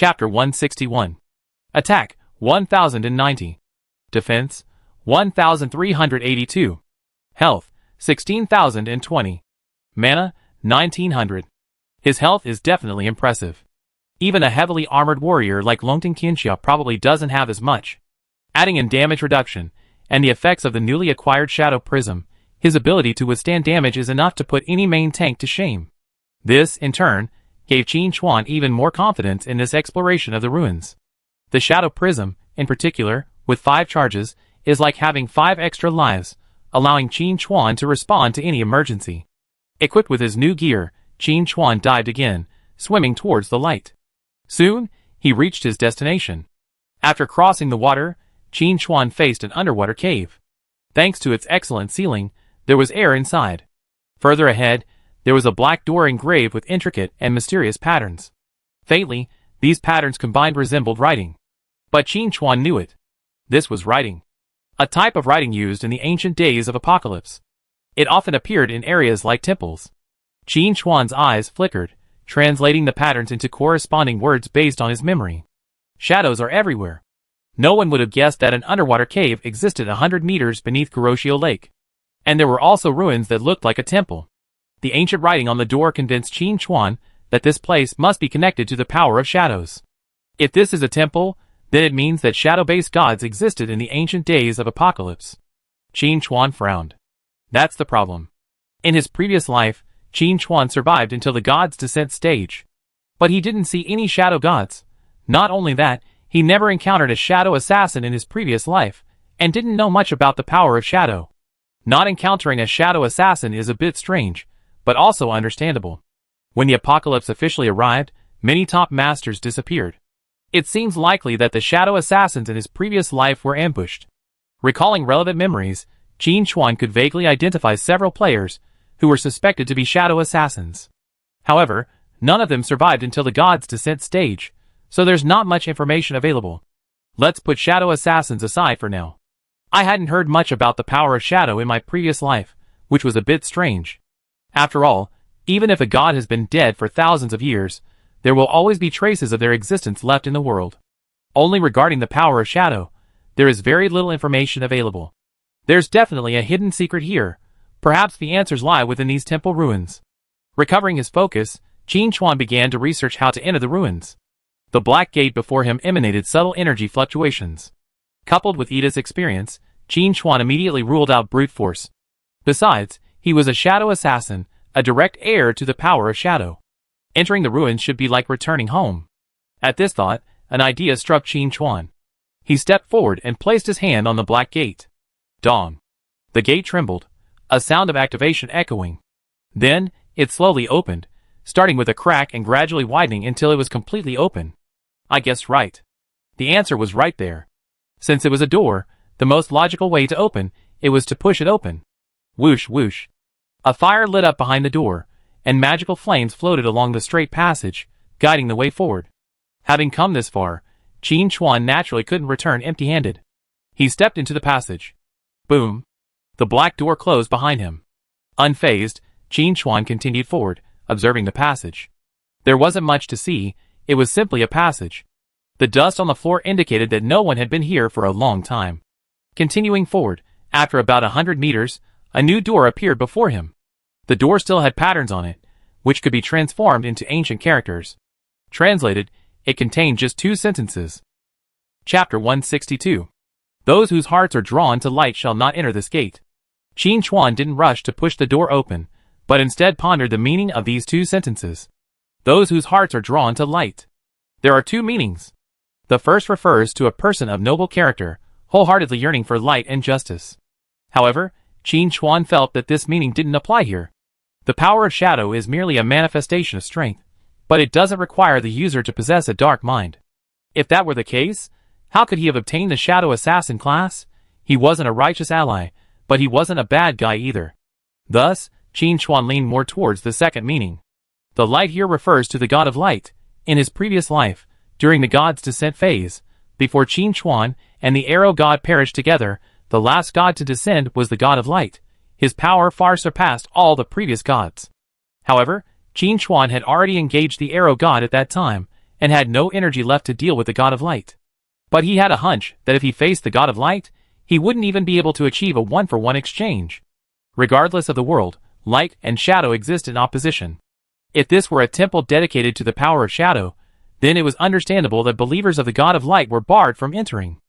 Chapter 161. Attack, 1090. Defense, 1382. Health, 16,020. Mana, 1900. His health is definitely impressive. Even a heavily armored warrior like Longting Qianxia probably doesn't have as much. Adding in damage reduction, and the effects of the newly acquired Shadow Prism, his ability to withstand damage is enough to put any main tank to shame. This, in turn, gave Qin Chuan even more confidence in this exploration of the ruins. The Shadow Prism, in particular, with 5 charges, is like having 5 extra lives, allowing Qin Chuan to respond to any emergency. Equipped with his new gear, Qin Chuan dived again, swimming towards the light. Soon, he reached his destination. After crossing the water, Qin Chuan faced an underwater cave. Thanks to its excellent sealing, there was air inside. Further ahead, there was a black door engraved with intricate and mysterious patterns. Faintly, these patterns combined resembled writing. But Qin Chuan knew it. This was writing. A type of writing used in the ancient days of Apocalypse. It often appeared in areas like temples. Qin Chuan's eyes flickered, translating the patterns into corresponding words based on his memory. Shadows are everywhere. No one would have guessed that an underwater cave existed 100 meters beneath Kuroshio Lake. And there were also ruins that looked like a temple. The ancient writing on the door convinced Qin Chuan that this place must be connected to the power of shadows. If this is a temple, then it means that shadow-based gods existed in the ancient days of Apocalypse. Qin Chuan frowned. That's the problem. In his previous life, Qin Chuan survived until the God's Descent stage. But he didn't see any shadow gods. Not only that, he never encountered a shadow assassin in his previous life, and didn't know much about the power of shadow. Not encountering a shadow assassin is a bit strange, but also understandable. When the apocalypse officially arrived, many top masters disappeared. It seems likely that the shadow assassins in his previous life were ambushed. Recalling relevant memories, Qin Chuan could vaguely identify several players who were suspected to be shadow assassins. However, none of them survived until the God's Descent stage, so there's not much information available. Let's put shadow assassins aside for now. I hadn't heard much about the power of shadow in my previous life, which was a bit strange. After all, even if a god has been dead for thousands of years, there will always be traces of their existence left in the world. Only regarding the power of shadow, there is very little information available. There's definitely a hidden secret here. Perhaps the answers lie within these temple ruins. Recovering his focus, Qin Chuan began to research how to enter the ruins. The black gate before him emanated subtle energy fluctuations. Coupled with Ida's experience, Qin Chuan immediately ruled out brute force. Besides, he was a shadow assassin, a direct heir to the power of shadow. Entering the ruins should be like returning home. At this thought, an idea struck Qin Chuan. He stepped forward and placed his hand on the black gate. Dong. The gate trembled, a sound of activation echoing. Then, it slowly opened, starting with a crack and gradually widening until it was completely open. I guessed right. The answer was right there. Since it was a door, the most logical way to open it was to push it open. Whoosh whoosh. A fire lit up behind the door, and magical flames floated along the straight passage, guiding the way forward. Having come this far, Qin Chuan naturally couldn't return empty-handed. He stepped into the passage. Boom. The black door closed behind him. Unfazed, Qin Chuan continued forward, observing the passage. There wasn't much to see, it was simply a passage. The dust on the floor indicated that no one had been here for a long time. Continuing forward, after about 100 meters, a new door appeared before him. The door still had patterns on it, which could be transformed into ancient characters. Translated, it contained just 2 sentences. Chapter 162. Those whose hearts are drawn to light shall not enter this gate. Qin Chuan didn't rush to push the door open, but instead pondered the meaning of these 2 sentences. Those whose hearts are drawn to light. There are 2 meanings. The first refers to a person of noble character, wholeheartedly yearning for light and justice. However, Qin Chuan felt that this meaning didn't apply here. The power of shadow is merely a manifestation of strength, but it doesn't require the user to possess a dark mind. If that were the case, how could he have obtained the shadow assassin class? He wasn't a righteous ally, but he wasn't a bad guy either. Thus, Qin Chuan leaned more towards the second meaning. The light here refers to the god of light. In his previous life, during the God's Descent phase, before Qin Chuan and the arrow god perished together, the last god to descend was the god of light. His power far surpassed all the previous gods. However, Qin Chuan had already engaged the arrow god at that time, and had no energy left to deal with the God of Light. But he had a hunch that if he faced the God of Light, he wouldn't even be able to achieve a one-for-one exchange. Regardless of the world, light and shadow exist in opposition. If this were a temple dedicated to the power of shadow, then it was understandable that believers of the God of Light were barred from entering.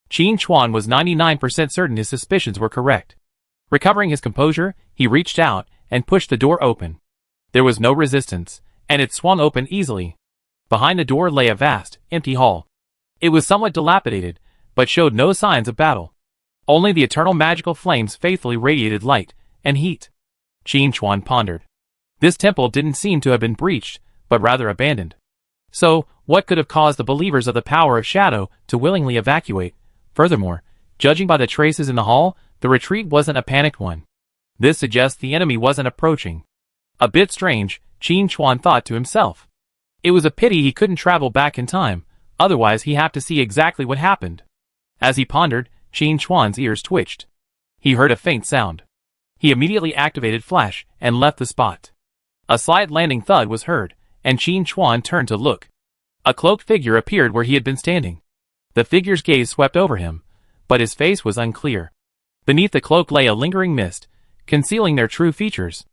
Qin Chuan was 99% certain his suspicions were correct. Recovering his composure, he reached out and pushed the door open. There was no resistance, and it swung open easily. Behind the door lay a vast, empty hall. It was somewhat dilapidated, but showed no signs of battle. Only the eternal magical flames faithfully radiated light and heat. Qin Chuan pondered. This temple didn't seem to have been breached, but rather abandoned. So, what could have caused the believers of the power of shadow to willingly evacuate? Furthermore, judging by the traces in the hall, the retreat wasn't a panicked one. This suggests the enemy wasn't approaching. A bit strange, Qin Chuan thought to himself. It was a pity he couldn't travel back in time, otherwise he'd have to see exactly what happened. As he pondered, Qin Chuan's ears twitched. He heard a faint sound. He immediately activated Flash and left the spot. A slight landing thud was heard, and Qin Chuan turned to look. A cloaked figure appeared where he had been standing. The figure's gaze swept over him, but his face was unclear. Beneath the cloak lay a lingering mist, concealing their true features.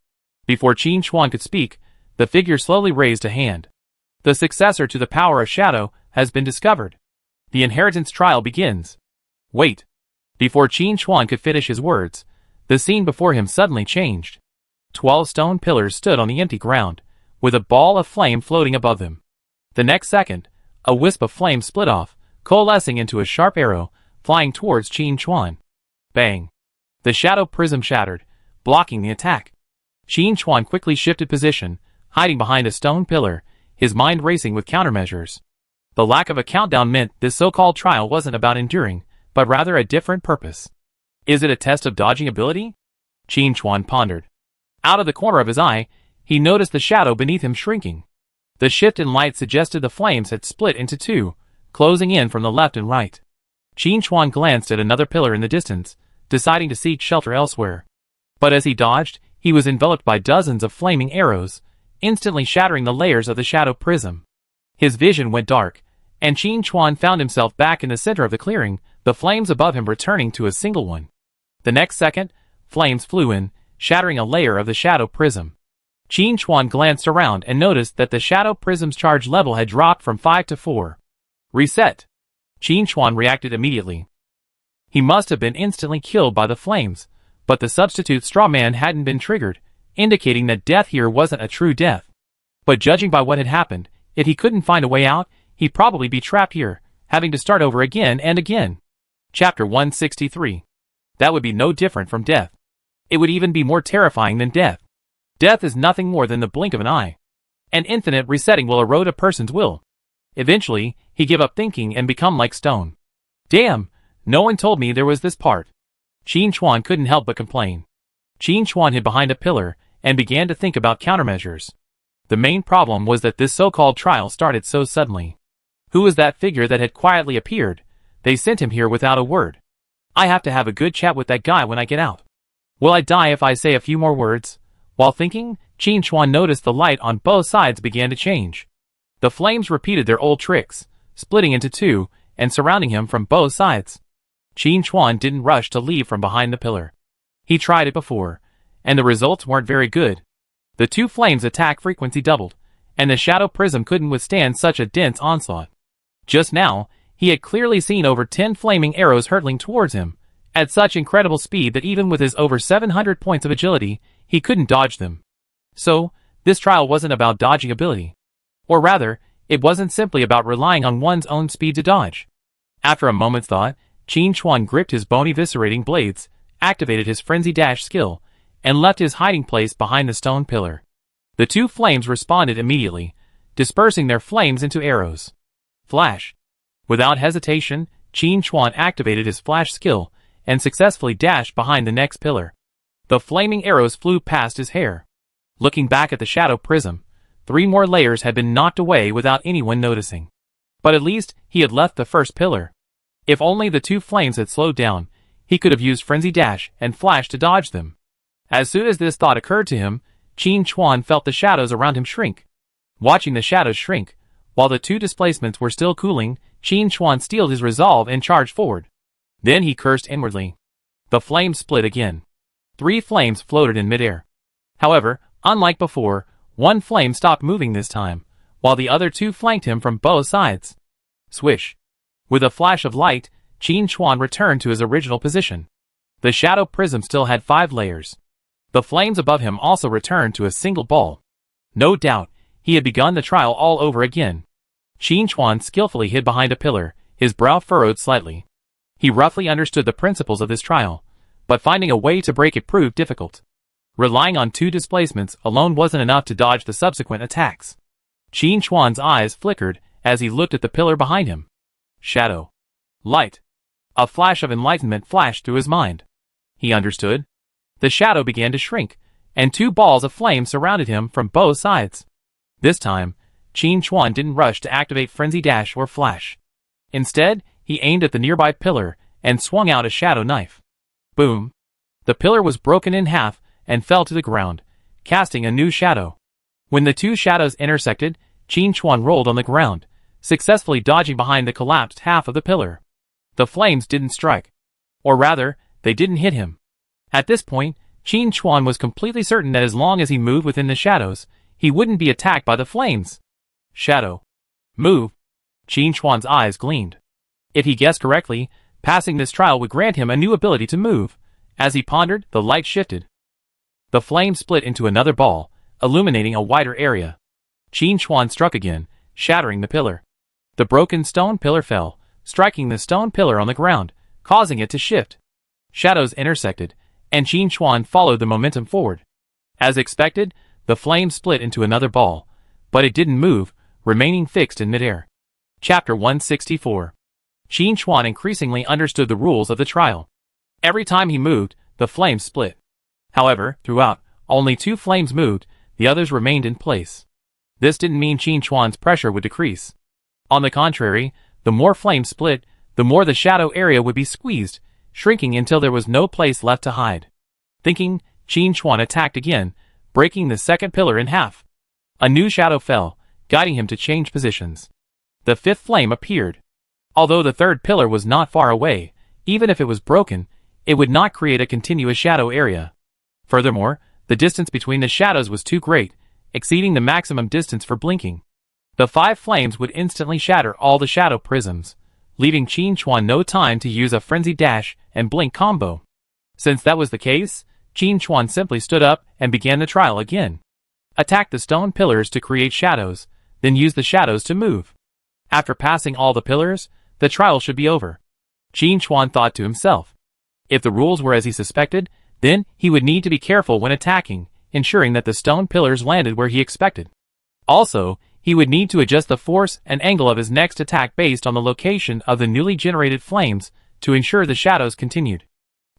Before Qin Chuan could speak, the figure slowly raised a hand. The successor to the power of shadow has been discovered. The inheritance trial begins. Wait. Before Qin Chuan could finish his words, the scene before him suddenly changed. 12 stone pillars stood on the empty ground, with a ball of flame floating above them. The next second, a wisp of flame split off, coalescing into a sharp arrow, flying towards Qin Chuan. Bang! The shadow prism shattered, blocking the attack. Qin Chuan quickly shifted position, hiding behind a stone pillar, his mind racing with countermeasures. The lack of a countdown meant this so-called trial wasn't about enduring, but rather a different purpose. Is it a test of dodging ability? Qin Chuan pondered. Out of the corner of his eye, he noticed the shadow beneath him shrinking. The shift in light suggested the flames had split into two, closing in from the left and right. Qin Chuan glanced at another pillar in the distance, deciding to seek shelter elsewhere. But as he dodged, he was enveloped by dozens of flaming arrows, instantly shattering the layers of the shadow prism. His vision went dark, and Qin Chuan found himself back in the center of the clearing, the flames above him returning to a single one. The next second, flames flew in, shattering a layer of the shadow prism. Qin Chuan glanced around and noticed that the shadow prism's charge level had dropped from 5 to 4. Reset. Qin Chuan reacted immediately. He must have been instantly killed by the flames, but the substitute straw man hadn't been triggered, indicating that death here wasn't a true death. But judging by what had happened, if he couldn't find a way out, he'd probably be trapped here, having to start over again and again. Chapter 163. That would be no different from death. It would even be more terrifying than death. Death is nothing more than the blink of an eye. An infinite resetting will erode a person's will. Eventually, he give up thinking and become like stone. Damn, no one told me there was this part. Qin Chuan couldn't help but complain. Qin Chuan hid behind a pillar and began to think about countermeasures. The main problem was that this so-called trial started so suddenly. Who was that figure that had quietly appeared? They sent him here without a word. I have to have a good chat with that guy when I get out. Will I die if I say a few more words? While thinking, Qin Chuan noticed the light on both sides began to change. The flames repeated their old tricks, splitting into two, and surrounding him from both sides. Qin Chuan didn't rush to leave from behind the pillar. He tried it before, and the results weren't very good. The two flames' attack frequency doubled, and the shadow prism couldn't withstand such a dense onslaught. Just now, he had clearly seen over 10 flaming arrows hurtling towards him, at such incredible speed that even with his over 700 points of agility, he couldn't dodge them. So, this trial wasn't about dodging ability. Or rather, it wasn't simply about relying on one's own speed to dodge. After a moment's thought, Qin Chuan gripped his bony viscerating blades, activated his frenzy dash skill, and left his hiding place behind the stone pillar. The two flames responded immediately, dispersing their flames into arrows. Flash. Without hesitation, Qin Chuan activated his flash skill, and successfully dashed behind the next pillar. The flaming arrows flew past his hair. Looking back at the shadow prism, 3 more layers had been knocked away without anyone noticing. But at least, he had left the first pillar. If only the two flames had slowed down, he could have used Frenzy Dash and Flash to dodge them. As soon as this thought occurred to him, Qin Chuan felt the shadows around him shrink. Watching the shadows shrink, While the two displacements were still cooling, Qin Chuan steeled his resolve and charged forward. Then he cursed inwardly. The flames split again. 3 flames floated in midair. However, unlike before, one flame stopped moving this time, while the other 2 flanked him from both sides. Swish. With a flash of light, Qin Chuan returned to his original position. The shadow prism still had 5 layers. The flames above him also returned to a single ball. No doubt, he had begun the trial all over again. Qin Chuan skillfully hid behind a pillar, his brow furrowed slightly. He roughly understood the principles of this trial, but finding a way to break it proved difficult. Relying on 2 displacements alone wasn't enough to dodge the subsequent attacks. Qin Chuan's eyes flickered as he looked at the pillar behind him. Shadow. Light. A flash of enlightenment flashed through his mind. He understood. The shadow began to shrink, and 2 balls of flame surrounded him from both sides. This time, Qin Chuan didn't rush to activate Frenzy Dash or Flash. Instead, he aimed at the nearby pillar and swung out a shadow knife. Boom! The pillar was broken in half and fell to the ground, casting a new shadow. When the 2 shadows intersected, Qin Chuan rolled on the ground, successfully dodging behind the collapsed half of the pillar. The flames didn't strike. Or rather, they didn't hit him. At this point, Qin Chuan was completely certain that as long as he moved within the shadows, he wouldn't be attacked by the flames. Shadow. Move. Qin Chuan's eyes gleamed. If he guessed correctly, passing this trial would grant him a new ability to move. As he pondered, the light shifted. The flame split into another ball, illuminating a wider area. Qin Chuan struck again, shattering the pillar. The broken stone pillar fell, striking the stone pillar on the ground, causing it to shift. Shadows intersected, and Qin Chuan followed the momentum forward. As expected, the flame split into another ball, but it didn't move, remaining fixed in midair. Chapter 164. Qin Chuan increasingly understood the rules of the trial. Every time he moved, the flames split. However, throughout, only 2 flames moved, the others remained in place. This didn't mean Qin Chuan's pressure would decrease. On the contrary, the more flames split, the more the shadow area would be squeezed, shrinking until there was no place left to hide. Thinking, Qin Chuan attacked again, breaking the second pillar in half. A new shadow fell, guiding him to change positions. The 5th flame appeared. Although the 3rd pillar was not far away, even if it was broken, it would not create a continuous shadow area. Furthermore, the distance between the shadows was too great, exceeding the maximum distance for blinking. The 5 flames would instantly shatter all the shadow prisms, leaving Qin Chuan no time to use a Frenzy Dash and Blink combo. Since that was the case, Qin Chuan simply stood up and began the trial again. Attack the stone pillars to create shadows, then use the shadows to move. After passing all the pillars, the trial should be over. Qin Chuan thought to himself. If the rules were as he suspected, then he would need to be careful when attacking, ensuring that the stone pillars landed where he expected. Also, he would need to adjust the force and angle of his next attack based on the location of the newly generated flames to ensure the shadows continued.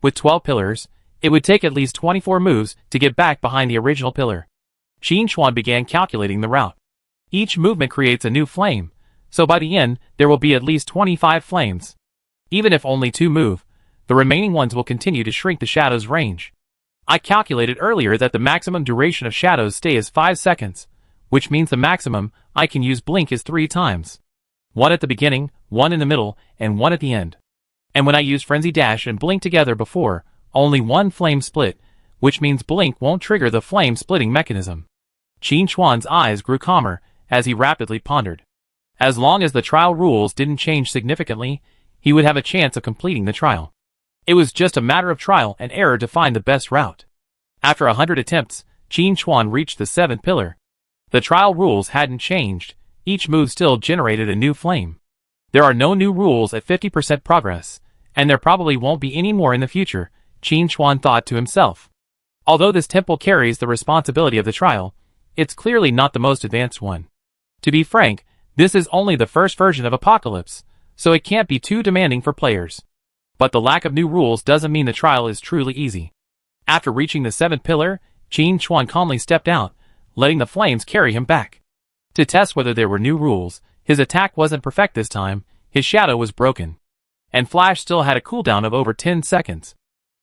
With 12 pillars, it would take at least 24 moves to get back behind the original pillar. Qin Chuan began calculating the route. Each movement creates a new flame, so by the end, there will be at least 25 flames. Even if only 2 move, the remaining ones will continue to shrink the shadow's range. I calculated earlier that the maximum duration of shadows stay is 5 seconds, which means the maximum I can use blink is 3 times. 1 at the beginning, 1 in the middle, and 1 at the end. And when I used Frenzy Dash and Blink together before, only 1 flame split, which means Blink won't trigger the flame splitting mechanism. Qin Chuan's eyes grew calmer as he rapidly pondered. As long as the trial rules didn't change significantly, he would have a chance of completing the trial. It was just a matter of trial and error to find the best route. After 100 attempts, Qin Chuan reached the 7th pillar. The trial rules hadn't changed, each move still generated a new flame. There are no new rules at 50% progress, and there probably won't be any more in the future, Qin Chuan thought to himself. Although this temple carries the responsibility of the trial, it's clearly not the most advanced one. To be frank, this is only the first version of Apocalypse, so it can't be too demanding for players. But the lack of new rules doesn't mean the trial is truly easy. After reaching the 7th pillar, Qin Chuan calmly stepped out, letting the flames carry him back. To test whether there were new rules, his attack wasn't perfect this time, his shadow was broken. And Flash still had a cooldown of over 10 seconds.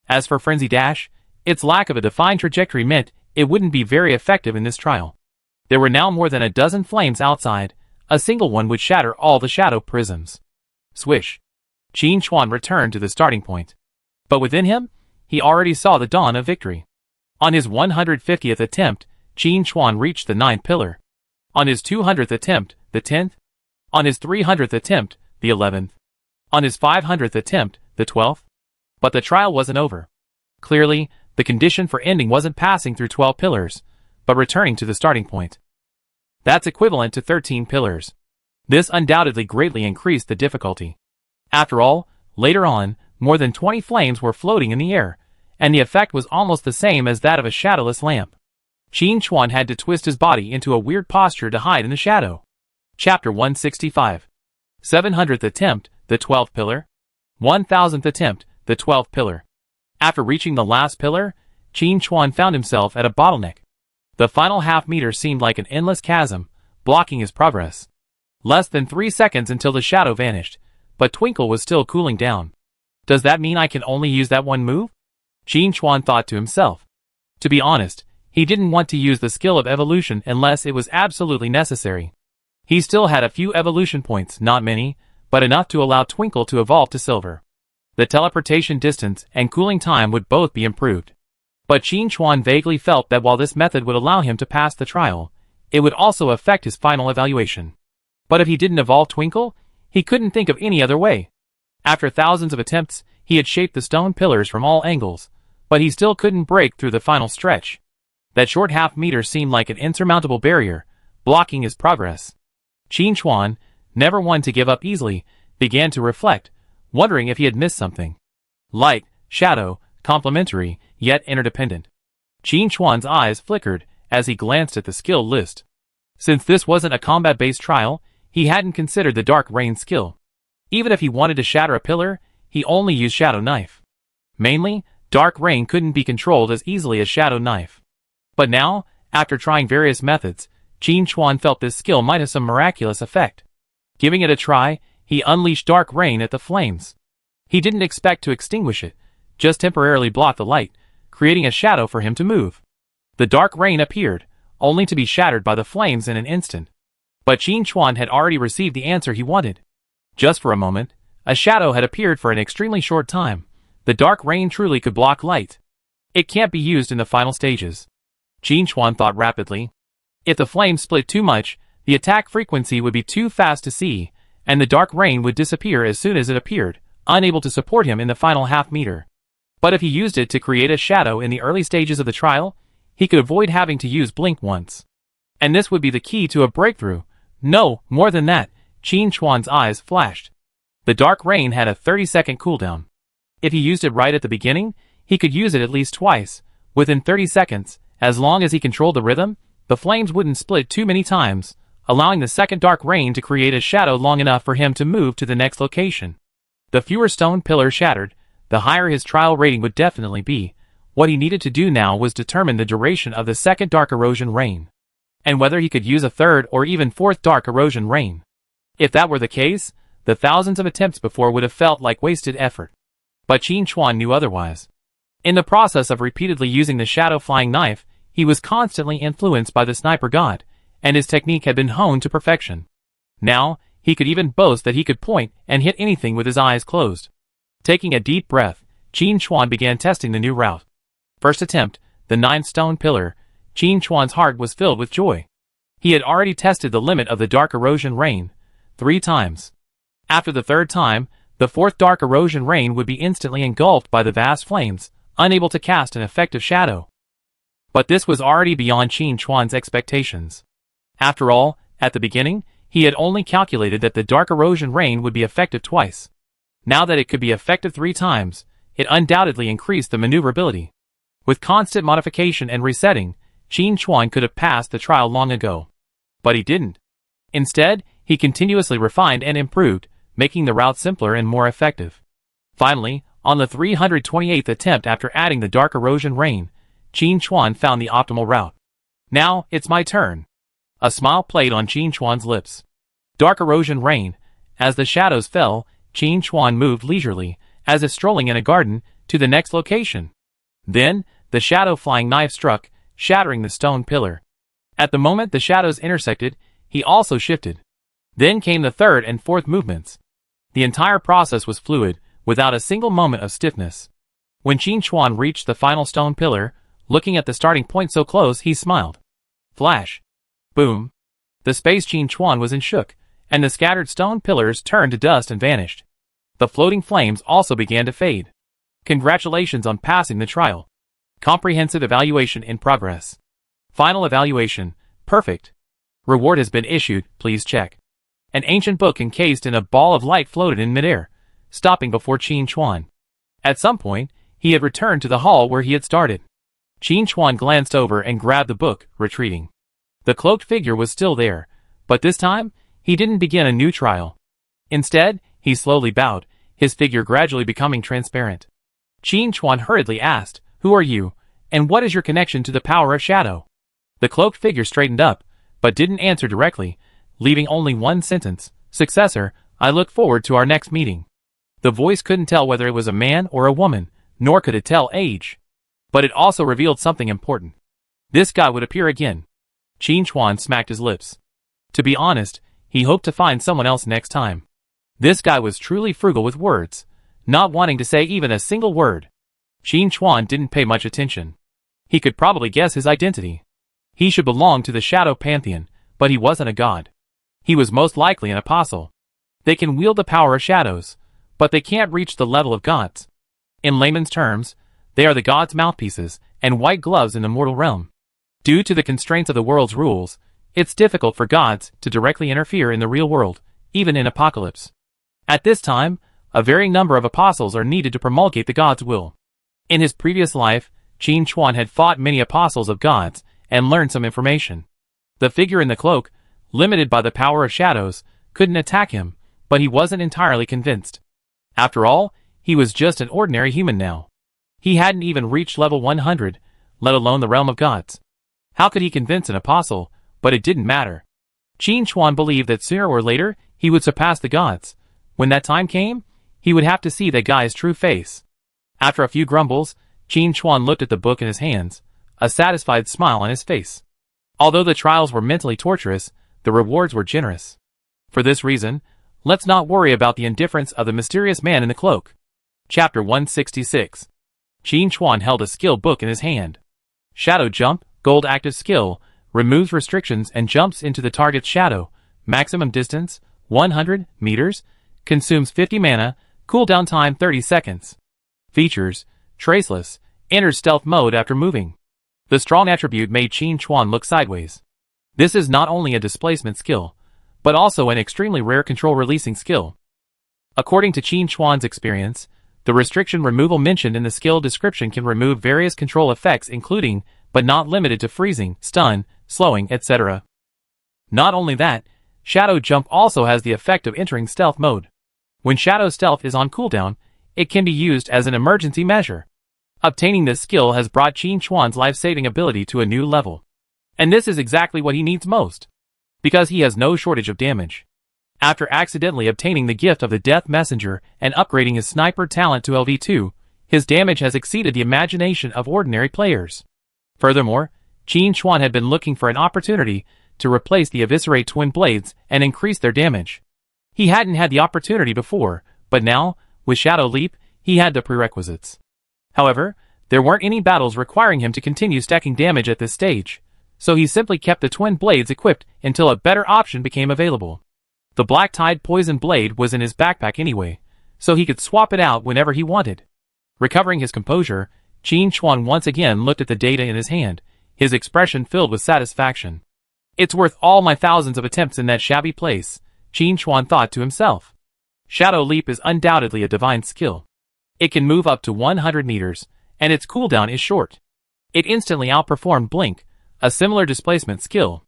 As for Frenzy Dash, its lack of a defined trajectory meant it wouldn't be very effective in this trial. There were now more than a dozen flames outside, a single one would shatter all the shadow prisms. Swish. Qin Chuan returned to the starting point. But within him, he already saw the dawn of victory. On his 150th attempt, Qin Chuan reached the 9th pillar. On his 200th attempt, the 10th. On his 300th attempt, the 11th. On his 500th attempt, the 12th. But the trial wasn't over. Clearly, the condition for ending wasn't passing through 12 pillars, but returning to the starting point. That's equivalent to 13 pillars. This undoubtedly greatly increased the difficulty. After all, later on, more than 20 flames were floating in the air, and the effect was almost the same as that of a shadowless lamp. Qin Chuan had to twist his body into a weird posture to hide in the shadow. Chapter 165. 700th attempt, the 12th pillar. 1000th attempt, the 12th pillar. After reaching the last pillar, Qin Chuan found himself at a bottleneck. The final half-meter seemed like an endless chasm, blocking his progress. Less than 3 seconds until the shadow vanished, but Twinkle was still cooling down. Does that mean I can only use that one move? Qin Chuan thought to himself. To be honest, he didn't want to use the skill of evolution unless it was absolutely necessary. He still had a few evolution points, not many, but enough to allow Twinkle to evolve to silver. The teleportation distance and cooling time would both be improved. But Qin Chuan vaguely felt that while this method would allow him to pass the trial, it would also affect his final evaluation. But if he didn't evolve Twinkle, he couldn't think of any other way. After thousands of attempts, he had shaped the stone pillars from all angles, but he still couldn't break through the final stretch. That short half-meter seemed like an insurmountable barrier, blocking his progress. Qin Chuan, never one to give up easily, began to reflect, wondering if he had missed something. Light, shadow, complementary, yet interdependent. Qin Chuan's eyes flickered as he glanced at the skill list. Since this wasn't a combat-based trial, he hadn't considered the Dark Rain skill. Even if he wanted to shatter a pillar, he only used Shadow Knife. Mainly, Dark Rain couldn't be controlled as easily as Shadow Knife. But now, after trying various methods, Qin Chuan felt this skill might have some miraculous effect. Giving it a try, he unleashed Dark Rain at the flames. He didn't expect to extinguish it, just temporarily block the light, creating a shadow for him to move. The Dark Rain appeared, only to be shattered by the flames in an instant. But Qin Chuan had already received the answer he wanted. Just for a moment, a shadow had appeared for an extremely short time. The Dark Rain truly could block light. It can't be used in the final stages. Qin Chuan thought rapidly. If the flames split too much, the attack frequency would be too fast to see, and the Dark Rain would disappear as soon as it appeared, unable to support him in the final half-meter. But if he used it to create a shadow in the early stages of the trial, he could avoid having to use Blink once. And this would be the key to a breakthrough. No, more than that, Qin Chuan's eyes flashed. The Dark Rain had a 30-second cooldown. If he used it right at the beginning, he could use it at least twice, within 30 seconds, as long as he controlled the rhythm. The flames wouldn't split too many times, allowing the second Dark Rain to create a shadow long enough for him to move to the next location. The fewer stone pillars shattered, the higher his trial rating would definitely be. What he needed to do now was determine the duration of the second Dark Erosion Rain, and whether he could use a third or even fourth Dark Erosion Rain. If that were the case, the thousands of attempts before would have felt like wasted effort. But Qin Chuan knew otherwise. In the process of repeatedly using the Shadow Flying Knife, he was constantly influenced by the Sniper God, and his technique had been honed to perfection. Now, he could even boast that he could point and hit anything with his eyes closed. Taking a deep breath, Qin Chuan began testing the new route. First attempt, the 9th stone pillar. Qin Chuan's heart was filled with joy. He had already tested the limit of the Dark Erosion Rain 3 times. After the 3rd time, the 4th Dark Erosion Rain would be instantly engulfed by the vast flames, unable to cast an effective shadow. But this was already beyond Qin Chuan's expectations. After all, at the beginning, he had only calculated that the Dark Erosion Rain would be effective twice. Now that it could be effective 3 times, it undoubtedly increased the maneuverability. With constant modification and resetting, Qin Chuan could have passed the trial long ago. But he didn't. Instead, he continuously refined and improved, making the route simpler and more effective. Finally, on the 328th attempt after adding the Dark Erosion Rain, Qin Chuan found the optimal route. Now, it's my turn. A smile played on Qin Chuan's lips. Dark Erosion Rain. As the shadows fell, Qin Chuan moved leisurely, as if strolling in a garden, to the next location. Then, the Shadow Flying Knife struck, shattering the stone pillar. At the moment the shadows intersected, he also shifted. Then came the third and fourth movements. The entire process was fluid, without a single moment of stiffness. When Qin Chuan reached the final stone pillar, looking at the starting point so close, he smiled. Flash. Boom. The space Qin Chuan was in shook, and the scattered stone pillars turned to dust and vanished. The floating flames also began to fade. Congratulations on passing the trial. Comprehensive evaluation in progress. Final evaluation. Perfect. Reward has been issued, please check. An ancient book encased in a ball of light floated in midair, stopping before Qin Chuan. At some point, he had returned to the hall where he had started. Qin Chuan glanced over and grabbed the book, retreating. The cloaked figure was still there, but this time, he didn't begin a new trial. Instead, he slowly bowed, his figure gradually becoming transparent. Qin Chuan hurriedly asked, "Who are you, and what is your connection to the power of shadow?" The cloaked figure straightened up, but didn't answer directly, leaving only one sentence, "Successor, I look forward to our next meeting." The voice couldn't tell whether it was a man or a woman, nor could it tell age. But it also revealed something important. This guy would appear again. Qin Chuan smacked his lips. To be honest, he hoped to find someone else next time. This guy was truly frugal with words, not wanting to say even a single word. Qin Chuan didn't pay much attention. He could probably guess his identity. He should belong to the Shadow Pantheon, but he wasn't a god. He was most likely an apostle. They can wield the power of shadows, but they can't reach the level of gods. In layman's terms, they are the gods' mouthpieces and white gloves in the mortal realm. Due to the constraints of the world's rules, it's difficult for gods to directly interfere in the real world, even in apocalypse. At this time, a varying number of apostles are needed to promulgate the god's will. In his previous life, Qin Chuan had fought many apostles of gods and learned some information. The figure in the cloak, limited by the power of shadows, couldn't attack him, but he wasn't entirely convinced. After all, he was just an ordinary human now. He hadn't even reached level 100, let alone the realm of gods. How could he convince an apostle? But it didn't matter. Qin Chuan believed that sooner or later, he would surpass the gods. When that time came, he would have to see that guy's true face. After a few grumbles, Qin Chuan looked at the book in his hands, a satisfied smile on his face. Although the trials were mentally torturous, the rewards were generous. For this reason, let's not worry about the indifference of the mysterious man in the cloak. Chapter 166. Qin Chuan held a skill book in his hand. Shadow Jump, Gold Active Skill, removes restrictions and jumps into the target's shadow. Maximum distance, 100 meters. Consumes 50 mana. Cooldown time 30 seconds. Features, Traceless, enters stealth mode after moving. The strong attribute made Qin Chuan look sideways. This is not only a displacement skill, but also an extremely rare control releasing skill. According to Qin Chuan's experience, the restriction removal mentioned in the skill description can remove various control effects including, but not limited to freezing, stun, slowing, etc. Not only that, Shadow Jump also has the effect of entering stealth mode. When Shadow Stealth is on cooldown, it can be used as an emergency measure. Obtaining this skill has brought Qin Chuan's life-saving ability to a new level. And this is exactly what he needs most, because he has no shortage of damage. After accidentally obtaining the gift of the Death Messenger and upgrading his sniper talent to LV2, his damage has exceeded the imagination of ordinary players. Furthermore, Qin Chuan had been looking for an opportunity to replace the Eviscerate twin blades and increase their damage. He hadn't had the opportunity before, but now, with Shadow Leap, he had the prerequisites. However, there weren't any battles requiring him to continue stacking damage at this stage, so he simply kept the twin blades equipped until a better option became available. The Black Tide Poison Blade was in his backpack anyway, so he could swap it out whenever he wanted. Recovering his composure, Qin Chuan once again looked at the data in his hand, his expression filled with satisfaction. It's worth all my thousands of attempts in that shabby place, Qin Chuan thought to himself. Shadow Leap is undoubtedly a divine skill. It can move up to 100 meters, and its cooldown is short. It instantly outperformed Blink, a similar displacement skill.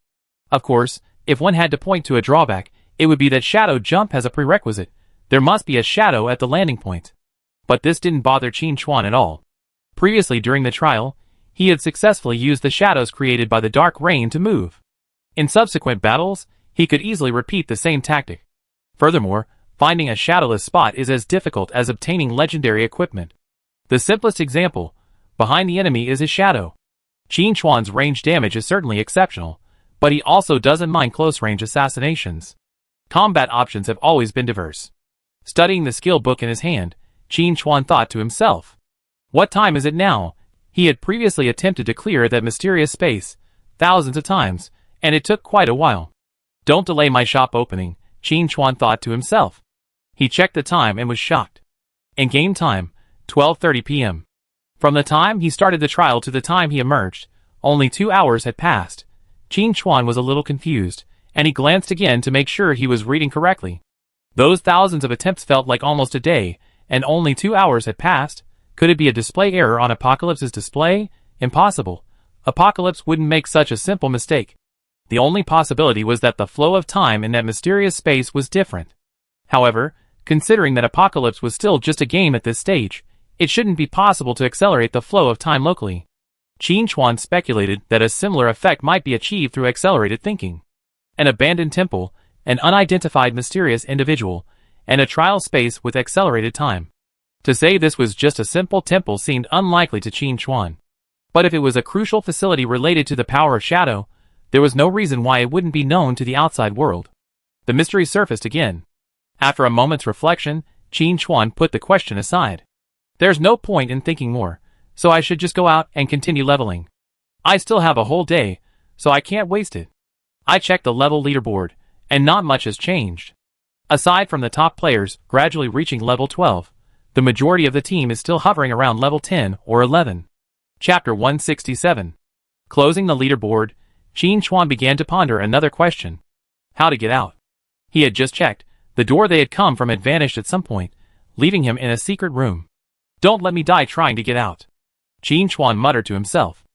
Of course, if one had to point to a drawback, it would be that Shadow Jump has a prerequisite. There must be a shadow at the landing point. But this didn't bother Qin Chuan at all. Previously during the trial, he had successfully used the shadows created by the Dark Rain to move. In subsequent battles, he could easily repeat the same tactic. Furthermore, finding a shadowless spot is as difficult as obtaining legendary equipment. The simplest example, behind the enemy is his shadow. Qin Chuan's range damage is certainly exceptional, but he also doesn't mind close-range assassinations. Combat options have always been diverse. Studying the skill book in his hand, Qin Chuan thought to himself. What time is it now? He had previously attempted to clear that mysterious space thousands of times, and it took quite a while. Don't delay my shop opening, Qin Chuan thought to himself. He checked the time and was shocked. In-game time, 12:30 p.m. From the time he started the trial to the time he emerged, only 2 hours had passed. Qin Chuan was a little confused, and he glanced again to make sure he was reading correctly. Those thousands of attempts felt like almost a day, and only 2 hours had passed. Could it be a display error on Apocalypse's display? Impossible. Apocalypse wouldn't make such a simple mistake. The only possibility was that the flow of time in that mysterious space was different. However, considering that Apocalypse was still just a game at this stage, it shouldn't be possible to accelerate the flow of time locally. Qin Chuan speculated that a similar effect might be achieved through accelerated thinking. An abandoned temple, an unidentified mysterious individual, and a trial space with accelerated time. To say this was just a simple temple seemed unlikely to Qin Chuan. But if it was a crucial facility related to the power of shadow, there was no reason why it wouldn't be known to the outside world. The mystery surfaced again. After a moment's reflection, Qin Chuan put the question aside. There's no point in thinking more, so I should just go out and continue leveling. I still have a whole day, so I can't waste it. I checked the level leaderboard, and not much has changed. Aside from the top players gradually reaching level 12, the majority of the team is still hovering around level 10 or 11. Chapter 167. Closing the leaderboard, Qin Chuan began to ponder another question. How to get out? He had just checked. The door they had come from had vanished at some point, leaving him in a secret room. Don't let me die trying to get out, Qin Chuan muttered to himself.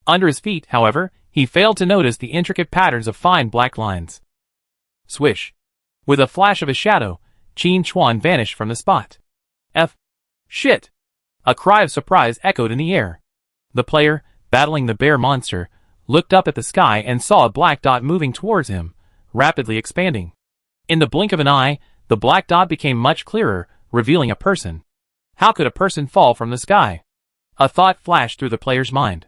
Under his feet, however, he failed to notice the intricate patterns of fine black lines. Swish. With a flash of a shadow, Qin Chuan vanished from the spot. Shit! A cry of surprise echoed in the air. The player, battling the bear monster, looked up at the sky and saw a black dot moving towards him, rapidly expanding. In the blink of an eye, the black dot became much clearer, revealing a person. How could a person fall from the sky? A thought flashed through the player's mind.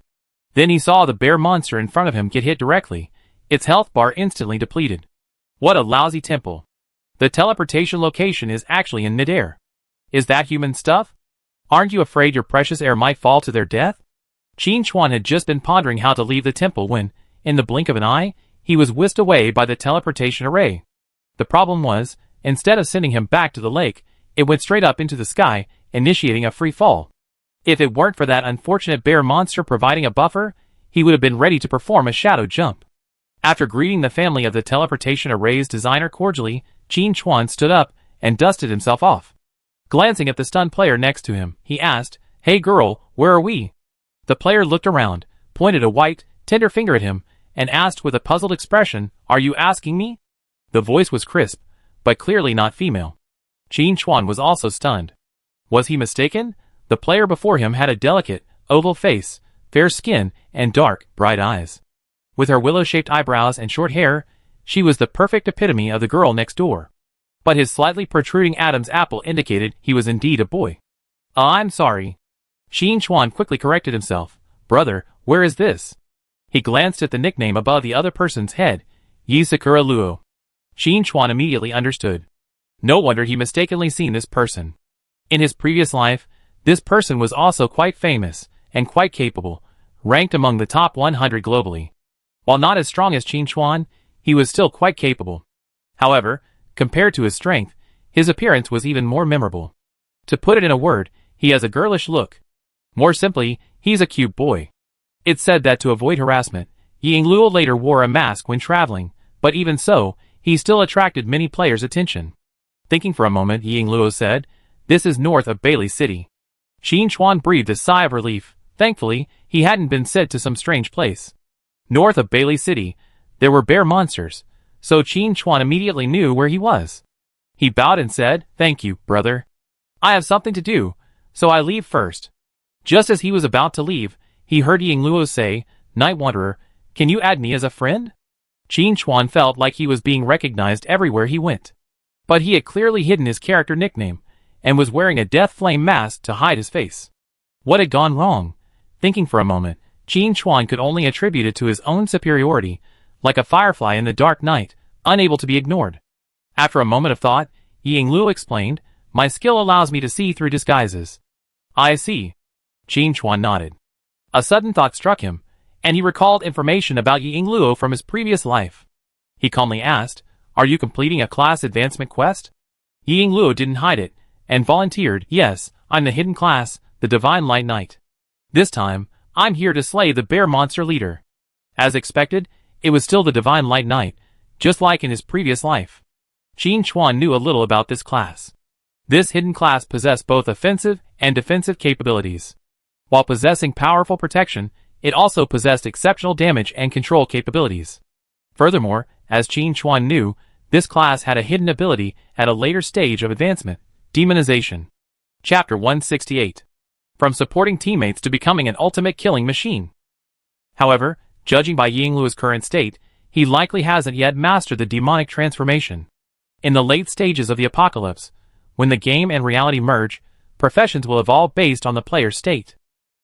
Then he saw the bear monster in front of him get hit directly, its health bar instantly depleted. What a lousy temple. The teleportation location is actually in midair. Is that human stuff? Aren't you afraid your precious heir might fall to their death? Qin Chuan had just been pondering how to leave the temple when, in the blink of an eye, he was whisked away by the teleportation array. The problem was, instead of sending him back to the lake, it went straight up into the sky, initiating a free fall. If it weren't for that unfortunate bear monster providing a buffer, he would have been ready to perform a shadow jump. After greeting the family of the teleportation array's designer cordially, Qin Chuan stood up and dusted himself off. Glancing at the stunned player next to him, he asked, "Hey girl, where are we?" The player looked around, pointed a white, tender finger at him, and asked with a puzzled expression, "Are you asking me?" The voice was crisp, but clearly not female. Qin Chuan was also stunned. Was he mistaken? The player before him had a delicate, oval face, fair skin, and dark, bright eyes. With her willow-shaped eyebrows and short hair, she was the perfect epitome of the girl next door. But his slightly protruding Adam's apple indicated he was indeed a boy. I'm sorry. Qin Chuan quickly corrected himself. Brother, where is this? He glanced at the nickname above the other person's head, Yi Sakura Luo. Qin Chuan immediately understood. No wonder he mistakenly seen this person. In his previous life, this person was also quite famous, and quite capable, ranked among the top 100 globally. While not as strong as Qin Chuan, he was still quite capable. However, compared to his strength, his appearance was even more memorable. To put it in a word, he has a girlish look. More simply, he's a cute boy. It's said that to avoid harassment, Yi Luo later wore a mask when traveling, but even so, he still attracted many players' attention. Thinking for a moment, Yi Luo said, "This is north of Bailey City." Qin Chuan breathed a sigh of relief. Thankfully, he hadn't been sent to some strange place. North of Bailey City, there were bear monsters, so Qin Chuan immediately knew where he was. He bowed and said, "Thank you, brother. I have something to do, so I leave first." Just as he was about to leave, he heard Yi Luo say, "Night Wanderer, can you add me as a friend?" Qin Chuan felt like he was being recognized everywhere he went. But he had clearly hidden his character nickname, and was wearing a death flame mask to hide his face. What had gone wrong? Thinking for a moment, Qin Chuan could only attribute it to his own superiority, like a firefly in the dark night, unable to be ignored. After a moment of thought, Yingluo explained, "My skill allows me to see through disguises." "I see." Qin Chuan nodded. A sudden thought struck him, and he recalled information about Yingluo from his previous life. He calmly asked, "Are you completing a class advancement quest?" Yingluo didn't hide it, and volunteered, "Yes, I'm the hidden class, the Divine Light Knight. This time, I'm here to slay the bear monster leader." As expected, it was still the Divine Light Knight, just like in his previous life. Qin Chuan knew a little about this class. This hidden class possessed both offensive and defensive capabilities. While possessing powerful protection, it also possessed exceptional damage and control capabilities. Furthermore, as Qin Chuan knew, this class had a hidden ability at a later stage of advancement, demonization. Chapter 168. From supporting teammates to becoming an ultimate killing machine. However, judging by Yingluo's current state, he likely hasn't yet mastered the demonic transformation. In the late stages of the apocalypse, when the game and reality merge, professions will evolve based on the player's state.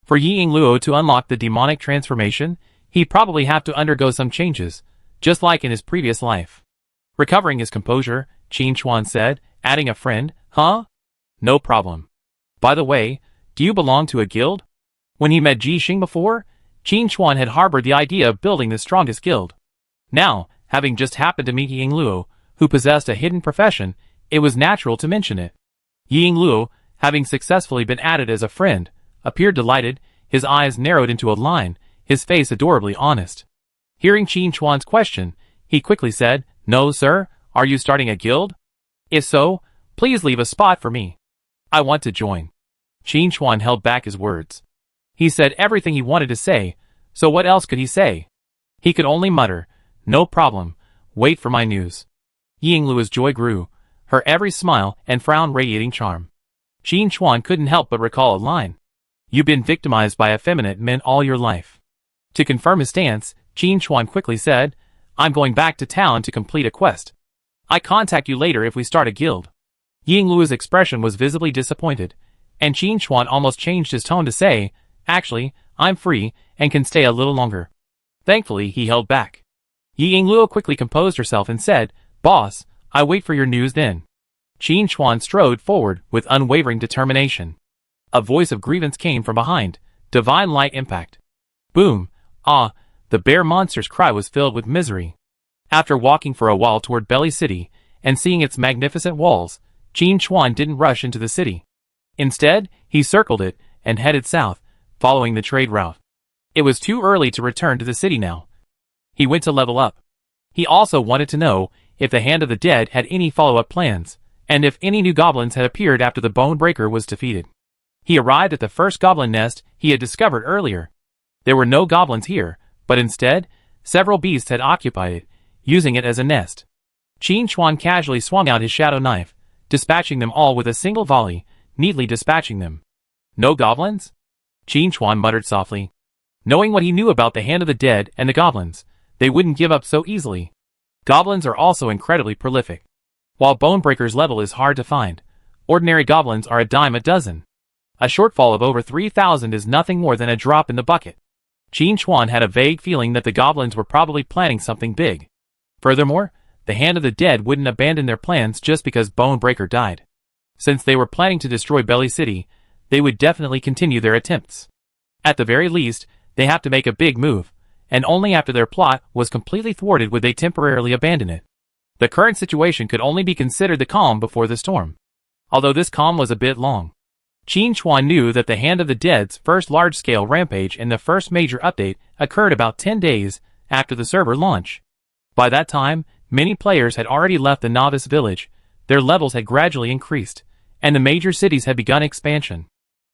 For Yingluo to unlock the demonic transformation, he'd probably have to undergo some changes, just like in his previous life. Recovering his composure, Qin Chuan said, adding a friend, "Huh? No problem. By the way, do you belong to a guild?" When he met Ji Xing before, Qin Chuan had harbored the idea of building the strongest guild. Now, having just happened to meet Yingluo, who possessed a hidden profession, it was natural to mention it. Yingluo, having successfully been added as a friend, appeared delighted, his eyes narrowed into a line, his face adorably honest. Hearing Qin Chuan's question, he quickly said, "No, sir, are you starting a guild? If so, please leave a spot for me. I want to join." Qin Chuan held back his words. He said everything he wanted to say, so what else could he say? He could only mutter, "No problem, wait for my news." Yingluo's joy grew, her every smile and frown radiating charm. Qin Chuan couldn't help but recall a line. "You've been victimized by effeminate men all your life." To confirm his stance, Qin Chuan quickly said, "I'm going back to town to complete a quest. I contact you later if we start a guild." Yingluo's expression was visibly disappointed, and Qin Chuan almost changed his tone to say, "Actually, I'm free and can stay a little longer." Thankfully, he held back. Yingluo quickly composed herself and said, "Boss, I wait for your news then." Qin Chuan strode forward with unwavering determination. A voice of grievance came from behind, divine light impact. Boom! Ah! The bear monster's cry was filled with misery. After walking for a while toward Belly City, and seeing its magnificent walls, Qin Chuan didn't rush into the city. Instead, he circled it, and headed south, following the trade route. It was too early to return to the city now. He went to level up. He also wanted to know if the Hand of the Dead had any follow-up plans, and if any new goblins had appeared after the Bone Breaker was defeated. He arrived at the first goblin nest he had discovered earlier. There were no goblins here, but instead, several beasts had occupied it, using it as a nest. Qin Chuan casually swung out his shadow knife, dispatching them all with a single volley, neatly dispatching them. "No goblins?" Qin Chuan muttered softly. Knowing what he knew about the Hand of the Dead and the goblins, they wouldn't give up so easily. Goblins are also incredibly prolific. While Bonebreaker's level is hard to find, ordinary goblins are a dime a dozen. A shortfall of over 3,000 is nothing more than a drop in the bucket. Qin Chuan had a vague feeling that the goblins were probably planning something big. Furthermore, the Hand of the Dead wouldn't abandon their plans just because Bonebreaker died. Since they were planning to destroy Belly City, they would definitely continue their attempts. At the very least, they have to make a big move, and only after their plot was completely thwarted would they temporarily abandon it. The current situation could only be considered the calm before the storm. Although this calm was a bit long. Qin Chuan knew that the Hand of the Dead's first large-scale rampage and the first major update occurred about 10 days after the server launch. By that time, many players had already left the novice village, their levels had gradually increased, and the major cities had begun expansion.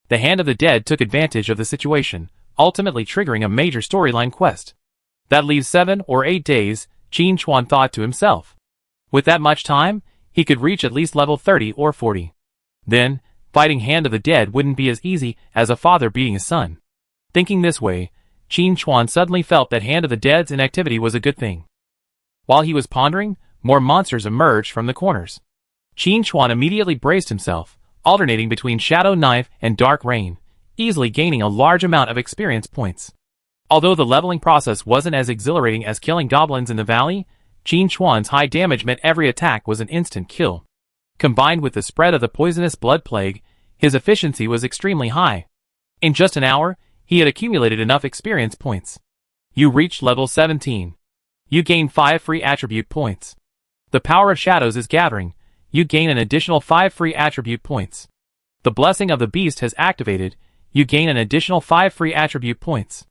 The Hand of the Dead took advantage of the situation, ultimately triggering a major storyline quest. That leaves 7 or 8 days, Qin Chuan thought to himself. With that much time, he could reach at least level 30 or 40. Then, fighting Hand of the Dead wouldn't be as easy as a father beating his son. Thinking this way, Qin Chuan suddenly felt that Hand of the Dead's inactivity was a good thing. While he was pondering, more monsters emerged from the corners. Qin Chuan immediately braced himself, alternating between Shadow Knife and Dark Rain, easily gaining a large amount of experience points. Although the leveling process wasn't as exhilarating as killing goblins in the valley, Qin Chuan's high damage meant every attack was an instant kill. Combined with the spread of the poisonous blood plague, his efficiency was extremely high. In just an hour, he had accumulated enough experience points. You reached level 17. You gain 5 free attribute points. The power of shadows is gathering. You gain an additional 5 free attribute points. The blessing of the beast has activated. You gain an additional 5 free attribute points.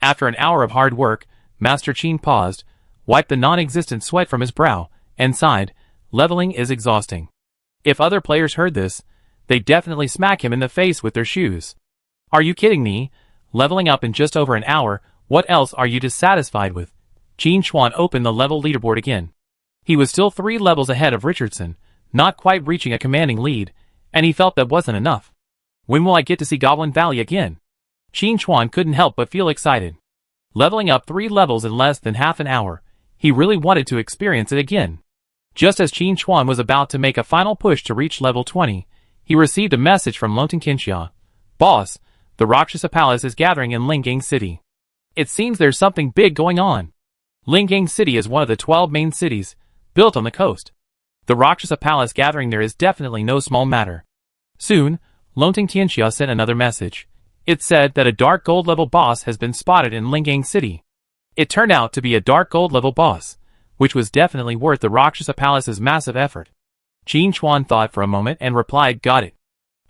After an hour of hard work, Master Qin paused, wiped the non-existent sweat from his brow, and sighed. Leveling is exhausting. If other players heard this, they'd definitely smack him in the face with their shoes. Are you kidding me? Leveling up in just over an hour, what else are you dissatisfied with? Qin Chuan opened the level leaderboard again. He was still 3 levels ahead of Richardson, not quite reaching a commanding lead, and he felt that wasn't enough. When will I get to see Goblin Valley again? Qin Chuan couldn't help but feel excited. Leveling up 3 levels in less than half an hour, he really wanted to experience it again. Just as Qin Chuan was about to make a final push to reach level 20, he received a message from Longting Qinxia. Boss, the Rakshasa Palace is gathering in Lingang City. It seems there's something big going on. Lingang City is one of the 12 main cities, built on the coast. The Rakshasa Palace gathering there is definitely no small matter. Soon, Longting Qinxia sent another message. It said that a dark gold level boss has been spotted in Lingang City. It turned out to be a dark gold level boss, which was definitely worth the Rakshasa Palace's massive effort. Qin Chuan thought for a moment and replied, got it.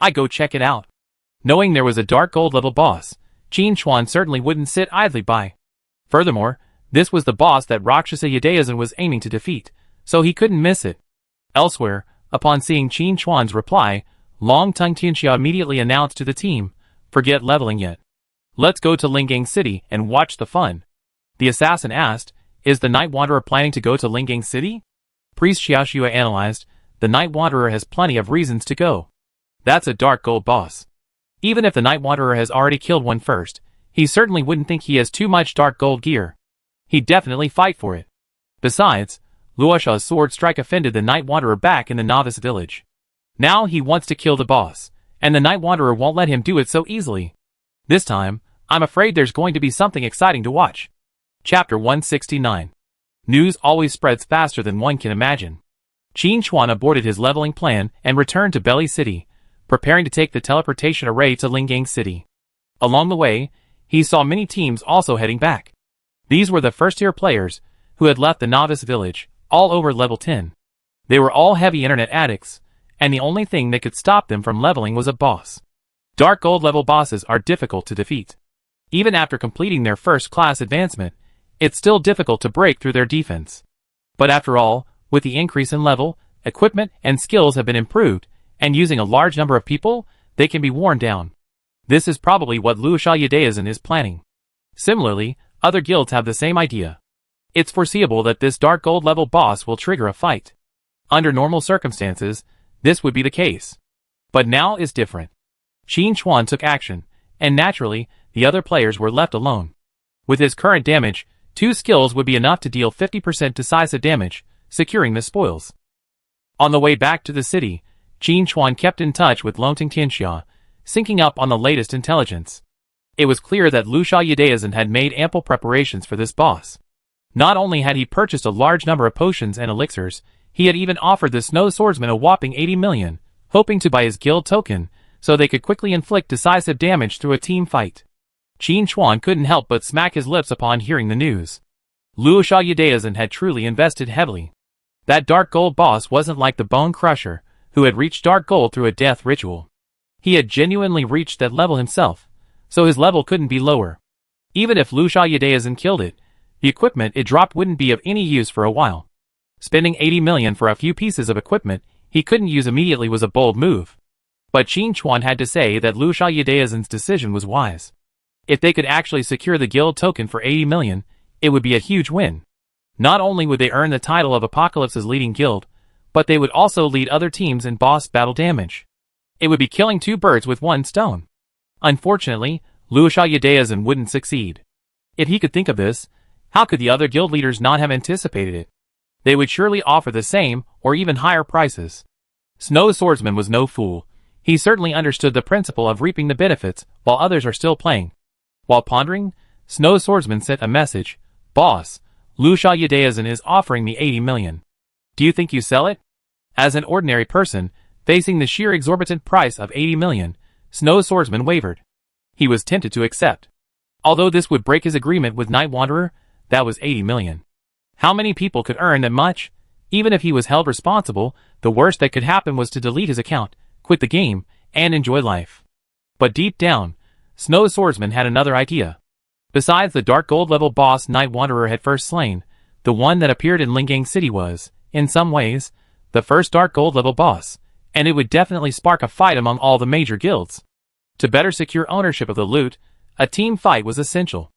I go check it out. Knowing there was a dark gold level boss, Qin Chuan certainly wouldn't sit idly by. Furthermore, this was the boss that Rakshasa Yudaizan was aiming to defeat, so he couldn't miss it. Elsewhere, upon seeing Qin Chuan's reply, Longting Qinxia immediately announced to the team, forget leveling yet. Let's go to Lingang City and watch the fun. The assassin asked, is the Night Wanderer planning to go to Lingang City? Priest Xiaoxue analyzed, the Night Wanderer has plenty of reasons to go. That's a dark gold boss. Even if the Night Wanderer has already killed one first, he certainly wouldn't think he has too much dark gold gear. He'd definitely fight for it. Besides, Luosha's sword strike offended the Night Wanderer back in the novice village. Now he wants to kill the boss, and the Night Wanderer won't let him do it so easily. This time, I'm afraid there's going to be something exciting to watch. Chapter 169. News always spreads faster than one can imagine. Qin Chuan aborted his leveling plan and returned to Belly City, preparing to take the teleportation array to Lingang City. Along the way, he saw many teams also heading back. These were the first-tier players, who had left the novice village, all over level 10. They were all heavy internet addicts, and the only thing that could stop them from leveling was a boss. Dark gold level bosses are difficult to defeat. Even after completing their first-class advancement, it's still difficult to break through their defense. But after all, with the increase in level, equipment and skills have been improved, and using a large number of people, they can be worn down. This is probably what Luosha Yudaizan is planning. Similarly, other guilds have the same idea. It's foreseeable that this dark gold level boss will trigger a fight. Under normal circumstances, this would be the case. But now is different. Qin Chuan took action, and naturally, the other players were left alone. With his current damage, 2 skills would be enough to deal 50% decisive damage, securing the spoils. On the way back to the city, Qin Chuan kept in touch with Longting Qinxia, syncing up on the latest intelligence. It was clear that Luosha Yudaizan had made ample preparations for this boss. Not only had he purchased a large number of potions and elixirs, he had even offered the Snow Swordsman a whopping 80 million, hoping to buy his guild token, so they could quickly inflict decisive damage through a team fight. Qin Chuan couldn't help but smack his lips upon hearing the news. Luosha Yudaizan had truly invested heavily. That dark gold boss wasn't like the Bone Crusher, who had reached dark gold through a death ritual. He had genuinely reached that level himself, so his level couldn't be lower. Even if Luosha Yudaizan killed it, the equipment it dropped wouldn't be of any use for a while. Spending 80 million for a few pieces of equipment he couldn't use immediately was a bold move. But Qin Chuan had to say that Luosha Yudaizan's decision was wise. If they could actually secure the guild token for 80 million, it would be a huge win. Not only would they earn the title of Apocalypse's leading guild, but they would also lead other teams in boss battle damage. It would be killing 2 birds with 1 stone. Unfortunately, Luosha Yudaizan wouldn't succeed. If he could think of this, how could the other guild leaders not have anticipated it? They would surely offer the same, or even higher prices. Snow Swordsman was no fool. He certainly understood the principle of reaping the benefits while others are still playing. While pondering, Snow Swordsman sent a message, Boss, Lu Xiaodaozhen is offering me 80 million. Do you think you sell it? As an ordinary person, facing the sheer exorbitant price of 80 million, Snow's swordsman wavered. He was tempted to accept. Although this would break his agreement with Night Wanderer, that was 80 million. How many people could earn that much? Even if he was held responsible, the worst that could happen was to delete his account, quit the game, and enjoy life. But deep down, Snow's swordsman had another idea. Besides the dark gold level boss Night Wanderer had first slain, the one that appeared in Lingang City was, in some ways, the first dark gold level boss, and it would definitely spark a fight among all the major guilds. To better secure ownership of the loot, a team fight was essential.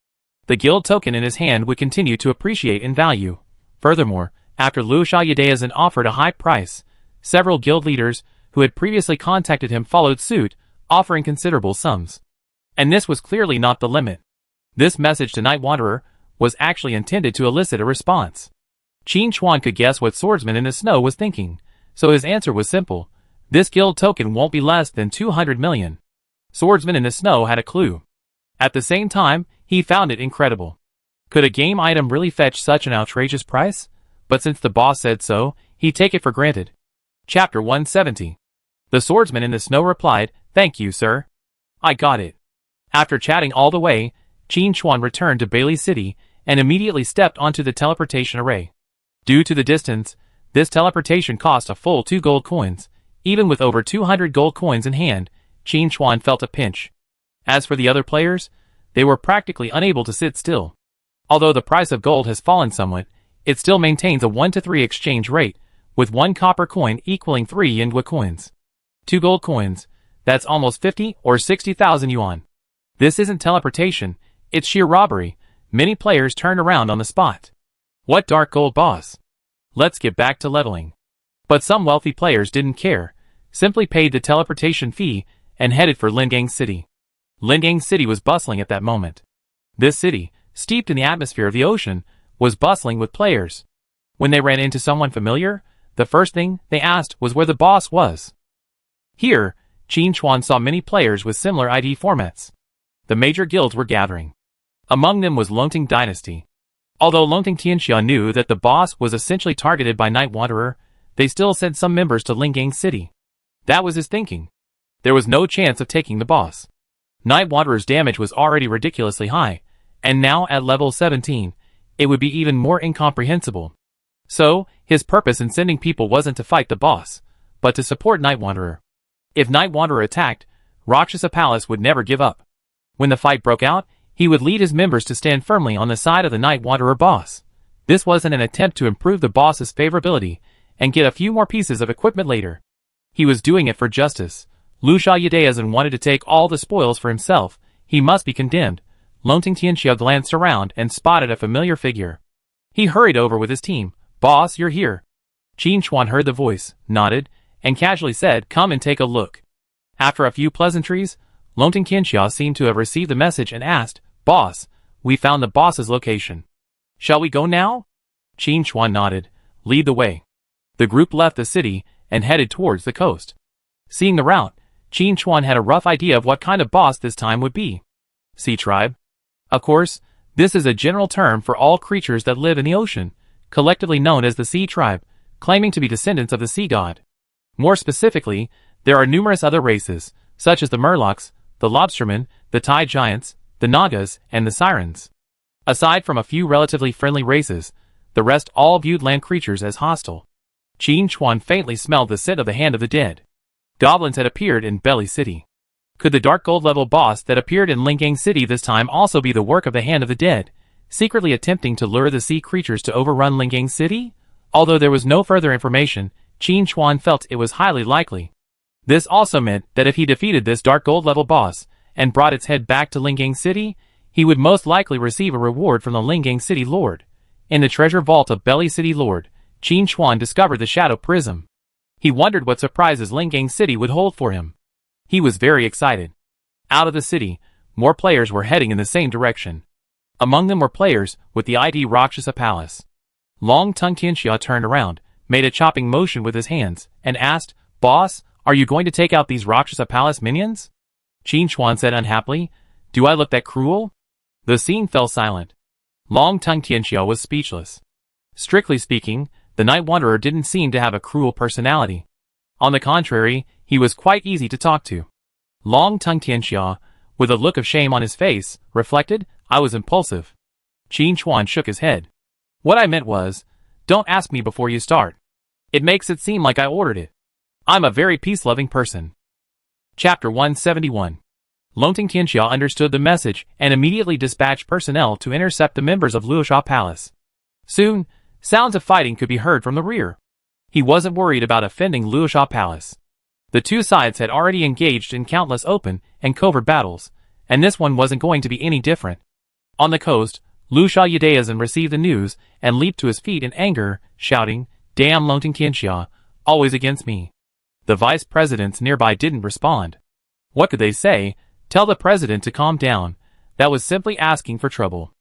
The guild token in his hand would continue to appreciate in value. Furthermore, after Lu Xiaodaozhen offered a high price, several guild leaders who had previously contacted him followed suit, offering considerable sums. And this was clearly not the limit. This message to Night Wanderer was actually intended to elicit a response. Qin Chuan could guess what Swordsman in the Snow was thinking, so his answer was simple. This guild token won't be less than 200 million. Swordsman in the Snow had a clue. At the same time, he found it incredible. Could a game item really fetch such an outrageous price? But since the boss said so, he'd take it for granted. Chapter 170. The Swordsman in the Snow replied, "Thank you, sir. I got it." After chatting all the way, Qin Chuan returned to Bailey City and immediately stepped onto the teleportation array. Due to the distance, this teleportation cost a full 2 gold coins. Even with over 200 gold coins in hand, Qin Chuan felt a pinch. As for the other players, they were practically unable to sit still. Although the price of gold has fallen somewhat, it still maintains a 1-to-3 exchange rate, with 1 copper coin equaling 3 Yingwa coins. 2 gold coins, that's almost 50 or 60,000 yuan. This isn't teleportation, it's sheer robbery. Many players turned around on the spot. What dark gold boss? Let's get back to leveling. But some wealthy players didn't care, simply paid the teleportation fee, and headed for Lingang City. Lingang City was bustling at that moment. This city, steeped in the atmosphere of the ocean, was bustling with players. When they ran into someone familiar, the first thing they asked was where the boss was. Here, Qin Chuan saw many players with similar ID formats. The major guilds were gathering. Among them was Longting Dynasty. Although Longting Tianxia knew that the boss was essentially targeted by Night Wanderer, they still sent some members to Lingang City. That was his thinking. There was no chance of taking the boss. Night Wanderer's damage was already ridiculously high, and now at level 17, it would be even more incomprehensible. So, his purpose in sending people wasn't to fight the boss, but to support Night Wanderer. If Night Wanderer attacked, Rakshasa Palace would never give up. When the fight broke out, he would lead his members to stand firmly on the side of the Night Wanderer boss. This wasn't an attempt to improve the boss's favorability and get a few more pieces of equipment later. He was doing it for justice. Lu Xiaodaozhen wanted to take all the spoils for himself. He must be condemned. Longting Tianxia glanced around and spotted a familiar figure. He hurried over with his team. "Boss, you're here." Qin Chuan heard the voice, nodded, and casually said, "Come and take a look." After a few pleasantries, Longting Tianxia seemed to have received the message and asked, "Boss, we found the boss's location. Shall we go now?" Qin Chuan nodded. "Lead the way." The group left the city and headed towards the coast. Seeing the route, Qin Chuan had a rough idea of what kind of boss this time would be. Sea tribe. Of course, this is a general term for all creatures that live in the ocean, collectively known as the sea tribe, claiming to be descendants of the sea god. More specifically, there are numerous other races, such as the Murlocs, the Lobstermen, the Tide Giants, the Nagas, and the Sirens. Aside from a few relatively friendly races, the rest all viewed land creatures as hostile. Qin Chuan faintly smelled the scent of the hand of the dead. Goblins had appeared in Belly City. Could the dark gold level boss that appeared in Lingang City this time also be the work of the hand of the dead, secretly attempting to lure the sea creatures to overrun Lingang City? Although there was no further information, Qin Chuan felt it was highly likely. This also meant that if he defeated this dark gold level boss and brought its head back to Lingang City, he would most likely receive a reward from the Lingang City Lord. In the treasure vault of Belly City Lord, Qin Chuan discovered the Shadow Prism. He wondered what surprises Lingang City would hold for him. He was very excited. Out of the city, more players were heading in the same direction. Among them were players with the ID Rakshasa Palace. Long Tongue Tianxia turned around, made a chopping motion with his hands, and asked, "Boss, are you going to take out these Rakshasa Palace minions?" Qin Chuan said unhappily, "Do I look that cruel?" The scene fell silent. Long-tongued Tianxia was speechless. Strictly speaking, the Night Wanderer didn't seem to have a cruel personality. On the contrary, he was quite easy to talk to. Long-tongued Tianxia, with a look of shame on his face, reflected, I was impulsive. Qin Chuan shook his head. What I meant was, don't ask me before you start. It makes it seem like I ordered it. I'm a very peace-loving person. Chapter 171. Longting Tianxia understood the message and immediately dispatched personnel to intercept the members of Luosha Palace. Soon, sounds of fighting could be heard from the rear. He wasn't worried about offending Luosha Palace. The two sides had already engaged in countless open and covert battles, and this one wasn't going to be any different. On the coast, Luosha Yudaizhen received the news and leaped to his feet in anger, shouting, Damn Longting Tianxia, always against me. The vice presidents nearby didn't respond. What could they say? Tell the president to calm down. That was simply asking for trouble.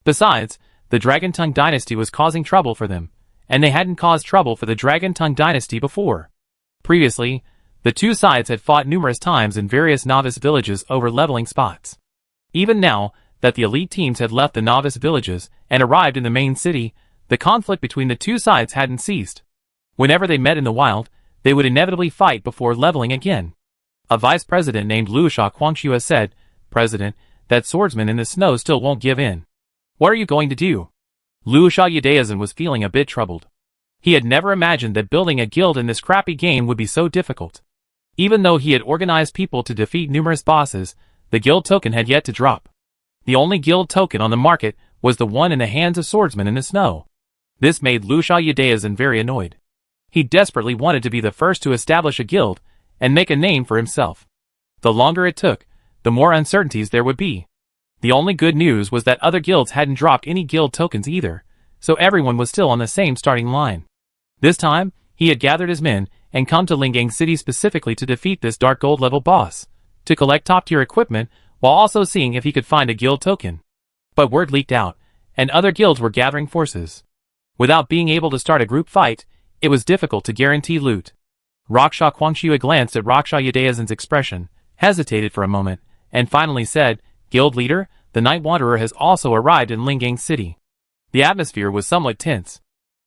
Besides, the Dragon Tongue dynasty was causing trouble for them, and they hadn't caused trouble for the Dragon Tongue dynasty before. Previously, the two sides had fought numerous times in various novice villages over leveling spots. Even now that the elite teams had left the novice villages and arrived in the main city, the conflict between the two sides hadn't ceased. Whenever they met in the wild, they would inevitably fight before leveling again. A vice president named Luosha Quangxue said, President, that swordsman in the snow still won't give in. What are you going to do? Luosha Yudaizhen was feeling a bit troubled. He had never imagined that building a guild in this crappy game would be so difficult. Even though he had organized people to defeat numerous bosses, the guild token had yet to drop. The only guild token on the market was the one in the hands of swordsmen in the snow. This made Luosha Yudaizhen very annoyed. He desperately wanted to be the first to establish a guild and make a name for himself. The longer it took, the more uncertainties there would be. The only good news was that other guilds hadn't dropped any guild tokens either, so everyone was still on the same starting line. This time, he had gathered his men and come to Lingang City specifically to defeat this dark gold level boss, to collect top-tier equipment while also seeing if he could find a guild token. But word leaked out, and other guilds were gathering forces. Without being able to start a group fight, it was difficult to guarantee loot. Raksha Quangxue glanced at Raksha Yudaizhen's expression, hesitated for a moment, and finally said, Guild leader, the Night Wanderer has also arrived in Lingang City. The atmosphere was somewhat tense.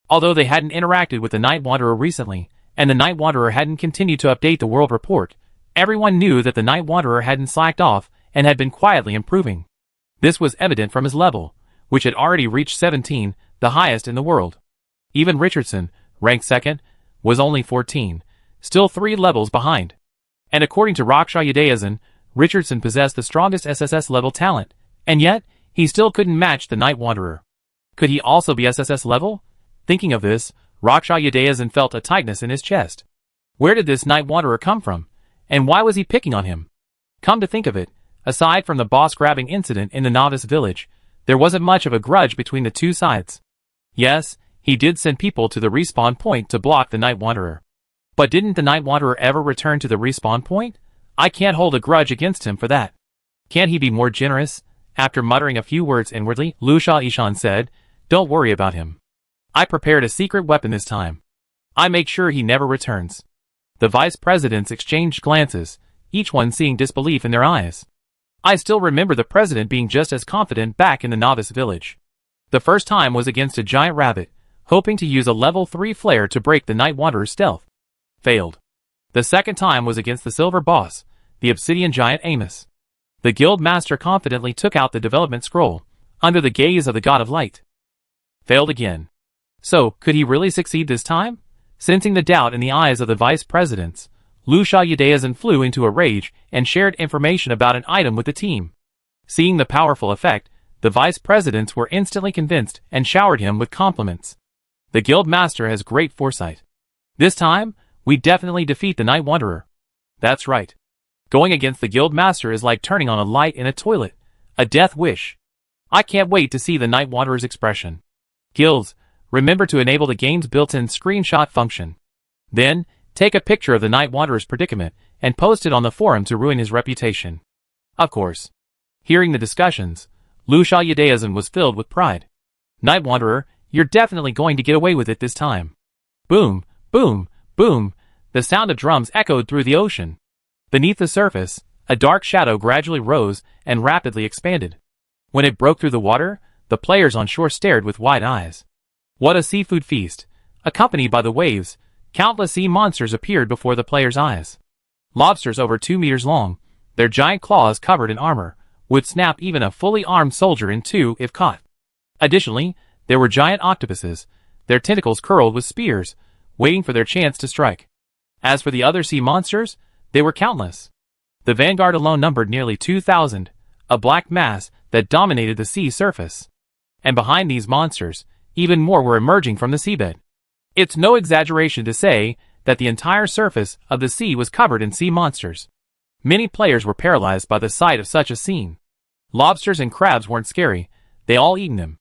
Although they hadn't interacted with the Night Wanderer recently, and the Night Wanderer hadn't continued to update the world report, everyone knew that the Night Wanderer hadn't slacked off and had been quietly improving. This was evident from his level, which had already reached 17, the highest in the world. Even Richardson, ranked second, was only 14, still 3 levels behind. And according to Raksha Yudaizhen, Richardson possessed the strongest SSS level talent, and yet, he still couldn't match the Night Wanderer. Could he also be SSS level? Thinking of this, Raksha Yudaizhen felt a tightness in his chest. Where did this Night Wanderer come from? And why was he picking on him? Come to think of it, aside from the boss-grabbing incident in the novice village, there wasn't much of a grudge between the two sides. Yes, he did send people to the respawn point to block the Night Wanderer. But didn't the Night Wanderer ever return to the respawn point? I can't hold a grudge against him for that. Can't he be more generous? After muttering a few words inwardly, Luosha Ishan said, Don't worry about him. I prepared a secret weapon this time. I make sure he never returns. The vice presidents exchanged glances, each one seeing disbelief in their eyes. I still remember the president being just as confident back in the novice village. The first time was against a giant rabbit, hoping to use a level 3 flare to break the Night Wanderer's stealth. Failed. The second time was against the silver boss, the obsidian giant Amos. The guild master confidently took out the development scroll, under the gaze of the god of light. Failed again. So, could he really succeed this time? Sensing the doubt in the eyes of the vice presidents, Luosha Yudaizhen flew into a rage and shared information about an item with the team. Seeing the powerful effect, the vice presidents were instantly convinced and showered him with compliments. The guild master has great foresight. This time, we definitely defeat the Night Wanderer. That's right. Going against the guild master is like turning on a light in a toilet, a death wish. I can't wait to see the Night Wanderer's expression. Guilds, remember to enable the game's built-in screenshot function. Then, take a picture of the Night Wanderer's predicament and post it on the forum to ruin his reputation. Of course. Hearing the discussions, Luosha Yudaizhen was filled with pride. Night Wanderer, you're definitely going to get away with it this time. Boom, boom, boom, the sound of drums echoed through the ocean. Beneath the surface, a dark shadow gradually rose and rapidly expanded. When it broke through the water, The players on shore stared with wide eyes. What a seafood feast! Accompanied by the waves, countless sea monsters appeared before the players' eyes. Lobsters over 2 meters long, their giant claws covered in armor, would snap even a fully armed soldier in two if caught. Additionally, there were giant octopuses, their tentacles curled with spears, waiting for their chance to strike. As for the other sea monsters, they were countless. The vanguard alone numbered nearly 2,000, a black mass that dominated the sea surface. And behind these monsters, even more were emerging from the seabed. It's no exaggeration to say that the entire surface of the sea was covered in sea monsters. Many players were paralyzed by the sight of such a scene. Lobsters and crabs weren't scary, they all eaten them.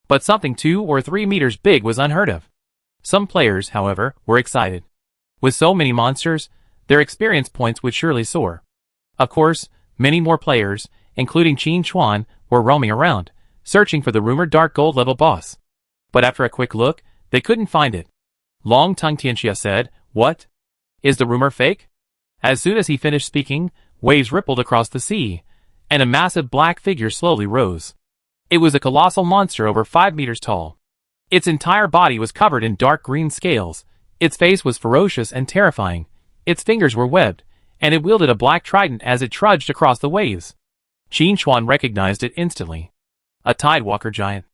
But something 2 or 3 meters big was unheard of. Some players, however, were excited. With so many monsters, their experience points would surely soar. Of course, many more players, including Qin Chuan, were roaming around, searching for the rumored dark gold level boss. But after a quick look, they couldn't find it. Long Tongue Tianxia said, "What? Is the rumor fake?" As soon as he finished speaking, waves rippled across the sea, and a massive black figure slowly rose. It was a colossal monster over 5 meters tall. Its entire body was covered in dark green scales, its face was ferocious and terrifying, its fingers were webbed, and it wielded a black trident as it trudged across the waves. Qin Chuan recognized it instantly. A tidewalker giant.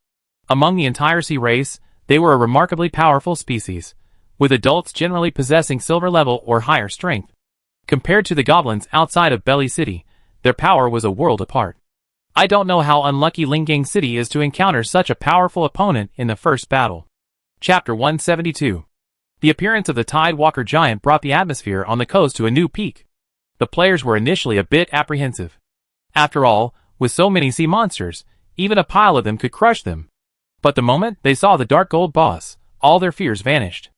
Among the entire sea race, they were a remarkably powerful species, with adults generally possessing silver level or higher strength. Compared to the goblins outside of Belly City, their power was a world apart. I don't know how unlucky Lingang City is to encounter such a powerful opponent in the first battle. Chapter 172. The appearance of the Tidewalker giant brought the atmosphere on the coast to a new peak. The players were initially a bit apprehensive. After all, with so many sea monsters, even a pile of them could crush them. But the moment they saw the dark gold boss, all their fears vanished.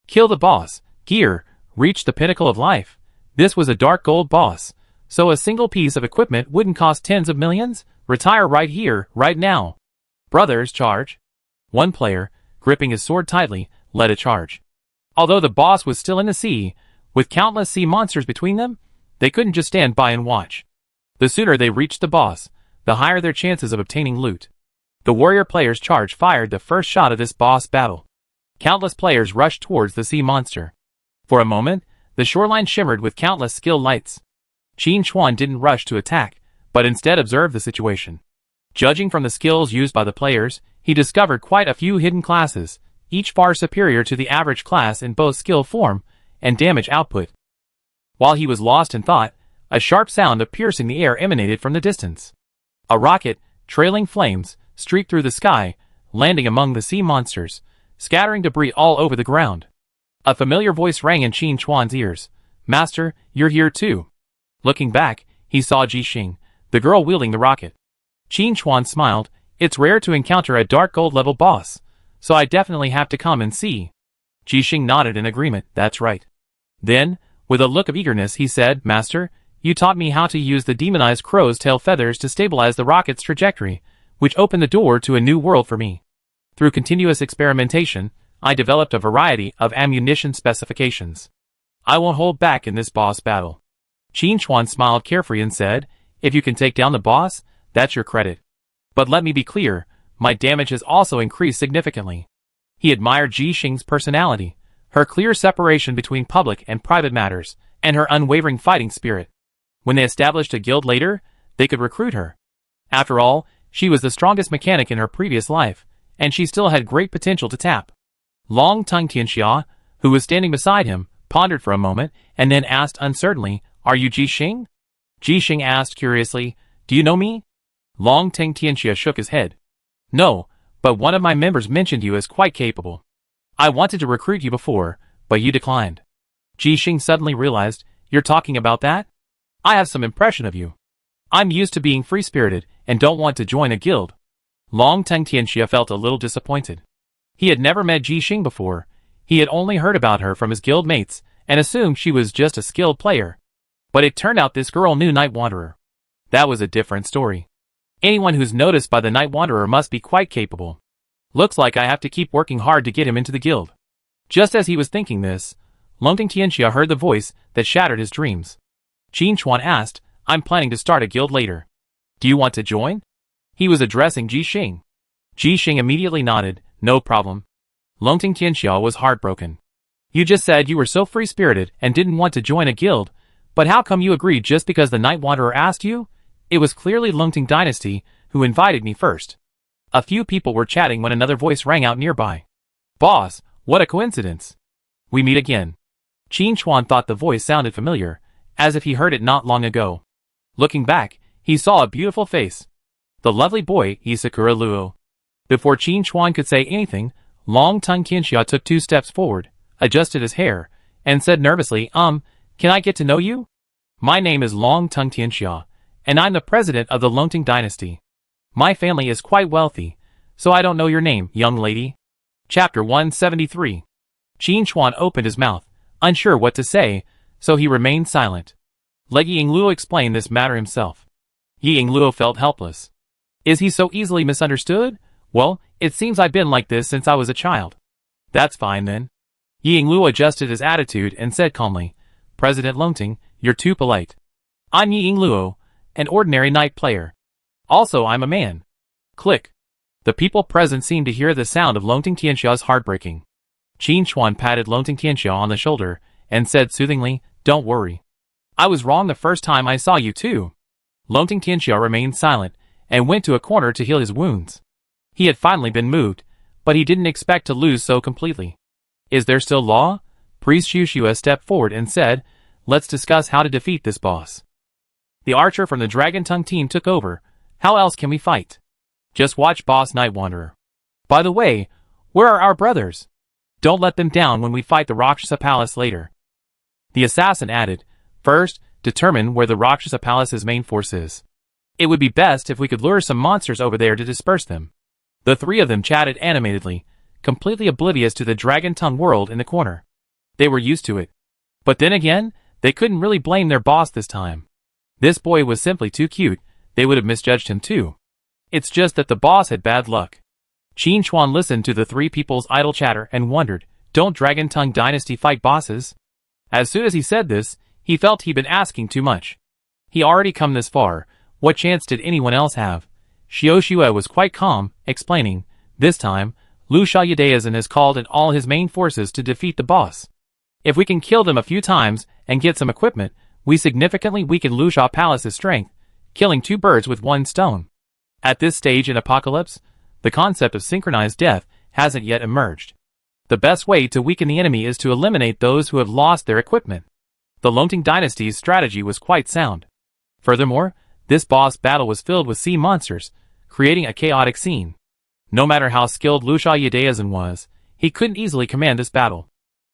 Kill the boss, gear, reach the pinnacle of life. This was a dark gold boss, so a single piece of equipment wouldn't cost tens of millions. Retire right here, right now. Brothers, charge. One player, gripping his sword tightly, led a charge. Although the boss was still in the sea, with countless sea monsters between them, they couldn't just stand by and watch. The sooner they reached the boss, the higher their chances of obtaining loot. The warrior player's charge fired the first shot of this boss battle. Countless players rushed towards the sea monster. For a moment, the shoreline shimmered with countless skill lights. Qin Chuan didn't rush to attack, but instead observed the situation. Judging from the skills used by the players, he discovered quite a few hidden classes, each far superior to the average class in both skill form and damage output. While he was lost in thought, a sharp sound of piercing the air emanated from the distance. A rocket, trailing flames, streaked through the sky, landing among the sea monsters, scattering debris all over the ground. A familiar voice rang in Qin Chuan's ears. "Master, you're here too." Looking back, he saw Jixing, the girl wielding the rocket. Qin Chuan smiled. "It's rare to encounter a dark gold level boss, so I definitely have to come and see." Jixing nodded in agreement. "That's right." Then, with a look of eagerness, he said, "Master, you taught me how to use the demonized crow's tail feathers to stabilize the rocket's trajectory, which opened the door to a new world for me. Through continuous experimentation, I developed a variety of ammunition specifications. I won't hold back in this boss battle." Qin Chuan smiled carefree and said, "If you can take down the boss, that's your credit. But let me be clear, my damage has also increased significantly." He admired Jixing's personality, her clear separation between public and private matters, and her unwavering fighting spirit. When they established a guild later, they could recruit her. After all, she was the strongest mechanic in her previous life, and she still had great potential to tap. Long Tongue Tianxia, who was standing beside him, pondered for a moment, and then asked uncertainly, "Are you Jixing?" Jixing asked curiously, "Do you know me?" Long Tongue Tianxia shook his head. "No, but one of my members mentioned you as quite capable. I wanted to recruit you before, but you declined." Jixing suddenly realized, "You're talking about that? I have some impression of you. I'm used to being free-spirited and don't want to join a guild." Long Tongue Tianxia felt a little disappointed. He had never met Jixing before. He had only heard about her from his guild mates and assumed she was just a skilled player. But it turned out this girl knew Night Wanderer. That was a different story. Anyone who's noticed by the Night Wanderer must be quite capable. Looks like I have to keep working hard to get him into the guild. Just as he was thinking this, Longting Tianxia heard the voice that shattered his dreams. Qin Chuan asked, "I'm planning to start a guild later. Do you want to join?" He was addressing Jixing. Ji Xing immediately nodded, no problem. Longting Tianxia was heartbroken. You just said you were so free-spirited and didn't want to join a guild, but how come you agreed just because the Night Wanderer asked you? It was clearly Longting Dynasty who invited me first. A few people were chatting when another voice rang out nearby. Boss, what a coincidence. We meet again. Qin Chuan thought the voice sounded familiar, as if he heard it not long ago. Looking back, he saw a beautiful face. The lovely boy, Isakura Luo. Before Qin Chuan could say anything, Long-Tongue Tianxia took 2 steps forward, adjusted his hair, and said nervously, can I get to know you? My name is Long-Tongue Tianxia, and I'm the president of the Longting Dynasty. My family is quite wealthy, so I don't know your name, young lady. Chapter 173. Qin Chuan opened his mouth, unsure what to say, so he remained silent. Let Yingluo explain this matter himself. Yingluo felt helpless. Is he so easily misunderstood? Well, it seems I've been like this since I was a child. That's fine then. Yingluo adjusted his attitude and said calmly, President Longting, you're too polite. I'm Yingluo, an ordinary knight player. Also, I'm a man. Click. The people present seemed to hear the sound of Longting Tianxia's heartbreaking. Qin Chuan patted Longting Tianxia on the shoulder and said soothingly, Don't worry. I was wrong the first time I saw you too. Longting Tianxia remained silent and went to a corner to heal his wounds. He had finally been moved, but he didn't expect to lose so completely. Is there still law? Priest Shushua stepped forward and said, Let's discuss how to defeat this boss. The archer from the Dragon Tongue team took over. How else can we fight? Just watch Boss Night Wanderer. By the way, where are our brothers? Don't let them down when we fight the Rakshasa Palace later. The assassin added, First, determine where the Rakshasa Palace's main force is. It would be best if we could lure some monsters over there to disperse them. The 3 of them chatted animatedly, completely oblivious to the Dragon Tongue world in the corner. They were used to it. But then again, they couldn't really blame their boss this time. This boy was simply too cute, they would have misjudged him too. It's just that the boss had bad luck. Qin Chuan listened to the 3 people's idle chatter and wondered, Don't Dragon Tongue Dynasty fight bosses? As soon as he said this, he felt he'd been asking too much. He already come this far, what chance did anyone else have? Xiaoxue was quite calm, explaining, This time, Lu Xiaodaizhen has called in all his main forces to defeat the boss. If we can kill them a few times and get some equipment, we significantly weaken Lu Xia Palace's strength, killing 2 birds with 1 stone. At this stage in Apocalypse, the concept of synchronized death hasn't yet emerged. The best way to weaken the enemy is to eliminate those who have lost their equipment. The Longting Dynasty's strategy was quite sound. Furthermore, this boss battle was filled with sea monsters, creating a chaotic scene. No matter how skilled Lu Xiaodaizhen was, he couldn't easily command this battle.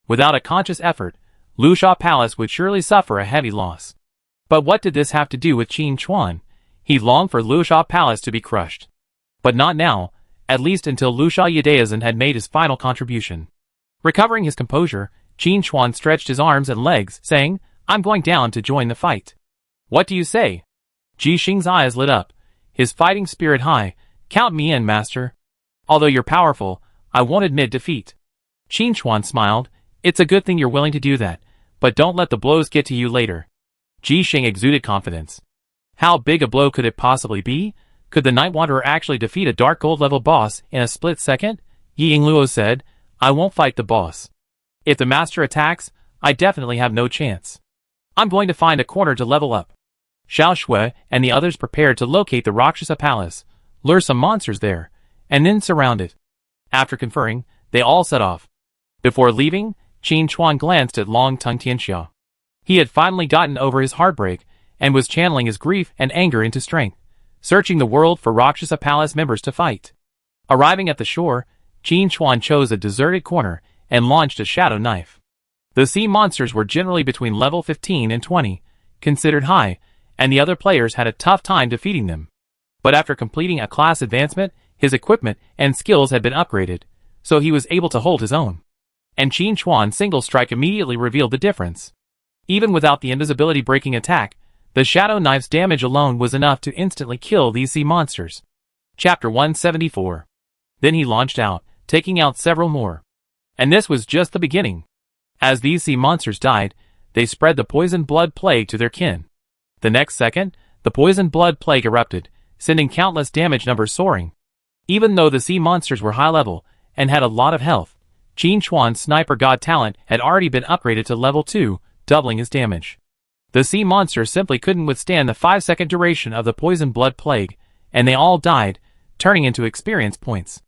Without a conscious effort, Lu Xia Palace would surely suffer a heavy loss. But what did this have to do with Qin Chuan? He longed for Lu Xia Palace to be crushed. But not now, at least until Lu Xiaodaizhen had made his final contribution. Recovering his composure, Qin Chuan stretched his arms and legs, saying, I'm going down to join the fight. What do you say? Ji Xing's eyes lit up, his fighting spirit high. Count me in, master. Although you're powerful, I won't admit defeat. Qin Chuan smiled. It's a good thing you're willing to do that, but don't let the blows get to you later. Ji Xing exuded confidence. How big a blow could it possibly be? Could the Night Wanderer actually defeat a Dark Gold level boss in a split second? Yingluo said, I won't fight the boss. If the master attacks, I definitely have no chance. I'm going to find a corner to level up. Xiao Shui and the others prepared to locate the Rakshasa Palace, lure some monsters there, and then surround it. After conferring, they all set off. Before leaving, Qin Chuan glanced at Long-Tongue Tianxia. He had finally gotten over his heartbreak and was channeling his grief and anger into strength, searching the world for Rakshasa Palace members to fight. Arriving at the shore, Qin Chuan chose a deserted corner and launched a shadow knife. The sea monsters were generally between level 15 and 20, considered high, and the other players had a tough time defeating them. But after completing a class advancement, his equipment and skills had been upgraded, so he was able to hold his own. And Qin Chuan's single strike immediately revealed the difference. Even without the invisibility breaking attack, the shadow knife's damage alone was enough to instantly kill these sea monsters. Chapter 174. Then he launched out, taking out several more. And this was just the beginning. As these sea monsters died, they spread the poison blood plague to their kin. The next second, the poison blood plague erupted, sending countless damage numbers soaring. Even though the sea monsters were high level and had a lot of health, Qin Chuan's sniper god talent had already been upgraded to level 2, doubling his damage. The sea monsters simply couldn't withstand the 5-second duration of the poison blood plague, and they all died, turning into experience points.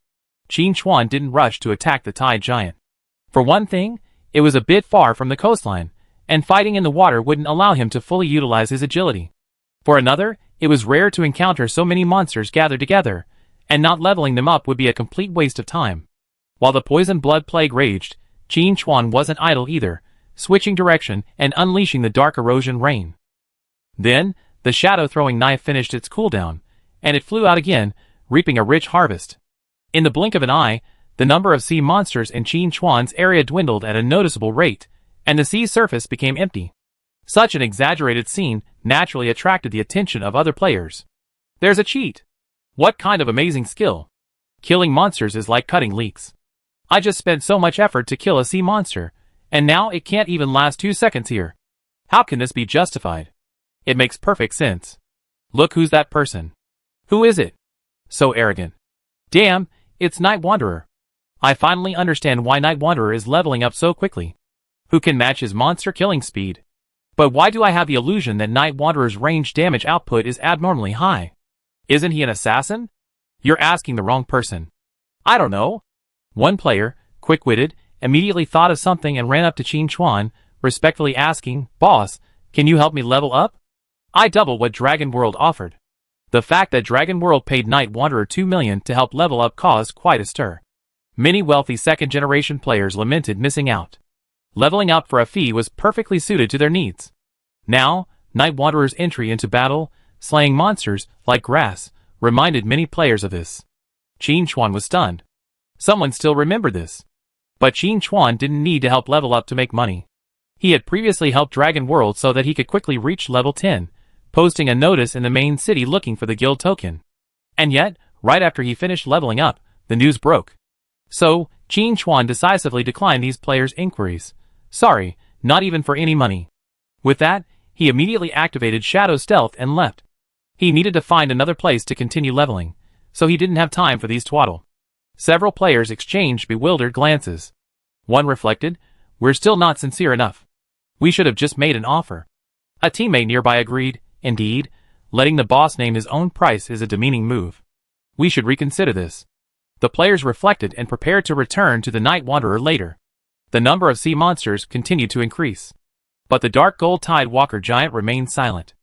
Qin Chuan didn't rush to attack the tide giant. For one thing, it was a bit far from the coastline, and fighting in the water wouldn't allow him to fully utilize his agility. For another, it was rare to encounter so many monsters gathered together, and not leveling them up would be a complete waste of time. While the poison blood plague raged, Qin Chuan wasn't idle either, switching direction and unleashing the dark erosion rain. Then, the shadow-throwing knife finished its cooldown, and it flew out again, reaping a rich harvest. In the blink of an eye, the number of sea monsters in Qin Chuan's area dwindled at a noticeable rate, and the sea surface became empty. Such an exaggerated scene naturally attracted the attention of other players. There's a cheat! What kind of amazing skill! Killing monsters is like cutting leeks. I just spent so much effort to kill a sea monster, and now it can't even last 2 seconds here. How can this be justified? It makes perfect sense. Look who's that person. Who is it? So arrogant. Damn, it's Night Wanderer. I finally understand why Night Wanderer is leveling up so quickly. Who can match his monster killing speed? But why do I have the illusion that Night Wanderer's range damage output is abnormally high? Isn't he an assassin? You're asking the wrong person. I don't know. One player, quick-witted, immediately thought of something and ran up to Qin Chuan, respectfully asking, "Boss, can you help me level up?" I double what Dragon World offered. The fact that Dragon World paid Night Wanderer 2 million to help level up caused quite a stir. Many wealthy second-generation players lamented missing out. Leveling up for a fee was perfectly suited to their needs. Now, Night Wanderer's entry into battle, slaying monsters like grass, reminded many players of this. Qin Chuan was stunned. Someone still remembered this. But Qin Chuan didn't need to help level up to make money. He had previously helped Dragon World so that he could quickly reach level 10, posting a notice in the main city looking for the guild token. And yet, right after he finished leveling up, the news broke. So, Qin Chuan decisively declined these players' inquiries. Sorry, not even for any money. With that, he immediately activated Shadow Stealth and left. He needed to find another place to continue leveling, so he didn't have time for these twaddle. Several players exchanged bewildered glances. One reflected, "We're still not sincere enough. We should have just made an offer." A teammate nearby agreed, "Indeed, letting the boss name his own price is a demeaning move. We should reconsider this." The players reflected and prepared to return to the Night Wanderer later. The number of sea monsters continued to increase. But the dark gold tide walker giant remained silent.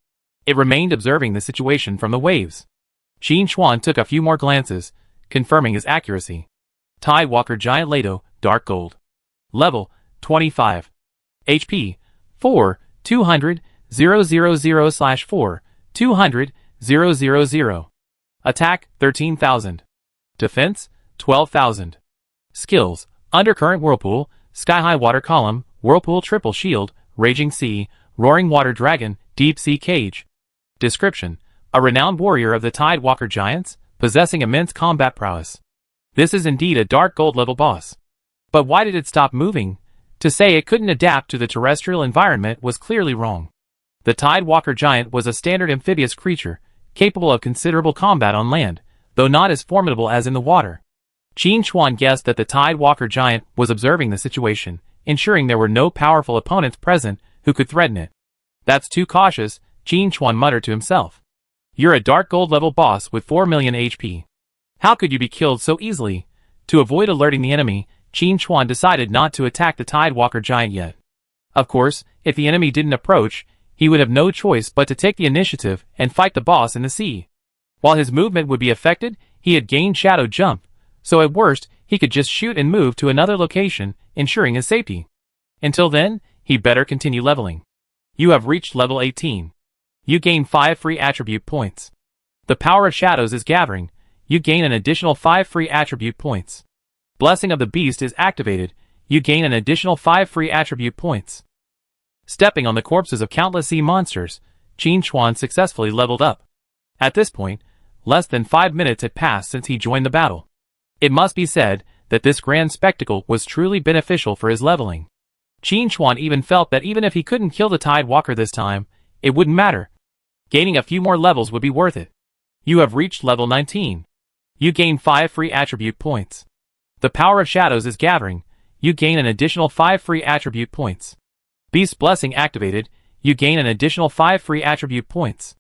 It remained observing the situation from the waves. Qin Chuan took a few more glances, confirming his accuracy. Tide walker giant Lado, dark gold. Level, 25. HP, 4, 200, 000/4, 200, 000. Attack, 13,000. Defense, 12,000. Skills, Undercurrent Whirlpool, Sky-High Water Column, Whirlpool Triple Shield, Raging Sea, Roaring Water Dragon, Deep Sea Cage. Description, a renowned warrior of the Tide Walker Giants, possessing immense combat prowess. This is indeed a dark gold level boss. But why did it stop moving? To say it couldn't adapt to the terrestrial environment was clearly wrong. The Tide Walker Giant was a standard amphibious creature, capable of considerable combat on land, though not as formidable as in the water. Qin Chuan guessed that the Tide Walker Giant was observing the situation, ensuring there were no powerful opponents present who could threaten it. "That's too cautious," Qin Chuan muttered to himself. "You're a dark gold level boss with 4 million HP. How could you be killed so easily?" To avoid alerting the enemy, Qin Chuan decided not to attack the Tide Walker Giant yet. Of course, if the enemy didn't approach, he would have no choice but to take the initiative and fight the boss in the sea. While his movement would be affected, he had gained Shadow Jump, so at worst, he could just shoot and move to another location, ensuring his safety. Until then, he'd better continue leveling. You have reached level 18. You gain 5 free attribute points. The power of shadows is gathering. You gain an additional 5 free attribute points. Blessing of the Beast is activated. You gain an additional 5 free attribute points. Stepping on the corpses of countless sea monsters, Qin Chuan successfully leveled up. At this point, less than 5 minutes had passed since he joined the battle. It must be said that this grand spectacle was truly beneficial for his leveling. Qin Chuan even felt that even if he couldn't kill the Tide Walker this time, it wouldn't matter. Gaining a few more levels would be worth it. You have reached level 19. You gain 5 free attribute points. The power of shadows is gathering. You gain an additional 5 free attribute points. Beast's Blessing activated. You gain an additional 5 free attribute points.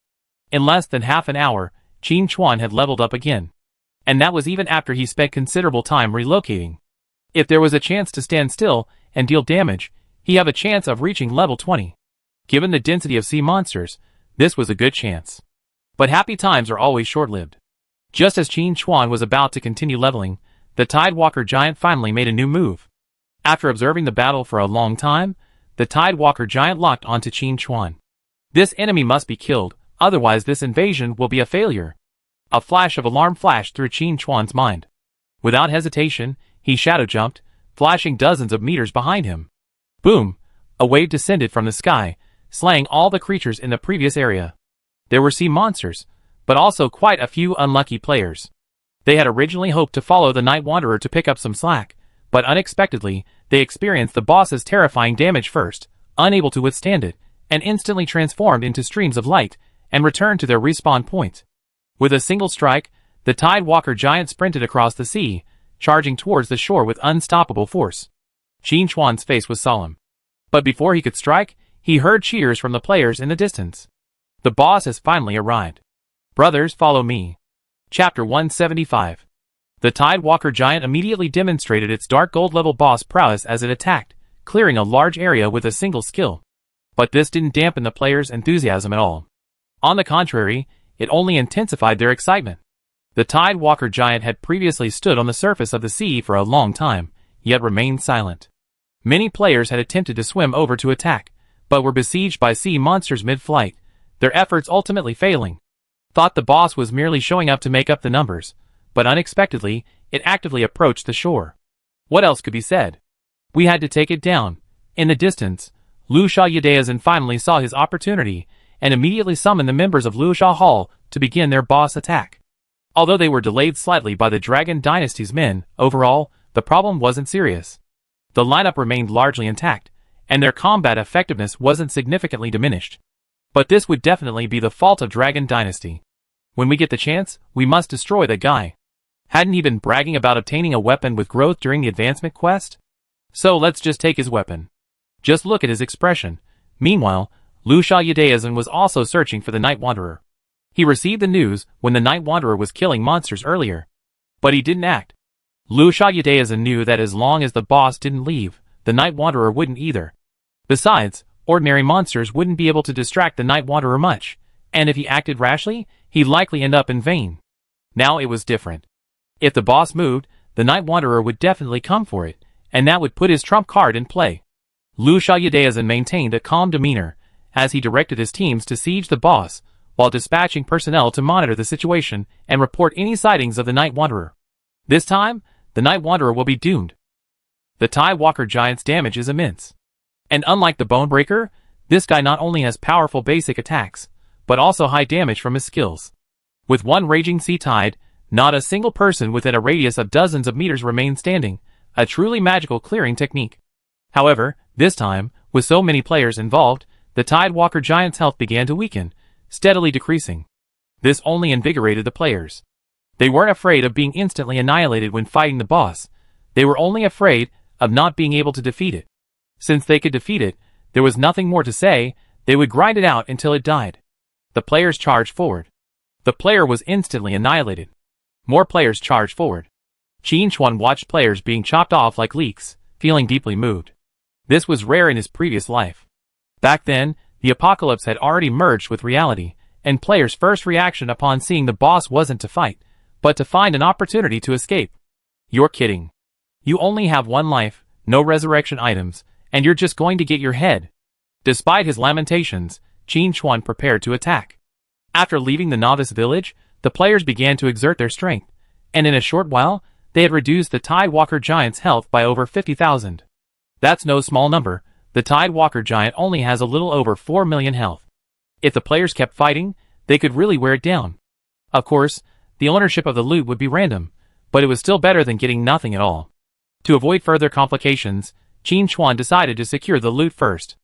In less than half an hour, Qin Chuan had leveled up again. And that was even after he spent considerable time relocating. If there was a chance to stand still and deal damage, he had a chance of reaching level 20. Given the density of sea monsters, this was a good chance. But happy times are always short-lived. Just as Qin Chuan was about to continue leveling, the Tidewalker giant finally made a new move. After observing the battle for a long time, the Tidewalker giant locked onto Qin Chuan. This enemy must be killed, otherwise this invasion will be a failure. A flash of alarm flashed through Qin Chuan's mind. Without hesitation, he shadow jumped, flashing dozens of meters behind him. Boom! A wave descended from the sky, slaying all the creatures in the previous area. There were sea monsters, but also quite a few unlucky players. They had originally hoped to follow the Night Wanderer to pick up some slack, but unexpectedly, they experienced the boss's terrifying damage first, unable to withstand it, and instantly transformed into streams of light, and returned to their respawn point. With a single strike, the Tidewalker giant sprinted across the sea, charging towards the shore with unstoppable force. Qin Chuan's face was solemn. But before he could strike, he heard cheers from the players in the distance. The boss has finally arrived. Brothers, follow me. Chapter 175. The Tidewalker giant immediately demonstrated its dark gold level boss prowess as it attacked, clearing a large area with a single skill. But this didn't dampen the players' enthusiasm at all. On the contrary, it only intensified their excitement. The Tidewalker giant had previously stood on the surface of the sea for a long time, yet remained silent. Many players had attempted to swim over to attack, but were besieged by sea monsters mid-flight, their efforts ultimately failing. Thought the boss was merely showing up to make up the numbers, but unexpectedly, it actively approached the shore. What else could be said? We had to take it down. In the distance, Liu Sha Yudaizhen finally saw his opportunity, and immediately summoned the members of Liu Sha Hall to begin their boss attack. Although they were delayed slightly by the Dragon Dynasty's men, overall, the problem wasn't serious. The lineup remained largely intact, and their combat effectiveness wasn't significantly diminished. But this would definitely be the fault of Dragon Dynasty. When we get the chance, we must destroy that guy. Hadn't he been bragging about obtaining a weapon with growth during the advancement quest? So let's just take his weapon. Just look at his expression. Meanwhile, Liu Sha Yudaizhen was also searching for the Night Wanderer. He received the news when the Night Wanderer was killing monsters earlier. But he didn't act. Liu Sha Yudaizhen knew that as long as the boss didn't leave, the Night Wanderer wouldn't either. Besides, ordinary monsters wouldn't be able to distract the Night Wanderer much, and if he acted rashly, he'd likely end up in vain. Now it was different. If the boss moved, the Night Wanderer would definitely come for it, and that would put his trump card in play. Liu Sha Yudaizhen maintained a calm demeanor, as he directed his teams to siege the boss, while dispatching personnel to monitor the situation and report any sightings of the Night Wanderer. This time, the Night Wanderer will be doomed. The Tidewalker giant's damage is immense. And unlike the Bonebreaker, this guy not only has powerful basic attacks, but also high damage from his skills. With one raging sea tide, not a single person within a radius of dozens of meters remains standing, a truly magical clearing technique. However, this time, with so many players involved, the Tidewalker giant's health began to weaken, steadily decreasing. This only invigorated the players. They weren't afraid of being instantly annihilated when fighting the boss, they were only afraid of not being able to defeat it. Since they could defeat it, there was nothing more to say, they would grind it out until it died. The players charged forward. The player was instantly annihilated. More players charged forward. Qin Chuan watched players being chopped off like leeks, feeling deeply moved. This was rare in his previous life. Back then, the apocalypse had already merged with reality, and players' first reaction upon seeing the boss wasn't to fight, but to find an opportunity to escape. You're kidding. You only have one life, no resurrection items, and you're just going to get your head. Despite his lamentations, Qin Chuan prepared to attack. After leaving the novice village, the players began to exert their strength, and in a short while, they had reduced the Tidewalker giant's health by over 50,000. That's no small number. The Tidewalker giant only has a little over 4 million health. If the players kept fighting, they could really wear it down. Of course, the ownership of the loot would be random, but it was still better than getting nothing at all. To avoid further complications, Qin Chuan decided to secure the loot first.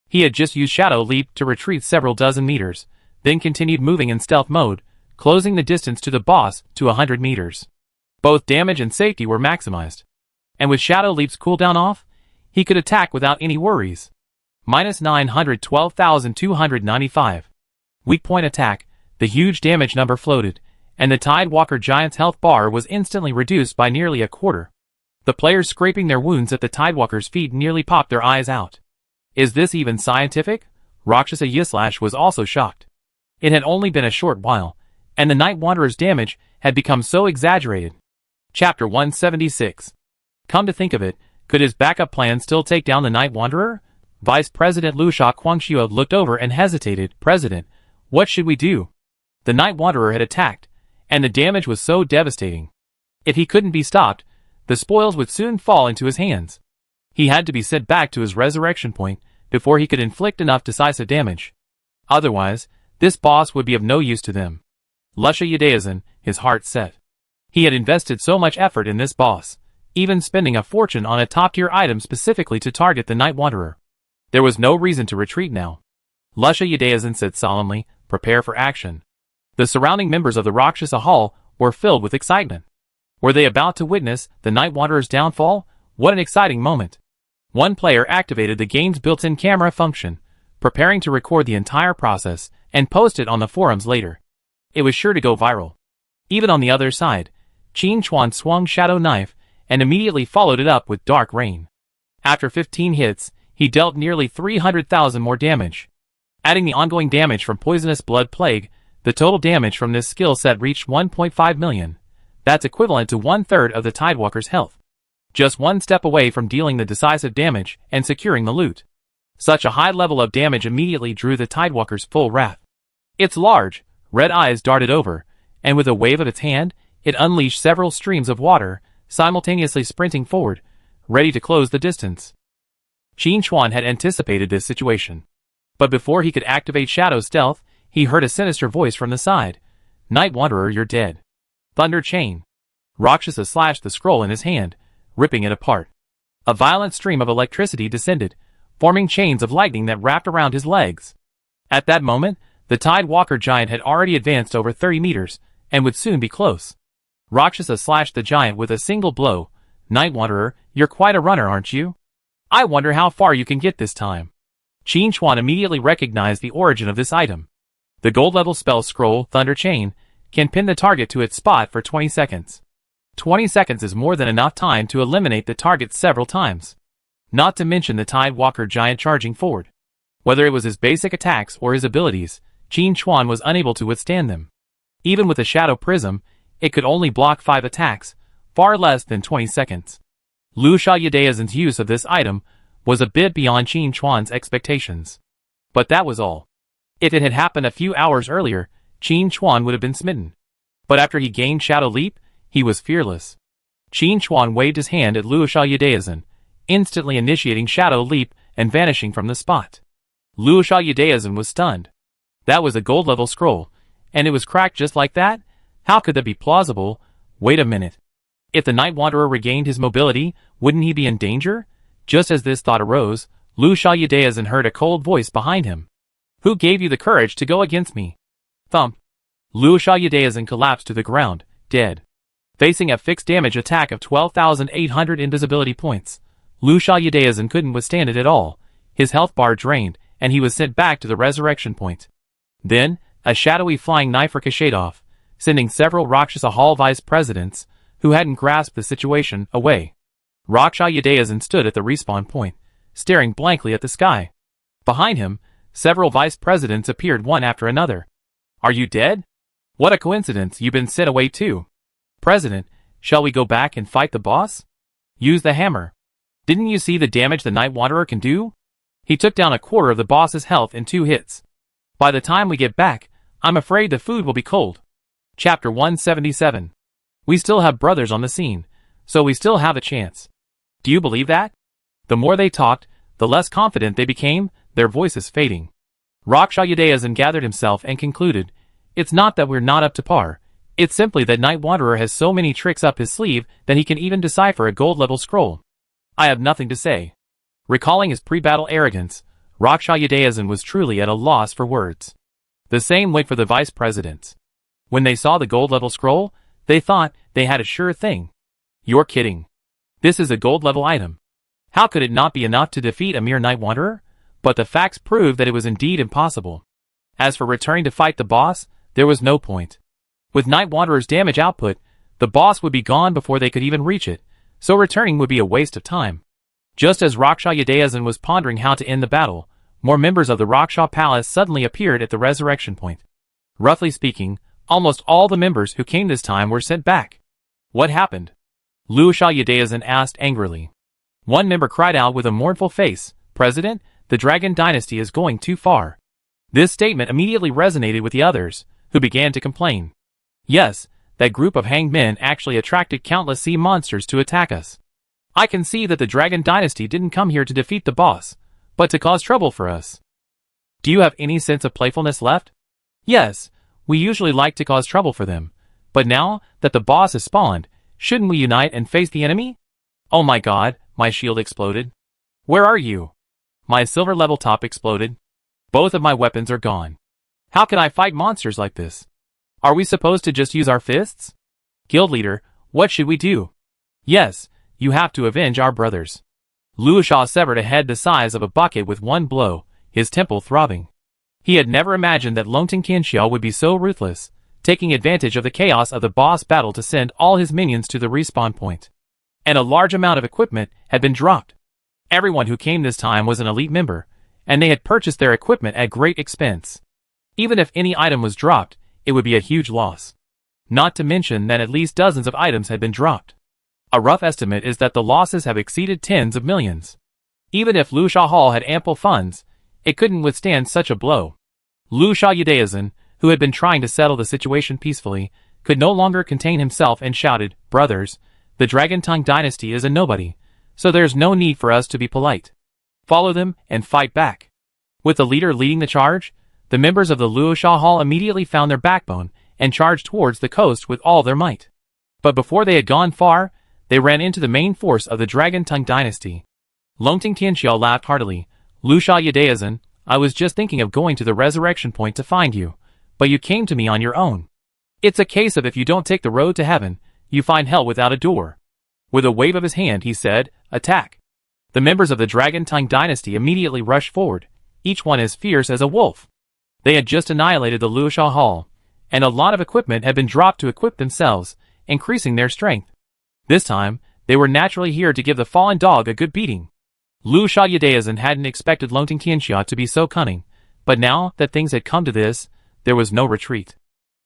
He had just used Shadow Leap to retreat several dozen meters, then continued moving in stealth mode, closing the distance to the boss to 100 meters. Both damage and safety were maximized. And with Shadow Leap's cooldown off, he could attack without any worries. Minus 912,295. Weak point attack, the huge damage number floated, and the Tidewalker Giant's health bar was instantly reduced by nearly a quarter. The players scraping their wounds at the Tidewalker's feet nearly popped their eyes out. Is this even scientific? Rakshasa Yislash was also shocked. It had only been a short while, and the Night Wanderer's damage had become so exaggerated. Chapter 176. Come to think of it, could his backup plan still take down the Night Wanderer? Vice President Liu Sha Guangxiu looked over and hesitated. President, what should we do? The Night Wanderer had attacked, and the damage was so devastating. If he couldn't be stopped, the spoils would soon fall into his hands. He had to be sent back to his resurrection point before he could inflict enough decisive damage. Otherwise, this boss would be of no use to them. Lusha Yudaizan, his heart set. He had invested so much effort in this boss, even spending a fortune on a top-tier item specifically to target the Night Wanderer. There was no reason to retreat now. Lusha Yudaizan said solemnly, prepare for action. The surrounding members of the Rakshasa Hall were filled with excitement. Were they about to witness the Night Wanderer's downfall? What an exciting moment. One player activated the game's built-in camera function, preparing to record the entire process and post it on the forums later. It was sure to go viral. Even on the other side, Qin Chuan swung Shadow Knife and immediately followed it up with Dark Rain. After 15 hits, he dealt nearly 300,000 more damage. Adding the ongoing damage from Poisonous Blood Plague, the total damage from this skill set reached 1.5 million. That's equivalent to 1/3 of the Tidewalker's health. Just one step away from dealing the decisive damage and securing the loot. Such a high level of damage immediately drew the Tidewalker's full wrath. Its large, red eyes darted over, and with a wave of its hand, it unleashed several streams of water, simultaneously sprinting forward, ready to close the distance. Qin Chuan had anticipated this situation. But before he could activate Shadow Stealth, he heard a sinister voice from the side. Night Wanderer, you're dead. Thunder Chain. Rakshasa slashed the scroll in his hand, ripping it apart. A violent stream of electricity descended, forming chains of lightning that wrapped around his legs. At that moment, the Tidewalker Giant had already advanced over 30 meters, and would soon be close. Rakshasa slashed the giant with a single blow. Night Wanderer, you're quite a runner, aren't you? I wonder how far you can get this time. Qin Chuan immediately recognized the origin of this item. The gold-level spell scroll, Thunder Chain, can pin the target to its spot for 20 seconds. 20 seconds is more than enough time to eliminate the target several times. Not to mention the Tidewalker Giant charging forward. Whether it was his basic attacks or his abilities, Qin Chuan was unable to withstand them. Even with the Shadow Prism, it could only block 5 attacks, far less than 20 seconds. Liu Sha Yudaizan's use of this item was a bit beyond Qin Chuan's expectations. But that was all. If it had happened a few hours earlier, Qin Chuan would have been smitten. But after he gained Shadow Leap, he was fearless. Qin Chuan waved his hand at Liu Sha Yudaizan, instantly initiating Shadow Leap and vanishing from the spot. Liu Sha Yudaizan was stunned. That was a gold-level scroll, and it was cracked just like that? How could that be plausible? Wait a minute. If the Night Wanderer regained his mobility, wouldn't he be in danger? Just as this thought arose, Liu Sha Yudaizan heard a cold voice behind him. Who gave you the courage to go against me? Thump. Liu Sha Yudaizan collapsed to the ground, dead. Facing a fixed damage attack of 12,800 invisibility points, Liu Sha Yudaizan couldn't withstand it at all. His health bar drained, and he was sent back to the resurrection point. Then, a shadowy flying knife ricocheted off, sending several Rakshasa Hall vice presidents, who hadn't grasped the situation, away. Rakshasa Yudaizan stood at the respawn point, staring blankly at the sky. Behind him, several vice presidents appeared one after another. Are you dead? What a coincidence, you've been sent away too. President, shall we go back and fight the boss? Use the hammer. Didn't you see the damage the Night Wanderer can do? He took down a quarter of the boss's health in 2 hits. By the time we get back, I'm afraid the food will be cold. Chapter 177. We still have brothers on the scene, so we still have a chance. Do you believe that? The more they talked, the less confident they became, their voices fading. Rakshasa Yudaizan gathered himself and concluded, it's not that we're not up to par, it's simply that Night Wanderer has so many tricks up his sleeve that he can even decipher a gold-level scroll. I have nothing to say. Recalling his pre-battle arrogance, Rakshasa Yudaizan was truly at a loss for words. The same went for the vice presidents. When they saw the gold level scroll, they thought they had a sure thing. You're kidding. This is a gold level item. How could it not be enough to defeat a mere Night Wanderer? But the facts proved that it was indeed impossible. As for returning to fight the boss, there was no point. With Night Wanderer's damage output, the boss would be gone before they could even reach it, so returning would be a waste of time. Just as Raksha Yadayasan was pondering how to end the battle, more members of the Raksha Palace suddenly appeared at the resurrection point. Roughly speaking, almost all the members who came this time were sent back. What happened? Raksha Yadayasan asked angrily. One member cried out with a mournful face, President, the Dragon Dynasty is going too far. This statement immediately resonated with the others, who began to complain. Yes, that group of hanged men actually attracted countless sea monsters to attack us. I can see that the Dragon Dynasty didn't come here to defeat the boss, but to cause trouble for us. Do you have any sense of playfulness left? Yes, we usually like to cause trouble for them, but now that the boss has spawned, shouldn't we unite and face the enemy? Oh my god, my shield exploded. Where are you? My silver level top exploded. Both of my weapons are gone. How can I fight monsters like this? Are we supposed to just use our fists? Guild leader, what should we do? Yes, you have to avenge our brothers. Luosha severed a head the size of a bucket with one blow, his temple throbbing. He had never imagined that Longting Qianxiao would be so ruthless, taking advantage of the chaos of the boss battle to send all his minions to the respawn point. And a large amount of equipment had been dropped. Everyone who came this time was an elite member, and they had purchased their equipment at great expense. Even if any item was dropped, it would be a huge loss. Not to mention that at least dozens of items had been dropped. A rough estimate is that the losses have exceeded tens of millions. Even if Luosha Hall had ample funds, it couldn't withstand such a blow. Raksha Yadayasan, who had been trying to settle the situation peacefully, could no longer contain himself and shouted, Brothers, the Dragon Tongue Dynasty is a nobody, so there's no need for us to be polite. Follow them and fight back. With the leader leading the charge, the members of the Luosha Hall immediately found their backbone and charged towards the coast with all their might. But before they had gone far, they ran into the main force of the Dragon Tongue Dynasty. Longting Qianxiao laughed heartily. Raksha Yadayasan, I was just thinking of going to the resurrection point to find you, but you came to me on your own. It's a case of if you don't take the road to heaven, you find hell without a door. With a wave of his hand he said, Attack! The members of the Dragon Tongue Dynasty immediately rushed forward, each one as fierce as a wolf. They had just annihilated the Luosha Hall, and a lot of equipment had been dropped to equip themselves, increasing their strength. This time, they were naturally here to give the fallen dog a good beating. Raksha Yadayasan hadn't expected Longting Qianxiao to be so cunning, but now that things had come to this, there was no retreat.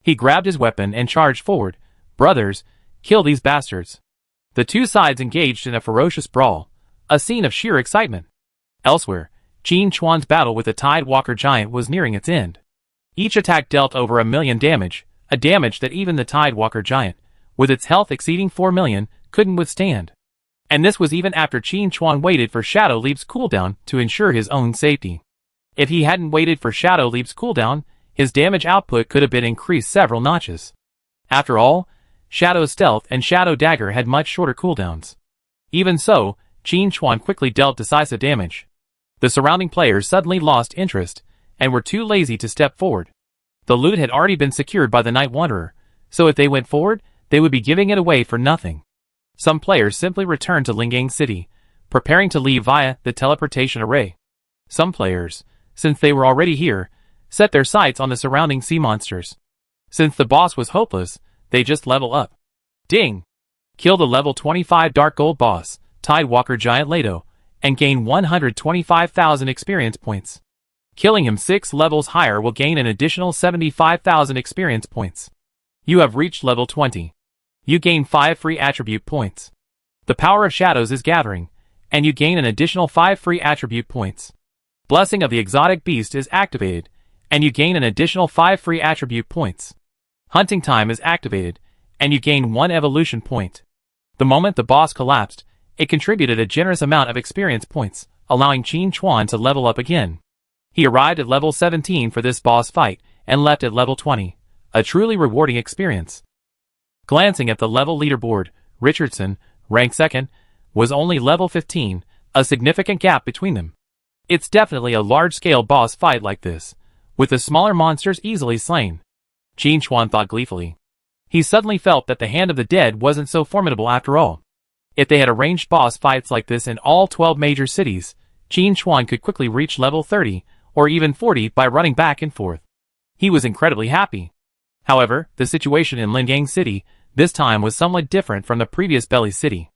He grabbed his weapon and charged forward. Brothers, kill these bastards. The two sides engaged in a ferocious brawl, a scene of sheer excitement. Elsewhere, Qin Chuan's battle with the Tide Walker Giant was nearing its end. Each attack dealt over 1 million damage, a damage that even the Tide Walker Giant, with its health exceeding 4 million, couldn't withstand. And this was even after Qin Chuan waited for Shadow Leap's cooldown to ensure his own safety. If he hadn't waited for Shadow Leap's cooldown, his damage output could have been increased several notches. After all, Shadow's Stealth and Shadow Dagger had much shorter cooldowns. Even so, Qin Chuan quickly dealt decisive damage. The surrounding players suddenly lost interest, and were too lazy to step forward. The loot had already been secured by the Night Wanderer, so if they went forward, they would be giving it away for nothing. Some players simply returned to Lingang City, preparing to leave via the teleportation array. Some players, since they were already here, set their sights on the surrounding sea monsters. Since the boss was hopeless, they just level up. Ding! Kill the level 25 Dark Gold boss, Tide Walker Giant Leto, and gain 125,000 experience points. Killing him 6 levels higher will gain an additional 75,000 experience points. You have reached level 20. You gain 5 free attribute points. The power of shadows is gathering, and you gain an additional 5 free attribute points. Blessing of the exotic beast is activated, and you gain an additional 5 free attribute points. Hunting time is activated, and you gain 1 evolution point. The moment the boss collapsed, it contributed a generous amount of experience points, allowing Qin Chuan to level up again. He arrived at level 17 for this boss fight, and left at level 20, a truly rewarding experience. Glancing at the level leaderboard, Richardson, ranked 2nd, was only level 15, a significant gap between them. It's definitely a large-scale boss fight like this, with the smaller monsters easily slain. Qin Chuan thought gleefully. He suddenly felt that the Hand of the Dead wasn't so formidable after all. If they had arranged boss fights like this in all 12 major cities, Qin Chuan could quickly reach level 30, or even 40 by running back and forth. He was incredibly happy. However, the situation in Lingang City this time was somewhat different from the previous Belly City.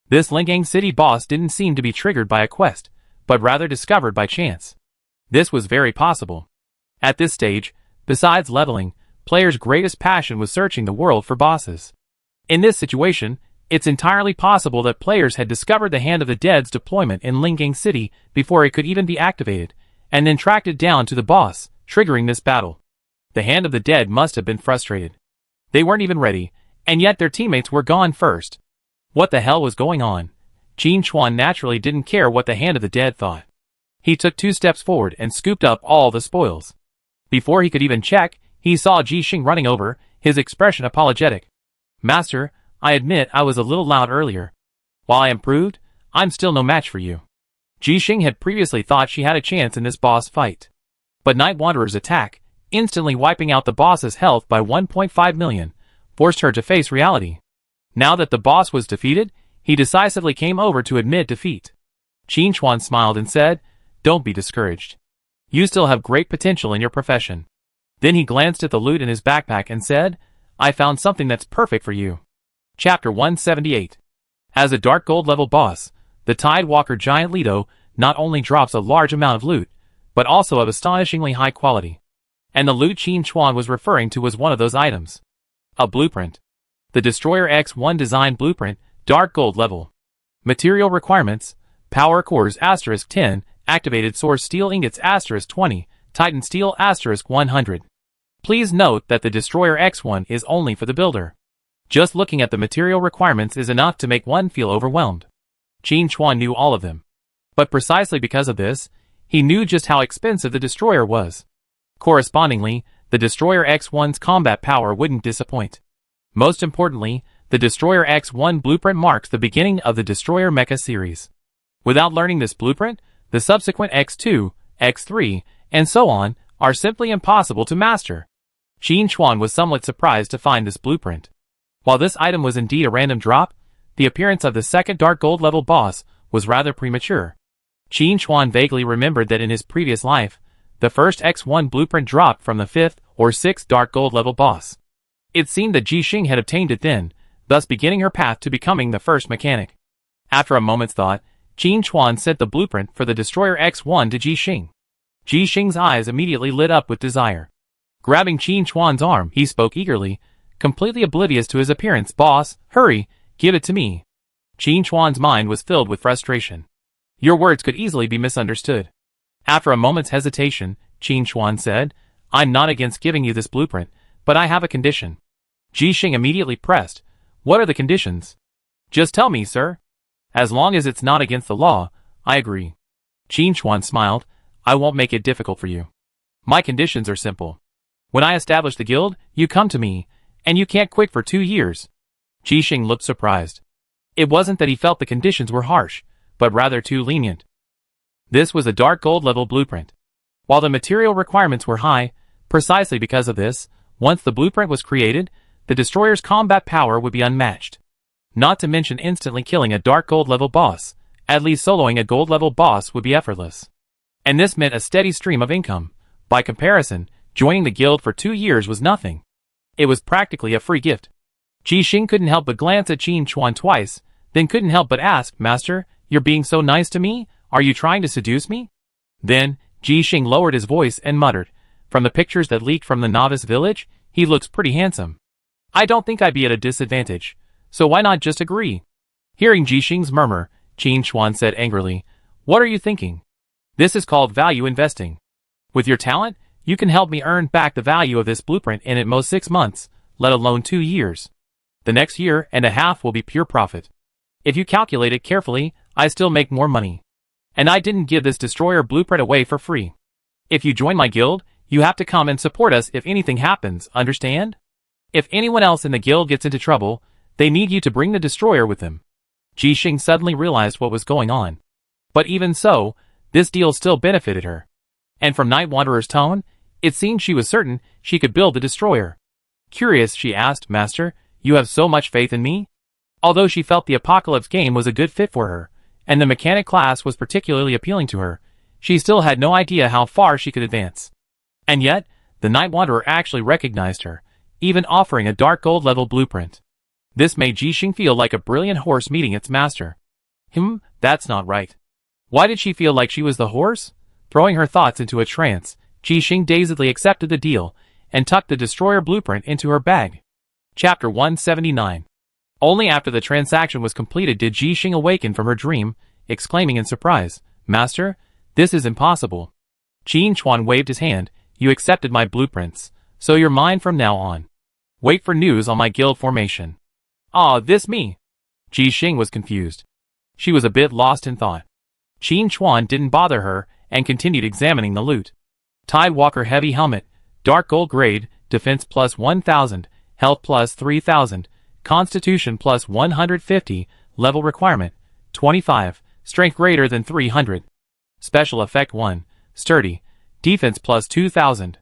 This Lingang City boss didn't seem to be triggered by a quest, but rather discovered by chance. This was very possible. At this stage, besides leveling, players' greatest passion was searching the world for bosses. In this situation, it's entirely possible that players had discovered the Hand of the Dead's deployment in Lingang City before it could even be activated, and then tracked it down to the boss, triggering this battle. The Hand of the Dead must have been frustrated. They weren't even ready, and yet their teammates were gone first. What the hell was going on? Qin Chuan naturally didn't care what the Hand of the Dead thought. He took 2 steps forward and scooped up all the spoils. Before he could even check, he saw Ji Xing running over, his expression apologetic. Master, I admit I was a little loud earlier. While I improved, I'm still no match for you. Ji Xing had previously thought she had a chance in this boss fight. But Night Wanderer's attack, instantly wiping out the boss's health by 1.5 million, forced her to face reality. Now that the boss was defeated, he decisively came over to admit defeat. Qin Chuan smiled and said, "Don't be discouraged. You still have great potential in your profession." Then he glanced at the loot in his backpack and said, "I found something that's perfect for you." Chapter 178. As a Dark Gold level boss, the Tidewalker Giant Leto not only drops a large amount of loot, but also of astonishingly high quality. And the loot Qin Chuan was referring to was one of those items. A blueprint. The Destroyer X1 design blueprint, Dark Gold level. Material requirements: Power Cores *10, Activated Source Steel Ingots *20, Titan Steel *100. Please note that the Destroyer X1 is only for the builder. Just looking at the material requirements is enough to make one feel overwhelmed. Qin Chuan knew all of them. But precisely because of this, he knew just how expensive the Destroyer was. Correspondingly, the Destroyer X1's combat power wouldn't disappoint. Most importantly, the Destroyer X1 blueprint marks the beginning of the Destroyer Mecha series. Without learning this blueprint, the subsequent X2, X3, and so on are simply impossible to master. Qin Chuan was somewhat surprised to find this blueprint. While this item was indeed a random drop, the appearance of the second Dark Gold level boss was rather premature. Qin Chuan vaguely remembered that in his previous life, the first X1 blueprint dropped from the 5th or 6th Dark Gold level boss. It seemed that Ji Xing had obtained it then, thus beginning her path to becoming the first mechanic. After a moment's thought, Qin Chuan sent the blueprint for the Destroyer X1 to Ji Xing. Ji Xing's eyes immediately lit up with desire. Grabbing Qin Chuan's arm, he spoke eagerly, completely oblivious to his appearance. "Boss, hurry, give it to me." Qin Chuan's mind was filled with frustration. Your words could easily be misunderstood. After a moment's hesitation, Qin Chuan said, "I'm not against giving you this blueprint, but I have a condition." Ji Xing immediately pressed, "What are the conditions?" "Just tell me, sir." "As long as it's not against the law, I agree." Qin Chuan smiled, "I won't make it difficult for you. My conditions are simple. When I establish the guild, you come to me, and you can't quit for 2 years. Ji Xing looked surprised. It wasn't that he felt the conditions were harsh, but rather too lenient. This was a Dark Gold level blueprint. While the material requirements were high, precisely because of this, once the blueprint was created, the Destroyer's combat power would be unmatched. Not to mention instantly killing a Dark Gold level boss, at least soloing a Gold level boss would be effortless. And this meant a steady stream of income. By comparison, joining the guild for 2 years was nothing. It was practically a free gift. Ji Xing couldn't help but glance at Qin Chuan twice, then couldn't help but ask, "Master, you're being so nice to me? Are you trying to seduce me?" Then, Ji Xing lowered his voice and muttered, "From the pictures that leaked from the novice village, he looks pretty handsome. I don't think I'd be at a disadvantage, so why not just agree?" Hearing Ji Xing's murmur, Qin Chuan said angrily, "What are you thinking? This is called value investing. With your talent, you can help me earn back the value of this blueprint in at most 6 months, let alone 2 years. The next year and a half will be pure profit. If you calculate it carefully, I still make more money. And I didn't give this Destroyer blueprint away for free. If you join my guild, you have to come and support us if anything happens, understand? If anyone else in the guild gets into trouble, they need you to bring the Destroyer with them." Ji Xing suddenly realized what was going on. But even so, this deal still benefited her. And from Night Wanderer's tone, it seemed she was certain she could build the Destroyer. Curious, she asked, Master, you have so much faith in me? Although she felt the Apocalypse game was a good fit for her, and the mechanic class was particularly appealing to her, she still had no idea how far she could advance. And yet, the Night Wanderer actually recognized her, even offering a dark gold level blueprint. This made Jixing feel like a brilliant horse meeting its master. That's not right. Why did she feel like she was the horse? Throwing her thoughts into a trance, Jixing dazedly accepted the deal and tucked the destroyer blueprint into her bag. Chapter 179. Only after the transaction was completed did Jixing awaken from her dream, exclaiming in surprise, Master, this is impossible. Qin Chuan waved his hand. You accepted my blueprints, so you're mine from now on. Wait for news on my guild formation. Ah, this me? Jixing was confused. She was a bit lost in thought. Qin Chuan didn't bother her and continued examining the loot. Tidewalker heavy helmet, dark gold grade, defense plus 1000, health plus 3000, constitution plus 150, level requirement, 25, strength greater than 300. Special effect 1, sturdy, defense plus 2000.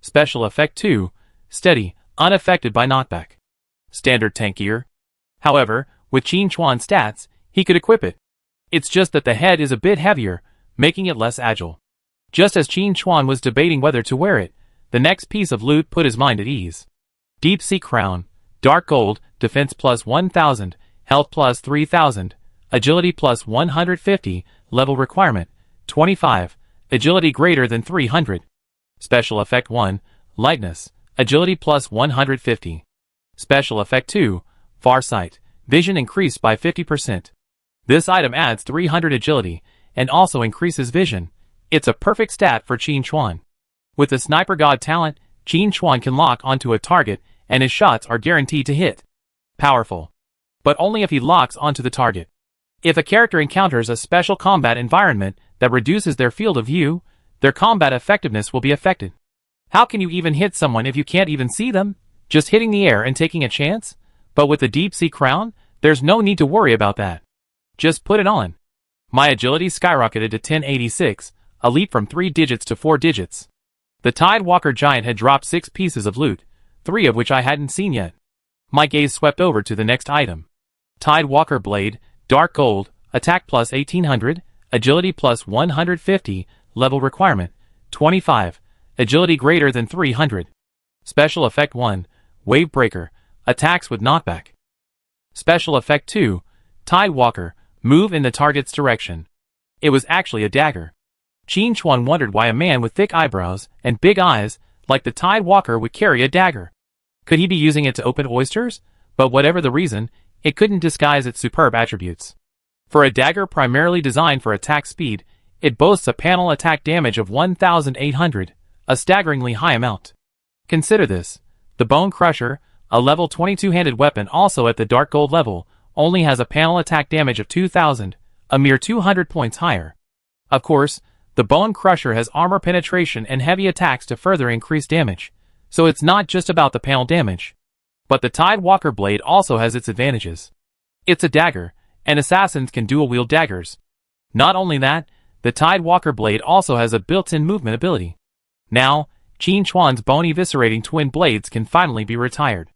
Special effect 2, steady, unaffected by knockback. Standard tank gear. However, with Qin Chuan's stats, he could equip it. It's just that the head is a bit heavier, making it less agile. Just as Qin Chuan was debating whether to wear it, the next piece of loot put his mind at ease. Deep Sea Crown, dark gold, defense plus 1000, health plus 3000, agility plus 150, level requirement, 25, agility greater than 300. Special effect 1, lightness, agility plus 150. Special effect 2, farsight, vision increased by 50%. This item adds 300 agility, and also increases vision. It's a perfect stat for Qin Chuan. With the Sniper God talent, Qin Chuan can lock onto a target, and his shots are guaranteed to hit. Powerful. But only if he locks onto the target. If a character encounters a special combat environment that reduces their field of view, their combat effectiveness will be affected. How can you even hit someone if you can't even see them? Just hitting the air and taking a chance? But with the Deep Sea Crown, there's no need to worry about that. Just put it on. My agility skyrocketed to 1086, a leap from 3 digits to 4 digits. The Tidewalker giant had dropped 6 pieces of loot, 3 of which I hadn't seen yet. My gaze swept over to the next item. Tidewalker blade, dark gold, attack plus 1800, agility plus 150, level requirement, 25, agility greater than 300. Special effect 1, wave breaker, attacks with knockback. Special effect 2, Tidewalker, move in the target's direction. It was actually a dagger. Qin Chuan wondered why a man with thick eyebrows and big eyes, like the Tidewalker, would carry a dagger. Could he be using it to open oysters? But whatever the reason, it couldn't disguise its superb attributes. For a dagger primarily designed for attack speed, it boasts a panel attack damage of 1,800, a staggeringly high amount. Consider this. The Bone Crusher, a level 22-handed weapon also at the dark gold level, only has a panel attack damage of 2,000, a mere 200 points higher. Of course, the Bone Crusher has armor penetration and heavy attacks to further increase damage, so it's not just about the panel damage. But the Tidewalker blade also has its advantages. It's a dagger, and assassins can dual-wield daggers. Not only that, the Tidewalker blade also has a built-in movement ability. Now, Qin Chuan's bone eviscerating twin blades can finally be retired.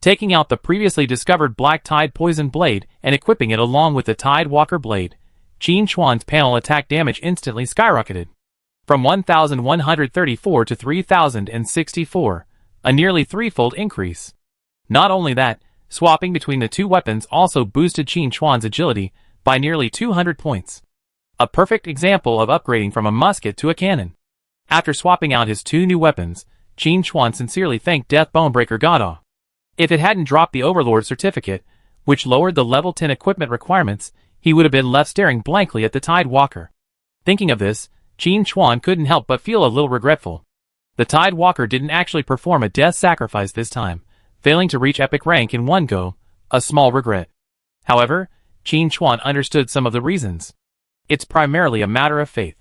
Taking out the previously discovered Black Tide Poison Blade and equipping it along with the Tidewalker blade, Qin Chuan's panel attack damage instantly skyrocketed. From 1,134 to 3,064, a nearly threefold increase. Not only that, swapping between the two weapons also boosted Qin Chuan's agility by nearly 200 points. A perfect example of upgrading from a musket to a cannon. After swapping out his 2 new weapons, Qin Chuan sincerely thanked Death Bonebreaker Goddaw. If it hadn't dropped the Overlord certificate, which lowered the level 10 equipment requirements, he would have been left staring blankly at the Tidewalker. Thinking of this, Qin Chuan couldn't help but feel a little regretful. The Tidewalker didn't actually perform a death sacrifice this time, failing to reach epic rank in one go, a small regret. However, Qin Chuan understood some of the reasons. It's primarily a matter of faith.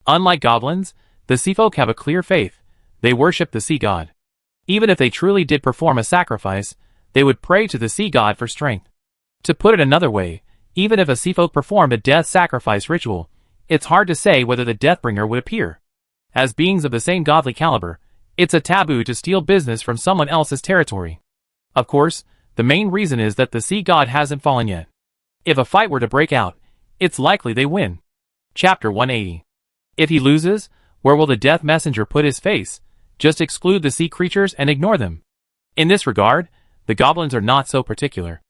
Unlike goblins, the sea folk have a clear faith. They worship the sea god. Even if they truly did perform a sacrifice, they would pray to the sea god for strength. To put it another way, even if a sea folk performed a death sacrifice ritual, it's hard to say whether the Deathbringer would appear. As beings of the same godly caliber, It's a taboo to steal business from someone else's territory. Of course, the main reason is that the sea god hasn't fallen yet. If a fight were to break out, it's likely they win. Chapter 180. If he loses, where will the death messenger put his face? Just exclude the sea creatures and ignore them. In this regard, the goblins are not so particular.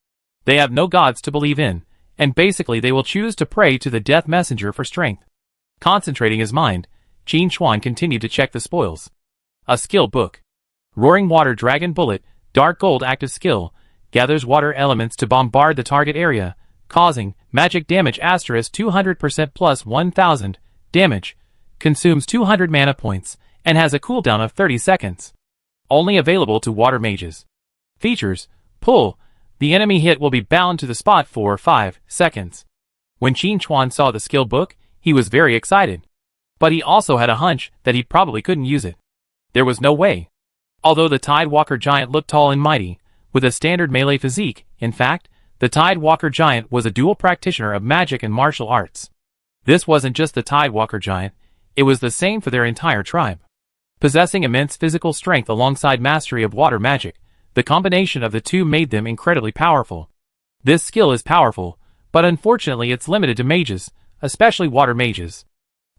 They have no gods to believe in, and basically they will choose to pray to the death messenger for strength. Concentrating his mind, Qin Chuan continued to check the spoils. A skill book. Roaring Water Dragon Bullet, Dark Gold Active Skill, gathers water elements to bombard the target area, causing magic damage asterisk 200% plus 1000 damage, consumes 200 mana points, and has a cooldown of 30 seconds. Only available to water mages. Features: pull. The enemy hit will be bound to the spot for 5 seconds. When Qin Chuan saw the skill book, he was very excited. But he also had a hunch that he probably couldn't use it. There was no way. Although the Tidewalker Giant looked tall and mighty, with a standard melee physique, in fact, the Tidewalker Giant was a dual practitioner of magic and martial arts. This wasn't just the Tidewalker Giant, it was the same for their entire tribe. Possessing immense physical strength alongside mastery of water magic, the combination of the two made them incredibly powerful. This skill is powerful, but unfortunately it's limited to mages, especially water mages.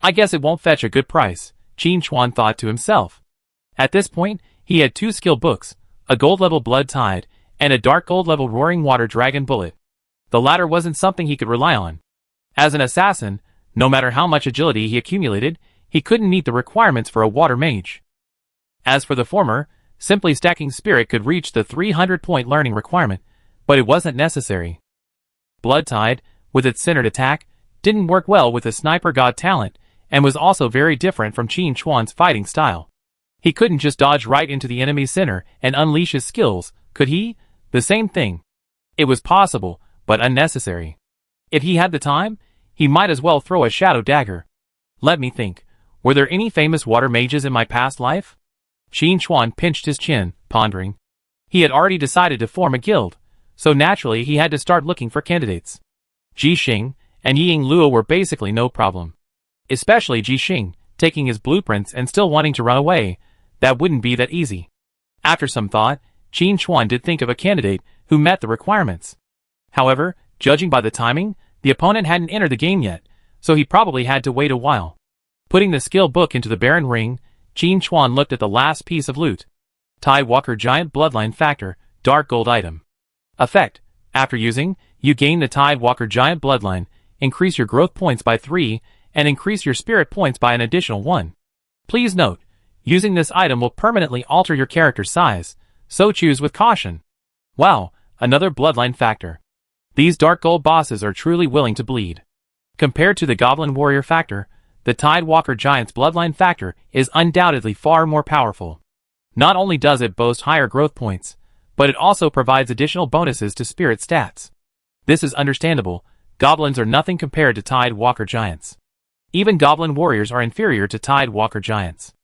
I guess it won't fetch a good price, Qin Chuan thought to himself. At this point, he had 2 skill books, a gold-level Blood Tide, and a dark gold-level Roaring Water Dragon Bullet. The latter wasn't something he could rely on. As an assassin, no matter how much agility he accumulated, he couldn't meet the requirements for a water mage. As for the former, simply stacking spirit could reach the 300-point learning requirement, but it wasn't necessary. Blood Tide, with its centered attack, didn't work well with the sniper god talent, and was also very different from Qin Chuan's fighting style. He couldn't just dodge right into the enemy's center and unleash his skills, could he? The same thing. It was possible, but unnecessary. If he had the time, he might as well throw a shadow dagger. Let me think. Were there any famous water mages in my past life? Qin Chuan pinched his chin, pondering. He had already decided to form a guild, so naturally he had to start looking for candidates. Ji Xing and Ying Luo were basically no problem. Especially Ji Xing, taking his blueprints and still wanting to run away. That wouldn't be that easy. After some thought, Qin Chuan did think of a candidate who met the requirements. However, judging by the timing, the opponent hadn't entered the game yet, so he probably had to wait a while. Putting the skill book into the Baron Ring, Qin Chuan looked at the last piece of loot. Tidewalker Giant Bloodline Factor, Dark Gold Item. Effect: after using, you gain the Tidewalker Giant Bloodline, increase your growth points by 3, and increase your spirit points by an additional 1. Please note, using this item will permanently alter your character's size, so choose with caution. Wow, another bloodline factor. These dark gold bosses are truly willing to bleed. Compared to the Goblin Warrior factor, the Tidewalker Giant's bloodline factor is undoubtedly far more powerful. Not only does it boast higher growth points, but it also provides additional bonuses to spirit stats. This is understandable, goblins are nothing compared to Tidewalker Giants. Even Goblin Warriors are inferior to Tidewalker Giants.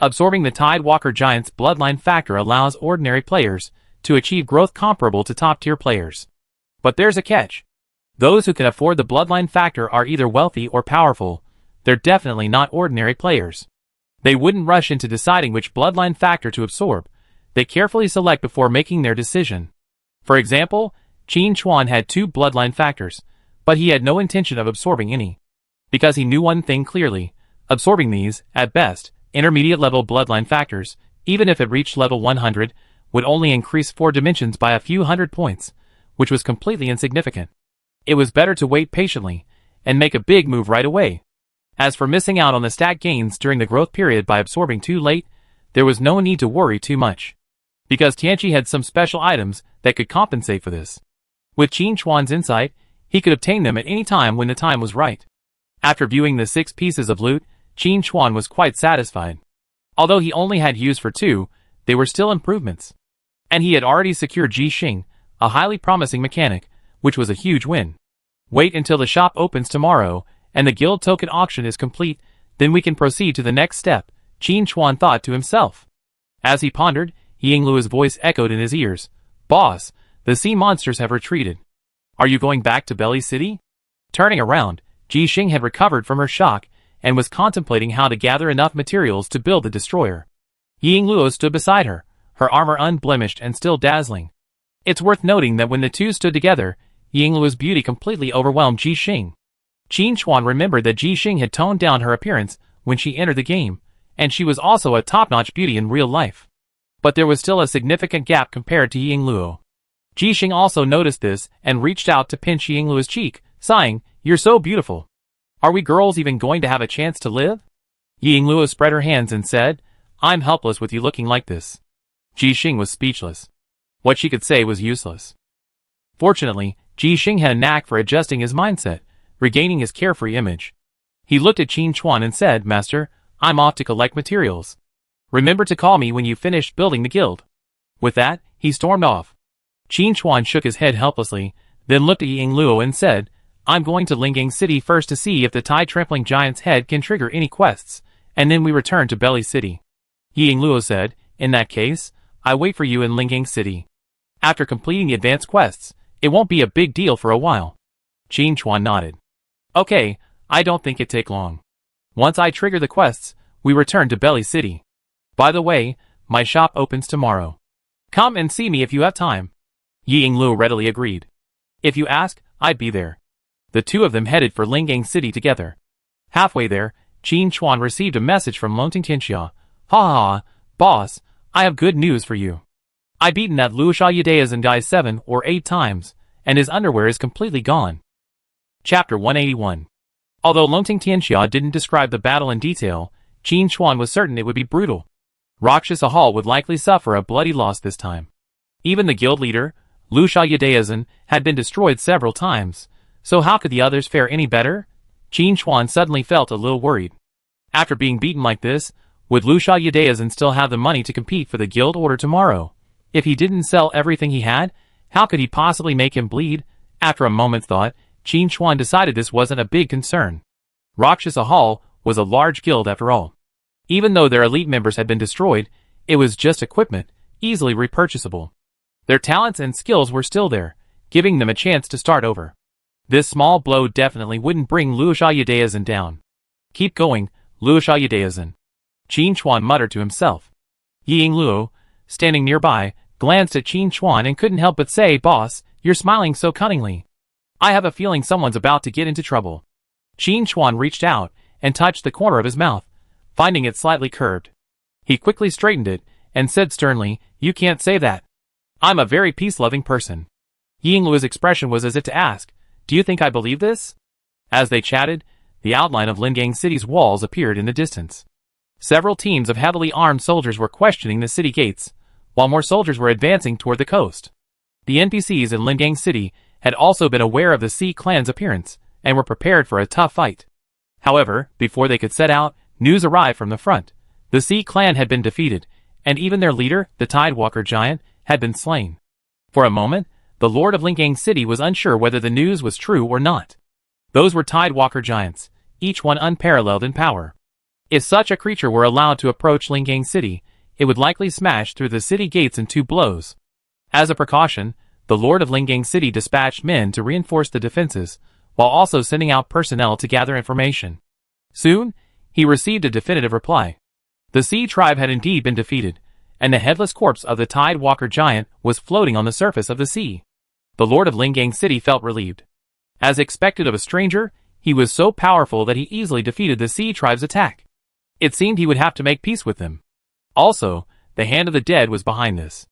Absorbing the Tidewalker Giant's bloodline factor allows ordinary players to achieve growth comparable to top-tier players. But there's a catch. Those who can afford the bloodline factor are either wealthy or powerful. They're definitely not ordinary players. They wouldn't rush into deciding which bloodline factor to absorb. They carefully select before making their decision. For example, Qin Chuan had 2 bloodline factors, but he had no intention of absorbing any. Because he knew one thing clearly, absorbing these, at best, intermediate-level bloodline factors, even if it reached level 100, would only increase 4 dimensions by a few hundred points, which was completely insignificant. It was better to wait patiently, and make a big move right away. As for missing out on the stat gains during the growth period by absorbing too late, there was no need to worry too much. Because Tianqi had some special items that could compensate for this. With Qin Chuan's insight, he could obtain them at any time when the time was right. After viewing the 6 pieces of loot, Qin Chuan was quite satisfied. Although he only had use for 2, they were still improvements. And he had already secured Ji Xing, a highly promising mechanic, which was a huge win. Wait until the shop opens tomorrow, and the guild token auction is complete, then we can proceed to the next step, Qin Chuan thought to himself. As he pondered, Ying Luo's voice echoed in his ears. Boss, the sea monsters have retreated. Are you going back to Belly City? Turning around, Ji Xing had recovered from her shock, and was contemplating how to gather enough materials to build the destroyer. Yingluo stood beside her, her armor unblemished and still dazzling. It's worth noting that when the two stood together, Yingluo's beauty completely overwhelmed Ji Xing. Qin Chuan remembered that Ji Xing had toned down her appearance when she entered the game, and she was also a top-notch beauty in real life. But there was still a significant gap compared to Yingluo. Ji Xing also noticed this and reached out to pinch Yingluo's cheek, sighing, "You're so beautiful. Are we girls even going to have a chance to live?" Yingluo spread her hands and said, "I'm helpless with you looking like this." Ji Xing was speechless. What she could say was useless. Fortunately, Ji Xing had a knack for adjusting his mindset, regaining his carefree image. He looked at Qin Chuan and said, "Master, I'm off to collect materials. Remember to call me when you finish building the guild." With that, he stormed off. Qin Chuan shook his head helplessly, then looked at Yingluo and said, "I'm going to Lingang City first to see if the tide-trampling giant's head can trigger any quests, and then we return to Belly City." Yingluo said, "In that case, I wait for you in Lingang City. After completing the advanced quests, it won't be a big deal for a while." Qin Chuan nodded. "Okay, I don't think it'd take long. Once I trigger the quests, we return to Belly City. By the way, my shop opens tomorrow. Come and see me if you have time." Yingluo readily agreed. "If you ask, I'd be there." The two of them headed for Lingang City together. Halfway there, Qin Chuan received a message from Longting Tianxia. "Ha ha ha, boss, I have good news for you. I beaten that Lu Sha Yudaizhen guy 7 or 8 times, and his underwear is completely gone." Chapter 181. Although Longting Tianxia didn't describe the battle in detail, Qin Chuan was certain it would be brutal. Rakshasa Hall would likely suffer a bloody loss this time. Even the guild leader, Lu Sha Yudaizhen, had been destroyed several times, so how could the others fare any better? Qin Chuan suddenly felt a little worried. After being beaten like this, would Lu Sha Yudaizhen still have the money to compete for the guild order tomorrow? If he didn't sell everything he had, how could he possibly make him bleed? After a moment's thought, Qin Chuan decided this wasn't a big concern. Rakshasa Hall was a large guild after all. Even though their elite members had been destroyed, it was just equipment, easily repurchasable. Their talents and skills were still there, giving them a chance to start over. This small blow definitely wouldn't bring Lu Sha Yudaizhen down. "Keep going, Lu Sha Yudaizhen," Qin Chuan muttered to himself. Yingluo, standing nearby, glanced at Qin Chuan and couldn't help but say, "Boss, you're smiling so cunningly. I have a feeling someone's about to get into trouble." Qin Chuan reached out and touched the corner of his mouth, finding it slightly curved. He quickly straightened it and said sternly, "You can't say that. I'm a very peace-loving person." Yingluo's expression was as if to ask, "Do you think I believe this?" As they chatted, the outline of Lingang City's walls appeared in the distance. Several teams of heavily armed soldiers were questioning the city gates, while more soldiers were advancing toward the coast. The NPCs in Lingang City had also been aware of the Sea Clan's appearance, and were prepared for a tough fight. However, before they could set out, news arrived from the front. The Sea Clan had been defeated, and even their leader, the Tidewalker giant, had been slain. For a moment, the Lord of Lingang City was unsure whether the news was true or not. Those were Tidewalker giants, each one unparalleled in power. If such a creature were allowed to approach Lingang City, it would likely smash through the city gates in 2 blows. As a precaution, the Lord of Lingang City dispatched men to reinforce the defenses, while also sending out personnel to gather information. Soon, he received a definitive reply. The Sea Tribe had indeed been defeated, and the headless corpse of the Tidewalker giant was floating on the surface of the sea. The Lord of Lingang City felt relieved. As expected of a stranger, he was so powerful that he easily defeated the Sea Tribe's attack. It seemed he would have to make peace with them. Also, the hand of the dead was behind this.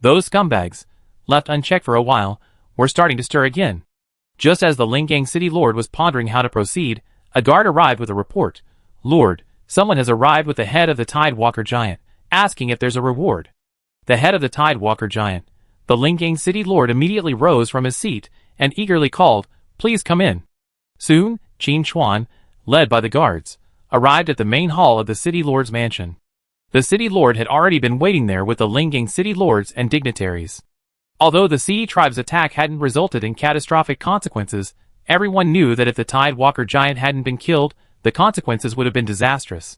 Those scumbags, left unchecked for a while, were starting to stir again. Just as the Lingang City Lord was pondering how to proceed, a guard arrived with a report. "Lord, someone has arrived with the head of the Tidewalker giant, asking if there's a reward." The head of the Tidewalker giant. The Lingang City Lord immediately rose from his seat and eagerly called, "Please come in." Soon, Qin Chuan, led by the guards, arrived at the main hall of the City Lord's mansion. The City Lord had already been waiting there with the Lingang City Lords and dignitaries. Although the Sea Tribe's attack hadn't resulted in catastrophic consequences, everyone knew that if the Tidewalker giant hadn't been killed, the consequences would have been disastrous.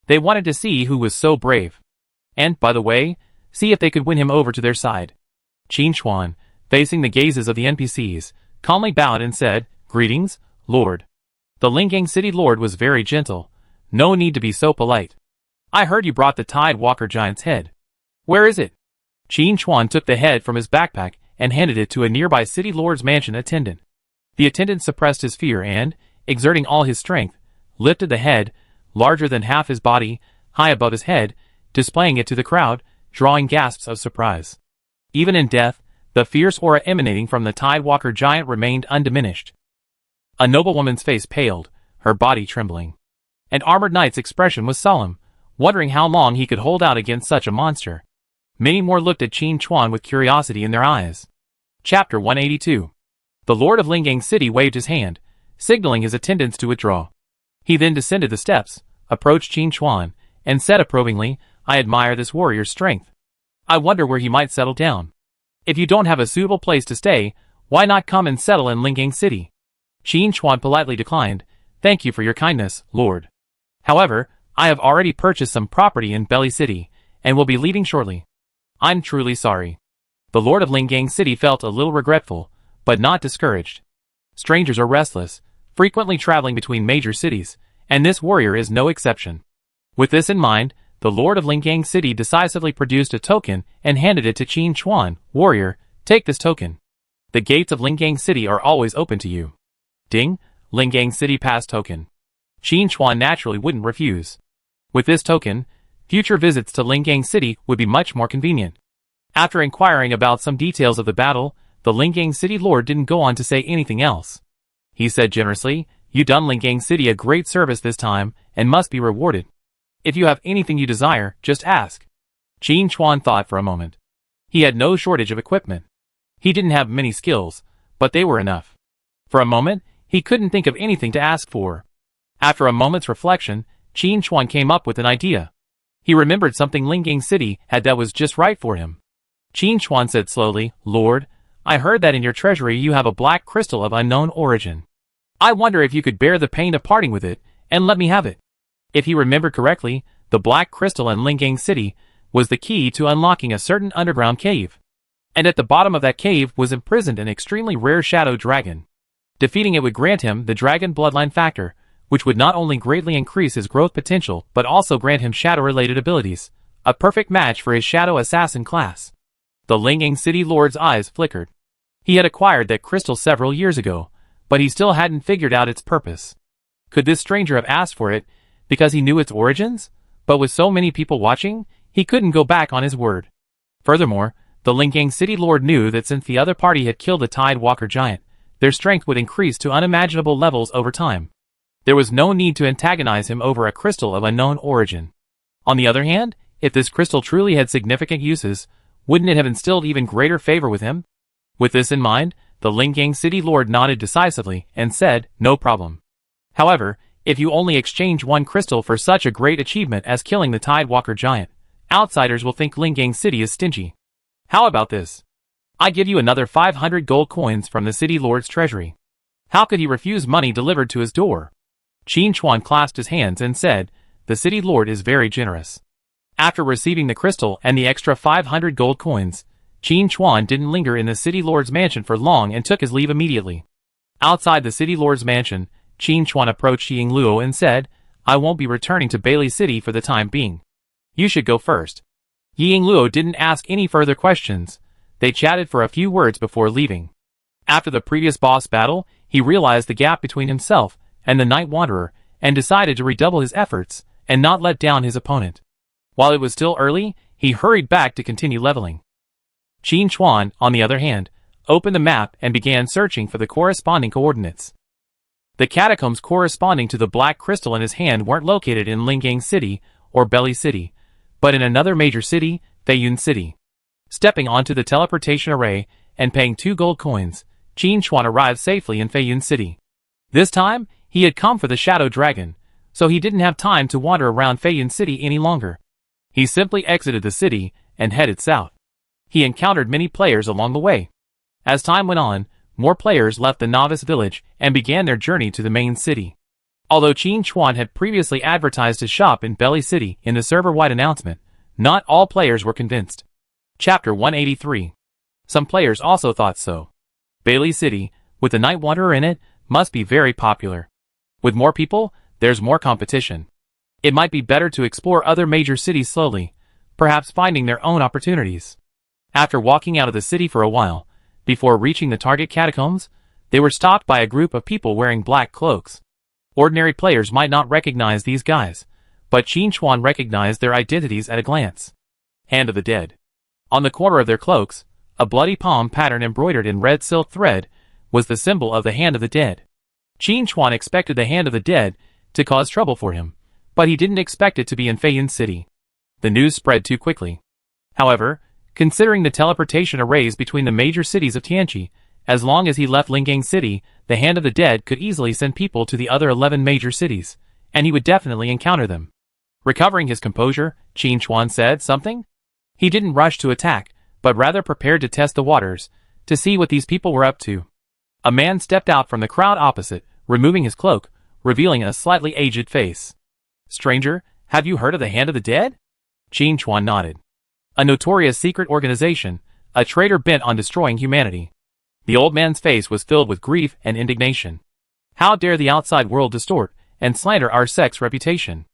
They wanted to see who was so brave. And, by the way, see if they could win him over to their side. Qin Chuan, facing the gazes of the NPCs, calmly bowed and said, "Greetings, Lord." The Lingang City Lord was very gentle. No need to be so polite. I heard you brought the Tide Walker Giant's head. Where is it? Qin Chuan took the head from his backpack and handed it to a nearby city lord's mansion attendant. The attendant suppressed his fear and, exerting all his strength, lifted the head, larger than half his body, high above his head, displaying it to the crowd, drawing gasps of surprise. Even in death, the fierce aura emanating from the Tide Walker Giant remained undiminished. A noblewoman's face paled, her body trembling. An armored knight's expression was solemn, wondering how long he could hold out against such a monster. Many more looked at Qin Chuan with curiosity in their eyes. Chapter 182. The Lord of Lingang City waved his hand, signaling his attendants to withdraw. He then descended the steps, approached Qin Chuan, and said approvingly, I admire this warrior's strength. I wonder where he might settle down. If you don't have a suitable place to stay, why not come and settle in Lingang City? Qin Chuan politely declined, Thank you for your kindness, Lord. However, I have already purchased some property in Belly City, and will be leaving shortly. I'm truly sorry. The Lord of Lingang City felt a little regretful, but not discouraged. Strangers are restless, frequently traveling between major cities, and this warrior is no exception. With this in mind, the Lord of Lingang City decisively produced a token and handed it to Qin Chuan. Warrior, take this token. The gates of Lingang City are always open to you. Ding, Lingang City Pass Token. Qin Chuan naturally wouldn't refuse. With this token, future visits to Lingang City would be much more convenient. After inquiring about some details of the battle, the Lingang City Lord didn't go on to say anything else. He said generously, You done Lingang City a great service this time, and must be rewarded. If you have anything you desire, just ask. Qin Chuan thought for a moment. He had no shortage of equipment. He didn't have many skills, but they were enough. For a moment, he couldn't think of anything to ask for. After a moment's reflection, Qin Chuan came up with an idea. He remembered something Lingang City had that was just right for him. Qin Chuan said slowly, Lord, I heard that in your treasury you have a black crystal of unknown origin. I wonder if you could bear the pain of parting with it, and let me have it. If he remembered correctly, the black crystal in Lingang City was the key to unlocking a certain underground cave. And at the bottom of that cave was imprisoned an extremely rare shadow dragon. Defeating it would grant him the dragon bloodline factor, which would not only greatly increase his growth potential but also grant him shadow-related abilities, a perfect match for his shadow assassin class. The Lingang City Lord's eyes flickered. He had acquired that crystal several years ago, but he still hadn't figured out its purpose. Could this stranger have asked for it because he knew its origins? But with so many people watching, he couldn't go back on his word. Furthermore, the Lingang City Lord knew that since the other party had killed the Tide Walker Giant, their strength would increase to unimaginable levels over time. There was no need to antagonize him over a crystal of unknown origin. On the other hand, if this crystal truly had significant uses, wouldn't it have instilled even greater favor with him? With this in mind, the Lingang City Lord nodded decisively and said, No problem. However, if you only exchange one crystal for such a great achievement as killing the Tide Walker Giant, outsiders will think Lingang City is stingy. How about this? I give you another 500 gold coins from the City Lord's treasury. How could he refuse money delivered to his door? Qin Chuan clasped his hands and said, The City Lord is very generous. After receiving the crystal and the extra 500 gold coins, Qin Chuan didn't linger in the City Lord's mansion for long and took his leave immediately. Outside the City Lord's mansion, Qin Chuan approached Ying Luo and said, I won't be returning to Bailey City for the time being. You should go first. Ying Luo didn't ask any further questions. They chatted for a few words before leaving. After the previous boss battle, he realized the gap between himself and the Night Wanderer, and decided to redouble his efforts and not let down his opponent. While it was still early, he hurried back to continue leveling. Qin Chuan, on the other hand, opened the map and began searching for the corresponding coordinates. The catacombs corresponding to the black crystal in his hand weren't located in Lingang City or Belly City, but in another major city, Feiyun City. Stepping onto the teleportation array and paying 2 gold coins, Qin Chuan arrived safely in Feiyun City. This time, he had come for the Shadow Dragon, so he didn't have time to wander around Feiyun City any longer. He simply exited the city and headed south. He encountered many players along the way. As time went on, more players left the novice village and began their journey to the main city. Although Qin Chuan had previously advertised his shop in Belly City in the server-wide announcement, not all players were convinced. Chapter 183. Some players also thought so. Bailey City, with the Night Wanderer in it, must be very popular. With more people, there's more competition. It might be better to explore other major cities slowly, perhaps finding their own opportunities. After walking out of the city for a while, before reaching the target catacombs, they were stopped by a group of people wearing black cloaks. Ordinary players might not recognize these guys, but Qin Chuan recognized their identities at a glance. Hand of the Dead. On the corner of their cloaks, a bloody palm pattern embroidered in red silk thread was the symbol of the Hand of the Dead. Qin Chuan expected the Hand of the Dead to cause trouble for him, but he didn't expect it to be in Feiyan City. The news spread too quickly. However, considering the teleportation arrays between the major cities of Tianqi, as long as he left Lingang City, the Hand of the Dead could easily send people to the other 11 major cities, and he would definitely encounter them. Recovering his composure, Qin Chuan said something. He didn't rush to attack, but rather prepared to test the waters, to see what these people were up to. A man stepped out from the crowd opposite, removing his cloak, revealing a slightly aged face. Stranger, have you heard of the Hand of the Dead? Qin Chuan nodded. A notorious secret organization, a traitor bent on destroying humanity. The old man's face was filled with grief and indignation. How dare the outside world distort and slander our sect's reputation?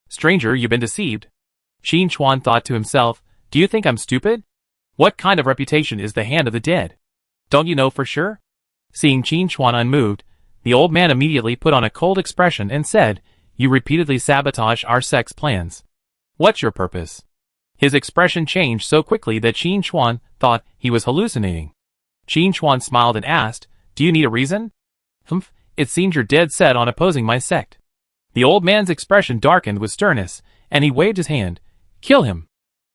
Stranger, you've been deceived. Qin Chuan thought to himself, do you think I'm stupid? What kind of reputation is the Hand of the Dead? Don't you know for sure? Seeing Qin Chuan unmoved, the old man immediately put on a cold expression and said, you repeatedly sabotage our sect's plans. What's your purpose? His expression changed so quickly that Qin Chuan thought he was hallucinating. Qin Chuan smiled and asked, do you need a reason? Humph, it seems you're dead set on opposing my sect. The old man's expression darkened with sternness, and he waved his hand. Kill him.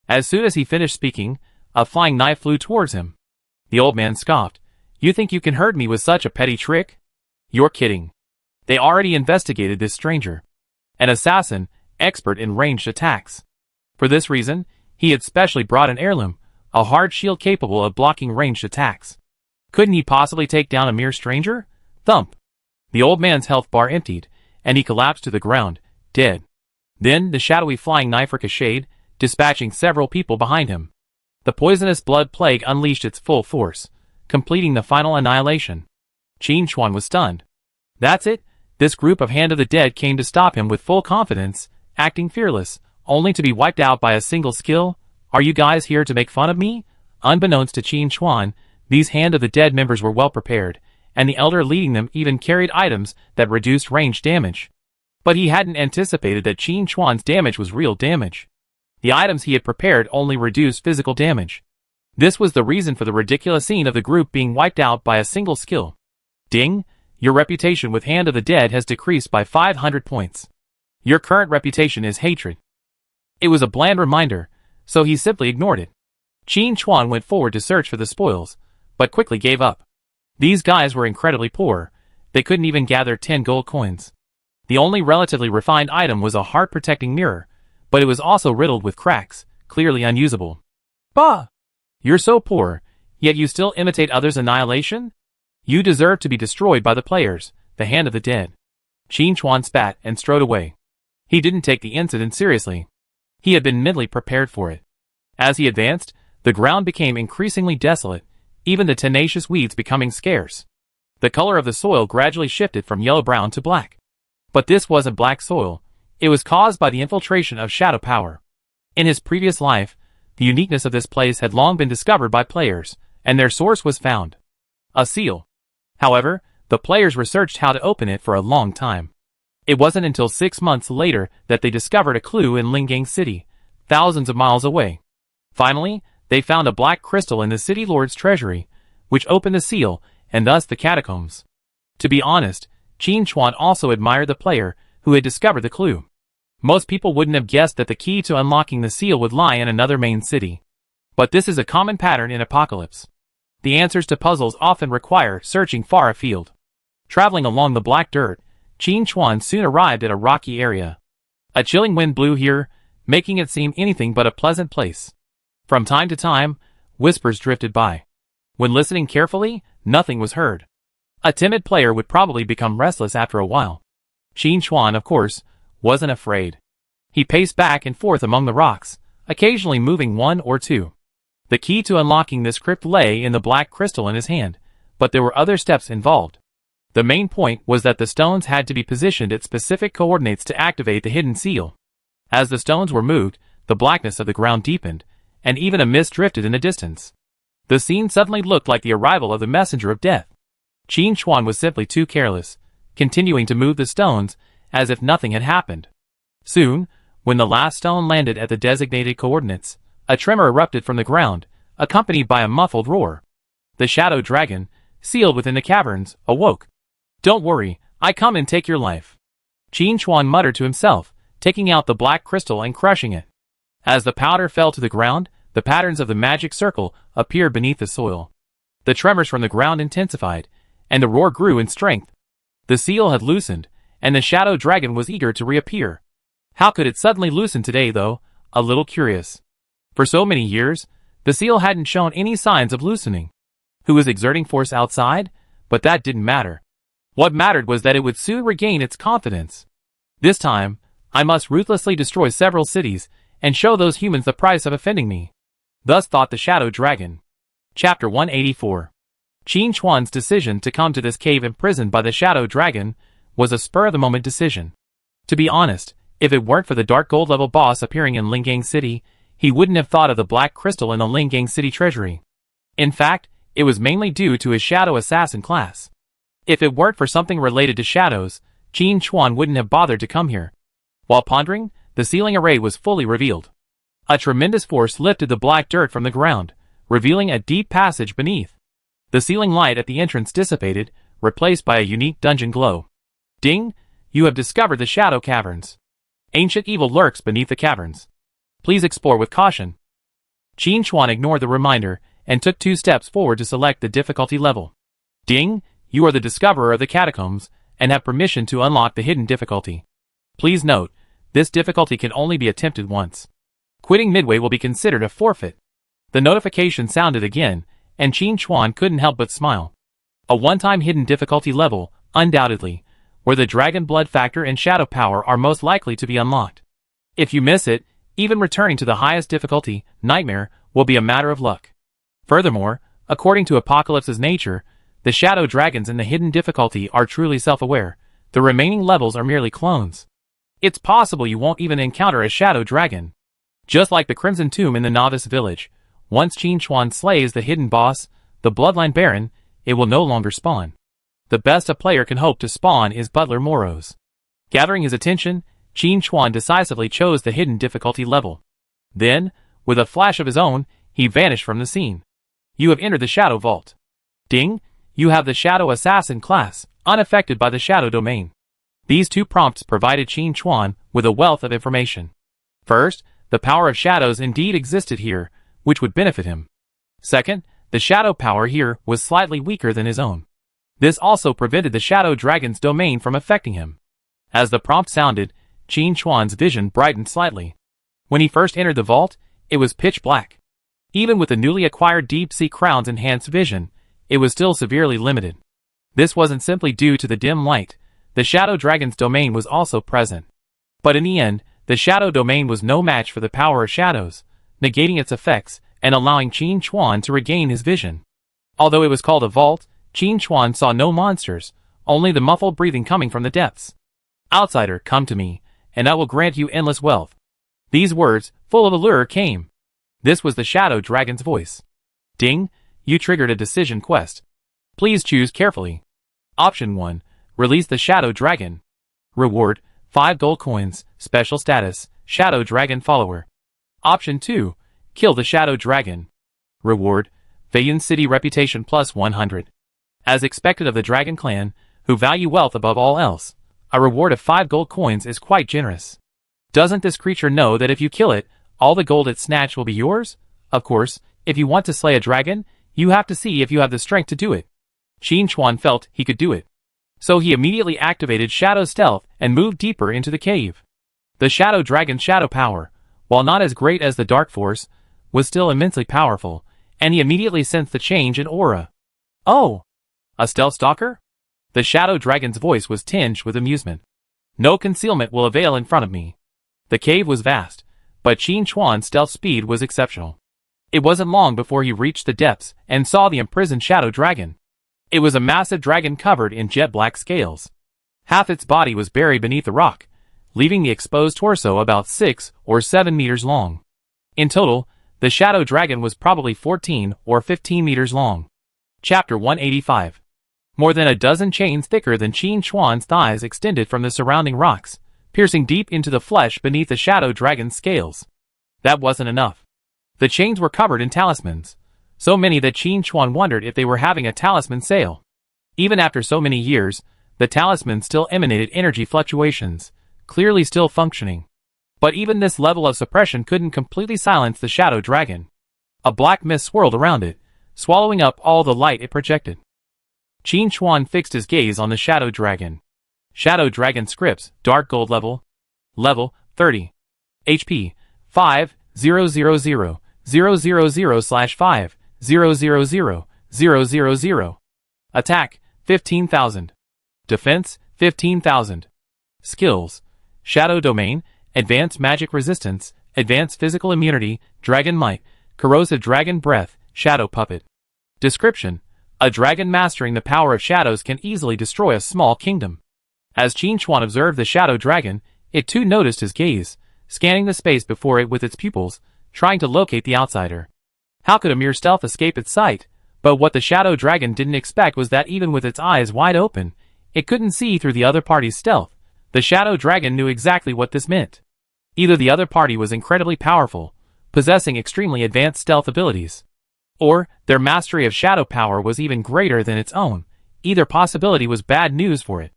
As soon as he finished speaking, a flying knife flew towards him. The old man scoffed. You think you can hurt me with such a petty trick? You're kidding. They already investigated this stranger. An assassin, expert in ranged attacks. For this reason, he had specially brought an heirloom, a hard shield capable of blocking ranged attacks. Couldn't he possibly take down a mere stranger? Thump. The old man's health bar emptied, and he collapsed to the ground, dead. Then the shadowy flying knife ricocheted, dispatching several people behind him. The poisonous blood plague unleashed its full force, completing the final annihilation. Qin Chuan was stunned. That's it, this group of Hand of the Dead came to stop him with full confidence, acting fearless, only to be wiped out by a single skill? Are you guys here to make fun of me? Unbeknownst to Qin Chuan, these Hand of the Dead members were well prepared, and the elder leading them even carried items that reduced range damage. But he hadn't anticipated that Qin Chuan's damage was real damage. The items he had prepared only reduced physical damage. This was the reason for the ridiculous scene of the group being wiped out by a single skill. Ding! Your reputation with Hand of the Dead has decreased by 500 points. Your current reputation is hatred. It was a bland reminder, so he simply ignored it. Qin Chuan went forward to search for the spoils, but quickly gave up. These guys were incredibly poor. They couldn't even gather 10 gold coins. The only relatively refined item was a heart-protecting mirror, but it was also riddled with cracks, clearly unusable. Bah! You're so poor, yet you still imitate others' annihilation? You deserve to be destroyed by the players, the Hand of the Dead. Qin Chuan spat and strode away. He didn't take the incident seriously. He had been mentally prepared for it. As he advanced, the ground became increasingly desolate, even the tenacious weeds becoming scarce. The color of the soil gradually shifted from yellow-brown to black. But this wasn't black soil. It was caused by the infiltration of shadow power. In his previous life, the uniqueness of this place had long been discovered by players, and their source was found. A seal. However, the players researched how to open it for a long time. It wasn't until 6 months later that they discovered a clue in Lingang City, thousands of miles away. Finally, they found a black crystal in the city lord's treasury, which opened the seal, and thus the catacombs. To be honest, Qin Chuan also admired the player who had discovered the clue. Most people wouldn't have guessed that the key to unlocking the seal would lie in another main city. But this is a common pattern in Apocalypse. The answers to puzzles often require searching far afield. Traveling along the black dirt, Qin Chuan soon arrived at a rocky area. A chilling wind blew here, making it seem anything but a pleasant place. From time to time, whispers drifted by. When listening carefully, nothing was heard. A timid player would probably become restless after a while. Qin Chuan, of course, wasn't afraid. He paced back and forth among the rocks, occasionally moving one or two. The key to unlocking this crypt lay in the black crystal in his hand, but there were other steps involved. The main point was that the stones had to be positioned at specific coordinates to activate the hidden seal. As the stones were moved, the blackness of the ground deepened, and even a mist drifted in the distance. The scene suddenly looked like the arrival of the messenger of death. Qin Chuan was simply too careless, continuing to move the stones as if nothing had happened. Soon, when the last stone landed at the designated coordinates, a tremor erupted from the ground, accompanied by a muffled roar. The shadow dragon, sealed within the caverns, awoke. "Don't worry, I come and take your life," Qin Chuan muttered to himself, taking out the black crystal and crushing it. As the powder fell to the ground, the patterns of the magic circle appeared beneath the soil. The tremors from the ground intensified, and the roar grew in strength. The seal had loosened, and the shadow dragon was eager to reappear. How could it suddenly loosen today, though? A little curious. For so many years, the seal hadn't shown any signs of loosening. Who was exerting force outside? But that didn't matter. What mattered was that it would soon regain its confidence. This time, I must ruthlessly destroy several cities and show those humans the price of offending me. Thus thought the shadow dragon. Chapter 184. Qin Chuan's decision to come to this cave imprisoned by the shadow dragon was a spur-of-the-moment decision. To be honest, if it weren't for the dark gold level boss appearing in Lingang City, he wouldn't have thought of the black crystal in the Lingang City treasury. In fact, it was mainly due to his shadow assassin class. If it weren't for something related to shadows, Qin Chuan wouldn't have bothered to come here. While pondering, the ceiling array was fully revealed. A tremendous force lifted the black dirt from the ground, revealing a deep passage beneath. The ceiling light at the entrance dissipated, replaced by a unique dungeon glow. Ding! You have discovered the shadow caverns. Ancient evil lurks beneath the caverns. Please explore with caution. Qin Chuan ignored the reminder and took 2 steps forward to select the difficulty level. Ding! You are the discoverer of the catacombs and have permission to unlock the hidden difficulty. Please note, this difficulty can only be attempted once. Quitting midway will be considered a forfeit. The notification sounded again, and Qin Chuan couldn't help but smile. A one-time hidden difficulty level, undoubtedly, where the dragon blood factor and shadow power are most likely to be unlocked. If you miss it, even returning to the highest difficulty, Nightmare, will be a matter of luck. Furthermore, according to Apocalypse's nature, the shadow dragons in the hidden difficulty are truly self-aware. The remaining levels are merely clones. It's possible you won't even encounter a shadow dragon. Just like the Crimson Tomb in the Novice Village, once Qin Chuan slays the hidden boss, the Bloodline Baron, it will no longer spawn. The best a player can hope to spawn is Butler Moros. Gathering his attention, Qin Chuan decisively chose the hidden difficulty level. Then, with a flash of his own, he vanished from the scene. You have entered the Shadow Vault. Ding! You have the Shadow Assassin class, unaffected by the Shadow Domain. These 2 prompts provided Qin Chuan with a wealth of information. First, the power of shadows indeed existed here, which would benefit him. Second, the shadow power here was slightly weaker than his own. This also prevented the shadow dragon's domain from affecting him. As the prompt sounded, Qin Chuan's vision brightened slightly. When he first entered the vault, it was pitch black. Even with the newly acquired deep-sea crown's enhanced vision, it was still severely limited. This wasn't simply due to the dim light. The shadow dragon's domain was also present. But in the end, the shadow domain was no match for the power of shadows, negating its effects and allowing Qin Chuan to regain his vision. Although it was called a vault, Qin Chuan saw no monsters, only the muffled breathing coming from the depths. "Outsider, come to me, and I will grant you endless wealth." These words, full of allure, came. This was the shadow dragon's voice. Ding! You triggered a decision quest. Please choose carefully. Option 1. Release the shadow dragon. Reward, 5 gold coins, special status, shadow dragon follower. Option 2. Kill the shadow dragon. Reward, Feiyan City reputation plus 100. As expected of the dragon clan, who value wealth above all else, a reward of 5 gold coins is quite generous. Doesn't this creature know that if you kill it, all the gold it snatched will be yours? Of course, if you want to slay a dragon, you have to see if you have the strength to do it. Qin Chuan felt he could do it. So he immediately activated Shadow Stealth and moved deeper into the cave. The Shadow Dragon's shadow power, while not as great as the Dark Force, was still immensely powerful, and he immediately sensed the change in aura. "Oh! A stealth stalker?" The Shadow Dragon's voice was tinged with amusement. "No concealment will avail in front of me." The cave was vast, but Qin Chuan's stealth speed was exceptional. It wasn't long before he reached the depths and saw the imprisoned Shadow Dragon. It was a massive dragon covered in jet black scales. Half its body was buried beneath the rock, leaving the exposed torso about 6 or 7 meters long. In total, the shadow dragon was probably 14 or 15 meters long. Chapter 185. More than a dozen chains thicker than Qin Chuan's thighs extended from the surrounding rocks, piercing deep into the flesh beneath the shadow dragon's scales. That wasn't enough. The chains were covered in talismans, so many that Qin Chuan wondered if they were having a talisman sale. Even after so many years, the talisman still emanated energy fluctuations, clearly still functioning. But even this level of suppression couldn't completely silence the shadow dragon. A black mist swirled around it, swallowing up all the light it projected. Qin Chuan fixed his gaze on the shadow dragon. Shadow dragon scripts, dark gold level 30. HP 5,000/5,000,000. Attack 15,000. Defense 15,000. Skills: Shadow Domain, Advanced Magic Resistance, Advanced Physical Immunity, Dragon Might, Corrosive Dragon Breath, Shadow Puppet. Description: a dragon mastering the power of shadows can easily destroy a small kingdom. As Qin Chuan observed the shadow dragon, it too noticed his gaze, scanning the space before it with its pupils, trying to locate the outsider. How could a mere stealth escape its sight? But what the shadow dragon didn't expect was that even with its eyes wide open, it couldn't see through the other party's stealth. The shadow dragon knew exactly what this meant. Either the other party was incredibly powerful, possessing extremely advanced stealth abilities, or their mastery of shadow power was even greater than its own. Either possibility was bad news for it.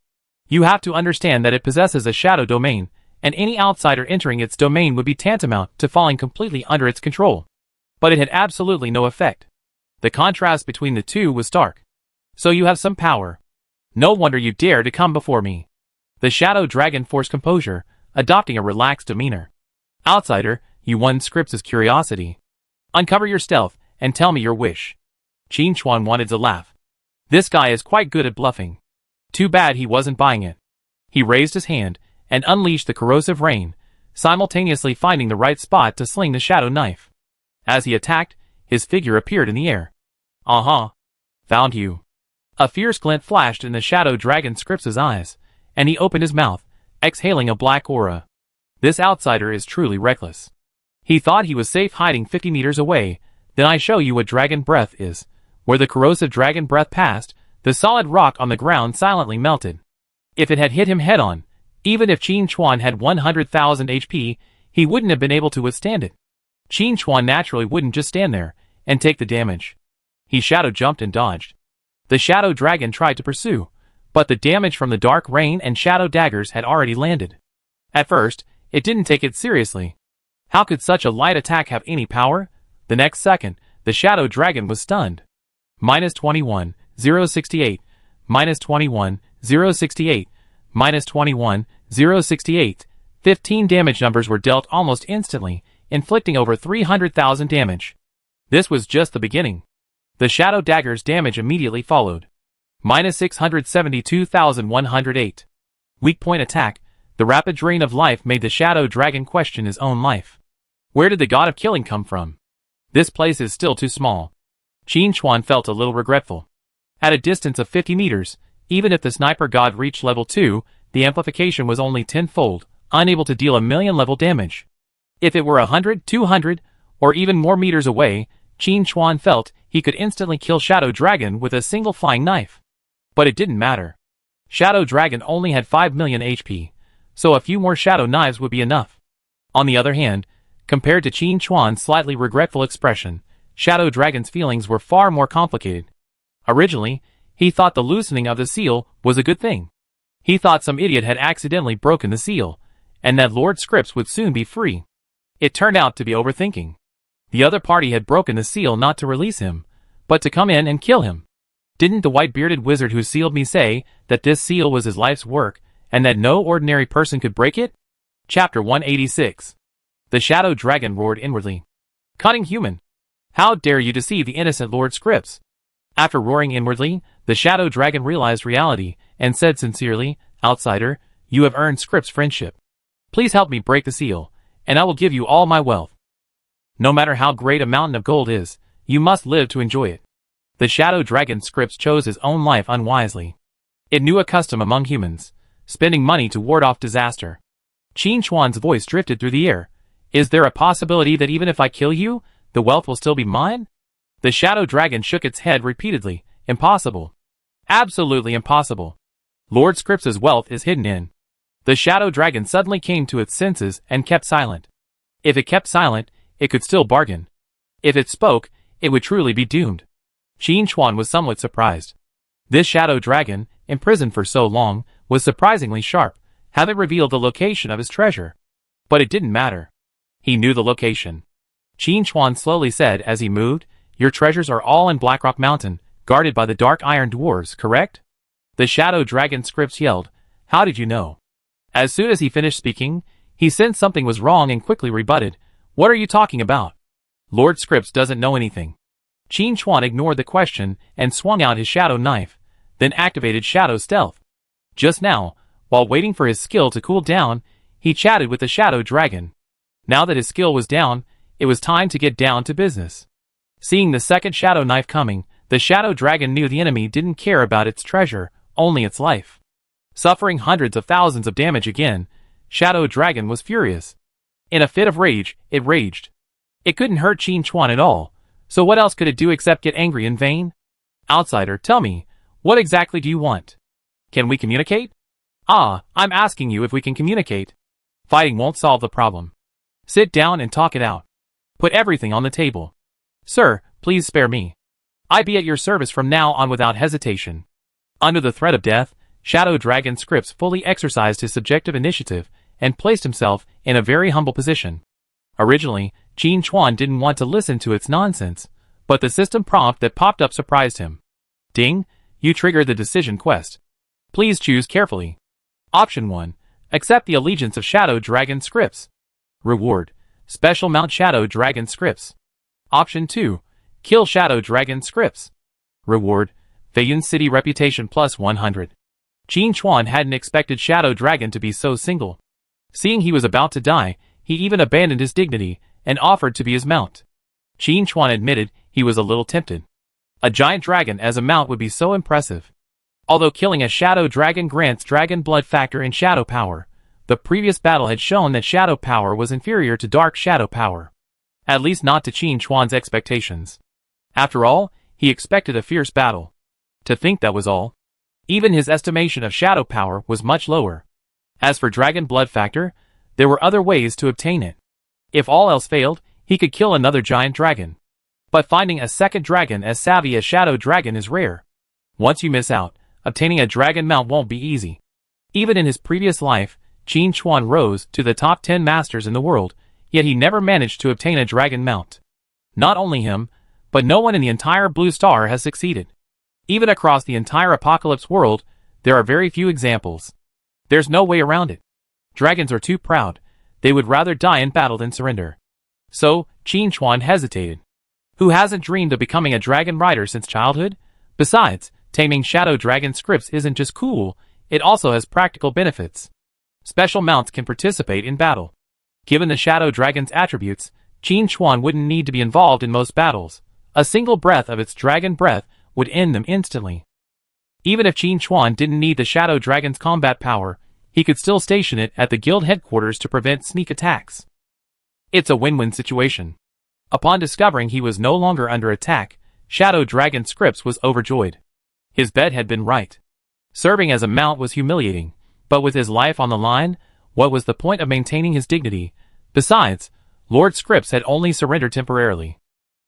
You have to understand that it possesses a shadow domain, and any outsider entering its domain would be tantamount to falling completely under its control. But it had absolutely no effect. The contrast between the two was stark. So you have some power. No wonder you dare to come before me. The shadow dragon forced composure, adopting a relaxed demeanor. Outsider, you won Scripps' curiosity. Uncover your stealth, and tell me your wish. Qin Chuan wanted to laugh. This guy is quite good at bluffing. Too bad he wasn't buying it. He raised his hand, and unleashed the corrosive rain, simultaneously finding the right spot to sling the shadow knife. As he attacked, his figure appeared in the air. Found you. A fierce glint flashed in the shadow dragon Scripps' eyes, and he opened his mouth, exhaling a black aura. This outsider is truly reckless. He thought he was safe hiding 50 meters away. Then I show you what dragon breath is. Where the corrosive dragon breath passed, the solid rock on the ground silently melted. If it had hit him head-on, even if Qin Chuan had 100,000 HP, he wouldn't have been able to withstand it. Qin Chuan naturally wouldn't just stand there and take the damage. He shadow jumped and dodged. The shadow dragon tried to pursue, but the damage from the dark rain and shadow daggers had already landed. At first, it didn't take it seriously. How could such a light attack have any power? The next second, the shadow dragon was stunned. -21, 068, -21, 068, -21, 068. 15 damage numbers were dealt almost instantly, inflicting over 300,000 damage. This was just the beginning. The shadow dagger's damage immediately followed. -672,108. Weak point attack. The rapid drain of life made the shadow dragon question his own life. Where did the god of killing come from? This place is still too small. Qin Chuan felt a little regretful. At a distance of 50 meters, even if the sniper god reached level 2, the amplification was only tenfold, unable to deal 1,000,000 level damage. If it were 100, 200, or even more meters away, Qin Chuan felt he could instantly kill Shadow Dragon with a single flying knife. But it didn't matter. Shadow Dragon only had 5 million HP, so a few more shadow knives would be enough. On the other hand, compared to Qin Chuan's slightly regretful expression, Shadow Dragon's feelings were far more complicated. Originally, he thought the loosening of the seal was a good thing. He thought some idiot had accidentally broken the seal, and that Lord Scripps would soon be free. It turned out to be overthinking. The other party had broken the seal not to release him, but to come in and kill him. Didn't the white-bearded wizard who sealed me say that this seal was his life's work, and that no ordinary person could break it? Chapter 186. The Shadow Dragon roared inwardly. Cunning human! How dare you deceive the innocent Lord Scripps? After roaring inwardly, the Shadow Dragon realized reality, and said sincerely, Outsider, you have earned Scripps' friendship. Please help me break the seal, and I will give you all my wealth. No matter how great a mountain of gold is, you must live to enjoy it. The Shadow Dragon Scripps chose his own life unwisely. It knew a custom among humans, spending money to ward off disaster. Qin Chuan's voice drifted through the air. Is there a possibility that even if I kill you, the wealth will still be mine? The shadow dragon shook its head repeatedly. Impossible. Absolutely impossible. Lord Scripps' wealth is hidden in. The shadow dragon suddenly came to its senses and kept silent. If it kept silent, it could still bargain. If it spoke, it would truly be doomed. Qin Chuan was somewhat surprised. This shadow dragon, imprisoned for so long, was surprisingly sharp, having revealed the location of his treasure. But it didn't matter. He knew the location. Qin Chuan slowly said as he moved, "Your treasures are all in Blackrock Mountain, guarded by the dark iron dwarves, correct?" The shadow dragon Scripps yelled, "How did you know?" As soon as he finished speaking, he sensed something was wrong and quickly rebutted, "What are you talking about? Lord Scripps doesn't know anything." Qin Chuan ignored the question and swung out his shadow knife, then activated Shadow Stealth. Just now, while waiting for his skill to cool down, he chatted with the shadow dragon. Now that his skill was down, it was time to get down to business. Seeing the second shadow knife coming, the shadow dragon knew the enemy didn't care about its treasure, only its life. Suffering hundreds of thousands of damage again, Shadow Dragon was furious. In a fit of rage, it raged. It couldn't hurt Qin Chuan at all, so what else could it do except get angry in vain? Outsider, tell me, what exactly do you want? Can we communicate? Ah, I'm asking you if we can communicate. Fighting won't solve the problem. Sit down and talk it out. Put everything on the table. Sir, please spare me. I be at your service from now on without hesitation. Under the threat of death, Shadow Dragon Scripps fully exercised his subjective initiative and placed himself in a very humble position. Originally, Qin Chuan didn't want to listen to its nonsense, but the system prompt that popped up surprised him. Ding, you triggered the decision quest. Please choose carefully. Option 1. Accept the allegiance of Shadow Dragon Scripps. Reward. Special Mount Shadow Dragon Scripps. Option 2. Kill Shadow Dragon Scripps. Reward. Feiyun City Reputation plus 100. Qin Chuan hadn't expected Shadow Dragon to be so single. Seeing he was about to die, he even abandoned his dignity and offered to be his mount. Qin Chuan admitted he was a little tempted. A giant dragon as a mount would be so impressive. Although killing a shadow dragon grants dragon blood factor and shadow power, the previous battle had shown that shadow power was inferior to dark shadow power. At least not to Qin Chuan's expectations. After all, he expected a fierce battle. To think that was all. Even his estimation of shadow power was much lower. As for dragon blood factor, there were other ways to obtain it. If all else failed, he could kill another giant dragon. But finding a second dragon as savvy as Shadow Dragon is rare. Once you miss out, obtaining a dragon mount won't be easy. Even in his previous life, Qin Chuan rose to the top 10 masters in the world, yet he never managed to obtain a dragon mount. Not only him, but no one in the entire Blue Star has succeeded. Even across the entire Apocalypse world, there are very few examples. There's no way around it. Dragons are too proud. They would rather die in battle than surrender. So, Qin Chuan hesitated. Who hasn't dreamed of becoming a dragon rider since childhood? Besides, taming Shadow Dragon Scripps isn't just cool, it also has practical benefits. Special mounts can participate in battle. Given the Shadow Dragon's attributes, Qin Chuan wouldn't need to be involved in most battles. A single breath of its dragon breath would end them instantly. Even if Qin Chuan didn't need the Shadow Dragon's combat power, he could still station it at the guild headquarters to prevent sneak attacks. It's a win-win situation. Upon discovering he was no longer under attack, Shadow Dragon Scripps was overjoyed. His bet had been right. Serving as a mount was humiliating, but with his life on the line, what was the point of maintaining his dignity? Besides, Lord Scripps had only surrendered temporarily.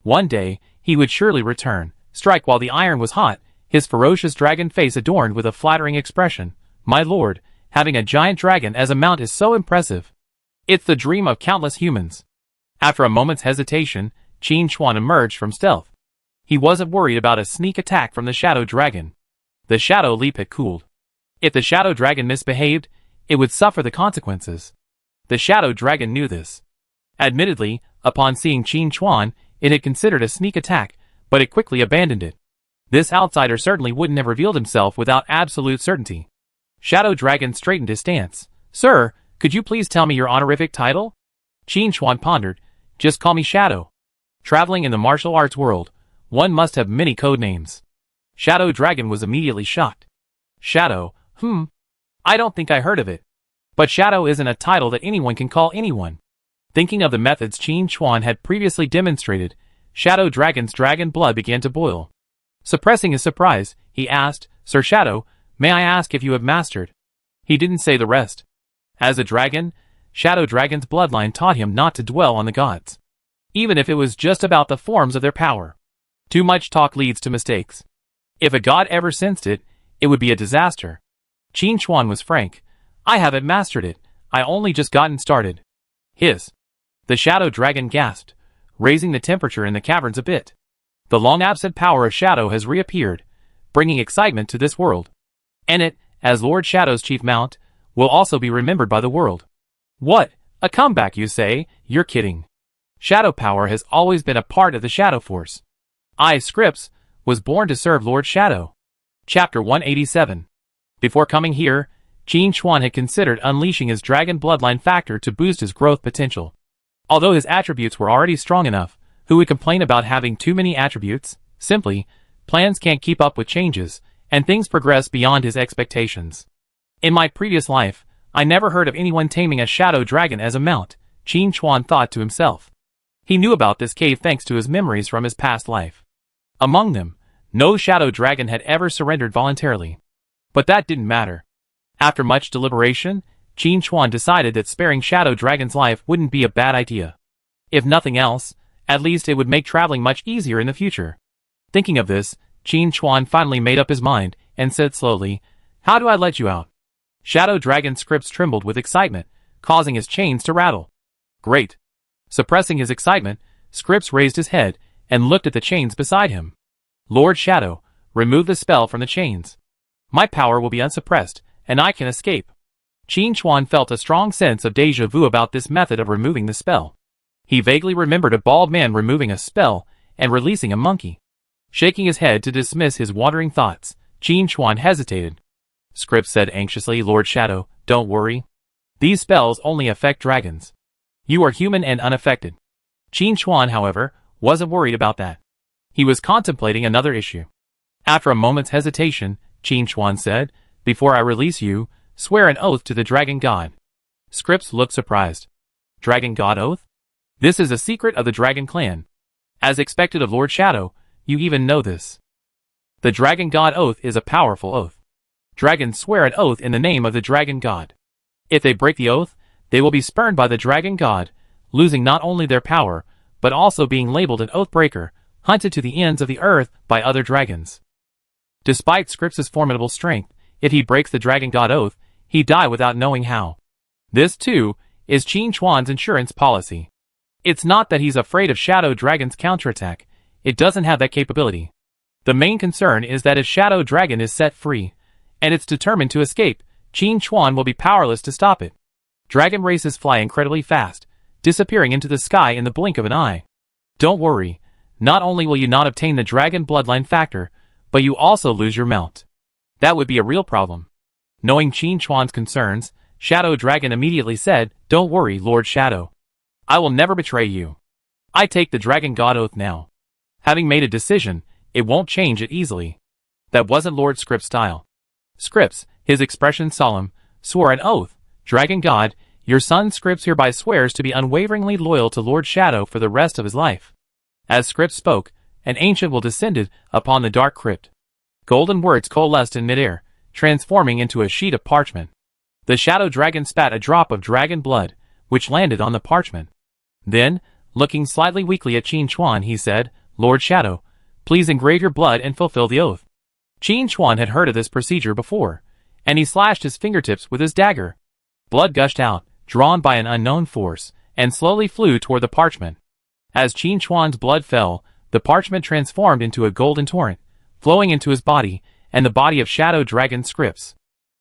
One day, he would surely return, strike while the iron was hot, his ferocious dragon face adorned with a flattering expression. My lord, having a giant dragon as a mount is so impressive. It's the dream of countless humans. After a moment's hesitation, Qin Chuan emerged from stealth. He wasn't worried about a sneak attack from the Shadow Dragon. The Shadow Leap had cooled. If the Shadow Dragon misbehaved, it would suffer the consequences. The Shadow Dragon knew this. Admittedly, upon seeing Qin Chuan, it had considered a sneak attack, but it quickly abandoned it. This outsider certainly wouldn't have revealed himself without absolute certainty. Shadow Dragon straightened his stance. Sir, could you please tell me your honorific title? Qin Chuan pondered. Just call me Shadow. Traveling in the martial arts world, one must have many code names. Shadow Dragon was immediately shocked. Shadow, I don't think I heard of it. But Shadow isn't a title that anyone can call anyone. Thinking of the methods Qin Chuan had previously demonstrated, Shadow Dragon's dragon blood began to boil. Suppressing his surprise, he asked, "Sir Shadow, may I ask if you have mastered?" He didn't say the rest. As a dragon, Shadow Dragon's bloodline taught him not to dwell on the gods, even if it was just about the forms of their power. Too much talk leads to mistakes. If a god ever sensed it, it would be a disaster. Qin Chuan was frank. "I haven't mastered it. I only just gotten started." Hiss. The Shadow Dragon gasped, raising the temperature in the caverns a bit. The long-absent power of Shadow has reappeared, bringing excitement to this world. And it, as Lord Shadow's chief mount, will also be remembered by the world. What? A comeback, you say? You're kidding. Shadow power has always been a part of the Shadow Force. I, Scripps, was born to serve Lord Shadow. Chapter 187. Before coming here, Qin Chuan had considered unleashing his dragon bloodline factor to boost his growth potential. Although his attributes were already strong enough, who would complain about having too many attributes? Simply, plans can't keep up with changes, and things progress beyond his expectations. In my previous life, I never heard of anyone taming a shadow dragon as a mount, Qin Chuan thought to himself. He knew about this cave thanks to his memories from his past life. Among them, no shadow dragon had ever surrendered voluntarily. But that didn't matter. After much deliberation, Qin Chuan decided that sparing Shadow Dragon's life wouldn't be a bad idea. If nothing else, at least it would make traveling much easier in the future. Thinking of this, Qin Chuan finally made up his mind, and said slowly, "How do I let you out?" Shadow Dragon Scripps trembled with excitement, causing his chains to rattle. Great. Suppressing his excitement, Scripps raised his head, and looked at the chains beside him. Lord Shadow, remove the spell from the chains. My power will be unsuppressed, and I can escape. Qin Chuan felt a strong sense of déjà vu about this method of removing the spell. He vaguely remembered a bald man removing a spell and releasing a monkey. Shaking his head to dismiss his wandering thoughts, Qin Chuan hesitated. Scripps said anxiously, "Lord Shadow, don't worry. These spells only affect dragons. You are human and unaffected." Qin Chuan, however, wasn't worried about that. He was contemplating another issue. After a moment's hesitation, Qin Chuan said, "Before I release you, swear an oath to the Dragon God." Scripps looked surprised. Dragon God oath? This is a secret of the Dragon clan. As expected of Lord Shadow, you even know this. The Dragon God oath is a powerful oath. Dragons swear an oath in the name of the Dragon God. If they break the oath, they will be spurned by the Dragon God, losing not only their power, but also being labeled an oathbreaker, hunted to the ends of the earth by other dragons. Despite Scripps' formidable strength, if he breaks the Dragon God oath, he'd die without knowing how. This, too, is Qin Chuan's insurance policy. It's not that he's afraid of Shadow Dragon's counterattack, it doesn't have that capability. The main concern is that if Shadow Dragon is set free, and it's determined to escape, Qin Chuan will be powerless to stop it. Dragon races fly incredibly fast, disappearing into the sky in the blink of an eye. Don't worry, not only will you not obtain the Dragon bloodline factor, but you also lose your mount. That would be a real problem. Knowing Qin Chuan's concerns, Shadow Dragon immediately said, "Don't worry, Lord Shadow. I will never betray you. I take the Dragon God oath now." Having made a decision, it won't change it easily. That wasn't Lord Scripps' style. Scripps, his expression solemn, swore an oath. "Dragon God, your son Scripps hereby swears to be unwaveringly loyal to Lord Shadow for the rest of his life." As Scripps spoke, an ancient will descended upon the dark crypt. Golden words coalesced in midair, transforming into a sheet of parchment. The Shadow Dragon spat a drop of dragon blood, which landed on the parchment. Then, looking slightly weakly at Qin Chuan, he said, "Lord Shadow, please engrave your blood and fulfill the oath." Qin Chuan had heard of this procedure before, and he slashed his fingertips with his dagger. Blood gushed out, drawn by an unknown force, and slowly flew toward the parchment. As Qin Chuan's blood fell, the parchment transformed into a golden torrent, flowing into his body, and the body of Shadow Dragon Scripps.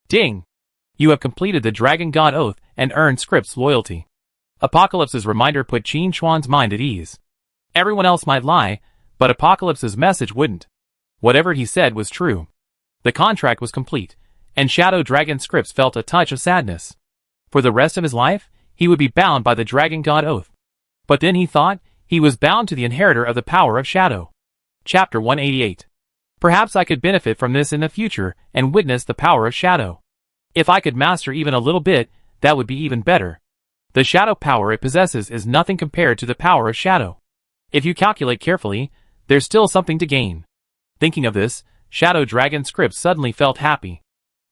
Ding! You have completed the Dragon God oath and earned Scripps' loyalty. Apocalypse's reminder put Qin Chuan's mind at ease. Everyone else might lie, but Apocalypse's message wouldn't. Whatever he said was true. The contract was complete, and Shadow Dragon Scripps felt a touch of sadness. For the rest of his life, he would be bound by the Dragon God oath. But then he thought, he was bound to the inheritor of the power of Shadow. Chapter 188. Perhaps I could benefit from this in the future and witness the power of Shadow. If I could master even a little bit, that would be even better. The shadow power it possesses is nothing compared to the power of shadow. If you calculate carefully, there's still something to gain. Thinking of this, Shadow Dragon Script suddenly felt happy.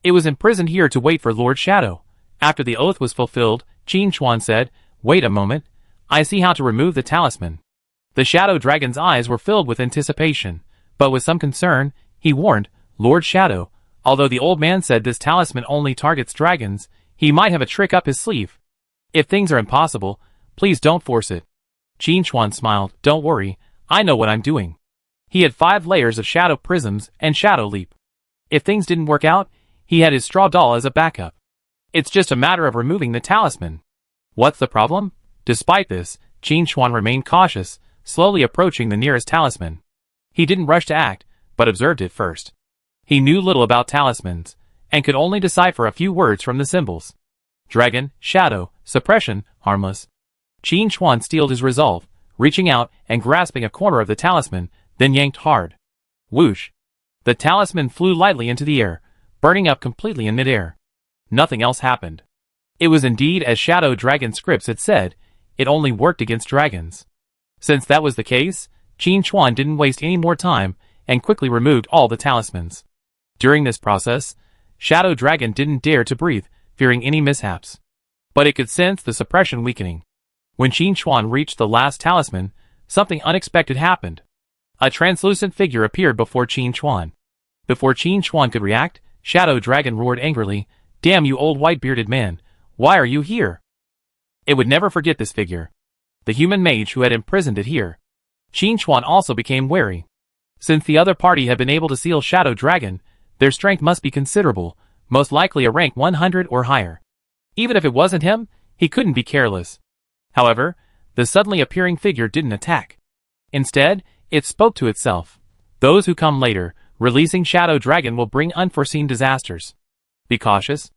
It was imprisoned here to wait for Lord Shadow. After the oath was fulfilled, Qin Chuan said, "Wait a moment. I see how to remove the talisman." The Shadow Dragon's eyes were filled with anticipation, but with some concern, he warned, "Lord Shadow, although the old man said this talisman only targets dragons, he might have a trick up his sleeve. If things are impossible, please don't force it." Qin Chuan smiled, "Don't worry, I know what I'm doing." He had 5 layers of shadow prisms and shadow leap. If things didn't work out, he had his straw doll as a backup. It's just a matter of removing the talisman. What's the problem? Despite this, Qin Chuan remained cautious, slowly approaching the nearest talisman. He didn't rush to act, but observed it first. He knew little about talismans, and could only decipher a few words from the symbols. Dragon, shadow, suppression, harmless. Qin Chuan steeled his resolve, reaching out and grasping a corner of the talisman, then yanked hard. Whoosh! The talisman flew lightly into the air, burning up completely in midair. Nothing else happened. It was indeed as Shadow Dragon Scripts had said, it only worked against dragons. Since that was the case, Qin Chuan didn't waste any more time, and quickly removed all the talismans. During this process, Shadow Dragon didn't dare to breathe, fearing any mishaps. But it could sense the suppression weakening. When Qin Chuan reached the last talisman, something unexpected happened. A translucent figure appeared before Qin Chuan. Before Qin Chuan could react, Shadow Dragon roared angrily, "Damn you old white-bearded man, why are you here?" It would never forget this figure. The human mage who had imprisoned it here. Qin Chuan also became wary. Since the other party had been able to seal Shadow Dragon, their strength must be considerable, most likely a rank 100 or higher. Even if it wasn't him, he couldn't be careless. However, the suddenly appearing figure didn't attack. Instead, it spoke to itself. "Those who come later, releasing Shadow Dragon will bring unforeseen disasters. Be cautious."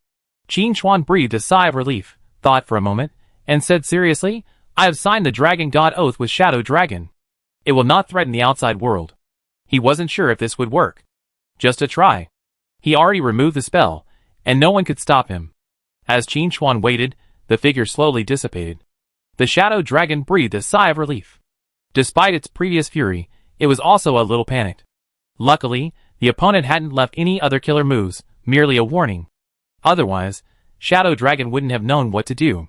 Qin Chuan breathed a sigh of relief, thought for a moment, and said seriously, "I have signed the Dragon God Oath with Shadow Dragon. It will not threaten the outside world." He wasn't sure if this would work. Just a try. He already removed the spell, and no one could stop him. As Qin Chuan waited, the figure slowly dissipated. The Shadow Dragon breathed a sigh of relief. Despite its previous fury, it was also a little panicked. Luckily, the opponent hadn't left any other killer moves, merely a warning. Otherwise, Shadow Dragon wouldn't have known what to do.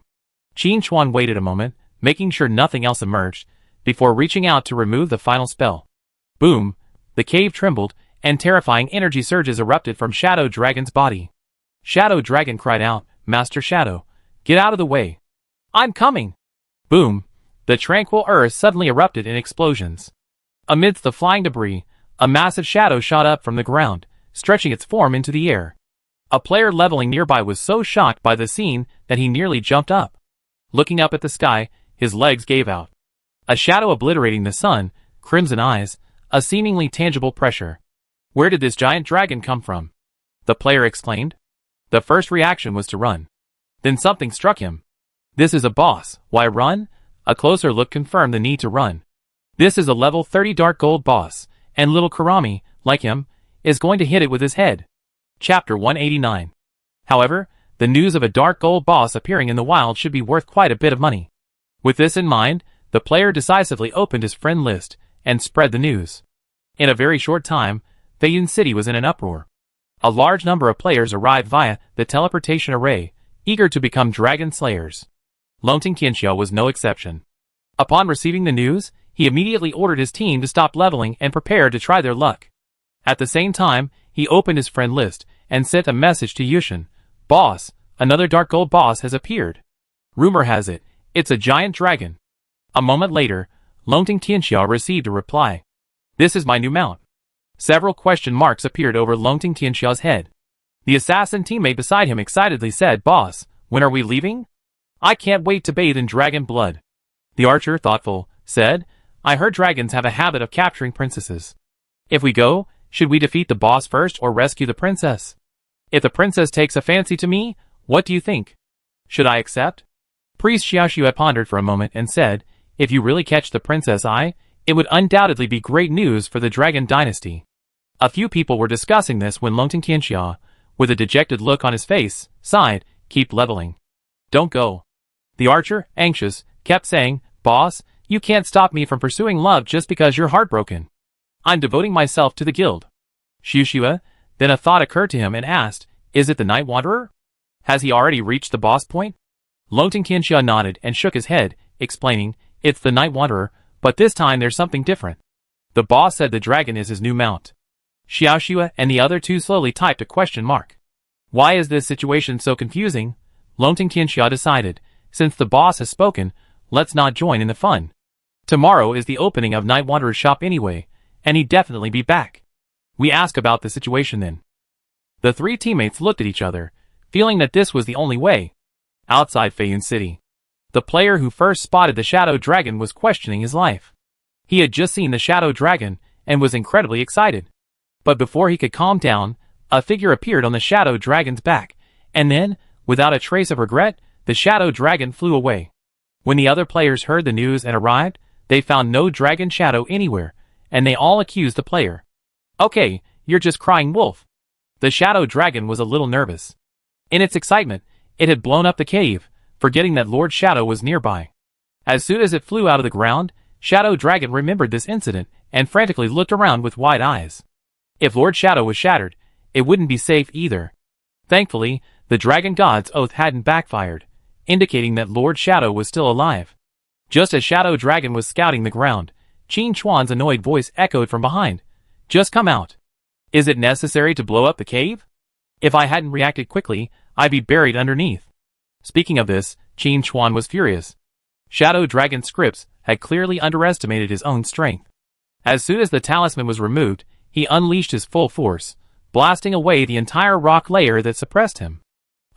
Qin Chuan waited a moment, making sure nothing else emerged, before reaching out to remove the final spell. Boom! The cave trembled, and terrifying energy surges erupted from Shadow Dragon's body. Shadow Dragon cried out, "Master Shadow, get out of the way. I'm coming!" Boom! The tranquil earth suddenly erupted in explosions. Amidst the flying debris, a massive shadow shot up from the ground, stretching its form into the air. A player leveling nearby was so shocked by the scene that he nearly jumped up. Looking up at the sky, his legs gave out. A shadow obliterating the sun, crimson eyes, a seemingly tangible pressure. "Where did this giant dragon come from?" the player exclaimed. The first reaction was to run. Then something struck him. This is a boss, why run? A closer look confirmed the need to run. This is a level 30 Dark Gold boss, and little Kurami, like him, is going to hit it with his head. Chapter 189. However, the news of a Dark Gold boss appearing in the wild should be worth quite a bit of money. With this in mind, the player decisively opened his friend list, and spread the news. In a very short time, Feiyun City was in an uproar. A large number of players arrived via the teleportation array, eager to become dragon slayers. Longting Qianxiao was no exception. Upon receiving the news, he immediately ordered his team to stop leveling and prepare to try their luck. At the same time, he opened his friend list and sent a message to Yushin. "Boss, another Dark Gold boss has appeared. Rumor has it, it's a giant dragon." A moment later, Longting Qianxiao received a reply. "This is my new mount." Several question marks appeared over Longting Qianxiao's head. The assassin teammate beside him excitedly said, "Boss, when are we leaving? I can't wait to bathe in dragon blood." The archer, thoughtful, said, "I heard dragons have a habit of capturing princesses. If we go, should we defeat the boss first or rescue the princess? If the princess takes a fancy to me, what do you think? Should I accept?" Priest Xiaoxiu had pondered for a moment and said, "If you really catch the princess it would undoubtedly be great news for the dragon dynasty." A few people were discussing this when Longting Qianxiao, with a dejected look on his face, sighed, "Keep leveling. Don't go. The archer, anxious, kept saying, Boss, you can't stop me from pursuing love just because you're heartbroken. I'm devoting myself to the guild. Shushua, then a thought occurred to him and asked, Is it the Night Wanderer? Has he already reached the boss point? Longting Qianxia nodded and shook his head, explaining, It's the Night Wanderer, but this time there's something different. The boss said the dragon is his new mount. Xiaoxua and the other two slowly typed a question mark. Why is this situation so confusing? Longting Qianxia decided, since the boss has spoken, let's not join in the fun. Tomorrow is the opening of Night Wanderer's shop anyway, and he'd definitely be back. We ask about the situation then. The three teammates looked at each other, feeling that this was the only way. Outside Feiyun City, the player who first spotted the Shadow Dragon was questioning his life. He had just seen the Shadow Dragon and was incredibly excited. But before he could calm down, a figure appeared on the Shadow Dragon's back, and then, without a trace of regret, the Shadow Dragon flew away. When the other players heard the news and arrived, they found no dragon shadow anywhere, and they all accused the player. Okay, you're just crying wolf. The Shadow Dragon was a little nervous. In its excitement, it had blown up the cave, forgetting that Lord Shadow was nearby. As soon as it flew out of the ground, Shadow Dragon remembered this incident and frantically looked around with wide eyes. If Lord Shadow was shattered, it wouldn't be safe either. Thankfully, the Dragon God's oath hadn't backfired, indicating that Lord Shadow was still alive. Just as Shadow Dragon was scouting the ground, Qin Chuan's annoyed voice echoed from behind. Just come out. Is it necessary to blow up the cave? If I hadn't reacted quickly, I'd be buried underneath. Speaking of this, Qin Chuan was furious. Shadow Dragon Scripps had clearly underestimated his own strength. As soon as the talisman was removed, he unleashed his full force, blasting away the entire rock layer that suppressed him.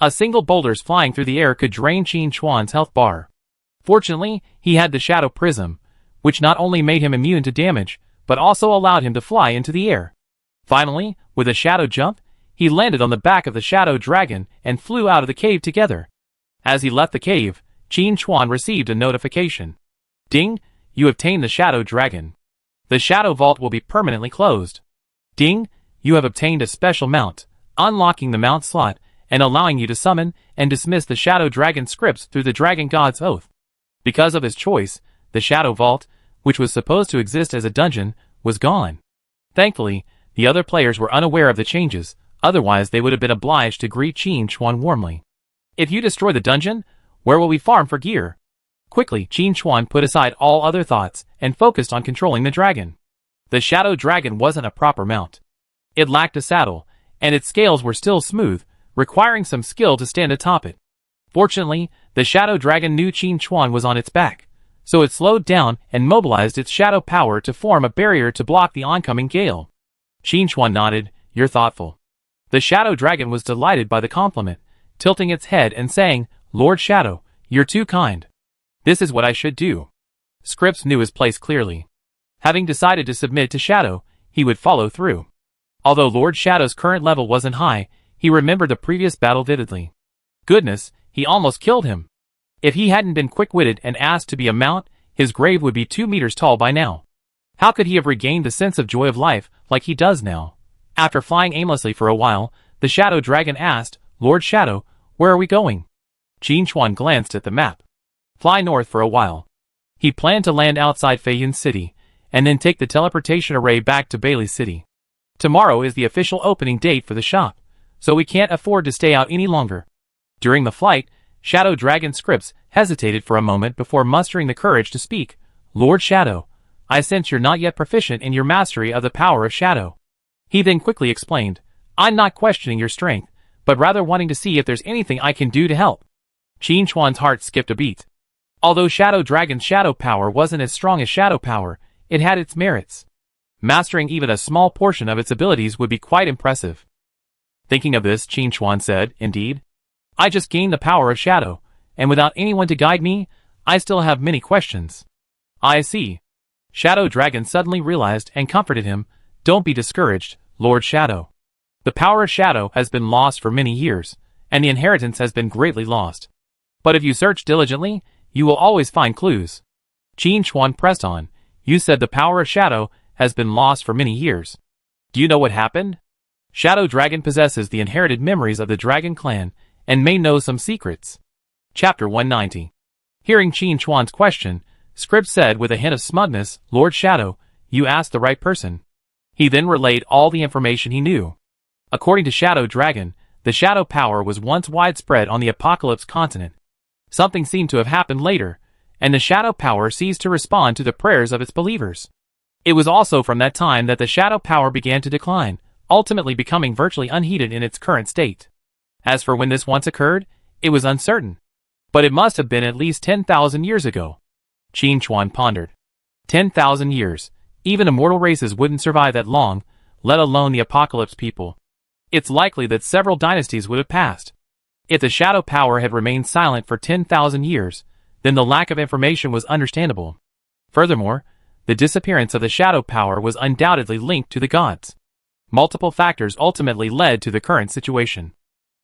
A single boulder's flying through the air could drain Qin Chuan's health bar. Fortunately, he had the Shadow Prism, which not only made him immune to damage, but also allowed him to fly into the air. Finally, with a shadow jump, he landed on the back of the Shadow Dragon and flew out of the cave together. As he left the cave, Qin Chuan received a notification. Ding, you have tamed the Shadow Dragon. The Shadow Vault will be permanently closed. Ding, you have obtained a special mount, unlocking the mount slot and allowing you to summon and dismiss the Shadow Dragon Scripts through the Dragon God's oath. Because of his choice, the Shadow Vault, which was supposed to exist as a dungeon, was gone. Thankfully, the other players were unaware of the changes, otherwise they would have been obliged to greet Qin Chuan warmly. If you destroy the dungeon, where will we farm for gear? Quickly, Qin Chuan put aside all other thoughts and focused on controlling the dragon. The Shadow Dragon wasn't a proper mount. It lacked a saddle, and its scales were still smooth, requiring some skill to stand atop it. Fortunately, the Shadow Dragon knew Qin Chuan was on its back, so it slowed down and mobilized its shadow power to form a barrier to block the oncoming gale. Qin Chuan nodded, You're thoughtful. The Shadow Dragon was delighted by the compliment, tilting its head and saying, Lord Shadow, you're too kind. This is what I should do. Scripps knew his place clearly. Having decided to submit to Shadow, he would follow through. Although Lord Shadow's current level wasn't high, he remembered the previous battle vividly. Goodness, he almost killed him. If he hadn't been quick-witted and asked to be a mount, his grave would be 2 meters tall by now. How could he have regained the sense of joy of life like he does now? After flying aimlessly for a while, the Shadow Dragon asked, Lord Shadow, where are we going? Qin Chuan glanced at the map. Fly north for a while. He planned to land outside Feiyun City, and then take the teleportation array back to Bailey City. Tomorrow is the official opening date for the shop, so we can't afford to stay out any longer. During the flight, Shadow Dragon Scripps hesitated for a moment before mustering the courage to speak. Lord Shadow, I sense you're not yet proficient in your mastery of the power of Shadow. He then quickly explained, I'm not questioning your strength, but rather wanting to see if there's anything I can do to help. Qin Chuan's heart skipped a beat. Although Shadow Dragon's shadow power wasn't as strong as shadow power, it had its merits. Mastering even a small portion of its abilities would be quite impressive. Thinking of this, Qin Chuan said, Indeed. I just gained the power of Shadow, and without anyone to guide me, I still have many questions. I see. Shadow Dragon suddenly realized and comforted him, Don't be discouraged, Lord Shadow. The power of Shadow has been lost for many years, and the inheritance has been greatly lost. But if you search diligently, you will always find clues. Qin Chuan pressed on, You said the power of Shadow has been lost for many years. Do you know what happened? Shadow Dragon possesses the inherited memories of the Dragon Clan, and may know some secrets. Chapter 190. Hearing Qin Chuan's question, Scribb said with a hint of smugness, "Lord Shadow, you asked the right person." He then relayed all the information he knew. According to Shadow Dragon, the shadow power was once widespread on the Apocalypse continent. Something seemed to have happened later, and the shadow power ceased to respond to the prayers of its believers. It was also from that time that the shadow power began to decline, ultimately becoming virtually unheeded in its current state. As for when this once occurred, it was uncertain. But it must have been at least 10,000 years ago. Qin Chuan pondered. 10,000 years. Even immortal races wouldn't survive that long, let alone the Apocalypse people. It's likely that several dynasties would have passed. If the shadow power had remained silent for 10,000 years, then the lack of information was understandable. Furthermore, the disappearance of the shadow power was undoubtedly linked to the gods. Multiple factors ultimately led to the current situation.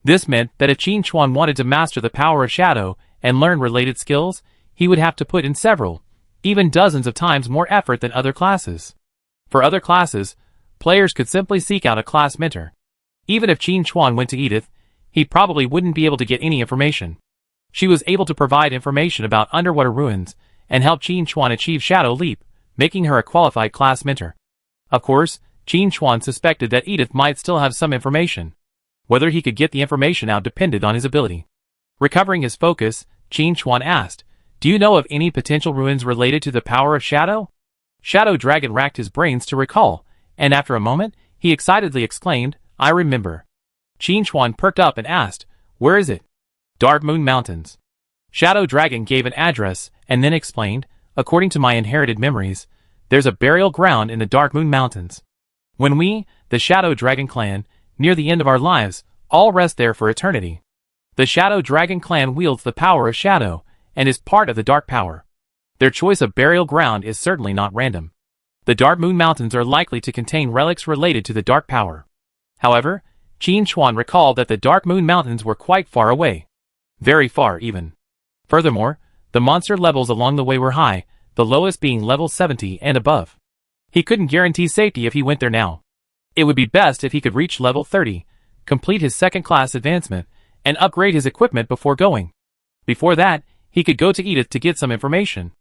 This meant that if Qin Chuan wanted to master the power of shadow and learn related skills, he would have to put in several, even dozens of times more effort than other classes. For other classes, players could simply seek out a class mentor. Even if Qin Chuan went to Edith, he probably wouldn't be able to get any information. She was able to provide information about underwater ruins and help Qin Chuan achieve Shadow Leap, making her a qualified class mentor. Of course, Qin Chuan suspected that Edith might still have some information. Whether he could get the information out depended on his ability. Recovering his focus, Qin Chuan asked, "Do you know of any potential ruins related to the power of shadow?" Shadow Dragon racked his brains to recall, and after a moment, he excitedly exclaimed, "I remember." Qin Chuan perked up and asked, "Where is it?" "Dark Moon Mountains." Shadow Dragon gave an address, and then explained, "According to my inherited memories, there's a burial ground in the Dark Moon Mountains. When we, the Shadow Dragon clan, near the end of our lives, all rest there for eternity. The Shadow Dragon clan wields the power of shadow, and is part of the Dark Power. Their choice of burial ground is certainly not random. The Dark Moon Mountains are likely to contain relics related to the Dark Power." However, Qin Chuan recalled that the Dark Moon Mountains were quite far away. Very far, even. Furthermore, the monster levels along the way were high, the lowest being level 70 and above. He couldn't guarantee safety if he went there now. It would be best if he could reach level 30, complete his second-class advancement, and upgrade his equipment before going. Before that, he could go to Edith to get some information.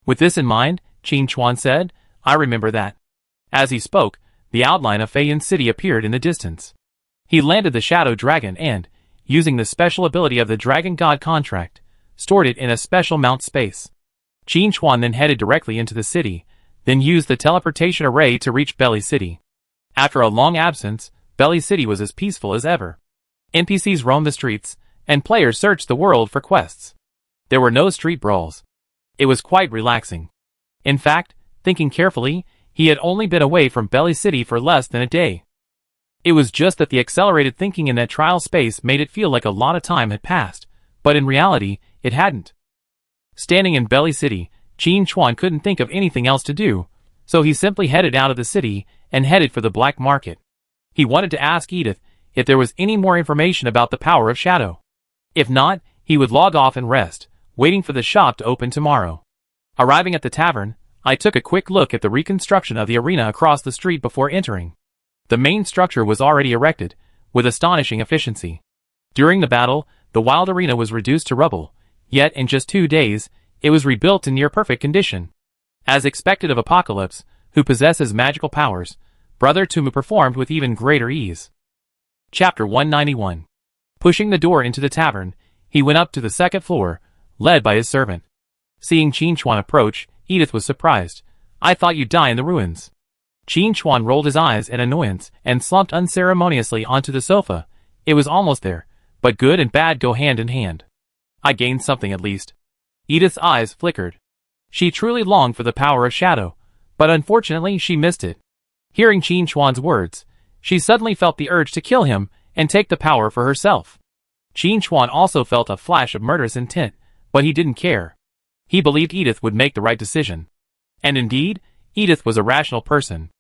With this in mind, Qin Chuan said, "I remember that." As he spoke, the outline of Feiyan City appeared in the distance. He landed the Shadow Dragon and, using the special ability of the Dragon God contract, stored it in a special mount space. Qin Chuan then headed directly into the city, then used the teleportation array to reach Belly City. After a long absence, Belly City was as peaceful as ever. NPCs roamed the streets, and players searched the world for quests. There were no street brawls. It was quite relaxing. In fact, thinking carefully, he had only been away from Belly City for less than a day. It was just that the accelerated thinking in that trial space made it feel like a lot of time had passed, but in reality, it hadn't. Standing in Belly City, Qin Chuan couldn't think of anything else to do, so he simply headed out of the city and headed for the black market. He wanted to ask Edith if there was any more information about the power of shadow. If not, he would log off and rest, waiting for the shop to open tomorrow. Arriving at the tavern, I took a quick look at the reconstruction of the arena across the street before entering. The main structure was already erected, with astonishing efficiency. During the battle, the wild arena was reduced to rubble, yet in just 2 days, it was rebuilt in near-perfect condition. As expected of Apocalypse, who possesses magical powers, Brother Tumu performed with even greater ease. Chapter 191. Pushing the door into the tavern, he went up to the second floor, led by his servant. Seeing Qin Chuan approach, Edith was surprised. "I thought you'd die in the ruins." Qin Chuan rolled his eyes in annoyance and slumped unceremoniously onto the sofa. It was almost there, but good and bad go hand in hand. "I gained something at least." Edith's eyes flickered. She truly longed for the power of shadow, but unfortunately she missed it. Hearing Qin Chuan's words, she suddenly felt the urge to kill him and take the power for herself. Qin Chuan also felt a flash of murderous intent, but he didn't care. He believed Edith would make the right decision. And indeed, Edith was a rational person.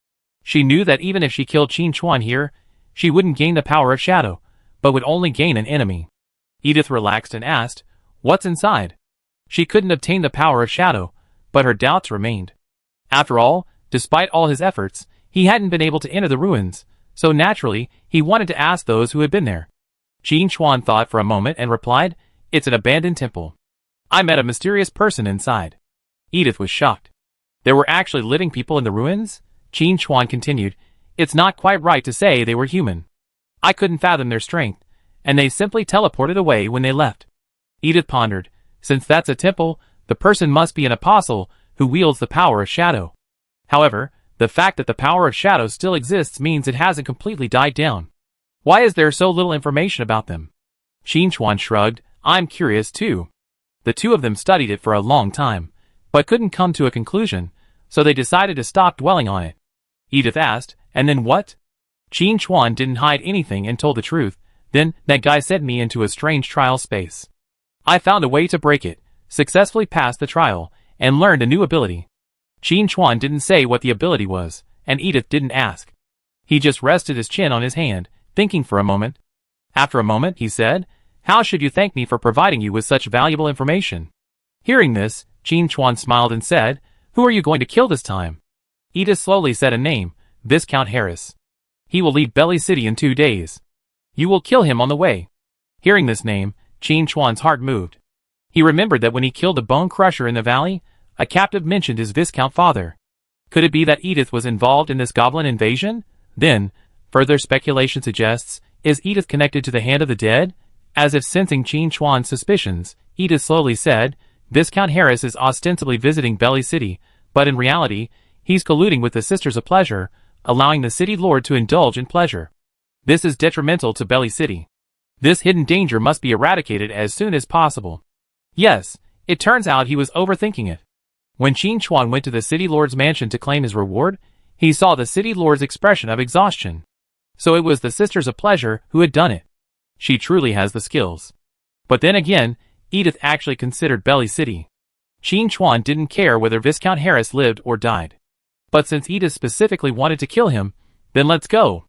She knew that even if she killed Qin Chuan here, she wouldn't gain the power of shadow, but would only gain an enemy. Edith relaxed and asked, "What's inside?" She couldn't obtain the power of shadow, but her doubts remained. After all, despite all his efforts, he hadn't been able to enter the ruins, so naturally, he wanted to ask those who had been there. Qin Chuan thought for a moment and replied, It's an abandoned temple. I met a mysterious person inside. Edith was shocked. There were actually living people in the ruins? Qin Chuan continued. It's not quite right to say they were human. I couldn't fathom their strength, and they simply teleported away when they left. Edith pondered. Since that's a temple, the person must be an apostle who wields the power of shadow. However, the fact that the power of shadow still exists means it hasn't completely died down. Why is there so little information about them? Qin Chuan shrugged. I'm curious too. The two of them studied it for a long time, but couldn't come to a conclusion, so they decided to stop dwelling on it. Edith asked, and then what? Qin Chuan didn't hide anything and told the truth. Then, that guy sent me into a strange trial space. I found a way to break it, successfully passed the trial, and learned a new ability. Qin Chuan didn't say what the ability was, and Edith didn't ask. He just rested his chin on his hand, thinking for a moment. After a moment, he said, How should you thank me for providing you with such valuable information? Hearing this, Qin Chuan smiled and said, Who are you going to kill this time? Edith slowly said a name, Viscount Harris. He will leave Belly City in 2 days. You will kill him on the way. Hearing this name, Qin Chuan's heart moved. He remembered that when he killed a bone crusher in the valley, a captive mentioned his Viscount father. Could it be that Edith was involved in this goblin invasion? Then, further speculation suggests, is Edith connected to the Hand of the Dead? As if sensing Qin Chuan's suspicions, Edith slowly said, Viscount Harris is ostensibly visiting Belly City, but in reality, he's colluding with the Sisters of Pleasure, allowing the city lord to indulge in pleasure. This is detrimental to Belly City. This hidden danger must be eradicated as soon as possible. Yes, it turns out he was overthinking it. When Qin Chuan went to the city lord's mansion to claim his reward, he saw the city lord's expression of exhaustion. So it was the Sisters of Pleasure who had done it. She truly has the skills. But then again, Edith actually considered Belly City. Qin Chuan didn't care whether Viscount Harris lived or died. But since Edith specifically wanted to kill him, then let's go.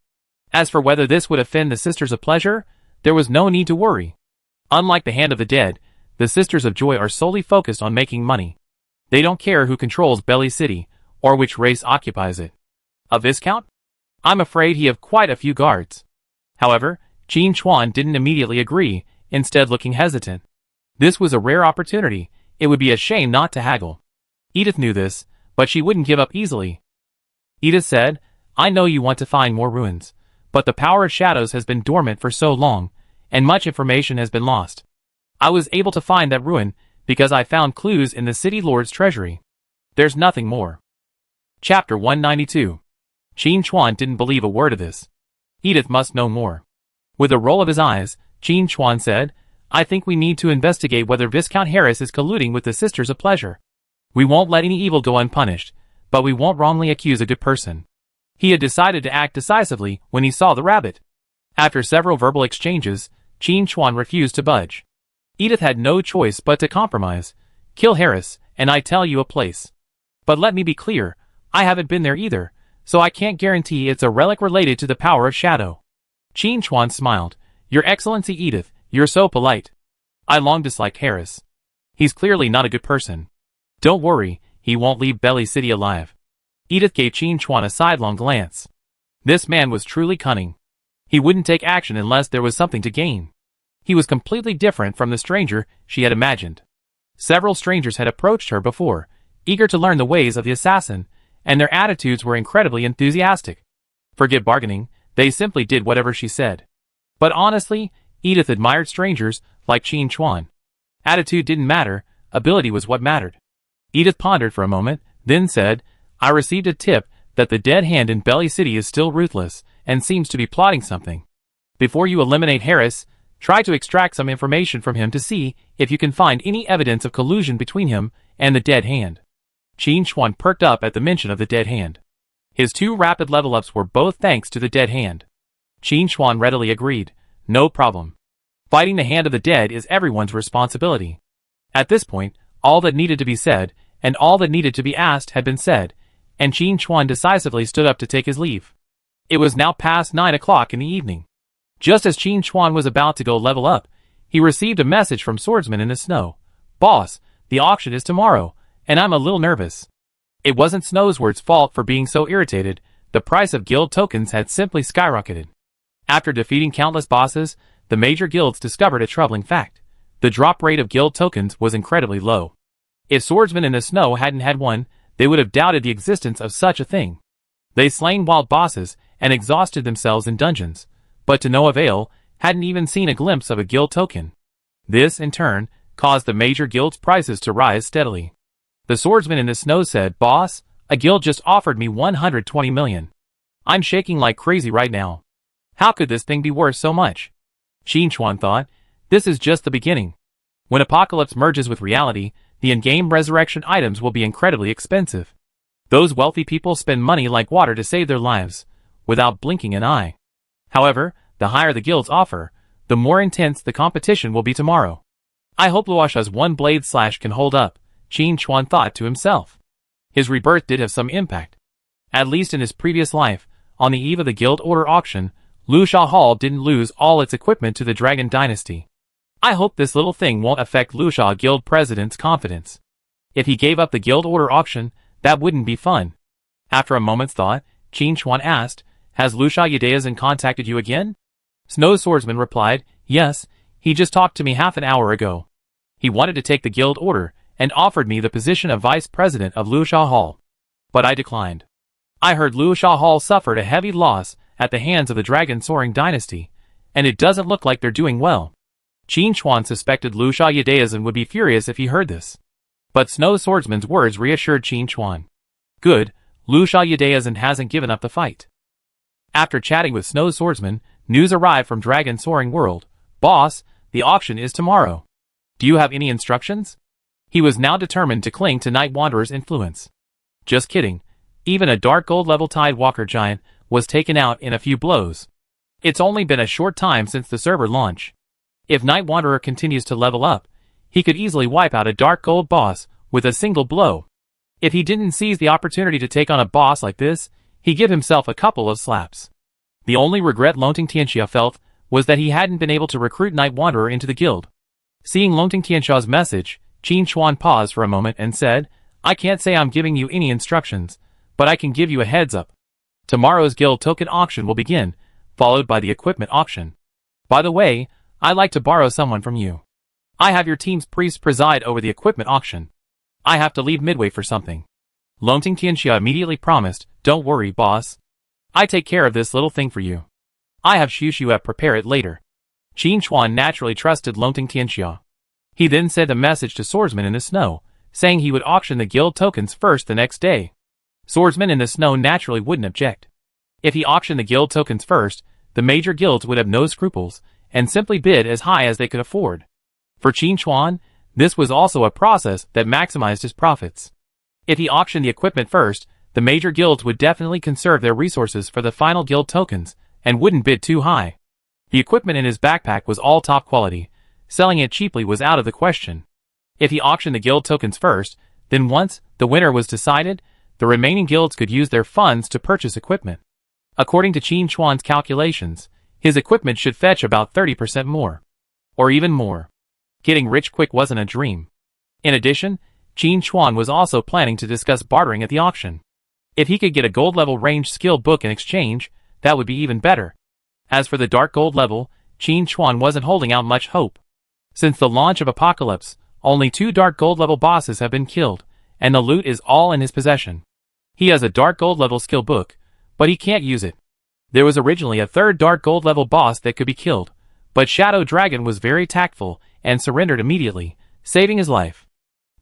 As for whether this would offend the Sisters of Pleasure, there was no need to worry. Unlike the Hand of the Dead, the Sisters of Joy are solely focused on making money. They don't care who controls Belly City, or which race occupies it. A Viscount? I'm afraid he have quite a few guards. However, Qin Chuan didn't immediately agree, instead looking hesitant. This was a rare opportunity, it would be a shame not to haggle. Edith knew this, but she wouldn't give up easily. Edith said, I know you want to find more ruins, but the power of shadows has been dormant for so long, and much information has been lost. I was able to find that ruin, because I found clues in the city lord's treasury. There's nothing more. Chapter 192. Qin Chuan didn't believe a word of this. Edith must know more. With a roll of his eyes, Qin Chuan said, I think we need to investigate whether Viscount Harris is colluding with the Sisters of Pleasure. We won't let any evil go unpunished, but we won't wrongly accuse a good person. He had decided to act decisively when he saw the rabbit. After several verbal exchanges, Qin Chuan refused to budge. Edith had no choice but to compromise. Kill Harris, and I tell you a place. But let me be clear, I haven't been there either, so I can't guarantee it's a relic related to the power of shadow. Qin Chuan smiled. Your Excellency Edith, you're so polite. I long disliked Harris. He's clearly not a good person. Don't worry, he won't leave Belly City alive. Edith gave Qin Chuan a sidelong glance. This man was truly cunning. He wouldn't take action unless there was something to gain. He was completely different from the stranger she had imagined. Several strangers had approached her before, eager to learn the ways of the assassin, and their attitudes were incredibly enthusiastic. Forget bargaining, they simply did whatever she said. But honestly, Edith admired strangers like Qin Chuan. Attitude didn't matter, ability was what mattered. Edith pondered for a moment, then said, I received a tip that the dead hand in Belly City is still ruthless, and seems to be plotting something. Before you eliminate Harris, try to extract some information from him to see if you can find any evidence of collusion between him and the dead hand. Qin Chuan perked up at the mention of the dead hand. His 2 rapid level-ups were both thanks to the dead hand. Qin Chuan readily agreed, no problem. Fighting the Hand of the Dead is everyone's responsibility. At this point, all that needed to be said, and all that needed to be asked had been said, and Qin Chuan decisively stood up to take his leave. It was now past 9 o'clock in the evening. Just as Qin Chuan was about to go level up, he received a message from Swordsman in the Snow. Boss, the auction is tomorrow, and I'm a little nervous. It wasn't Snowsword's fault for being so irritated, the price of guild tokens had simply skyrocketed. After defeating countless bosses, the major guilds discovered a troubling fact. The drop rate of guild tokens was incredibly low. If swordsmen in the snow hadn't had one, they would have doubted the existence of such a thing. They slain wild bosses and exhausted themselves in dungeons, but to no avail, hadn't even seen a glimpse of a guild token. This, in turn, caused the major guild's prices to rise steadily. The swordsman in the snow said, "Boss, a guild just offered me 120 million. I'm shaking like crazy right now. How could this thing be worth so much?" Qin Chuan thought, this is just the beginning. When Apocalypse merges with reality, the in-game resurrection items will be incredibly expensive. Those wealthy people spend money like water to save their lives, without blinking an eye. However, the higher the guild's offer, the more intense the competition will be tomorrow. I hope Luosha's one-blade slash can hold up, Qin Chuan thought to himself. His rebirth did have some impact. At least in his previous life, on the eve of the guild order auction, Luosha Hall didn't lose all its equipment to the Dragon Dynasty. I hope this little thing won't affect Luosha Guild President's confidence. If he gave up the guild order auction, that wouldn't be fun. After a moment's thought, Qin Chuan asked, "Has Luosha Yudaeazan contacted you again?" Snow Swordsman replied, "Yes, he just talked to me half an hour ago. He wanted to take the guild order, and offered me the position of vice president of Luosha Hall. But I declined. I heard Luosha Hall suffered a heavy loss at the hands of the Dragon Soaring Dynasty, and it doesn't look like they're doing well." Qin Chuan suspected Luosha Yudaeazan would be furious if he heard this. But Snow Swordsman's words reassured Qin Chuan. Good, Luosha Yudaeazan hasn't given up the fight. After chatting with Snow Swordsman, news arrived from Dragon Soaring World. "Boss, the auction is tomorrow. Do you have any instructions?" He was now determined to cling to Night Wanderer's influence. Just kidding. Even a Dark Gold level Tidewalker giant was taken out in a few blows. It's only been a short time since the server launch. If Night Wanderer continues to level up, he could easily wipe out a Dark Gold boss with a single blow. If he didn't seize the opportunity to take on a boss like this, he'd give himself a couple of slaps. The only regret Lonting Tianxia felt was that he hadn't been able to recruit Night Wanderer into the guild. Seeing Lonting Tianxia's message, Qin Chuan paused for a moment and said, "I can't say I'm giving you any instructions, but I can give you a heads up. Tomorrow's guild token auction will begin, followed by the equipment auction. By the way, I'd like to borrow someone from you. I have your team's priest preside over the equipment auction. I have to leave midway for something." Lonting Tianxia immediately promised, "Don't worry, boss. I take care of this little thing for you. I have Xuxue prepare it later." Qin Chuan naturally trusted Lonting Tianxia. He then sent a message to Swordsman in the Snow, saying he would auction the guild tokens first the next day. Swordsman in the Snow naturally wouldn't object. If he auctioned the guild tokens first, the major guilds would have no scruples, and simply bid as high as they could afford. For Qin Chuan, this was also a process that maximized his profits. If he auctioned the equipment first, the major guilds would definitely conserve their resources for the final guild tokens, and wouldn't bid too high. The equipment in his backpack was all top quality. Selling it cheaply was out of the question. If he auctioned the guild tokens first, then once the winner was decided, the remaining guilds could use their funds to purchase equipment. According to Qin Chuan's calculations, his equipment should fetch about 30% more. Or even more. Getting rich quick wasn't a dream. In addition, Qin Chuan was also planning to discuss bartering at the auction. If he could get a gold level range skill book in exchange, that would be even better. As for the Dark Gold level, Qin Chuan wasn't holding out much hope. Since the launch of Apocalypse, only 2 Dark Gold level bosses have been killed, and the loot is all in his possession. He has a Dark Gold level skill book, but he can't use it. There was originally a 3rd Dark Gold level boss that could be killed, but Shadow Dragon was very tactful and surrendered immediately, saving his life.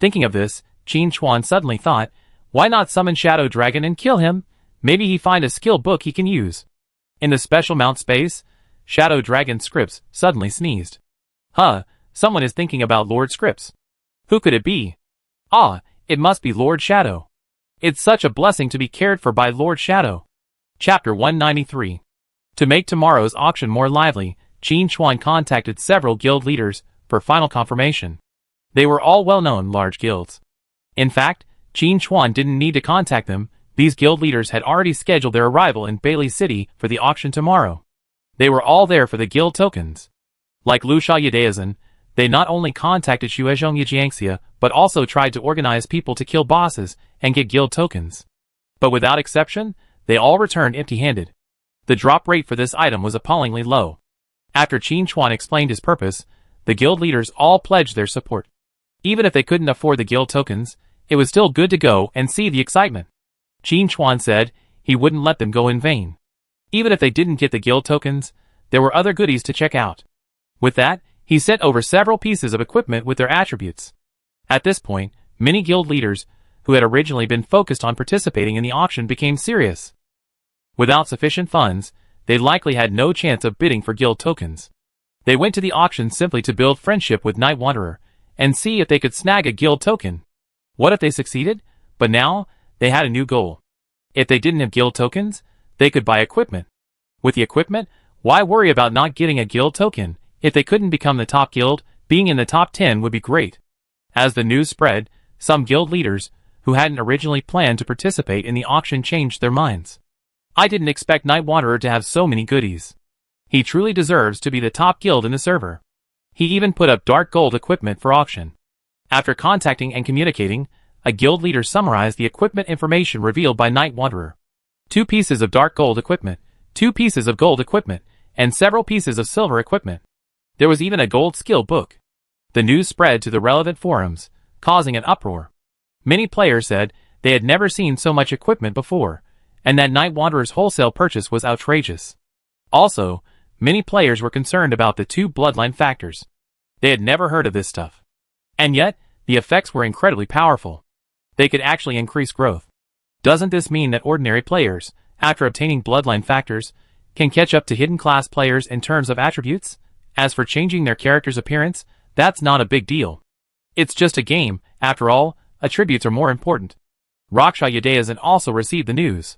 Thinking of this, Qin Chuan suddenly thought, why not summon Shadow Dragon and kill him? Maybe he find a skill book he can use. In the special mount space, Shadow Dragon Scripts suddenly sneezed. Huh, someone is thinking about Lord Scripts. Who could it be? Ah, it must be Lord Shadow. It's such a blessing to be cared for by Lord Shadow. Chapter 193. To make tomorrow's auction more lively, Qin Chuan contacted several guild leaders for final confirmation. They were all well-known large guilds. In fact, Qin Chuan didn't need to contact them. These guild leaders had already scheduled their arrival in Bailey City for the auction tomorrow. They were all there for the guild tokens. Like Luosha Yudaeazan, they not only contacted Shuezhong Yijiangxia, but also tried to organize people to kill bosses and get guild tokens. But without exception, they all returned empty-handed. The drop rate for this item was appallingly low. After Qin Chuan explained his purpose, The guild leaders all pledged their support. Even if they couldn't afford the guild tokens, it was still good to go and see the excitement. Qin Chuan said he wouldn't let them go in vain. Even if they didn't get the guild tokens, there were other goodies to check out. With that, he sent over several pieces of equipment with their attributes. At this point, many guild leaders, who had originally been focused on participating in the auction, became serious. Without sufficient funds, they likely had no chance of bidding for guild tokens. They went to the auction simply to build friendship with Night Wanderer, and see if they could snag a guild token. What if they succeeded? But now, they had a new goal. If they didn't have guild tokens, they could buy equipment. With the equipment, why worry about not getting a guild token? If they couldn't become the top guild, being in the top 10 would be great. As the news spread, some guild leaders, who hadn't originally planned to participate in the auction, changed their minds. I didn't expect Night Wanderer to have so many goodies. He truly deserves to be the top guild in the server. He even put up dark gold equipment for auction. After contacting and communicating, a guild leader summarized the equipment information revealed by Night Wanderer. 2 pieces of dark gold equipment, 2 pieces of gold equipment, and several pieces of silver equipment. There was even a gold skill book. The news spread to the relevant forums, causing an uproar. Many players said they had never seen so much equipment before, and that Night Wanderer's wholesale purchase was outrageous. Also, many players were concerned about the 2 bloodline factors. They had never heard of this stuff. And yet, the effects were incredibly powerful. They could actually increase growth. Doesn't this mean that ordinary players, after obtaining bloodline factors, can catch up to hidden class players in terms of attributes? As for changing their character's appearance, that's not a big deal. It's just a game, after all, attributes are more important. Raksha Yadayasan also received the news.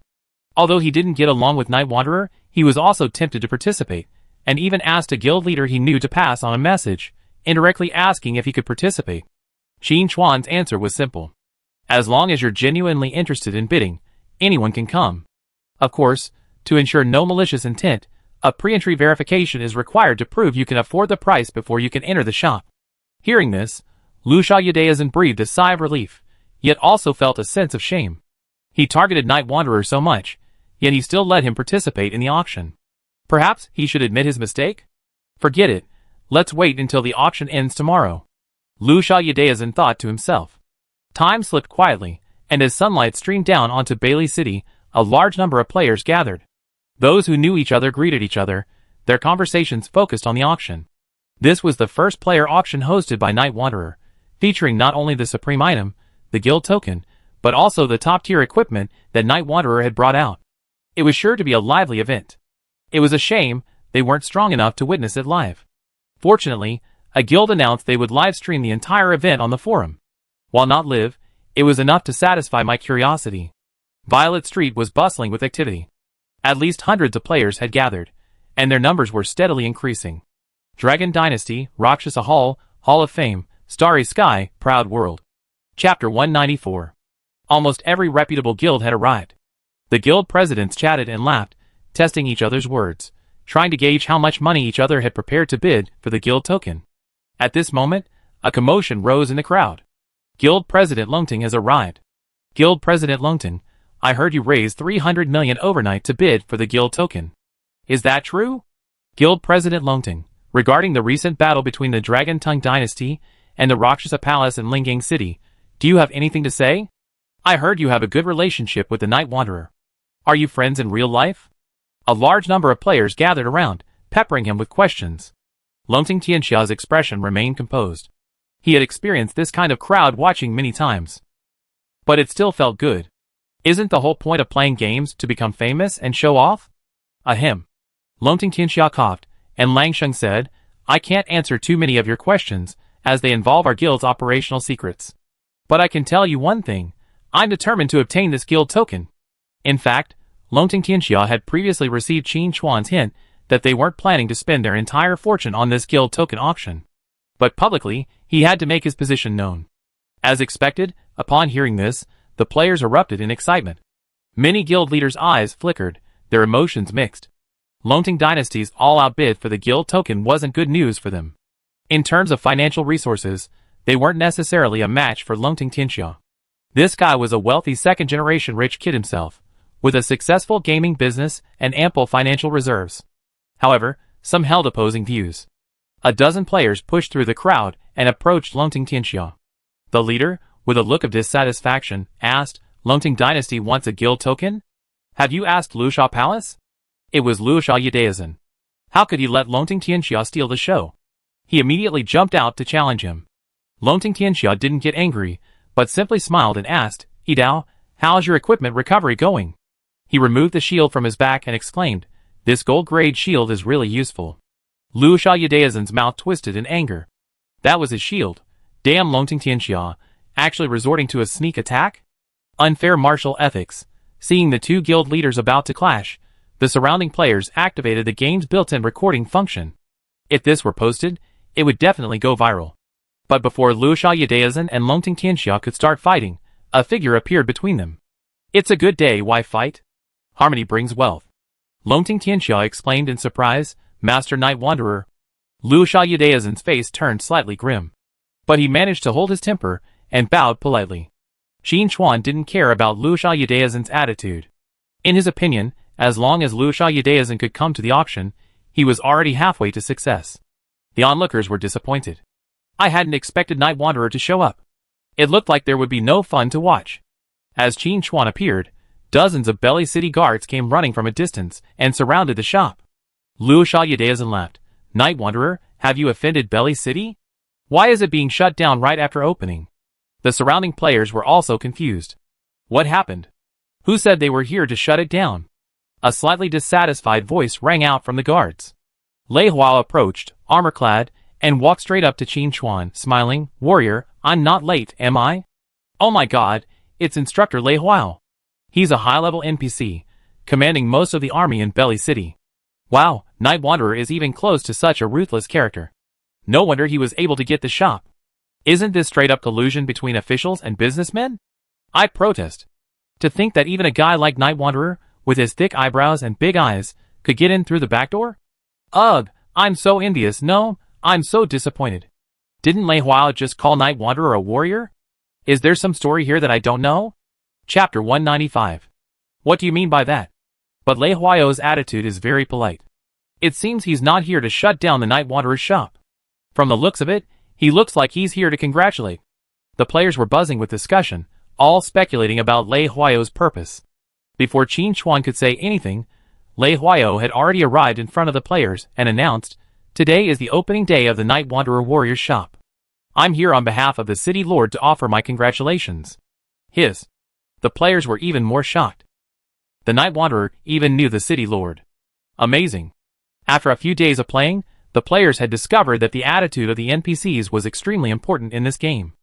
Although he didn't get along with Night Wanderer, he was also tempted to participate, and even asked a guild leader he knew to pass on a message, indirectly asking if he could participate. Qin Chuan's answer was simple. As long as you're genuinely interested in bidding, anyone can come. Of course, to ensure no malicious intent, a pre-entry verification is required to prove you can afford the price before you can enter the shop. Hearing this, Raksha Yadayasan breathed a sigh of relief, yet also felt a sense of shame. He targeted Night Wanderer so much, yet he still let him participate in the auction. Perhaps he should admit his mistake? Forget it, let's wait until the auction ends tomorrow. Raksha Yadayasan thought to himself. Time slipped quietly, and as sunlight streamed down onto Bailey City, a large number of players gathered. Those who knew each other greeted each other, their conversations focused on the auction. This was the first player auction hosted by Night Wanderer, featuring not only the supreme item, the guild token, but also the top-tier equipment that Night Wanderer had brought out. It was sure to be a lively event. It was a shame they weren't strong enough to witness it live. Fortunately, a guild announced they would live-stream the entire event on the forum. While not live, it was enough to satisfy my curiosity. Violet Street was bustling with activity. At least hundreds of players had gathered, and their numbers were steadily increasing. Dragon Dynasty, Rakshasa Hall, Hall of Fame, Starry Sky, Proud World. Chapter 194. Almost every reputable guild had arrived. The guild presidents chatted and laughed, testing each other's words, trying to gauge how much money each other had prepared to bid for the guild token. At this moment, a commotion rose in the crowd. Guild President Longting has arrived. Guild President Longting, I heard you raised 300 million overnight to bid for the guild token. Is that true? Guild President Longting, regarding the recent battle between the Dragon Tongue Dynasty and the Rakshasa Palace in Lingang City, do you have anything to say? I heard you have a good relationship with the Night Wanderer. Are you friends in real life? A large number of players gathered around, peppering him with questions. Longting Tianxia's expression remained composed. He had experienced this kind of crowd watching many times. But it still felt good. Isn't the whole point of playing games to become famous and show off? Ahem. Longting Tianxia coughed, and Lang Sheng said, I can't answer too many of your questions, as they involve our guild's operational secrets. But I can tell you one thing, I'm determined to obtain this guild token. In fact, Longting Tianxia had previously received Qin Chuan's hint that they weren't planning to spend their entire fortune on this guild token auction. But publicly, he had to make his position known. As expected, upon hearing this, the players erupted in excitement. Many guild leaders' eyes flickered, their emotions mixed. Longting Dynasty's all-out bid for the guild token wasn't good news for them. In terms of financial resources, they weren't necessarily a match for Longting Tianxia. This guy was a wealthy second-generation rich kid himself, with a successful gaming business and ample financial reserves. However, some held opposing views. A dozen players pushed through the crowd and approached Longting Tianxia. The leader, with a look of dissatisfaction, asked, Longting Dynasty wants a guild token? Have you asked Lusha Palace? It was Lusha Yudaizhen. How could he let Longting Tianxia steal the show? He immediately jumped out to challenge him. Longting Tianxia didn't get angry, but simply smiled and asked, Yidao, how's your equipment recovery going? He removed the shield from his back and exclaimed, this gold-grade shield is really useful. Lusha Yudaizhen's mouth twisted in anger. That was his shield. Damn, Longting Tianxia, actually resorting to a sneak attack? Unfair martial ethics. Seeing the two guild leaders about to clash, the surrounding players activated the game's built-in recording function. If this were posted, it would definitely go viral. But before Lusha Yudaizhen and Longting Tianxia could start fighting, a figure appeared between them. It's a good day, why fight? Harmony brings wealth. Longting Tianxia exclaimed in surprise, Master Night Wanderer. Lusha Yudaizhen's face turned slightly grim. But he managed to hold his temper and bowed politely. Qin Chuan didn't care about Lusha Yudaizhen's attitude. In his opinion, as long as Lusha Yudaizhen could come to the auction, he was already halfway to success. The onlookers were disappointed. I hadn't expected Night Wanderer to show up. It looked like there would be no fun to watch. As Qin Chuan appeared, dozens of Belly City guards came running from a distance and surrounded the shop. Lusha Yudaizhen laughed. Night Wanderer, have you offended Belly City? Why is it being shut down right after opening? The surrounding players were also confused. What happened? Who said they were here to shut it down? A slightly dissatisfied voice rang out from the guards. Lei Huao approached, armor-clad, and walked straight up to Qin Chuan, smiling, Warrior, I'm not late, am I? Oh my god, it's Instructor Lei Huao. He's a high-level NPC, commanding most of the army in Belly City. Wow, Night Wanderer is even close to such a ruthless character. No wonder he was able to get the shop. Isn't this straight-up collusion between officials and businessmen? I protest. To think that even a guy like Night Wanderer, with his thick eyebrows and big eyes, could get in through the back door? Ugh, I'm so envious. No, I'm so disappointed. Didn't Lei Huao just call Night Wanderer a warrior? Is there some story here that I don't know? Chapter 195. What do you mean by that? But Lei Huao's attitude is very polite. It seems he's not here to shut down the Night Wanderer's shop. From the looks of it, he looks like he's here to congratulate. The players were buzzing with discussion, all speculating about Lei Huao's purpose. Before Qin Chuan could say anything, Lei Huao had already arrived in front of the players and announced, Today is the opening day of the Night Wanderer Warrior's shop. I'm here on behalf of the City Lord to offer my congratulations. The players were even more shocked. The Night Wanderer even knew the City Lord. Amazing. After a few days of playing, the players had discovered that the attitude of the NPCs was extremely important in this game.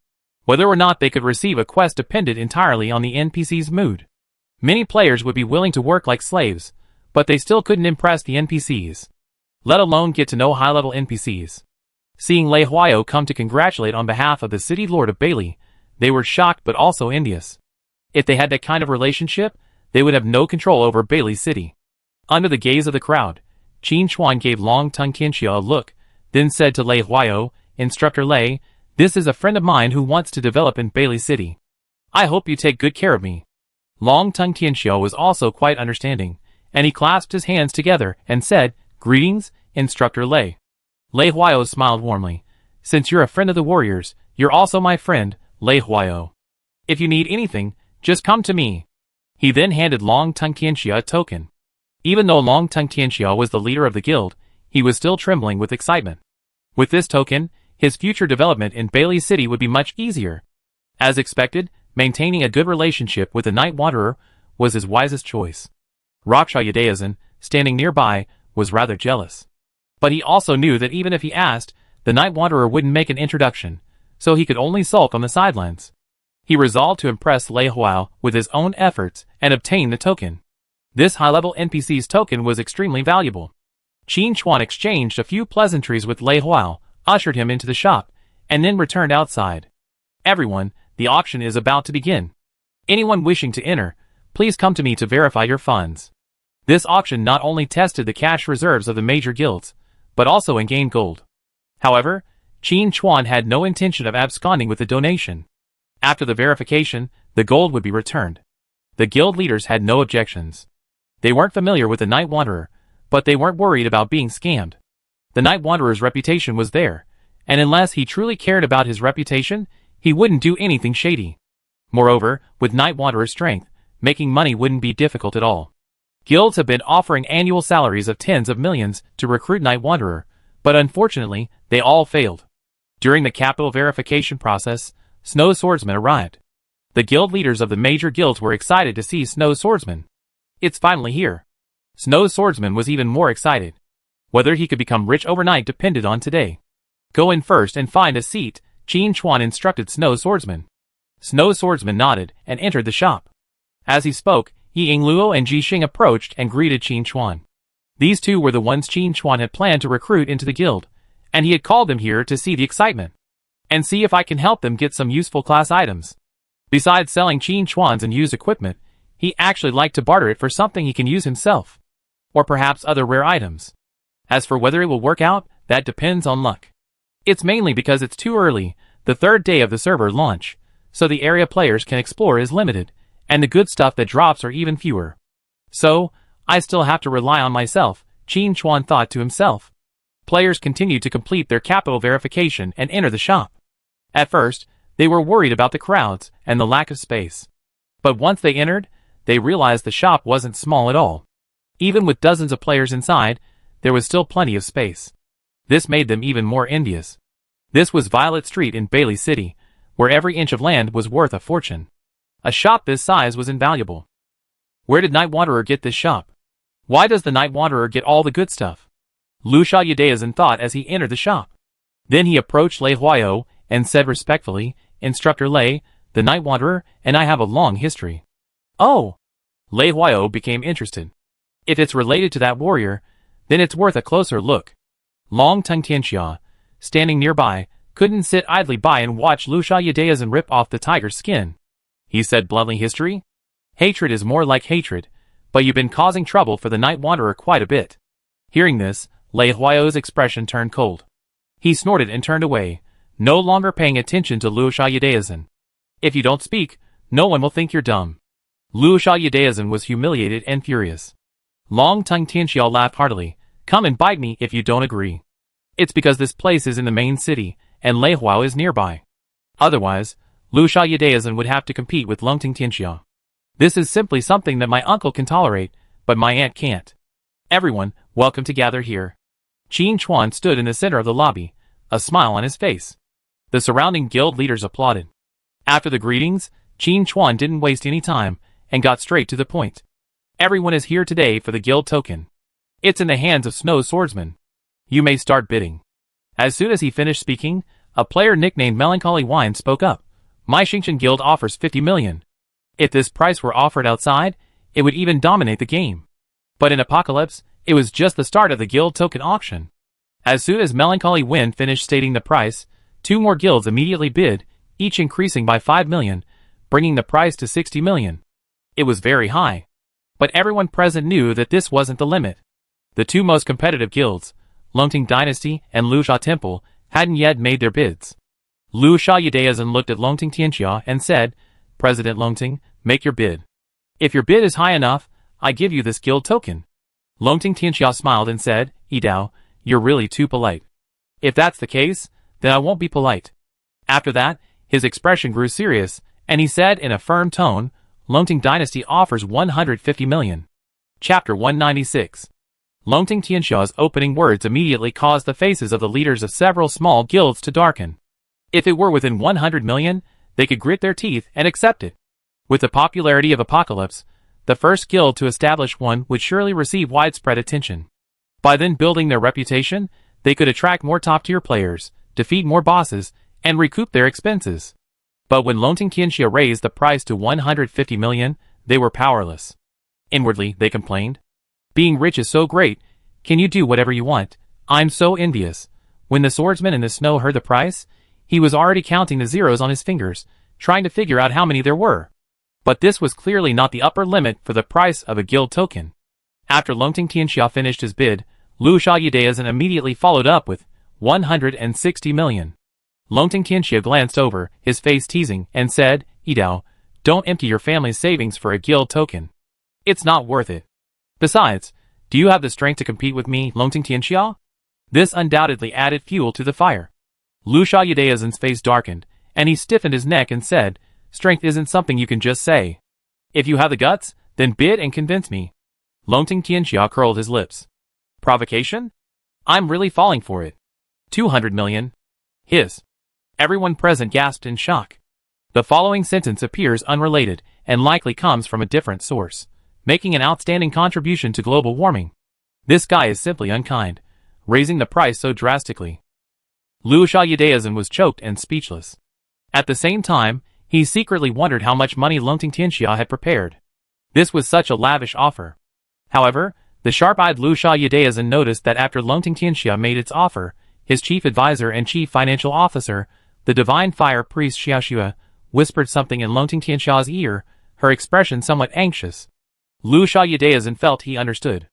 Whether or not they could receive a quest depended entirely on the NPC's mood. Many players would be willing to work like slaves, but they still couldn't impress the NPCs, let alone get to know high-level NPCs. Seeing Lei Huao come to congratulate on behalf of the City Lord of Bailey, they were shocked but also envious. If they had that kind of relationship, they would have no control over Bailey City. Under the gaze of the crowd, Qin Chuan gave Longting Tianxia a look, then said to Lei Huao, Instructor Lei, this is a friend of mine who wants to develop in Bailey City. I hope you take good care of me. Longting Tianxia was also quite understanding, and he clasped his hands together and said, Greetings, Instructor Lei. Lei Huao smiled warmly. Since you're a friend of the warriors, you're also my friend, Lei Huao. If you need anything, just come to me. He then handed Longting Tianxia a token. Even though Longting Tianxia was the leader of the guild, he was still trembling with excitement. With this token, his future development in Bailey City would be much easier. As expected, maintaining a good relationship with the Night Wanderer was his wisest choice. Lusha Yudaizhen, standing nearby, was rather jealous. But he also knew that even if he asked, the Night Wanderer wouldn't make an introduction, so he could only sulk on the sidelines. He resolved to impress Lei Huao with his own efforts and obtain the token. This high-level NPC's token was extremely valuable. Qin Chuan exchanged a few pleasantries with Lei Huao, ushered him into the shop, and then returned outside. Everyone, the auction is about to begin. Anyone wishing to enter, please come to me to verify your funds. This auction not only tested the cash reserves of the major guilds, but also gained gold. However, Qin Chuan had no intention of absconding with the donation. After the verification, the gold would be returned. The guild leaders had no objections. They weren't familiar with the Night Wanderer, but they weren't worried about being scammed. The Night Wanderer's reputation was there, and unless he truly cared about his reputation, he wouldn't do anything shady. Moreover, with Night Wanderer's strength, making money wouldn't be difficult at all. Guilds have been offering annual salaries of tens of millions to recruit Night Wanderer, but unfortunately, they all failed. During the capital verification process, Snow Swordsman arrived. The guild leaders of the major guilds were excited to see Snow Swordsman. It's finally here. Snow Swordsman was even more excited. Whether he could become rich overnight depended on today. Go in first and find a seat, Qin Chuan instructed Snow Swordsman. Snow Swordsman nodded and entered the shop. As he spoke, Yi Yingluo and Ji Xing approached and greeted Qin Chuan. These two were the ones Qin Chuan had planned to recruit into the guild, and he had called them here to see the excitement and see if I can help them get some useful class items. Besides selling Qin Chuan's and used equipment, he actually liked to barter it for something he can use himself, or perhaps other rare items. As for whether it will work out, that depends on luck. It's mainly because it's too early, the third day of the server launch, so the area players can explore is limited, and the good stuff that drops are even fewer. So, I still have to rely on myself, Qin Chuan thought to himself. Players continued to complete their capital verification and enter the shop. At first, they were worried about the crowds and the lack of space. But once they entered, they realized the shop wasn't small at all. Even with dozens of players inside, there was still plenty of space. This made them even more envious. This was Violet Street in Bailey City, where every inch of land was worth a fortune. A shop this size was invaluable. Where did Night Wanderer get this shop? Why does the Night Wanderer get all the good stuff? Lu Xiaoyudaizhen thought as he entered the shop. Then he approached Lei Huayo and said respectfully, Instructor Lei, the Night Wanderer and I have a long history. Oh! Lei Huayo became interested. If it's related to that warrior, then it's worth a closer look. Long Tongue Tianxia, standing nearby, couldn't sit idly by and watch Lu Xiaoyudaizhen rip off the tiger's skin. He said bluntly, history? Hatred is more like hatred, but you've been causing trouble for the Night Wanderer quite a bit. Hearing this, Lei Huayo's expression turned cold. He snorted and turned away, no longer paying attention to Lu Xiaoyudaizhen. If you don't speak, no one will think you're dumb. Lu Xiaoyudaizhen was humiliated and furious. Long Tongue Tianxia laughed heartily. Come and bite me if you don't agree. It's because this place is in the main city, and Lei Huao is nearby. Otherwise, Lu Xiaoyudaizhen would have to compete with Long Tongue Tianxia. This is simply something that my uncle can tolerate, but my aunt can't. Everyone, welcome to gather here. Qin Chuan stood in the center of the lobby, a smile on his face. The surrounding guild leaders applauded. After the greetings, Qin Chuan didn't waste any time, and got straight to the point. Everyone is here today for the guild token. It's in the hands of Snow Swordsman. You may start bidding. As soon as he finished speaking, a player nicknamed Melancholy Wine spoke up. My Xingqian guild offers 50 million. If this price were offered outside, it would even dominate the game. But in Apocalypse, it was just the start of the guild token auction. As soon as Melancholy Wind finished stating the price, two more guilds immediately bid, each increasing by 5 million, bringing the price to 60 million. It was very high. But everyone present knew that this wasn't the limit. The two most competitive guilds, Longting Dynasty and Lusha Temple, hadn't yet made their bids. Lu Xiaoyudaizhen looked at Longting Tianxia and said, President Longting, make your bid. If your bid is high enough, I give you this guild token. Longting Tianxia smiled and said, Yidao, you're really too polite. If that's the case, then I won't be polite. After that, his expression grew serious, and he said in a firm tone, Longting Dynasty offers 150 million. Chapter 196. Longting Tianxia's opening words immediately caused the faces of the leaders of several small guilds to darken. If it were within 100 million, they could grit their teeth and accept it. With the popularity of Apocalypse, the first guild to establish one would surely receive widespread attention. By then building their reputation, they could attract more top-tier players, defeat more bosses, and recoup their expenses. But when Longting Tianxia raised the price to 150 million, they were powerless. Inwardly, they complained. Being rich is so great. Can you do whatever you want? I'm so envious. When the swordsman in the snow heard the price, he was already counting the zeros on his fingers, trying to figure out how many there were. But this was clearly not the upper limit for the price of a guild token. After Longting Tianxia finished his bid, Lu Xiaoyudaizhen immediately followed up with 160 million. Longting Tianxia glanced over, his face teasing, and said, Yidao, don't empty your family's savings for a guild token. It's not worth it. Besides, do you have the strength to compete with me, Longting Tianxia? This undoubtedly added fuel to the fire. Liu Xiaodao's face darkened, and he stiffened his neck and said, "Strength isn't something you can just say. If you have the guts, then bid and convince me." Longting Tianxia curled his lips. Provocation? I'm really falling for it. 200 million. His. Everyone present gasped in shock. The following sentence appears unrelated and likely comes from a different source, making an outstanding contribution to global warming. This guy is simply unkind, raising the price so drastically. Liu Xiaodaozhen was choked and speechless. At the same time, he secretly wondered how much money Longting Tianxia had prepared. This was such a lavish offer. However, the sharp-eyed Liu Xiaodaozhen noticed that after Longting Tianxia made its offer, his chief advisor and chief financial officer, the divine fire priest Xiaoxue, whispered something in Longting Tianxia's ear, her expression somewhat anxious. Liu Xiaodaozhen felt he understood.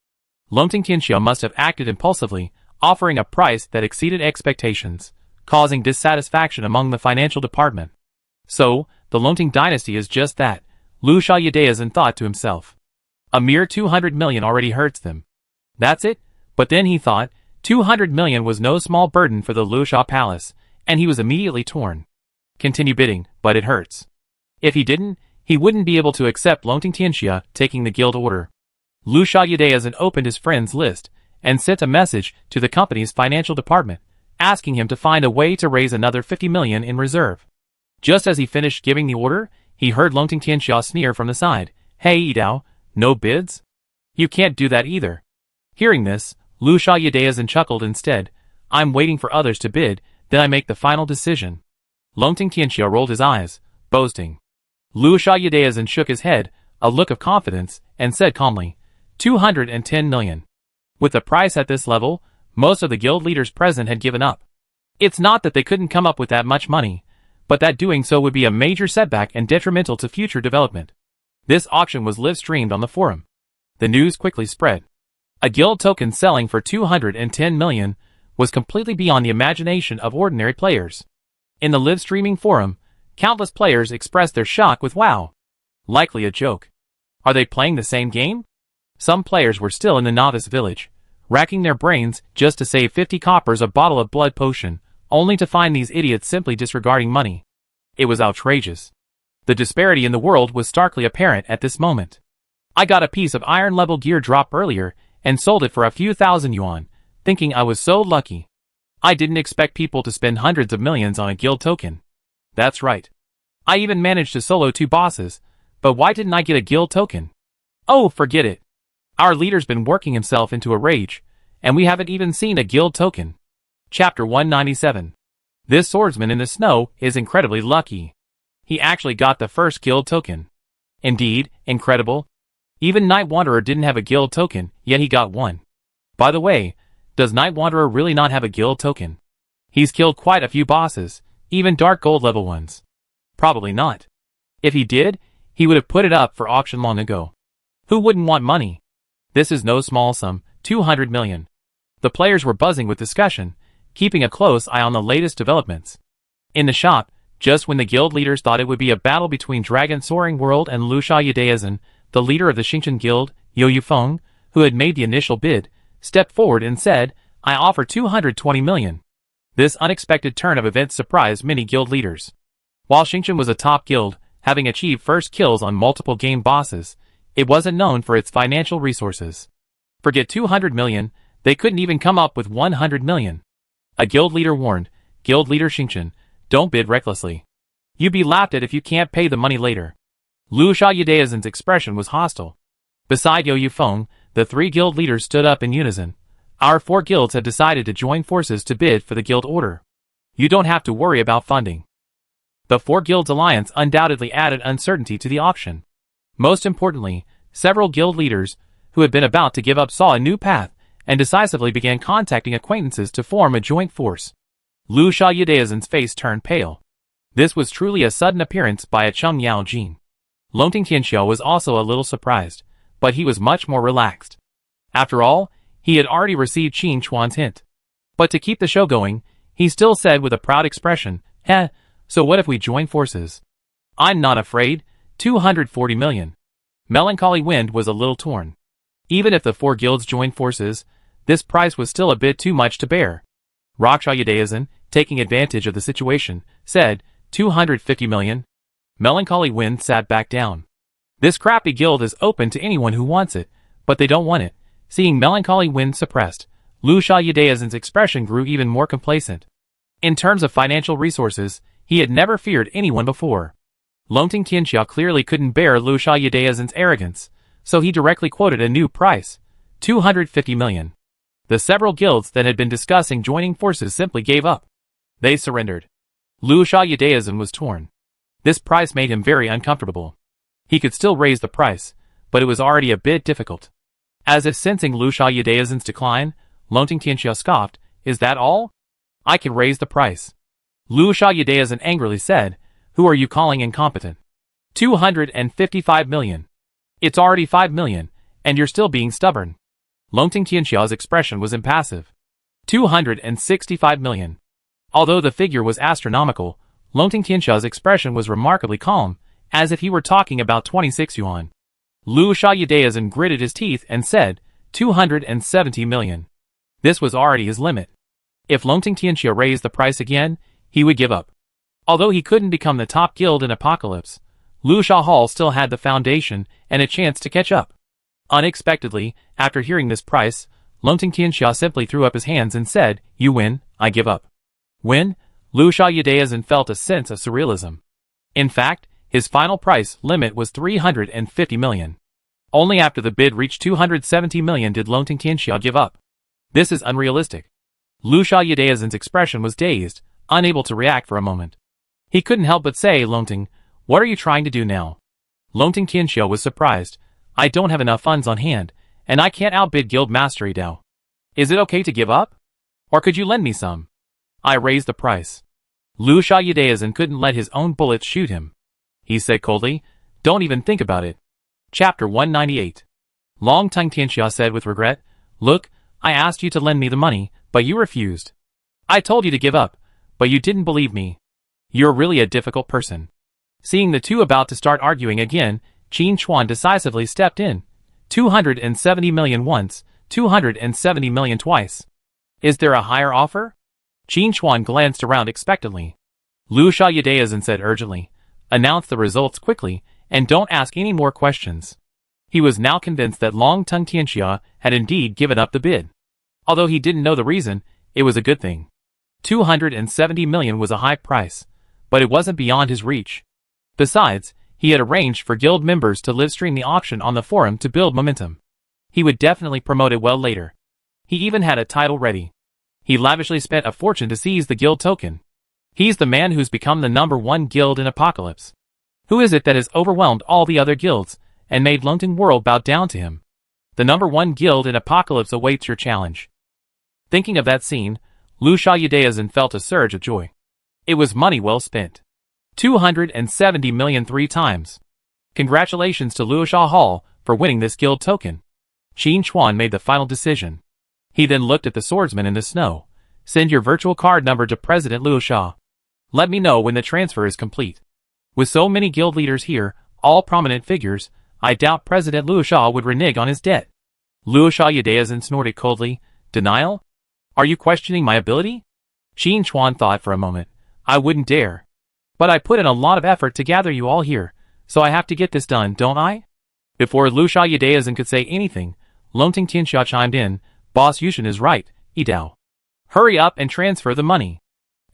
Longting Tianxia must have acted impulsively, offering a price that exceeded expectations, causing dissatisfaction among the financial department. So, the Longting dynasty is just that, Liu Xiaodaozhen thought to himself. A mere 200 million already hurts them. That's it? But then he thought, 200 million was no small burden for the Liu Xia palace, and he was immediately torn. Continue bidding, but it hurts. If he didn't, he wouldn't be able to accept Longting Tianxia taking the guild order. Liu Xiaodaozhen opened his friends list and sent a message to the company's financial department, asking him to find a way to raise another 50 million in reserve. Just as he finished giving the order, he heard Longting Tianxia sneer from the side. "Hey Yidao, no bids? You can't do that either." Hearing this, Liu Xiaodaozhen chuckled instead. "I'm waiting for others to bid, then I make the final decision." Longting Tianxia rolled his eyes, boasting. Liu Xiaodaozhen shook his head, a look of confidence, and said calmly, 210 million. With the price at this level, most of the guild leaders present had given up. It's not that they couldn't come up with that much money, but that doing so would be a major setback and detrimental to future development. This auction was live-streamed on the forum. The news quickly spread. A guild token selling for 210 million was completely beyond the imagination of ordinary players. In the live-streaming forum, countless players expressed their shock with "Wow! Likely a joke. Are they playing the same game?" Some players were still in the novice village, racking their brains just to save 50 coppers a bottle of blood potion, only to find these idiots simply disregarding money. It was outrageous. The disparity in the world was starkly apparent at this moment. I got a piece of iron-level gear drop earlier and sold it for a few thousand yuan, thinking I was so lucky. I didn't expect people to spend hundreds of millions on a guild token. That's right. I even managed to solo 2 bosses, but why didn't I get a guild token? Oh, forget it. Our leader's been working himself into a rage, and we haven't even seen a guild token. Chapter 197. This swordsman in the snow is incredibly lucky. He actually got the first guild token. Indeed, incredible. Even Night Wanderer didn't have a guild token, yet he got one. By the way, does Night Wanderer really not have a guild token? He's killed quite a few bosses, even dark gold level ones. Probably not. If he did, he would have put it up for auction long ago. Who wouldn't want money? This is no small sum, 200 million. The players were buzzing with discussion, keeping a close eye on the latest developments. In the shop, just when the guild leaders thought it would be a battle between Dragon Soaring World and Liu Xiaodaozhen, the leader of the Xingqian Guild, Yo Yufeng, who had made the initial bid, stepped forward and said, "I offer 220 million. This unexpected turn of events surprised many guild leaders. While Xingqian was a top guild, having achieved first kills on multiple game bosses, it wasn't known for its financial resources. Forget 200 million, they couldn't even come up with 100 million. A guild leader warned, "Guild leader Xingqian, don't bid recklessly. You'd be laughed at if you can't pay the money later." Liu Xiaodaozhen's expression was hostile. Beside Yo Yufeng, the 3 guild leaders stood up in unison. "Our 4 guilds have decided to join forces to bid for the guild order. You don't have to worry about funding." The 4 guilds alliance undoubtedly added uncertainty to the auction. Most importantly, several guild leaders, who had been about to give up, saw a new path and decisively began contacting acquaintances to form a joint force. Liu Xiaodaozhen's face turned pale. This was truly a sudden appearance by a Cheng Yao Jin. Longting Tianxia was also a little surprised, but he was much more relaxed. After all, he had already received Qin Chuan's hint. But to keep the show going, he still said with a proud expression, "So what if we join forces? I'm not afraid, 240 million. Melancholy Wind was a little torn. Even if the 4 guilds joined forces, This price was still a bit too much to bear. Raksha Yudayasan, taking advantage of the situation, said, 250 million. Melancholy Wind sat back down. This crappy guild is open to anyone who wants it, but they don't want it. Seeing Melancholy Wind suppressed, Raksha Yudayasan's expression grew even more complacent. In terms of financial resources, he had never feared anyone before. Longting Tianxia clearly couldn't bear Raksha Yudayasan's arrogance, so he directly quoted a new price, 250 million. The several guilds that had been discussing joining forces simply gave up. They surrendered. Raksha Yudayasan was torn. This price made him very uncomfortable. He could still raise the price, but it was already a bit difficult. As if sensing Raksha Yudayasan's decline, Longting Tianxia scoffed, "Is that all? I can raise the price." Raksha Yudayasan angrily said, "Who are you calling incompetent? 255 million. It's already 5 million, and you're still being stubborn." Longting Tianxia's expression was impassive. 265 million. Although the figure was astronomical, Longting Tianxia's expression was remarkably calm, as if he were talking about 26 yuan. Raksha Yudayasan gritted his teeth and said, 270 million. This was already his limit. If Longting Tianxia raised the price again, he would give up. Although he couldn't become the top guild in Apocalypse, Raksha Hall still had the foundation and a chance to catch up. Unexpectedly, after hearing this price, Longting Tianxia simply threw up his hands and said, "You win, I give up." Win? Raksha Yudayasan felt a sense of surrealism. In fact, his final price limit was 350 million. Only after the bid reached 270 million did Longting Tianxia give up. This is unrealistic. Raksha Yudayasan's expression was dazed, unable to react for a moment. He couldn't help but say, "Longting, what are you trying to do now?" Longting Tianxia was surprised. "I don't have enough funds on hand, and I can't outbid Guild Mastery Dao. Is it okay to give up? Or could you lend me some?" "I raised the price." Raksha Yudayasan couldn't let his own bullets shoot him. He said coldly, "Don't even think about it." Chapter 198. Longting Tianxia said with regret, "Look, I asked you to lend me the money, but you refused. I told you to give up, but you didn't believe me. You're really a difficult person." Seeing the two about to start arguing again, Qin Chuan decisively stepped in. 270 million once, 270 million twice. "Is there a higher offer?" Qin Chuan glanced around expectantly. Raksha Yudayasan said urgently, "Announce the results quickly, and don't ask any more questions." He was now convinced that Longting Tianxia had indeed given up the bid. Although he didn't know the reason, it was a good thing. 270 million was a high price, but it wasn't beyond his reach. Besides, he had arranged for guild members to live stream the auction on the forum to build momentum. He would definitely promote it well later. He even had a title ready. He lavishly spent a fortune to seize the guild token. He's the man who's become the #1 guild in Apocalypse. Who is it that has overwhelmed all the other guilds and made Longting World bow down to him? The #1 guild in Apocalypse awaits your challenge. Thinking of that scene, Raksha Yudayasan felt a surge of joy. It was money well spent. 270 million 3 times. Congratulations to Raksha Hall for winning this guild token. Qin Chuan made the final decision. He then looked at the swordsman in the snow. "Send your virtual card number to President Raksha. Let me know when the transfer is complete. With so many guild leaders here, all prominent figures, I doubt President Raksha would renege on his debt." Raksha Yudayasan snorted coldly. "Denial? Are you questioning my ability?" Qin Chuan thought for a moment. "I wouldn't dare. But I put in a lot of effort to gather you all here, so I have to get this done, don't I?" Before Raksha Yudayasan could say anything, Longting Tianxia chimed in, "Boss Yushin is right, Idao. Hurry up and transfer the money.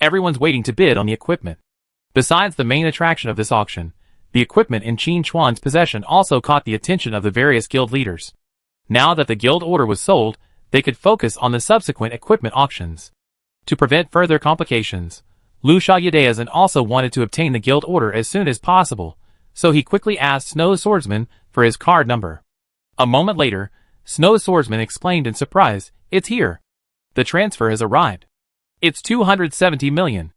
Everyone's waiting to bid on the equipment." Besides the main attraction of this auction, the equipment in Qin Chuan's possession also caught the attention of the various guild leaders. Now that the guild order was sold, they could focus on the subsequent equipment auctions. To prevent further complications, Raksha Yudayasan also wanted to obtain the guild order as soon as possible, so he quickly asked Snow Swordsman for his card number. A moment later, Snow Swordsman exclaimed in surprise, "It's here. The transfer has arrived. It's 270 million.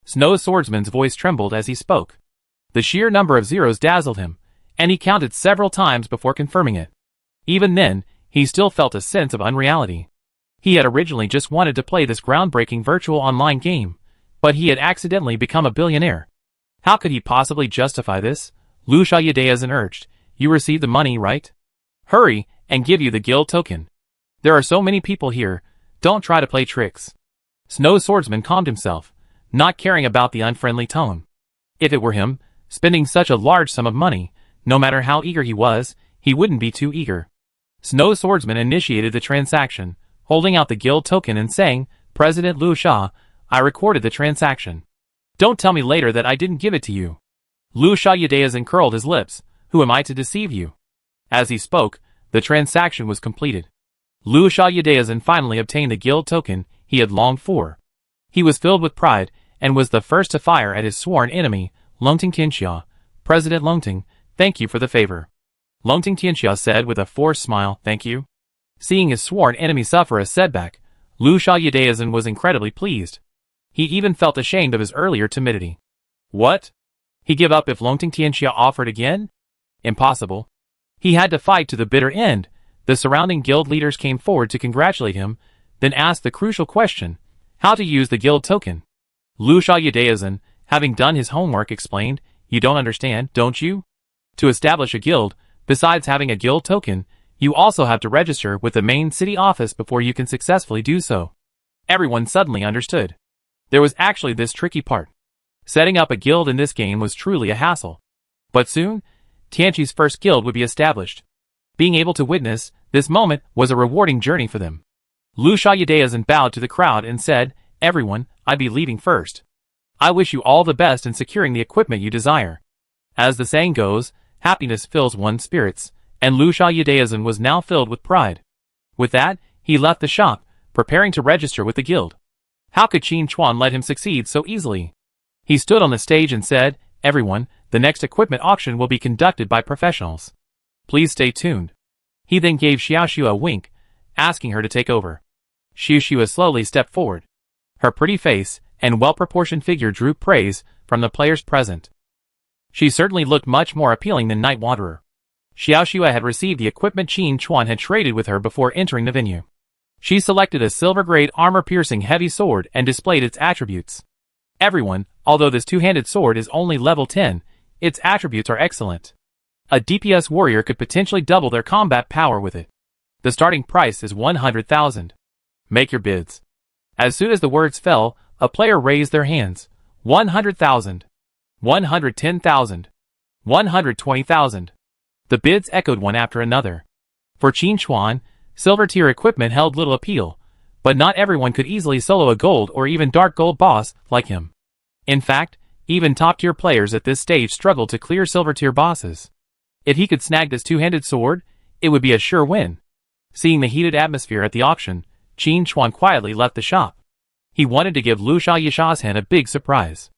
Snow Swordsman's voice trembled as he spoke. The sheer number of zeros dazzled him, and he counted several times before confirming it. Even then, he still felt a sense of unreality. He had originally just wanted to play this groundbreaking virtual online game, but he had accidentally become a billionaire. How could he possibly justify this? Raksha Yudayasan urged, "You received the money, right? Hurry, and give you the guild token." There are so many people here, don't try to play tricks. Snow Swordsman calmed himself, not caring about the unfriendly tone. If it were him, spending such a large sum of money, no matter how eager he was, he wouldn't be too eager. Snow Swordsman initiated the transaction, holding out the guild token and saying, "President Liu Sha, I recorded the transaction. Don't tell me later that I didn't give it to you." Liu Sha Yudeazan curled his lips. "Who am I to deceive you?" As he spoke, the transaction was completed. Liu Sha Yudeazan finally obtained the guild token he had longed for. He was filled with pride, and was the first to fire at his sworn enemy, Longting Tianxia. "President Longting, thank you for the favor." Longting Tianxia said with a forced smile, "Thank you." Seeing his sworn enemy suffer a setback, Liu Sha Yudeazan was incredibly pleased. He even felt ashamed of his earlier timidity. What? He give up if Longting Tianxia offered again? Impossible. He had to fight to the bitter end. The surrounding guild leaders came forward to congratulate him, then asked the crucial question, how to use the guild token. Liu Sha Yudeazan, having done his homework, explained, "You don't understand, don't you? To establish a guild, besides having a guild token, you also have to register with the main city office before you can successfully do so." Everyone suddenly understood. There was actually this tricky part. Setting up a guild in this game was truly a hassle. But soon, Tianqi's first guild would be established. Being able to witness this moment was a rewarding journey for them. Liu Sha Yudeazan bowed to the crowd and said, "Everyone, I'd be leaving first. I wish you all the best in securing the equipment you desire." As the saying goes, happiness fills one's spirits, and Liu Sha Yudeazan was now filled with pride. With that, he left the shop, preparing to register with the guild. How could Qin Chuan let him succeed so easily? He stood on the stage and said, "Everyone, the next equipment auction will be conducted by professionals. Please stay tuned." He then gave Xiaoxu a wink, asking her to take over. Xiaoxu slowly stepped forward. Her pretty face and well-proportioned figure drew praise from the players present. She certainly looked much more appealing than Night Wanderer. Xiaoxu had received the equipment Qin Chuan had traded with her before entering the venue. She selected a silver-grade armor-piercing heavy sword and displayed its attributes. Everyone, although this two-handed sword is only level 10, its attributes are excellent. A DPS warrior could potentially double their combat power with it. The starting price is 100,000. Make your bids. As soon as the words fell, a player raised their hands. 100,000. 110,000. 120,000. The bids echoed one after another. For Qin Chuan, silver-tier equipment held little appeal, but not everyone could easily solo a gold or even dark gold boss like him. In fact, even top-tier players at this stage struggled to clear silver-tier bosses. If he could snag this two-handed sword, it would be a sure win. Seeing the heated atmosphere at the auction, Qin Chuan quietly left the shop. He wanted to give Liu Sha Yudeazan a big surprise.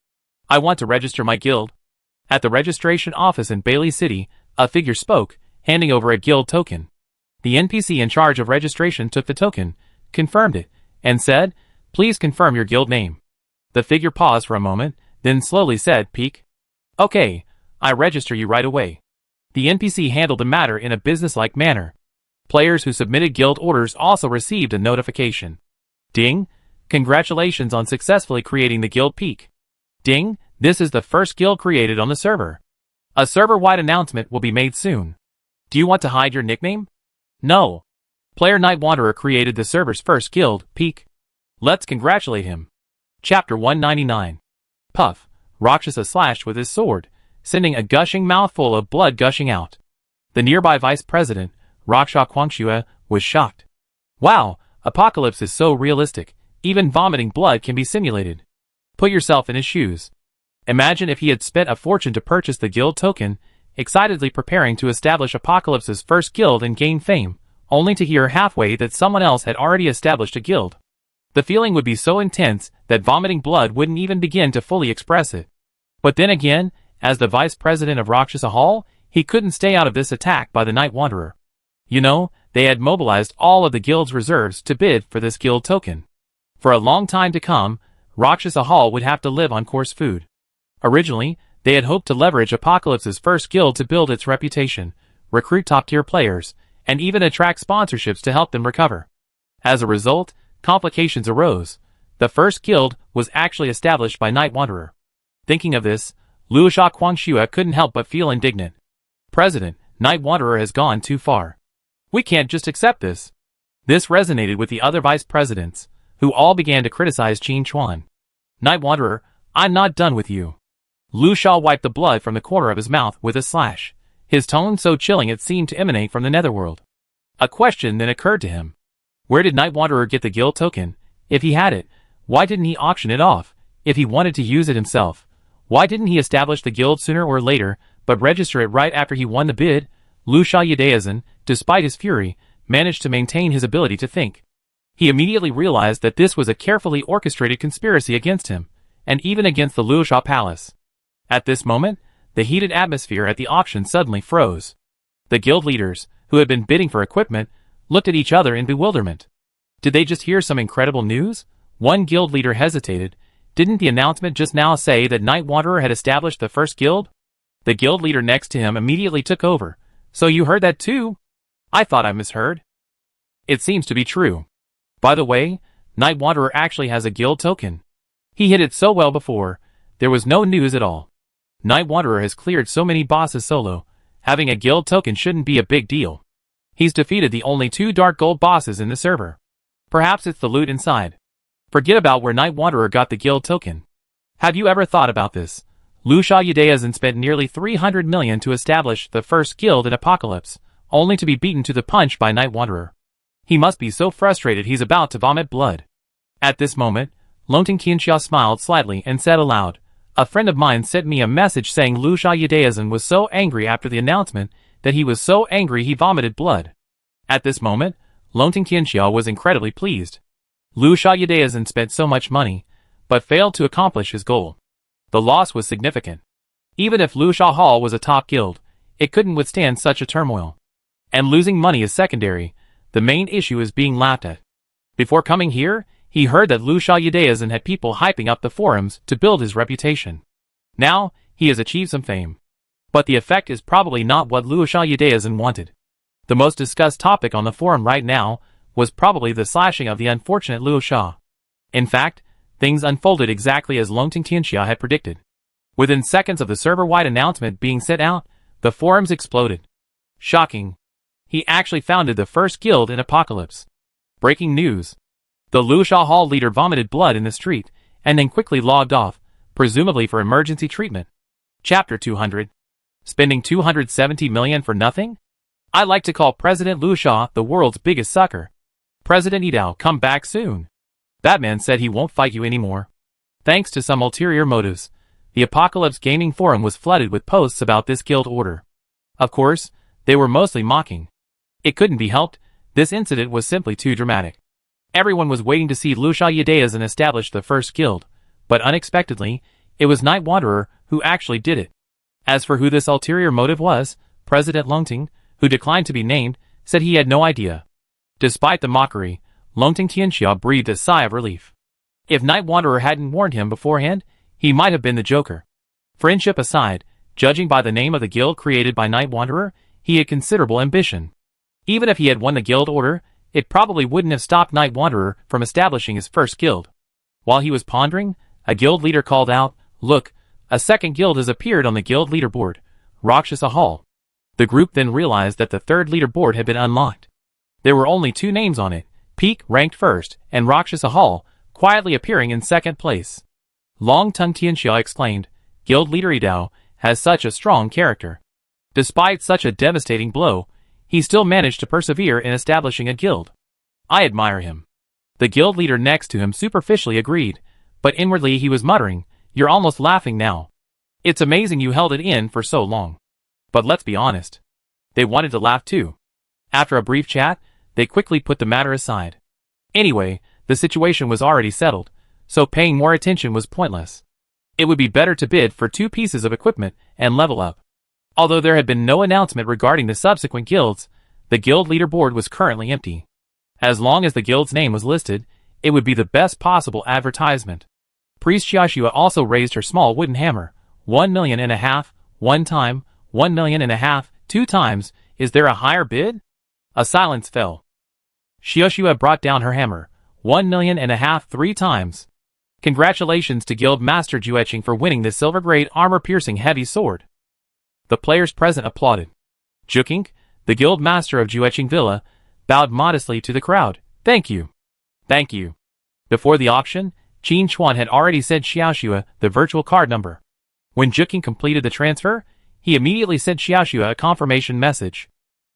"I want to register my guild." At the registration office in Bailey City, a figure spoke, handing over a guild token. The NPC in charge of registration took the token, confirmed it, and said, "Please confirm your guild name." The figure paused for a moment, then slowly said, "Peek." "Okay, I register you right away." The NPC handled the matter in a businesslike manner. Players who submitted guild orders also received a notification. Ding! Congratulations on successfully creating the guild Peek. Ding! This is the first guild created on the server. A server-wide announcement will be made soon. Do you want to hide your nickname? No. Player Night Wanderer created the server's first guild, Peek. Let's congratulate him. Chapter 199. Puff, Rakshasa slashed with his sword, sending a gushing mouthful of blood gushing out. The nearby vice president, Raksha Quangxue, was shocked. Wow, Apocalypse is so realistic, even vomiting blood can be simulated. Put yourself in his shoes. Imagine if he had spent a fortune to purchase the guild token, excitedly preparing to establish Apocalypse's first guild and gain fame, only to hear halfway that someone else had already established a guild. The feeling would be so intense that vomiting blood wouldn't even begin to fully express it. But then again, as the vice president of Rakshasa Hall, he couldn't stay out of this attack by the Night Wanderer. You know, they had mobilized all of the guild's reserves to bid for this guild token. For a long time to come, Rakshasa Hall would have to live on coarse food. Originally, they had hoped to leverage Apocalypse's first guild to build its reputation, recruit top-tier players, and even attract sponsorships to help them recover. As a result, complications arose. The first guild was actually established by Night Wanderer. Thinking of this, Liu Sha Quangxue couldn't help but feel indignant. "President, Night Wanderer has gone too far. We can't just accept this." This resonated with the other vice presidents, who all began to criticize Qin Chuan. Night Wanderer, I'm not done with you. Lu Sha wiped the blood from the corner of his mouth with a slash, his tone so chilling it seemed to emanate from the netherworld. A question then occurred to him. Where did Night Wanderer get the guild token? If he had it, why didn't he auction it off? If he wanted to use it himself, why didn't he establish the guild sooner or later, but register it right after he won the bid? Lu Sha Yudaizhen, despite his fury, managed to maintain his ability to think. He immediately realized that this was a carefully orchestrated conspiracy against him, and even against the Lu Sha Palace. At this moment, the heated atmosphere at the auction suddenly froze. The guild leaders, who had been bidding for equipment, looked at each other in bewilderment. Did they just hear some incredible news? One guild leader hesitated. Didn't the announcement just now say that Night Wanderer had established the first guild? The guild leader next to him immediately took over. So you heard that too? I thought I misheard. It seems to be true. By the way, Night Wanderer actually has a guild token. He hit it so well before, there was no news at all. Night Wanderer has cleared so many bosses solo, having a guild token shouldn't be a big deal. He's defeated the only 2 dark gold bosses in the server. Perhaps it's the loot inside. Forget about where Night Wanderer got the guild token. Have you ever thought about this? Lu Sha Yudaizhen spent nearly 300 million to establish the first guild in Apocalypse, only to be beaten to the punch by Night Wanderer. He must be so frustrated he's about to vomit blood. At this moment, Longting Qianxia smiled slightly and said aloud, a friend of mine sent me a message saying Lu Sha Yudaizhen was so angry after the announcement that he was so angry he vomited blood. At this moment, Longting Qianxia was incredibly pleased. Lu Sha Yudaizhen spent so much money, but failed to accomplish his goal. The loss was significant. Even if Lu Sha Hall was a top guild, it couldn't withstand such a turmoil. And losing money is secondary, the main issue is being laughed at. Before coming here, he heard that Lu Sha Yudaizhen had people hyping up the forums to build his reputation. Now, he has achieved some fame. But the effect is probably not what Lu Sha Yudaizhen wanted. The most discussed topic on the forum right now was probably the slashing of the unfortunate Lu Sha. In fact, things unfolded exactly as Longting Qianxia had predicted. Within seconds of the server-wide announcement being sent out, the forums exploded. Shocking. He actually founded the first guild in Apocalypse. Breaking news. The Lu Sha Hall leader vomited blood in the street, and then quickly logged off, presumably for emergency treatment. Chapter 200. Spending 270 million for nothing? I like to call President Lu Sha the world's biggest sucker. President Yidao, come back soon. Batman said he won't fight you anymore. Thanks to some ulterior motives, the Apocalypse Gaming Forum was flooded with posts about this guild order. Of course, they were mostly mocking. It couldn't be helped, this incident was simply too dramatic. Everyone was waiting to see Lu Sha Yudaizhen establish the first guild, but unexpectedly, it was Night Wanderer who actually did it. As for who this ulterior motive was, President Longting, who declined to be named, said he had no idea. Despite the mockery, Longting Qianxia breathed a sigh of relief. If Night Wanderer hadn't warned him beforehand, he might have been the Joker. Friendship aside, judging by the name of the guild created by Night Wanderer, he had considerable ambition. Even if he had won the guild order, it probably wouldn't have stopped Night Wanderer from establishing his first guild. While he was pondering, a guild leader called out, "Look, a second guild has appeared on the guild leaderboard, Rakshasa Hall." The group then realized that the third leaderboard had been unlocked. There were only 2 names on it, Peak ranked first, and Rakshasa Hall, quietly appearing in second place. Long-Tongue Tianxia explained, Guild leader Yidao has such a strong character. Despite such a devastating blow, he still managed to persevere in establishing a guild. I admire him. The guild leader next to him superficially agreed, but inwardly he was muttering, you're almost laughing now. It's amazing you held it in for so long. But let's be honest. They wanted to laugh too. After a brief chat, they quickly put the matter aside. Anyway, the situation was already settled, so paying more attention was pointless. It would be better to bid for 2 pieces of equipment and level up. Although there had been no announcement regarding the subsequent guilds, the guild leaderboard was currently empty. As long as the guild's name was listed, it would be the best possible advertisement. Priest Xiaoxua also raised her small wooden hammer, 1.5 million, 1 time, 1.5 million, 2 times. Is there a higher bid? A silence fell. Xiaoxua brought down her hammer, 1.5 million, 3 times. Congratulations to Guild Master Jueqing for winning this silver-grade armor-piercing heavy sword. The players present applauded. Jueqing, the Guild Master of Jueqing Villa, bowed modestly to the crowd. Thank you. Thank you. Before the auction, Qin Chuan had already sent Xiaoxue the virtual card number. When Zhuking completed the transfer, he immediately sent Xiaoxue a confirmation message.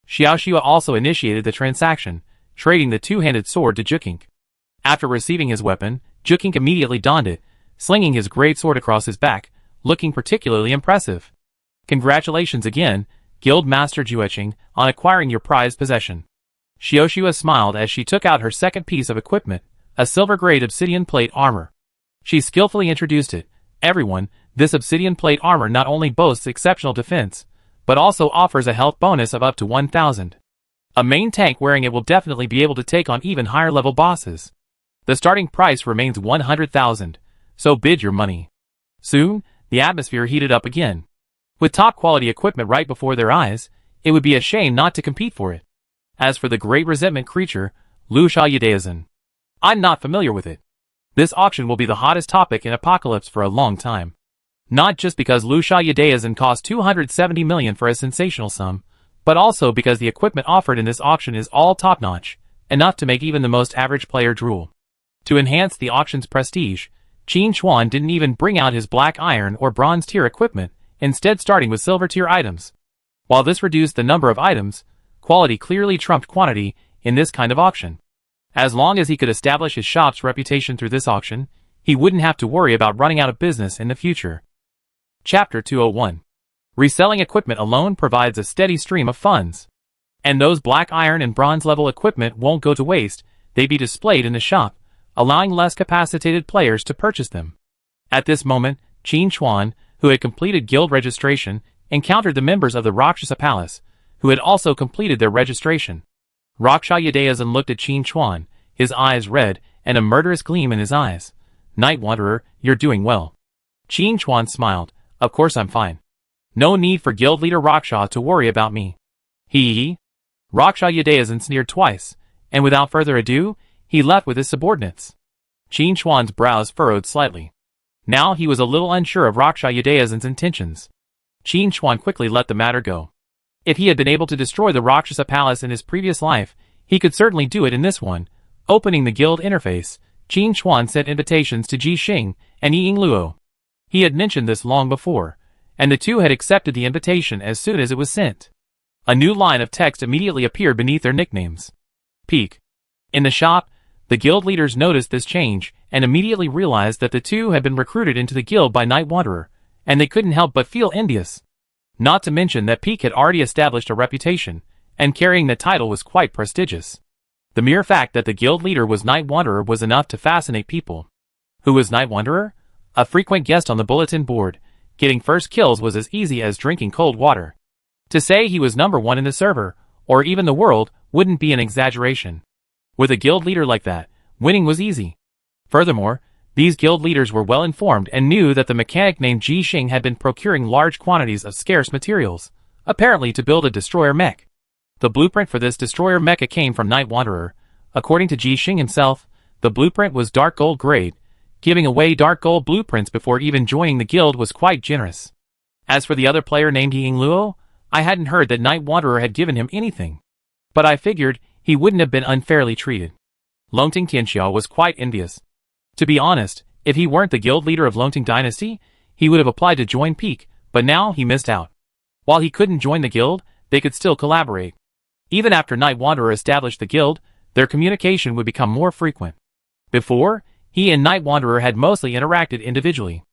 Xiaoxue also initiated the transaction, trading the two-handed sword to Zhuking. After receiving his weapon, Zhuking immediately donned it, slinging his great sword across his back, looking particularly impressive. Congratulations again, Guild Master Jueqing, on acquiring your prized possession. Xiaoxue smiled as she took out her second piece of equipment, a silver-grade obsidian plate armor. She skillfully introduced it. Everyone, this obsidian plate armor not only boasts exceptional defense, but also offers a health bonus of up to 1,000. A main tank wearing it will definitely be able to take on even higher level bosses. The starting price remains 100,000, so bid your money. Soon, the atmosphere heated up again. With top-quality equipment right before their eyes, it would be a shame not to compete for it. As for the great resentment creature, Lu Xiaoyedaizhen, I'm not familiar with it. This auction will be the hottest topic in Apocalypse for a long time. Not just because Lu Xiaoyedaizhen cost 270 million for a sensational sum, but also because the equipment offered in this auction is all top-notch, enough to make even the most average player drool. To enhance the auction's prestige, Qin Chuan didn't even bring out his black iron or bronze tier equipment, instead starting with silver tier items. While this reduced the number of items, quality clearly trumped quantity in this kind of auction. As long as he could establish his shop's reputation through this auction, he wouldn't have to worry about running out of business in the future. Chapter 201. Reselling equipment alone provides a steady stream of funds. And those black iron and bronze level equipment won't go to waste, they be displayed in the shop, allowing less capacitated players to purchase them. At this moment, Qin Chuan, who had completed guild registration, encountered the members of the Rakshasa Palace, who had also completed their registration. Xiaoyedaizhen looked at Qin Chuan, his eyes red, and a murderous gleam in his eyes. Night Wanderer, you're doing well. Qin Chuan smiled. Of course I'm fine. No need for guild leader Raksha to worry about me. Hee. Xiaoyedaizhen sneered twice, and without further ado, he left with his subordinates. Qin Chuan's brows furrowed slightly. Now he was a little unsure of Xiaoyedaizhen's intentions. Qin Chuan quickly let the matter go. If he had been able to destroy the Rakshasa Palace in his previous life, he could certainly do it in this one. Opening the guild interface, Qin Chuan sent invitations to Ji Xing and Yi Luo. He had mentioned this long before, and the two had accepted the invitation as soon as it was sent. A new line of text immediately appeared beneath their nicknames. Peak. In the shop, the guild leaders noticed this change and immediately realized that the two had been recruited into the guild by Night Wanderer, and they couldn't help but feel envious. Not to mention that Peak had already established a reputation, and carrying the title was quite prestigious. The mere fact that the guild leader was Night Wanderer was enough to fascinate people. Who was Night Wanderer? A frequent guest on the bulletin board. Getting first kills was as easy as drinking cold water. To say he was number one in the server, or even the world, wouldn't be an exaggeration. With a guild leader like that, winning was easy. Furthermore, these guild leaders were well informed and knew that the mechanic named Ji Xing had been procuring large quantities of scarce materials, apparently to build a destroyer mech. The blueprint for this destroyer mecha came from Night Wanderer. According to Ji Xing himself, the blueprint was dark gold grade. Giving away dark gold blueprints before even joining the guild was quite generous. As for the other player named Yi Luo, I hadn't heard that Night Wanderer had given him anything. But I figured he wouldn't have been unfairly treated. Longting Tianxiao was quite envious. To be honest, if he weren't the guild leader of Longting Dynasty, he would have applied to join Peak, but now he missed out. While he couldn't join the guild, they could still collaborate. Even after Night Wanderer established the guild, their communication would become more frequent. Before, he and Night Wanderer had mostly interacted individually.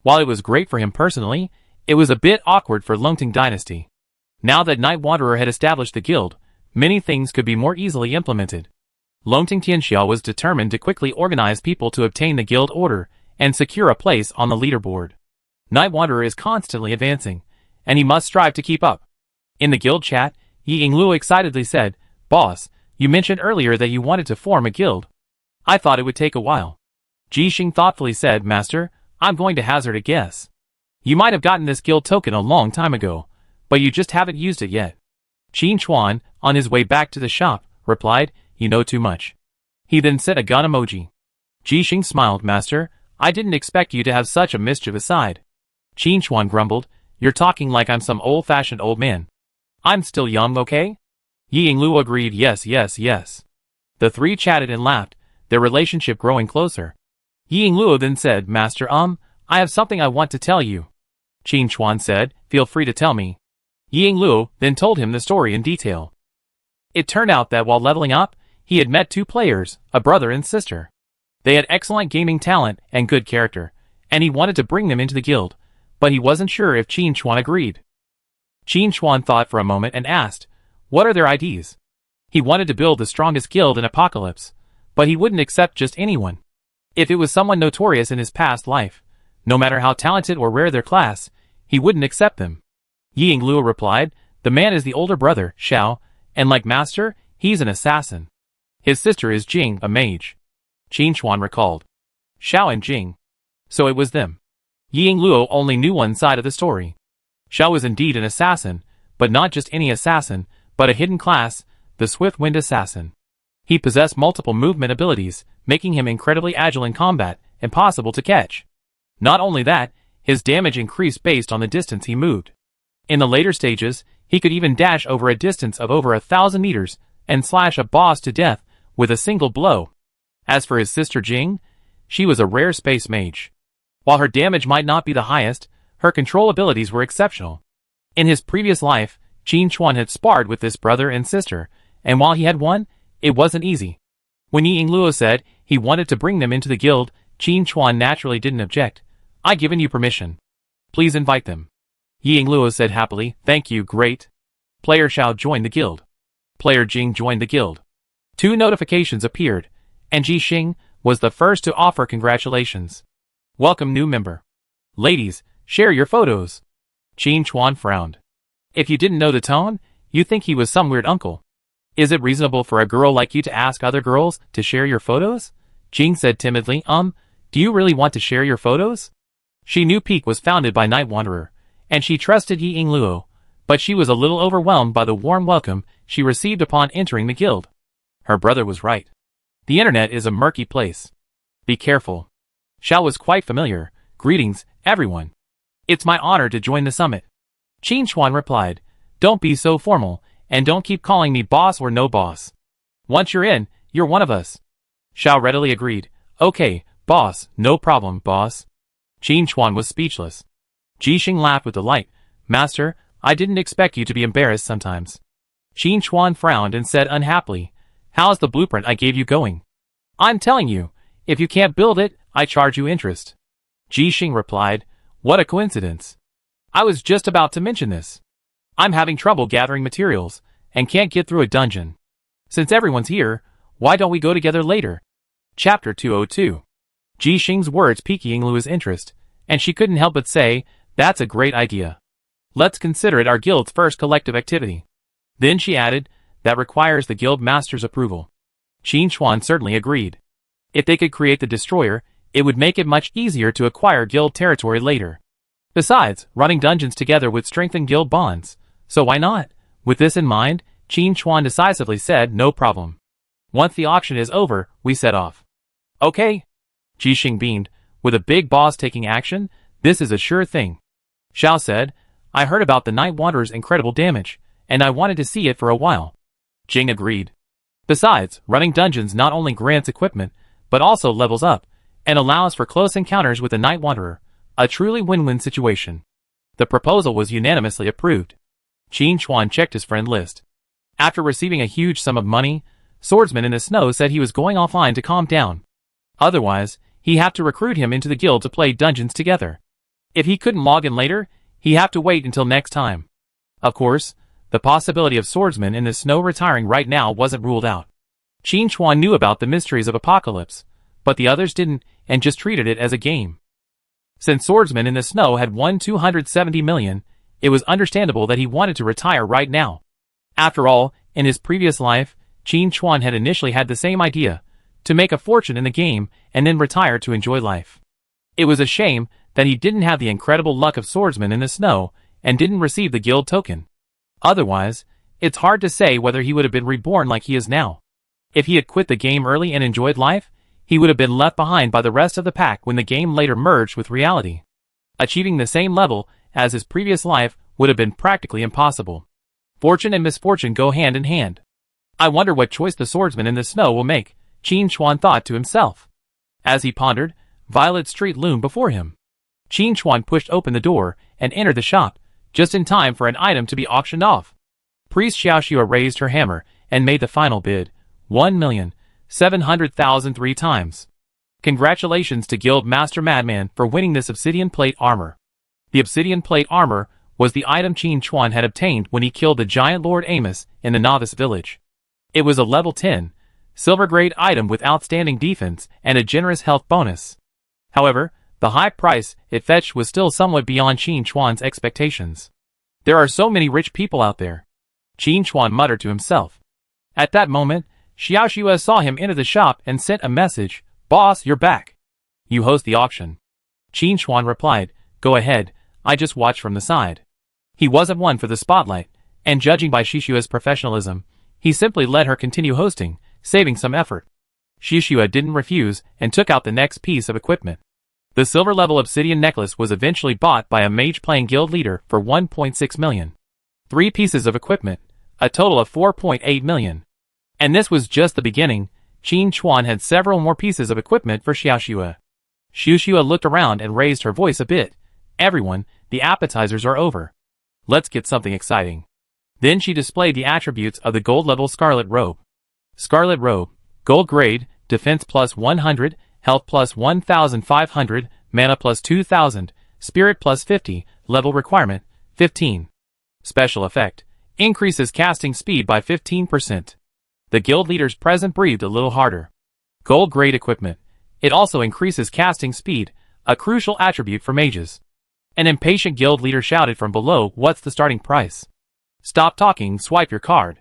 While it was great for him personally, it was a bit awkward for Longting Dynasty. Now that Night Wanderer had established the guild, many things could be more easily implemented. Longting Tianxiao was determined to quickly organize people to obtain the guild order and secure a place on the leaderboard. Night Wanderer is constantly advancing, and he must strive to keep up. In the guild chat, Yi Luo excitedly said, "Boss, you mentioned earlier that you wanted to form a guild. I thought it would take a while." Ji Xing thoughtfully said, "Master, I'm going to hazard a guess. You might have gotten this guild token a long time ago, but you just haven't used it yet." Qin Chuan, on his way back to the shop, replied, "You know too much." He then sent a gun emoji. Ji Xing smiled, "Master, I didn't expect you to have such a mischievous side." Qin Chuan grumbled, "You're talking like I'm some old-fashioned old man. I'm still young, okay?" Yi Yingluo agreed yes, yes, yes. The three chatted and laughed, their relationship growing closer. Yi Yingluo then said, Master, I have something I want to tell you. Qin Chuan said, feel free to tell me. Yi Yingluo then told him the story in detail. It turned out that while leveling up, he had met two players, a brother and sister. They had excellent gaming talent and good character, and he wanted to bring them into the guild, but he wasn't sure if Qin Chuan agreed. Qin Chuan thought for a moment and asked, what are their IDs? He wanted to build the strongest guild in Apocalypse, but he wouldn't accept just anyone. If it was someone notorious in his past life, no matter how talented or rare their class, he wouldn't accept them. Yi Yingluo replied, the man is the older brother, Xiao, and like Master, he's an assassin. His sister is Jing, a mage. Qin Chuan recalled. Xiao and Jing. So it was them. Yi Yingluo only knew one side of the story. Xiao was indeed an assassin, but not just any assassin, but a hidden class, the Swift-Wind Assassin. He possessed multiple movement abilities, making him incredibly agile in combat, impossible to catch. Not only that, his damage increased based on the distance he moved. In the later stages, he could even dash over a distance of over 1,000 meters and slash a boss to death with a single blow. As for his sister Jing, she was a rare space mage. While her damage might not be the highest, her control abilities were exceptional. In his previous life, Qin Chuan had sparred with this brother and sister, and while he had won, it wasn't easy. When Yi Yingluo said he wanted to bring them into the guild, Qin Chuan naturally didn't object. I've given you permission. Please invite them. Yi Yingluo said happily, thank you, great. Player Xiao joined the guild. Player Jing joined the guild. 2 notifications appeared, and Ji Xing was the first to offer congratulations. Welcome new member. Ladies, share your photos. Qin Chuan frowned. If you didn't know the tone, you think he was some weird uncle. Is it reasonable for a girl like you to ask other girls to share your photos? Jing said timidly, do you really want to share your photos? She knew Peak was founded by Night Wanderer, and she trusted Yi Yingluo, but she was a little overwhelmed by the warm welcome she received upon entering the guild. Her brother was right. The internet is a murky place. Be careful. Xiao was quite familiar. Greetings, everyone. It's my honor to join the summit. Qin Chuan replied, don't be so formal, and don't keep calling me boss or no boss. Once you're in, you're one of us. Xiao readily agreed, okay, boss, no problem, boss. Qin Chuan was speechless. Ji Xing laughed with delight, Master, I didn't expect you to be embarrassed sometimes. Qin Chuan frowned and said unhappily, how's the blueprint I gave you going? I'm telling you, if you can't build it, I charge you interest. Ji Xing replied, what a coincidence. I was just about to mention this. I'm having trouble gathering materials, and can't get through a dungeon. Since everyone's here, why don't we go together later? Chapter 202. Ji Xing's words piqued Yingluo's interest, and she couldn't help but say, that's a great idea. Let's consider it our guild's first collective activity. Then she added, that requires the guild master's approval. Qin Chuan certainly agreed. If they could create the destroyer, it would make it much easier to acquire guild territory later. Besides, running dungeons together would strengthen guild bonds, so why not? With this in mind, Qin Chuan decisively said no problem. Once the auction is over, we set off. Okay. Ji Xing beamed, with a big boss taking action, this is a sure thing. Xiao said, I heard about the Night Wanderer's incredible damage, and I wanted to see it for a while. Jing agreed. Besides, running dungeons not only grants equipment, but also levels up, and allows for close encounters with the Night Wanderer, a truly win-win situation. The proposal was unanimously approved. Qin Chuan checked his friend list. After receiving a huge sum of money, Swordsman in the Snow said he was going offline to calm down. Otherwise, he'd have to recruit him into the guild to play dungeons together. If he couldn't log in later, he'd have to wait until next time. Of course, the possibility of Swordsman in the Snow retiring right now wasn't ruled out. Qin Chuan knew about the mysteries of Apocalypse, but the others didn't, and just treated it as a game. Since Swordsman in the Snow had won 270 million, it was understandable that he wanted to retire right now. After all, in his previous life, Qin Chuan had initially had the same idea, to make a fortune in the game and then retire to enjoy life. It was a shame that he didn't have the incredible luck of Swordsman in the Snow and didn't receive the guild token. Otherwise, it's hard to say whether he would have been reborn like he is now. If he had quit the game early and enjoyed life, he would have been left behind by the rest of the pack when the game later merged with reality. Achieving the same level as his previous life would have been practically impossible. Fortune and misfortune go hand in hand. I wonder what choice the swordsman in the snow will make, Qin Chuan thought to himself. As he pondered, Violet Street loomed before him. Qin Chuan pushed open the door and entered the shop, just in time for an item to be auctioned off. Priest Xiaoxua raised her hammer and made the final bid, 1,700,000 3 times. Congratulations to Guild Master Madman for winning this obsidian plate armor. The obsidian plate armor was the item Qin Chuan had obtained when he killed the giant Lord Amos in the novice village. It was a level 10, silver grade item with outstanding defense and a generous health bonus. However, the high price it fetched was still somewhat beyond Qin Chuan's expectations. There are so many rich people out there, Qin Chuan muttered to himself. At that moment, Xiaoxua saw him enter the shop and sent a message, "Boss, you're back. You host the auction." Qin Chuan replied, "Go ahead, I just watched from the side." He wasn't one for the spotlight, and judging by Xiaoxua's professionalism, he simply let her continue hosting, saving some effort. Xiaoxua didn't refuse and took out the next piece of equipment. The silver-level obsidian necklace was eventually bought by a mage-playing guild leader for 1.6 million. 3 pieces of equipment, a total of 4.8 million. And this was just the beginning. Qin Chuan had several more pieces of equipment for Xiaoxua. Xiaoxua looked around and raised her voice a bit. "Everyone, the appetizers are over. Let's get something exciting." Then she displayed the attributes of the gold-level Scarlet Robe. Scarlet Robe, gold grade, defense plus 100, health plus 1,500, mana plus 2,000, spirit plus 50, level requirement, 15. Special effect, increases casting speed by 15%. The guild leaders present breathed a little harder. Gold grade equipment. It also increases casting speed, a crucial attribute for mages. An impatient guild leader shouted from below, "What's the starting price?" "Stop talking, swipe your card.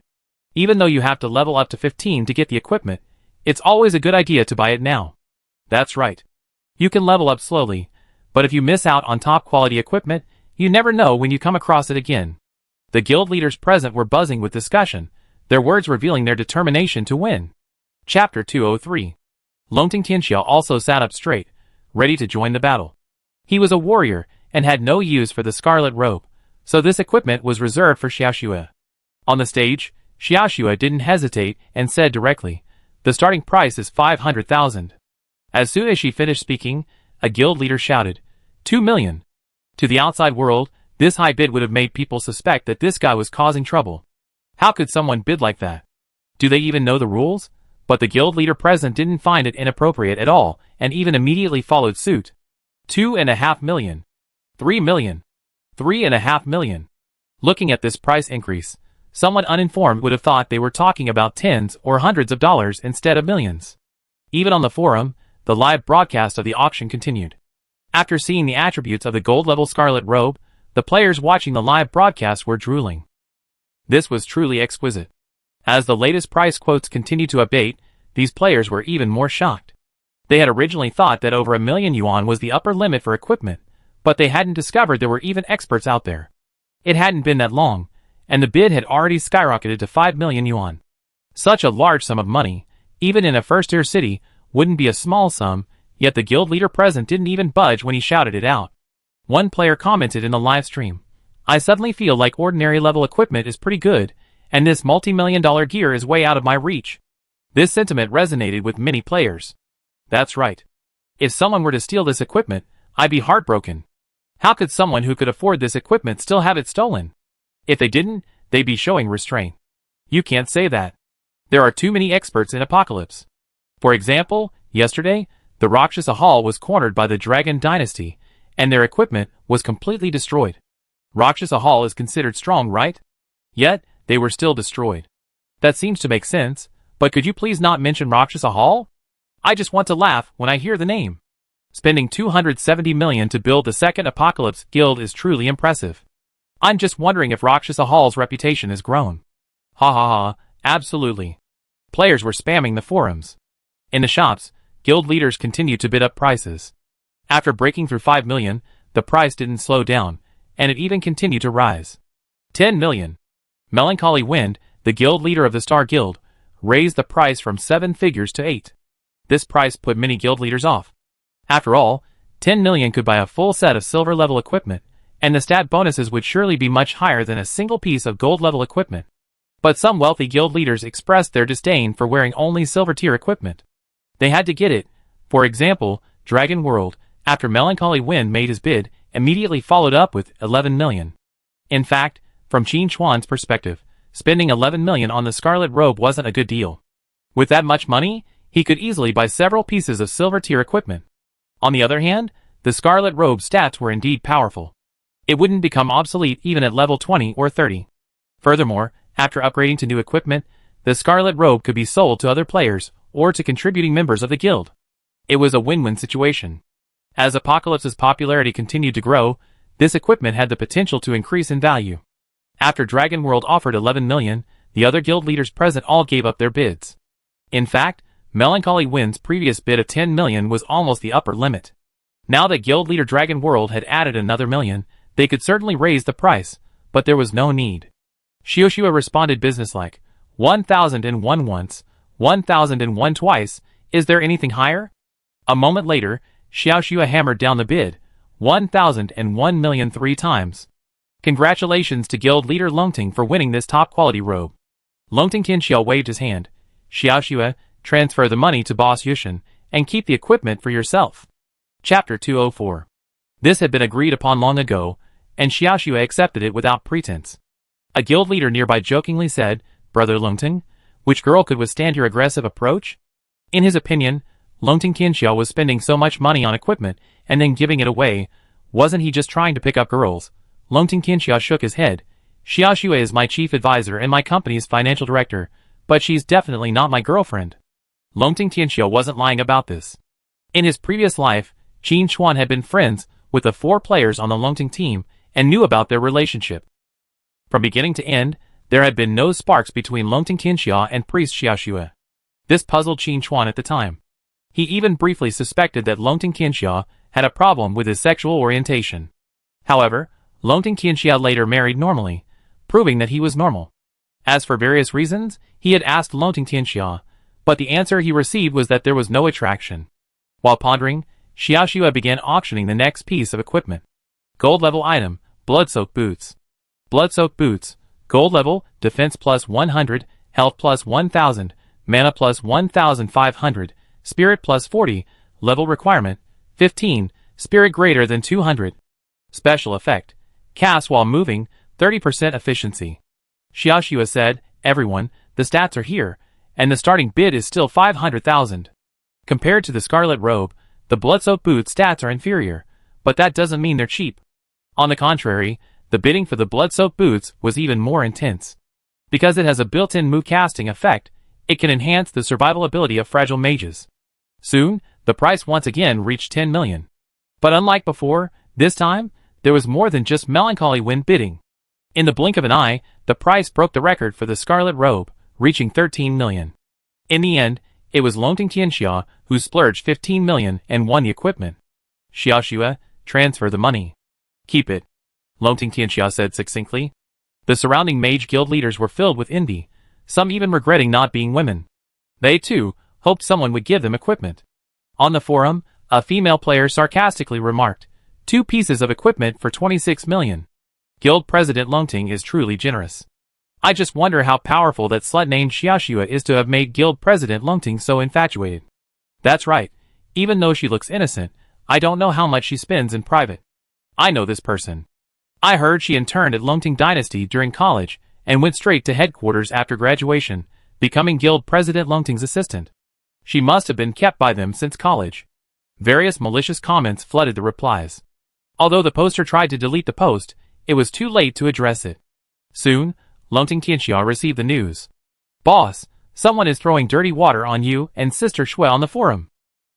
Even though you have to level up to 15 to get the equipment, it's always a good idea to buy it now." "That's right. You can level up slowly, but if you miss out on top quality equipment, you never know when you come across it again." The guild leaders present were buzzing with discussion, their words revealing their determination to win. Chapter 203. Longting Tianxia also sat up straight, ready to join the battle. He was a warrior and had no use for the Scarlet Robe, so this equipment was reserved for Xiaoxua. On the stage, Xiaoxua didn't hesitate and said directly, "The starting price is 500,000. As soon as she finished speaking, a guild leader shouted, 2 million. To the outside world, this high bid would have made people suspect that this guy was causing trouble. How could someone bid like that? Do they even know the rules? But the guild leader present didn't find it inappropriate at all, and even immediately followed suit. 2.5 million. 3 million. 3.5 million. Looking at this price increase, someone uninformed would have thought they were talking about tens or hundreds of dollars instead of millions. Even on the forum, the live broadcast of the auction continued. After seeing the attributes of the gold-level Scarlet Robe, the players watching the live broadcast were drooling. This was truly exquisite. As the latest price quotes continued to update, these players were even more shocked. They had originally thought that over 1 million yuan was the upper limit for equipment, but they hadn't discovered there were even experts out there. It hadn't been that long, and the bid had already skyrocketed to 5 million yuan. Such a large sum of money, even in a first-tier city, wouldn't be a small sum, yet the guild leader present didn't even budge when he shouted it out. One player commented in the live stream, "I suddenly feel like ordinary level equipment is pretty good, and this multi-million-dollar gear is way out of my reach." This sentiment resonated with many players. That's right. If someone were to steal this equipment, I'd be heartbroken. How could someone who could afford this equipment still have it stolen? If they didn't, they'd be showing restraint. You can't say that. There are too many experts in Apocalypse. For example, yesterday, the Rakshasa Hall was cornered by the Dragon Dynasty, and their equipment was completely destroyed. Rakshasa Hall is considered strong, right? Yet, they were still destroyed. That seems to make sense, but could you please not mention Rakshasa Hall? I just want to laugh when I hear the name. Spending 270 million to build the second Apocalypse Guild is truly impressive. I'm just wondering if Rakshasa Hall's reputation has grown. Ha ha ha, absolutely. Players were spamming the forums. In the shops, guild leaders continued to bid up prices. After breaking through 5 million, the price didn't slow down, and it even continued to rise. 10 million. Melancholy Wind, the guild leader of the Star Guild, raised the price from 7 figures to 8. This price put many guild leaders off. After all, 10 million could buy a full set of silver-level equipment, and the stat bonuses would surely be much higher than a single piece of gold-level equipment. But some wealthy guild leaders expressed their disdain for wearing only silver-tier equipment. They had to get it. For example, Dragon World, after Melancholy Wind made his bid, immediately followed up with 11 million. In fact, from Qin Chuan's perspective, spending 11 million on the Scarlet Robe wasn't a good deal. With that much money, he could easily buy several pieces of silver-tier equipment. On the other hand, the Scarlet Robe stats were indeed powerful. It wouldn't become obsolete even at level 20 or 30. Furthermore, after upgrading to new equipment, the Scarlet Robe could be sold to other players or to contributing members of the guild. It was a win-win situation. As Apocalypse's popularity continued to grow, this equipment had the potential to increase in value. After Dragon World offered 11 million, the other guild leaders present all gave up their bids. In fact, Melancholy Wind's previous bid of 10 million was almost the upper limit. Now that guild leader Dragon World had added another million, they could certainly raise the price, but there was no need. Xiaoxue responded businesslike, 1,001 once, 1,001 twice, is there anything higher? A moment later, Xiaoxue hammered down the bid, 1,001 million 3 times. Congratulations to guild leader Longting for winning this top-quality robe. Longting Qinxiao waved his hand. Xiaoxue, transfer the money to Boss Yushin, and keep the equipment for yourself. Chapter 204. This had been agreed upon long ago, and Xiaoxue accepted it without pretense. A guild leader nearby jokingly said, Brother Longting, which girl could withstand your aggressive approach? In his opinion, Longting Qinxiao was spending so much money on equipment and then giving it away. Wasn't he just trying to pick up girls? Longting Qinxiao shook his head. Xiaoxue is my chief advisor and my company's financial director, but she's definitely not my girlfriend. Longting Qinxiao wasn't lying about this. In his previous life, Qin Chuan had been friends with the 4 players on the Longting team and knew about their relationship. From beginning to end, there had been no sparks between Longting Qinxiao and priest Xiaoxue. This puzzled Qin Chuan at the time. He even briefly suspected that Longting Qinxiao had a problem with his sexual orientation. However, Longting Qinxiao later married normally, proving that he was normal. As for various reasons, he had asked Longting Qinxiao, but the answer he received was that there was no attraction. While pondering, Xiaoxue began auctioning the next piece of equipment. Gold level item, Blood-Soaked Boots. Blood-Soaked Boots, gold level, defense plus 100, health plus 1000, mana plus 1500, spirit plus 40, level requirement, 15, spirit greater than 200. Special effect, cast while moving, 30% efficiency. Xiaoxue said, everyone, the stats are here, and the starting bid is still 500,000. Compared to the Scarlet Robe, the Blood-Soaked Boots stats are inferior, but that doesn't mean they're cheap. On the contrary, the bidding for the Blood-Soaked Boots was even more intense. Because it has a built-in move casting effect, it can enhance the survival ability of fragile mages. Soon, the price once again reached 10 million. But unlike before, this time, there was more than just Melancholy Wind bidding. In the blink of an eye, the price broke the record for the Scarlet Robe, reaching 13 million. In the end, it was Longting Qinxiao who splurged 15 million and won the equipment. Xiaoxue, transfer the money. Keep it. Longting Qinxiao said succinctly. The surrounding mage guild leaders were filled with envy, some even regretting not being women. They, too, hoped someone would give them equipment. On the forum, a female player sarcastically remarked, 2 pieces of equipment for 26 million. Guild President Longting is truly generous. I just wonder how powerful that slut named Xiaoxue is to have made Guild President Longting so infatuated. That's right, even though she looks innocent, I don't know how much she spends in private. I know this person. I heard she interned at Longting Dynasty during college and went straight to headquarters after graduation, becoming Guild President Longting's assistant. She must have been kept by them since college. Various malicious comments flooded the replies. Although the poster tried to delete the post, it was too late to address it. Soon, Longting Qinxiao received the news. Boss, someone is throwing dirty water on you and Sister Shui on the forum.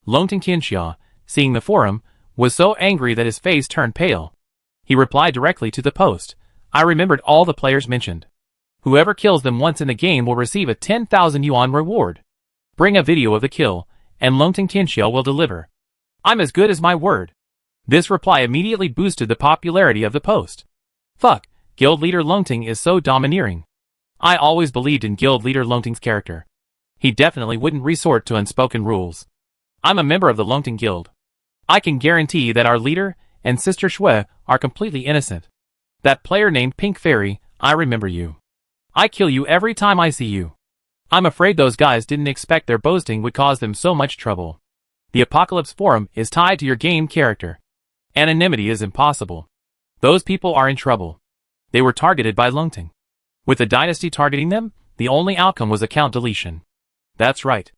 Longting Qinxiao, seeing the forum, was so angry that his face turned pale. He replied directly to the post. I remembered all the players mentioned. Whoever kills them once in the game will receive a 10,000 yuan reward. Bring a video of the kill, and Longting Qinxiao will deliver. I'm as good as my word. This reply immediately boosted the popularity of the post. Fuck, Guild Leader Longting is so domineering. I always believed in Guild Leader Longting's character. He definitely wouldn't resort to unspoken rules. I'm a member of the Longting Guild. I can guarantee that our leader, and Sister Shui are completely innocent. That player named Pink Fairy, I remember you. I kill you every time I see you. I'm afraid those guys didn't expect their boasting would cause them so much trouble. The Apocalypse Forum is tied to your game character. Anonymity is impossible. Those people are in trouble. They were targeted by Lungting. With the dynasty targeting them, the only outcome was account deletion. That's right.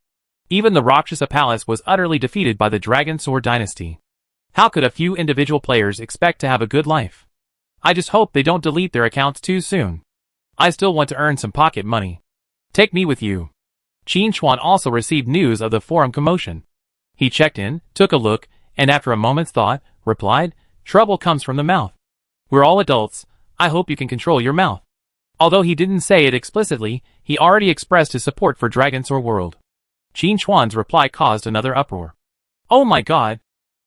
Even the Rakshasa Palace was utterly defeated by the Dragon Sword dynasty. How could a few individual players expect to have a good life? I just hope they don't delete their accounts too soon. I still want to earn some pocket money. Take me with you. Qin Chuan also received news of the forum commotion. He checked in, took a look, and after a moment's thought, replied, "Trouble comes from the mouth. We're all adults, I hope you can control your mouth." Although he didn't say it explicitly, he already expressed his support for Dragonsaur World. Qin Chuan's reply caused another uproar. Oh my god!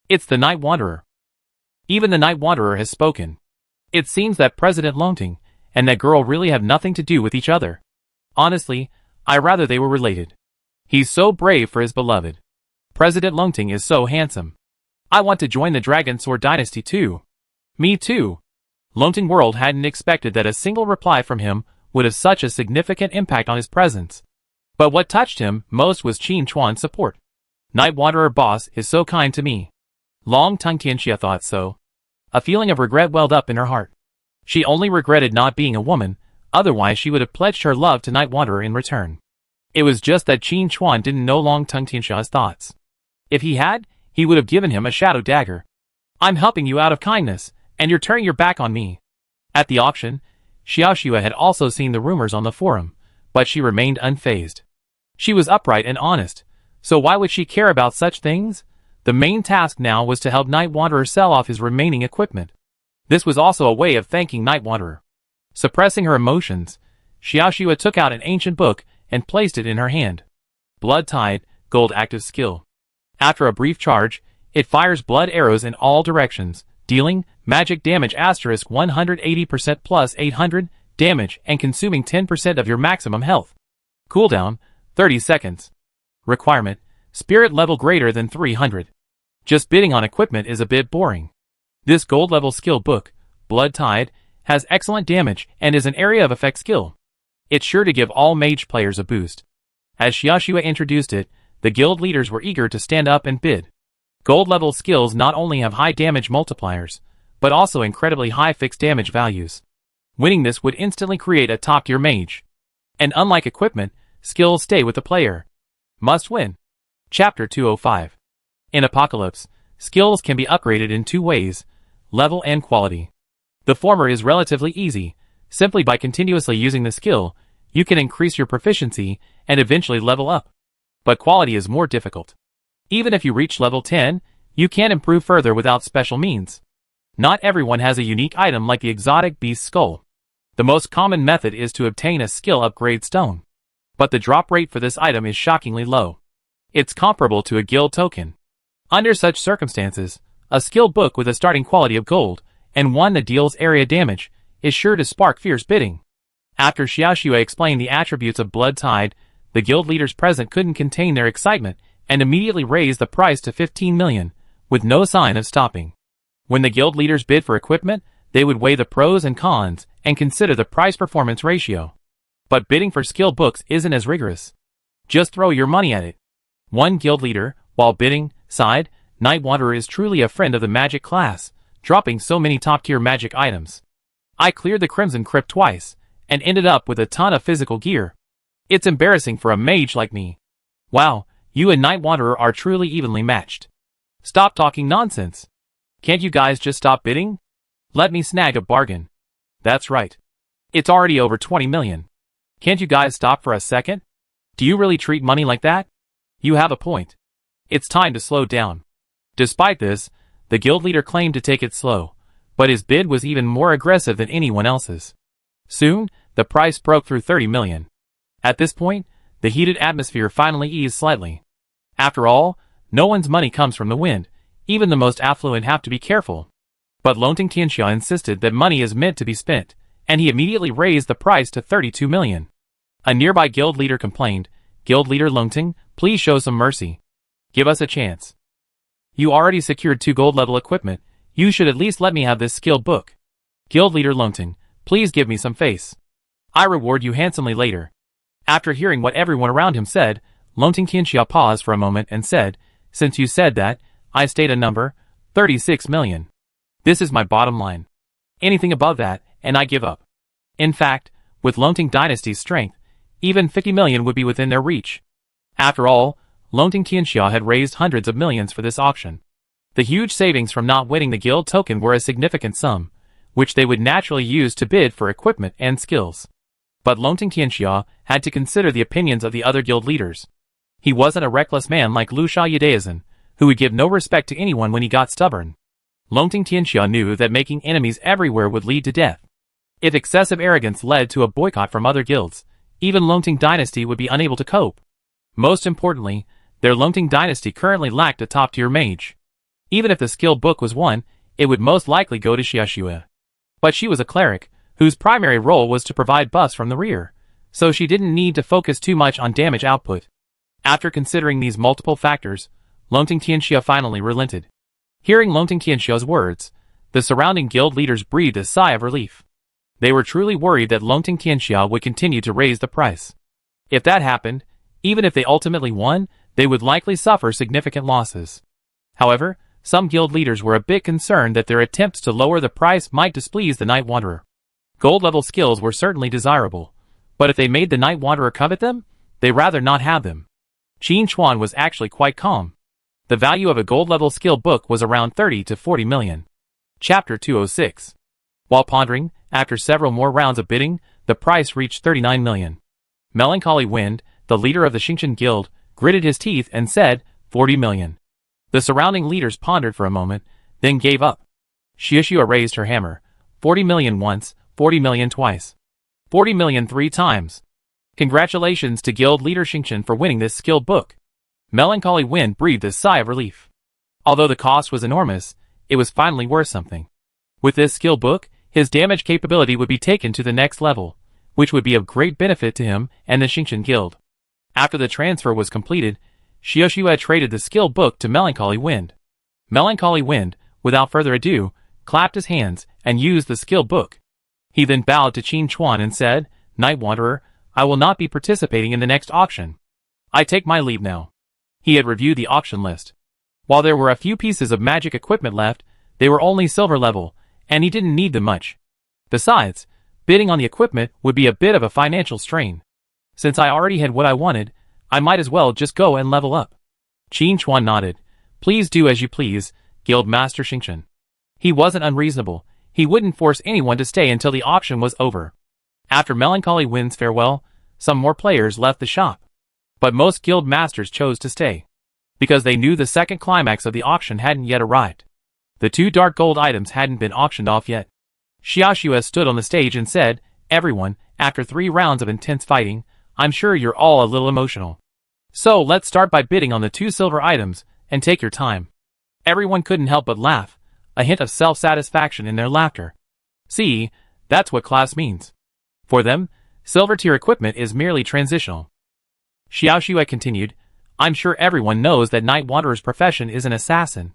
It's the Night Wanderer. Even the Night Wanderer has spoken. It seems that President Lungting and that girl really have nothing to do with each other. Honestly, I rather they were related. He's so brave for his beloved. President Lungting is so handsome. I want to join the Dragon Sword dynasty too. Me too. Lungting World hadn't expected that a single reply from him would have such a significant impact on his presence. But what touched him most was Qin Chuan's support. Night Wanderer boss is so kind to me. Long Tung Tianxia thought so. A feeling of regret welled up in her heart. She only regretted not being a woman, otherwise she would have pledged her love to Night Wanderer in return. It was just that Qin Chuan didn't know Long Tung Tianxia's thoughts. If he had, he would have given him a shadow dagger. I'm helping you out of kindness, and you're turning your back on me. At the auction, Xiaoxue had also seen the rumors on the forum, but she remained unfazed. She was upright and honest, so why would she care about such things? The main task now was to help Night Wanderer sell off his remaining equipment. This was also a way of thanking Night Wanderer. Suppressing her emotions, Xiaoxue took out an ancient book and placed it in her hand. Blood Tide, Gold Active Skill. After a brief charge, it fires blood arrows in all directions, dealing magic damage asterisk 180% plus 800 damage and consuming 10% of your maximum health. Cooldown, 30 seconds. Requirement, spirit level greater than 300. Just bidding on equipment is a bit boring. This gold level skill book, Blood Tide, has excellent damage and is an area of effect skill. It's sure to give all mage players a boost. As Xiaoxue introduced it, the guild leaders were eager to stand up and bid. Gold level skills not only have high damage multipliers, but also incredibly high fixed damage values. Winning this would instantly create a top tier mage. And unlike equipment, skills stay with the player. Must win. Chapter 205. In Apocalypse, skills can be upgraded in two ways, level and quality. The former is relatively easy. Simply by continuously using the skill, you can increase your proficiency and eventually level up. But quality is more difficult. Even if you reach level 10, you can't improve further without special means. Not everyone has a unique item like the exotic beast skull. The most common method is to obtain a skill upgrade stone. But the drop rate for this item is shockingly low. It's comparable to a guild token. Under such circumstances, a skill book with a starting quality of gold, and one that deals area damage, is sure to spark fierce bidding. After Xiaoxue explained the attributes of Blood Tide, the guild leaders present couldn't contain their excitement, and immediately raised the price to 15 million, with no sign of stopping. When the guild leaders bid for equipment, they would weigh the pros and cons, and consider the price-performance ratio. But bidding for skill books isn't as rigorous. Just throw your money at it. One guild leader, while bidding, sighed, Night Wanderer is truly a friend of the magic class, dropping so many top-tier magic items. I cleared the Crimson Crypt twice, and ended up with a ton of physical gear. It's embarrassing for a mage like me. Wow, you and Night Wanderer are truly evenly matched. Stop talking nonsense. Can't you guys just stop bidding? Let me snag a bargain. That's right. It's already over 20 million. Can't you guys stop for a second? Do you really treat money like that? You have a point. It's time to slow down. Despite this, the guild leader claimed to take it slow, but his bid was even more aggressive than anyone else's. Soon, the price broke through 30 million. At this point, the heated atmosphere finally eased slightly. After all, no one's money comes from the wind, even the most affluent have to be careful. But Longting Tianxia insisted that money is meant to be spent, and he immediately raised the price to 32 million. A nearby guild leader complained, "Guild leader Longting, please show some mercy. Give us a chance. You already secured 2 gold level equipment, You should at least let me have this skill book. Guild leader Longting, please give me some face. I reward you handsomely later. After hearing what everyone around him said, Longting Qianxia paused for a moment and said, since you said that, I state a number, 36 million. This is my bottom line. Anything above that, and I give up. In fact, with Longting Dynasty's strength, even 50 million would be within their reach. After all, Longting Qianxia had raised hundreds of millions for this auction. The huge savings from not winning the guild token were a significant sum, which they would naturally use to bid for equipment and skills. But Longting Qianxia had to consider the opinions of the other guild leaders. He wasn't a reckless man like Lu Sha Yudaizhen, who would give no respect to anyone when he got stubborn. Longting Qianxia knew that making enemies everywhere would lead to death. If excessive arrogance led to a boycott from other guilds, even Longting Dynasty would be unable to cope. Most importantly, their Longting Dynasty currently lacked a top-tier mage. Even if the skill book was won, it would most likely go to Xiaoxue. But she was a cleric, whose primary role was to provide buffs from the rear, so she didn't need to focus too much on damage output. After considering these multiple factors, Longting Qianxia finally relented. Hearing Longting Qianxia's words, the surrounding guild leaders breathed a sigh of relief. They were truly worried that Longting Qianxia would continue to raise the price. If that happened, even if they ultimately won, they would likely suffer significant losses. However, some guild leaders were a bit concerned that their attempts to lower the price might displease the Night Wanderer. Gold-level skills were certainly desirable, but if they made the Night Wanderer covet them, they'd rather not have them. Qin Chuan was actually quite calm. The value of a gold-level skill book was around 30 to 40 million. Chapter 206. While pondering, after several more rounds of bidding, the price reached 39 million. Melancholy Wind, the leader of the Xingqian Guild, gritted his teeth and said, 40 million. The surrounding leaders pondered for a moment, then gave up. Xiaoxue raised her hammer. 40 million once, 40 million twice. 40 million 3 times. Congratulations to Guild Leader Xingqian for winning this skill book. Melancholy Wind breathed a sigh of relief. Although the cost was enormous, it was finally worth something. With this skill book, his damage capability would be taken to the next level, which would be of great benefit to him and the Xingqian Guild. After the transfer was completed, Xiaoxue traded the skill book to Melancholy Wind. Melancholy Wind, without further ado, clapped his hands and used the skill book. He then bowed to Qin Chuan and said, Night Wanderer, I will not be participating in the next auction. I take my leave now. He had reviewed the auction list. While there were a few pieces of magic equipment left, they were only silver level, and he didn't need them much. Besides, bidding on the equipment would be a bit of a financial strain. Since I already had what I wanted, I might as well just go and level up. Qin Chuan nodded. Please do as you please, Guild Master Xingqian. He wasn't unreasonable. He wouldn't force anyone to stay until the auction was over. After Melancholy Wind's farewell, some more players left the shop. But most guild masters chose to stay, because they knew the second climax of the auction hadn't yet arrived. The 2 dark gold items hadn't been auctioned off yet. Xiaoxue stood on the stage and said, Everyone, after 3 rounds of intense fighting, I'm sure you're all a little emotional. So let's start by bidding on the 2 silver items, and take your time. Everyone couldn't help but laugh, a hint of self-satisfaction in their laughter. See, that's what class means. For them, silver tier equipment is merely transitional. Xiaoxue continued, I'm sure everyone knows that Night Wanderer's profession is an assassin.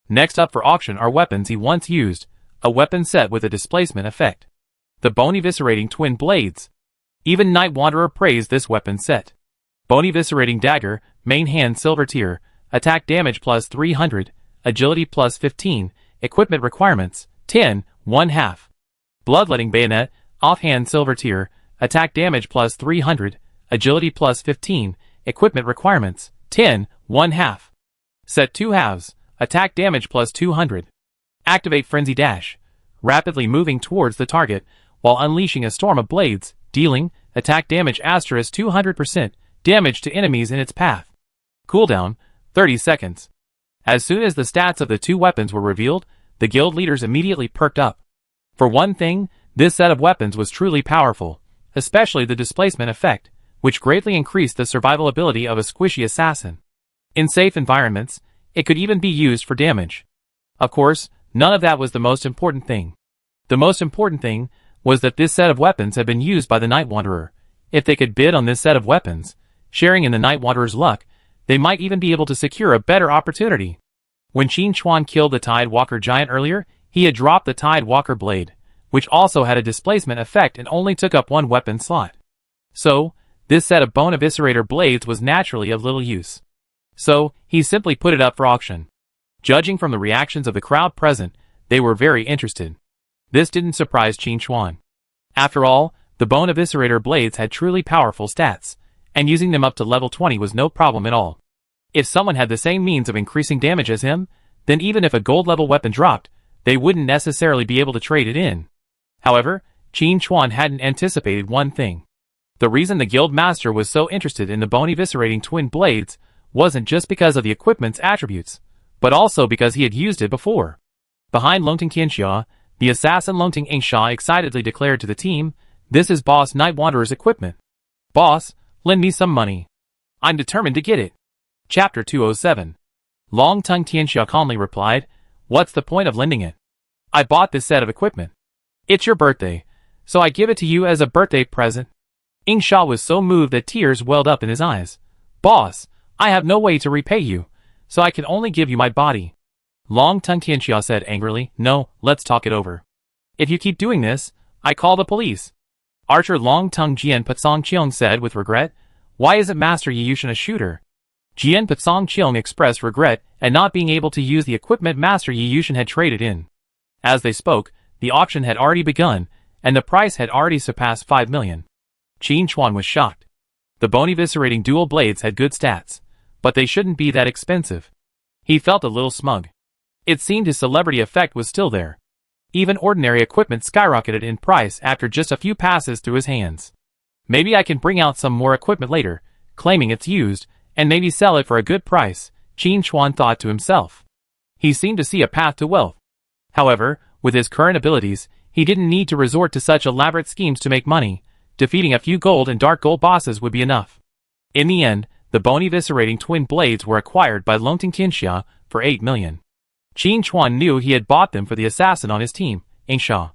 Next up for auction are weapons he once used, a weapon set with a displacement effect. The Bone Eviscerating Twin Blades. Even Night Wanderer praised this weapon set. Bone Eviscerating Dagger, main hand silver tier, attack damage plus 300, agility plus 15, equipment requirements, 10, 1/2. Bloodletting Bayonet, offhand silver tier, attack damage plus 300, agility plus 15, equipment requirements, 10, 1/2. Set 2 halves, attack damage plus 200. Activate Frenzy Dash, rapidly moving towards the target, while unleashing a storm of blades, dealing attack damage asterisk 200% damage to enemies in its path. Cooldown, 30 seconds. As soon as the stats of the 2 weapons were revealed, the guild leaders immediately perked up. For one thing, this set of weapons was truly powerful, especially the displacement effect, which greatly increased the survivability of a squishy assassin. In safe environments, it could even be used for damage. Of course, none of that was the most important thing. The most important thing was that this set of weapons had been used by the Night Wanderer. If they could bid on this set of weapons, sharing in the Night Wanderer's luck, they might even be able to secure a better opportunity. When Qin Chuan killed the Tide Walker giant earlier, he had dropped the Tide Walker blade, which also had a displacement effect and only took up one weapon slot. So, this set of bone eviscerator blades was naturally of little use. So, he simply put it up for auction. Judging from the reactions of the crowd present, they were very interested. This didn't surprise Qin Chuan. After all, the bone eviscerator blades had truly powerful stats, and using them up to level 20 was no problem at all. If someone had the same means of increasing damage as him, then even if a gold level weapon dropped, they wouldn't necessarily be able to trade it in. However, Qin Chuan hadn't anticipated one thing. The reason the guild master was so interested in the bone eviscerating twin blades wasn't just because of the equipment's attributes, but also because he had used it before. Behind Longting Qianxia, the assassin Longting Angsha excitedly declared to the team, "This is Boss Night Wanderer's equipment. Boss, lend me some money. I'm determined to get it." Chapter 207. Longtung Tianxia calmly replied, "What's the point of lending it? I bought this set of equipment. It's your birthday, so I give it to you as a birthday present." Angsha was so moved that tears welled up in his eyes. "Boss, I have no way to repay you, so I can only give you my body." Longtung Tianxia said angrily, "No, let's talk it over. If you keep doing this, I call the police." Archer Longtung Jian Patsong Cheong said with regret, "Why isn't Master Yiyushin a shooter?" Jian Patsong Cheong expressed regret at not being able to use the equipment Master Yiyushin had traded in. As they spoke, the auction had already begun, and the price had already surpassed 5 million. Qin Chuan was shocked. The bone eviscerating dual blades had good stats, but they shouldn't be that expensive. He felt a little smug. It seemed his celebrity effect was still there. Even ordinary equipment skyrocketed in price after just a few passes through his hands. "Maybe I can bring out some more equipment later, claiming it's used, and maybe sell it for a good price," Qin Chuan thought to himself. He seemed to see a path to wealth. However, with his current abilities, he didn't need to resort to such elaborate schemes to make money. Defeating a few gold and dark gold bosses would be enough. In the end, the bone eviscerating twin blades were acquired by Longting Qianxia for 8 million. Qin Chuan knew he had bought them for the assassin on his team, Angsha.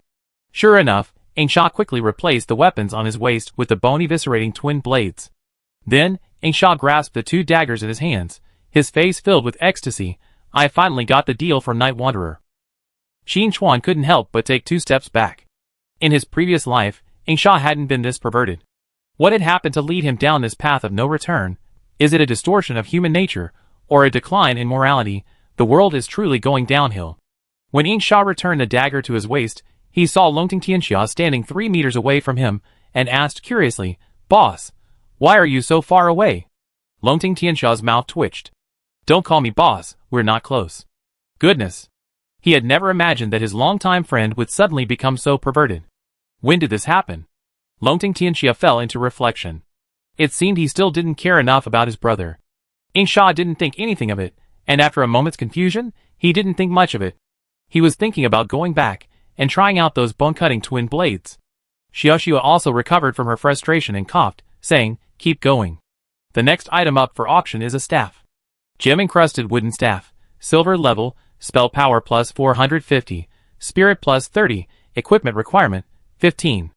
Sure enough, Angsha quickly replaced the weapons on his waist with the bone eviscerating twin blades. Then, Angsha grasped the two daggers in his hands, his face filled with ecstasy. "I finally got the deal for Night Wanderer." Qin Chuan couldn't help but take 2 steps back. In his previous life, Angsha hadn't been this perverted. What had happened to lead him down this path of no return? Is it a distortion of human nature, or a decline in morality? The world is truly going downhill. When Angsha returned the dagger to his waist, he saw Longting Tianxia standing 3 meters away from him, and asked curiously, "Boss, why are you so far away?" Longting Tianxia's mouth twitched. "Don't call me boss, we're not close." Goodness! He had never imagined that his longtime friend would suddenly become so perverted. When did this happen? Longting Tianxia fell into reflection. It seemed he still didn't care enough about his brother. Angsha didn't think anything of it, and after a moment's confusion, he didn't think much of it. He was thinking about going back and trying out those bone-cutting twin blades. Xiaoxua also recovered from her frustration and coughed, saying, "Keep going. The next item up for auction is a staff. Gem-encrusted wooden staff, silver level, spell power plus 450, spirit plus 30, equipment requirement, 15.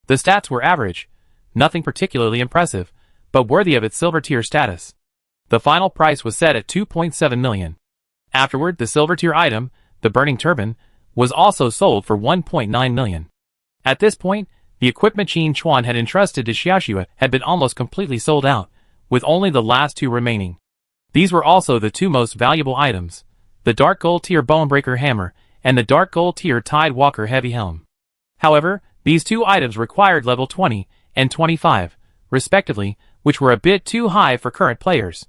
The stats were average, nothing particularly impressive, but worthy of its silver tier status. The final price was set at 2.7 million. Afterward, the silver tier item, the burning turban, was also sold for 1.9 million. At this point, the equipment Qin Chuan had entrusted to Xiaoxua had been almost completely sold out, with only the last 2 remaining. These were also the 2 most valuable items, the dark gold tier bonebreaker hammer, and the dark gold tier Tide Walker heavy helm. However, these 2 items required level 20 and 25, respectively, which were a bit too high for current players.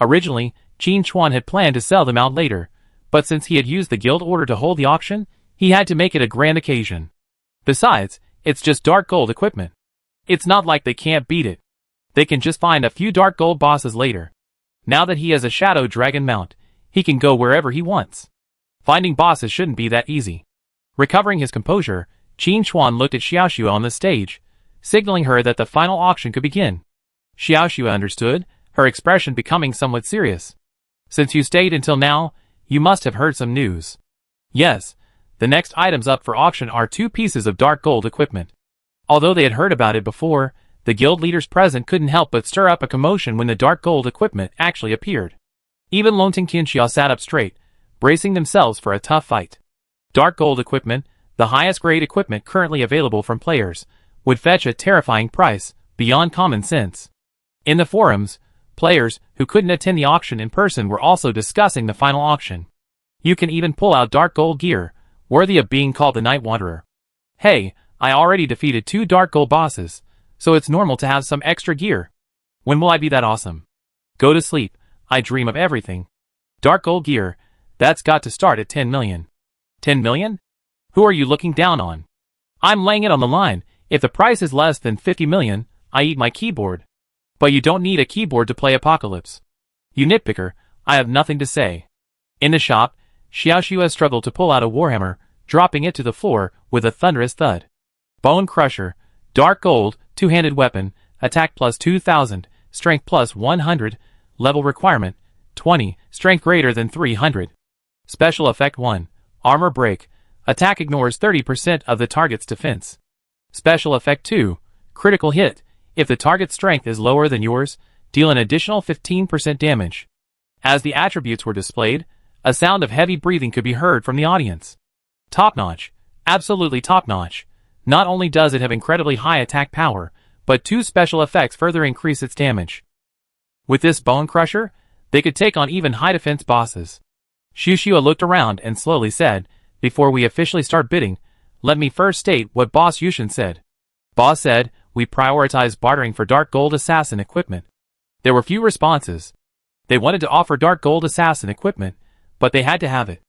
Originally, Qin Chuan had planned to sell them out later, but since he had used the guild order to hold the auction, he had to make it a grand occasion. Besides, it's just dark gold equipment. It's not like they can't beat it. They can just find a few dark gold bosses later. Now that he has a shadow dragon mount, he can go wherever he wants. Finding bosses shouldn't be that easy. Recovering his composure, Qin Chuan looked at Xiaoxua on the stage, signaling her that the final auction could begin. Xiaoxua understood, her expression becoming somewhat serious. "Since you stayed until now, you must have heard some news." "Yes, the next items up for auction are 2 pieces of dark gold equipment." Although they had heard about it before, the guild leaders present couldn't help but stir up a commotion when the dark gold equipment actually appeared. Even Longting Qianxia sat up straight, bracing themselves for a tough fight. Dark gold equipment, the highest grade equipment currently available from players, would fetch a terrifying price, beyond common sense. In the forums, players who couldn't attend the auction in person were also discussing the final auction. You can even pull out dark gold gear, worthy of being called the Night Wanderer. Hey, I already defeated 2 dark gold bosses, so it's normal to have some extra gear. When will I be that awesome? Go to sleep, I dream of everything. Dark gold gear, that's got to start at 10 million. 10 million? Who are you looking down on? I'm laying it on the line. If the price is less than 50 million, I eat my keyboard. But you don't need a keyboard to play Apocalypse. You nitpicker, I have nothing to say. In the shop, Xiaoxiu has struggled to pull out a warhammer, dropping it to the floor with a thunderous thud. Bone Crusher, dark gold, two-handed weapon, attack plus 2000, strength plus 100, level requirement, 20, strength greater than 300. Special effect 1, armor break, attack ignores 30% of the target's defense. Special effect 2, critical hit, if the target's strength is lower than yours, deal an additional 15% damage. As the attributes were displayed, a sound of heavy breathing could be heard from the audience. Top-notch, absolutely top-notch. Not only does it have incredibly high attack power, but 2 special effects further increase its damage. With this Bone Crusher, they could take on even high defense bosses. Xiaoxiu looked around and slowly said, before we officially start bidding, let me first state what Boss Yushin said. Boss said, we prioritize bartering for dark gold assassin equipment. There were few responses. They wanted to offer dark gold assassin equipment, but they had to have it.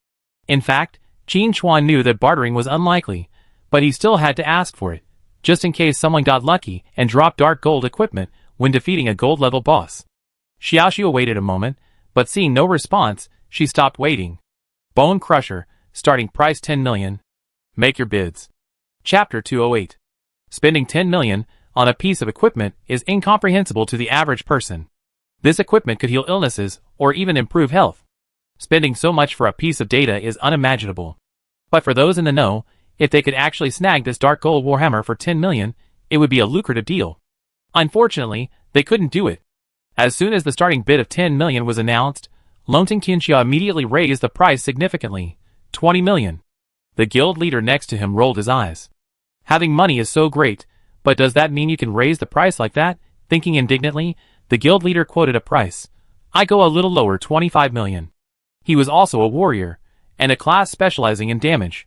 In fact, Qin Chuan knew that bartering was unlikely, but he still had to ask for it, just in case someone got lucky and dropped dark gold equipment when defeating a gold-level boss. Xiaoxiu waited a moment, but seeing no response, she stopped waiting. Bone Crusher, starting price 10 million. Make your bids. Chapter 208. Spending 10 million on a piece of equipment is incomprehensible to the average person. This equipment could heal illnesses or even improve health. Spending so much for a piece of data is unimaginable. But for those in the know, if they could actually snag this dark gold warhammer for 10 million, it would be a lucrative deal. Unfortunately, they couldn't do it. As soon as the starting bid of 10 million was announced, Longting Qianxia immediately raised the price significantly, 20 million. The guild leader next to him rolled his eyes. Having money is so great, but does that mean you can raise the price like that? Thinking indignantly, the guild leader quoted a price. I go a little lower, 25 million. He was also a warrior, and a class specializing in damage.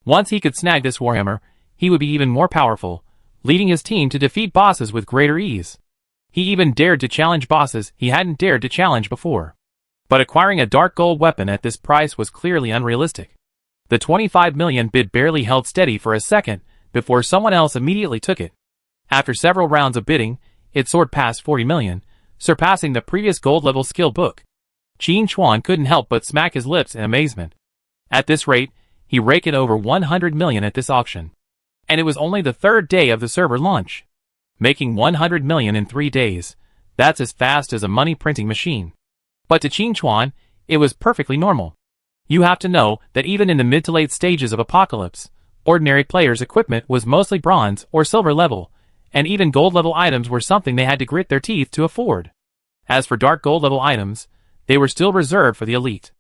Once he could snag this warhammer, he would be even more powerful, leading his team to defeat bosses with greater ease. He even dared to challenge bosses he hadn't dared to challenge before. But acquiring a dark gold weapon at this price was clearly unrealistic. The 25 million bid barely held steady for a second before someone else immediately took it. After several rounds of bidding, it soared past 40 million, surpassing the previous gold-level skill book. Qin Chuan couldn't help but smack his lips in amazement. At this rate, he raked in over 100 million at this auction. And it was only the 3rd day of the server launch. Making 100 million in 3 days, that's as fast as a money printing machine. But to Qin Chuan, it was perfectly normal. You have to know that even in the mid to late stages of Apocalypse, ordinary players' equipment was mostly bronze or silver level, and even gold level items were something they had to grit their teeth to afford. As for dark gold level items, they were still reserved for the elite.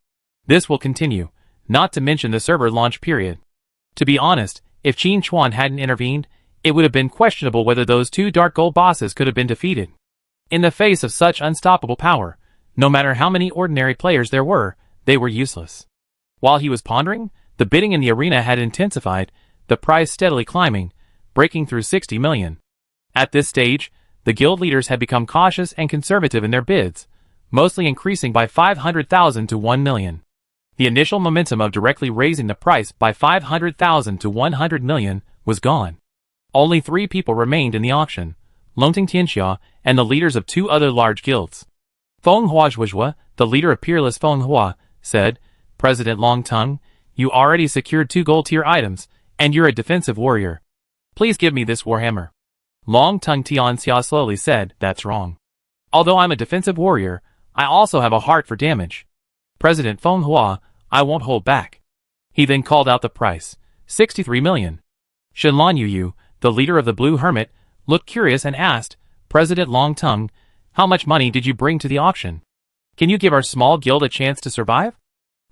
This will continue, not to mention the server launch period. To be honest, if Qin Chuan hadn't intervened, it would have been questionable whether those 2 dark gold bosses could have been defeated. In the face of such unstoppable power, no matter how many ordinary players there were, they were useless. While he was pondering, the bidding in the arena had intensified, the price steadily climbing, breaking through 60 million. At this stage, the guild leaders had become cautious and conservative in their bids, mostly increasing by 500,000 to 1 million. The initial momentum of directly raising the price by 500,000 to 100 million was gone. Only 3 people remained in the auction, Longting Qianxia and the leaders of 2 other large guilds. Feng Huazhuazhua, the leader of Peerless Feng Hua, said, President Longtung, you already secured 2 gold-tier items, and you're a defensive warrior. Please give me this warhammer. Longtung Tianxia slowly said, that's wrong. Although I'm a defensive warrior, I also have a heart for damage. President Feng Hua, I won't hold back. He then called out the price, 63 million. Shenlan Yuyu, the leader of the Blue Hermit, looked curious and asked, President Longtung, how much money did you bring to the auction? Can you give our small guild a chance to survive?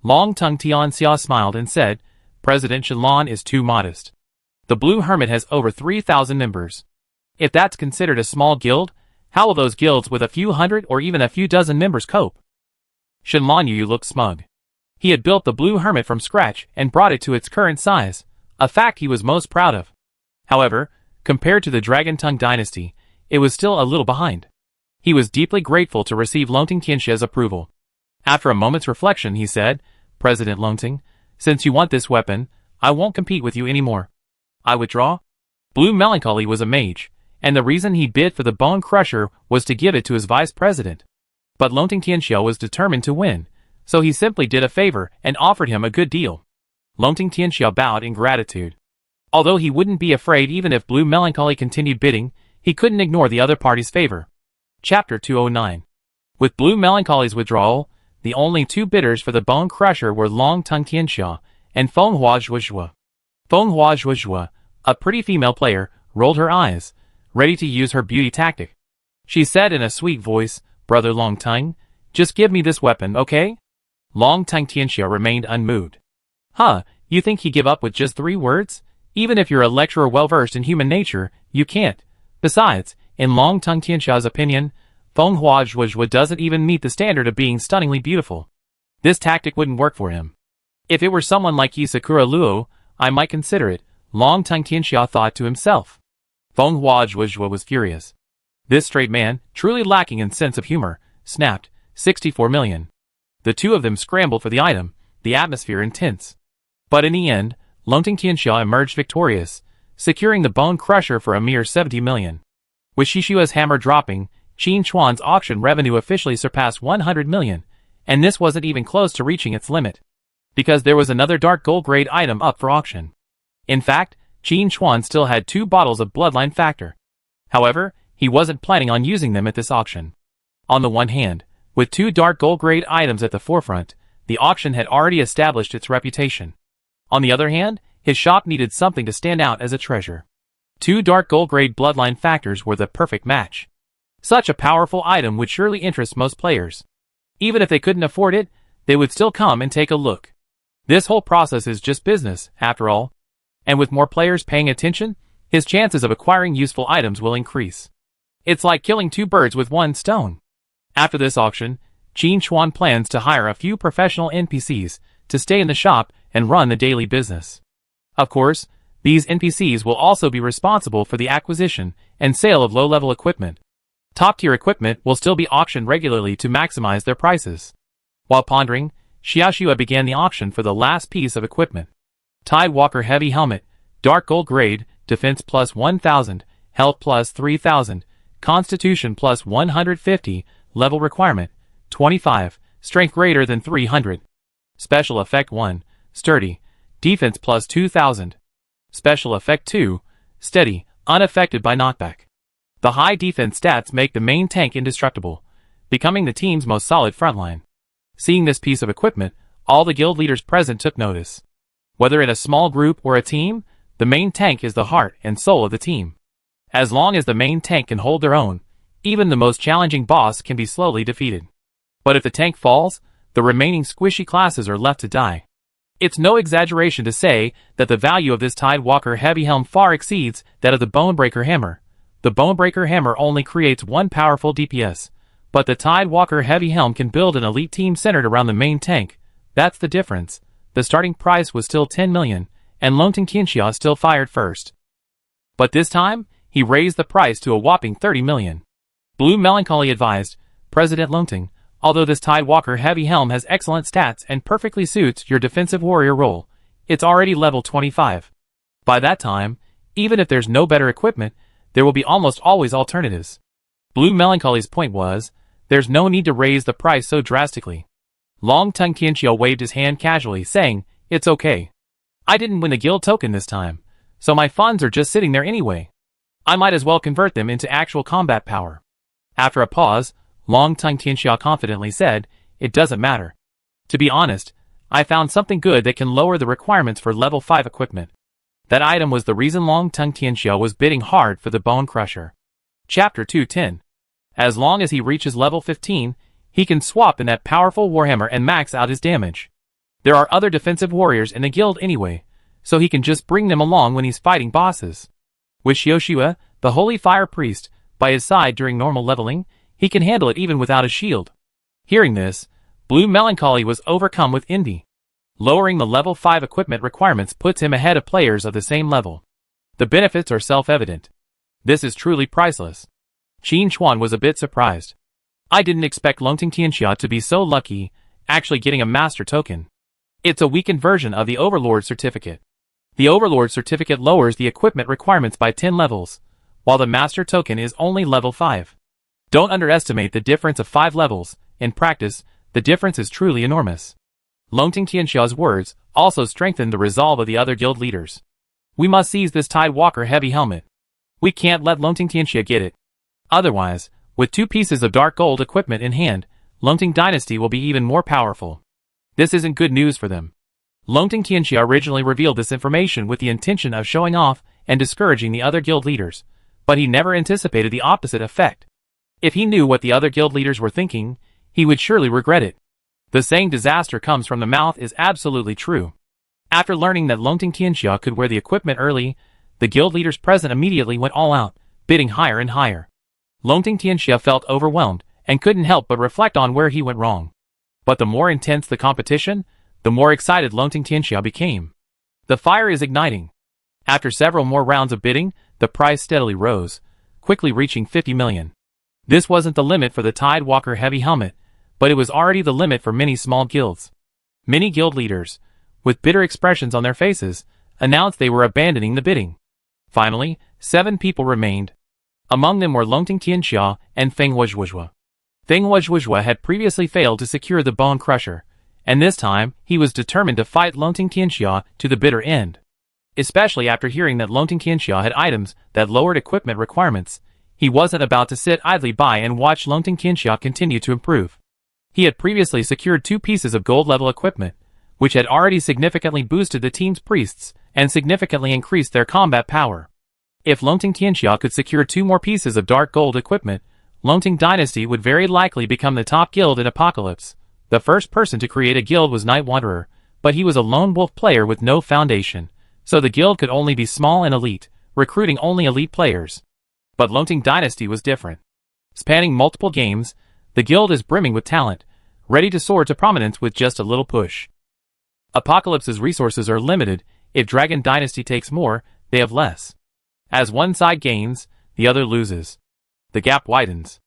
Long Tongue Tianxia smiled and said, President Shenlong is too modest. The Blue Hermit has over 3,000 members. If that's considered a small guild, how will those guilds with a few hundred or even a few dozen members cope? Shenlong Yu looked smug. He had built the Blue Hermit from scratch and brought it to its current size, a fact he was most proud of. However, compared to the Dragon Tongue dynasty, it was still a little behind. He was deeply grateful to receive Longting Tianxia's approval. After a moment's reflection, he said, President Longting, since you want this weapon, I won't compete with you anymore. I withdraw. Blue Melancholy was a mage, and the reason he bid for the Bone Crusher was to give it to his vice president. But Longting Tianxia was determined to win, so he simply did a favor and offered him a good deal. Longting Tianxia bowed in gratitude. Although he wouldn't be afraid even if Blue Melancholy continued bidding, he couldn't ignore the other party's favor. Chapter 209. With Blue Melancholy's withdrawal, the only two bidders for the Bone Crusher were Long Tongue Tianxia and Fenghua Zhuozhua. Fenghua Zhuozhua, a pretty female player, rolled her eyes, ready to use her beauty tactic. She said in a sweet voice, Brother Long Tongue, just give me this weapon, okay? Long Tongue Tianxia remained unmoved. Huh, you think he'd give up with just 3 words? Even if you're a lecturer well-versed in human nature, you can't. Besides, in Long Tongue Tianxia's opinion, Fenghua Zhuozhua doesn't even meet the standard of being stunningly beautiful. This tactic wouldn't work for him. If it were someone like Sakura Luo, I might consider it, Long Tongue Tianxia thought to himself. Fenghua Zhuozhua was furious. This straight man, truly lacking in sense of humor, snapped, 64 million. The two of them scrambled for the item, the atmosphere intense. But in the end, Longting Tianxia emerged victorious, securing the Bone Crusher for a mere 70 million. With Shishua's hammer dropping, Qin Chuan's auction revenue officially surpassed 100 million, and this wasn't even close to reaching its limit. Because there was another dark gold grade item up for auction. In fact, Qin Chuan still had 2 bottles of Bloodline Factor. However, he wasn't planning on using them at this auction. On the one hand, with 2 dark gold grade items at the forefront, the auction had already established its reputation. On the other hand, his shop needed something to stand out as a treasure. 2 dark gold grade Bloodline Factors were the perfect match. Such a powerful item would surely interest most players. Even if they couldn't afford it, they would still come and take a look. This whole process is just business, after all. And with more players paying attention, his chances of acquiring useful items will increase. It's like killing 2 birds with 1 stone. After this auction, Qin Chuan plans to hire a few professional NPCs to stay in the shop and run the daily business. Of course, these NPCs will also be responsible for the acquisition and sale of low-level equipment. Top-tier equipment will still be auctioned regularly to maximize their prices. While pondering, Xiaoxua began the auction for the last piece of equipment. Tidewalker Heavy Helmet, Dark Gold Grade, Defense plus 1000, Health plus 3000, Constitution plus 150, Level Requirement, 25, Strength greater than 300. Special Effect 1, Sturdy, Defense plus 2000. Special Effect 2, Steady, unaffected by knockback. The high defense stats make the main tank indestructible, becoming the team's most solid frontline. Seeing this piece of equipment, all the guild leaders present took notice. Whether in a small group or a team, the main tank is the heart and soul of the team. As long as the main tank can hold their own, even the most challenging boss can be slowly defeated. But if the tank falls, the remaining squishy classes are left to die. It's no exaggeration to say that the value of this Tidewalker Heavy Helm far exceeds that of the Bonebreaker Hammer. The Bonebreaker Hammer only creates 1 powerful DPS, but the Tidewalker Heavy Helm can build an elite team centered around the main tank. That's the difference. The starting price was still 10 million, and Longting Tianxia still fired first. But this time, he raised the price to a whopping 30 million. Blue Melancholy advised, President Longting, although this Tidewalker Heavy Helm has excellent stats and perfectly suits your defensive warrior role, it's already level 25. By that time, even if there's no better equipment, there will be almost always alternatives. Blue Melancholy's point was, there's no need to raise the price so drastically. Long Tongue Tianxia waved his hand casually, saying, it's okay. I didn't win the guild token this time, so my funds are just sitting there anyway. I might as well convert them into actual combat power. After a pause, Long Tongue Tianxia confidently said, it doesn't matter. To be honest, I found something good that can lower the requirements for level 5 equipment. That item was the reason Long Tongue Tianxia was bidding hard for the Bone Crusher. Chapter 210. As long as he reaches level 15, he can swap in that powerful Warhammer and max out his damage. There are other defensive warriors in the guild anyway, so he can just bring them along when he's fighting bosses. With Xiuxue, the Holy Fire Priest, by his side during normal leveling, he can handle it even without a shield. Hearing this, Blue Melancholy was overcome with envy. Lowering the level 5 equipment requirements puts him ahead of players of the same level. The benefits are self-evident. This is truly priceless. Qin Chuan was a bit surprised. I didn't expect Longting Tianxia to be so lucky, actually getting a master token. It's a weakened version of the Overlord certificate. The Overlord certificate lowers the equipment requirements by 10 levels, while the master token is only level 5. Don't underestimate the difference of 5 levels. In practice, the difference is truly enormous. Longting Tianxia's words also strengthened the resolve of the other guild leaders. We must seize this Tidewalker heavy helmet. We can't let Longting Tianxia get it. Otherwise, with 2 pieces of dark gold equipment in hand, Longting Dynasty will be even more powerful. This isn't good news for them. Longting Tianxia originally revealed this information with the intention of showing off and discouraging the other guild leaders, but he never anticipated the opposite effect. If he knew what the other guild leaders were thinking, he would surely regret it. The saying disaster comes from the mouth is absolutely true. After learning that Longting Tianxia could wear the equipment early, the guild leaders present immediately went all out, bidding higher and higher. Longting Tianxia felt overwhelmed and couldn't help but reflect on where he went wrong. But the more intense the competition, the more excited Longting Tianxia became. The fire is igniting. After several more rounds of bidding, the price steadily rose, quickly reaching 50 million. This wasn't the limit for the Tidewalker heavy helmet, but it was already the limit for many small guilds. Many guild leaders, with bitter expressions on their faces, announced they were abandoning the bidding. Finally, 7 people remained. Among them were Longting Tianxia and Feng Wuzhuozhua. Feng Wuzhuozhua had previously failed to secure the Bone Crusher, and this time he was determined to fight Longting Tianxia to the bitter end. Especially after hearing that Longting Tianxia had items that lowered equipment requirements, he wasn't about to sit idly by and watch Longting Tianxia continue to improve. He had previously secured 2 pieces of gold-level equipment, which had already significantly boosted the team's priests and significantly increased their combat power. If Longting Tianxia could secure 2 more pieces of dark gold equipment, Longting Dynasty would very likely become the top guild in Apocalypse. The first person to create a guild was Night Wanderer, but he was a lone wolf player with no foundation, so the guild could only be small and elite, recruiting only elite players. But Longting Dynasty was different. Spanning multiple games, the guild is brimming with talent, ready to soar to prominence with just a little push. Apocalypse's resources are limited. If Dragon Dynasty takes more, they have less. As one side gains, the other loses. The gap widens.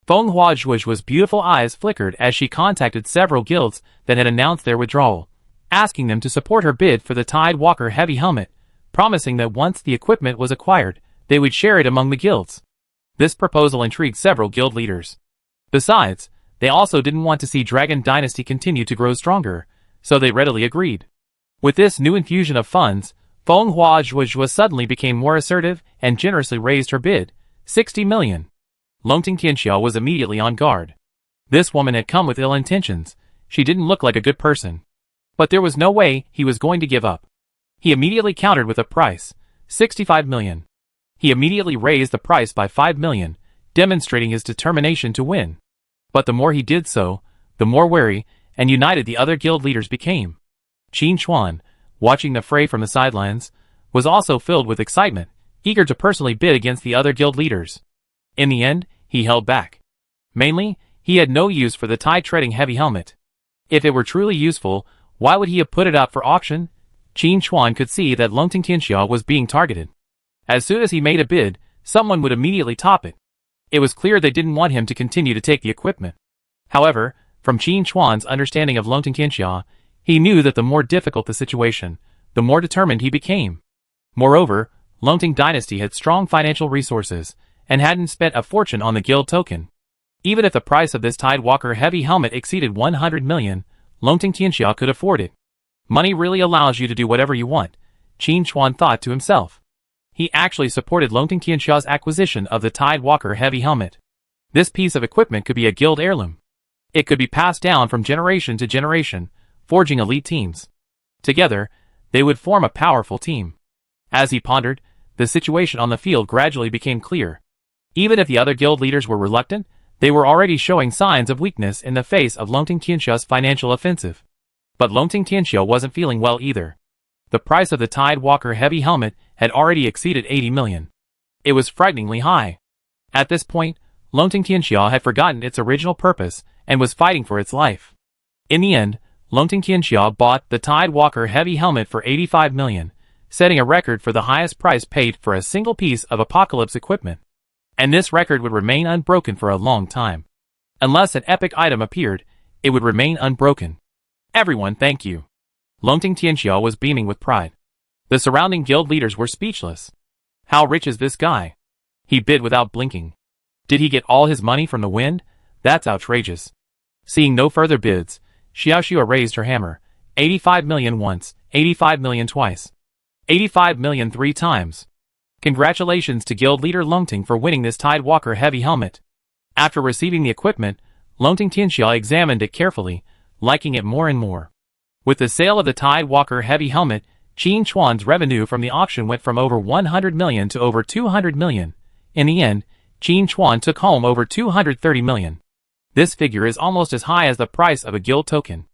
Feng Wuzhuozhua's beautiful eyes flickered as she contacted several guilds that had announced their withdrawal, asking them to support her bid for the Tidewalker heavy helmet, promising that once the equipment was acquired, they would share it among the guilds. This proposal intrigued several guild leaders. Besides, they also didn't want to see Dragon Dynasty continue to grow stronger, so they readily agreed. With this new infusion of funds, Feng Wuzhuozhua suddenly became more assertive and generously raised her bid, 60 million. Longting Tianxia was immediately on guard. This woman had come with ill intentions. She didn't look like a good person. But there was no way he was going to give up. He immediately countered with a price, 65 million. He immediately raised the price by 5 million, demonstrating his determination to win. But the more he did so, the more wary and united the other guild leaders became. Qin Chuan, watching the fray from the sidelines, was also filled with excitement, eager to personally bid against the other guild leaders. In the end, he held back. Mainly, he had no use for the tide-treading heavy helmet. If it were truly useful, why would he have put it up for auction? Qin Chuan could see that Longting Tianxia was being targeted. As soon as he made a bid, someone would immediately top it. It was clear they didn't want him to continue to take the equipment. However, from Qin Chuan's understanding of Longting Tianxia, he knew that the more difficult the situation, the more determined he became. Moreover, Longting Dynasty had strong financial resources, and hadn't spent a fortune on the guild token. Even if the price of this Tidewalker heavy helmet exceeded 100 million, Longting Tianxia could afford it. Money really allows you to do whatever you want, Qin Chuan thought to himself. He actually supported Longting Tianxia's acquisition of the Tidewalker heavy helmet. This piece of equipment could be a guild heirloom. It could be passed down from generation to generation, forging elite teams. Together, they would form a powerful team. As he pondered, the situation on the field gradually became clear. Even if the other guild leaders were reluctant, they were already showing signs of weakness in the face of Longting Tianxia's financial offensive. But Longting Tianxiao wasn't feeling well either. The price of the Tide Walker heavy helmet had already exceeded 80 million. It was frighteningly high. At this point, Longting Tianxiao had forgotten its original purpose and was fighting for its life. In the end, Longting Tianxiao bought the Tide Walker heavy helmet for 85 million, setting a record for the highest price paid for a single piece of apocalypse equipment. And this record would remain unbroken for a long time. Unless an epic item appeared, it would remain unbroken. Everyone, thank you. Longting Tianxiao was beaming with pride. The surrounding guild leaders were speechless. How rich is this guy? He bid without blinking. Did he get all his money from the wind? That's outrageous. Seeing no further bids, Xiaoxua raised her hammer. 85 million once, 85 million twice. 85 million 3 times. Congratulations to guild leader Longting for winning this Tide Walker heavy helmet. After receiving the equipment, Longting Tianxiao examined it carefully, liking it more and more. With the sale of the Tide Walker heavy helmet, Qin Chuan's revenue from the auction went from over 100 million to over 200 million. In the end, Qin Chuan took home over 230 million. This figure is almost as high as the price of a guild token.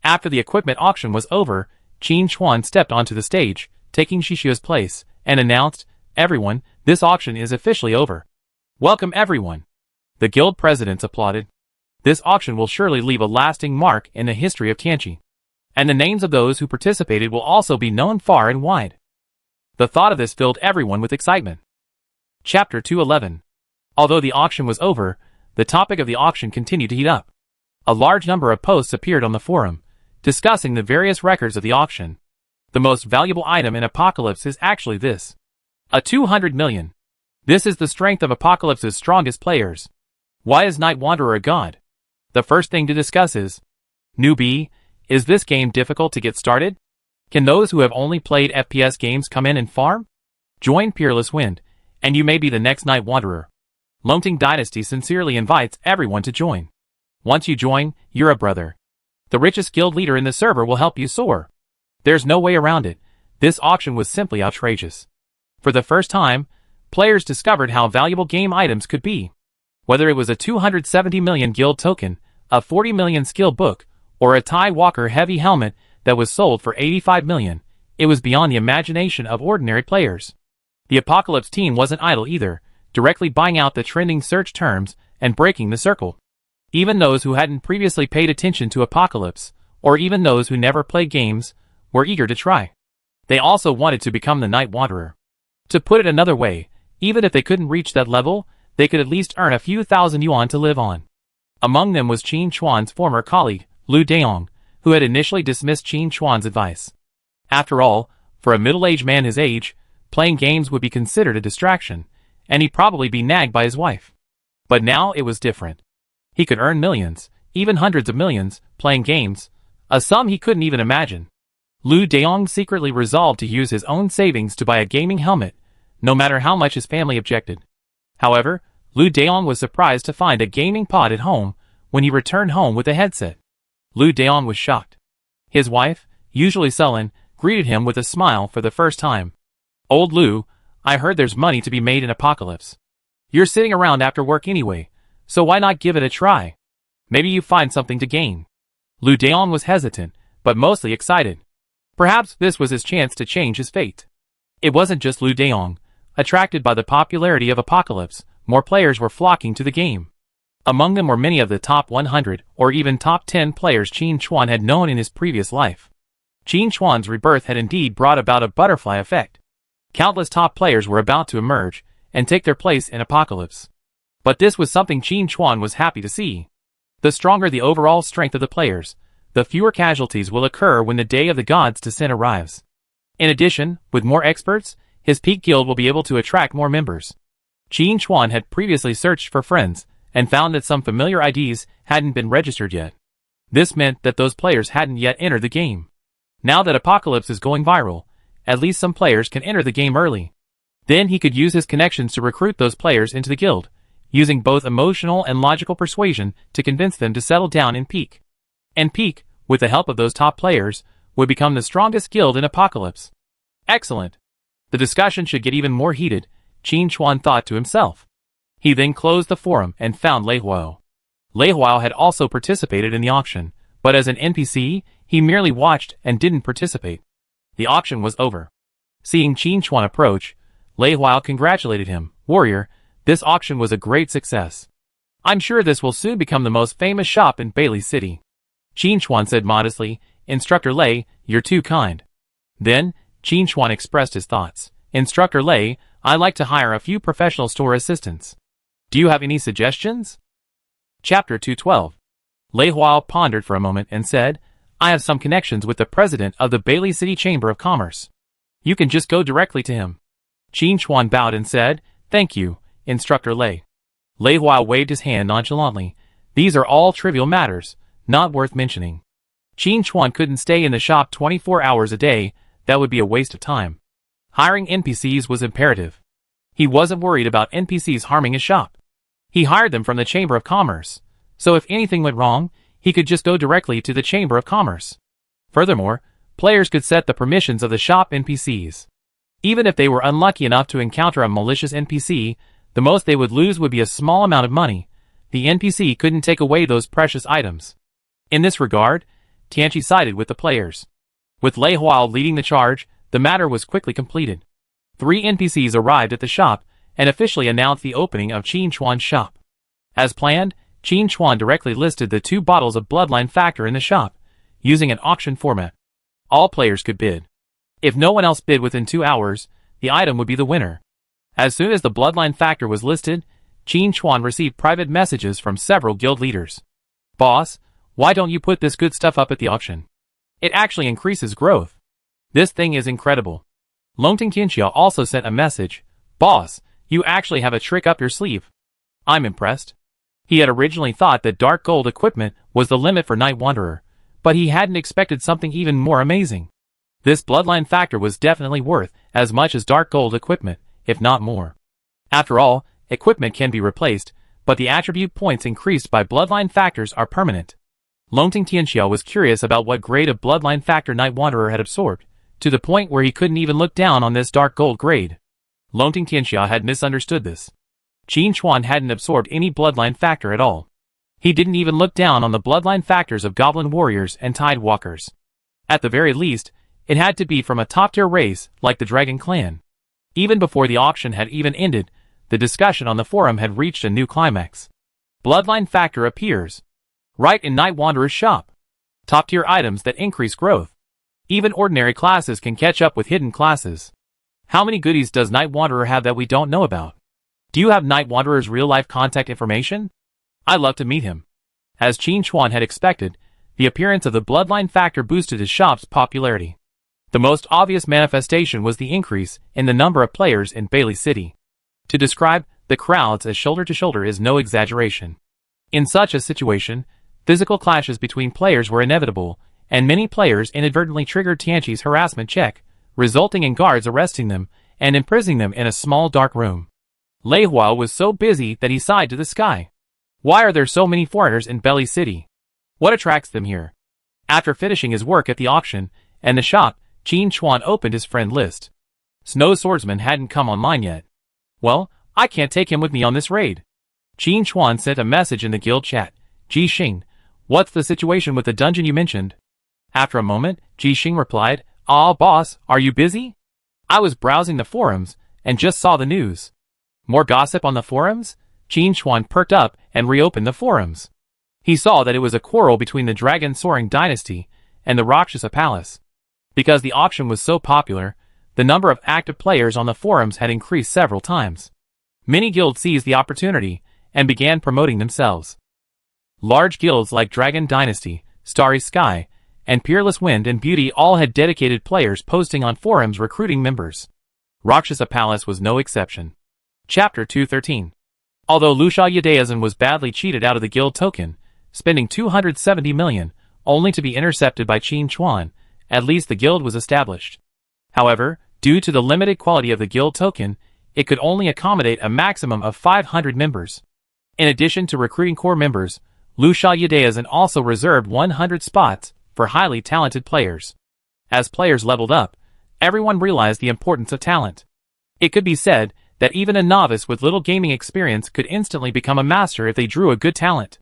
After the equipment auction was over, Qin Chuan stepped onto the stage, taking Xiaoxua's place, and announced, "Everyone, this auction is officially over. Welcome everyone." The guild presidents applauded. This auction will surely leave a lasting mark in the history of Tianqi. And the names of those who participated will also be known far and wide. The thought of this filled everyone with excitement. Chapter 211. Although the auction was over, the topic of the auction continued to heat up. A large number of posts appeared on the forum, discussing the various records of the auction. The most valuable item in Apocalypse is actually this. A 200 million. This is the strength of Apocalypse's strongest players. Why is Night Wanderer a god? The first thing to discuss is, newbie, is this game difficult to get started? Can those who have only played FPS games come in and farm? Join Peerless Wind, and you may be the next Night Wanderer. Longting Dynasty sincerely invites everyone to join. Once you join, you're a brother. The richest guild leader in the server will help you soar. There's no way around it. This auction was simply outrageous. For the first time, players discovered how valuable game items could be. Whether it was a 270 million guild token, a 40 million skill book, or a Tide Walker heavy helmet that was sold for 85 million, it was beyond the imagination of ordinary players. The Apocalypse team wasn't idle either, directly buying out the trending search terms and breaking the circle. Even those who hadn't previously paid attention to Apocalypse, or even those who never played games, were eager to try. They also wanted to become the Night Wanderer. To put it another way, even if they couldn't reach that level, they could at least earn a few thousand yuan to live on. Among them was Qin Chuan's former colleague, Lu Daong, who had initially dismissed Qin Chuan's advice. After all, for a middle-aged man his age, playing games would be considered a distraction, and he'd probably be nagged by his wife. But now it was different. He could earn millions, even hundreds of millions, playing games, a sum he couldn't even imagine. Lu Daong secretly resolved to use his own savings to buy a gaming helmet, no matter how much his family objected. However, Lu Daong was surprised to find a gaming pod at home when he returned home with a headset. Lu Daong was shocked. His wife, usually sullen, greeted him with a smile for the first time. "Old Lu, I heard there's money to be made in Apocalypse. You're sitting around after work anyway, so why not give it a try? Maybe you find something to gain." Lu Daong was hesitant, but mostly excited. Perhaps this was his chance to change his fate. It wasn't just Lu Daong. Attracted by the popularity of Apocalypse, more players were flocking to the game. Among them were many of the top 100 or even top 10 players Qin Chuan had known in his previous life. Qin Chuan's rebirth had indeed brought about a butterfly effect. Countless top players were about to emerge and take their place in Apocalypse. But this was something Qin Chuan was happy to see. The stronger the overall strength of the players, the fewer casualties will occur when the Day of the Gods' Descent arrives. In addition, with more experts, his peak guild will be able to attract more members. Qin Chuan had previously searched for friends, and found that some familiar IDs hadn't been registered yet. This meant that those players hadn't yet entered the game. Now that Apocalypse is going viral, at least some players can enter the game early. Then he could use his connections to recruit those players into the guild, using both emotional and logical persuasion to convince them to settle down in Peak. And Peak, with the help of those top players, would become the strongest guild in Apocalypse. Excellent. The discussion should get even more heated, Qin Chuan thought to himself. He then closed the forum and found Lei Huo. Lei Huo had also participated in the auction, but as an NPC, He merely watched and didn't participate. The auction was over. Seeing Qin Chuan approach, Lei Huao congratulated him. "Warrior, this auction was a great success. I'm sure this will soon become the most famous shop in Bailey City." Qin Chuan said modestly, "Instructor Lei, you're too kind." Then, Qin Chuan expressed his thoughts. "Instructor Lei, I'd like to hire a few professional store assistants. Do you have any suggestions?" Chapter 212. Lei Huao pondered for a moment and said, "I have some connections with the president of the Bailey City Chamber of Commerce. You can just go directly to him." Qin Chuan bowed and said, "Thank you, Instructor Lei." Lei Huao waved his hand nonchalantly. "These are all trivial matters, not worth mentioning." Qin Chuan couldn't stay in the shop 24 hours a day. That would be a waste of time. Hiring NPCs was imperative. He wasn't worried about NPCs harming his shop. He hired them from the Chamber of Commerce, so if anything went wrong, he could just go directly to the Chamber of Commerce. Furthermore, players could set the permissions of the shop NPCs. Even if they were unlucky enough to encounter a malicious NPC, the most they would lose would be a small amount of money. The NPC couldn't take away those precious items. In this regard, Tianqi sided with the players. With Lei Huao leading the charge, the matter was quickly completed. 3 NPCs arrived at the shop and officially announced the opening of Qin Chuan's shop. As planned, Qin Chuan directly listed the 2 bottles of Bloodline Factor in the shop, using an auction format. All players could bid. If no one else bid within 2 hours, the item would be the winner. As soon as the Bloodline Factor was listed, Qin Chuan received private messages from several guild leaders. "Boss, why don't you put this good stuff up at the auction? It actually increases growth. This thing is incredible." Longting Qianxia also sent a message. "Boss, you actually have a trick up your sleeve. I'm impressed." He had originally thought that dark gold equipment was the limit for Night Wanderer, but he hadn't expected something even more amazing. This Bloodline Factor was definitely worth as much as dark gold equipment, if not more. After all, equipment can be replaced, but the attribute points increased by Bloodline Factors are permanent. Longting Tianxia was curious about what grade of Bloodline Factor Night Wanderer had absorbed, to the point where he couldn't even look down on this dark gold grade. Longting Tianxia had misunderstood this. Qin Chuan hadn't absorbed any Bloodline Factor at all. He didn't even look down on the Bloodline Factors of Goblin Warriors and Tide Walkers. At the very least, it had to be from a top-tier race like the Dragon Clan. Even before the auction had even ended, the discussion on the forum had reached a new climax. Bloodline Factor appears right in Night Wanderer's shop. Top-tier items that increase growth. Even ordinary classes can catch up with hidden classes. How many goodies does Night Wanderer have that we don't know about? Do you have Night Wanderer's real-life contact information? I'd love to meet him. As Qin Chuan had expected, the appearance of the Bloodline Factor boosted his shop's popularity. The most obvious manifestation was the increase in the number of players in Bailey City. To describe the crowds as shoulder-to-shoulder is no exaggeration. In such a situation, physical clashes between players were inevitable, and many players inadvertently triggered Tianqi's harassment check, resulting in guards arresting them and imprisoning them in a small dark room. Lei Huao was so busy that he sighed to the sky. Why are there so many foreigners in Bailey City? What attracts them here? After finishing his work at the auction and the shop, Qin Chuan opened his friend list. Snow Swordsman hadn't come online yet. "Well, I can't take him with me on this raid." Qin Chuan sent a message in the guild chat. "Ji Xing, what's the situation with the dungeon you mentioned?" After a moment, Ji Xing replied, Boss, are you busy? I was browsing the forums and just saw the news." More gossip on the forums? Qin Chuan perked up and reopened the forums. He saw that it was a quarrel between the Dragon Soaring Dynasty and the Rakshasa Palace. Because the auction was so popular, the number of active players on the forums had increased several times. Many guilds seized the opportunity and began promoting themselves. Large guilds like Dragon Dynasty, Starry Sky, and Peerless Wind and Beauty all had dedicated players posting on forums recruiting members. Rakshasa Palace was no exception. Chapter 213. Although Luxia Yudeazan was badly cheated out of the guild token, spending 270 million, only to be intercepted by Qin Chuan, at least the guild was established. However, due to the limited quality of the guild token, it could only accommodate a maximum of 500 members. In addition to recruiting core members, Luxia Yudeazan also reserved 100 spots for highly talented players. As players leveled up, everyone realized the importance of talent. It could be said that even a novice with little gaming experience could instantly become a master if they drew a good talent.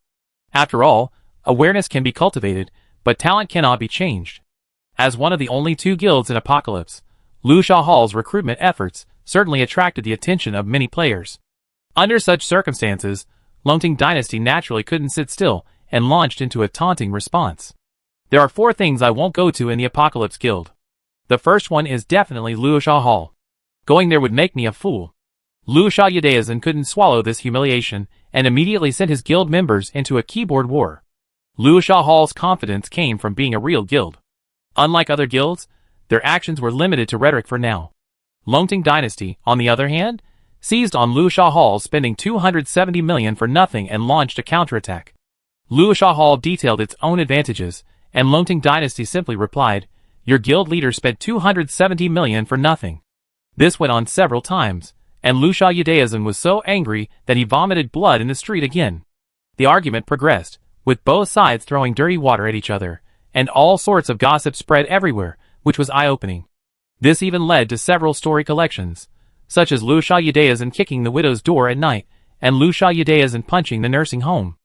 After all, awareness can be cultivated, but talent cannot be changed. As one of the only 2 guilds in Apocalypse, Lu Shaohal's recruitment efforts certainly attracted the attention of many players. Under such circumstances, Longting Dynasty naturally couldn't sit still and launched into a taunting response. There are 4 things I won't go to in the Apocalypse Guild. The first one is definitely Lu Shaohal. Going there would make me a fool. Lu Shaoyudaizan couldn't swallow this humiliation and immediately sent his guild members into a keyboard war. Lu Shaohal's confidence came from being a real guild. Unlike other guilds, their actions were limited to rhetoric for now. Longting Dynasty, on the other hand, seized on Lu Shaohal spending 270 million for nothing and launched a counterattack. Lu Shaohal detailed its own advantages, and Longting Dynasty simply replied, "Your guild leader spent 270 million for nothing." This went on several times, and Lu Shaoyudaizan was so angry that he vomited blood in the street again. The argument progressed, with both sides throwing dirty water at each other, and all sorts of gossip spread everywhere, which was eye-opening. This even led to several story collections, such as Lu Shaoyudaizan kicking the widow's door at night, and Lu Shaoyudaizan punching the nursing home.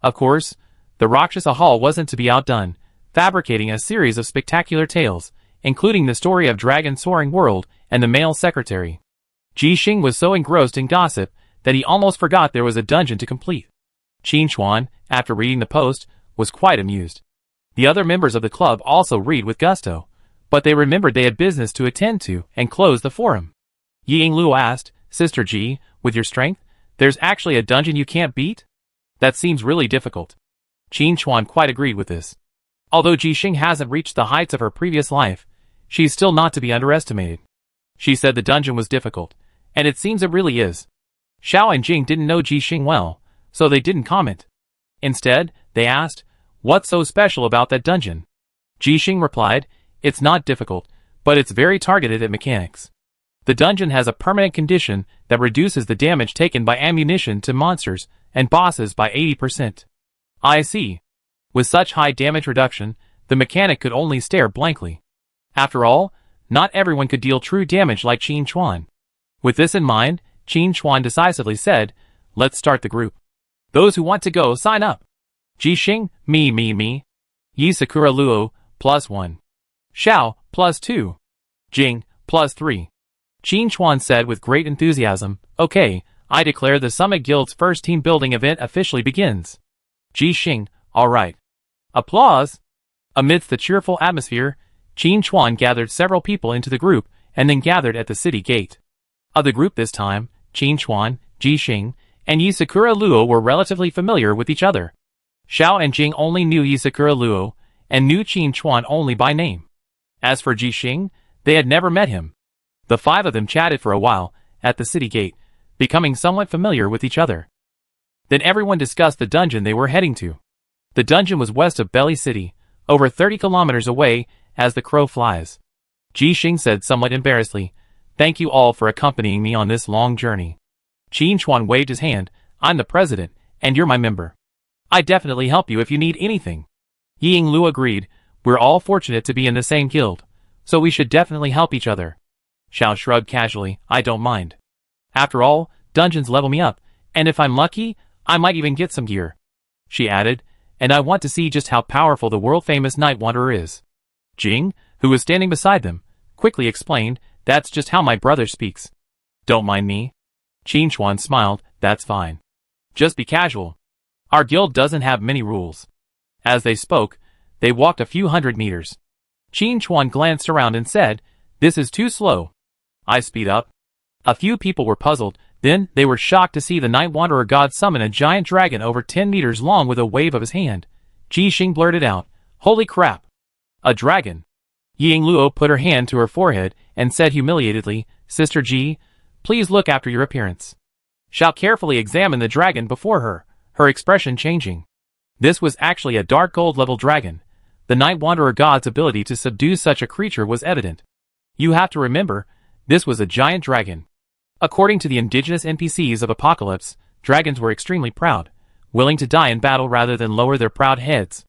Of course, the Rakshasa Hall wasn't to be outdone, fabricating a series of spectacular tales, including the story of Dragon Soaring World and the male secretary. Ji Xing was so engrossed in gossip that he almost forgot there was a dungeon to complete. Qin Chuan, after reading the post, was quite amused. The other members of the club also read with gusto, but they remembered they had business to attend to and closed the forum. Ying Luo asked, "Sister Ji, with your strength, there's actually a dungeon you can't beat? That seems really difficult." Qin Chuan quite agreed with this. Although Ji Xing hasn't reached the heights of her previous life, she's still not to be underestimated. She said the dungeon was difficult, and it seems it really is. Xiao and Jing didn't know Ji Xing well, so they didn't comment. Instead, they asked, "What's so special about that dungeon?" Ji Xing replied, "It's not difficult, but it's very targeted at mechanics. The dungeon has a permanent condition that reduces the damage taken by ammunition to monsters and bosses by 80%. I see. With such high damage reduction, the mechanic could only stare blankly. After all, not everyone could deal true damage like Qin Chuan." With this in mind, Qin Chuan decisively said, "Let's start the group. Those who want to go sign up." Ji Xing, me. Yi Sakura Luo, +1. Xiao, +2. Jing, +3. Qin Chuan said with great enthusiasm, "Okay, I declare the Summit Guild's first team building event officially begins." Ji Xing, "All right." Applause. Amidst the cheerful atmosphere, Qin Chuan gathered several people into the group and then gathered at the city gate. Of the group this time, Qin Chuan, Ji Xing, and Yi Sakura Luo were relatively familiar with each other. Xiao and Jing only knew Yi Sakura Luo, and knew Qin Chuan only by name. As for Ji Xing, they had never met him. The 5 of them chatted for a while at the city gate, becoming somewhat familiar with each other. Then everyone discussed the dungeon they were heading to. The dungeon was west of Belly City, over 30 kilometers away as the crow flies. Ji Xing said somewhat embarrassedly, "Thank you all for accompanying me on this long journey." Qin Chuan waved his hand, "I'm the president, and you're my member. I definitely help you if you need anything." Ying Lu agreed, "We're all fortunate to be in the same guild, so we should definitely help each other." Xiao shrugged casually, "I don't mind. After all, dungeons level me up, and if I'm lucky, I might even get some gear." She added, "And I want to see just how powerful the world-famous Night Wanderer is." Jing, who was standing beside them, quickly explained, "That's just how my brother speaks. Don't mind me." Qin Chuan smiled, "That's fine. Just be casual. Our guild doesn't have many rules." As they spoke, they walked a few hundred meters. Qin Chuan glanced around and said, "This is too slow. I speed up." A few people were puzzled, then they were shocked to see the Night Wanderer god summon a giant dragon over 10 meters long with a wave of his hand. Ji Xing blurted out, "Holy crap! A dragon!" Ying Luo put her hand to her forehead and said humiliatedly, "Sister Ji, please look after your appearance." Xiao carefully examined the dragon before her, her expression changing. This was actually a dark gold level dragon. The Night Wanderer god's ability to subdue such a creature was evident. You have to remember, this was a giant dragon. According to the indigenous NPCs of Apocalypse, dragons were extremely proud, willing to die in battle rather than lower their proud heads.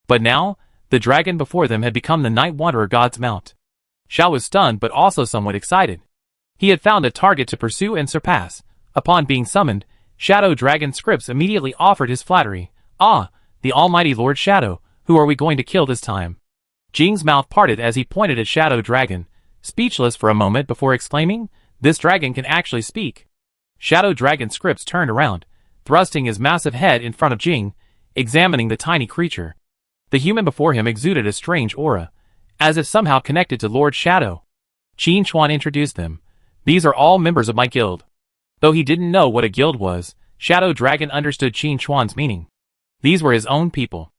But now, the dragon before them had become the Night Wanderer god's mount. Xiao was stunned but also somewhat excited. He had found a target to pursue and surpass. Upon being summoned, Shadow Dragon Scripps immediately offered his flattery. "Ah, the almighty Lord Shadow, Who are we going to kill this time? Jing's mouth parted as he pointed at Shadow Dragon, speechless for a moment before exclaiming, "This dragon can actually speak." Shadow Dragon Scripps turned around, thrusting his massive head in front of Jing, examining the tiny creature. The human before him exuded a strange aura, as if somehow connected to Lord Shadow. Qin Chuan introduced them. "These are all members of my guild." Though he didn't know what a guild was, Shadow Dragon understood Qin Chuan's meaning. These were his own people.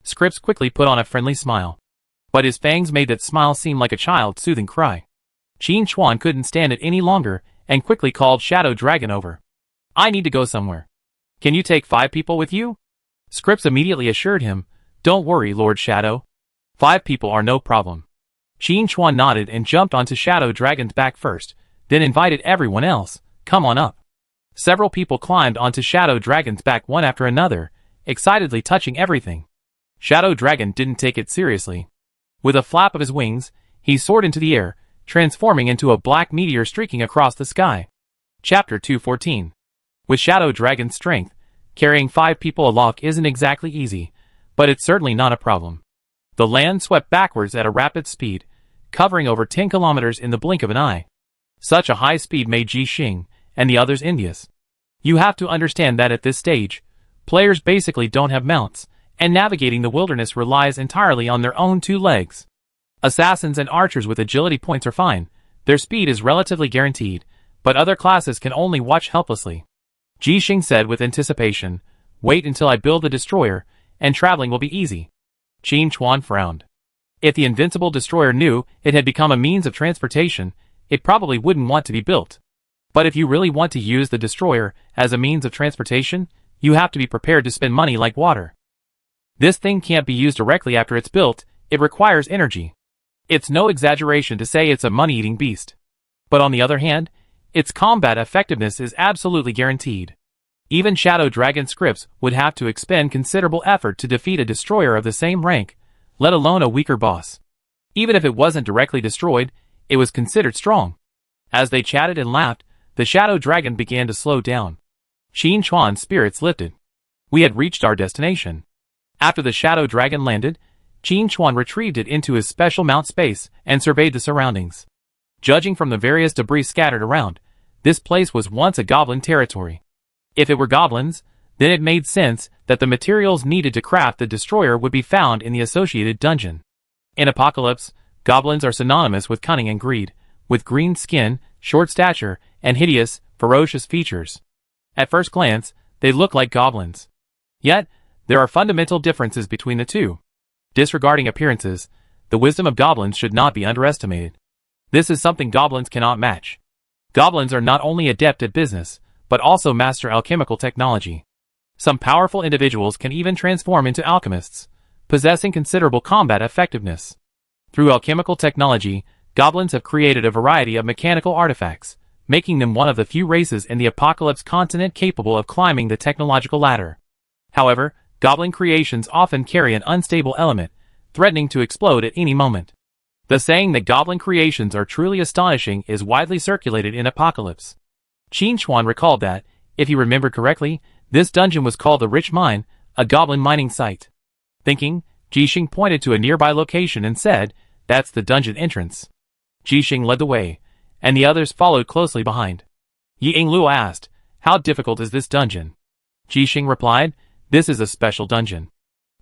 Scripps quickly put on a friendly smile, but his fangs made that smile seem like a child's soothing cry. Qin Chuan couldn't stand it any longer and quickly called Shadow Dragon over. "I need to go somewhere. Can you take 5 people with you?" Scripps immediately assured him, "Don't worry, Lord Shadow. 5 people are no problem." Qin Chuan nodded and jumped onto Shadow Dragon's back first, then invited everyone else, "Come on up." Several people climbed onto Shadow Dragon's back one after another, excitedly touching everything. Shadow Dragon didn't take it seriously. With a flap of his wings, he soared into the air, transforming into a black meteor streaking across the sky. Chapter 214. With Shadow Dragon's strength, carrying 5 people aloft isn't exactly easy, but it's certainly not a problem. The land swept backwards at a rapid speed, covering over 10 kilometers in the blink of an eye. Such a high speed made Ji Xing and the others envious. You have to understand that at this stage, players basically don't have mounts, and navigating the wilderness relies entirely on their own 2 legs. Assassins and archers with agility points are fine, their speed is relatively guaranteed, but other classes can only watch helplessly. Ji Xing said with anticipation, "Wait until I build the destroyer, and traveling will be easy." Qin Chuan frowned. If the invincible destroyer knew it had become a means of transportation, it probably wouldn't want to be built. But if you really want to use the destroyer as a means of transportation, you have to be prepared to spend money like water. This thing can't be used directly after it's built, it requires energy. It's no exaggeration to say it's a money-eating beast. But on the other hand, its combat effectiveness is absolutely guaranteed. Even Shadow Dragon Scripps would have to expend considerable effort to defeat a destroyer of the same rank, let alone a weaker boss. Even if it wasn't directly destroyed, it was considered strong. As they chatted and laughed, the Shadow Dragon began to slow down. Qin Chuan's spirits lifted. We had reached our destination. After the Shadow Dragon landed, Qin Chuan retrieved it into his special mount space and surveyed the surroundings. Judging from the various debris scattered around, this place was once a goblin territory. If it were goblins, then it made sense that the materials needed to craft the destroyer would be found in the associated dungeon. In Apocalypse, goblins are synonymous with cunning and greed, with green skin, short stature, and hideous, ferocious features. At first glance, they look like goblins. Yet, there are fundamental differences between the two. Disregarding appearances, the wisdom of goblins should not be underestimated. This is something goblins cannot match. Goblins are not only adept at business, but also master alchemical technology. Some powerful individuals can even transform into alchemists, possessing considerable combat effectiveness. Through alchemical technology, goblins have created a variety of mechanical artifacts, making them one of the few races in the Apocalypse continent capable of climbing the technological ladder. However, goblin creations often carry an unstable element, threatening to explode at any moment. The saying that goblin creations are truly astonishing is widely circulated in Apocalypse. Qin Chuan recalled that, if he remembered correctly, this dungeon was called the Rich Mine, a goblin mining site. Thinking, Ji Xing pointed to a nearby location and said, "That's the dungeon entrance." Ji Xing led the way, and the others followed closely behind. Ying Luo asked, "How difficult is this dungeon?" Ji Xing replied, "This is a special dungeon.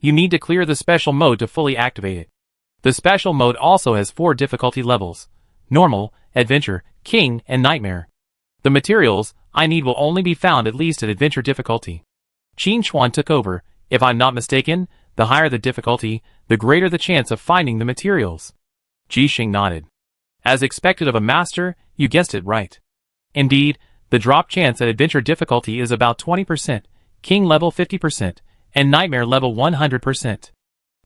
You need to clear the special mode to fully activate it. The special mode also has 4 difficulty levels: Normal, Adventure, King, and Nightmare. The materials I need will only be found at least at Adventure difficulty." Qin Chuan took over. "If I'm not mistaken, the higher the difficulty, the greater the chance of finding the materials." Ji Xing nodded. "As expected of a master, you guessed it right. Indeed, the drop chance at Adventure difficulty is about 20%, King level 50%, and Nightmare level 100%.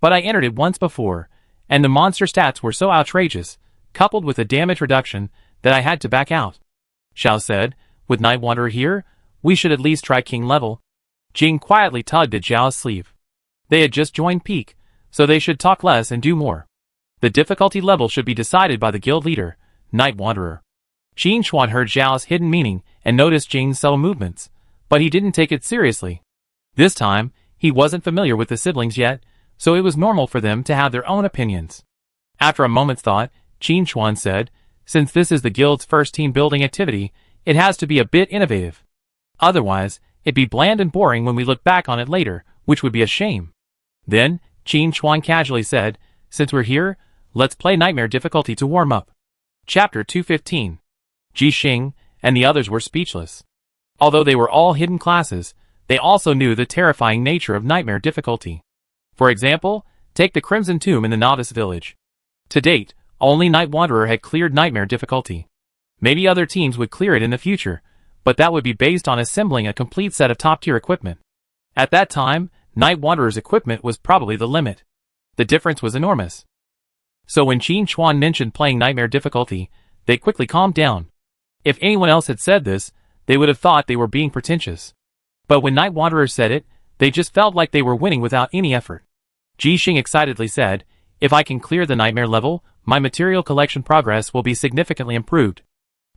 But I entered it once before, and the monster stats were so outrageous, coupled with the damage reduction, that I had to back out." Xiao said, "With Night Wanderer here, we should at least try King level." Jing quietly tugged at Zhao's sleeve. They had just joined Peak, so they should talk less and do more. The difficulty level should be decided by the guild leader, Night Wanderer. Qin Chuan heard Zhao's hidden meaning and noticed Jing's subtle movements, but he didn't take it seriously. This time, he wasn't familiar with the siblings yet, so it was normal for them to have their own opinions. After a moment's thought, Qin Chuan said, "Since this is the guild's first team-building activity, it has to be a bit innovative. Otherwise, it'd be bland and boring when we look back on it later, which would be a shame." Then, Qin Chuan casually said, "Since we're here, let's play Nightmare difficulty to warm up." Chapter 215. Ji Xing and the others were speechless. Although they were all hidden classes, they also knew the terrifying nature of Nightmare difficulty. For example, take the Crimson Tomb in the Novice Village. To date, only Night Wanderer had cleared Nightmare difficulty. Maybe other teams would clear it in the future, but that would be based on assembling a complete set of top-tier equipment. At that time, Night Wanderer's equipment was probably the limit. The difference was enormous. So when Qin Chuan mentioned playing Nightmare difficulty, they quickly calmed down. If anyone else had said this, they would have thought they were being pretentious. But when Night Wanderer said it, they just felt like they were winning without any effort. Ji Xing excitedly said, "If I can clear the Nightmare level, my material collection progress will be significantly improved."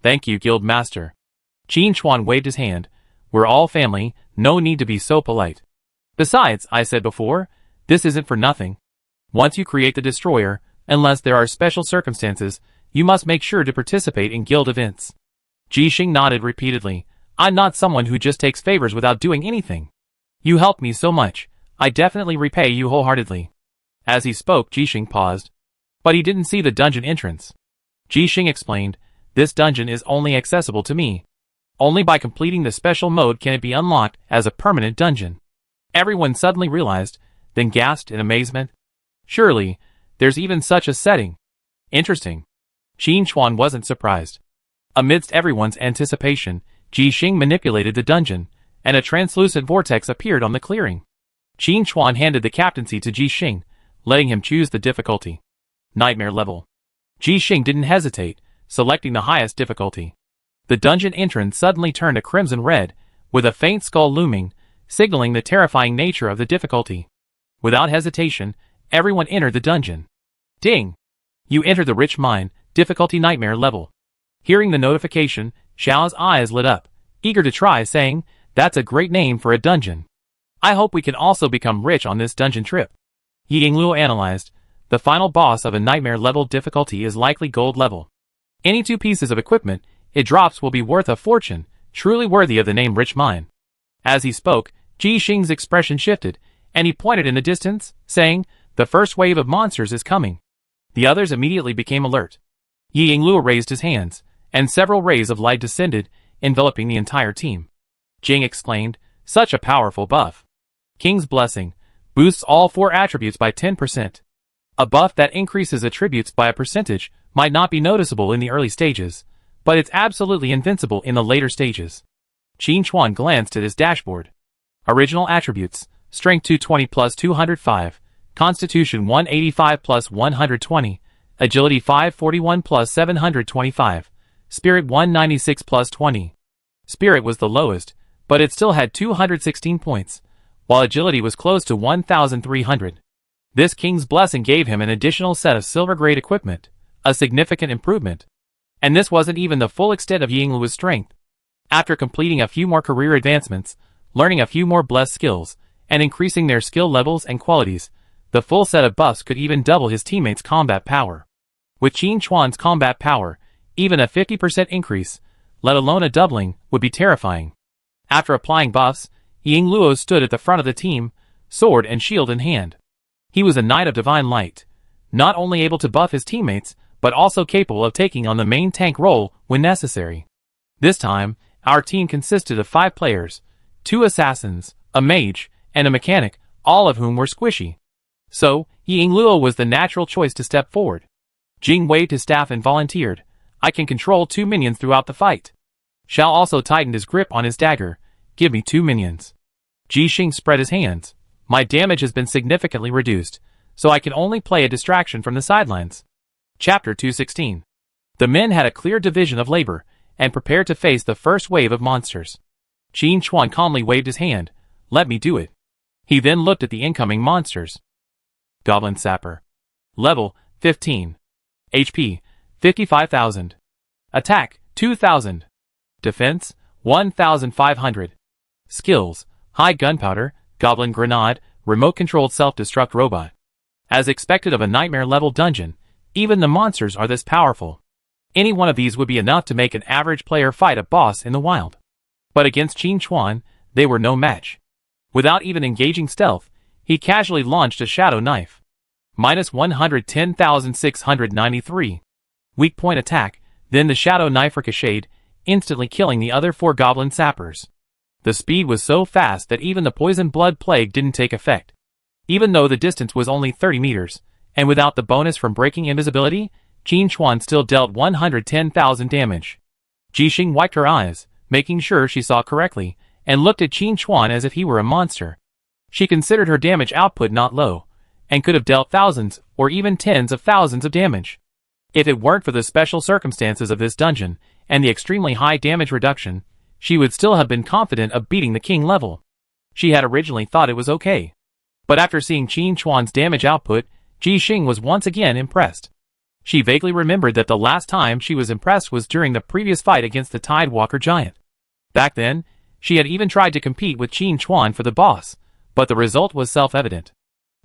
"Thank you, Guild Master." Qin Chuan waved his hand. "We're all family, no need to be so polite. Besides, I said before, this isn't for nothing. Once you create the destroyer, unless there are special circumstances, you must make sure to participate in guild events." Ji Xing nodded repeatedly. "I'm not someone who just takes favors without doing anything. You helped me so much, I definitely repay you wholeheartedly." As he spoke, Ji Xing paused. But he didn't see the dungeon entrance. Ji Xing explained, "This dungeon is only accessible to me. Only by completing the special mode can it be unlocked as a permanent dungeon." Everyone suddenly realized, then gasped in amazement. "Surely, there's even such a setting. Interesting." Qin Chuan wasn't surprised. Amidst everyone's anticipation, Ji Xing manipulated the dungeon, and a translucent vortex appeared on the clearing. Qin Chuan handed the captaincy to Ji Xing, letting him choose the difficulty. Nightmare level. Ji Xing didn't hesitate, selecting the highest difficulty. The dungeon entrance suddenly turned a crimson red, with a faint skull looming, signaling the terrifying nature of the difficulty. Without hesitation, everyone entered the dungeon. Ding! You entered the Rich Mine, difficulty Nightmare level. Hearing the notification, Xiao's eyes lit up, eager to try, saying, "That's a great name for a dungeon. I hope we can also become rich on this dungeon trip." Yingluo analyzed, "The final boss of a Nightmare level difficulty is likely gold level. Any 2 pieces of equipment it drops will be worth a fortune, truly worthy of the name Rich Mine." As he spoke, Ji Xing's expression shifted, and he pointed in the distance, saying, "The first wave of monsters is coming." The others immediately became alert. Yingluo raised his hands, and several rays of light descended, enveloping the entire team. Jing exclaimed, "Such a powerful buff. King's Blessing boosts all 4 attributes by 10%. A buff that increases attributes by a percentage might not be noticeable in the early stages, but it's absolutely invincible in the later stages." Qin Chuan glanced at his dashboard. Original attributes: Strength 220 plus 205, Constitution 185 plus 120, Agility 541 plus 725, Spirit 196 plus 20. Spirit was the lowest, but it still had 216 points, while Agility was close to 1,300. This King's Blessing gave him an additional set of silver-grade equipment, a significant improvement. And this wasn't even the full extent of Yingluo's strength. After completing a few more career advancements, learning a few more blessed skills, and increasing their skill levels and qualities, the full set of buffs could even double his teammates' combat power. With Qin Chuan's combat power, even a 50% increase, let alone a doubling, would be terrifying. After applying buffs, Yingluo stood at the front of the team, sword and shield in hand. He was a Knight of Divine Light, not only able to buff his teammates, but also capable of taking on the main tank role when necessary. This time, our team consisted of 5 players, 2 assassins, a mage, and a mechanic, all of whom were squishy. So, Yingluo was the natural choice to step forward. Jing waved his staff and volunteered, "I can control 2 minions throughout the fight." Xiao also tightened his grip on his dagger, "Give me 2 minions." Ji Xing spread his hands, "My damage has been significantly reduced, so I can only play a distraction from the sidelines." Chapter 216. The men had a clear division of labor, and prepared to face the first wave of monsters. Qin Chuan calmly waved his hand, "Let me do it." He then looked at the incoming monsters. Goblin Sapper. Level, 15. HP, 55,000. Attack, 2,000. Defense, 1,500. Skills, High Gunpowder, Goblin Grenade, remote-controlled self-destruct robot. As expected of a nightmare-level dungeon, even the monsters are this powerful. Any one of these would be enough to make an average player fight a boss in the wild. But against Qin Chuan, they were no match. Without even engaging stealth, he casually launched a shadow knife. Minus 110,693. Weak point attack, then the shadow knife ricocheted, instantly killing the other 4 goblin sappers. The speed was so fast that even the poison blood plague didn't take effect. Even though the distance was only 30 meters, and without the bonus from breaking invisibility, Qin Chuan still dealt 110,000 damage. Jixing wiped her eyes, making sure she saw correctly, and looked at Qin Chuan as if he were a monster. She considered her damage output not low, and could have dealt thousands or even tens of thousands of damage. If it weren't for the special circumstances of this dungeon and the extremely high damage reduction, she would still have been confident of beating the king level. She had originally thought it was okay. But after seeing Qin Chuan's damage output, Jixing was once again impressed. She vaguely remembered that the last time she was impressed was during the previous fight against the Tidewalker giant. Back then, she had even tried to compete with Qin Chuan for the boss, but the result was self-evident.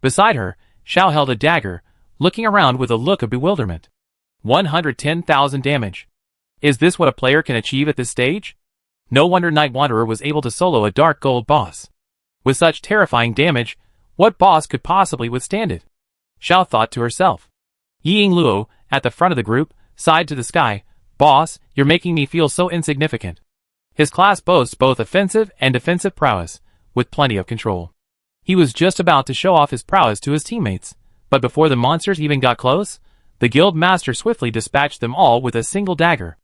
Beside her, Xiao held a dagger, looking around with a look of bewilderment. 110,000 damage. Is this what a player can achieve at this stage? No wonder Night Wanderer was able to solo a dark gold boss. With such terrifying damage, what boss could possibly withstand it? Xiao thought to herself. Ying Luo, at the front of the group, sighed to the sky, "Boss, you're making me feel so insignificant." His class boasts both offensive and defensive prowess, with plenty of control. He was just about to show off his prowess to his teammates, but before the monsters even got close, the guild master swiftly dispatched them all with a single dagger.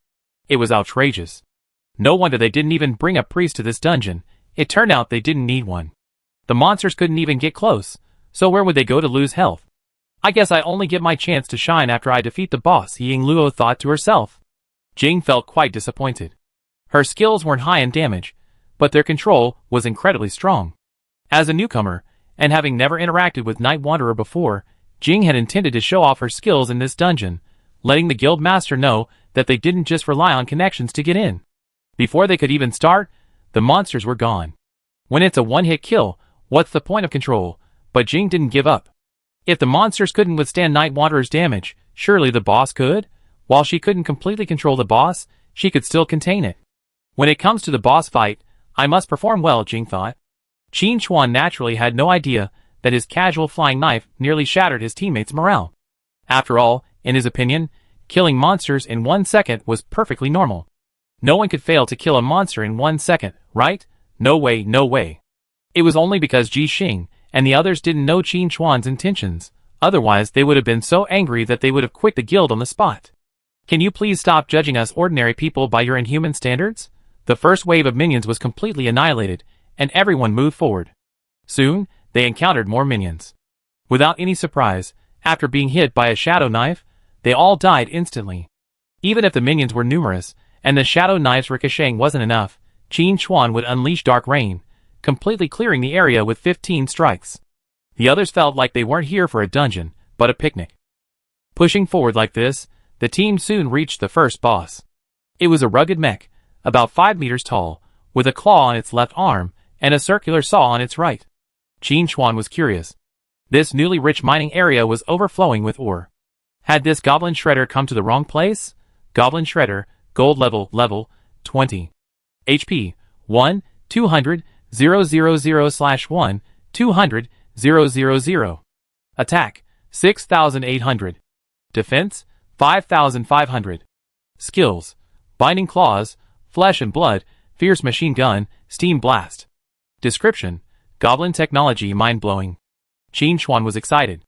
It was outrageous. No wonder they didn't even bring a priest to this dungeon. It turned out they didn't need one. The monsters couldn't even get close, so where would they go to lose health? I guess I only get my chance to shine after I defeat the boss, Ying Luo thought to herself. Jing felt quite disappointed. Her skills weren't high in damage, but their control was incredibly strong. As a newcomer, and having never interacted with Night Wanderer before, Jing had intended to show off her skills in this dungeon, letting the guild master know that they didn't just rely on connections to get in. Before they could even start, the monsters were gone. When it's a one-hit kill, what's the point of control? But Jing didn't give up. If the monsters couldn't withstand Night Wanderer's damage, surely the boss could? While she couldn't completely control the boss, she could still contain it. When it comes to the boss fight, I must perform well, Jing thought. Qin Chuan naturally had no idea that his casual flying knife nearly shattered his teammates' morale. After all, in his opinion, killing monsters in 1 second was perfectly normal. No one could fail to kill a monster in 1 second, right? No way, no way. It was only because Jixing and the others didn't know Qin Chuan's intentions, otherwise they would have been so angry that they would have quit the guild on the spot. Can you please stop judging us ordinary people by your inhuman standards? The first wave of minions was completely annihilated, and everyone moved forward. Soon, they encountered more minions. Without any surprise, after being hit by a shadow knife, they all died instantly. Even if the minions were numerous, and the shadow knife's ricocheting wasn't enough, Qin Chuan would unleash Dark Rain, completely clearing the area with 15 strikes. The others felt like they weren't here for a dungeon, but a picnic. Pushing forward like this, the team soon reached the first boss. It was a rugged mech, about 5 meters tall, with a claw on its left arm, and a circular saw on its right. Qin Chuan was curious. This newly rich mining area was overflowing with ore. Had this Goblin Shredder come to the wrong place? Goblin Shredder, gold level 20. HP, 1, 200, 000/1, 200, 000. Attack, 6,800. Defense, 5,500. Skills, Binding Claws, Flesh and Blood, Fierce Machine Gun, Steam Blast. Description, Goblin Technology Mind-Blowing. Qin Chuan was excited.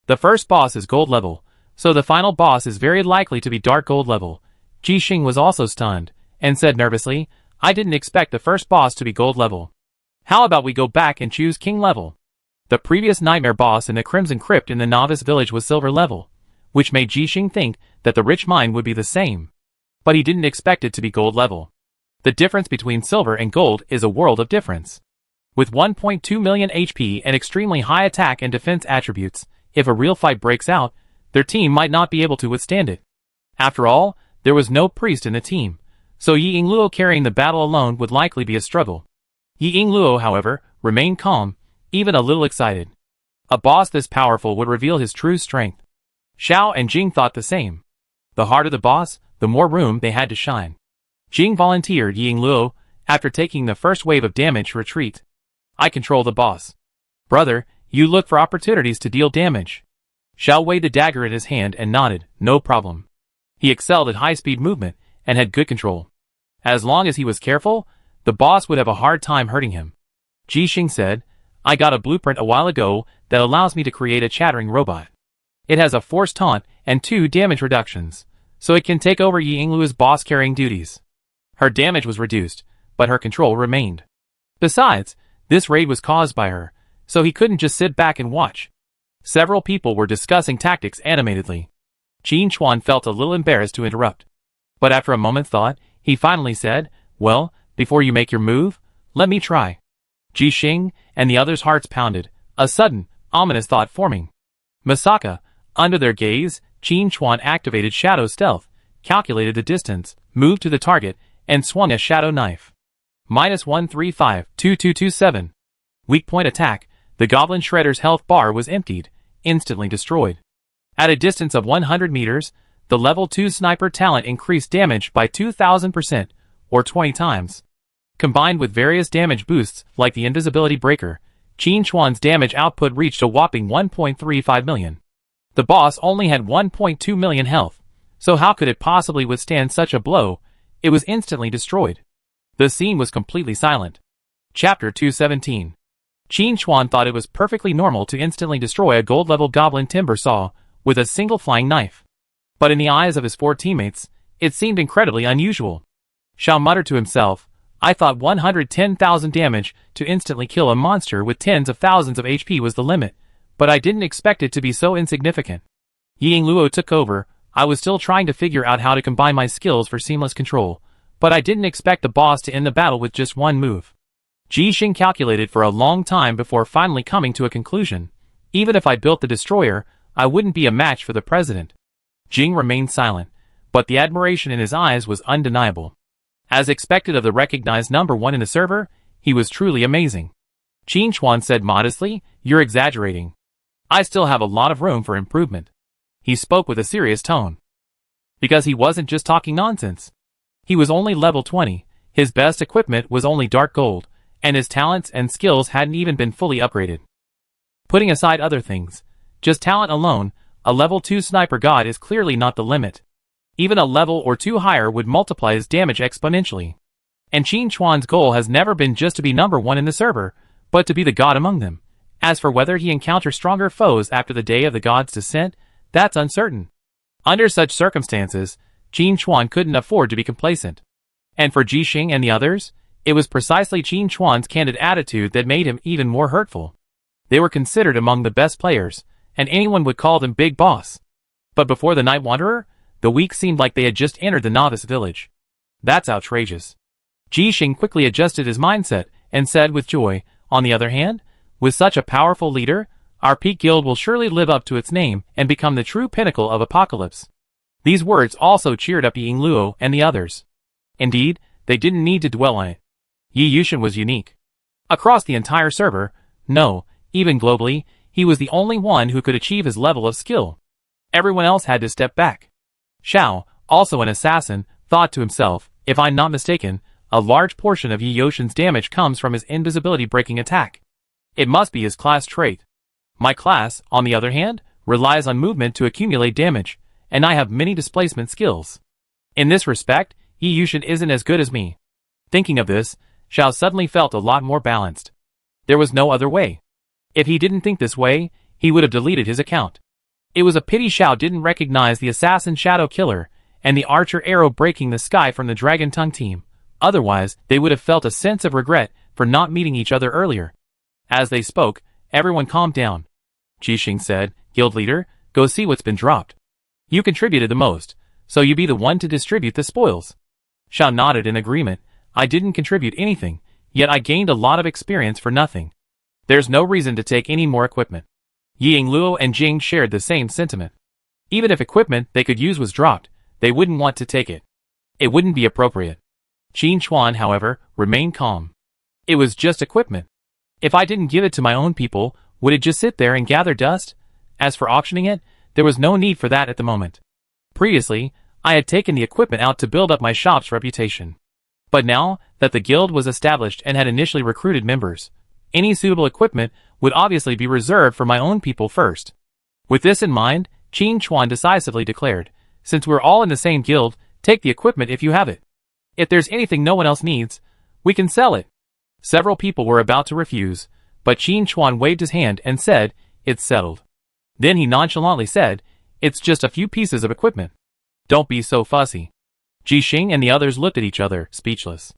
The first boss is gold level, so the final boss is very likely to be dark gold level. Jixing was also stunned, and said nervously, I didn't expect the first boss to be gold level. How about we go back and choose king level? The previous nightmare boss in the Crimson Crypt in the novice village was silver level, which made Jixing think that the rich mine would be the same. But he didn't expect it to be gold level. The difference between silver and gold is a world of difference. With 1.2 million HP and extremely high attack and defense attributes, if a real fight breaks out, their team might not be able to withstand it. After all, there was no priest in the team, so Ying Luo carrying the battle alone would likely be a struggle. Ying Luo, however, remained calm, even a little excited. A boss this powerful would reveal his true strength. Xiao and Jing thought the same. The harder the boss, the more room they had to shine. Jing volunteered Yingluo, after taking the first wave of damage, retreat. I control the boss. Brother, you look for opportunities to deal damage. Xiao weighed the dagger in his hand and nodded, no problem. He excelled at high-speed movement and had good control. As long as he was careful, the boss would have a hard time hurting him. Jixing said, I got a blueprint a while ago that allows me to create a chattering robot. It has a force taunt and 2 damage reductions, so it can take over Yingluo's boss-carrying duties. Her damage was reduced, but her control remained. Besides, this raid was caused by her, so he couldn't just sit back and watch. Several people were discussing tactics animatedly. Qin Chuan felt a little embarrassed to interrupt. But after a moment's thought, he finally said, well, before you make your move, let me try. Jixing and the others' hearts pounded, a sudden, ominous thought forming. Masaka, under their gaze, Qin Chuan activated Shadow Stealth, calculated the distance, moved to the target, and swung a shadow knife. -135, 2227. Weak point attack. The Goblin Shredder's health bar was emptied, instantly destroyed. At a distance of 100 meters, the level 2 sniper talent increased damage by 2000%, or 20 times. Combined with various damage boosts like the invisibility breaker, Qin Chuan's damage output reached a whopping 1.35 million. The boss only had 1.2 million health, so how could it possibly withstand such a blow? It was instantly destroyed. The scene was completely silent. Chapter 217. Qin Chuan thought it was perfectly normal to instantly destroy a gold-level goblin timber saw with a single flying knife. But in the eyes of his 4 teammates, it seemed incredibly unusual. Xiao muttered to himself, I thought 110,000 damage to instantly kill a monster with tens of thousands of HP was the limit, but I didn't expect it to be so insignificant. Yingluo took over. I was still trying to figure out how to combine my skills for seamless control, but I didn't expect the boss to end the battle with just one move. Jixing calculated for a long time before finally coming to a conclusion. Even if I built the destroyer, I wouldn't be a match for the president. Jing remained silent, but the admiration in his eyes was undeniable. As expected of the recognized number 1 in the server, he was truly amazing. Qin Chuan said modestly, you're exaggerating. I still have a lot of room for improvement. He spoke with a serious tone. Because he wasn't just talking nonsense. He was only level 20, his best equipment was only dark gold, and his talents and skills hadn't even been fully upgraded. Putting aside other things, just talent alone, a level 2 sniper god is clearly not the limit. Even a level or 2 higher would multiply his damage exponentially. And Qin Chuan's goal has never been just to be number 1 in the server, but to be the god among them. As for whether he encounters stronger foes after the day of the god's descent, that's uncertain. Under such circumstances, Qin Chuan couldn't afford to be complacent. And for Jixing and the others, it was precisely Qin Chuan's candid attitude that made him even more hurtful. They were considered among the best players, and anyone would call them Big Boss. But before the Night Wanderer, the weak seemed like they had just entered the novice village. That's outrageous. Jixing quickly adjusted his mindset and said with joy, on the other hand, with such a powerful leader, our peak guild will surely live up to its name and become the true pinnacle of apocalypse. These words also cheered up Yingluo and the others. Indeed, they didn't need to dwell on it. Yi Yushin was unique. Across the entire server, no, even globally, he was the only one who could achieve his level of skill. Everyone else had to step back. Xiao, also an assassin, thought to himself, if I'm not mistaken, a large portion of Yi Yushin's damage comes from his invisibility breaking attack. It must be his class trait. My class, on the other hand, relies on movement to accumulate damage, and I have many displacement skills. In this respect, Yi Yushin isn't as good as me. Thinking of this, Xiao suddenly felt a lot more balanced. There was no other way. If he didn't think this way, he would have deleted his account. It was a pity Xiao didn't recognize the assassin Shadow Killer and the archer arrow breaking the sky from the Dragon Tongue team. Otherwise, they would have felt a sense of regret for not meeting each other earlier. As they spoke, everyone calmed down. Jixing said, Guild leader, go see what's been dropped. You contributed the most, so you be the one to distribute the spoils. Xiao nodded in agreement. I didn't contribute anything, yet I gained a lot of experience for nothing. There's no reason to take any more equipment. Yingluo and Jing shared the same sentiment. Even if equipment they could use was dropped, they wouldn't want to take it. It wouldn't be appropriate. Qin Chuan, however, remained calm. It was just equipment. If I didn't give it to my own people, would it just sit there and gather dust? As for auctioning it, there was no need for that at the moment. Previously, I had taken the equipment out to build up my shop's reputation. But now that the guild was established and had initially recruited members, any suitable equipment would obviously be reserved for my own people first. With this in mind, Qin Chuan decisively declared, since we're all in the same guild, take the equipment if you have it. If there's anything no one else needs, we can sell it. Several people were about to refuse, but Qin Chuan waved his hand and said, it's settled. Then he nonchalantly said, it's just a few pieces of equipment. Don't be so fussy. Ji Xing and the others looked at each other, speechless.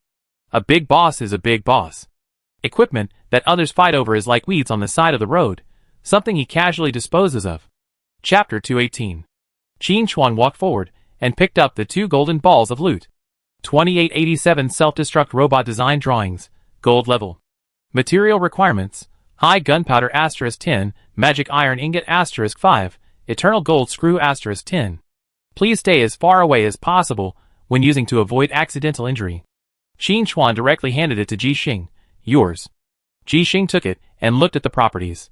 A big boss is a big boss. Equipment that others fight over is like weeds on the side of the road, something he casually disposes of. Chapter 218. Qin Chuan walked forward and picked up the 2 golden balls of loot. 2887 self-destruct robot design drawings, gold level. Material requirements: high gunpowder *10, magic iron ingot *5, eternal gold screw *10. Please stay as far away as possible when using to avoid accidental injury. Qin Chuan directly handed it to Ji Xing. Yours. Ji Xing took it and looked at the properties.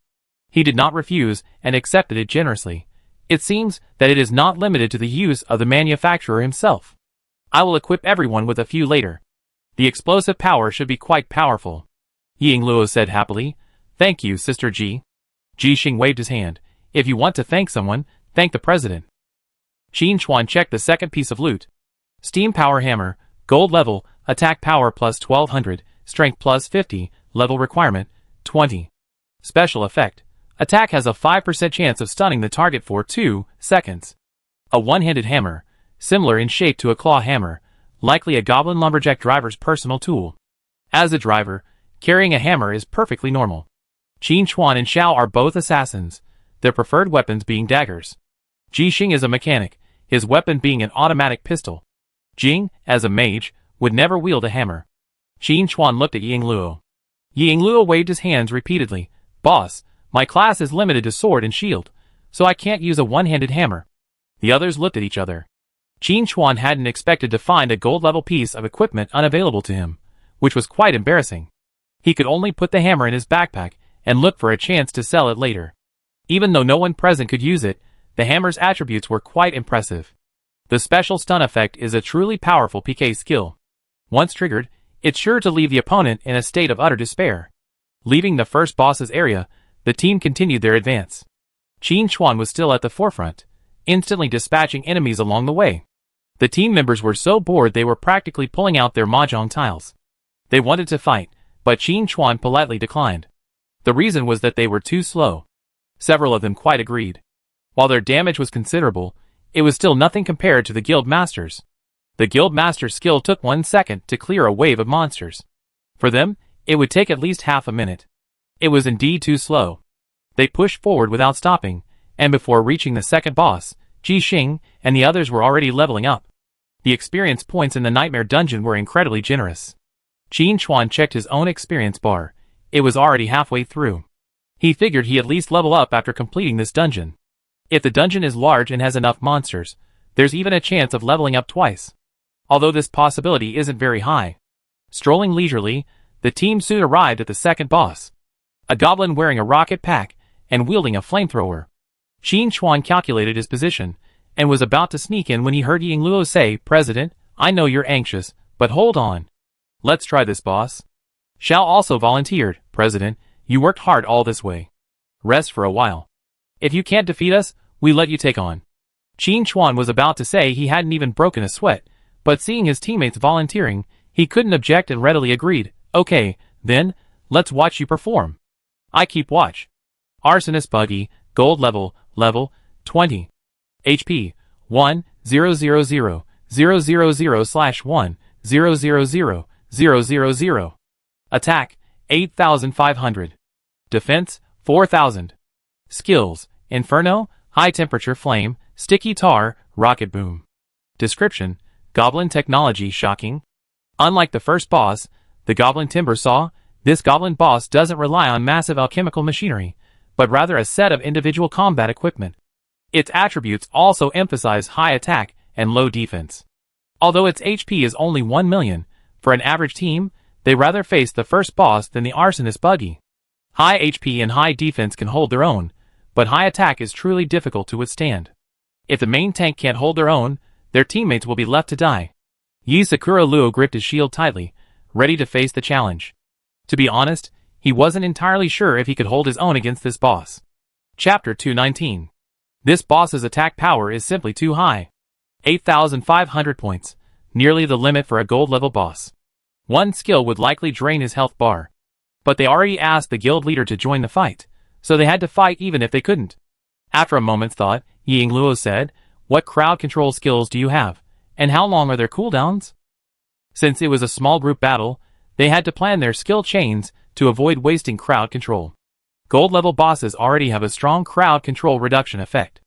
He did not refuse and accepted it generously. It seems that it is not limited to the use of the manufacturer himself. I will equip everyone with a few later. The explosive power should be quite powerful. Ying Luo said happily. Thank you, Sister Ji. Ji Xing waved his hand. If you want to thank someone, thank the president. Qin Chuan checked the second piece of loot. Steam power hammer, gold level, attack power plus 1200, strength plus 50, level requirement, 20. Special effect. Attack has a 5% chance of stunning the target for 2 seconds. A one-handed hammer, similar in shape to a claw hammer, likely a goblin lumberjack driver's personal tool. As a driver, carrying a hammer is perfectly normal. Qin Chuan and Xiao are both assassins, their preferred weapons being daggers. Ji Xing is a mechanic, his weapon being an automatic pistol. Jing, as a mage, would never wield a hammer. Qin Chuan looked at Ying Luo. Ying Luo waved his hands repeatedly. Boss, my class is limited to sword and shield, so I can't use a one-handed hammer. The others looked at each other. Qin Chuan hadn't expected to find a gold-level piece of equipment unavailable to him, which was quite embarrassing. He could only put the hammer in his backpack and look for a chance to sell it later. Even though no one present could use it, the hammer's attributes were quite impressive. The special stun effect is a truly powerful PK skill. Once triggered, it's sure to leave the opponent in a state of utter despair. Leaving the first boss's area, the team continued their advance. Qin Chuan was still at the forefront, instantly dispatching enemies along the way. The team members were so bored they were practically pulling out their mahjong tiles. They wanted to fight, but Qin Chuan politely declined. The reason was that they were too slow. Several of them quite agreed. While their damage was considerable, it was still nothing compared to the guild masters. The guild master's skill took 1 second to clear a wave of monsters. For them, it would take at least half a minute. It was indeed too slow. They pushed forward without stopping, and before reaching the second boss, Ji Xing and the others were already leveling up. The experience points in the Nightmare Dungeon were incredibly generous. Qin Chuan checked his own experience bar. It was already halfway through. He figured he'd at least level up after completing this dungeon. If the dungeon is large and has enough monsters, there's even a chance of leveling up twice. Although this possibility isn't very high. Strolling leisurely, the team soon arrived at the second boss. A goblin wearing a rocket pack and wielding a flamethrower. Qin Chuan calculated his position and was about to sneak in when he heard Ying Luo say, President, I know you're anxious, but hold on. Let's try this, boss. Xiao also volunteered, President, you worked hard all this way. Rest for a while. If you can't defeat us, we let you take on. Qin Chuan was about to say he hadn't even broken a sweat, but seeing his teammates volunteering, he couldn't object and readily agreed. Okay, then, let's watch you perform. I keep watch. Arsonist Buggy, gold level, 20. HP, 1-000/1-000-000. Attack, 8,500. Defense, 4,000. Skills, Inferno, High Temperature Flame, Sticky Tar, Rocket Boom. Description, Goblin Technology Shocking. Unlike the first boss, the Goblin Timber Saw, this Goblin boss doesn't rely on massive alchemical machinery, but rather a set of individual combat equipment. Its attributes also emphasize high attack and low defense. Although its HP is only 1 million, for an average team, they rather face the first boss than the Arsonist Buggy. High HP and high defense can hold their own, but high attack is truly difficult to withstand. If the main tank can't hold their own, their teammates will be left to die. Sakura Luo gripped his shield tightly, ready to face the challenge. To be honest, he wasn't entirely sure if he could hold his own against this boss. Chapter 219. This boss's attack power is simply too high. 8,500 points, nearly the limit for a gold-level boss. One skill would likely drain his health bar. But they already asked the guild leader to join the fight, so they had to fight even if they couldn't. After a moment's thought, Luo said, "What crowd control skills do you have, and how long are their cooldowns?" Since it was a small group battle, they had to plan their skill chains to avoid wasting crowd control. Gold-level bosses already have a strong crowd control reduction effect.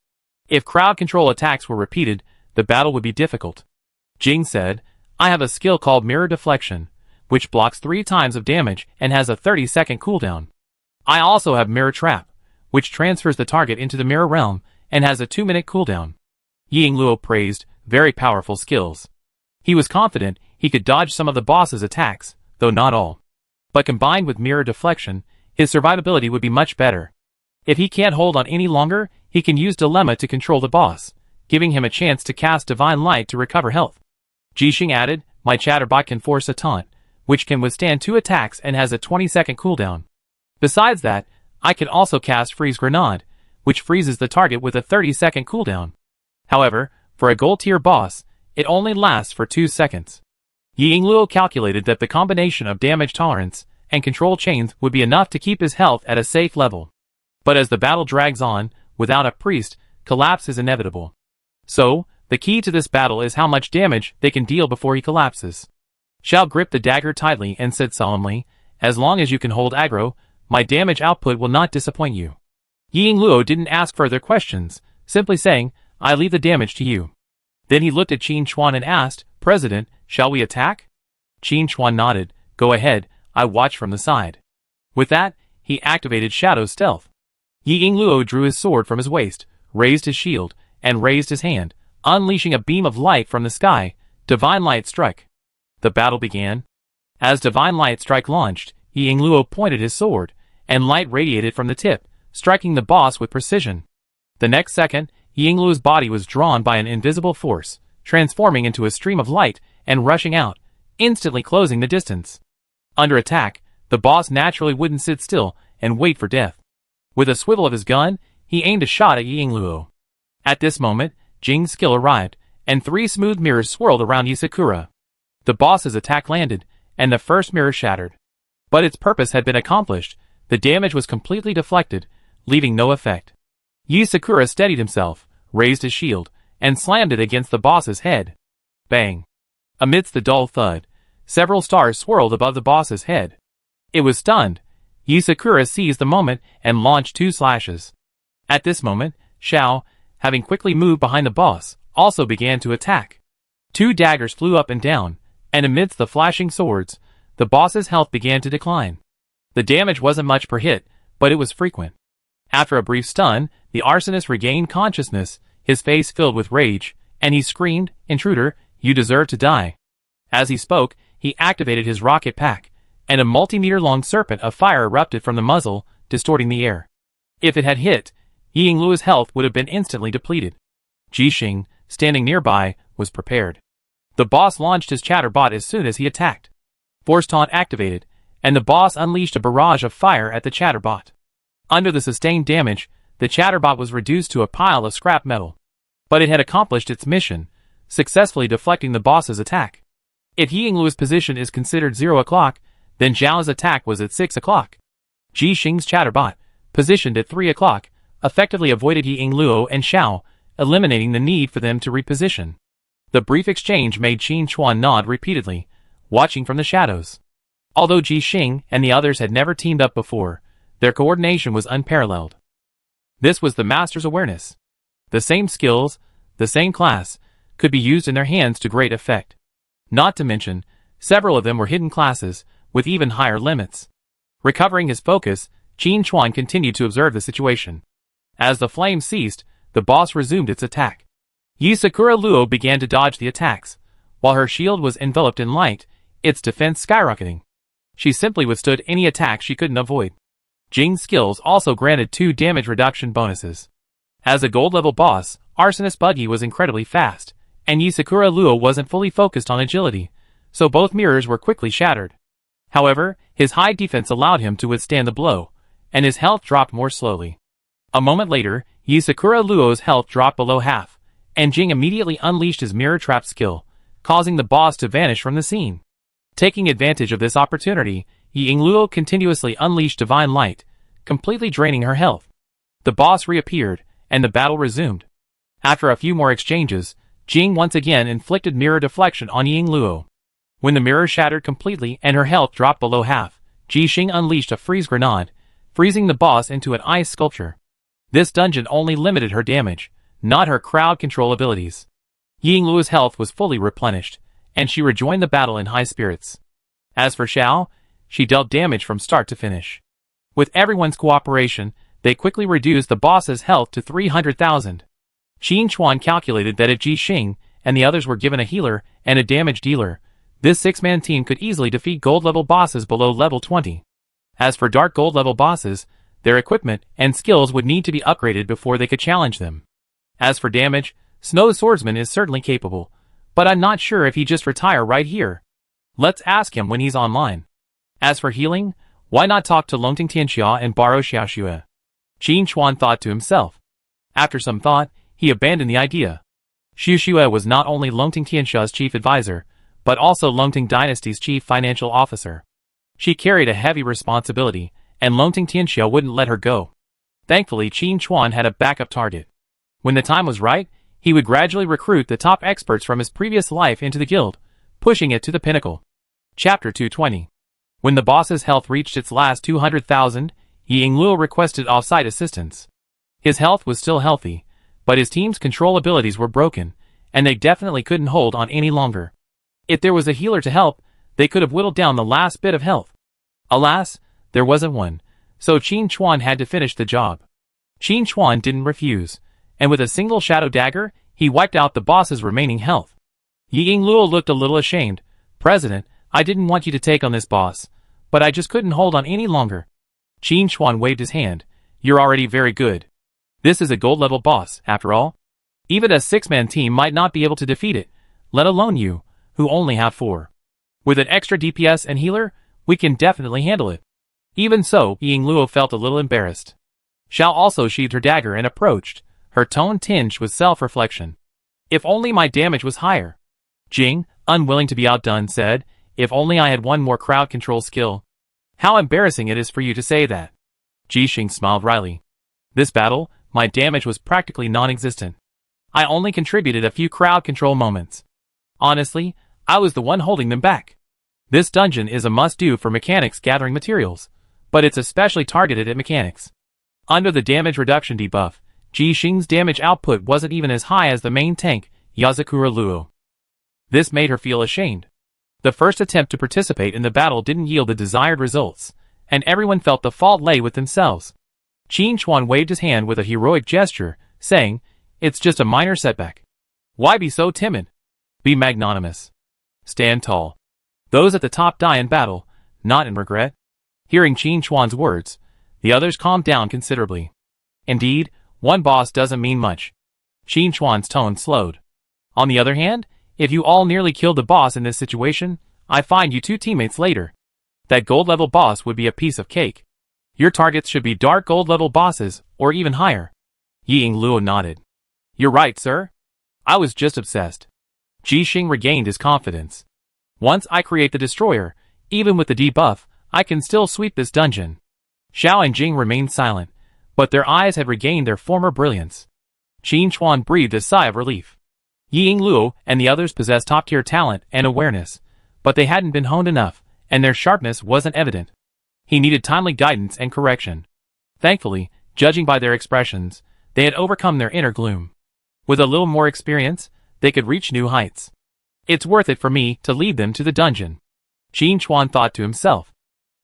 If crowd control attacks were repeated, the battle would be difficult. Jing said, "I have a skill called Mirror Deflection, which blocks 3 times of damage and has a 30-second cooldown. I also have Mirror Trap, which transfers the target into the mirror realm and has a 2-minute cooldown." Luo praised, very powerful skills. He was confident he could dodge some of the boss's attacks, though not all. But combined with Mirror Deflection, his survivability would be much better. If he can't hold on any longer, he can use Dilemma to control the boss, giving him a chance to cast Divine Light to recover health. Jixing added, "My Chatterbot can force a taunt, which can withstand 2 attacks and has a 20-second cooldown. Besides that, I can also cast Freeze Grenade, which freezes the target with a 30-second cooldown. However, for a gold-tier boss, it only lasts for 2 seconds." Luo calculated that the combination of damage tolerance and control chains would be enough to keep his health at a safe level. But as the battle drags on, without a priest, collapse is inevitable. So, the key to this battle is how much damage they can deal before he collapses. Xiao gripped the dagger tightly and said solemnly, "As long as you can hold aggro, my damage output will not disappoint you." Luo didn't ask further questions, simply saying, "I leave the damage to you." Then he looked at Qin Chuan and asked, "President, shall we attack?" Qin Chuan nodded, "Go ahead, I watch from the side." With that, he activated Shadow Stealth. Luo drew his sword from his waist, raised his shield, and raised his hand, unleashing a beam of light from the sky. Divine Light Strike. The battle began. As Divine Light Strike launched, Luo pointed his sword, and light radiated from the tip, striking the boss with precision. The next second, Luo's body was drawn by an invisible force, transforming into a stream of light and rushing out, instantly closing the distance. Under attack, the boss naturally wouldn't sit still and wait for death. With a swivel of his gun, he aimed a shot at Luo. At this moment, Jing's skill arrived, and 3 smooth mirrors swirled around Sakura. The boss's attack landed, and the first mirror shattered. But its purpose had been accomplished. The damage was completely deflected, leaving no effect. Sakura steadied himself, raised his shield, and slammed it against the boss's head. Bang! Amidst the dull thud, several stars swirled above the boss's head. It was stunned. Sakura seized the moment and launched 2 slashes. At this moment, Xiao, having quickly moved behind the boss, also began to attack. 2 daggers flew up and down, and amidst the flashing swords, the boss's health began to decline. The damage wasn't much per hit, but it was frequent. After a brief stun, the arsonist regained consciousness, his face filled with rage, and he screamed, "Intruder, you deserve to die." As he spoke, he activated his rocket pack, and a multi-meter-long serpent of fire erupted from the muzzle, distorting the air. If it had hit, Luo's health would have been instantly depleted. Jixing, standing nearby, was prepared. The boss launched his Chatterbot as soon as he attacked. Force Taunt activated, and the boss unleashed a barrage of fire at the Chatterbot. Under the sustained damage, the Chatterbot was reduced to a pile of scrap metal. But it had accomplished its mission, successfully deflecting the boss's attack. If Luo's position is considered 0 o'clock, then Zhao's attack was at 6 o'clock. Jixing's Chatterbot, positioned at 3 o'clock, effectively avoided Luo and Xiao, eliminating the need for them to reposition. The brief exchange made Qin Chuan nod repeatedly, watching from the shadows. Although Jixing and the others had never teamed up before, their coordination was unparalleled. This was the master's awareness. The same skills, the same class, could be used in their hands to great effect. Not to mention, several of them were hidden classes, with even higher limits. Recovering his focus, Qin Chuan continued to observe the situation. As the flame ceased, the boss resumed its attack. Sakura Luo began to dodge the attacks. While her shield was enveloped in light, its defense skyrocketing. She simply withstood any attack she couldn't avoid. Jing's skills also granted 2 damage reduction bonuses. As a gold level boss, Arsonist Buggy was incredibly fast, and Yisakura Luo wasn't fully focused on agility, so both mirrors were quickly shattered. However, his high defense allowed him to withstand the blow, and his health dropped more slowly. A moment later, Yisakura Luo's health dropped below half, and Jing immediately unleashed his mirror trap skill, causing the boss to vanish from the scene. Taking advantage of this opportunity, Ying Luo continuously unleashed Divine Light, completely draining her health. The boss reappeared, and the battle resumed. After a few more exchanges, Jing once again inflicted mirror deflection on Ying Luo. When the mirror shattered completely and her health dropped below half, Ji Xing unleashed a freeze grenade, freezing the boss into an ice sculpture. This dungeon only limited her damage, not her crowd control abilities. Ying Luo's health was fully replenished, and she rejoined the battle in high spirits. As for Xiao, she dealt damage from start to finish. With everyone's cooperation, they quickly reduced the boss's health to 300,000. Qin Chuan calculated that if Ji Xing and the others were given a healer and a damage dealer, this 6-man team could easily defeat gold-level bosses below level 20. As for dark gold-level bosses, their equipment and skills would need to be upgraded before they could challenge them. As for damage, Snow's swordsman is certainly capable, but I'm not sure if he just retire right here. Let's ask him when he's online. As for healing, why not talk to Longting Tianxia and borrow Xiaoxue? Qin Chuan thought to himself. After some thought, he abandoned the idea. Xiaoxue was not only Longting Tianxia's chief advisor, but also Longting Dynasty's chief financial officer. She carried a heavy responsibility, and Longting Tianxia wouldn't let her go. Thankfully, Qin Chuan had a backup target. When the time was right, he would gradually recruit the top experts from his previous life into the guild, pushing it to the pinnacle. Chapter 220. When the boss's health reached its last 200,000, Ying Luo requested off-site assistance. His health was still healthy, but his team's control abilities were broken, and they definitely couldn't hold on any longer. If there was a healer to help, they could have whittled down the last bit of health. Alas, there wasn't one, so Qin Chuan had to finish the job. Qin Chuan didn't refuse, and with a single shadow dagger, he wiped out the boss's remaining health. Ying Luo looked a little ashamed. President, I didn't want you to take on this boss, but I just couldn't hold on any longer. Qin Chuan waved his hand. You're already very good. This is a gold-level boss, after all. Even a 6-man team might not be able to defeat it, let alone you, who only have 4. With an extra DPS and healer, we can definitely handle it. Even so, Ying Luo felt a little embarrassed. Xiao also sheathed her dagger and approached, her tone tinged with self-reflection. If only my damage was higher. Jing, unwilling to be outdone, said, if only I had one more crowd control skill. How embarrassing it is for you to say that. Ji Xing smiled wryly. This battle, my damage was practically non-existent. I only contributed a few crowd control moments. Honestly, I was the one holding them back. This dungeon is a must-do for mechanics gathering materials, but it's especially targeted at mechanics. Under the damage reduction debuff, Ji Xing's damage output wasn't even as high as the main tank, Yasakura Luo. This made her feel ashamed. The first attempt to participate in the battle didn't yield the desired results, and everyone felt the fault lay with themselves. Qin Chuan waved his hand with a heroic gesture, saying, it's just a minor setback. Why be so timid? Be magnanimous. Stand tall. Those at the top die in battle, not in regret. Hearing Qin Chuan's words, the others calmed down considerably. Indeed, one boss doesn't mean much. Qin Chuan's tone slowed. On the other hand, if you all nearly killed the boss in this situation, I find you 2 teammates later. That gold-level boss would be a piece of cake. Your targets should be dark gold-level bosses, or even higher. Ying Luo nodded. You're right, sir. I was just obsessed. Ji Xing regained his confidence. Once I create the destroyer, even with the debuff, I can still sweep this dungeon. Xiao and Jing remained silent, but their eyes had regained their former brilliance. Qin Chuan breathed a sigh of relief. Ying Luo and the others possessed top-tier talent and awareness, but they hadn't been honed enough, and their sharpness wasn't evident. He needed timely guidance and correction. Thankfully, judging by their expressions, they had overcome their inner gloom. With a little more experience, they could reach new heights. It's worth it for me to lead them to the dungeon. Qin Chuan thought to himself.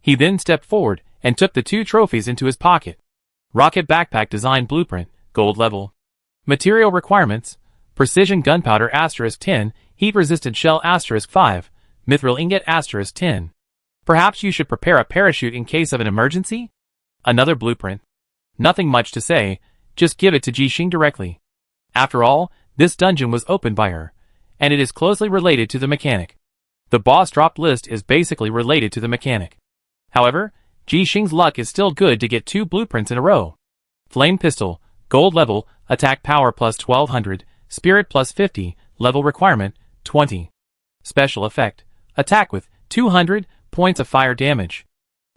He then stepped forward and took the 2 trophies into his pocket. Rocket Backpack Design Blueprint, Gold Level. Material Requirements, Precision Gunpowder *10, Heat-Resistant Shell *5, Mithril Ingot *10. Perhaps you should prepare a parachute in case of an emergency? Another blueprint. Nothing much to say, just give it to Jixing directly. After all, this dungeon was opened by her, and it is closely related to the mechanic. The boss drop list is basically related to the mechanic. However, Jixing's luck is still good to get 2 blueprints in a row. Flame Pistol, Gold level, attack power plus 1200, spirit plus 50, level requirement, 20. Special effect, attack with 200 points of fire damage.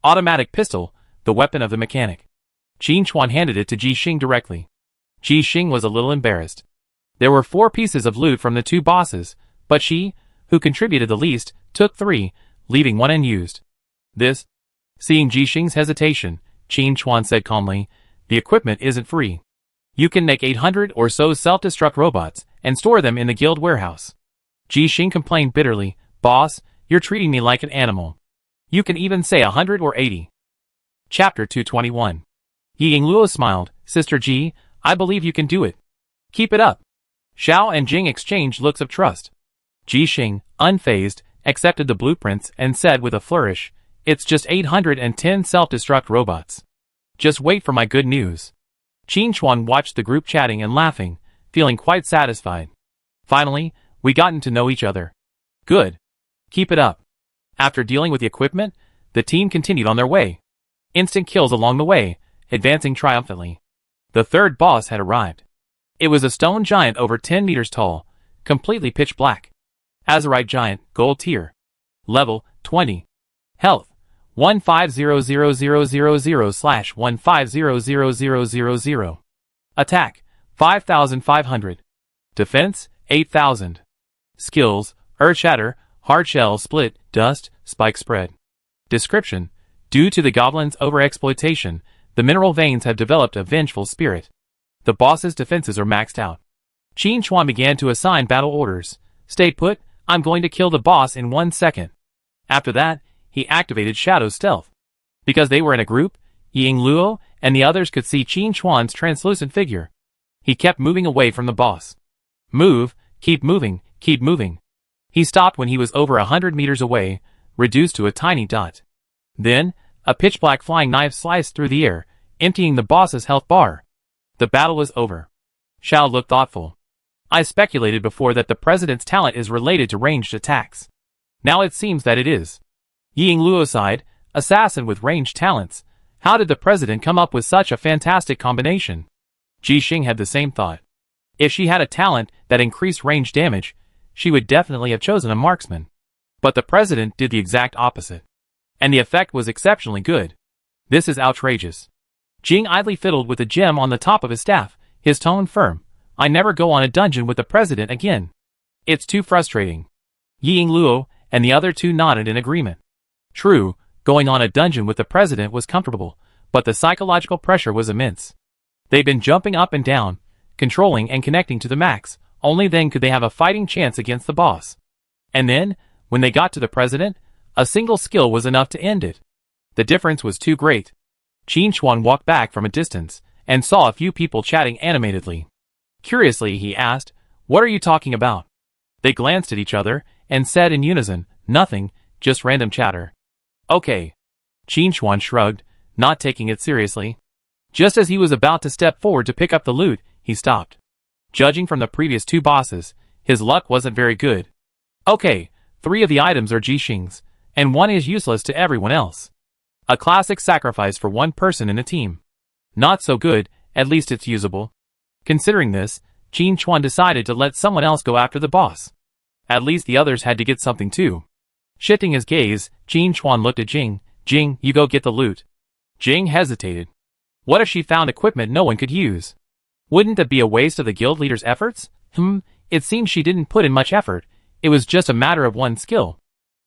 Automatic Pistol, the weapon of the mechanic. Qin Chuan handed it to Jixing directly. Jixing was a little embarrassed. There were 4 pieces of loot from the 2 bosses, but she, who contributed the least, took 3, leaving 1 unused. This? Seeing Jixing's hesitation, Qin Chuan said calmly, the equipment isn't free. You can make 800 or so self-destruct robots, and store them in the guild warehouse. Jixing complained bitterly, Boss, you're treating me like an animal. You can even say 100 or 80. Chapter 221. Ying Luo smiled, Sister Ji, I believe you can do it. Keep it up. Xiao and Jing exchanged looks of trust. Jixing, unfazed, accepted the blueprints and said with a flourish, it's just 810 self-destruct robots. Just wait for my good news. Qin Chuan watched the group chatting and laughing, feeling quite satisfied. Finally, we gotten to know each other. Good. Keep it up. After dealing with the equipment, the team continued on their way. Instant kills along the way, advancing triumphantly. The 3rd boss had arrived. It was a stone giant over 10 meters tall, completely pitch black. Azurite giant, gold tier. Level, 20. Health, 150000/150000. Attack, 5500. Defense, 8000. Skills, Earth Shatter, Hard Shell Split, Dust, Spike Spread. Description: due to the goblin's overexploitation, the mineral veins have developed a vengeful spirit. The boss's defenses are maxed out. Qin Chuan began to assign battle orders. Stay put, I'm going to kill the boss in 1 second. After that, he activated Shadow Stealth. Because they were in a group, Ying Luo and the others could see Qin Chuan's translucent figure. He kept moving away from the boss. Move, keep moving, keep moving. He stopped when he was over 100 meters away, reduced to a tiny dot. Then, a pitch-black flying knife sliced through the air, emptying the boss's health bar. The battle was over. Xiao looked thoughtful. I speculated before that the president's talent is related to ranged attacks. Now it seems that it is. Ying Luo sighed, assassin with ranged talents. How did the president come up with such a fantastic combination? Jixing had the same thought. If she had a talent that increased range damage, she would definitely have chosen a marksman. But the president did the exact opposite. And the effect was exceptionally good. This is outrageous. Jing idly fiddled with the gem on the top of his staff, his tone firm. I never go on a dungeon with the president again. It's too frustrating. Ying Luo and the other 2 nodded in agreement. True, going on a dungeon with the president was comfortable, but the psychological pressure was immense. They'd been jumping up and down, controlling and connecting to the max, only then could they have a fighting chance against the boss. And then, when they got to the president, a single skill was enough to end it. The difference was too great. Qin Chuan walked back from a distance, and saw a few people chatting animatedly. Curiously, he asked, what are you talking about? They glanced at each other, and said in unison, nothing, just random chatter. Okay. Qin Chuan shrugged, not taking it seriously. Just as he was about to step forward to pick up the loot, he stopped. Judging from the previous 2 bosses, his luck wasn't very good. Okay, 3 of the items are Jixing's, and 1 is useless to everyone else. A classic sacrifice for 1 person in a team. Not so good, at least it's usable. Considering this, Qin Chuan decided to let someone else go after the boss. At least the others had to get something too. Shifting his gaze, Qin Chuan looked at Jing. Jing, you go get the loot. Jing hesitated. What if she found equipment no one could use? Wouldn't that be a waste of the guild leader's efforts? It seems she didn't put in much effort. It was just a matter of 1 skill.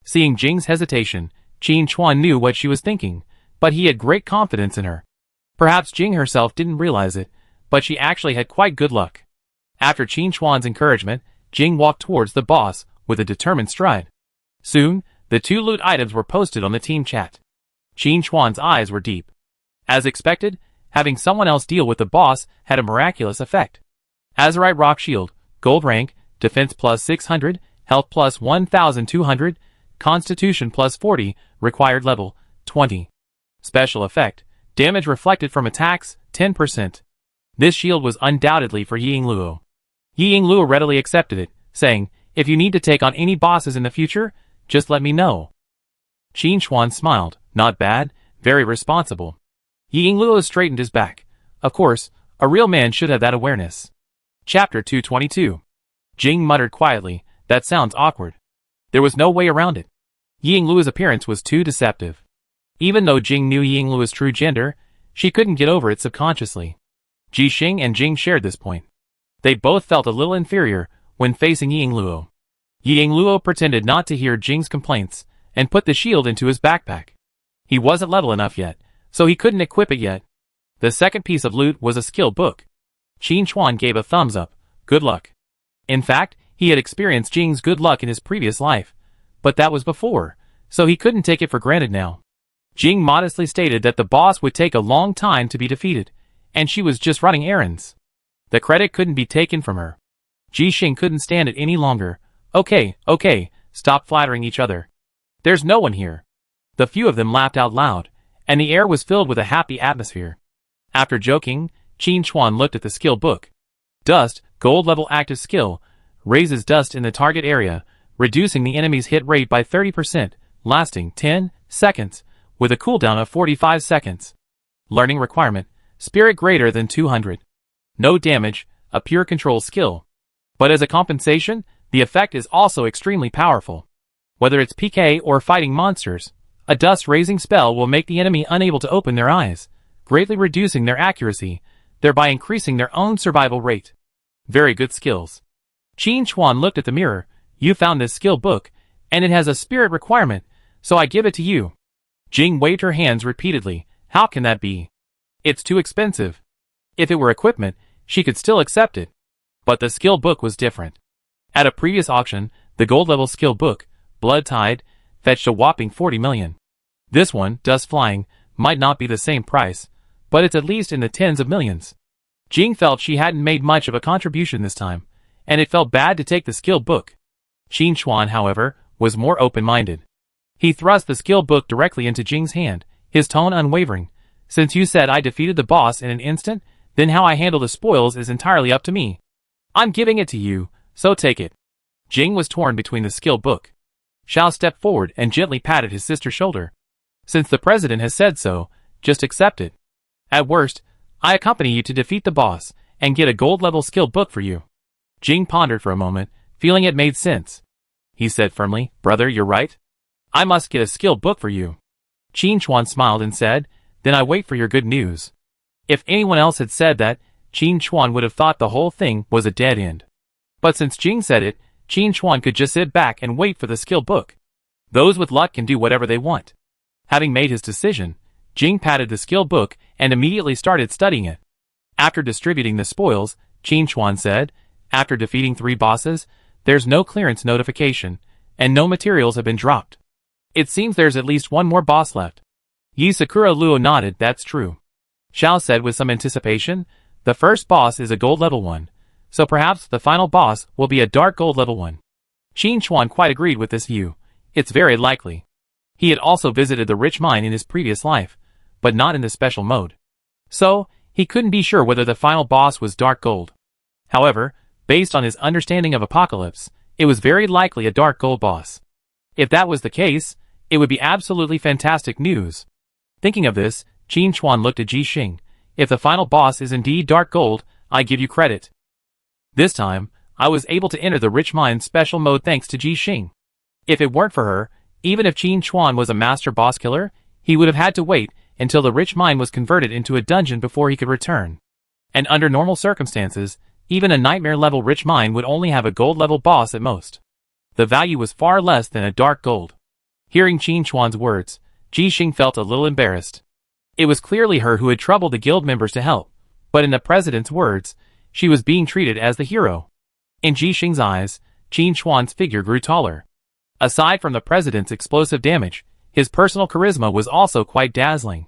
Seeing Jing's hesitation, Qin Chuan knew what she was thinking, but he had great confidence in her. Perhaps Jing herself didn't realize it, but she actually had quite good luck. After Qin Chuan's encouragement, Jing walked towards the boss with a determined stride. Soon, the 2 loot items were posted on the team chat. Qin Chuan's eyes were deep. As expected, having someone else deal with the boss had a miraculous effect. Azurite Rock Shield, Gold rank, Defense plus 600, Health plus 1200, Constitution plus 40, required level, 20. Special effect, Damage reflected from attacks, 10%. This shield was undoubtedly for Yingluo. Yingluo readily accepted it, saying, "If you need to take on any bosses in the future, just let me know." Qin Chuan smiled. "Not bad, very responsible." Yingluo straightened his back. Of course, a real man should have that awareness. Chapter 222. Jing muttered quietly, "That sounds awkward." There was no way around it. Yingluo's appearance was too deceptive. Even though Jing knew Yingluo's true gender, she couldn't get over it subconsciously. Jixing and Jing shared this point. They both felt a little inferior when facing Yingluo. Yingluo pretended not to hear Jing's complaints and put the shield into his backpack. He wasn't level enough yet, so he couldn't equip it yet. The second piece of loot was a skill book. Qin Chuan gave a thumbs up. Good luck. In fact, he had experienced Jing's good luck in his previous life, but that was before, so he couldn't take it for granted now. Jing modestly stated that the boss would take a long time to be defeated, and she was just running errands. The credit couldn't be taken from her. Jixing couldn't stand it any longer. Okay, stop flattering each other. There's no one here." The few of them laughed out loud, and the air was filled with a happy atmosphere. After joking, Qin Chuan looked at the skill book. Dust, gold level active skill, raises dust in the target area, reducing the enemy's hit rate by 30%, lasting 10 seconds, with a cooldown of 45 seconds. Learning requirement, spirit greater than 200. No damage, a pure control skill. But as a compensation, the effect is also extremely powerful. Whether it's PK or fighting monsters, a dust-raising spell will make the enemy unable to open their eyes, greatly reducing their accuracy, thereby increasing their own survival rate. Very good skills. Qin Chuan looked at the mirror. "You found this skill book, and it has a spirit requirement, so I give it to you." Jing waved her hands repeatedly. "How can that be? It's too expensive." If it were equipment, she could still accept it. But the skill book was different. At a previous auction, the gold level skill book, Blood Tide, fetched a whopping 40 million. This one, Dust Flying, might not be the same price, but it's at least in the tens of millions. Jing felt she hadn't made much of a contribution this time, and it felt bad to take the skill book. Qin Chuan, however, was more open-minded. He thrust the skill book directly into Jing's hand, his tone unwavering. "Since you said I defeated the boss in an instant, then how I handle the spoils is entirely up to me. I'm giving it to you, so take it." Jing was torn between the skill book. Xiao stepped forward and gently patted his sister's shoulder. "Since the president has said so, just accept it. At worst, I accompany you to defeat the boss, and get a gold-level skill book for you." Jing pondered for a moment, feeling it made sense. He said firmly, "Brother, you're right. I must get a skill book for you." Qin Chuan smiled and said, "Then I wait for your good news." If anyone else had said that, Qin Chuan would have thought the whole thing was a dead end. But since Jing said it, Qin Chuan could just sit back and wait for the skill book. Those with luck can do whatever they want. Having made his decision, Jing patted the skill book and immediately started studying it. After distributing the spoils, Qin Chuan said, "After defeating 3 bosses, there's no clearance notification, and no materials have been dropped. It seems there's at least one more boss left." Yi Sakura Luo nodded. "That's true." Xiao said with some anticipation, "The first boss is a gold level one, so perhaps the final boss will be a dark gold level one." Qin Chuan quite agreed with this view. It's very likely. He had also visited the rich mine in his previous life, but not in the special mode. So, he couldn't be sure whether the final boss was dark gold. However, based on his understanding of Apocalypse, it was very likely a dark gold boss. If that was the case, it would be absolutely fantastic news. Thinking of this, Qin Chuan looked at Jixing. "If the final boss is indeed dark gold, I give you credit. This time, I was able to enter the rich mine special mode thanks to Jixing. If it weren't for her, even if Qin Chuan was a master boss killer, he would have had to wait until the rich mine was converted into a dungeon before he could return. And under normal circumstances, even a nightmare-level rich mine would only have a gold-level boss at most. The value was far less than a dark gold." Hearing Qin Chuan's words, Jixing felt a little embarrassed. It was clearly her who had troubled the guild members to help, but in the president's words, she was being treated as the hero. In Jixing's eyes, Qin Chuan's figure grew taller. Aside from the president's explosive damage, his personal charisma was also quite dazzling.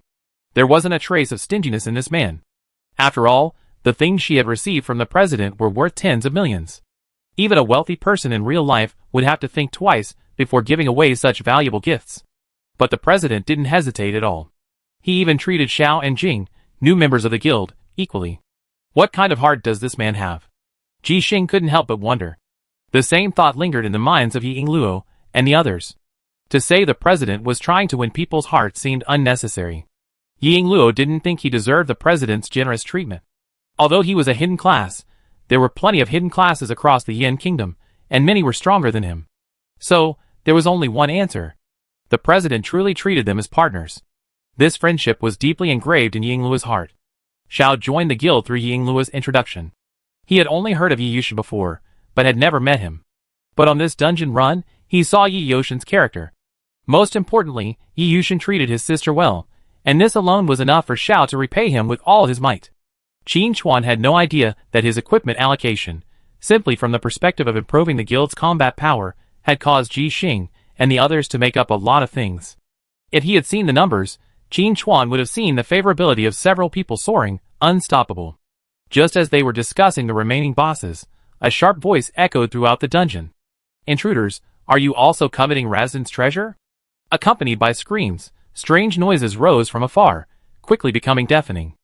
There wasn't a trace of stinginess in this man. After all, the things she had received from the president were worth tens of millions. Even a wealthy person in real life would have to think twice before giving away such valuable gifts. But the president didn't hesitate at all. He even treated Xiao and Jing, new members of the guild, equally. What kind of heart does this man have? Ji Xing couldn't help but wonder. The same thought lingered in the minds of Ying Luo and the others. To say the president was trying to win people's hearts seemed unnecessary. Ying Luo didn't think he deserved the president's generous treatment. Although he was a hidden class, there were plenty of hidden classes across the Yin Kingdom, and many were stronger than him. So, there was only one answer. The president truly treated them as partners. This friendship was deeply engraved in Ying Luo's heart. Xiao joined the guild through Ying Luo's introduction. He had only heard of Yi Yushin before, but had never met him. But on this dungeon run, he saw Yi Yushin's character. Most importantly, Yi Yushin treated his sister well, and this alone was enough for Xiao to repay him with all his might. Qin Chuan had no idea that his equipment allocation, simply from the perspective of improving the guild's combat power, had caused Ji Xing and the others to make up a lot of things. If he had seen the numbers, Qin Chuan would have seen the favorability of several people soaring, unstoppable. Just as they were discussing the remaining bosses, a sharp voice echoed throughout the dungeon. Intruders, are you also coveting Razdan's treasure? Accompanied by screams, strange noises rose from afar, quickly becoming deafening.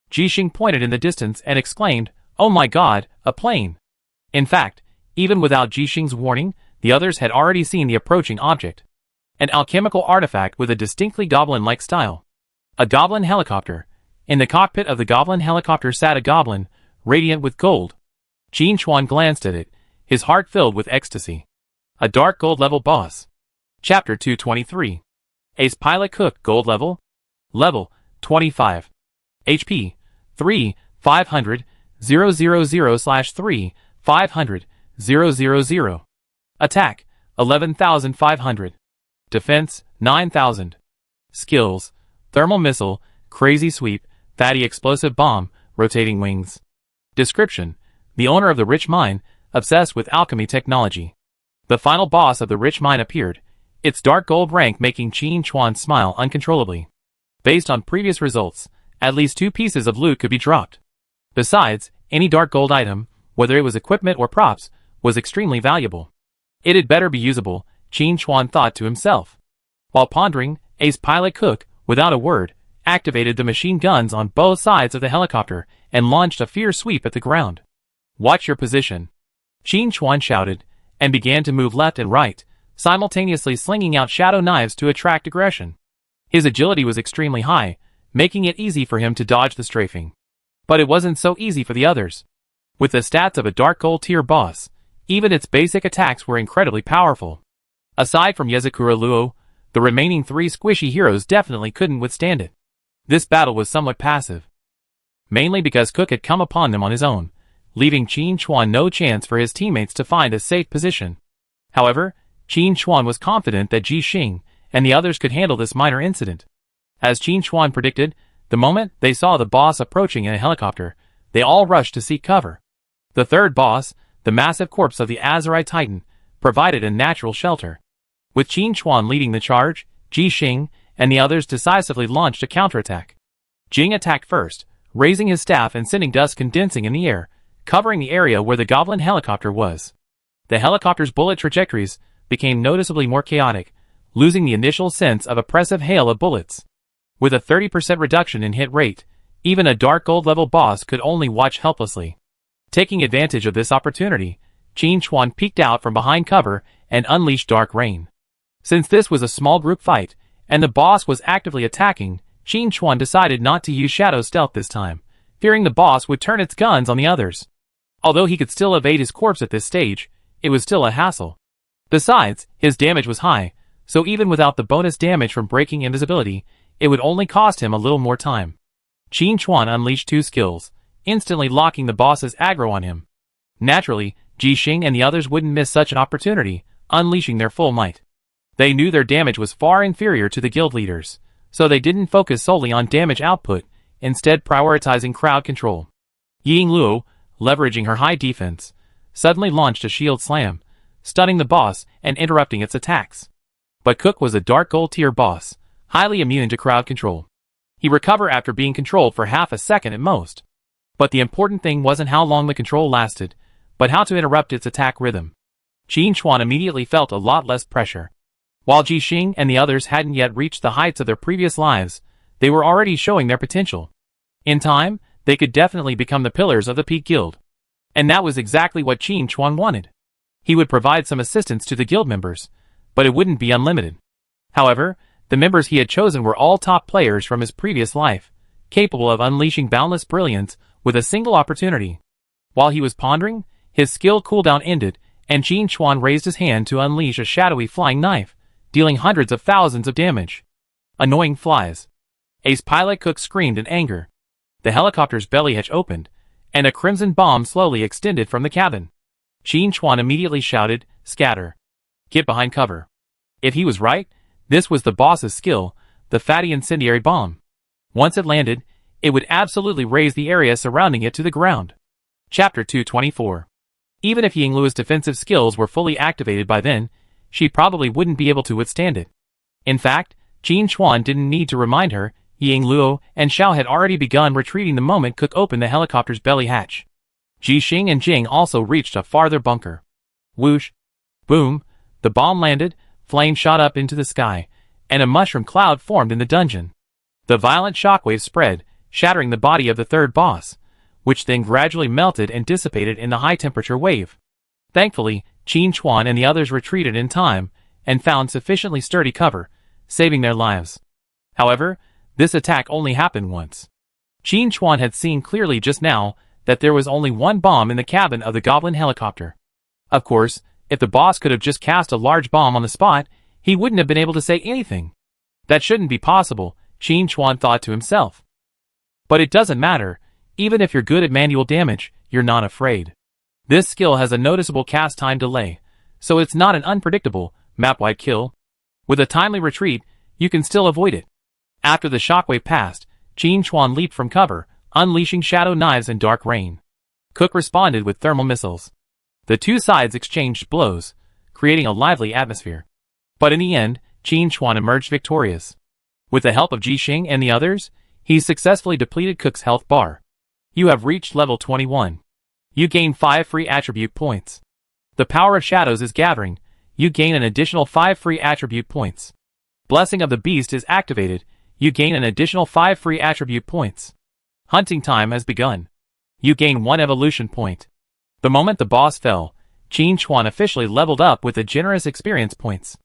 Ji Xing pointed in the distance and exclaimed, "Oh my god, a plane!" In fact, even without Ji Xing's warning, the others had already seen the approaching object. An alchemical artifact with a distinctly goblin-like style. A goblin helicopter. In the cockpit of the goblin helicopter sat a goblin, radiant with gold. Qin Chuan glanced at it, his heart filled with ecstasy. A dark gold level boss. Chapter 223. Ace Pilot Cook Gold Level. Level 25. HP 3 500 000/3 500 000. Attack 11,500. Defense 9,000. Skills: Thermal Missile, Crazy Sweep, Fatty Explosive Bomb, Rotating Wings. Description: the owner of the rich mine, obsessed with alchemy technology. The final boss of the rich mine appeared, its dark gold rank making Qin Chuan smile uncontrollably. Based on previous results, at least 2 pieces of loot could be dropped. Besides, any dark gold item, whether it was equipment or props, was extremely valuable. It had better be usable, Qin Chuan thought to himself. While pondering, Ace Pilot Cook, without a word, activated the machine guns on both sides of the helicopter and launched a fierce sweep at the ground. "Watch your position," Qin Chuan shouted, and began to move left and right, simultaneously slinging out shadow knives to attract aggression. His agility was extremely high, making it easy for him to dodge the strafing. But it wasn't so easy for the others. With the stats of a dark gold tier boss, even its basic attacks were incredibly powerful. Aside from Yezakura Luo, the remaining 3 squishy heroes definitely couldn't withstand it. This battle was somewhat passive. Mainly because Cook had come upon them on his own, leaving Qin Chuan no chance for his teammates to find a safe position. However, Qin Chuan was confident that Ji Xing and the others could handle this minor incident. As Qin Chuan predicted, the moment they saw the boss approaching in a helicopter, they all rushed to seek cover. The third boss, the massive corpse of the Azurite Titan, provided a natural shelter. With Qin Chuan leading the charge, Ji Xing and the others decisively launched a counterattack. Jing attacked first, raising his staff and sending dust condensing in the air, covering the area where the goblin helicopter was. The helicopter's bullet trajectories became noticeably more chaotic, losing the initial sense of oppressive hail of bullets. With a 30% reduction in hit rate, even a dark gold level boss could only watch helplessly. Taking advantage of this opportunity, Qin Chuan peeked out from behind cover and unleashed Dark Rain. Since this was a small group fight, and the boss was actively attacking, Qin Chuan decided not to use shadow stealth this time, fearing the boss would turn its guns on the others. Although he could still evade his corpse at this stage, it was still a hassle. Besides, his damage was high, so even without the bonus damage from breaking invisibility, it would only cost him a little more time. Qin Chuan unleashed 2 skills, instantly locking the boss's aggro on him. Naturally, Ji Xing and the others wouldn't miss such an opportunity, unleashing their full might. They knew their damage was far inferior to the guild leaders, so they didn't focus solely on damage output, instead prioritizing crowd control. Ying Luo, leveraging her high defense, suddenly launched a shield slam, stunning the boss and interrupting its attacks. But Cook was a dark gold tier boss, highly immune to crowd control. He recovered after being controlled for half a second at most. But the important thing wasn't how long the control lasted, but how to interrupt its attack rhythm. Qin Chuan immediately felt a lot less pressure. While Ji Xing and the others hadn't yet reached the heights of their previous lives, they were already showing their potential. In time, they could definitely become the pillars of the Peak Guild. And that was exactly what Qin Chuan wanted. He would provide some assistance to the guild members, but it wouldn't be unlimited. However, the members he had chosen were all top players from his previous life, capable of unleashing boundless brilliance with a single opportunity. While he was pondering, his skill cooldown ended, and Qin Chuan raised his hand to unleash a shadowy flying knife, dealing hundreds of thousands of damage. Annoying flies. Ace Pilot Cook screamed in anger. The helicopter's belly hatch opened, and a crimson bomb slowly extended from the cabin. Qin Chuan immediately shouted, "Scatter! Get behind cover." If he was right, this was the boss's skill, the fatty incendiary bomb. Once it landed, it would absolutely raise the area surrounding it to the ground. Chapter 224. Even if Yingluo's defensive skills were fully activated by then, she probably wouldn't be able to withstand it. In fact, Qin Chuan didn't need to remind her. Yingluo and Xiao had already begun retreating the moment Cook opened the helicopter's belly hatch. Jixing and Jing also reached a farther bunker. Whoosh! Boom! The bomb landed, flames shot up into the sky, and a mushroom cloud formed in the dungeon. The violent shockwave spread, shattering the body of the third boss, which then gradually melted and dissipated in the high-temperature wave. Thankfully, Qin Chuan and the others retreated in time and found sufficiently sturdy cover, saving their lives. However, this attack only happened once. Qin Chuan had seen clearly just now that there was only one bomb in the cabin of the goblin helicopter. Of course, if the boss could have just cast a large bomb on the spot, he wouldn't have been able to say anything. That shouldn't be possible, Qin Chuan thought to himself. But it doesn't matter. Even if you're good at manual damage, you're not afraid. This skill has a noticeable cast time delay, so it's not an unpredictable, map-wide kill. With a timely retreat, you can still avoid it. After the shockwave passed, Qin Chuan leaped from cover, unleashing shadow knives and dark rain. Cook responded with thermal missiles. The two sides exchanged blows, creating a lively atmosphere. But in the end, Qin Chuan emerged victorious. With the help of Jixing and the others, he successfully depleted Cook's health bar. You have reached level 21. You gain 5 free attribute points. The power of shadows is gathering. You gain an additional 5 free attribute points. Blessing of the Beast is activated. You gain an additional 5 free attribute points. Hunting time has begun. You gain 1 evolution point. The moment the boss fell, Qin Chuan officially leveled up with the generous experience points.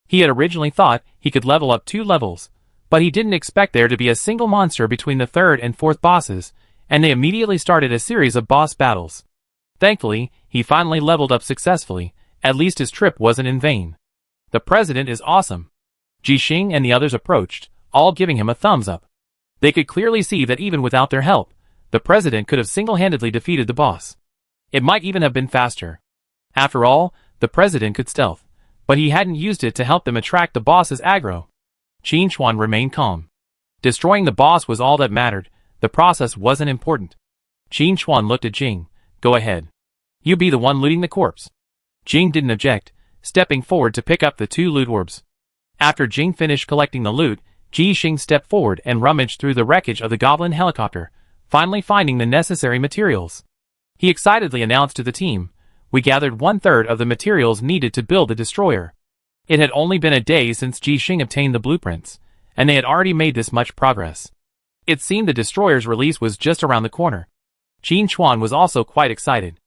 He had originally thought he could level up 2 levels, but he didn't expect there to be a single monster between the 3rd and 4th bosses, and they immediately started a series of boss battles. Thankfully, he finally leveled up successfully. At least his trip wasn't in vain. The president is awesome. Jixing and the others approached, all giving him a thumbs up. They could clearly see that even without their help, the president could have single-handedly defeated the boss. It might even have been faster. After all, the president could stealth, but he hadn't used it to help them attract the boss's aggro. Qin Chuan remained calm. Destroying the boss was all that mattered. The process wasn't important. Qin Chuan looked at Jing. Go ahead. You be the one looting the corpse. Jing didn't object, stepping forward to pick up the 2 loot orbs. After Jing finished collecting the loot, Jixing stepped forward and rummaged through the wreckage of the goblin helicopter, finally finding the necessary materials. He excitedly announced to the team, "We gathered 1/3 of the materials needed to build the destroyer." It had only been a day since Jixing obtained the blueprints, and they had already made this much progress. It seemed the destroyer's release was just around the corner. Qin Chuan was also quite excited.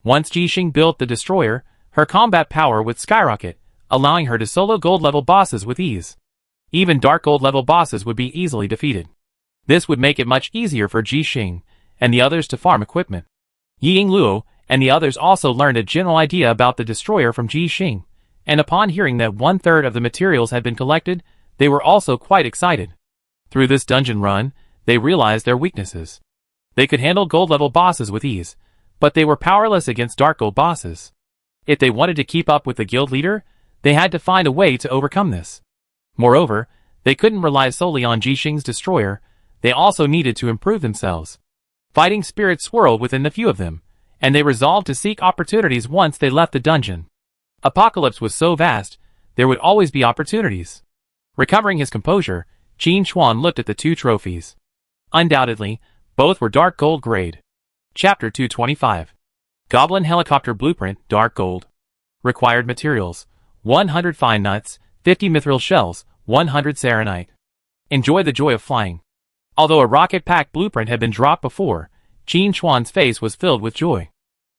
Once Jixing built the destroyer, her combat power would skyrocket, allowing her to solo gold-level bosses with ease. Even dark gold-level bosses would be easily defeated. This would make it much easier for Jixing and the others to farm equipment. Yingluo and the others also learned a general idea about the destroyer from Jixing, and upon hearing that 1/3 of the materials had been collected, they were also quite excited. Through this dungeon run, they realized their weaknesses. They could handle gold-level bosses with ease, but they were powerless against dark gold bosses. If they wanted to keep up with the guild leader, they had to find a way to overcome this. Moreover, they couldn't rely solely on Jixing's destroyer. They also needed to improve themselves. Fighting spirits swirled within the few of them, and they resolved to seek opportunities once they left the dungeon. Apocalypse was so vast, there would always be opportunities. Recovering his composure, Qin Chuan looked at the 2 trophies. Undoubtedly, both were dark gold grade. Chapter 225. Goblin Helicopter Blueprint, Dark Gold. Required materials: 100 fine nuts, 50 mithril shells, 100 serenite. Enjoy the joy of flying. Although a rocket pack blueprint had been dropped before, Qin Chuan's face was filled with joy.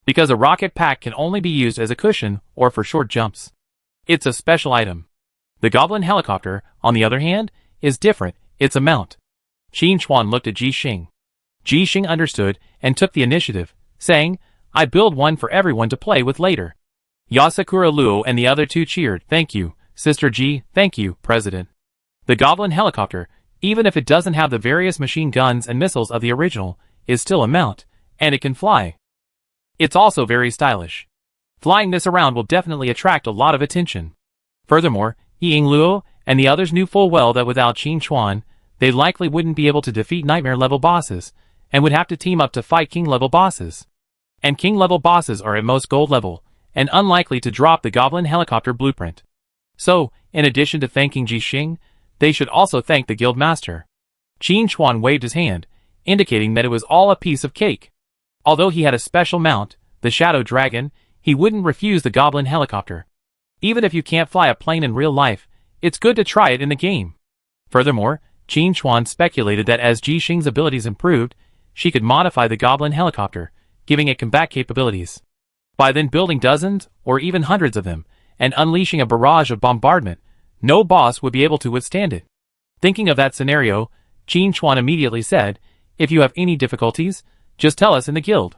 Because a rocket pack can only be used as a cushion or for short jumps. It's a special item. The Goblin helicopter, on the other hand, is different. It's a mount. Qin Chuan looked at Ji Xing. Ji Xing understood and took the initiative, saying, I build one for everyone to play with later. Yasakura Luo and the other two cheered. Thank you, Sister Ji. Thank you, President. The Goblin helicopter, even if it doesn't have the various machine guns and missiles of the original, is still a mount, and it can fly. It's also very stylish. Flying this around will definitely attract a lot of attention. Furthermore, Ying Luo and the others knew full well that without Qin Chuan, they likely wouldn't be able to defeat nightmare-level bosses, and would have to team up to fight king-level bosses. And king-level bosses are at most gold level, and unlikely to drop the Goblin helicopter blueprint. So, in addition to thanking Ji Xing, they should also thank the guild master. Qin Chuan waved his hand, indicating that it was all a piece of cake. Although he had a special mount, the Shadow Dragon, he wouldn't refuse the Goblin helicopter. Even if you can't fly a plane in real life, it's good to try it in the game. Furthermore, Qin Chuan speculated that as Ji Xing's abilities improved, she could modify the Goblin helicopter, giving it combat capabilities. By then building dozens, or even hundreds of them, and unleashing a barrage of bombardment, no boss would be able to withstand it. Thinking of that scenario, Qin Chuan immediately said, if you have any difficulties, just tell us in the guild.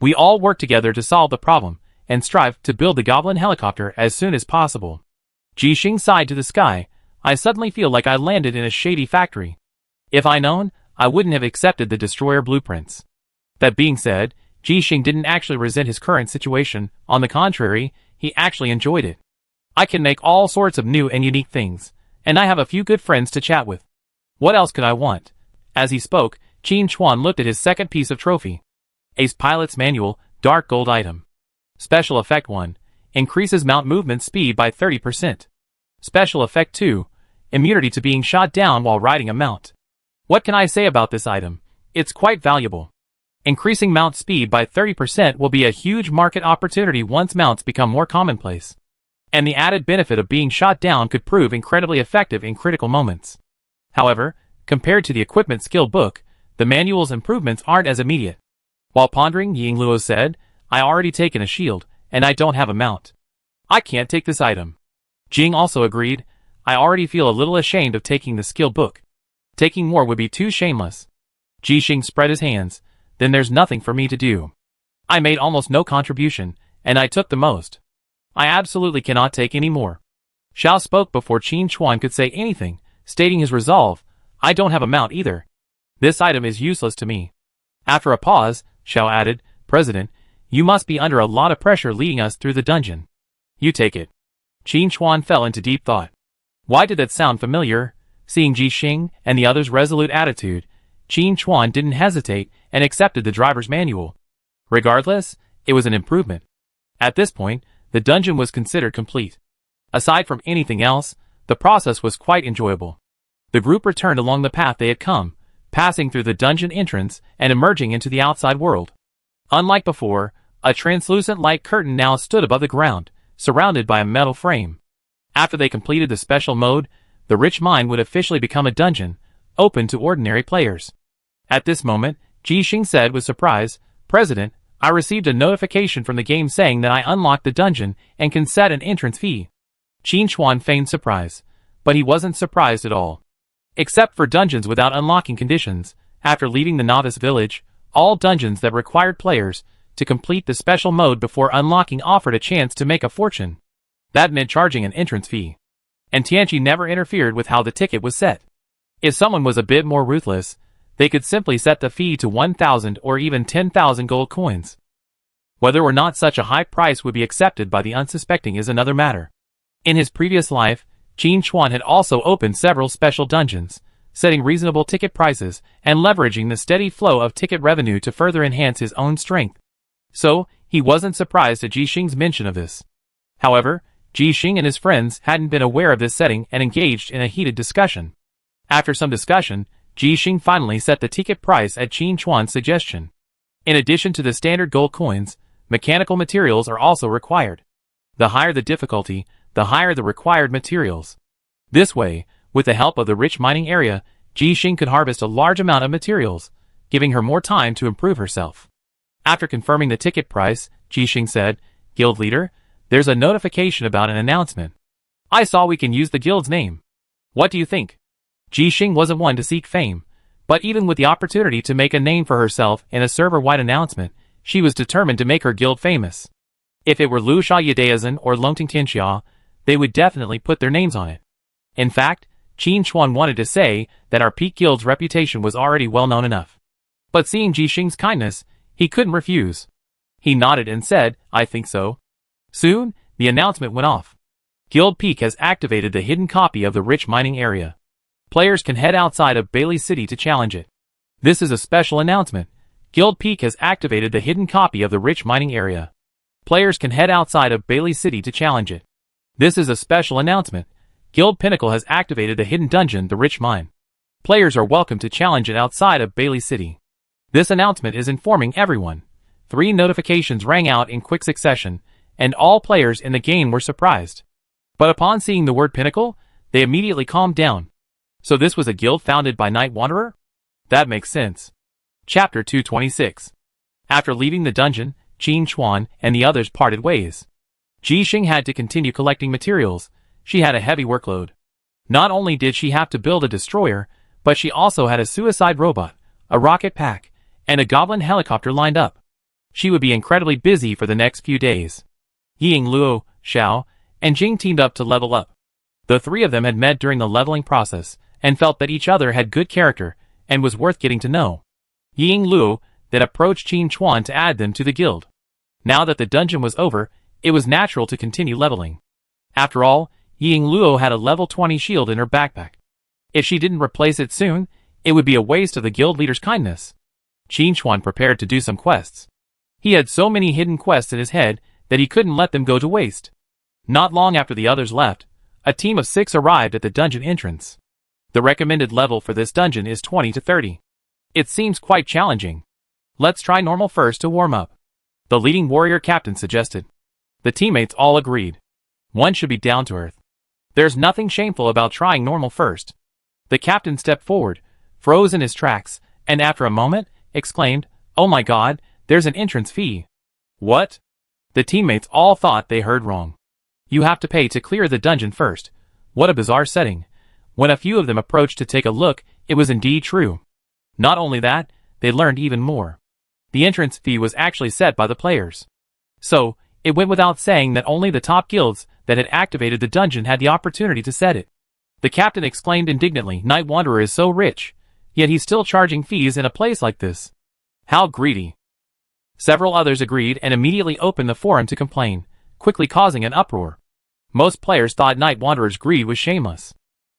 We all work together to solve the problem, and strive to build the Goblin helicopter as soon as possible. Ji Xing sighed to the sky. I suddenly feel like I landed in a shady factory. If I'd known, I wouldn't have accepted the destroyer blueprints. That being said, Ji Xing didn't actually resent his current situation. On the contrary, he actually enjoyed it. I can make all sorts of new and unique things, and I have a few good friends to chat with. What else could I want? As he spoke, Qin Chuan looked at his second piece of trophy. Ace Pilot's Manual, Dark Gold item. Special Effect 1. Increases mount movement speed by 30%. Special Effect 2. Immunity to being shot down while riding a mount. What can I say about this item? It's quite valuable. Increasing mount speed by 30% will be a huge market opportunity once mounts become more commonplace. And the added benefit of being shot down could prove incredibly effective in critical moments. However, compared to the equipment skill book, the manual's improvements aren't as immediate. While pondering, Ying Luo said, I already taken a shield, and I don't have a mount. I can't take this item. Jing also agreed, I already feel a little ashamed of taking the skill book. Taking more would be too shameless. Ji Xing spread his hands, then there's nothing for me to do. I made almost no contribution, and I took the most. I absolutely cannot take any more. Xiao spoke before Qin Chuan could say anything, stating his resolve, I don't have a mount either. This item is useless to me. After a pause, Xiao added, President, you must be under a lot of pressure leading us through the dungeon. You take it. Qin Chuan fell into deep thought. Why did that sound familiar? Seeing Ji Xing and the others' resolute attitude, Qin Chuan didn't hesitate and accepted the driver's manual. Regardless, it was an improvement. At this point, the dungeon was considered complete. Aside from anything else, the process was quite enjoyable. The group returned along the path they had come, passing through the dungeon entrance and emerging into the outside world. Unlike before, a translucent light curtain now stood above the ground, surrounded by a metal frame. After they completed the special mode, the rich mine would officially become a dungeon, open to ordinary players. At this moment, Ji Xing said with surprise, President, I received a notification from the game saying that I unlocked the dungeon and can set an entrance fee. Qin Chuan feigned surprise, but he wasn't surprised at all. Except for dungeons without unlocking conditions, after leaving the novice village, all dungeons that required players to complete the special mode before unlocking offered a chance to make a fortune. That meant charging an entrance fee. And Tianqi never interfered with how the ticket was set. If someone was a bit more ruthless, they could simply set the fee to 1,000 or even 10,000 gold coins. Whether or not such a high price would be accepted by the unsuspecting is another matter. In his previous life, Qin Chuan had also opened several special dungeons, setting reasonable ticket prices and leveraging the steady flow of ticket revenue to further enhance his own strength. So, he wasn't surprised at Ji Xing's mention of this. However, Ji Xing and his friends hadn't been aware of this setting and engaged in a heated discussion. After some discussion, Ji Xing finally set the ticket price at Qin Chuan's suggestion. In addition to the standard gold coins, mechanical materials are also required. The higher the difficulty, the higher the required materials. This way, With the help of the rich mining area, Ji Xing could harvest a large amount of materials, giving her more time to improve herself. After confirming the ticket price, Ji Xing said, "Guild leader, there's a notification about an announcement. I saw we can use the guild's name. What do you think?" Ji Xing wasn't one to seek fame, but even with the opportunity to make a name for herself in a server-wide announcement, she was determined to make her guild famous. If it were Lu Sha Yadeazan or Longting Tianxia, they would definitely put their names on it. In fact, Qin Chuan wanted to say that our peak guild's reputation was already well known enough. But seeing Ji Xing's kindness, he couldn't refuse. He nodded and said, "I think so." Soon, the announcement went off. Guild Peak has activated the hidden copy of the rich mining area. Players can head outside of Bailey City to challenge it. This is a special announcement. Guild Peak has activated the hidden copy of the rich mining area. Players can head outside of Bailey City to challenge it. This is a special announcement. Guild Pinnacle has activated the hidden dungeon, the Rich Mine. Players are welcome to challenge it outside of Bailey City. This announcement is informing everyone. 3 notifications rang out in quick succession, and all players in the game were surprised. But upon seeing the word Pinnacle, they immediately calmed down. So this was a guild founded by Night Wanderer? That makes sense. Chapter 226. After leaving the dungeon, Qin Chuan and the others parted ways. Ji Xing had to continue collecting materials. She had a heavy workload. Not only did she have to build a destroyer, but she also had a suicide robot, a rocket pack, and a goblin helicopter lined up. She would be incredibly busy for the next few days. Ying, Luo, Xiao, and Jing teamed up to level up. The 3 of them had met during the leveling process, and felt that each other had good character, and was worth getting to know. Ying Luo then approached Qin Chuan to add them to the guild. Now that the dungeon was over, it was natural to continue leveling. After all, Ying Luo had a level 20 shield in her backpack. If she didn't replace it soon, it would be a waste of the guild leader's kindness. Qin Chuan prepared to do some quests. He had so many hidden quests in his head that he couldn't let them go to waste. Not long after the others left, a team of 6 arrived at the dungeon entrance. The recommended level for this dungeon is 20 to 30. It seems quite challenging. Let's try normal first to warm up, the leading warrior captain suggested. The teammates all agreed. One should be down to earth. There's nothing shameful about trying normal first. The captain stepped forward, froze in his tracks, and after a moment, exclaimed, "Oh my god, there's an entrance fee." What? The teammates all thought they heard wrong. You have to pay to clear the dungeon first. What a bizarre setting. When a few of them approached to take a look, it was indeed true. Not only that, they learned even more. The entrance fee was actually set by the players. So, it went without saying that only the top guilds that had activated the dungeon had the opportunity to set it. The captain exclaimed indignantly, "Night Wanderer is so rich, yet he's still charging fees in a place like this. How greedy." Several others agreed and immediately opened the forum to complain, quickly causing an uproar. Most players thought Night Wanderer's greed was shameless.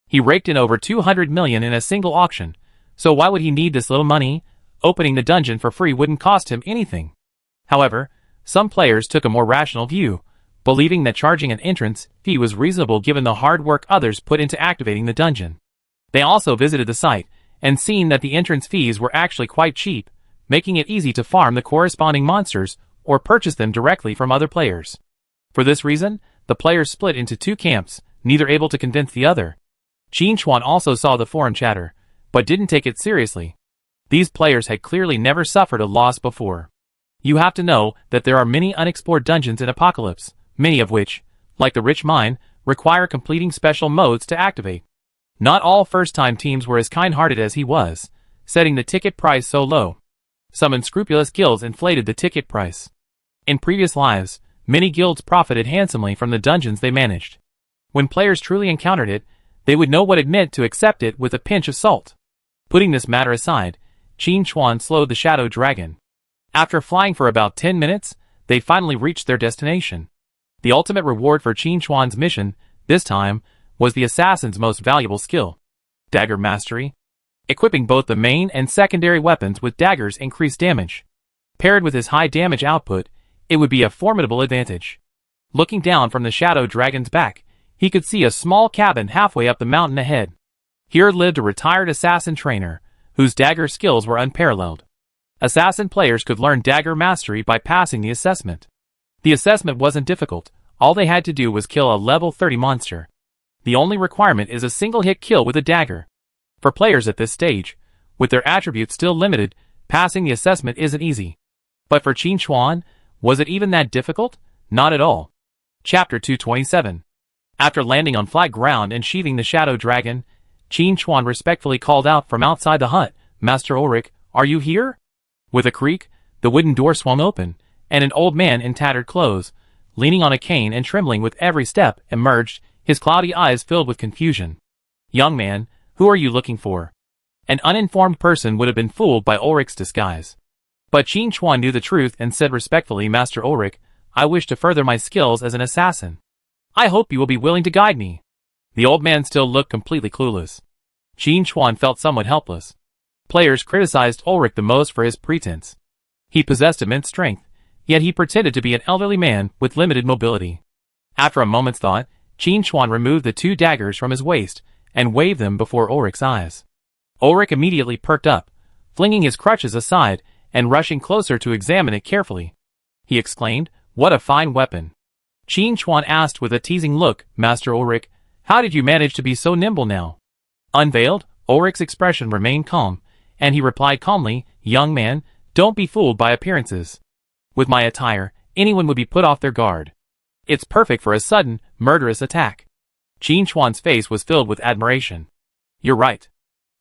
He raked in over 200 million in a single auction, so why would he need this little money? Opening the dungeon for free wouldn't cost him anything. However, some players took a more rational view, believing that charging an entrance fee was reasonable given the hard work others put into activating the dungeon. They also visited the site, and seen that the entrance fees were actually quite cheap, making it easy to farm the corresponding monsters or purchase them directly from other players. For this reason, the players split into 2 camps, neither able to convince the other. Qin Chuan also saw the forum chatter, but didn't take it seriously. These players had clearly never suffered a loss before. You have to know that there are many unexplored dungeons in Apocalypse, many of which, like the Rich Mine, require completing special modes to activate. Not all first-time teams were as kind-hearted as he was, setting the ticket price so low. Some unscrupulous guilds inflated the ticket price. In previous lives, many guilds profited handsomely from the dungeons they managed. When players truly encountered it, they would know what it meant to accept it with a pinch of salt. Putting this matter aside, Qin Chuan slowed the Shadow Dragon. After flying for about 10 minutes, they finally reached their destination. The ultimate reward for Qin Chuan's mission, this time, was the assassin's most valuable skill, Dagger Mastery. Equipping both the main and secondary weapons with daggers increased damage. Paired with his high damage output, it would be a formidable advantage. Looking down from the Shadow Dragon's back, he could see a small cabin halfway up the mountain ahead. Here lived a retired assassin trainer, whose dagger skills were unparalleled. Assassin players could learn Dagger Mastery by passing the assessment. The assessment wasn't difficult, all they had to do was kill a level 30 monster. The only requirement is a single hit kill with a dagger. For players at this stage, with their attributes still limited, passing the assessment isn't easy. But for Qin Chuan, was it even that difficult? Not at all. Chapter 227. After landing on flat ground and sheathing the shadow dragon, Qin Chuan respectfully called out from outside the hut, "Master Ulrich, are you here?" With a creak, the wooden door swung open, and an old man in tattered clothes, leaning on a cane and trembling with every step, emerged, his cloudy eyes filled with confusion. "Young man, who are you looking for?" An uninformed person would have been fooled by Ulrich's disguise. But Qin Chuan knew the truth and said respectfully, "Master Ulrich, I wish to further my skills as an assassin. I hope you will be willing to guide me." The old man still looked completely clueless. Qin Chuan felt somewhat helpless. Players criticized Ulrich the most for his pretense. He possessed immense strength, yet he pretended to be an elderly man with limited mobility. After a moment's thought, Qin Chuan removed the 2 daggers from his waist and waved them before Ulrich's eyes. Ulrich immediately perked up, flinging his crutches aside and rushing closer to examine it carefully. He exclaimed, "What a fine weapon." Qin Chuan asked with a teasing look, "Master Ulrich, how did you manage to be so nimble now?" Unveiled, Ulrich's expression remained calm, and he replied calmly, "Young man, don't be fooled by appearances. With my attire, anyone would be put off their guard. It's perfect for a sudden, murderous attack." Qin Chuan's face was filled with admiration. "You're right."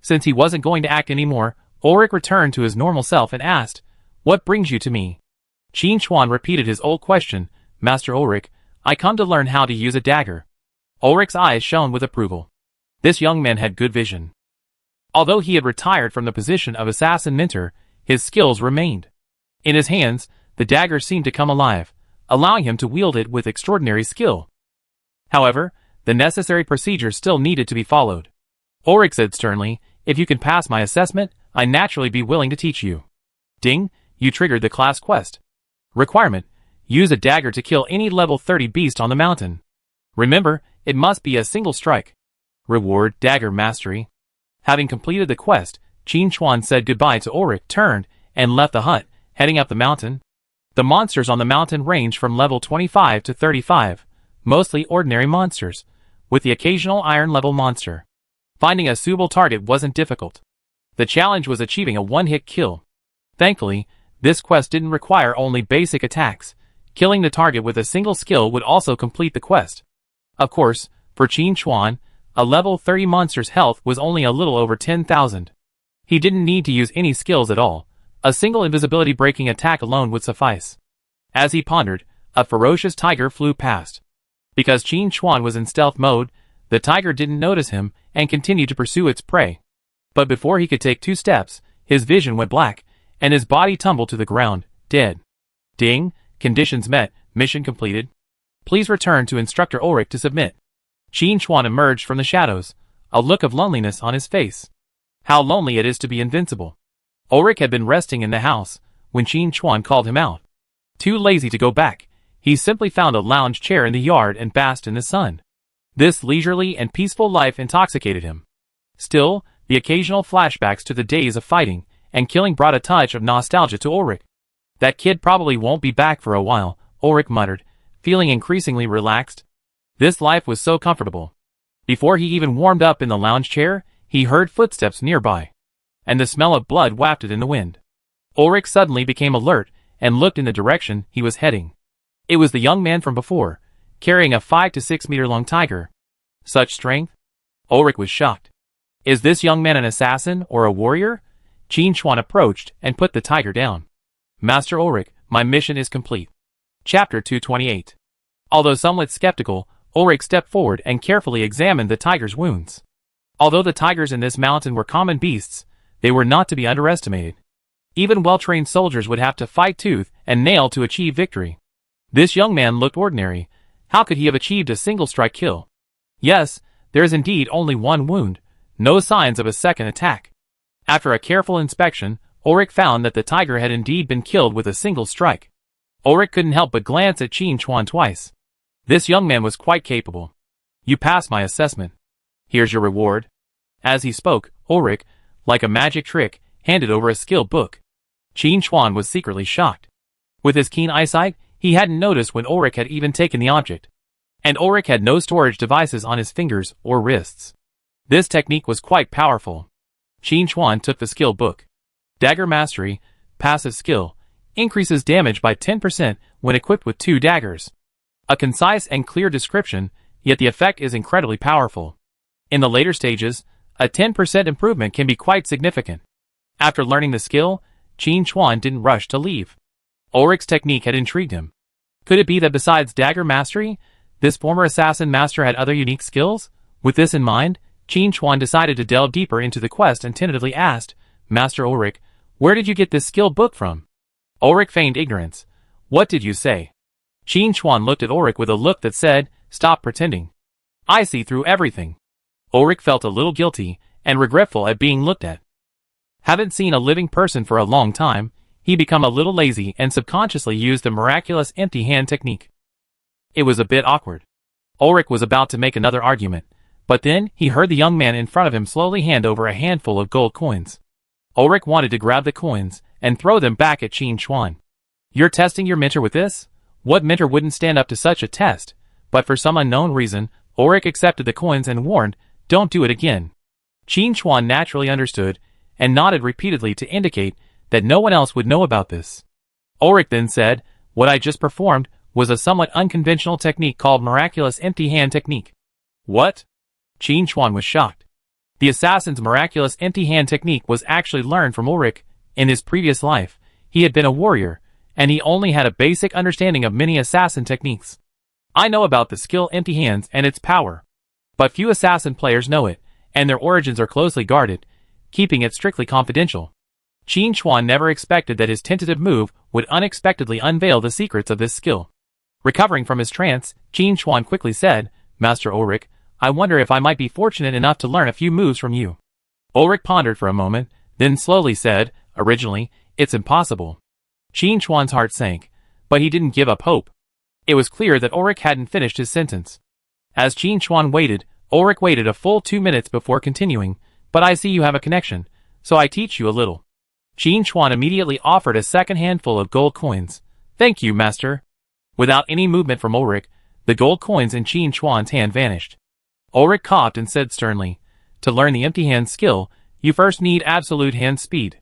Since he wasn't going to act anymore, Ulrich returned to his normal self and asked, "What brings you to me?" Qin Chuan repeated his old question, "Master Ulrich, I come to learn how to use a dagger." Ulrich's eyes shone with approval. This young man had good vision. Although he had retired from the position of assassin mentor, his skills remained. In his hands, the dagger seemed to come alive, allowing him to wield it with extraordinary skill. However, the necessary procedures still needed to be followed. Ulrich said sternly, "If you can pass my assessment, I'd naturally be willing to teach you." Ding, you triggered the class quest. Requirement: use a dagger to kill any level 30 beast on the mountain. Remember, it must be a single strike. Reward: dagger mastery. Having completed the quest, Qin Chuan said goodbye to Ulrich, turned, and left the hut, heading up the mountain. The monsters on the mountain ranged from level 25 to 35, mostly ordinary monsters, with the occasional iron level monster. Finding a suitable target wasn't difficult. The challenge was achieving a one-hit kill. Thankfully, this quest didn't require only basic attacks. Killing the target with a single skill would also complete the quest. Of course, for Qin Chuan, a level 30 monster's health was only a little over 10,000. He didn't need to use any skills at all. A single invisibility breaking attack alone would suffice. As he pondered, a ferocious tiger flew past. Because Qin Chuan was in stealth mode, the tiger didn't notice him and continued to pursue its prey. But before he could take 2 steps, his vision went black, and his body tumbled to the ground, dead. Ding, conditions met, mission completed. Please return to Instructor Ulrich to submit. Qin Chuan emerged from the shadows, a look of loneliness on his face. How lonely it is to be invincible. Ulrich had been resting in the house when Qin Chuan called him out. Too lazy to go back, he simply found a lounge chair in the yard and basked in the sun. This leisurely and peaceful life intoxicated him. Still, the occasional flashbacks to the days of fighting and killing brought a touch of nostalgia to Ulrich. That kid probably won't be back for a while, Ulrich muttered, feeling increasingly relaxed. This life was so comfortable. Before he even warmed up in the lounge chair, he heard footsteps nearby, and the smell of blood wafted in the wind. Ulrich suddenly became alert and looked in the direction he was heading. It was the young man from before, carrying a 5 to 6 meter long tiger. Such strength? Ulrich was shocked. Is this young man an assassin or a warrior? Qin Chuan approached and put the tiger down. Master Ulrich, my mission is complete. Chapter 228. Although somewhat skeptical, Ulrich stepped forward and carefully examined the tiger's wounds. Although the tigers in this mountain were common beasts, they were not to be underestimated. Even well-trained soldiers would have to fight tooth and nail to achieve victory. This young man looked ordinary. How could he have achieved a single-strike kill? Yes, there is indeed only one wound, no signs of a second attack. After a careful inspection, Ulrich found that the tiger had indeed been killed with a single strike. Ulrich couldn't help but glance at Qin Chuan twice. This young man was quite capable. You passed my assessment. Here's your reward. As he spoke, Ulrich, like a magic trick, handed over a skill book. Qin Chuan was secretly shocked. With his keen eyesight, he hadn't noticed when Ulrich had even taken the object. And Ulrich had no storage devices on his fingers or wrists. This technique was quite powerful. Qin Chuan took the skill book. Dagger Mastery, passive skill, increases damage by 10% when equipped with 2 daggers. A concise and clear description, yet the effect is incredibly powerful. In the later stages, a 10% improvement can be quite significant. After learning the skill, Qin Chuan didn't rush to leave. Ulrich's technique had intrigued him. Could it be that besides Dagger Mastery, this former assassin master had other unique skills? With this in mind, Qin Chuan decided to delve deeper into the quest and tentatively asked, Master Ulrich, where did you get this skill book from? Ulrich feigned ignorance. What did you say? Qin Chuan looked at Ulrich with a look that said, stop pretending. I see through everything. Ulrich felt a little guilty and regretful at being looked at. Haven't seen a living person for a long time, he became a little lazy and subconsciously used the miraculous empty hand technique. It was a bit awkward. Ulrich was about to make another argument, but then he heard the young man in front of him slowly hand over a handful of gold coins. Ulrich wanted to grab the coins and throw them back at Qin Chuan. You're testing your mentor with this? What mentor wouldn't stand up to such a test? But for some unknown reason, Ulrich accepted the coins and warned, don't do it again. Qin Chuan naturally understood and nodded repeatedly to indicate that no one else would know about this. Ulrich then said, what I just performed was a somewhat unconventional technique called miraculous empty hand technique. What? Qin Chuan was shocked. The assassin's miraculous empty hand technique was actually learned from Ulrich. In his previous life, he had been a warrior, and he only had a basic understanding of many assassin techniques. I know about the skill empty hands and its power, but few assassin players know it, and their origins are closely guarded, keeping it strictly confidential. Qin Chuan never expected that his tentative move would unexpectedly unveil the secrets of this skill. Recovering from his trance, Qin Chuan quickly said, Master Ulrich, I wonder if I might be fortunate enough to learn a few moves from you. Ulrich pondered for a moment, then slowly said, originally, it's impossible. Qin Chuan's heart sank, but he didn't give up hope. It was clear that Ulrich hadn't finished his sentence. As Qin Chuan waited, Ulrich waited a full 2 minutes before continuing, but I see you have a connection, so I teach you a little. Qin Chuan immediately offered a second handful of gold coins. Thank you, master. Without any movement from Ulrich, the gold coins in Qin Chuan's hand vanished. Ulrich coughed and said sternly, to learn the empty hand skill, you first need absolute hand speed.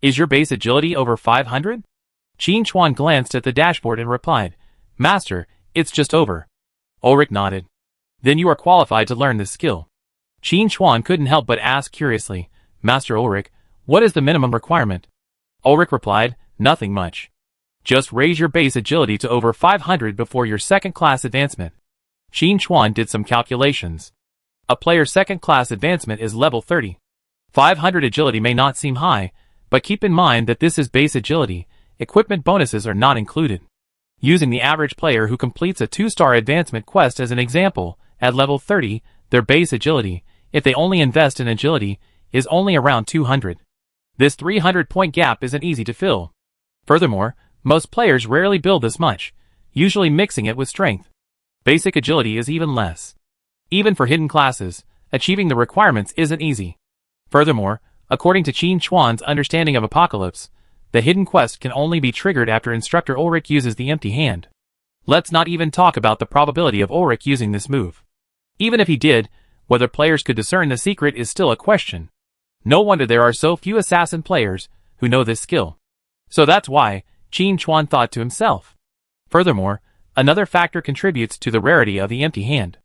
Is your base agility over 500? Qin Chuan glanced at the dashboard and replied, Master, it's just over. Ulrich nodded. Then you are qualified to learn this skill. Qin Chuan couldn't help but ask curiously, Master Ulrich, what is the minimum requirement? Ulrich replied, nothing much. Just raise your base agility to over 500 before your second-class advancement. Qin Chuan did some calculations. A player's second-class advancement is level 30. 500 agility may not seem high, but keep in mind that this is base agility, equipment bonuses are not included. Using the average player who completes a 2-star advancement quest as an example, at level 30, their base agility, if they only invest in agility, is only around 200. This 300-point gap isn't easy to fill. Furthermore, most players rarely build this much, usually mixing it with strength. Basic agility is even less. Even for hidden classes, achieving the requirements isn't easy. Furthermore, according to Qin Chuan's understanding of Apocalypse, the hidden quest can only be triggered after Instructor Ulrich uses the empty hand. Let's not even talk about the probability of Ulrich using this move. Even if he did, whether players could discern the secret is still a question. No wonder there are so few assassin players who know this skill. So that's why, Qin Chuan thought to himself. Furthermore, another factor contributes to the rarity of the empty hand.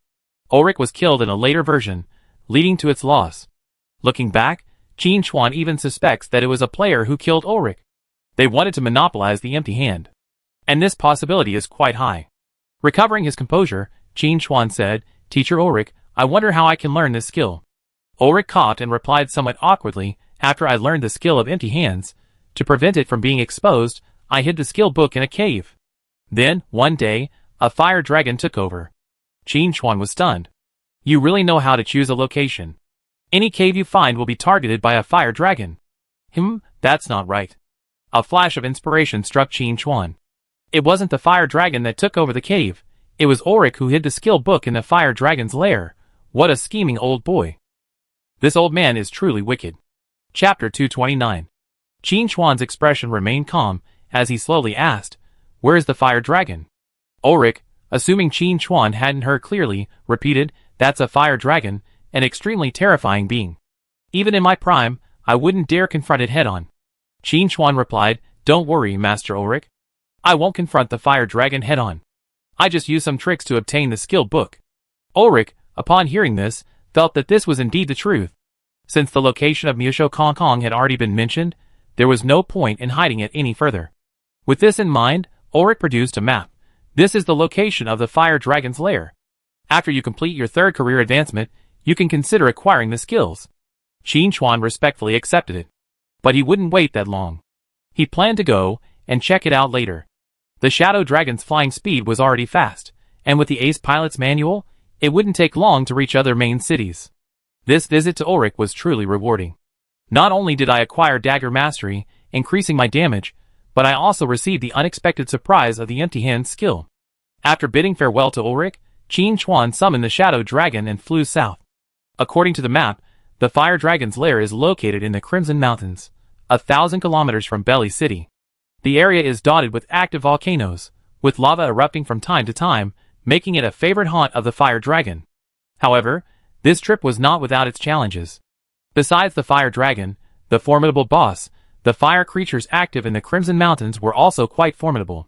Ulrich was killed in a later version, leading to its loss. Looking back, Qin Chuan even suspects that it was a player who killed Ulrich. They wanted to monopolize the empty hand. And this possibility is quite high. Recovering his composure, Qin Chuan said, Teacher Ulrich, I wonder how I can learn this skill. Ulrich coughed and replied somewhat awkwardly, after I learned the skill of empty hands, to prevent it from being exposed, I hid the skill book in a cave. Then, one day, a fire dragon took over. Qin Chuan was stunned. You really know how to choose a location. Any cave you find will be targeted by a fire dragon. That's not right. A flash of inspiration struck Qin Chuan. It wasn't the fire dragon that took over the cave. It was Ulrich who hid the skill book in the fire dragon's lair. What a scheming old boy. This old man is truly wicked. Chapter 229. Qin Chuan's expression remained calm as he slowly asked, Where is the fire dragon? Ulrich, Assuming Qin Chuan hadn't heard clearly, repeated, "That's a fire dragon, an extremely terrifying being. Even in my prime, I wouldn't dare confront it head-on." Qin Chuan replied, "Don't worry, Master Ulrich. I won't confront the fire dragon head-on. I just use some tricks to obtain the skill book." Ulrich, upon hearing this, felt that this was indeed the truth. Since the location of Musho Kong Kong had already been mentioned, there was no point in hiding it any further. With this in mind, Ulrich produced a map. This is the location of the fire dragon's lair. After you complete your third career advancement, you can consider acquiring the skills. Qin Chuan respectfully accepted it. But he wouldn't wait that long. He planned to go and check it out later. The Shadow Dragon's flying speed was already fast, and with the Ace Pilot's manual, it wouldn't take long to reach other main cities. This visit to Ulrich was truly rewarding. Not only did I acquire dagger mastery, increasing my damage, but I also received the unexpected surprise of the empty hand skill. After bidding farewell to Ulrich, Qin Chuan summoned the Shadow Dragon and flew south. According to the map, the Fire Dragon's lair is located in the Crimson Mountains, 1,000 kilometers from Belly City. The area is dotted with active volcanoes, with lava erupting from time to time, making it a favorite haunt of the Fire Dragon. However, this trip was not without its challenges. Besides the Fire Dragon, the formidable boss, the fire creatures active in the Crimson Mountains were also quite formidable.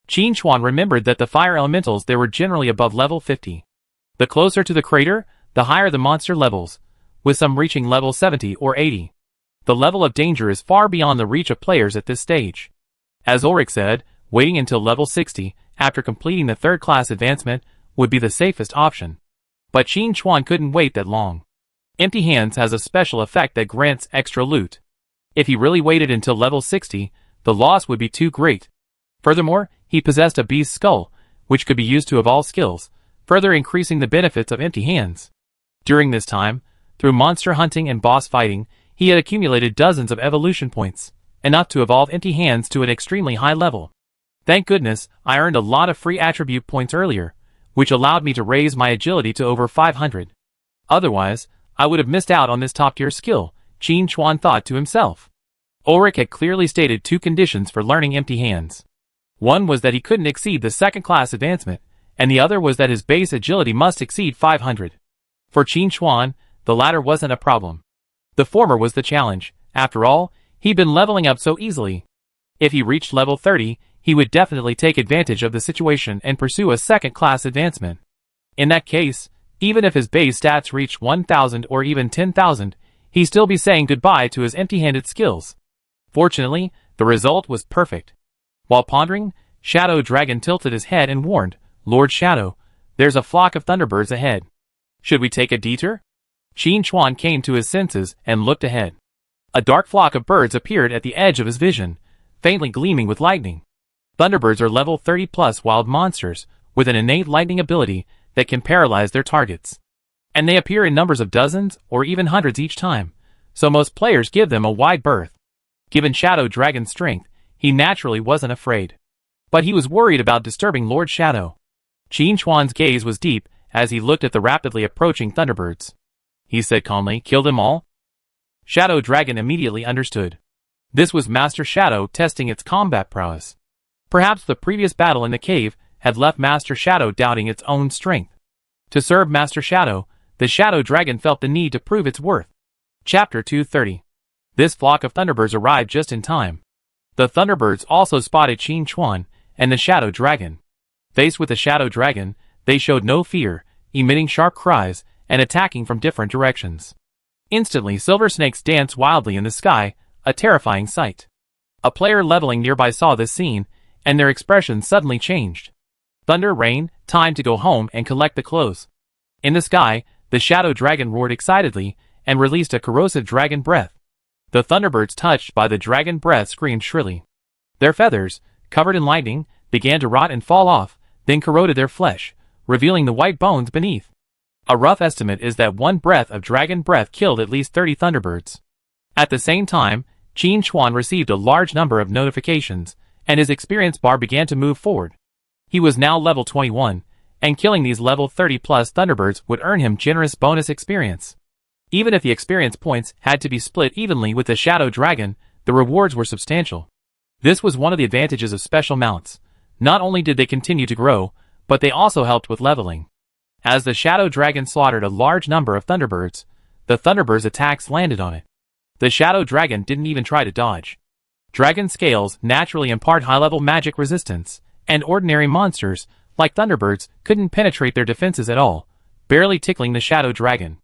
Qin Chuan remembered that the fire elementals there were generally above level 50. The closer to the crater, the higher the monster levels, with some reaching level 70 or 80. The level of danger is far beyond the reach of players at this stage. As Ulrich said, waiting until level 60, after completing the third class advancement, would be the safest option. But Qin Chuan couldn't wait that long. Empty Hands has a special effect that grants extra loot. If he really waited until level 60, the loss would be too great. Furthermore, he possessed a beast's skull, which could be used to evolve skills, further increasing the benefits of Empty Hands. During this time, through monster hunting and boss fighting, he had accumulated dozens of evolution points, enough to evolve Empty Hands to an extremely high level. Thank goodness, I earned a lot of free attribute points earlier, which allowed me to raise my agility to over 500. Otherwise, I would have missed out on this top-tier skill, Qin Chuan thought to himself. Ulrich had clearly stated two conditions for learning Empty Hands. One was that he couldn't exceed the second-class advancement, and the other was that his base agility must exceed 500. For Qin Chuan, the latter wasn't a problem. The former was the challenge. After all, he'd been leveling up so easily. If he reached level 30, he would definitely take advantage of the situation and pursue a second-class advancement. In that case, even if his base stats reached 1,000 or even 10,000, he'd still be saying goodbye to his empty-handed skills. Fortunately, the result was perfect. While pondering, Shadow Dragon tilted his head and warned, "Lord Shadow, there's a flock of thunderbirds ahead. Should we take a detour?" Qin Chuan came to his senses and looked ahead. A dark flock of birds appeared at the edge of his vision, faintly gleaming with lightning. Thunderbirds are level 30+ wild monsters, with an innate lightning ability that can paralyze their targets. And they appear in numbers of dozens or even hundreds each time, so most players give them a wide berth. Given Shadow Dragon's strength, he naturally wasn't afraid. But he was worried about disturbing Lord Shadow. Qin Chuan's gaze was deep as he looked at the rapidly approaching thunderbirds. He said calmly, "Kill them all?" Shadow Dragon immediately understood. This was Master Shadow testing its combat prowess. Perhaps the previous battle in the cave had left Master Shadow doubting its own strength. To serve Master Shadow, the Shadow Dragon felt the need to prove its worth. Chapter 230. This flock of thunderbirds arrived just in time. The thunderbirds also spotted Qin Chuan and the Shadow Dragon. Faced with the Shadow Dragon, they showed no fear, emitting sharp cries and attacking from different directions. Instantly, silver snakes danced wildly in the sky, a terrifying sight. A player leveling nearby saw this scene, and their expressions suddenly changed. Thunder, rain, time to go home and collect the clothes. In the sky, the Shadow Dragon roared excitedly and released a corrosive dragon breath. The thunderbirds touched by the dragon breath screamed shrilly. Their feathers, covered in lightning, began to rot and fall off, then corroded their flesh, revealing the white bones beneath. A rough estimate is that one breath of dragon breath killed at least 30 thunderbirds. At the same time, Qin Chuan received a large number of notifications, and his experience bar began to move forward. He was now level 21, and killing these level 30+ thunderbirds would earn him generous bonus experience. Even if the experience points had to be split evenly with the Shadow Dragon, the rewards were substantial. This was one of the advantages of special mounts. Not only did they continue to grow, but they also helped with leveling. As the Shadow Dragon slaughtered a large number of Thunderbirds, the Thunderbird's attacks landed on it. The Shadow Dragon didn't even try to dodge. Dragon scales naturally impart high-level magic resistance, and ordinary monsters, like Thunderbirds, couldn't penetrate their defenses at all, barely tickling the Shadow Dragon.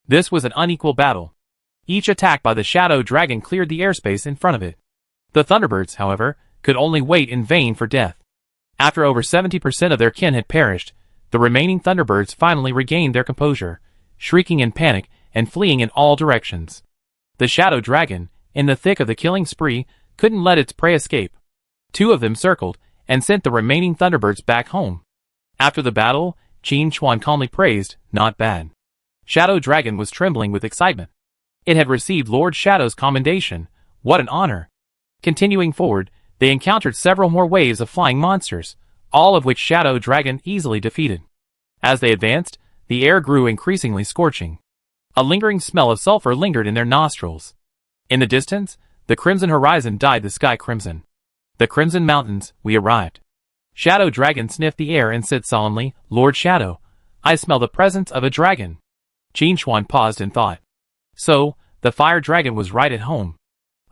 This was an unequal battle. Each attack by the Shadow Dragon cleared the airspace in front of it. The Thunderbirds, however, could only wait in vain for death. After over 70% of their kin had perished, the remaining Thunderbirds finally regained their composure, shrieking in panic and fleeing in all directions. The Shadow Dragon, in the thick of the killing spree, couldn't let its prey escape. 2 of them circled and sent the remaining Thunderbirds back home. After the battle, Qin Chuan calmly praised, "Not bad." Shadow Dragon was trembling with excitement. It had received Lord Shadow's commendation. What an honor! Continuing forward, they encountered several more waves of flying monsters, all of which Shadow Dragon easily defeated. As they advanced, the air grew increasingly scorching. A lingering smell of sulfur lingered in their nostrils. In the distance, the crimson horizon dyed the sky crimson. The Crimson Mountains, we arrived. Shadow Dragon sniffed the air and said solemnly, "Lord Shadow, I smell the presence of a dragon." Qin Chuan paused in thought. So, the Fire Dragon was right at home.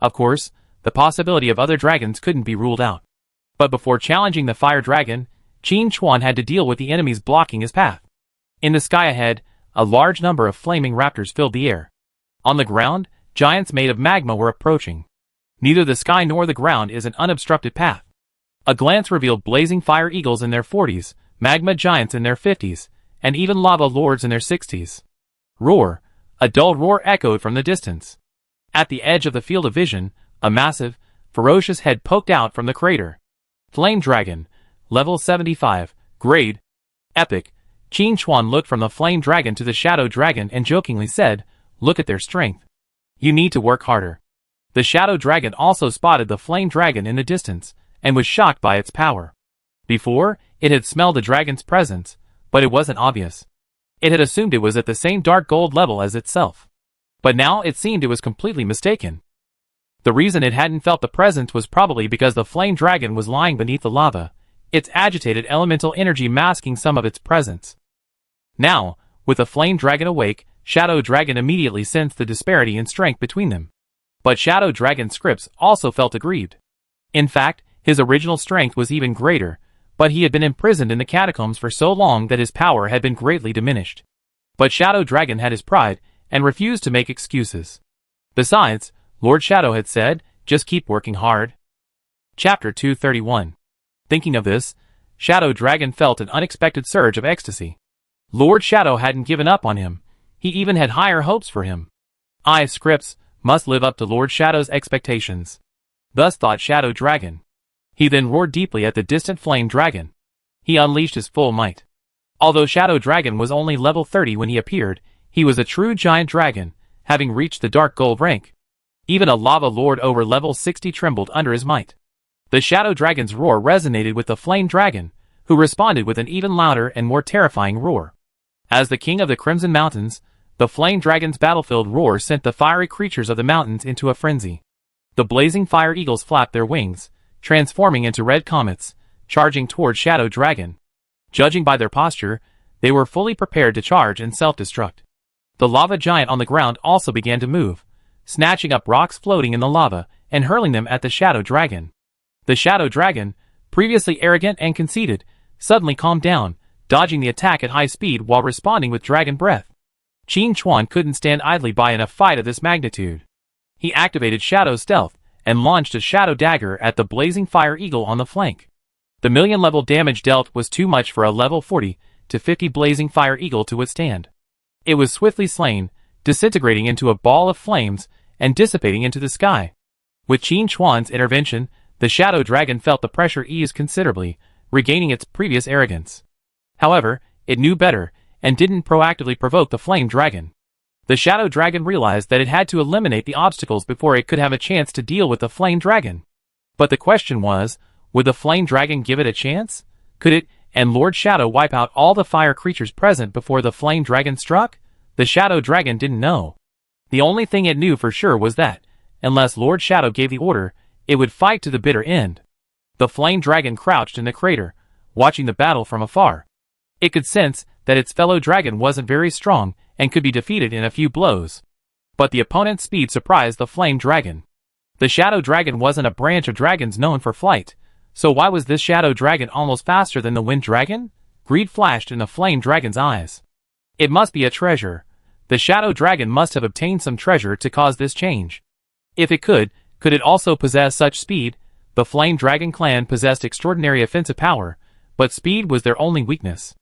Of course, the possibility of other dragons couldn't be ruled out. But before challenging the Fire Dragon, Qin Chuan had to deal with the enemies blocking his path. In the sky ahead, a large number of flaming raptors filled the air. On the ground, giants made of magma were approaching. Neither the sky nor the ground is an unobstructed path. A glance revealed blazing fire eagles in their 40s, magma giants in their 50s, and even lava lords in their 60s. Roar! A dull roar echoed from the distance. At the edge of the field of vision, a massive, ferocious head poked out from the crater. Flame Dragon, level 75, grade epic. Qin Chuan looked from the Flame Dragon to the Shadow Dragon and jokingly said, "Look at their strength. You need to work harder." The Shadow Dragon also spotted the Flame Dragon in the distance, and was shocked by its power. Before, it had smelled the dragon's presence, but it wasn't obvious. It had assumed it was at the same dark gold level as itself. But now it seemed it was completely mistaken. The reason it hadn't felt the presence was probably because the Flame Dragon was lying beneath the lava, its agitated elemental energy masking some of its presence. Now, with the Flame Dragon awake, Shadow Dragon immediately sensed the disparity in strength between them. But Shadow Dragon Scripps also felt aggrieved. In fact, his original strength was even greater, but he had been imprisoned in the catacombs for so long that his power had been greatly diminished. But Shadow Dragon had his pride, and refused to make excuses. Besides, Lord Shadow had said, "Just keep working hard." Chapter 231. Thinking of this, Shadow Dragon felt an unexpected surge of ecstasy. Lord Shadow hadn't given up on him. He even had higher hopes for him. I, Scripps, must live up to Lord Shadow's expectations. Thus thought Shadow Dragon. He then roared deeply at the distant Flame Dragon. He unleashed his full might. Although Shadow Dragon was only level 30 when he appeared, he was a true giant dragon, having reached the dark gold rank. Even a lava lord over level 60 trembled under his might. The Shadow Dragon's roar resonated with the Flame Dragon, who responded with an even louder and more terrifying roar. As the king of the Crimson Mountains, the Flame Dragon's battlefield roar sent the fiery creatures of the mountains into a frenzy. The blazing fire eagles flapped their wings, transforming into red comets, charging toward Shadow Dragon. Judging by their posture, they were fully prepared to charge and self-destruct. The lava giant on the ground also began to move, snatching up rocks floating in the lava and hurling them at the Shadow Dragon. The Shadow Dragon, previously arrogant and conceited, suddenly calmed down, dodging the attack at high speed while responding with dragon breath. Qin Chuan couldn't stand idly by in a fight of this magnitude. He activated Shadow Stealth and launched a Shadow Dagger at the blazing fire eagle on the flank. The million-level damage dealt was too much for a level 40 to 50 blazing fire eagle to withstand. It was swiftly slain, disintegrating into a ball of flames and dissipating into the sky. With Qin Chuan's intervention, the Shadow Dragon felt the pressure ease considerably, regaining its previous arrogance. However, it knew better, and didn't proactively provoke the Flame Dragon. The Shadow Dragon realized that it had to eliminate the obstacles before it could have a chance to deal with the Flame Dragon. But the question was, would the Flame Dragon give it a chance? Could it and Lord Shadow wipe out all the fire creatures present before the Flame Dragon struck? The Shadow Dragon didn't know. The only thing it knew for sure was that, unless Lord Shadow gave the order, it would fight to the bitter end. The Flame Dragon crouched in the crater, watching the battle from afar. It could sense that its fellow dragon wasn't very strong and could be defeated in a few blows. But the opponent's speed surprised the flame dragon. The shadow dragon wasn't a branch of dragons known for flight, so why was this shadow dragon almost faster than the wind dragon? Greed flashed in the flame dragon's eyes. It must be a treasure. The shadow dragon must have obtained some treasure to cause this change. If it could it also possess such speed? The flame dragon clan possessed extraordinary offensive power, but speed was their only weakness.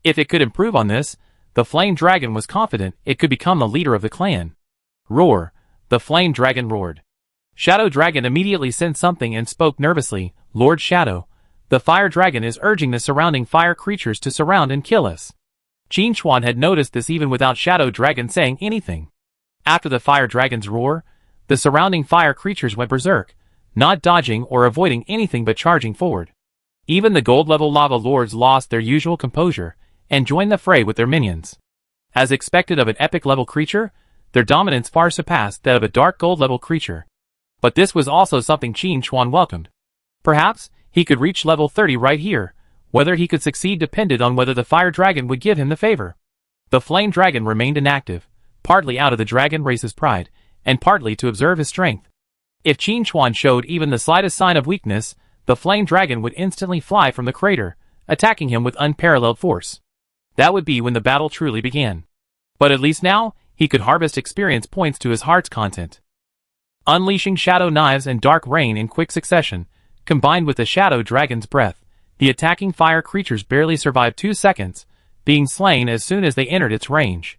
If it could improve on this, the flame dragon was confident it could become the leader of the clan. Roar! The flame dragon roared. Shadow Dragon immediately sensed something and spoke nervously. Lord Shadow, the fire dragon is urging the surrounding fire creatures to surround and kill us. Qin Chuan had noticed this even without Shadow Dragon saying anything. After the fire dragon's roar, the surrounding fire creatures went berserk, not dodging or avoiding anything but charging forward. Even the gold-level lava lords lost their usual composure and joined the fray with their minions. As expected of an epic-level creature, their dominance far surpassed that of a dark gold-level creature. But this was also something Qin Chuan welcomed. Perhaps he could reach level 30 right here. Whether he could succeed depended on whether the fire dragon would give him the favor. The flame dragon remained inactive, partly out of the dragon race's pride, and partly to observe his strength. If Qin Chuan showed even the slightest sign of weakness, the flame dragon would instantly fly from the crater, attacking him with unparalleled force. That would be when the battle truly began. But at least now, he could harvest experience points to his heart's content. Unleashing shadow knives and dark rain in quick succession, combined with the shadow dragon's breath, the attacking fire creatures barely survived 2 seconds, being slain as soon as they entered its range.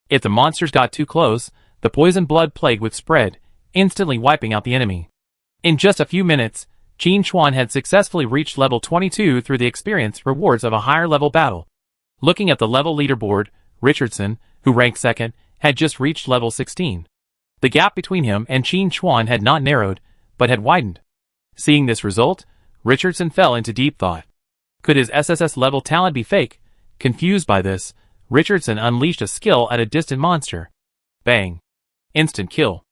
If the monsters got too close, the poison blood plague would spread, instantly wiping out the enemy. In just a few minutes, Qin Chuan had successfully reached level 22 through the experience rewards of a higher level battle. Looking at the level leaderboard, Richardson, who ranked second, had just reached level 16. The gap between him and Qin Chuan had not narrowed, but had widened. Seeing this result, Richardson fell into deep thought. Could his SSS level talent be fake? Confused by this, Richardson unleashed a skill at a distant monster. Bang. Instant kill.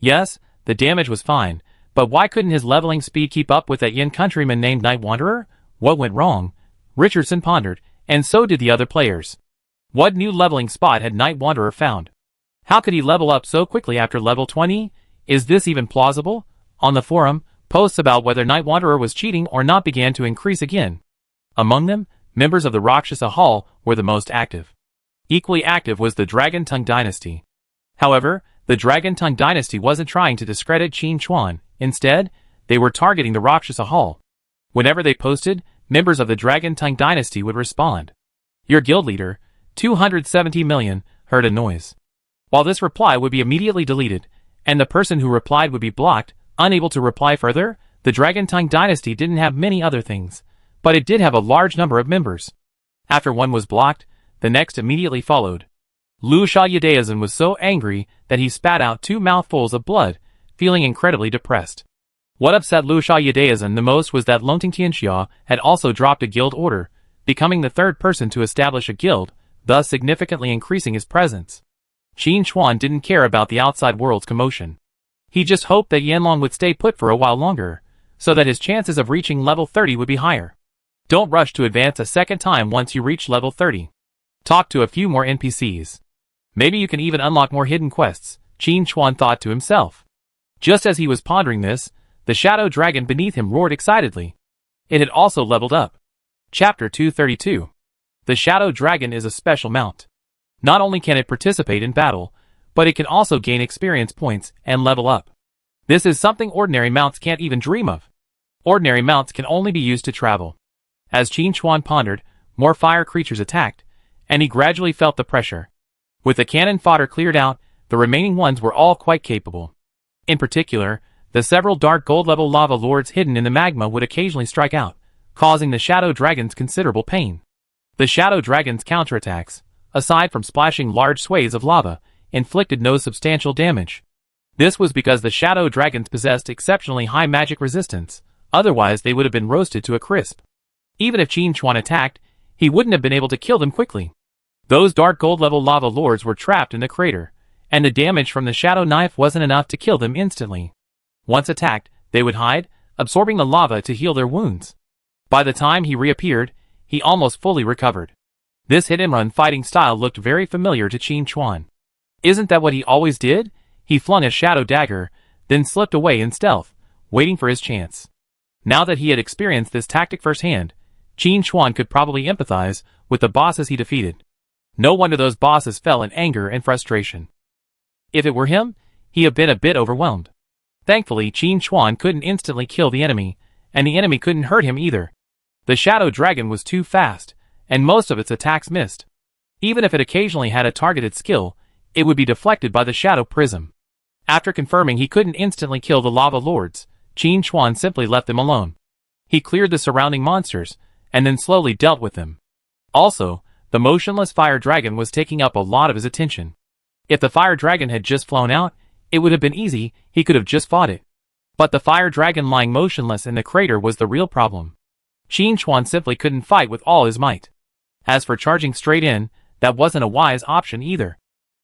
Yes, the damage was fine, but why couldn't his leveling speed keep up with that Yin countryman named Night Wanderer? What went wrong? Richardson pondered, and so did the other players. What new leveling spot had Night Wanderer found? How could he level up so quickly after level 20? Is this even plausible? On the forum, posts about whether Night Wanderer was cheating or not began to increase again. Among them, members of the Rakshasa Hall were the most active. Equally active was the Dragon Tongue Dynasty. However, the Dragon Tongue Dynasty wasn't trying to discredit Qin Chuan. Instead, they were targeting the Rakshasa Hall. Whenever they posted, members of the Dragon Tongue Dynasty would respond. Your guild leader, 270 million, heard a noise. While this reply would be immediately deleted, and the person who replied would be blocked, unable to reply further, the Dragon Tongue Dynasty didn't have many other things, but it did have a large number of members. After one was blocked, the next immediately followed. Lu Xiaoyudaizhen was so angry that he spat out 2 mouthfuls of blood, feeling incredibly depressed. What upset Lu Xiaoyudaizhen the most was that Longting Tianxia had also dropped a guild order, becoming the third person to establish a guild, thus significantly increasing his presence. Qin Chuan didn't care about the outside world's commotion. He just hoped that Yanlong would stay put for a while longer, so that his chances of reaching level 30 would be higher. Don't rush to advance a second time once you reach level 30. Talk to a few more NPCs. Maybe you can even unlock more hidden quests, Qin Chuan thought to himself. Just as he was pondering this, the shadow dragon beneath him roared excitedly. It had also leveled up. Chapter 232. The shadow dragon is a special mount. Not only can it participate in battle, but it can also gain experience points and level up. This is something ordinary mounts can't even dream of. Ordinary mounts can only be used to travel. As Qin Chuan pondered, more fire creatures attacked, and he gradually felt the pressure. With the cannon fodder cleared out, the remaining ones were all quite capable. In particular, the several dark gold-level lava lords hidden in the magma would occasionally strike out, causing the shadow dragons considerable pain. The shadow dragons' counterattacks, aside from splashing large swathes of lava, inflicted no substantial damage. This was because the shadow dragons possessed exceptionally high magic resistance, otherwise they would have been roasted to a crisp. Even if Qin Chuan attacked, he wouldn't have been able to kill them quickly. Those dark gold-level lava lords were trapped in the crater, and the damage from the shadow knife wasn't enough to kill them instantly. Once attacked, they would hide, absorbing the lava to heal their wounds. By the time he reappeared, he almost fully recovered. This hit-and-run fighting style looked very familiar to Qin Chuan. Isn't that what he always did? He flung a shadow dagger, then slipped away in stealth, waiting for his chance. Now that he had experienced this tactic firsthand, Qin Chuan could probably empathize with the bosses he defeated. No wonder those bosses fell in anger and frustration. If it were him, he'd have been a bit overwhelmed. Thankfully, Qin Chuan couldn't instantly kill the enemy, and the enemy couldn't hurt him either. The shadow dragon was too fast, and most of its attacks missed. Even if it occasionally had a targeted skill, it would be deflected by the shadow prism. After confirming he couldn't instantly kill the lava lords, Qin Chuan simply left them alone. He cleared the surrounding monsters, and then slowly dealt with them. Also, the motionless fire dragon was taking up a lot of his attention. If the fire dragon had just flown out, it would have been easy, he could have just fought it. But the fire dragon lying motionless in the crater was the real problem. Qin Chuan simply couldn't fight with all his might. As for charging straight in, that wasn't a wise option either.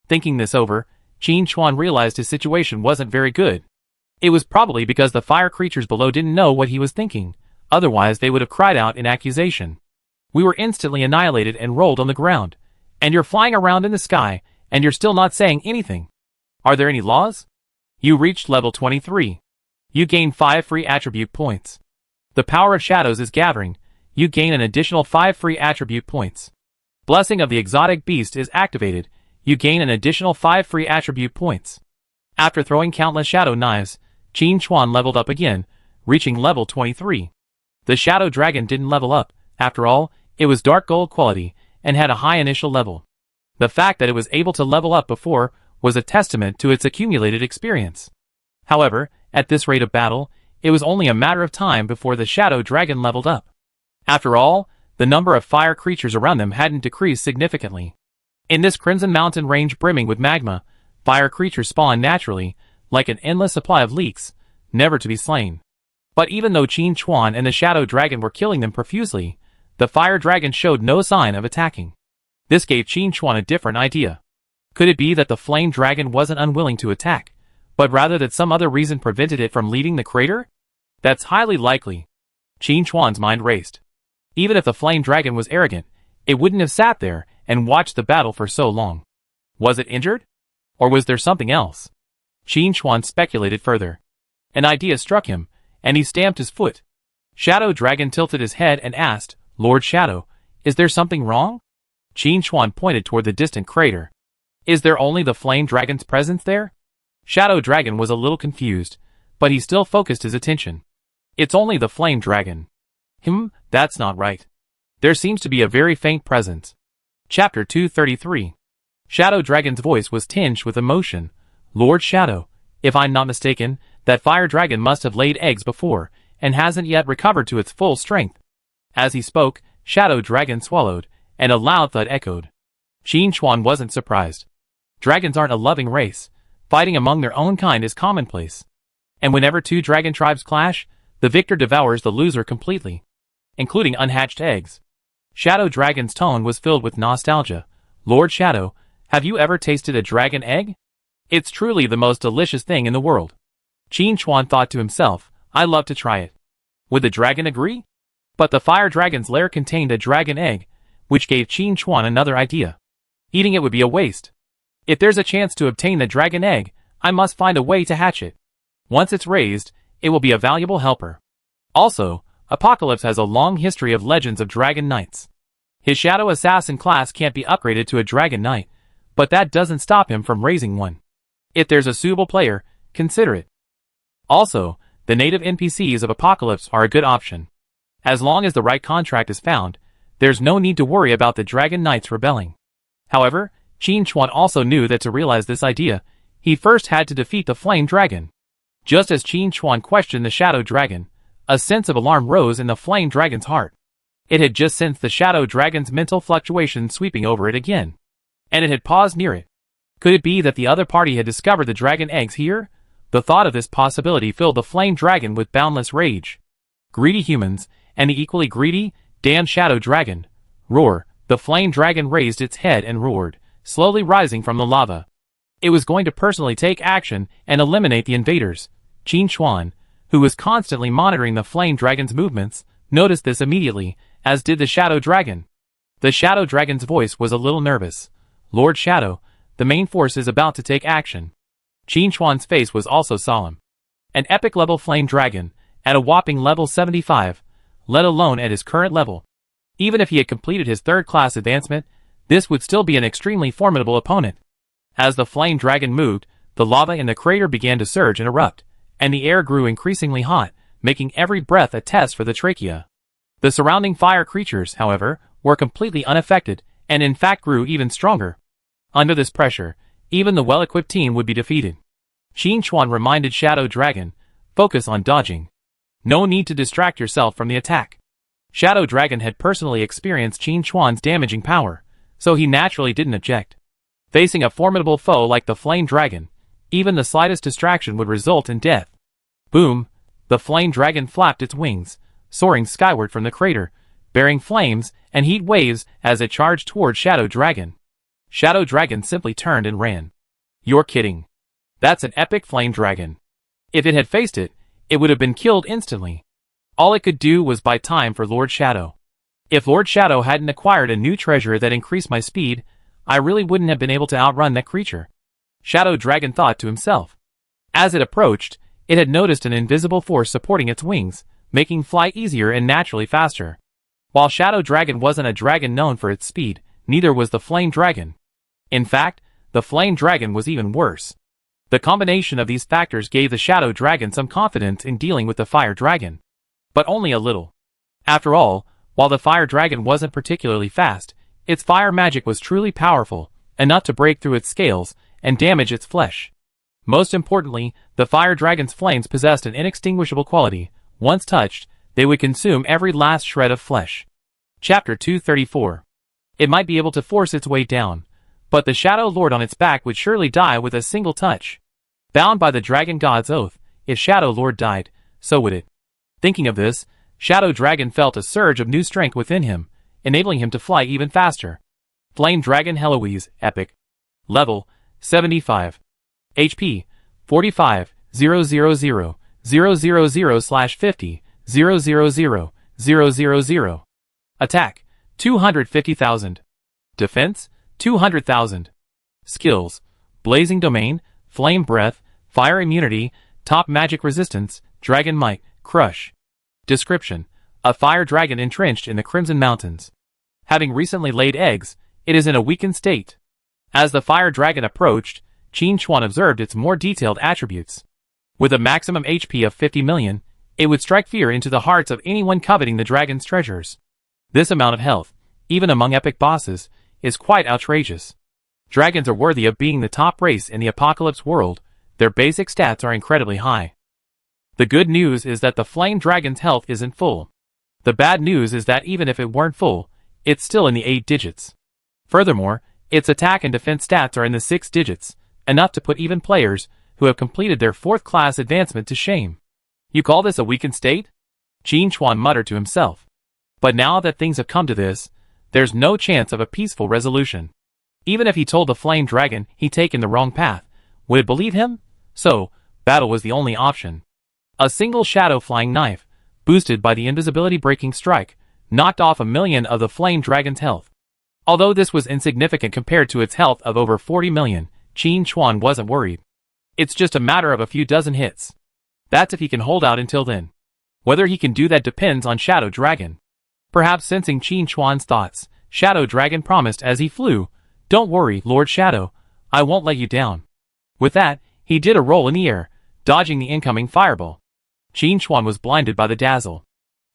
Thinking this over, Qin Chuan realized his situation wasn't very good. It was probably because the fire creatures below didn't know what he was thinking, otherwise they would have cried out in accusation. We were instantly annihilated and rolled on the ground, and you're flying around in the sky, and you're still not saying anything. Are there any laws? You reached level 23. You gain 5 free attribute points. The power of shadows is gathering. You gain an additional 5 free attribute points. Blessing of the exotic beast is activated. You gain an additional 5 free attribute points. After throwing countless shadow knives, Qin Chuan leveled up again, reaching level 23. The shadow dragon didn't level up. After all, it was dark gold quality, and had a high initial level. The fact that it was able to level up before was a testament to its accumulated experience. However, at this rate of battle, it was only a matter of time before the shadow dragon leveled up. After all, the number of fire creatures around them hadn't decreased significantly. In this Crimson Mountain range brimming with magma, fire creatures spawn naturally, like an endless supply of leaks, never to be slain. But even though Qin Chuan and the shadow dragon were killing them profusely, the fire dragon showed no sign of attacking. This gave Qin Chuan a different idea. Could it be that the flame dragon wasn't unwilling to attack, but rather that some other reason prevented it from leaving the crater? That's highly likely. Qin Chuan's mind raced. Even if the flame dragon was arrogant, it wouldn't have sat there and watched the battle for so long. Was it injured? Or was there something else? Qin Chuan speculated further. An idea struck him, and he stamped his foot. Shadow Dragon tilted his head and asked, "Lord Shadow, is there something wrong?" Qin Chuan pointed toward the distant crater. "Is there only the flame dragon's presence there?" Shadow Dragon was a little confused, but he still focused his attention. "It's only the flame dragon." That's not right. There seems to be a very faint presence. Chapter 233. Shadow Dragon's voice was tinged with emotion. "Lord Shadow, if I'm not mistaken, that fire dragon must have laid eggs before, and hasn't yet recovered to its full strength." As he spoke, Shadow Dragon swallowed, and a loud thud echoed. Qin Chuan wasn't surprised. Dragons aren't a loving race. Fighting among their own kind is commonplace. And whenever two dragon tribes clash, the victor devours the loser completely, including unhatched eggs. Shadow Dragon's tone was filled with nostalgia. "Lord Shadow, have you ever tasted a dragon egg? It's truly the most delicious thing in the world." Qin Chuan thought to himself, "I'd love to try it." Would the dragon agree? But the fire dragon's lair contained a dragon egg, which gave Qin Chuan another idea. Eating it would be a waste. If there's a chance to obtain the dragon egg, I must find a way to hatch it. Once it's raised, it will be a valuable helper. Also, Apocalypse has a long history of legends of dragon knights. His shadow assassin class can't be upgraded to a dragon knight, but that doesn't stop him from raising one. If there's a suitable player, consider it. Also, the native NPCs of Apocalypse are a good option. As long as the right contract is found, there's no need to worry about the dragon knights rebelling. However, Qin Chuan also knew that to realize this idea, he first had to defeat the flame dragon. Just as Qin Chuan questioned the shadow dragon, a sense of alarm rose in the flame dragon's heart. It had just sensed the shadow dragon's mental fluctuations sweeping over it again, and it had paused near it. Could it be that the other party had discovered the dragon eggs here? The thought of this possibility filled the flame dragon with boundless rage. Greedy humans, and the equally greedy, damned shadow dragon. Roar! The flame dragon raised its head and roared, slowly rising from the lava. It was going to personally take action and eliminate the invaders. Qin Chuan, who was constantly monitoring the flame dragon's movements, noticed this immediately, as did the Shadow Dragon. The Shadow Dragon's voice was a little nervous. "Lord Shadow, the main force is about to take action." Qin Chuan's face was also solemn. An epic level flame dragon, at a whopping level 75, let alone at his current level. Even if he had completed his third-class advancement, this would still be an extremely formidable opponent. As the flame dragon moved, the lava in the crater began to surge and erupt, and the air grew increasingly hot, making every breath a test for the trachea. The surrounding fire creatures, however, were completely unaffected, and in fact grew even stronger. Under this pressure, even the well-equipped team would be defeated. Qin Chuan reminded Shadow Dragon, "Focus on dodging. No need to distract yourself from the attack." Shadow Dragon had personally experienced Qin Chuan's damaging power, so he naturally didn't object. Facing a formidable foe like the Flame Dragon, even the slightest distraction would result in death. Boom! The Flame Dragon flapped its wings, soaring skyward from the crater, bearing flames and heat waves as it charged toward Shadow Dragon. Shadow Dragon simply turned and ran. "You're kidding. That's an epic Flame Dragon. If it had faced it, it would have been killed instantly. All it could do was buy time for Lord Shadow. If Lord Shadow hadn't acquired a new treasure that increased my speed, I really wouldn't have been able to outrun that creature." Shadow Dragon thought to himself. As it approached, it had noticed an invisible force supporting its wings, making flight easier and naturally faster. While Shadow Dragon wasn't a dragon known for its speed, neither was the Flame Dragon. In fact, the Flame Dragon was even worse. The combination of these factors gave the Shadow Dragon some confidence in dealing with the Fire Dragon. But only a little. After all, while the Fire Dragon wasn't particularly fast, its fire magic was truly powerful, enough to break through its scales and damage its flesh. Most importantly, the Fire Dragon's flames possessed an inextinguishable quality. Once touched, they would consume every last shred of flesh. Chapter 234. It might be able to force its way down, but the Shadow Lord on its back would surely die with a single touch. Bound by the Dragon God's oath, if Shadow Lord died, so would it. Thinking of this, Shadow Dragon felt a surge of new strength within him, enabling him to fly even faster. Flame Dragon Heloise, Epic. Level, 75. HP, 45, 000, 000/50, 000, 000. Attack, 250,000. Defense, 200,000. Skills, Blazing Domain, Flame Breath, Fire Immunity, Top Magic Resistance, Dragon Might, Crush. Description: a fire dragon entrenched in the Crimson Mountains. Having recently laid eggs, it is in a weakened state. As the fire dragon approached, Qin Chuan observed its more detailed attributes. With a maximum HP of 50 million, it would strike fear into the hearts of anyone coveting the dragon's treasures. This amount of health, even among epic bosses, is quite outrageous. Dragons are worthy of being the top race in the apocalypse world. Their basic stats are incredibly high. The good news is that the flame dragon's health isn't full. The bad news is that even if it weren't full, it's still in the 8 digits. Furthermore, its attack and defense stats are in the 6 digits, enough to put even players who have completed their 4th class advancement to shame. "You call this a weakened state?" Qin Chuan muttered to himself. But now that things have come to this, there's no chance of a peaceful resolution. Even if he told the flame dragon he'd taken the wrong path, would it believe him? So, battle was the only option. A single shadow flying knife, boosted by the invisibility breaking strike, knocked off 1 million of the flame dragon's health. Although this was insignificant compared to its health of over 40 million, Qin Chuan wasn't worried. It's just a matter of a few dozen hits. That's if he can hold out until then. Whether he can do that depends on Shadow Dragon. Perhaps sensing Qin Chuan's thoughts, Shadow Dragon promised as he flew, "Don't worry, Lord Shadow, I won't let you down." With that, he did a roll in the air, dodging the incoming fireball. Qin Chuan was blinded by the dazzle.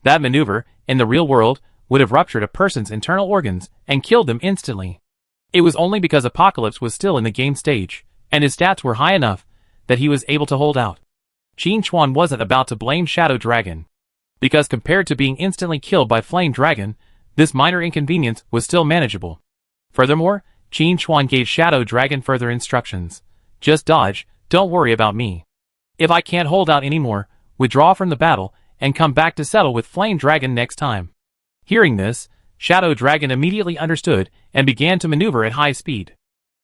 That maneuver, in the real world, would have ruptured a person's internal organs and killed them instantly. It was only because Apocalypse was still in the game stage, and his stats were high enough that he was able to hold out. Qin Chuan wasn't about to blame Shadow Dragon, because compared to being instantly killed by Flame Dragon, this minor inconvenience was still manageable. Furthermore, Qin Chuan gave Shadow Dragon further instructions. "Just dodge, don't worry about me. If I can't hold out anymore, withdraw from the battle, and come back to settle with Flame Dragon next time." Hearing this, Shadow Dragon immediately understood and began to maneuver at high speed.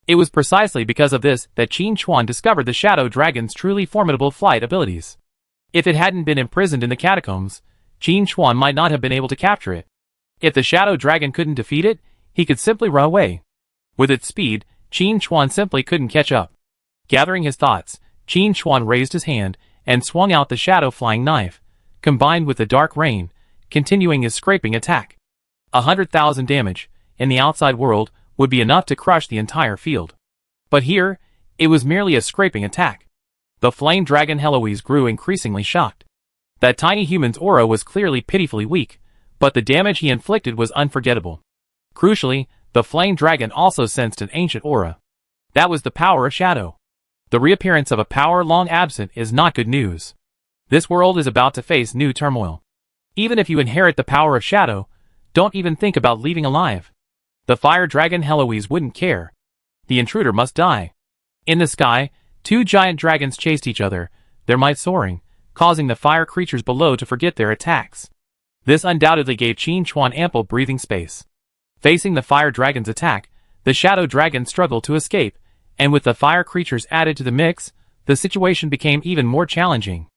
It was precisely because of this that Qin Chuan discovered the Shadow Dragon's truly formidable flight abilities. If it hadn't been imprisoned in the catacombs, Qin Chuan might not have been able to capture it. If the Shadow Dragon couldn't defeat it, he could simply run away. With its speed, Qin Chuan simply couldn't catch up. Gathering his thoughts, Qin Chuan raised his hand and swung out the shadow flying knife, combined with the dark rain, continuing his scraping attack. 100,000 damage, in the outside world, would be enough to crush the entire field. But here, it was merely a scraping attack. The flame dragon Heloise grew increasingly shocked. That tiny human's aura was clearly pitifully weak, but the damage he inflicted was unforgettable. Crucially, the flame dragon also sensed an ancient aura. That was the power of shadow. The reappearance of a power long absent is not good news. This world is about to face new turmoil. Even if you inherit the power of shadow, don't even think about leaving alive. The fire dragon Heloise wouldn't care. The intruder must die. In the sky, two giant dragons chased each other, their might soaring, causing the fire creatures below to forget their attacks. This undoubtedly gave Qin Chuan ample breathing space. Facing the fire dragon's attack, the shadow dragon struggled to escape, and with the fire creatures added to the mix, the situation became even more challenging.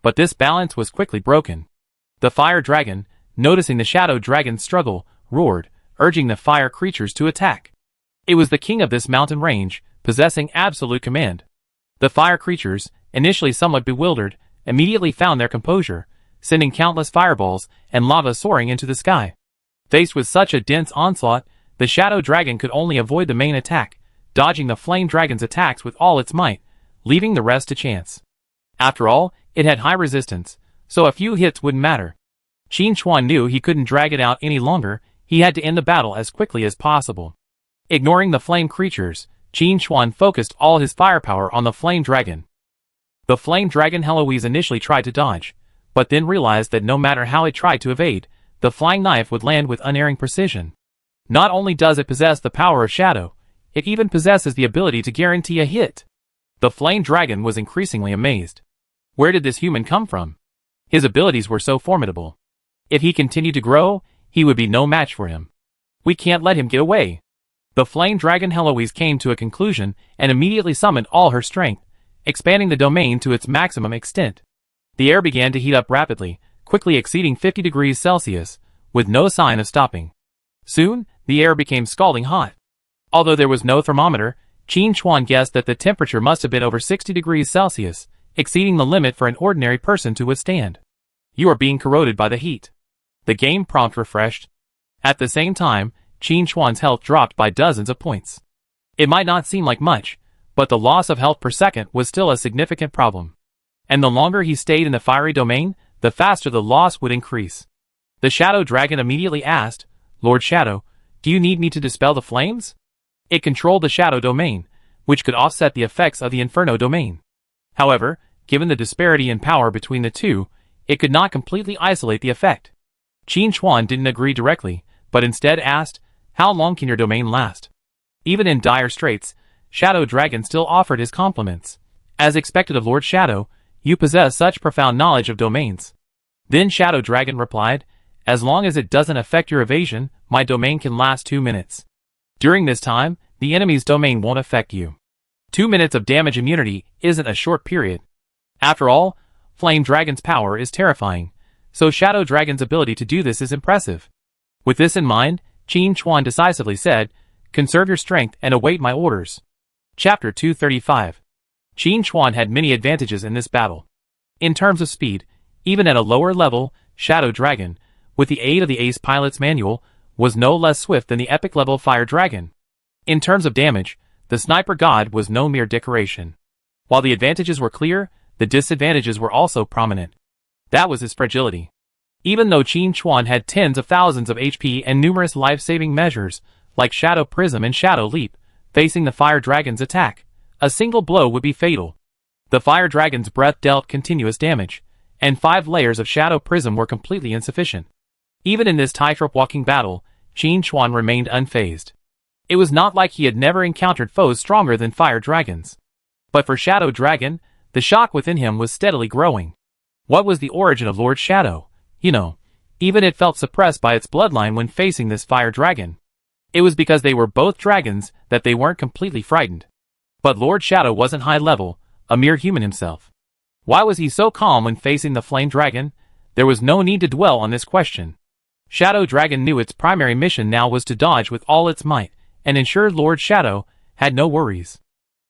But this balance was quickly broken. The fire dragon, noticing the shadow dragon's struggle, roared, urging the fire creatures to attack. It was the king of this mountain range, possessing absolute command. The fire creatures, initially somewhat bewildered, immediately found their composure, sending countless fireballs and lava soaring into the sky. Faced with such a dense onslaught, the shadow dragon could only avoid the main attack, dodging the flame dragon's attacks with all its might, leaving the rest to chance. After all, it had high resistance, so a few hits wouldn't matter. Qin Chuan knew he couldn't drag it out any longer, he had to end the battle as quickly as possible. Ignoring the flame creatures, Qin Chuan focused all his firepower on the flame dragon. The flame dragon Heloise initially tried to dodge, but then realized that no matter how it tried to evade, the flying knife would land with unerring precision. Not only does it possess the power of shadow, it even possesses the ability to guarantee a hit. The flame dragon was increasingly amazed. Where did this human come from? His abilities were so formidable. If he continued to grow, he would be no match for him. We can't let him get away. The flame dragon Heloise came to a conclusion and immediately summoned all her strength, expanding the domain to its maximum extent. The air began to heat up rapidly, quickly exceeding 50 degrees Celsius, with no sign of stopping. Soon, the air became scalding hot. Although there was no thermometer, Qin Chuan guessed that the temperature must have been over 60 degrees Celsius, exceeding the limit for an ordinary person to withstand. You are being corroded by the heat. The game prompt refreshed. At the same time, Qin Chuan's health dropped by dozens of points. It might not seem like much, but the loss of health per second was still a significant problem. And the longer he stayed in the fiery domain, the faster the loss would increase. The Shadow Dragon immediately asked, "Lord Shadow, do you need me to dispel the flames?" It controlled the Shadow Domain, which could offset the effects of the Inferno Domain. However, given the disparity in power between the two, it could not completely isolate the effect. Qin Chuan didn't agree directly, but instead asked, "How long can your domain last?" Even in dire straits, Shadow Dragon still offered his compliments. "As expected of Lord Shadow, you possess such profound knowledge of domains." Then Shadow Dragon replied, "As long as it doesn't affect your evasion, my domain can last 2 minutes. During this time, the enemy's domain won't affect you. 2 minutes of damage immunity isn't a short period. After all, Flame Dragon's power is terrifying, so Shadow Dragon's ability to do this is impressive." With this in mind, Qin Chuan decisively said, "Conserve your strength and await my orders." Chapter 235. Qin Chuan had many advantages in this battle. In terms of speed, even at a lower level, Shadow Dragon, with the aid of the Ace Pilot's Manual, was no less swift than the epic-level Fire Dragon. In terms of damage, the Sniper God was no mere decoration. While the advantages were clear, the disadvantages were also prominent. That was his fragility. Even though Qin Chuan had tens of thousands of HP and numerous life-saving measures, like Shadow Prism and Shadow Leap, facing the Fire Dragon's attack, a single blow would be fatal. The Fire Dragon's breath dealt continuous damage, and 5 layers of Shadow Prism were completely insufficient. Even in this tightrope-walking battle, Qin Chuan remained unfazed. It was not like he had never encountered foes stronger than fire dragons. But for Shadow Dragon, the shock within him was steadily growing. What was the origin of Lord Shadow? Even it felt suppressed by its bloodline when facing this fire dragon. It was because they were both dragons that they weren't completely frightened. But Lord Shadow wasn't high level, a mere human himself. Why was he so calm when facing the flame dragon? There was no need to dwell on this question. Shadow Dragon knew its primary mission now was to dodge with all its might, and ensure Lord Shadow had no worries.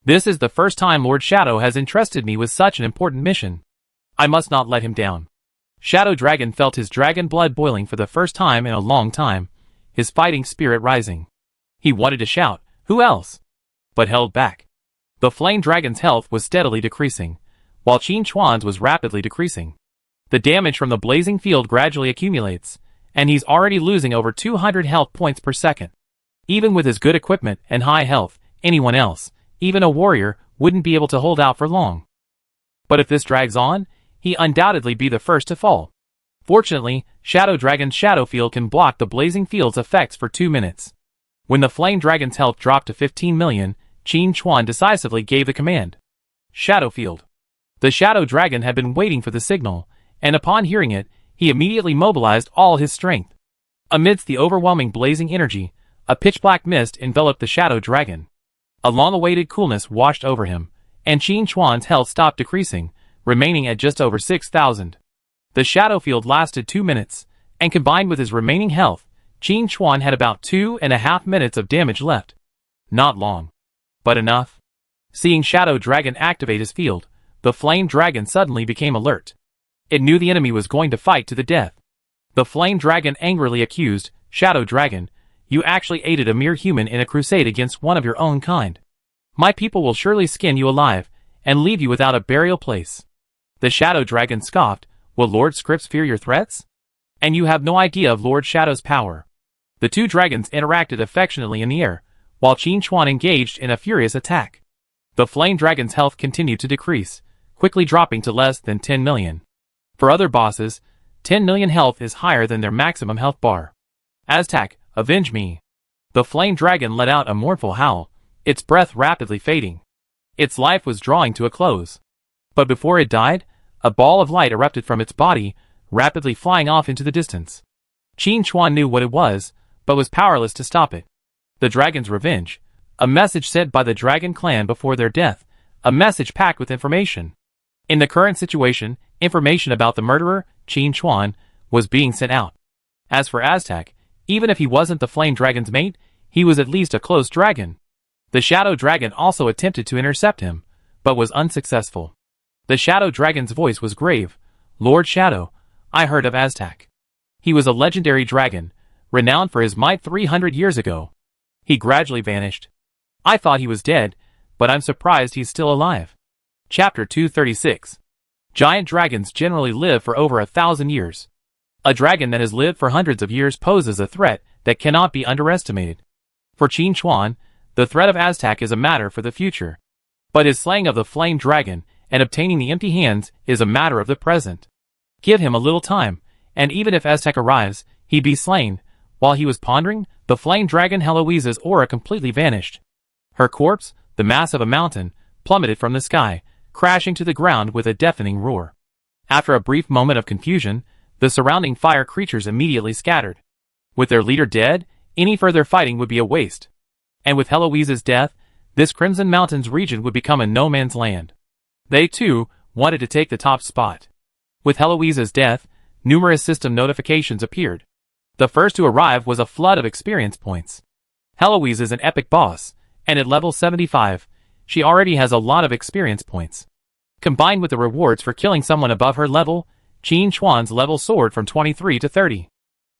This is the first time Lord Shadow has entrusted me with such an important mission. I must not let him down. Shadow Dragon felt his dragon blood boiling for the first time in a long time, his fighting spirit rising. He wanted to shout, "Who else?" but held back. The Flame Dragon's health was steadily decreasing, while Qin Chuan's was rapidly decreasing. The damage from the blazing field gradually accumulates, and he's already losing over 200 health points per second. Even with his good equipment and high health, anyone else, even a warrior, wouldn't be able to hold out for long. But if this drags on, he undoubtedly be the first to fall. Fortunately, Shadow Dragon's Shadow Field can block the blazing field's effects for 2 minutes. When the Flame Dragon's health dropped to 15 million, Qin Chuan decisively gave the command. Shadow Field. The Shadow Dragon had been waiting for the signal, and upon hearing it, he immediately mobilized all his strength. Amidst the overwhelming blazing energy, a pitch-black mist enveloped the Shadow Dragon. A long-awaited coolness washed over him, and Qin Chuan's health stopped decreasing, remaining at just over 6,000. The Shadow Field lasted 2 minutes, and combined with his remaining health, Qin Chuan had about 2.5 minutes of damage left. Not long, but enough. Seeing Shadow Dragon activate his field, the Flame Dragon suddenly became alert. It knew the enemy was going to fight to the death. The Flame Dragon angrily accused, "Shadow Dragon, you actually aided a mere human in a crusade against one of your own kind. My people will surely skin you alive, and leave you without a burial place." The Shadow Dragon scoffed, "Will Lord Scripps fear your threats? And you have no idea of Lord Shadow's power." The two dragons interacted affectionately in the air, while Qin Chuan engaged in a furious attack. The Flame Dragon's health continued to decrease, quickly dropping to less than 10 million. For other bosses, 10 million health is higher than their maximum health bar. "Aztec, avenge me." The Flame Dragon let out a mournful howl, its breath rapidly fading. Its life was drawing to a close. But before it died, a ball of light erupted from its body, rapidly flying off into the distance. Qin Chuan knew what it was, but was powerless to stop it. The dragon's revenge. A message sent by the Dragon Clan before their death, a message packed with information. In the current situation, information about the murderer, Qin Chuan, was being sent out. As for Aztec, even if he wasn't the Flame Dragon's mate, he was at least a close dragon. The Shadow Dragon also attempted to intercept him, but was unsuccessful. The Shadow Dragon's voice was grave. "Lord Shadow, I heard of Aztec. He was a legendary dragon, renowned for his might 300 years ago. He gradually vanished. I thought he was dead, but I'm surprised he's still alive." Chapter 236. Giant dragons generally live for over 1,000 years. A dragon that has lived for hundreds of years poses a threat that cannot be underestimated. For Qin Chuan, the threat of Aztec is a matter for the future. But his slaying of the Flame Dragon and obtaining the empty hands is a matter of the present. Give him a little time, and even if Aztec arrives, he'd be slain. While he was pondering, the Flame Dragon Heloise's aura completely vanished. Her corpse, the mass of a mountain, plummeted from the sky, crashing to the ground with a deafening roar. After a brief moment of confusion, the surrounding fire creatures immediately scattered. With their leader dead, any further fighting would be a waste. And with Heloise's death, this Crimson Mountains region would become a no-man's land. They, too, wanted to take the top spot. With Heloise's death, numerous system notifications appeared. The first to arrive was a flood of experience points. Heloise is an epic boss, and at level 75, she already has a lot of experience points. Combined with the rewards for killing someone above her level, Qin Chuan's level soared from 23 to 30.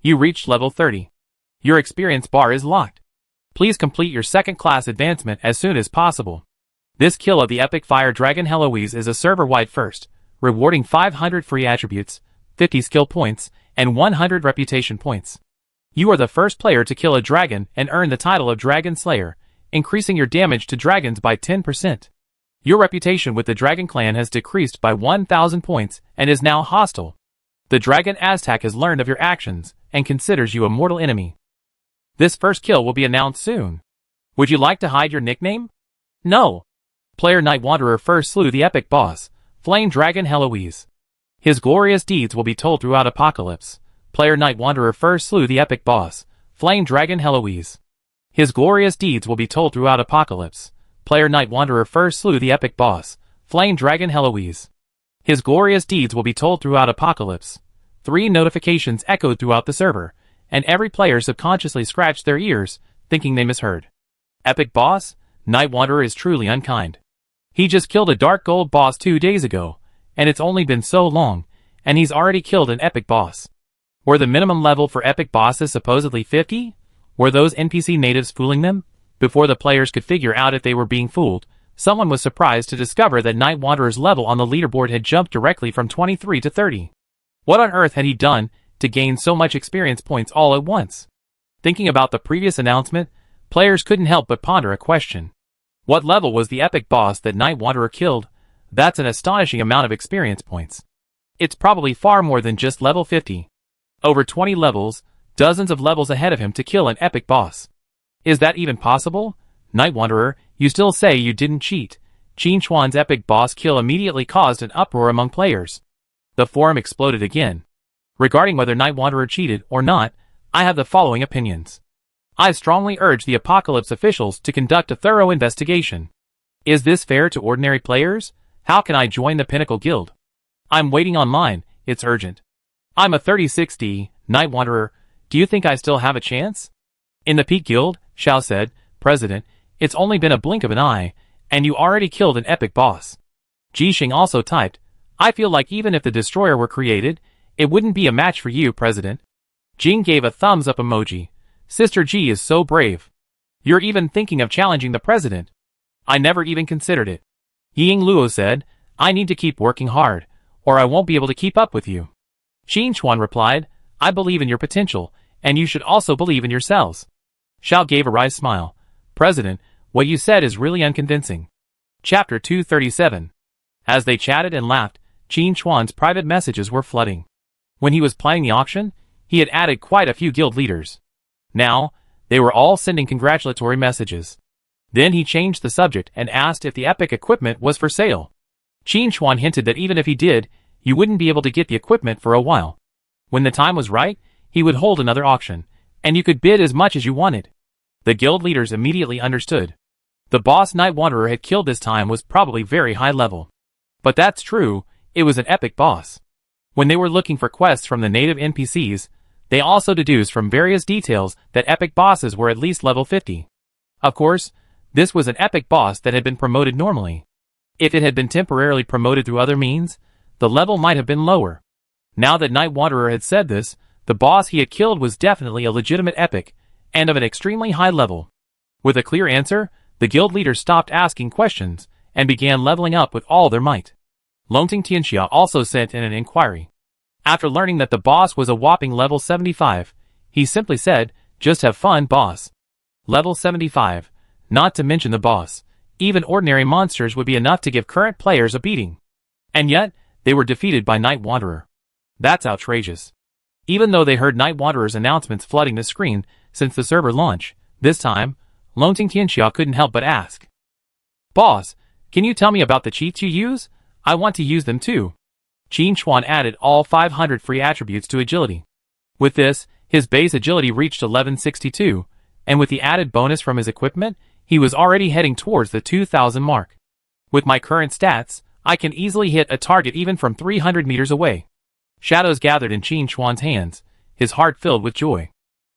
You reached level 30. Your experience bar is locked. Please complete your second-class advancement as soon as possible. This kill of the epic fire dragon Heloise is a server-wide first, rewarding 500 free attributes, 50 skill points, and 100 reputation points. You are the first player to kill a dragon and earn the title of Dragon Slayer, increasing your damage to dragons by 10%. Your reputation with the Dragon Clan has decreased by 1,000 points and is now hostile. The Dragon Aztec has learned of your actions and considers you a mortal enemy. This first kill will be announced soon. Would you like to hide your nickname? No. Player Night Wanderer first slew the epic boss, Flame Dragon Heloise. His glorious deeds will be told throughout Apocalypse. Player Night Wanderer first slew the epic boss, Flame Dragon Heloise. His glorious deeds will be told throughout Apocalypse. Player Night Wanderer first slew the epic boss, Flame Dragon Heloise. His glorious deeds will be told throughout Apocalypse. 3 notifications echoed throughout the server, and every player subconsciously scratched their ears, thinking they misheard. Epic boss? Night Wanderer is truly unkind. He just killed a dark gold boss 2 days ago, and it's only been so long, and he's already killed an epic boss. Were the minimum level for epic bosses supposedly 50? Were those NPC natives fooling them? Before the players could figure out if they were being fooled, someone was surprised to discover that Night Wanderer's level on the leaderboard had jumped directly from 23 to 30. What on earth had he done to gain so much experience points all at once? Thinking about the previous announcement, players couldn't help but ponder a question. What level was the epic boss that Night Wanderer killed? That's an astonishing amount of experience points. It's probably far more than just level 50. Over 20 levels, dozens of levels ahead of him to kill an epic boss. Is that even possible? Night Wanderer, you still say you didn't cheat. Qin Chuan's epic boss kill immediately caused an uproar among players. The forum exploded again. Regarding whether Night Wanderer cheated or not, I have the following opinions. I strongly urge the Apocalypse officials to conduct a thorough investigation. Is this fair to ordinary players? How can I join the Pinnacle Guild? I'm waiting online, it's urgent. I'm a 36D, Night Wanderer, do you think I still have a chance? In the Peak Guild, Xiao said, President, it's only been a blink of an eye, and you already killed an epic boss. Jixing also typed, I feel like even if the Destroyer were created, it wouldn't be a match for you, President. Jing gave a thumbs up emoji. Sister G is so brave. You're even thinking of challenging the President. I never even considered it. Ying Luo said, I need to keep working hard, or I won't be able to keep up with you. Qin Chuan replied, I believe in your potential, and you should also believe in yourselves. Xiao gave a wry smile. President, what you said is really unconvincing. Chapter 237. As they chatted and laughed, Qin Chuan's private messages were flooding. When he was planning the auction, he had added quite a few guild leaders. Now, they were all sending congratulatory messages. Then he changed the subject and asked if the epic equipment was for sale. Qin Chuan hinted that even if he did, you wouldn't be able to get the equipment for a while. When the time was right, he would hold another auction, and you could bid as much as you wanted. The guild leaders immediately understood. The boss Night Wanderer had killed this time was probably very high level. But that's true, it was an epic boss. When they were looking for quests from the native NPCs, they also deduced from various details that epic bosses were at least level 50. Of course, this was an epic boss that had been promoted normally. If it had been temporarily promoted through other means, the level might have been lower. Now that Night Wanderer had said this, the boss he had killed was definitely a legitimate epic, and of an extremely high level. With a clear answer, the guild leaders stopped asking questions, and began leveling up with all their might. Longting Tianxia also sent in an inquiry. After learning that the boss was a whopping level 75, he simply said, just have fun, boss. Level 75. Not to mention the boss. Even ordinary monsters would be enough to give current players a beating. And yet, they were defeated by Night Wanderer. That's outrageous. Even though they heard Night Wanderer's announcements flooding the screen since the server launch, this time, Longting Tianxia couldn't help but ask. Boss, can you tell me about the cheats you use? I want to use them too. Qin Chuan added all 500 free attributes to agility. With this, his base agility reached 1162, and with the added bonus from his equipment, he was already heading towards the 2000 mark. With my current stats, I can easily hit a target even from 300 meters away. Shadows gathered in Qin Chuan's hands, his heart filled with joy.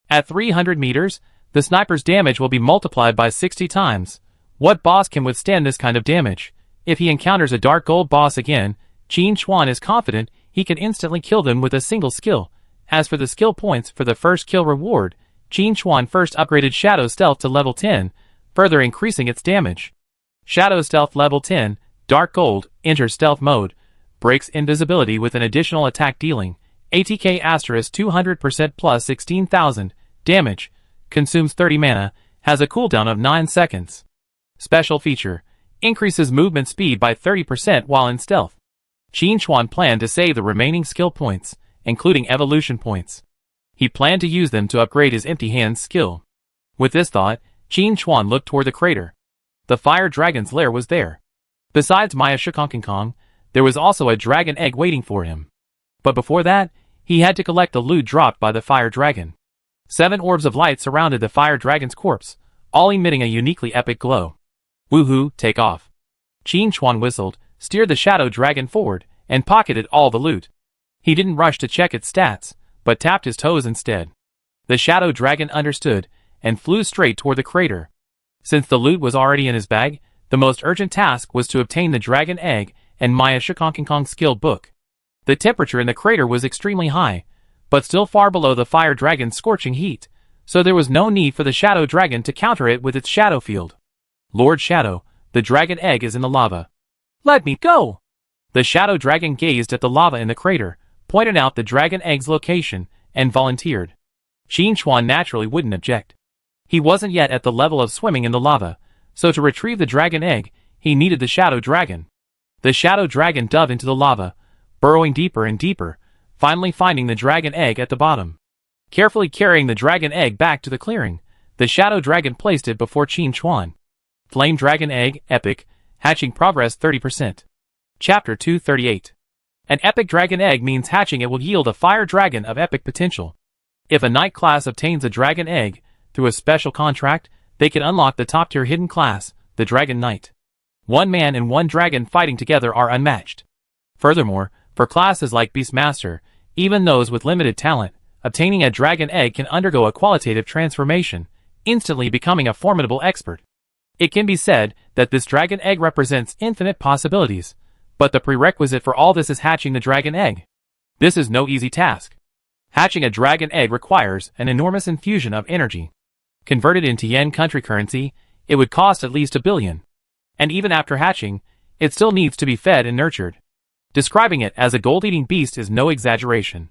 At 300 meters, the sniper's damage will be multiplied by 60 times. What boss can withstand this kind of damage? If he encounters a dark gold boss again, Qin Chuan is confident he can instantly kill them with a single skill. As for the skill points for the first kill reward, Qin Chuan first upgraded Shadow Stealth to level 10, further increasing its damage. Shadow Stealth level 10, Dark Gold, enter stealth mode, breaks invisibility with an additional attack dealing, ATK asterisk 200% plus 16,000, damage, consumes 30 mana, has a cooldown of 9 seconds. Special feature, increases movement speed by 30% while in stealth. Qin Chuan planned to save the remaining skill points, including evolution points. He planned to use them to upgrade his empty hands skill. With this thought, Qin Chuan looked toward the crater. The fire dragon's lair was there. Besides Maya Shikonkong, there was also a dragon egg waiting for him. But before that, he had to collect the loot dropped by the fire dragon. 7 orbs of light surrounded the fire dragon's corpse, all emitting a uniquely epic glow. Woohoo, take off. Qin Chuan whistled, steered the shadow dragon forward, and pocketed all the loot. He didn't rush to check its stats, but tapped his toes instead. The shadow dragon understood, and flew straight toward the crater. Since the loot was already in his bag, the most urgent task was to obtain the dragon egg and Maya Shikonkong skill book. The temperature in the crater was extremely high, but still far below the fire dragon's scorching heat, so there was no need for the shadow dragon to counter it with its shadow field. Lord Shadow, the dragon egg is in the lava. Let me go! The shadow dragon gazed at the lava in the crater, pointed out the dragon egg's location, and volunteered. Qin Chuan naturally wouldn't object. He wasn't yet at the level of swimming in the lava, so to retrieve the dragon egg, he needed the shadow dragon. The shadow dragon dove into the lava, burrowing deeper and deeper, finally finding the dragon egg at the bottom. Carefully carrying the dragon egg back to the clearing, the shadow dragon placed it before Qin Chuan. Flame Dragon Egg, Epic, hatching progress 30%. Chapter 238. An epic dragon egg means hatching it will yield a fire dragon of epic potential. If a knight class obtains a dragon egg, through a special contract, they can unlock the top-tier hidden class, the Dragon Knight. One man and one dragon fighting together are unmatched. Furthermore, for classes like Beastmaster, even those with limited talent, obtaining a dragon egg can undergo a qualitative transformation, instantly becoming a formidable expert. It can be said that this dragon egg represents infinite possibilities, but the prerequisite for all this is hatching the dragon egg. This is no easy task. Hatching a dragon egg requires an enormous infusion of energy. Converted into yen country currency, it would cost at least 1 billion. And even after hatching, it still needs to be fed and nurtured. Describing it as a gold-eating beast is no exaggeration.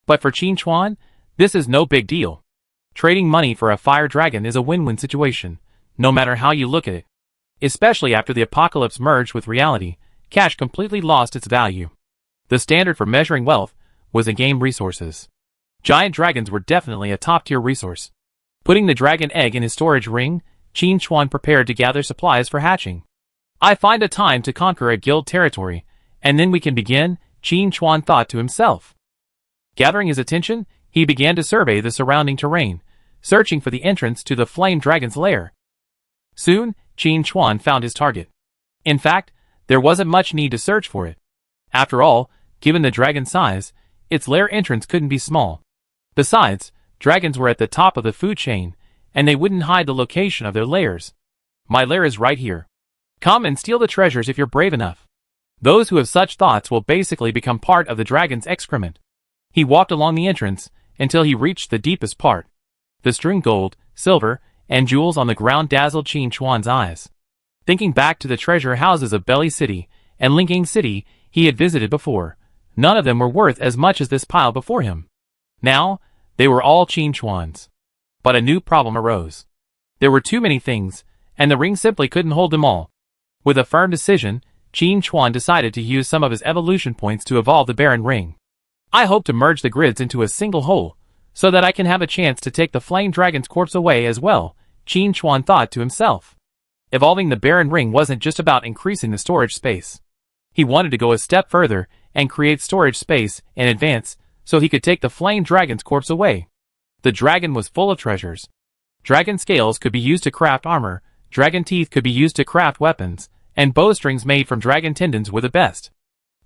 But for Qin Chuan, this is no big deal. Trading money for a fire dragon is a win-win situation, no matter how you look at it. Especially after the apocalypse merged with reality, cash completely lost its value. The standard for measuring wealth was in-game resources. Giant dragons were definitely a top-tier resource. Putting the dragon egg in his storage ring, Qin Chuan prepared to gather supplies for hatching. I find a time to conquer a guild territory, and then we can begin, Qin Chuan thought to himself. Gathering his attention, he began to survey the surrounding terrain, searching for the entrance to the flame dragon's lair. Soon, Qin Chuan found his target. In fact, there wasn't much need to search for it. After all, given the dragon's size, its lair entrance couldn't be small. Besides, dragons were at the top of the food chain, and they wouldn't hide the location of their lairs. My lair is right here. Come and steal the treasures if you're brave enough. Those who have such thoughts will basically become part of the dragon's excrement. He walked along the entrance until he reached the deepest part. The strewn gold, silver, and jewels on the ground dazzled Qin Chuan's eyes. Thinking back to the treasure houses of Belly City and Linking City he had visited before, none of them were worth as much as this pile before him. Now, they were all Qin Chuan's. But a new problem arose. There were too many things, and the ring simply couldn't hold them all. With a firm decision, Qin Chuan decided to use some of his evolution points to evolve the barren ring. I hope to merge the grids into a single whole, so that I can have a chance to take the flame dragon's corpse away as well, Qin Chuan thought to himself. Evolving the barren ring wasn't just about increasing the storage space. He wanted to go a step further and create storage space in advance so he could take the flame dragon's corpse away. The dragon was full of treasures. Dragon scales could be used to craft armor, dragon teeth could be used to craft weapons, and bowstrings made from dragon tendons were the best.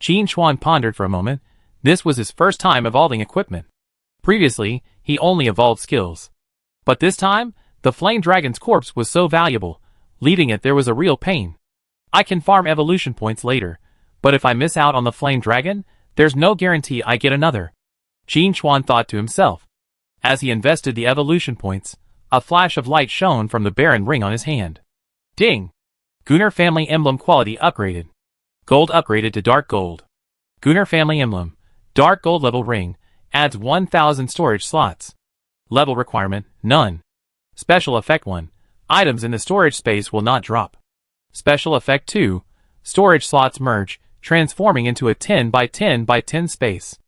Qin Chuan pondered for a moment. This was his first time evolving equipment. Previously, he only evolved skills. But this time, the flame dragon's corpse was so valuable, leaving it there was a real pain. I can farm evolution points later, but if I miss out on the flame dragon, there's no guarantee I get another. Qin Chuan thought to himself. As he invested the evolution points, a flash of light shone from the barren ring on his hand. Ding! Gunnar family emblem quality upgraded. Gold upgraded to dark gold. Gunnar family emblem, dark gold level ring, adds 1000 storage slots. Level requirement, none. Special effect 1. Items in the storage space will not drop. Special effect 2. Storage slots merge, transforming into a 10 by 10 by 10 space.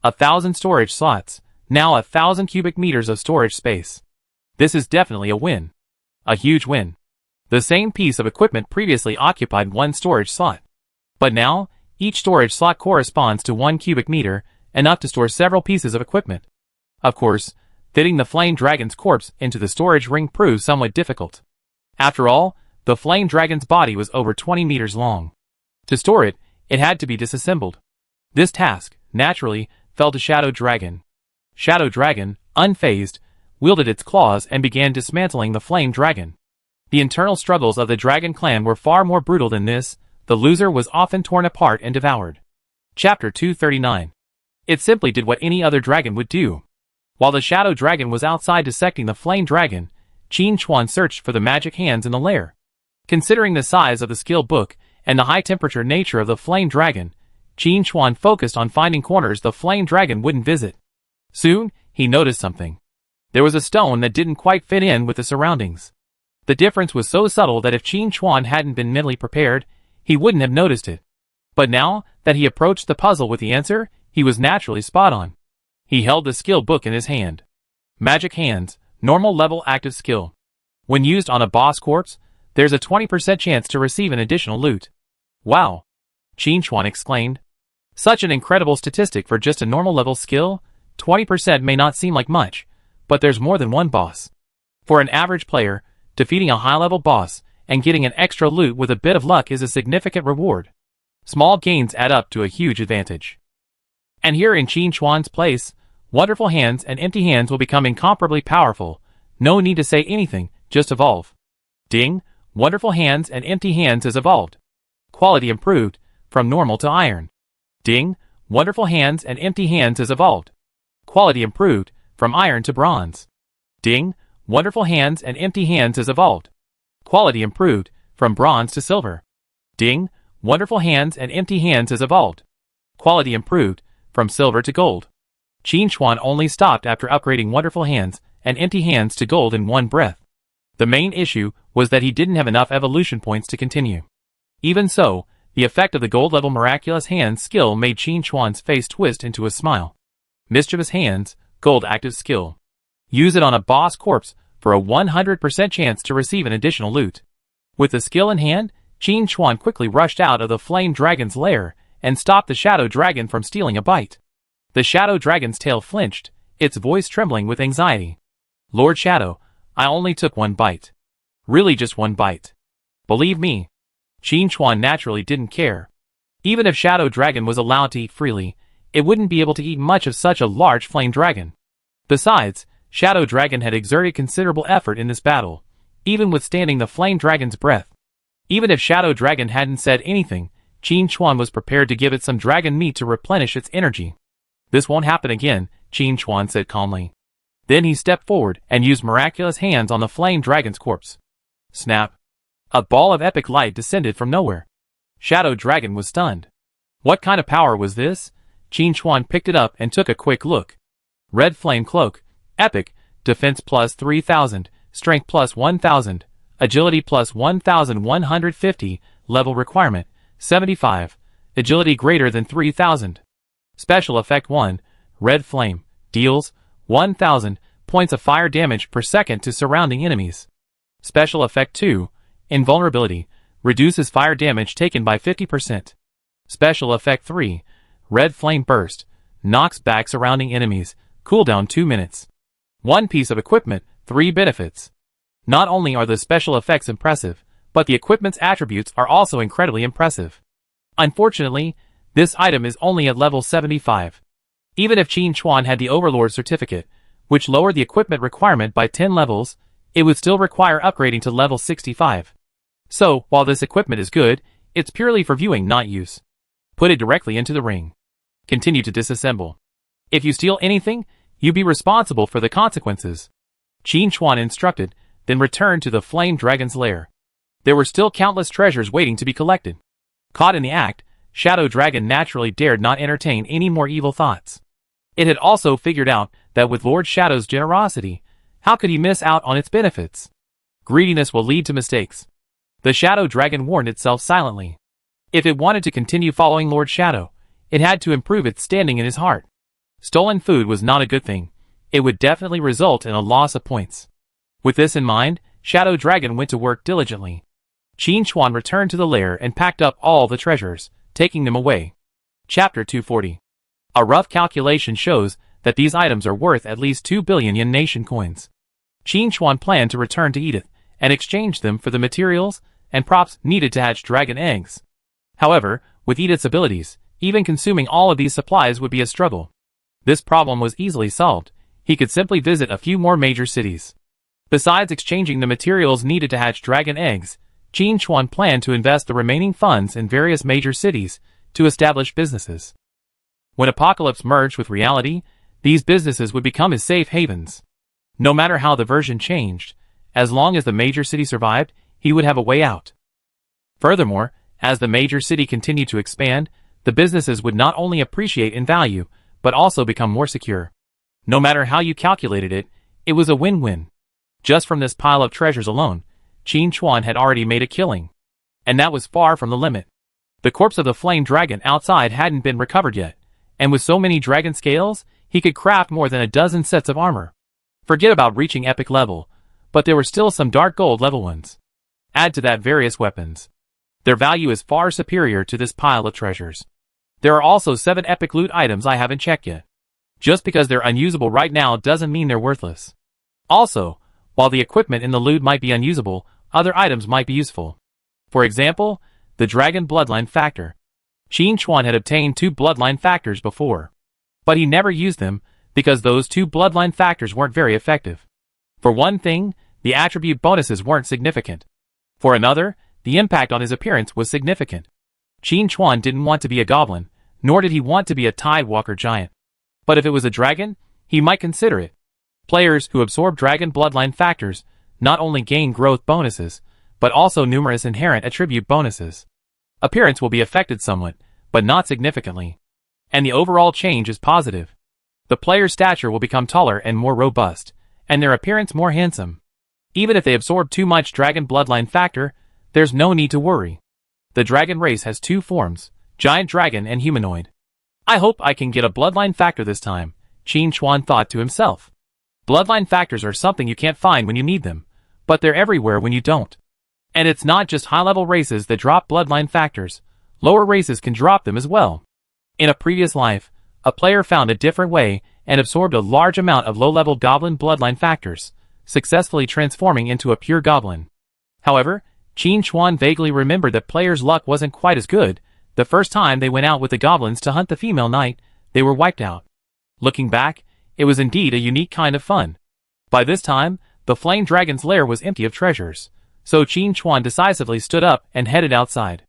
1000 storage slots, now 1000 cubic meters of storage space. This is definitely a win. A huge win. The same piece of equipment previously occupied one storage slot. But now, each storage slot corresponds to 1 cubic meter, enough to store several pieces of equipment. Of course, fitting the flame dragon's corpse into the storage ring proved somewhat difficult. After all, the flame dragon's body was over 20 meters long. To store it, it had to be disassembled. This task, naturally, fell to Shadow Dragon. Shadow Dragon, unfazed, wielded its claws and began dismantling the Flame Dragon. The internal struggles of the Dragon clan were far more brutal than this. The loser was often torn apart and devoured. Chapter 239. It simply did what any other dragon would do. While the Shadow Dragon was outside dissecting the Flame Dragon, Qin Chuan searched for the magic hands in the lair. Considering the size of the skill book and the high-temperature nature of the Flame Dragon, Qin Chuan focused on finding corners the Flame Dragon wouldn't visit. Soon, he noticed something. There was a stone that didn't quite fit in with the surroundings. The difference was so subtle that if Qin Chuan hadn't been mentally prepared, he wouldn't have noticed it. But now that he approached the puzzle with the answer, he was naturally spot on. He held the skill book in his hand. Magic Hands, normal level active skill. When used on a boss corpse, there's a 20% chance to receive an additional loot. Wow! Qin Chuan exclaimed. Such an incredible statistic for just a normal level skill. 20% may not seem like much, but there's more than one boss. For an average player, defeating a high-level boss and getting an extra loot with a bit of luck is a significant reward. Small gains add up to a huge advantage. And here in Qin Chuan's place, Wonderful Hands and Empty Hands will become incomparably powerful. No need to say anything, just evolve. Ding! Wonderful Hands and Empty Hands is evolved. Quality improved, from normal to iron. Ding! Wonderful Hands and Empty Hands is evolved. Quality improved, from iron to bronze. Ding! Wonderful Hands and Empty Hands is evolved. Quality improved, from bronze to silver. Ding! Wonderful Hands and Empty Hands is evolved. Quality improved, from silver to gold. Qin Chuan only stopped after upgrading Wonderful Hands and Empty Hands to gold in one breath. The main issue was that he didn't have enough evolution points to continue. Even so, the effect of the gold-level Miraculous Hands skill made Qin Chuan's face twist into a smile. Mischievous Hands, gold active skill. Use it on a boss corpse for a 100% chance to receive an additional loot. With the skill in hand, Qin Chuan quickly rushed out of the Flame Dragon's lair and stopped the Shadow Dragon from stealing a bite. The Shadow Dragon's tail flinched, its voice trembling with anxiety. Lord Shadow, I only took one bite. Really just one bite. Believe me. Qin Chuan naturally didn't care. Even if Shadow Dragon was allowed to eat freely, it wouldn't be able to eat much of such a large flame dragon. Besides, Shadow Dragon had exerted considerable effort in this battle, even withstanding the Flame Dragon's breath. Even if Shadow Dragon hadn't said anything, Qin Chuan was prepared to give it some dragon meat to replenish its energy. This won't happen again, Qin Chuan said calmly. Then he stepped forward and used Miraculous Hands on the Flame Dragon's corpse. Snap! A ball of epic light descended from nowhere. Shadow Dragon was stunned. What kind of power was this? Qin Chuan picked it up and took a quick look. Red Flame Cloak. Epic. Defense plus 3000. Strength plus 1000. Agility plus 1150. Level requirement 75. Agility greater than 3000. Special Effect 1. Red Flame. Deals 1000 points of fire damage per second to surrounding enemies. Special Effect 2. Invulnerability. Reduces fire damage taken by 50%. Special Effect 3. Red Flame Burst. Knocks back surrounding enemies. Cooldown 2 minutes. One piece of equipment, 3 benefits. Not only are the special effects impressive, but the equipment's attributes are also incredibly impressive. Unfortunately, this item is only at level 75. Even if Qin Chuan had the Overlord certificate, which lowered the equipment requirement by 10 levels, it would still require upgrading to level 65. So, while this equipment is good, it's purely for viewing, not use. Put it directly into the ring. Continue to disassemble. If you steal anything, you be responsible for the consequences. Qin Chuan instructed, then returned to the Flame Dragon's lair. There were still countless treasures waiting to be collected. Caught in the act, Shadow Dragon naturally dared not entertain any more evil thoughts. It had also figured out that with Lord Shadow's generosity, how could he miss out on its benefits? Greediness will lead to mistakes. The Shadow Dragon warned itself silently. If it wanted to continue following Lord Shadow, it had to improve its standing in his heart. Stolen food was not a good thing. It would definitely result in a loss of points. With this in mind, Shadow Dragon went to work diligently. Qin Chuan returned to the lair and packed up all the treasures, taking them away. Chapter 240. A rough calculation shows that these items are worth at least 2 billion yen nation coins. Qin Chuan planned to return to Edith and exchange them for the materials and props needed to hatch dragon eggs. However, with Edith's abilities, even consuming all of these supplies would be a struggle. This problem was easily solved. He could simply visit a few more major cities. Besides exchanging the materials needed to hatch dragon eggs, Qin Chuan planned to invest the remaining funds in various major cities to establish businesses. When Apocalypse merged with reality, these businesses would become his safe havens. No matter how the version changed, as long as the major city survived, he would have a way out. Furthermore, as the major city continued to expand, the businesses would not only appreciate in value, but also become more secure. No matter how you calculated it, it was a win-win. Just from this pile of treasures alone, Qin Chuan had already made a killing. And that was far from the limit. The corpse of the flame dragon outside hadn't been recovered yet, and with so many dragon scales, he could craft more than a dozen sets of armor. Forget about reaching epic level, but there were still some dark gold level ones. Add to that various weapons. Their value is far superior to this pile of treasures. There are also 7 epic loot items I haven't checked yet. Just because they're unusable right now doesn't mean they're worthless. Also, while the equipment in the loot might be unusable, other items might be useful. For example, the Dragon Bloodline Factor. Qin Chuan had obtained 2 Bloodline Factors before, but he never used them because those 2 Bloodline Factors weren't very effective. For one thing, the attribute bonuses weren't significant. For another, the impact on his appearance was significant. Qin Chuan didn't want to be a goblin, nor did he want to be a Tidewalker giant. But if it was a dragon, he might consider it. Players who absorb Dragon Bloodline Factors not only gain growth bonuses, but also numerous inherent attribute bonuses. Appearance will be affected somewhat, but not significantly. And the overall change is positive. The player's stature will become taller and more robust, and their appearance more handsome. Even if they absorb too much Dragon Bloodline Factor, there's no need to worry. The dragon race has 2 forms, giant dragon and humanoid. I hope I can get a Bloodline Factor this time, Qin Chuan thought to himself. Bloodline Factors are something you can't find when you need them, but they're everywhere when you don't. And it's not just high-level races that drop Bloodline Factors, lower races can drop them as well. In a previous life, a player found a different way and absorbed a large amount of low-level Goblin Bloodline Factors, successfully transforming into a pure goblin. However, Qin Chuan vaguely remembered that players' luck wasn't quite as good. The first time they went out with the goblins to hunt the female knight, they were wiped out. Looking back, it was indeed a unique kind of fun. By this time, the flame dragon's lair was empty of treasures, so Qin Chuan decisively stood up and headed outside.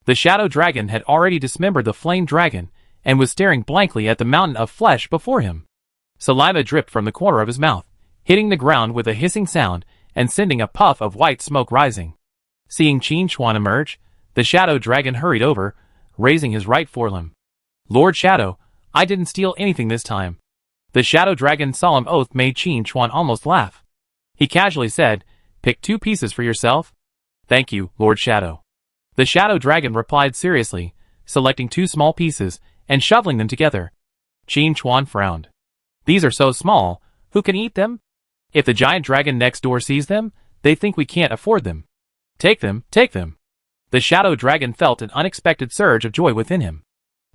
The shadow dragon had already dismembered the flame dragon and was staring blankly at the mountain of flesh before him. Saliva dripped from the corner of his mouth, hitting the ground with a hissing sound and sending a puff of white smoke rising. Seeing Qin Chuan emerge, the shadow dragon hurried over, raising his right forelimb. Lord Shadow, I didn't steal anything this time. The shadow dragon's solemn oath made Qin Chuan almost laugh. He casually said, "Pick 2 pieces for yourself." "Thank you, Lord Shadow." The shadow dragon replied seriously, selecting 2 small pieces and shoveling them together. Qin Chuan frowned. "These are so small, who can eat them? If the giant dragon next door sees them, they think we can't afford them." Take them, take them." The shadow dragon felt an unexpected surge of joy within him.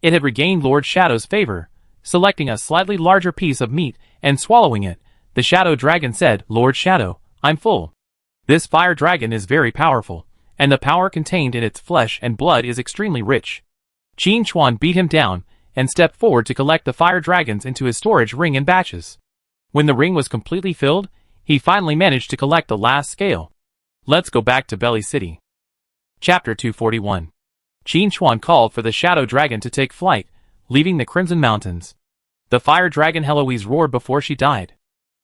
It had regained Lord Shadow's favor. Selecting a slightly larger piece of meat and swallowing it, the shadow dragon said, "Lord Shadow, I'm full. This fire dragon is very powerful, and the power contained in its flesh and blood is extremely rich." Qin Chuan beat him down and stepped forward to collect the fire dragons into his storage ring in batches. When the ring was completely filled, he finally managed to collect the last scale. Let's go back to Belly City. Chapter 241. Qin Chuan called for the shadow dragon to take flight, leaving the Crimson Mountains. The fire dragon Heloise roared before she died.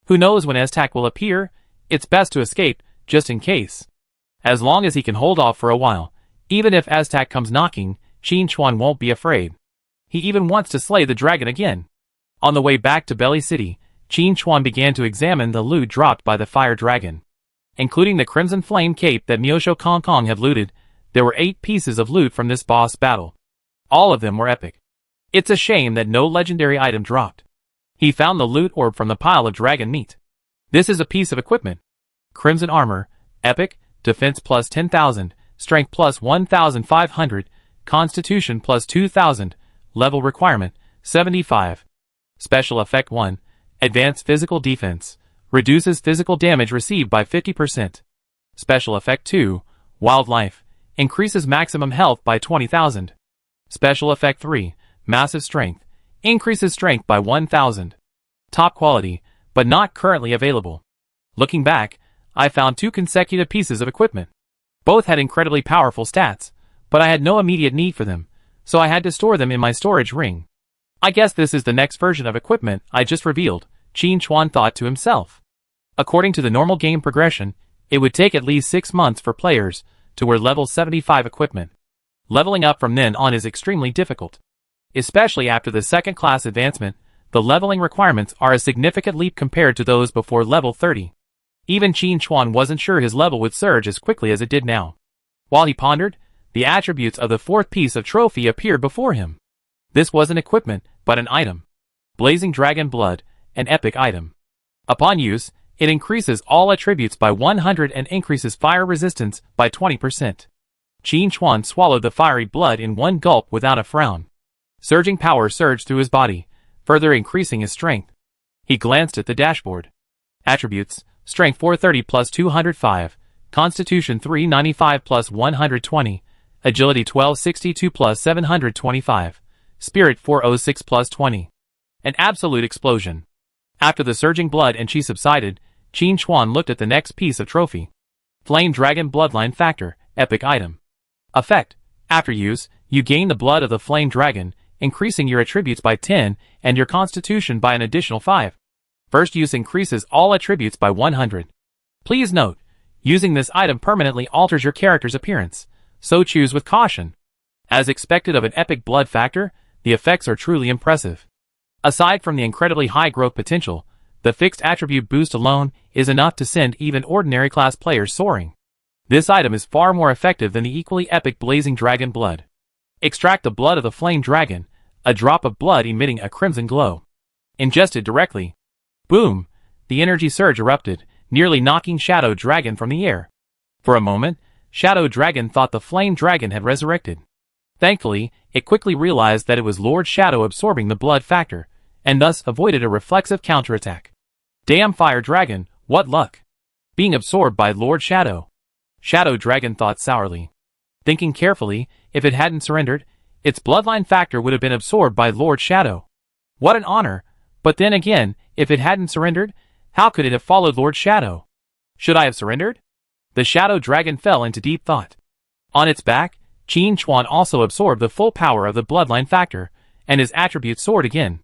Who knows when Aztak will appear? It's best to escape, just in case. As long as he can hold off for a while, even if Aztak comes knocking, Qin Chuan won't be afraid. He even wants to slay the dragon again. On the way back to Belly City, Qin Chuan began to examine the loot dropped by the fire dragon. Including the Crimson Flame Cape that Myosho Kong Kong had looted, there were 8 pieces of loot from this boss battle. All of them were epic. It's a shame that no legendary item dropped. He found the loot orb from the pile of dragon meat. This is a piece of equipment. Crimson Armor, Epic, Defense plus 10,000, Strength plus 1,500, Constitution plus 2,000, Level Requirement, 75. Special Effect 1, Advanced Physical Defense, reduces physical damage received by 50%. Special Effect 2, Wildlife, increases maximum health by 20,000. Special Effect 3, Massive Strength, Increases strength by 1000. Top quality, but not currently available. Looking back, I found 2 consecutive pieces of equipment. Both had incredibly powerful stats, but I had no immediate need for them, so I had to store them in my storage ring. I guess this is the next version of equipment I just revealed, Qin Chuan thought to himself. According to the normal game progression, it would take at least 6 months for players to wear level 75 equipment. Leveling up from then on is extremely difficult. Especially after the second class advancement, the leveling requirements are a significant leap compared to those before level 30. Even Qin Chuan wasn't sure his level would surge as quickly as it did now. While he pondered, the attributes of the 4th piece of trophy appeared before him. This wasn't equipment, but an item. Blazing Dragon Blood, an epic item. Upon use, it increases all attributes by 100 and increases fire resistance by 20%. Qin Chuan swallowed the fiery blood in one gulp without a frown. Surging power surged through his body, further increasing his strength. He glanced at the dashboard. Attributes: Strength 430 plus 205, Constitution 395 plus 120, Agility 1262 plus 725, Spirit 406 plus 20. An absolute explosion. After the surging blood and chi subsided, Qin Chuan looked at the next piece of trophy. Flame Dragon Bloodline Factor, epic item. Effect: After use, you gain the blood of the Flame Dragon, increasing your attributes by 10 and your constitution by an additional 5. First use increases all attributes by 100. Please note, using this item permanently alters your character's appearance, so choose with caution. As expected of an epic blood factor, the effects are truly impressive. Aside from the incredibly high growth potential, the fixed attribute boost alone is enough to send even ordinary class players soaring. This item is far more effective than the equally epic Blazing Dragon Blood. Extract the blood of the Flame Dragon, a drop of blood emitting a crimson glow. Ingested directly. Boom! The energy surge erupted, nearly knocking Shadow Dragon from the air. For a moment, Shadow Dragon thought the Flame Dragon had resurrected. Thankfully, it quickly realized that it was Lord Shadow absorbing the blood factor, and thus avoided a reflexive counterattack. Damn Fire Dragon, what luck! Being absorbed by Lord Shadow. Shadow Dragon thought sourly. Thinking carefully, if it hadn't surrendered, its bloodline factor would have been absorbed by Lord Shadow. What an honor! But then again, if it hadn't surrendered, how could it have followed Lord Shadow? Should I have surrendered? The Shadow Dragon fell into deep thought. On its back, Qin Chuan also absorbed the full power of the bloodline factor, and his attributes soared again.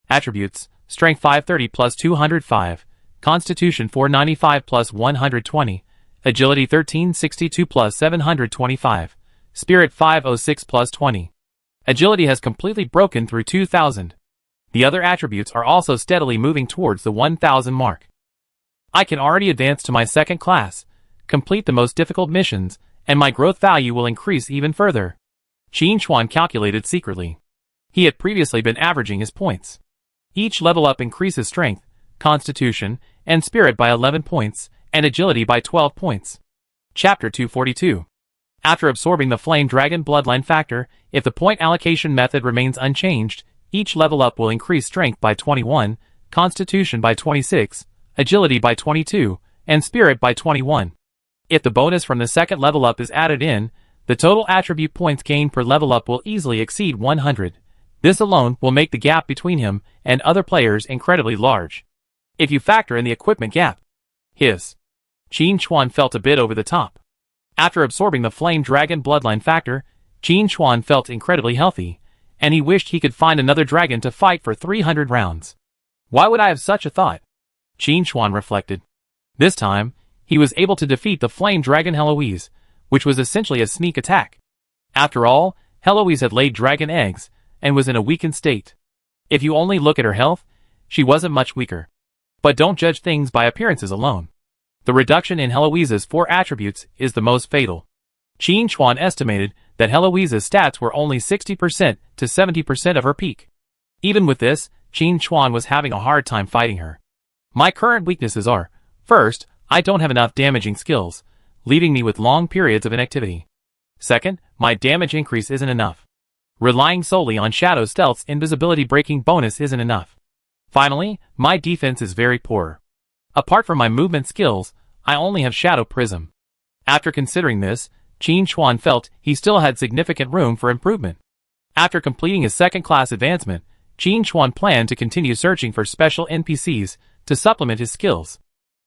Attributes: Strength 530 plus 205, Constitution 495 plus 120, Agility 1362 plus 725, Spirit 506 plus 20. Agility has completely broken through 2000. The other attributes are also steadily moving towards the 1000 mark. I can already advance to my second class, complete the most difficult missions, and my growth value will increase even further. Qin Chuan calculated secretly. He had previously been averaging his points. Each level up increases strength, constitution, and spirit by 11 points, and agility by 12 points. Chapter 242. After absorbing the Flame Dragon Bloodline factor, if the point allocation method remains unchanged, each level up will increase strength by 21, constitution by 26, agility by 22, and spirit by 21. If the bonus from the second level up is added in, the total attribute points gained per level up will easily exceed 100. This alone will make the gap between him and other players incredibly large. If you factor in the equipment gap. Qin Chuan felt a bit over the top. After absorbing the Flame Dragon Bloodline factor, Qin Chuan felt incredibly healthy, and he wished he could find another dragon to fight for 300 rounds. Why would I have such a thought? Qin Chuan reflected. This time, he was able to defeat the Flame Dragon Heloise, which was essentially a sneak attack. After all, Heloise had laid dragon eggs, and was in a weakened state. If you only look at her health, she wasn't much weaker. But don't judge things by appearances alone. The reduction in Heloise's 4 attributes is the most fatal. Qin Chuan estimated that Heloise's stats were only 60% to 70% of her peak. Even with this, Qin Chuan was having a hard time fighting her. My current weaknesses are, first, I don't have enough damaging skills, leaving me with long periods of inactivity. Second, my damage increase isn't enough. Relying solely on Shadow Stealth's invisibility breaking bonus isn't enough. Finally, my defense is very poor. Apart from my movement skills, I only have Shadow Prism. After considering this, Qin Chuan felt he still had significant room for improvement. After completing his second class advancement, Qin Chuan planned to continue searching for special NPCs to supplement his skills.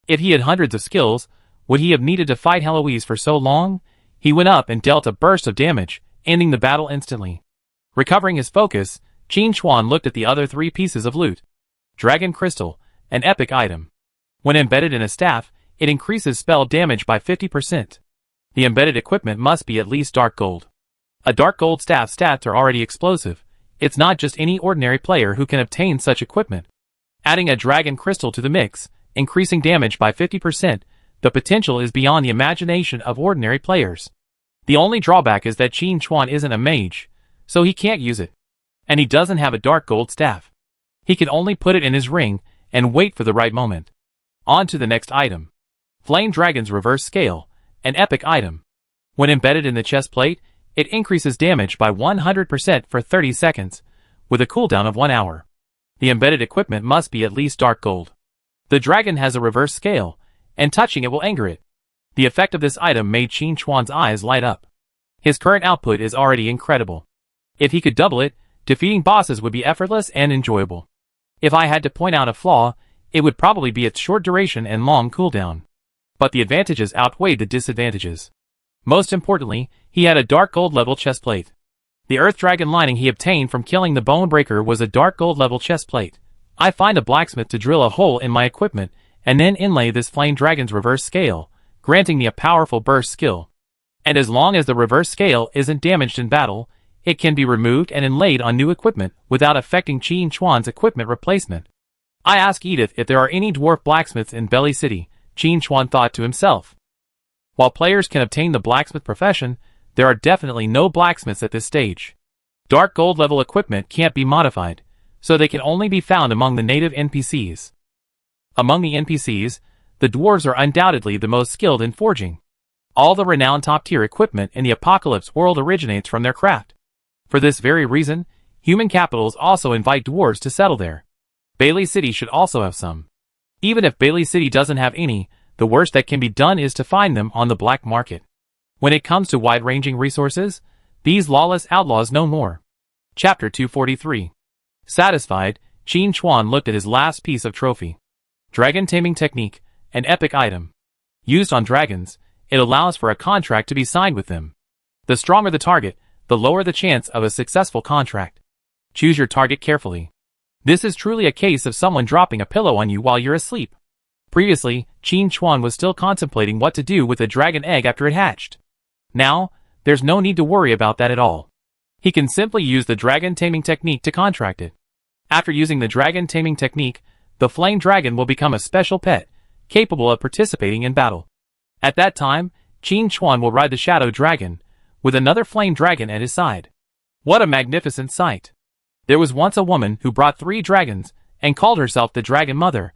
If he had hundreds of skills, would he have needed to fight Heloise for so long? He went up and dealt a burst of damage, ending the battle instantly. Recovering his focus, Qin Chuan looked at the other 3 pieces of loot. Dragon Crystal, an epic item. When embedded in a staff, it increases spell damage by 50%. The embedded equipment must be at least dark gold. A dark gold staff's stats are already explosive. It's not just any ordinary player who can obtain such equipment. Adding a dragon crystal to the mix, increasing damage by 50%, the potential is beyond the imagination of ordinary players. The only drawback is that Qin Chuan isn't a mage, so he can't use it. And he doesn't have a dark gold staff. He can only put it in his ring and wait for the right moment. On to the next item. Flame Dragon's Reverse Scale, an epic item. When embedded in the chest plate, it increases damage by 100% for 30 seconds, with a cooldown of 1 hour. The embedded equipment must be at least dark gold. The dragon has a reverse scale, and touching it will anger it. The effect of this item made Qin Chuan's eyes light up. His current output is already incredible. If he could double it, defeating bosses would be effortless and enjoyable. If I had to point out a flaw, it would probably be its short duration and long cooldown. But the advantages outweighed the disadvantages. Most importantly, he had a dark gold level chestplate. The earth dragon lining he obtained from killing the bone breaker was a dark gold level chestplate. I find a blacksmith to drill a hole in my equipment and then inlay this flame dragon's reverse scale, granting me a powerful burst skill. And as long as the reverse scale isn't damaged in battle, it can be removed and inlaid on new equipment without affecting Qin Chuan's equipment replacement. I ask Edith if there are any dwarf blacksmiths in Belly City, Qin Chuan thought to himself. While players can obtain the blacksmith profession, there are definitely no blacksmiths at this stage. Dark gold level equipment can't be modified, so they can only be found among the native NPCs. Among the NPCs, the dwarves are undoubtedly the most skilled in forging. All the renowned top-tier equipment in the Apocalypse world originates from their craft. For this very reason, human capitals also invite dwarves to settle there. Bailey City should also have some. Even if Bailey City doesn't have any, the worst that can be done is to find them on the black market. When it comes to wide-ranging resources, these lawless outlaws know more. Chapter 243. Satisfied, Qin Chuan looked at his last piece of trophy. Dragon Taming Technique, an epic item. Used on dragons, it allows for a contract to be signed with them. The stronger the target, the lower the chance of a successful contract. Choose your target carefully. This is truly a case of someone dropping a pillow on you while you're asleep. Previously, Qin Chuan was still contemplating what to do with the dragon egg after it hatched. Now, there's no need to worry about that at all. He can simply use the dragon taming technique to contract it. After using the dragon taming technique, the flame dragon will become a special pet, capable of participating in battle. At that time, Qin Chuan will ride the shadow dragon, with another flame dragon at his side. What a magnificent sight! There was once a woman who brought 3 dragons, and called herself the Dragon Mother.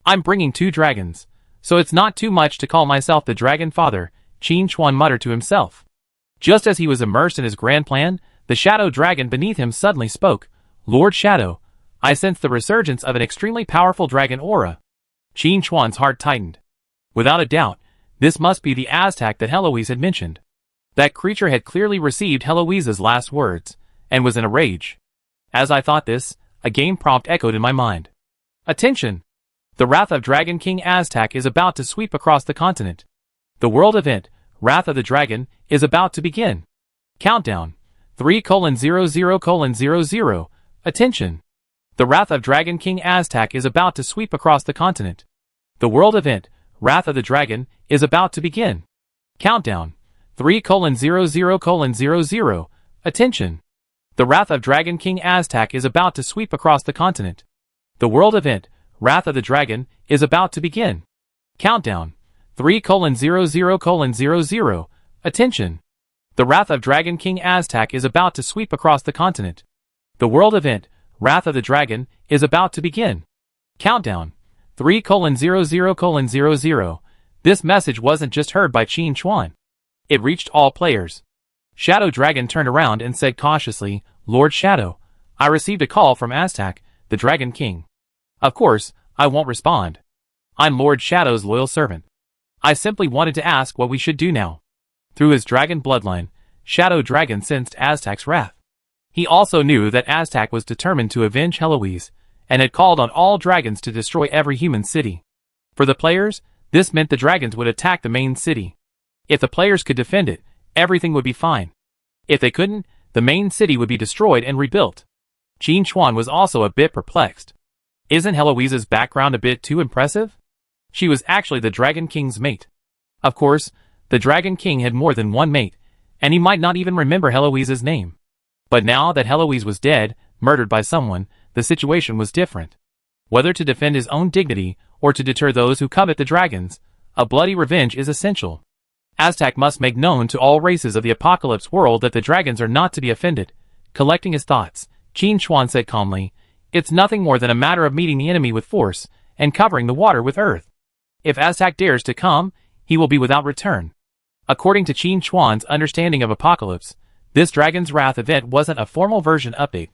I'm bringing 2 dragons, so it's not too much to call myself the Dragon Father, Qin Chuan muttered to himself. Just as he was immersed in his grand plan, the shadow dragon beneath him suddenly spoke. Lord Shadow, I sense the resurgence of an extremely powerful dragon aura. Qin Chuan's heart tightened. Without a doubt, this must be the Aztec that Heloise had mentioned. That creature had clearly received Heloise's last words, and was in a rage. As I thought this, a game prompt echoed in my mind. Attention! The wrath of Dragon King Aztec is about to sweep across the continent. The world event, Wrath of the Dragon, is about to begin. Countdown. 3:00:00. Attention! The wrath of Dragon King Aztec is about to sweep across the continent. The world event, Wrath of the Dragon, is about to begin. Countdown. 3:00:00. Attention! The wrath of Dragon King Aztec is about to sweep across the continent. The world event, Wrath of the Dragon, is about to begin. Countdown. 3:00:00. Attention! The wrath of Dragon King Aztec is about to sweep across the continent. The world event, Wrath of the Dragon, is about to begin. Countdown. 3:00:00. This message wasn't just heard by Qin Chuan. It reached all players. Shadow Dragon turned around and said cautiously, Lord Shadow, I received a call from Aztec, the Dragon King. Of course, I won't respond. I'm Lord Shadow's loyal servant. I simply wanted to ask what we should do now. Through his dragon bloodline, Shadow Dragon sensed Aztec's wrath. He also knew that Aztac was determined to avenge Heloise, and had called on all dragons to destroy every human city. For the players, this meant the dragons would attack the main city. If the players could defend it, everything would be fine. If they couldn't, the main city would be destroyed and rebuilt. Qin Chuan was also a bit perplexed. Isn't Heloise's background a bit too impressive? She was actually the Dragon King's mate. Of course, the Dragon King had more than one mate, and he might not even remember Heloise's name. But now that Heloise was dead, murdered by someone, the situation was different. Whether to defend his own dignity, or to deter those who covet the dragons, a bloody revenge is essential. Aztac must make known to all races of the apocalypse world that the dragons are not to be offended. Collecting his thoughts, Qin Chuan said calmly, "It's nothing more than a matter of meeting the enemy with force, and covering the water with earth. If Aztac dares to come, he will be without return." According to Qin Chuan's understanding of apocalypse, this Dragon's Wrath event wasn't a formal version update.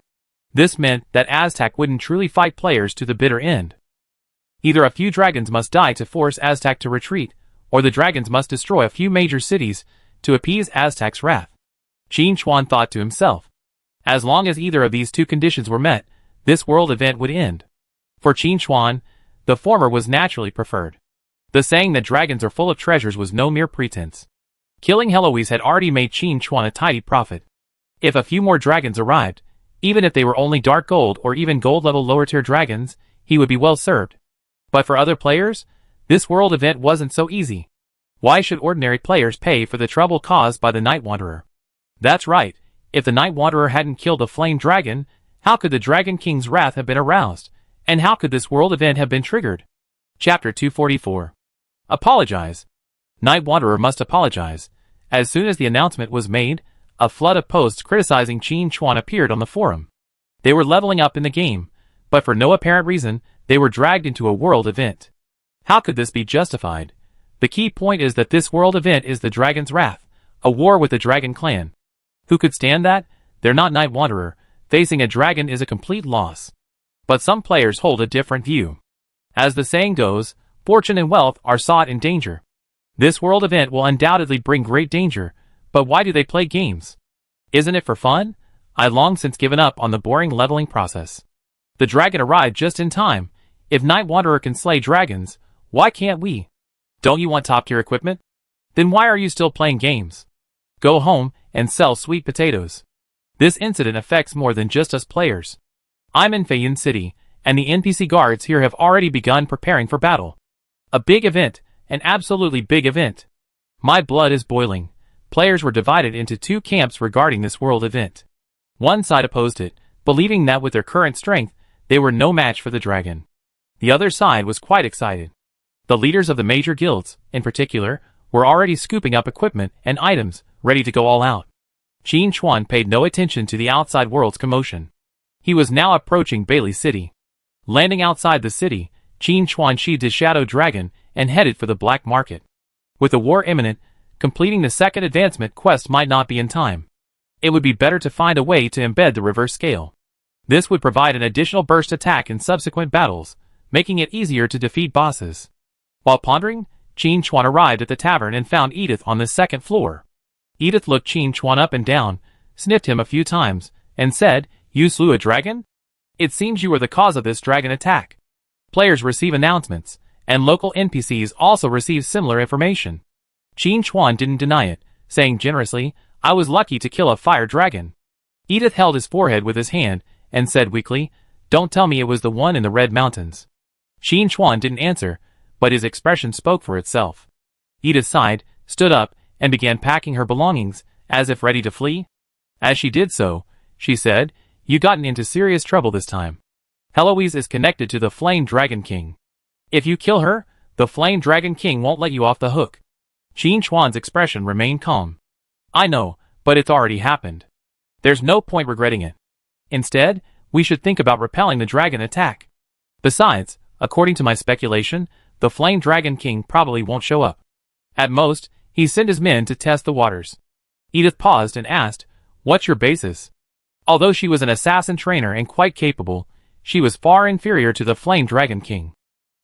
This meant that Aztac wouldn't truly fight players to the bitter end. Either a few dragons must die to force Aztac to retreat, or the dragons must destroy a few major cities to appease Aztac's wrath. Qin Chuan thought to himself. As long as either of these two conditions were met, this world event would end. For Qin Chuan, the former was naturally preferred. The saying that dragons are full of treasures was no mere pretense. Killing Heloise had already made Qin Chuan a tidy profit. If a few more dragons arrived, even if they were only dark gold or even gold level lower tier dragons, he would be well served. But for other players, this world event wasn't so easy. Why should ordinary players pay for the trouble caused by the Night Wanderer? That's right, if the Night Wanderer hadn't killed a flame dragon, how could the Dragon King's wrath have been aroused, and how could this world event have been triggered? Chapter 244. Apologize. Night Wanderer must apologize. As soon as the announcement was made, a flood of posts criticizing Qin Chuan appeared on the forum. They were leveling up in the game, but for no apparent reason, they were dragged into a world event. How could this be justified? The key point is that this world event is the Dragon's Wrath, a war with the Dragon Clan. Who could stand that? They're not Night Wanderer. Facing a dragon is a complete loss. But some players hold a different view. As the saying goes, fortune and wealth are sought in danger. This world event will undoubtedly bring great danger, but why do they play games? Isn't it for fun? I've long since given up on the boring leveling process. The dragon arrived just in time. If Night Wanderer can slay dragons, why can't we? Don't you want top-tier equipment? Then why are you still playing games? Go home and sell sweet potatoes. This incident affects more than just us players. I'm in Feiyin City, and the NPC guards here have already begun preparing for battle. A big event, an absolutely big event. My blood is boiling. Players were divided into two camps regarding this world event. One side opposed it, believing that with their current strength, they were no match for the dragon. The other side was quite excited. The leaders of the major guilds, in particular, were already scooping up equipment and items, ready to go all out. Qin Chuan paid no attention to the outside world's commotion. He was now approaching Bailey City. Landing outside the city, Qin Chuan sheathed his shadow dragon and headed for the black market. With the war imminent, completing the second advancement quest might not be in time. It would be better to find a way to embed the reverse scale. This would provide an additional burst attack in subsequent battles, making it easier to defeat bosses. While pondering, Qin Chuan arrived at the tavern and found Edith on the second floor. Edith looked Qin Chuan up and down, sniffed him a few times, and said, "You slew a dragon? It seems you were the cause of this dragon attack." Players receive announcements, and local NPCs also receive similar information. Qin Chuan didn't deny it, saying generously, "I was lucky to kill a fire dragon." Edith held his forehead with his hand, and said weakly, "Don't tell me it was the one in the Red Mountains." Qin Chuan didn't answer, but his expression spoke for itself. Edith sighed, stood up, and began packing her belongings, as if ready to flee. As she did so, she said, "You've gotten into serious trouble this time. Heloise is connected to the Flame Dragon King. If you kill her, the Flame Dragon King won't let you off the hook." Qin Chuan's expression remained calm. "I know, but it's already happened. There's no point regretting it. Instead, we should think about repelling the dragon attack. Besides, according to my speculation, the Flame Dragon King probably won't show up. At most, he sent his men to test the waters." Edith paused and asked, "What's your basis?" Although she was an assassin trainer and quite capable, she was far inferior to the Flame Dragon King.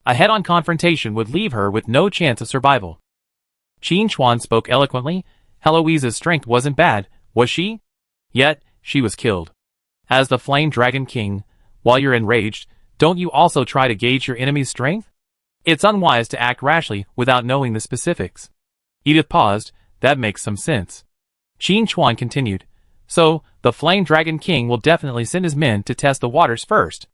A head-on confrontation would leave her with no chance of survival. Qin Chuan spoke eloquently. Heloise's strength wasn't bad, was she? Yet, she was killed. As the Flame Dragon King, while you're enraged, don't you also try to gauge your enemy's strength? It's unwise to act rashly without knowing the specifics. Edith paused. That makes some sense. Qin Chuan continued. So, the Flame Dragon King will definitely send his men to test the waters first.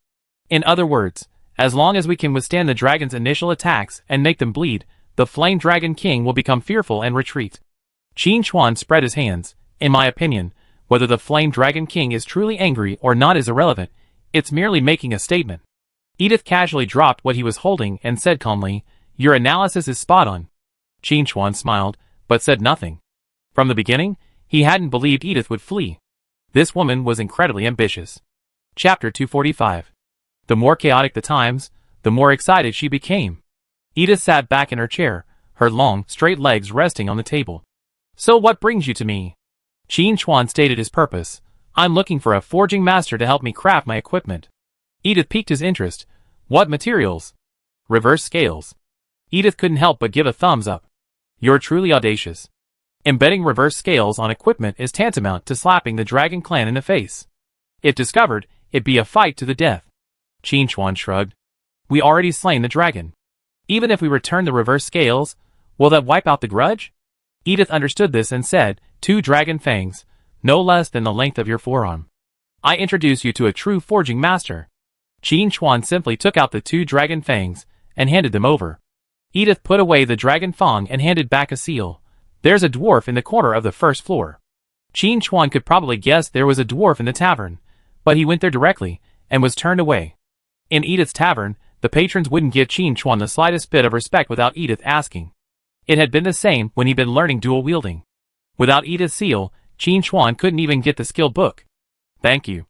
In other words, as long as we can withstand the dragon's initial attacks and make them bleed, the Flame Dragon King will become fearful and retreat. Qin Chuan spread his hands. In my opinion, whether the Flame Dragon King is truly angry or not is irrelevant. It's merely making a statement. Edith casually dropped what he was holding and said calmly, your analysis is spot on. Qin Chuan smiled, but said nothing. From the beginning, he hadn't believed Edith would flee. This woman was incredibly ambitious. Chapter 245. The more chaotic the times, the more excited she became. Edith sat back in her chair, her long, straight legs resting on the table. So what brings you to me? Qin Chuan stated his purpose. I'm looking for a forging master to help me craft my equipment. Edith piqued his interest. What materials? Reverse scales. Edith couldn't help but give a thumbs up. You're truly audacious. Embedding reverse scales on equipment is tantamount to slapping the Dragon Clan in the face. If discovered, it'd be a fight to the death. Qin Chuan shrugged. We already slain the dragon. Even if we return the reverse scales, will that wipe out the grudge? Edith understood this and said, 2 dragon fangs, no less than the length of your forearm. I introduce you to a true forging master. Qin Chuan simply took out the 2 dragon fangs and handed them over. Edith put away the dragon fang and handed back a seal. There's a dwarf in the corner of the first floor. Qin Chuan could probably guess there was a dwarf in the tavern, but he went there directly and was turned away. In Edith's tavern, the patrons wouldn't give Qin Chuan the slightest bit of respect without Edith asking. It had been the same when he'd been learning dual wielding. Without Edith's seal, Qin Chuan couldn't even get the skill book. Thank you.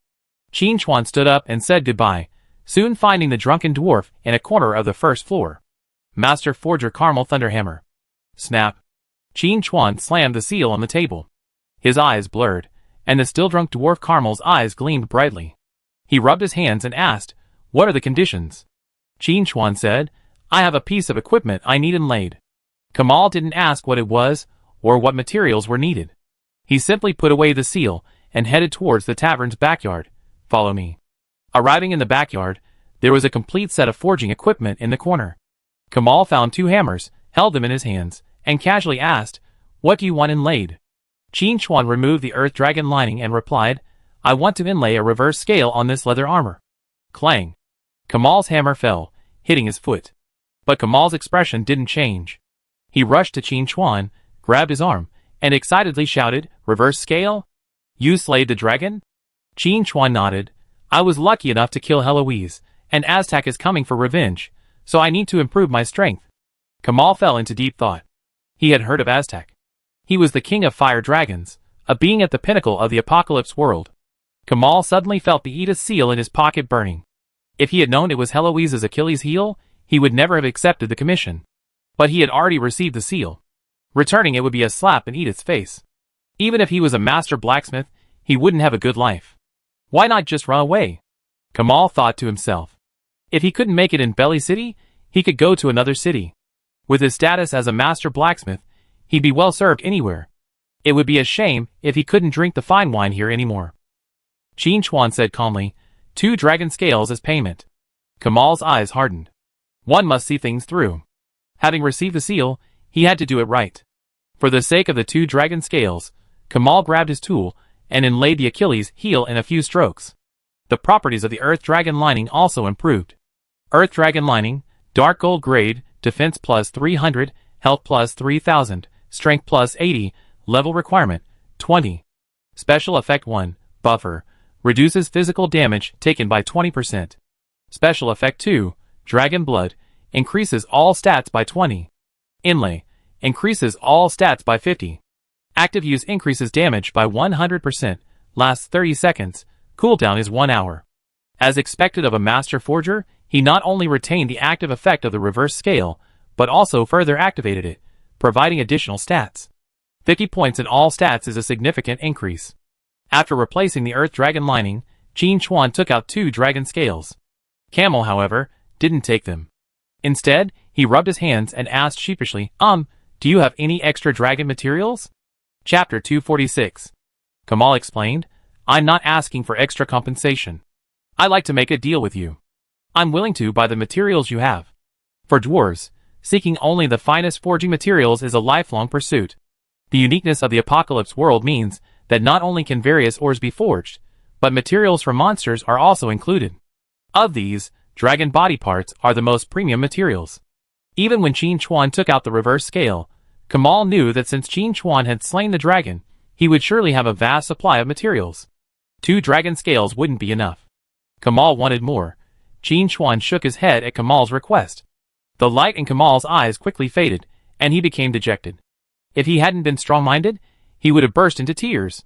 Qin Chuan stood up and said goodbye, soon finding the drunken dwarf in a corner of the first floor. Master Forger Caramel Thunderhammer. Snap. Qin Chuan slammed the seal on the table. His eyes blurred, and the still drunk dwarf Caramel's eyes gleamed brightly. He rubbed his hands and asked, what are the conditions? Qin Chuan said, I have a piece of equipment I need inlaid. Kamal didn't ask what it was, or what materials were needed. He simply put away the seal, and headed towards the tavern's backyard. Follow me. Arriving in the backyard, there was a complete set of forging equipment in the corner. Kamal found 2 hammers, held them in his hands, and casually asked, what do you want inlaid? Qin Chuan removed the earth dragon lining and replied, I want to inlay a reverse scale on this leather armor. Clang. Kamal's hammer fell, hitting his foot. But Kamal's expression didn't change. He rushed to Qin Chuan, grabbed his arm, and excitedly shouted, reverse scale? You slayed the dragon? Qin Chuan nodded. I was lucky enough to kill Heloise, and Aztec is coming for revenge, so I need to improve my strength. Kamal fell into deep thought. He had heard of Aztec. He was the king of fire dragons, a being at the pinnacle of the apocalypse world. Kamal suddenly felt the Edith seal in his pocket burning. If he had known it was Heloise's Achilles heel, he would never have accepted the commission. But he had already received the seal. Returning it would be a slap in Edith's face. Even if he was a master blacksmith, he wouldn't have a good life. Why not just run away? Kamal thought to himself. If he couldn't make it in Belly City, he could go to another city. With his status as a master blacksmith, he'd be well served anywhere. It would be a shame if he couldn't drink the fine wine here anymore. Qin Chuan said calmly, 2 dragon scales as payment. Kamal's eyes hardened. One must see things through. Having received the seal, he had to do it right. For the sake of the 2 dragon scales, Kamal grabbed his tool and inlaid the Achilles heel in a few strokes. The properties of the earth dragon lining also improved. Earth dragon lining, dark gold grade, defense plus 300, health plus 3000, strength plus 80, level requirement, 20. Special effect 1, buffer, reduces physical damage taken by 20%. Special effect 2, dragon blood, increases all stats by 20. Inlay, increases all stats by 50. Active use increases damage by 100%, lasts 30 seconds, cooldown is 1 hour. As expected of a master forger, he not only retained the active effect of the reverse scale, but also further activated it, providing additional stats. 50 points in all stats is a significant increase. After replacing the earth dragon lining, Qin Chuan took out 2 dragon scales. Camel, however, didn't take them. Instead, he rubbed his hands and asked sheepishly, do you have any extra dragon materials? Chapter 246. Kamal explained, I'm not asking for extra compensation. I like to make a deal with you. I'm willing to buy the materials you have. For dwarves, seeking only the finest forging materials is a lifelong pursuit. The uniqueness of the apocalypse world means that not only can various ores be forged, but materials from monsters are also included. Of these, dragon body parts are the most premium materials. Even when Qin Chuan took out the reverse scale, Kamal knew that since Qin Chuan had slain the dragon, he would surely have a vast supply of materials. 2 dragon scales wouldn't be enough. Kamal wanted more. Qin Chuan shook his head at Kamal's request. The light in Kamal's eyes quickly faded, and he became dejected. If he hadn't been strong-minded, he would have burst into tears.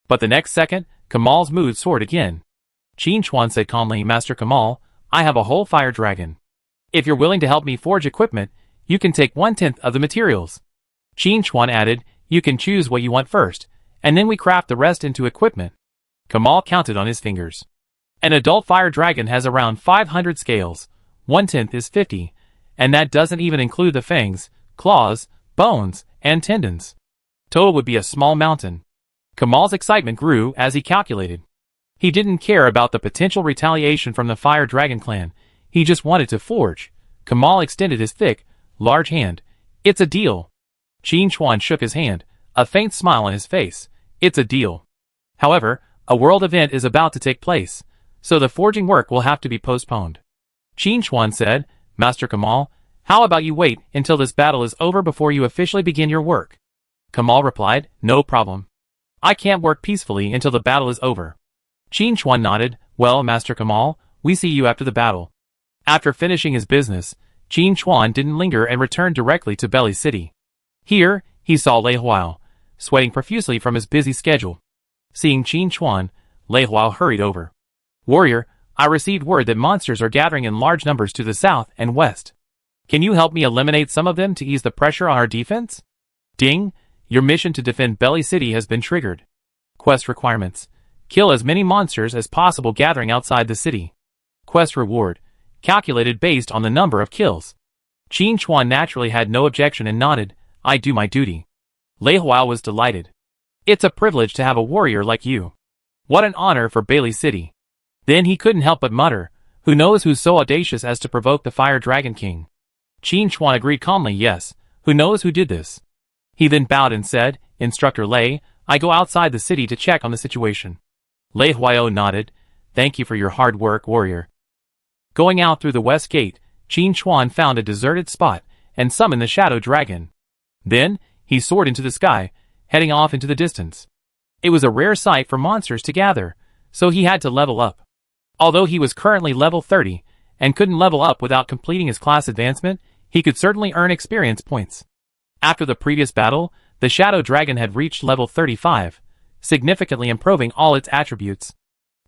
But the next second, Kamal's mood soared again. Qin Chuan said calmly, Master Kamal, I have a whole fire dragon. If you're willing to help me forge equipment, you can take 1/10 of the materials. Qin Chuan added, you can choose what you want first, and then we craft the rest into equipment. Kamal counted on his fingers. An adult fire dragon has around 500 scales, 1/10 is 50, and that doesn't even include the fangs, claws, bones, and tendons. Total would be a small mountain. Kamal's excitement grew as he calculated. He didn't care about the potential retaliation from the Fire Dragon clan, he just wanted to forge. Kamal extended his thick, large hand. It's a deal. Qin Chuan shook his hand, a faint smile on his face. It's a deal. However, a world event is about to take place, so the forging work will have to be postponed. Qin Chuan said, Master Kamal, how about you wait until this battle is over before you officially begin your work? Kamal replied, no problem. I can't work peacefully until the battle is over. Qin Chuan nodded, well, Master Kamal, we see you after the battle. After finishing his business, Qin Chuan didn't linger and returned directly to Belly City. Here, he saw Lei Huao, sweating profusely from his busy schedule. Seeing Qin Chuan, Lei Huao hurried over. Warrior, I received word that monsters are gathering in large numbers to the south and west. Can you help me eliminate some of them to ease the pressure on our defense? Ding, your mission to defend Belly City has been triggered. Quest requirements. Kill as many monsters as possible gathering outside the city. Quest reward. Calculated based on the number of kills. Qin Chuan naturally had no objection and nodded, I do my duty. Lei Huao was delighted. It's a privilege to have a warrior like you. What an honor for Bailey City. Then he couldn't help but mutter, who knows who's so audacious as to provoke the Fire Dragon King? Qin Chuan agreed calmly, yes, who knows who did this? He then bowed and said, Instructor Lei, I go outside the city to check on the situation. Lei Huao nodded, thank you for your hard work, warrior. Going out through the west gate, Qin Chuan found a deserted spot and summoned the Shadow Dragon. Then, he soared into the sky, heading off into the distance. It was a rare sight for monsters to gather, so he had to level up. Although he was currently level 30, and couldn't level up without completing his class advancement, he could certainly earn experience points. After the previous battle, the Shadow Dragon had reached level 35, significantly improving all its attributes.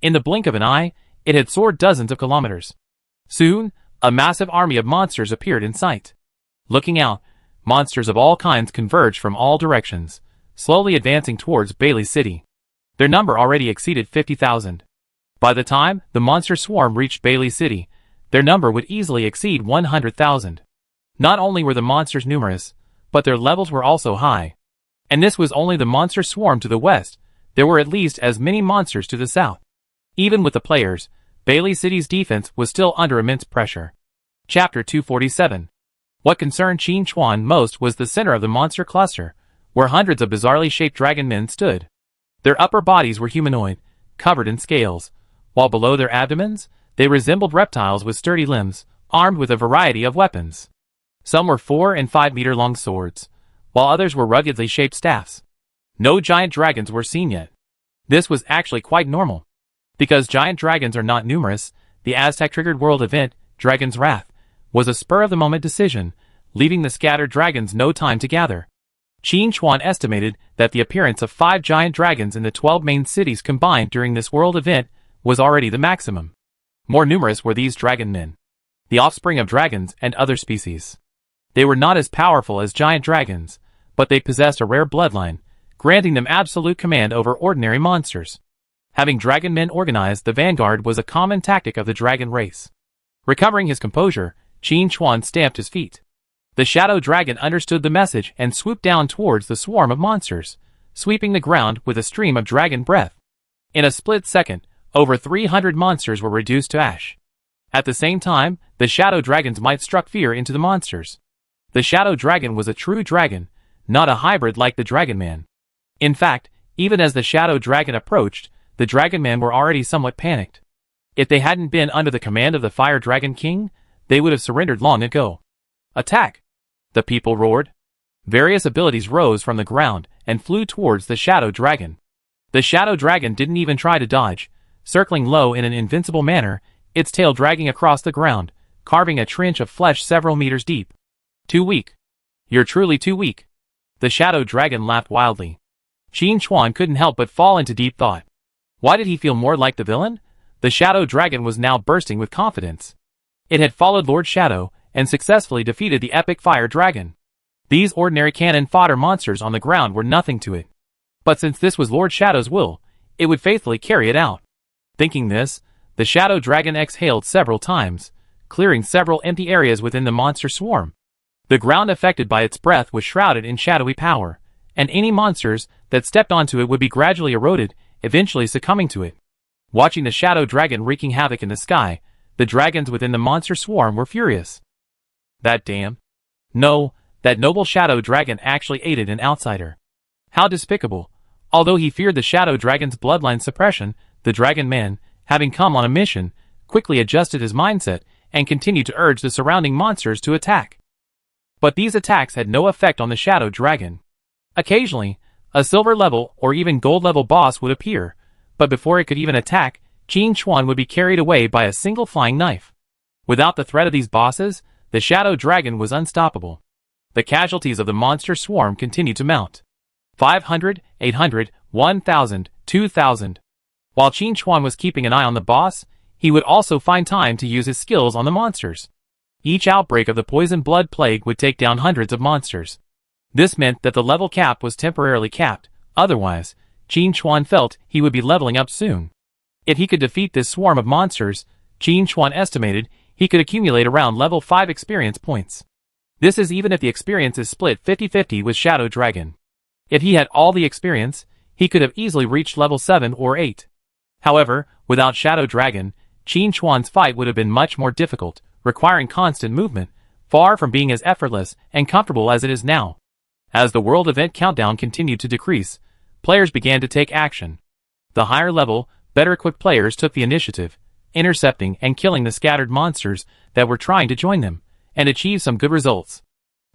In the blink of an eye, it had soared dozens of kilometers. Soon, a massive army of monsters appeared in sight. Looking out, monsters of all kinds converged from all directions, slowly advancing towards Bailey City. Their number already exceeded 50,000. By the time the monster swarm reached Bailey City, their number would easily exceed 100,000. Not only were the monsters numerous, but their levels were also high. And this was only the monster swarm to the west, there were at least as many monsters to the south. Even with the players, Bailey City's defense was still under immense pressure. Chapter 247. What concerned Qin Chuan most was the center of the monster cluster, where hundreds of bizarrely shaped dragon men stood. Their upper bodies were humanoid, covered in scales, while below their abdomens, they resembled reptiles with sturdy limbs, armed with a variety of weapons. Some were 4 and 5 meter long swords, while others were ruggedly shaped staffs. No giant dragons were seen yet. This was actually quite normal. Because giant dragons are not numerous, the Aztec-triggered world event, Dragon's Wrath, was a spur-of-the-moment decision, leaving the scattered dragons no time to gather. Qin Chuan estimated that the appearance of 5 giant dragons in the 12 main cities combined during this world event was already the maximum. More numerous were these dragon men, the offspring of dragons and other species. They were not as powerful as giant dragons, but they possessed a rare bloodline, granting them absolute command over ordinary monsters. Having dragon men organized the vanguard was a common tactic of the dragon race. Recovering his composure, Qin Chuan stamped his feet. The shadow dragon understood the message and swooped down towards the swarm of monsters, sweeping the ground with a stream of dragon breath. In a split second, over 300 monsters were reduced to ash. At the same time, the Shadow Dragon's might struck fear into the monsters. The Shadow Dragon was a true dragon, not a hybrid like the Dragon Man. In fact, even as the Shadow Dragon approached, the Dragon Man were already somewhat panicked. If they hadn't been under the command of the Fire Dragon King, they would have surrendered long ago. Attack! The people roared. Various abilities rose from the ground and flew towards the Shadow Dragon. The Shadow Dragon didn't even try to dodge, circling low in an invincible manner, its tail dragging across the ground, carving a trench of flesh several meters deep. Too weak. You're truly too weak. The Shadow Dragon laughed wildly. Qin Chuan couldn't help but fall into deep thought. Why did he feel more like the villain? The Shadow Dragon was now bursting with confidence. It had followed Lord Shadow and successfully defeated the epic Fire Dragon. These ordinary cannon fodder monsters on the ground were nothing to it. But since this was Lord Shadow's will, it would faithfully carry it out. Thinking this, the Shadow Dragon exhaled several times, clearing several empty areas within the monster swarm. The ground affected by its breath was shrouded in shadowy power, and any monsters that stepped onto it would be gradually eroded, eventually succumbing to it. Watching the Shadow Dragon wreaking havoc in the sky, the dragons within the monster swarm were furious. That noble Shadow Dragon actually aided an outsider. How despicable. Although he feared the Shadow Dragon's bloodline suppression, the Dragon Man, having come on a mission, quickly adjusted his mindset and continued to urge the surrounding monsters to attack. But these attacks had no effect on the Shadow Dragon. Occasionally, a silver level or even gold level boss would appear, but before it could even attack, Qin Chuan would be carried away by a single flying knife. Without the threat of these bosses, the Shadow Dragon was unstoppable. The casualties of the monster swarm continued to mount. 500, 800, 1,000, 2,000. While Qin Chuan was keeping an eye on the boss, he would also find time to use his skills on the monsters. Each outbreak of the poison blood plague would take down hundreds of monsters. This meant that the level cap was temporarily capped, otherwise, Qin Chuan felt he would be leveling up soon. If he could defeat this swarm of monsters, Qin Chuan estimated he could accumulate around level 5 experience points. This is even if the experience is split 50-50 with Shadow Dragon. If he had all the experience, he could have easily reached level 7 or 8. However, without Shadow Dragon, Qin Chuan's fight would have been much more difficult, requiring constant movement, far from being as effortless and comfortable as it is now. As the world event countdown continued to decrease, players began to take action. The higher level, better equipped players took the initiative, intercepting and killing the scattered monsters that were trying to join them, and achieved some good results.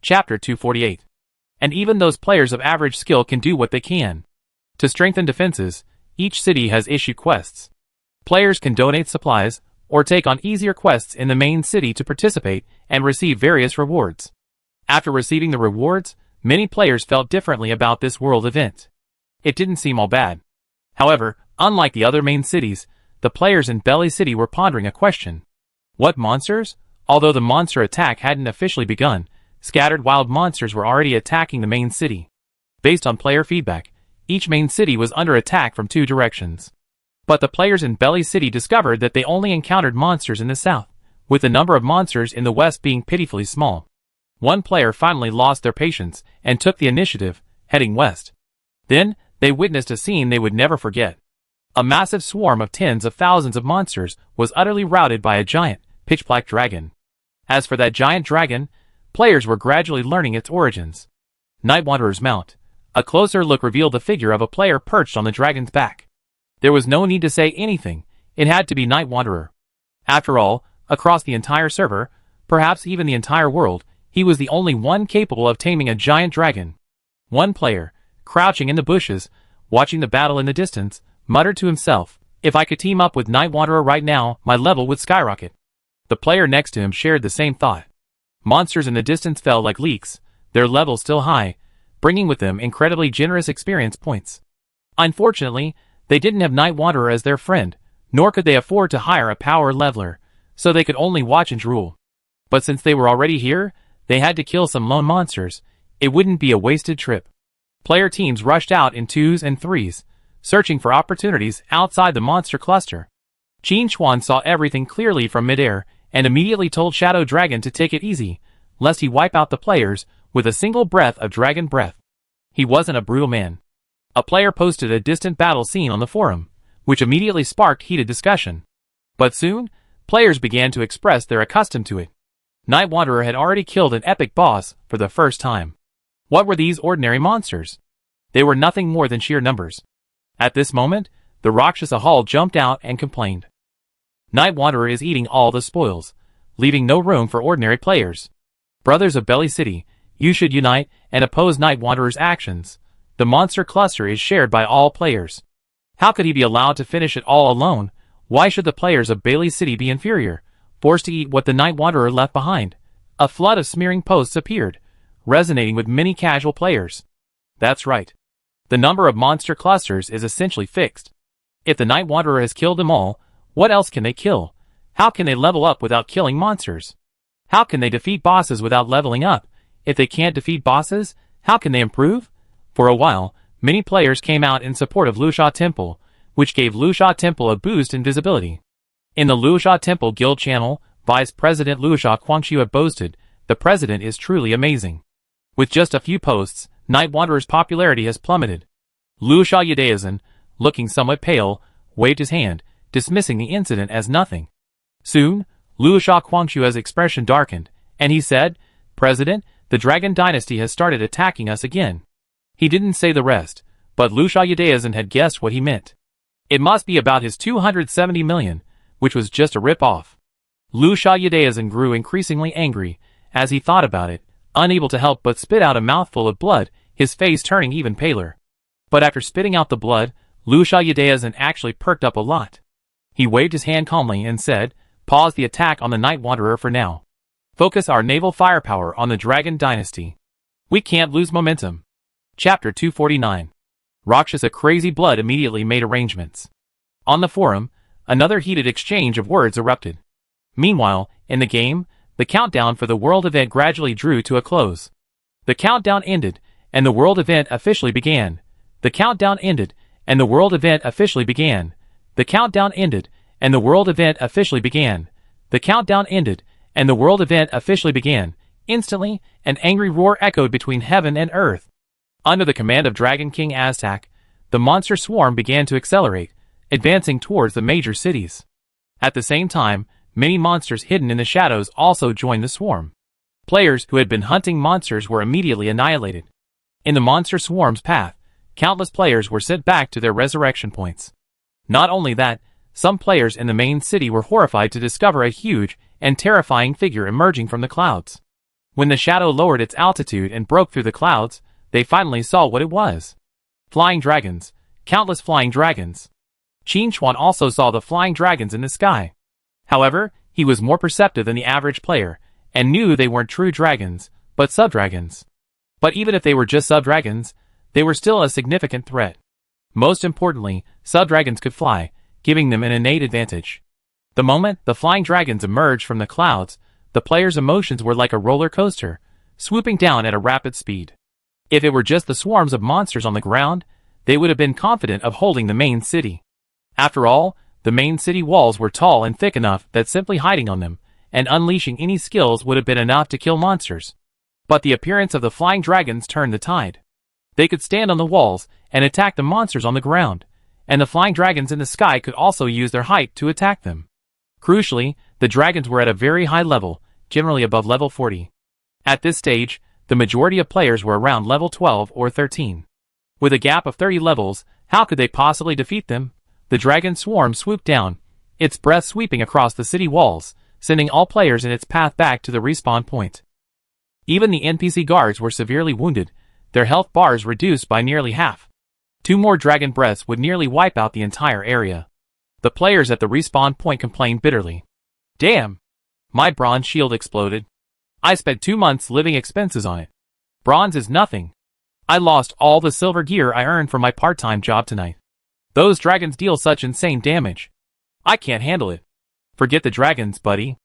Chapter 248. And even those players of average skill can do what they can. To strengthen defenses, each city has issued quests. Players can donate supplies, or take on easier quests in the main city to participate and receive various rewards. After receiving the rewards, many players felt differently about this world event. It didn't seem all bad. However, unlike the other main cities, the players in Belly City were pondering a question. What monsters? Although the monster attack hadn't officially begun, scattered wild monsters were already attacking the main city. Based on player feedback, each main city was under attack from 2 directions. But the players in Belly City discovered that they only encountered monsters in the south, with the number of monsters in the west being pitifully small. One player finally lost their patience and took the initiative, heading west. Then, they witnessed a scene they would never forget. A massive swarm of tens of thousands of monsters was utterly routed by a giant, pitch-black dragon. As for that giant dragon, players were gradually learning its origins. Night Wanderer's mount. A closer look revealed the figure of a player perched on the dragon's back. There was no need to say anything, it had to be Night Wanderer. After all, across the entire server, perhaps even the entire world, he was the only one capable of taming a giant dragon. One player, crouching in the bushes, watching the battle in the distance, muttered to himself, "If I could team up with Night Wanderer right now, my level would skyrocket." The player next to him shared the same thought. Monsters in the distance fell like leaks, their levels still high, bringing with them incredibly generous experience points. Unfortunately, they didn't have Night Wanderer as their friend, nor could they afford to hire a power leveler, so they could only watch and drool. But since they were already here, they had to kill some lone monsters. It wouldn't be a wasted trip. Player teams rushed out in 2s and 3s, searching for opportunities outside the monster cluster. Qin Chuan saw everything clearly from midair, and immediately told Shadow Dragon to take it easy, lest he wipe out the players with a single breath of dragon breath. He wasn't a brutal man. A player posted a distant battle scene on the forum, which immediately sparked heated discussion. But soon, players began to express their accustomed to it. Night Wanderer had already killed an epic boss for the first time. What were these ordinary monsters? They were nothing more than sheer numbers. At this moment, the Rakshasa Hall jumped out and complained. Night Wanderer is eating all the spoils, leaving no room for ordinary players. Brothers of Belly City, you should unite and oppose Night Wanderer's actions. The monster cluster is shared by all players. How could he be allowed to finish it all alone? Why should the players of Bailey City be inferior, forced to eat what the Night Wanderer left behind? A flood of smearing posts appeared, resonating with many casual players. That's right. The number of monster clusters is essentially fixed. If the Night Wanderer has killed them all, what else can they kill? How can they level up without killing monsters? How can they defeat bosses without leveling up? If they can't defeat bosses, how can they improve? For a while, many players came out in support of Lusha Temple, which gave Lusha Temple a boost in visibility. In the Lusha Temple Guild channel, Vice President Lusha Quangxiu boasted, "The president is truly amazing." With just a few posts, Night Wanderer's popularity has plummeted. Lusha Yudaizan, looking somewhat pale, waved his hand, dismissing the incident as nothing. Soon, Lusha Quangxiu's expression darkened, and he said, "President, the Dragon Dynasty has started attacking us again." He didn't say the rest, but Lusha Yudaizan had guessed what he meant. It must be about his 270 million, which was just a rip-off. Lusha Yudaizan grew increasingly angry as he thought about it, unable to help but spit out a mouthful of blood, his face turning even paler. But after spitting out the blood, Lusha Yudaizan actually perked up a lot. He waved his hand calmly and said, "Pause the attack on the Night Wanderer for now. Focus our naval firepower on the Dragon Dynasty. We can't lose momentum." Chapter 249. Rakshasa Crazy Blood immediately made arrangements. On the forum, another heated exchange of words erupted. Meanwhile, in the game, the countdown for the world event gradually drew to a close. The countdown ended, and the world event officially began. The countdown ended, and the world event officially began. The countdown ended, and the world event officially began. The countdown ended, and the world event officially began. Instantly, an angry roar echoed between heaven and earth. Under the command of Dragon King Aztak, the monster swarm began to accelerate, advancing towards the major cities. At the same time, many monsters hidden in the shadows also joined the swarm. Players who had been hunting monsters were immediately annihilated. In the monster swarm's path, countless players were sent back to their resurrection points. Not only that, some players in the main city were horrified to discover a huge and terrifying figure emerging from the clouds. When the shadow lowered its altitude and broke through the clouds, they finally saw what it was. Flying dragons. Countless flying dragons. Qin Chuan also saw the flying dragons in the sky. However, he was more perceptive than the average player, and knew they weren't true dragons, but sub-dragons. But even if they were just sub-dragons, they were still a significant threat. Most importantly, sub-dragons could fly, giving them an innate advantage. The moment the flying dragons emerged from the clouds, the players' emotions were like a roller coaster, swooping down at a rapid speed. If it were just the swarms of monsters on the ground, they would have been confident of holding the main city. After all, the main city walls were tall and thick enough that simply hiding on them and unleashing any skills would have been enough to kill monsters. But the appearance of the flying dragons turned the tide. They could stand on the walls and attack the monsters on the ground, and the flying dragons in the sky could also use their height to attack them. Crucially, the dragons were at a very high level, generally above level 40. At this stage, the majority of players were around level 12 or 13. With a gap of 30 levels, how could they possibly defeat them? The dragon swarm swooped down, its breath sweeping across the city walls, sending all players in its path back to the respawn point. Even the NPC guards were severely wounded, their health bars reduced by nearly half. 2 more dragon breaths would nearly wipe out the entire area. The players at the respawn point complained bitterly. "Damn! My bronze shield exploded. I spent 2 months living expenses on it. Bronze is nothing. I lost all the silver gear I earned from my part-time job tonight. Those dragons deal such insane damage. I can't handle it." "Forget the dragons, buddy.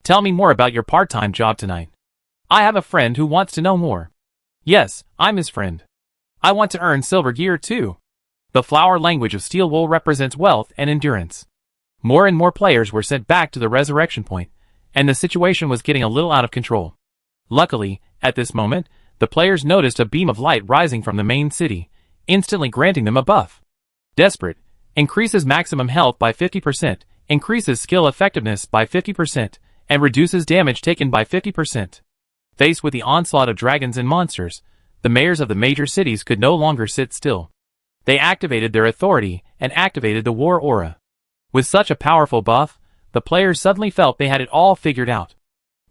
Tell me more about your part-time job tonight. I have a friend who wants to know more." "Yes, I'm his friend. I want to earn silver gear too." The flower language of steel wool represents wealth and endurance. More and more players were sent back to the resurrection point, and the situation was getting a little out of control. Luckily, at this moment, the players noticed a beam of light rising from the main city, instantly granting them a buff. Desperate, increases maximum health by 50%, increases skill effectiveness by 50%, and reduces damage taken by 50%. Faced with the onslaught of dragons and monsters, the mayors of the major cities could no longer sit still. They activated their authority and activated the war aura. With such a powerful buff, the players suddenly felt they had it all figured out.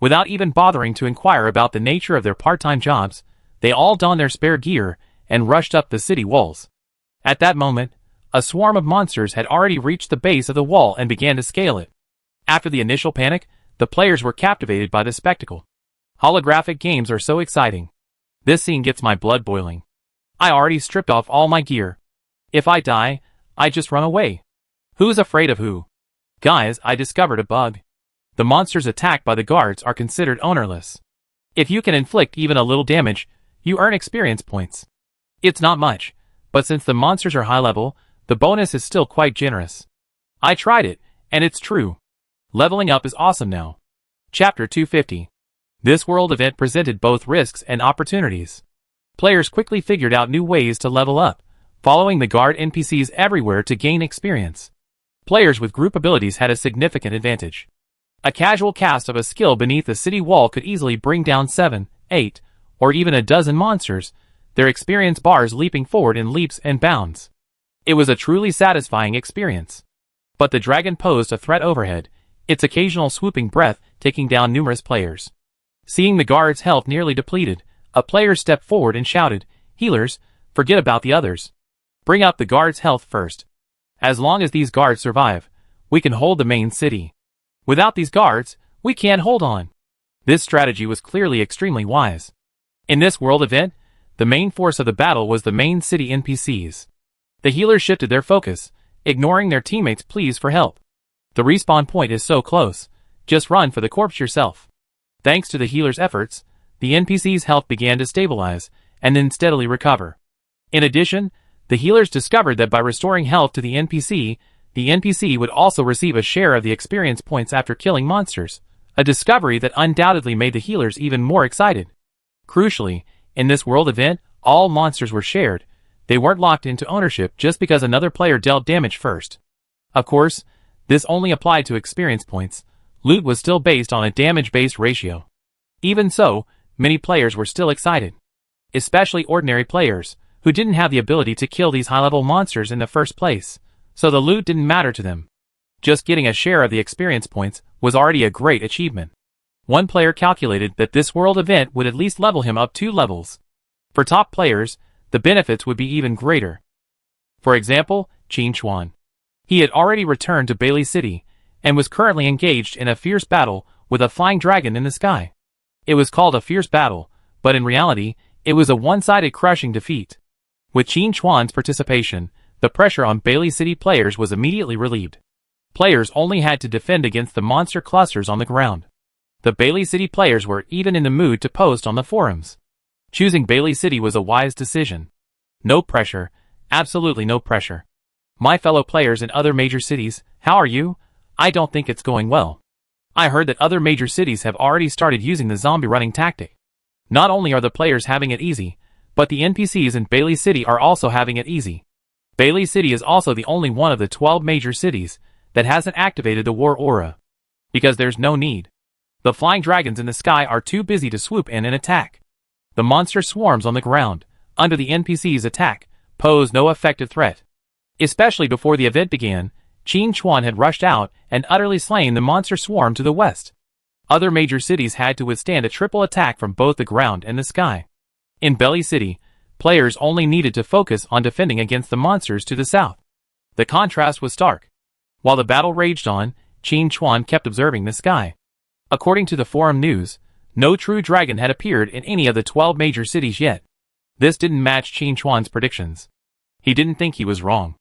Without even bothering to inquire about the nature of their part-time jobs, they all donned their spare gear and rushed up the city walls. At that moment, a swarm of monsters had already reached the base of the wall and began to scale it. After the initial panic, the players were captivated by the spectacle. Holographic games are so exciting. This scene gets my blood boiling. I already stripped off all my gear. If I die, I just run away. Who's afraid of who? Guys, I discovered a bug. The monsters attacked by the guards are considered ownerless. If you can inflict even a little damage, you earn experience points. It's not much, but since the monsters are high level, the bonus is still quite generous. I tried it, and it's true. Leveling up is awesome now. Chapter 250. This world event presented both risks and opportunities. Players quickly figured out new ways to level up, following the guard NPCs everywhere to gain experience. Players with group abilities had a significant advantage. A casual cast of a skill beneath the city wall could easily bring down 7, 8, or even a dozen monsters, their experience bars leaping forward in leaps and bounds. It was a truly satisfying experience. But the dragon posed a threat overhead, its occasional swooping breath taking down numerous players. Seeing the guard's health nearly depleted, a player stepped forward and shouted, "Healers, forget about the others. Bring up the guard's health first. As long as these guards survive, we can hold the main city. Without these guards, we can't hold on." This strategy was clearly extremely wise. In this world event, the main force of the battle was the main city NPCs. The healers shifted their focus, ignoring their teammates' pleas for help. The respawn point is so close, just run for the corpse yourself. Thanks to the healers' efforts, the NPC's health began to stabilize, and then steadily recover. In addition, the healers discovered that by restoring health to the NPC would also receive a share of the experience points after killing monsters, a discovery that undoubtedly made the healers even more excited. Crucially, in this world event, all monsters were shared. They weren't locked into ownership just because another player dealt damage first. Of course, this only applied to experience points. Loot was still based on a damage-based ratio. Even so, many players were still excited. Especially ordinary players, who didn't have the ability to kill these high-level monsters in the first place, so the loot didn't matter to them. Just getting a share of the experience points was already a great achievement. One player calculated that this world event would at least level him up 2 levels. For top players, the benefits would be even greater. For example, Qin Chuan. He had already returned to Bailey City, and was currently engaged in a fierce battle with a flying dragon in the sky. It was called a fierce battle, but in reality, it was a one-sided crushing defeat. With Qin Chuan's participation, the pressure on Bailey City players was immediately relieved. Players only had to defend against the monster clusters on the ground. The Bailey City players were even in the mood to post on the forums. Choosing Bailey City was a wise decision. No pressure, absolutely no pressure. My fellow players in other major cities, how are you? I don't think it's going well. I heard that other major cities have already started using the zombie running tactic. Not only are the players having it easy, but the NPCs in Bailey City are also having it easy. Bailey City is also the only one of the 12 major cities that hasn't activated the war aura. Because there's no need. The flying dragons in the sky are too busy to swoop in and attack. The monster swarms on the ground, under the NPC's attack, pose no effective threat. Especially before the event began, Qin Chuan had rushed out and utterly slain the monster swarm to the west. Other major cities had to withstand a triple attack from both the ground and the sky. In Bailey City, players only needed to focus on defending against the monsters to the south. The contrast was stark. While the battle raged on, Qin Chuan kept observing the sky. According to the forum news, no true dragon had appeared in any of the 12 major cities yet. This didn't match Qin Chuan's predictions. He didn't think he was wrong.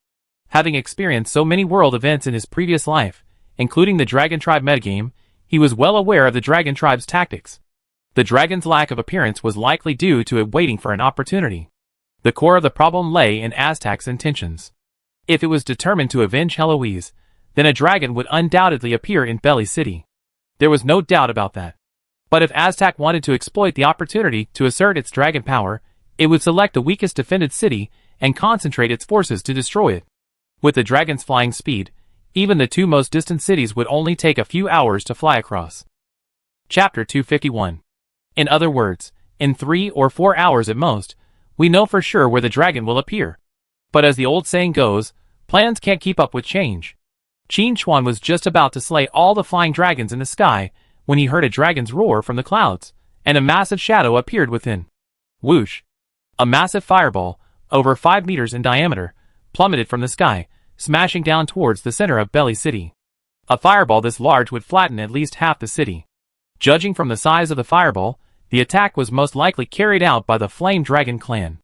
Having experienced so many world events in his previous life, including the Dragon Tribe metagame, he was well aware of the Dragon Tribe's tactics. The dragon's lack of appearance was likely due to it waiting for an opportunity. The core of the problem lay in Aztac's intentions. If it was determined to avenge Heloise, then a dragon would undoubtedly appear in Bailey City. There was no doubt about that. But if Aztac wanted to exploit the opportunity to assert its dragon power, it would select the weakest defended city and concentrate its forces to destroy it. With the dragon's flying speed, even the two most distant cities would only take a few hours to fly across. Chapter 251. In other words, in 3 or 4 hours at most, we know for sure where the dragon will appear. But as the old saying goes, plans can't keep up with change. Qin Chuan was just about to slay all the flying dragons in the sky when he heard a dragon's roar from the clouds, and a massive shadow appeared within. Whoosh! A massive fireball, over 5 meters in diameter, plummeted from the sky, smashing down towards the center of Belly City. A fireball this large would flatten at least half the city. Judging from the size of the fireball, the attack was most likely carried out by the Flame Dragon clan.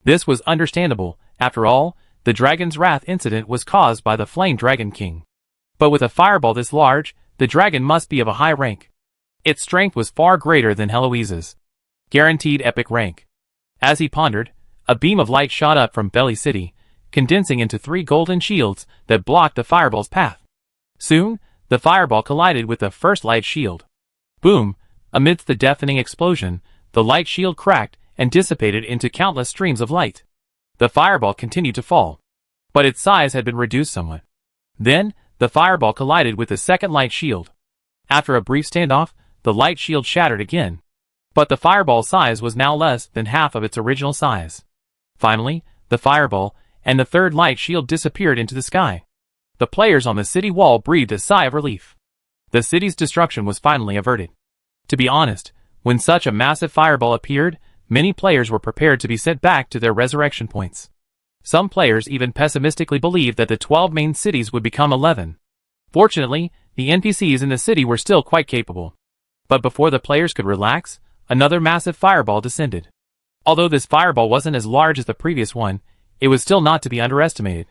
This was understandable. After all, the Dragon's Wrath incident was caused by the Flame Dragon King. But with a fireball this large, the dragon must be of a high rank. Its strength was far greater than Heloise's. Guaranteed epic rank. As he pondered, a beam of light shot up from Belly City, condensing into 3 golden shields that blocked the fireball's path. Soon, the fireball collided with the first light shield. Boom! Amidst the deafening explosion, the light shield cracked and dissipated into countless streams of light. The fireball continued to fall, but its size had been reduced somewhat. Then, the fireball collided with the second light shield. After a brief standoff, the light shield shattered again, but the fireball's size was now less than half of its original size. Finally, the fireball and the third light shield disappeared into the sky. The players on the city wall breathed a sigh of relief. The city's destruction was finally averted. To be honest, when such a massive fireball appeared, many players were prepared to be sent back to their resurrection points. Some players even pessimistically believed that the 12 main cities would become 11. Fortunately, the NPCs in the city were still quite capable. But before the players could relax, another massive fireball descended. Although this fireball wasn't as large as the previous one, it was still not to be underestimated.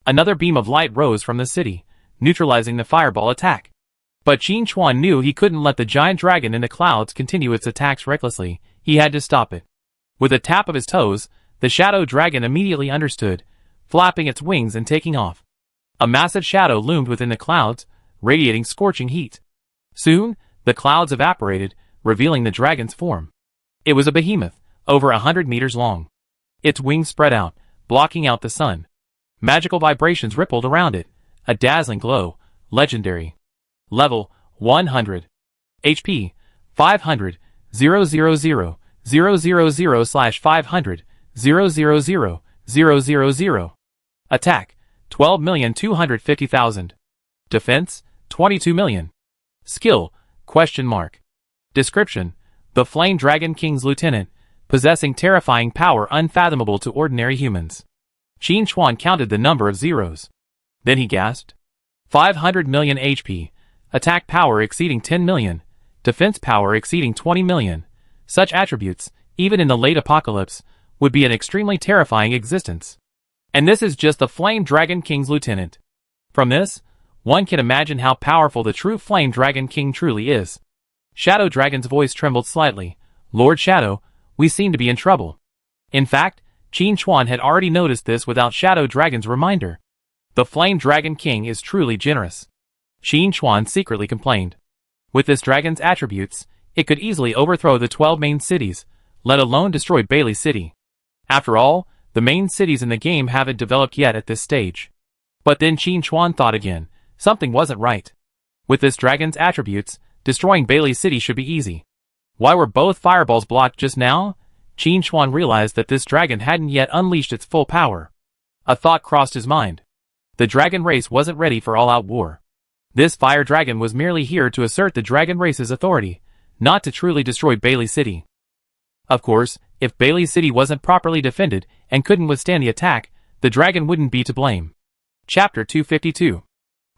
Another beam of light rose from the city, neutralizing the fireball attack. But Qin Chuan knew he couldn't let the giant dragon in the clouds continue its attacks recklessly. He had to stop it. With a tap of his toes, the shadow dragon immediately understood, flapping its wings and taking off. A massive shadow loomed within the clouds, radiating scorching heat. Soon, the clouds evaporated, revealing the dragon's form. It was a behemoth, over 100 meters long. Its wings spread out, blocking out the sun. Magical vibrations rippled around it, a dazzling glow, legendary. Level 100. HP 500 000 000/500 000 000. Attack 12,250,000. Defense 22 million. Skill ? Description: the Flame Dragon King's lieutenant, possessing terrifying power unfathomable to ordinary humans. Qin Chuan counted the number of zeros. Then he gasped. 500 million HP. Attack power exceeding 10 million. Defense power exceeding 20 million. Such attributes, even in the late apocalypse, would be an extremely terrifying existence. And this is just the Flame Dragon King's lieutenant. From this, one can imagine how powerful the true Flame Dragon King truly is. Shadow Dragon's voice trembled slightly. Lord Shadow, we seem to be in trouble. In fact, Qin Chuan had already noticed this without Shadow Dragon's reminder. The Flame Dragon King is truly generous. Qin Chuan secretly complained. With this dragon's attributes, it could easily overthrow the 12 main cities, let alone destroy Bailey City. After all, the main cities in the game haven't developed yet at this stage. But then Qin Chuan thought again, something wasn't right. With this dragon's attributes, destroying Bailey City should be easy. Why were both fireballs blocked just now? Qin Chuan realized that this dragon hadn't yet unleashed its full power. A thought crossed his mind. The dragon race wasn't ready for all-out war. This fire dragon was merely here to assert the dragon race's authority, not to truly destroy Bailey City. Of course, if Bailey City wasn't properly defended and couldn't withstand the attack, the dragon wouldn't be to blame. Chapter 252.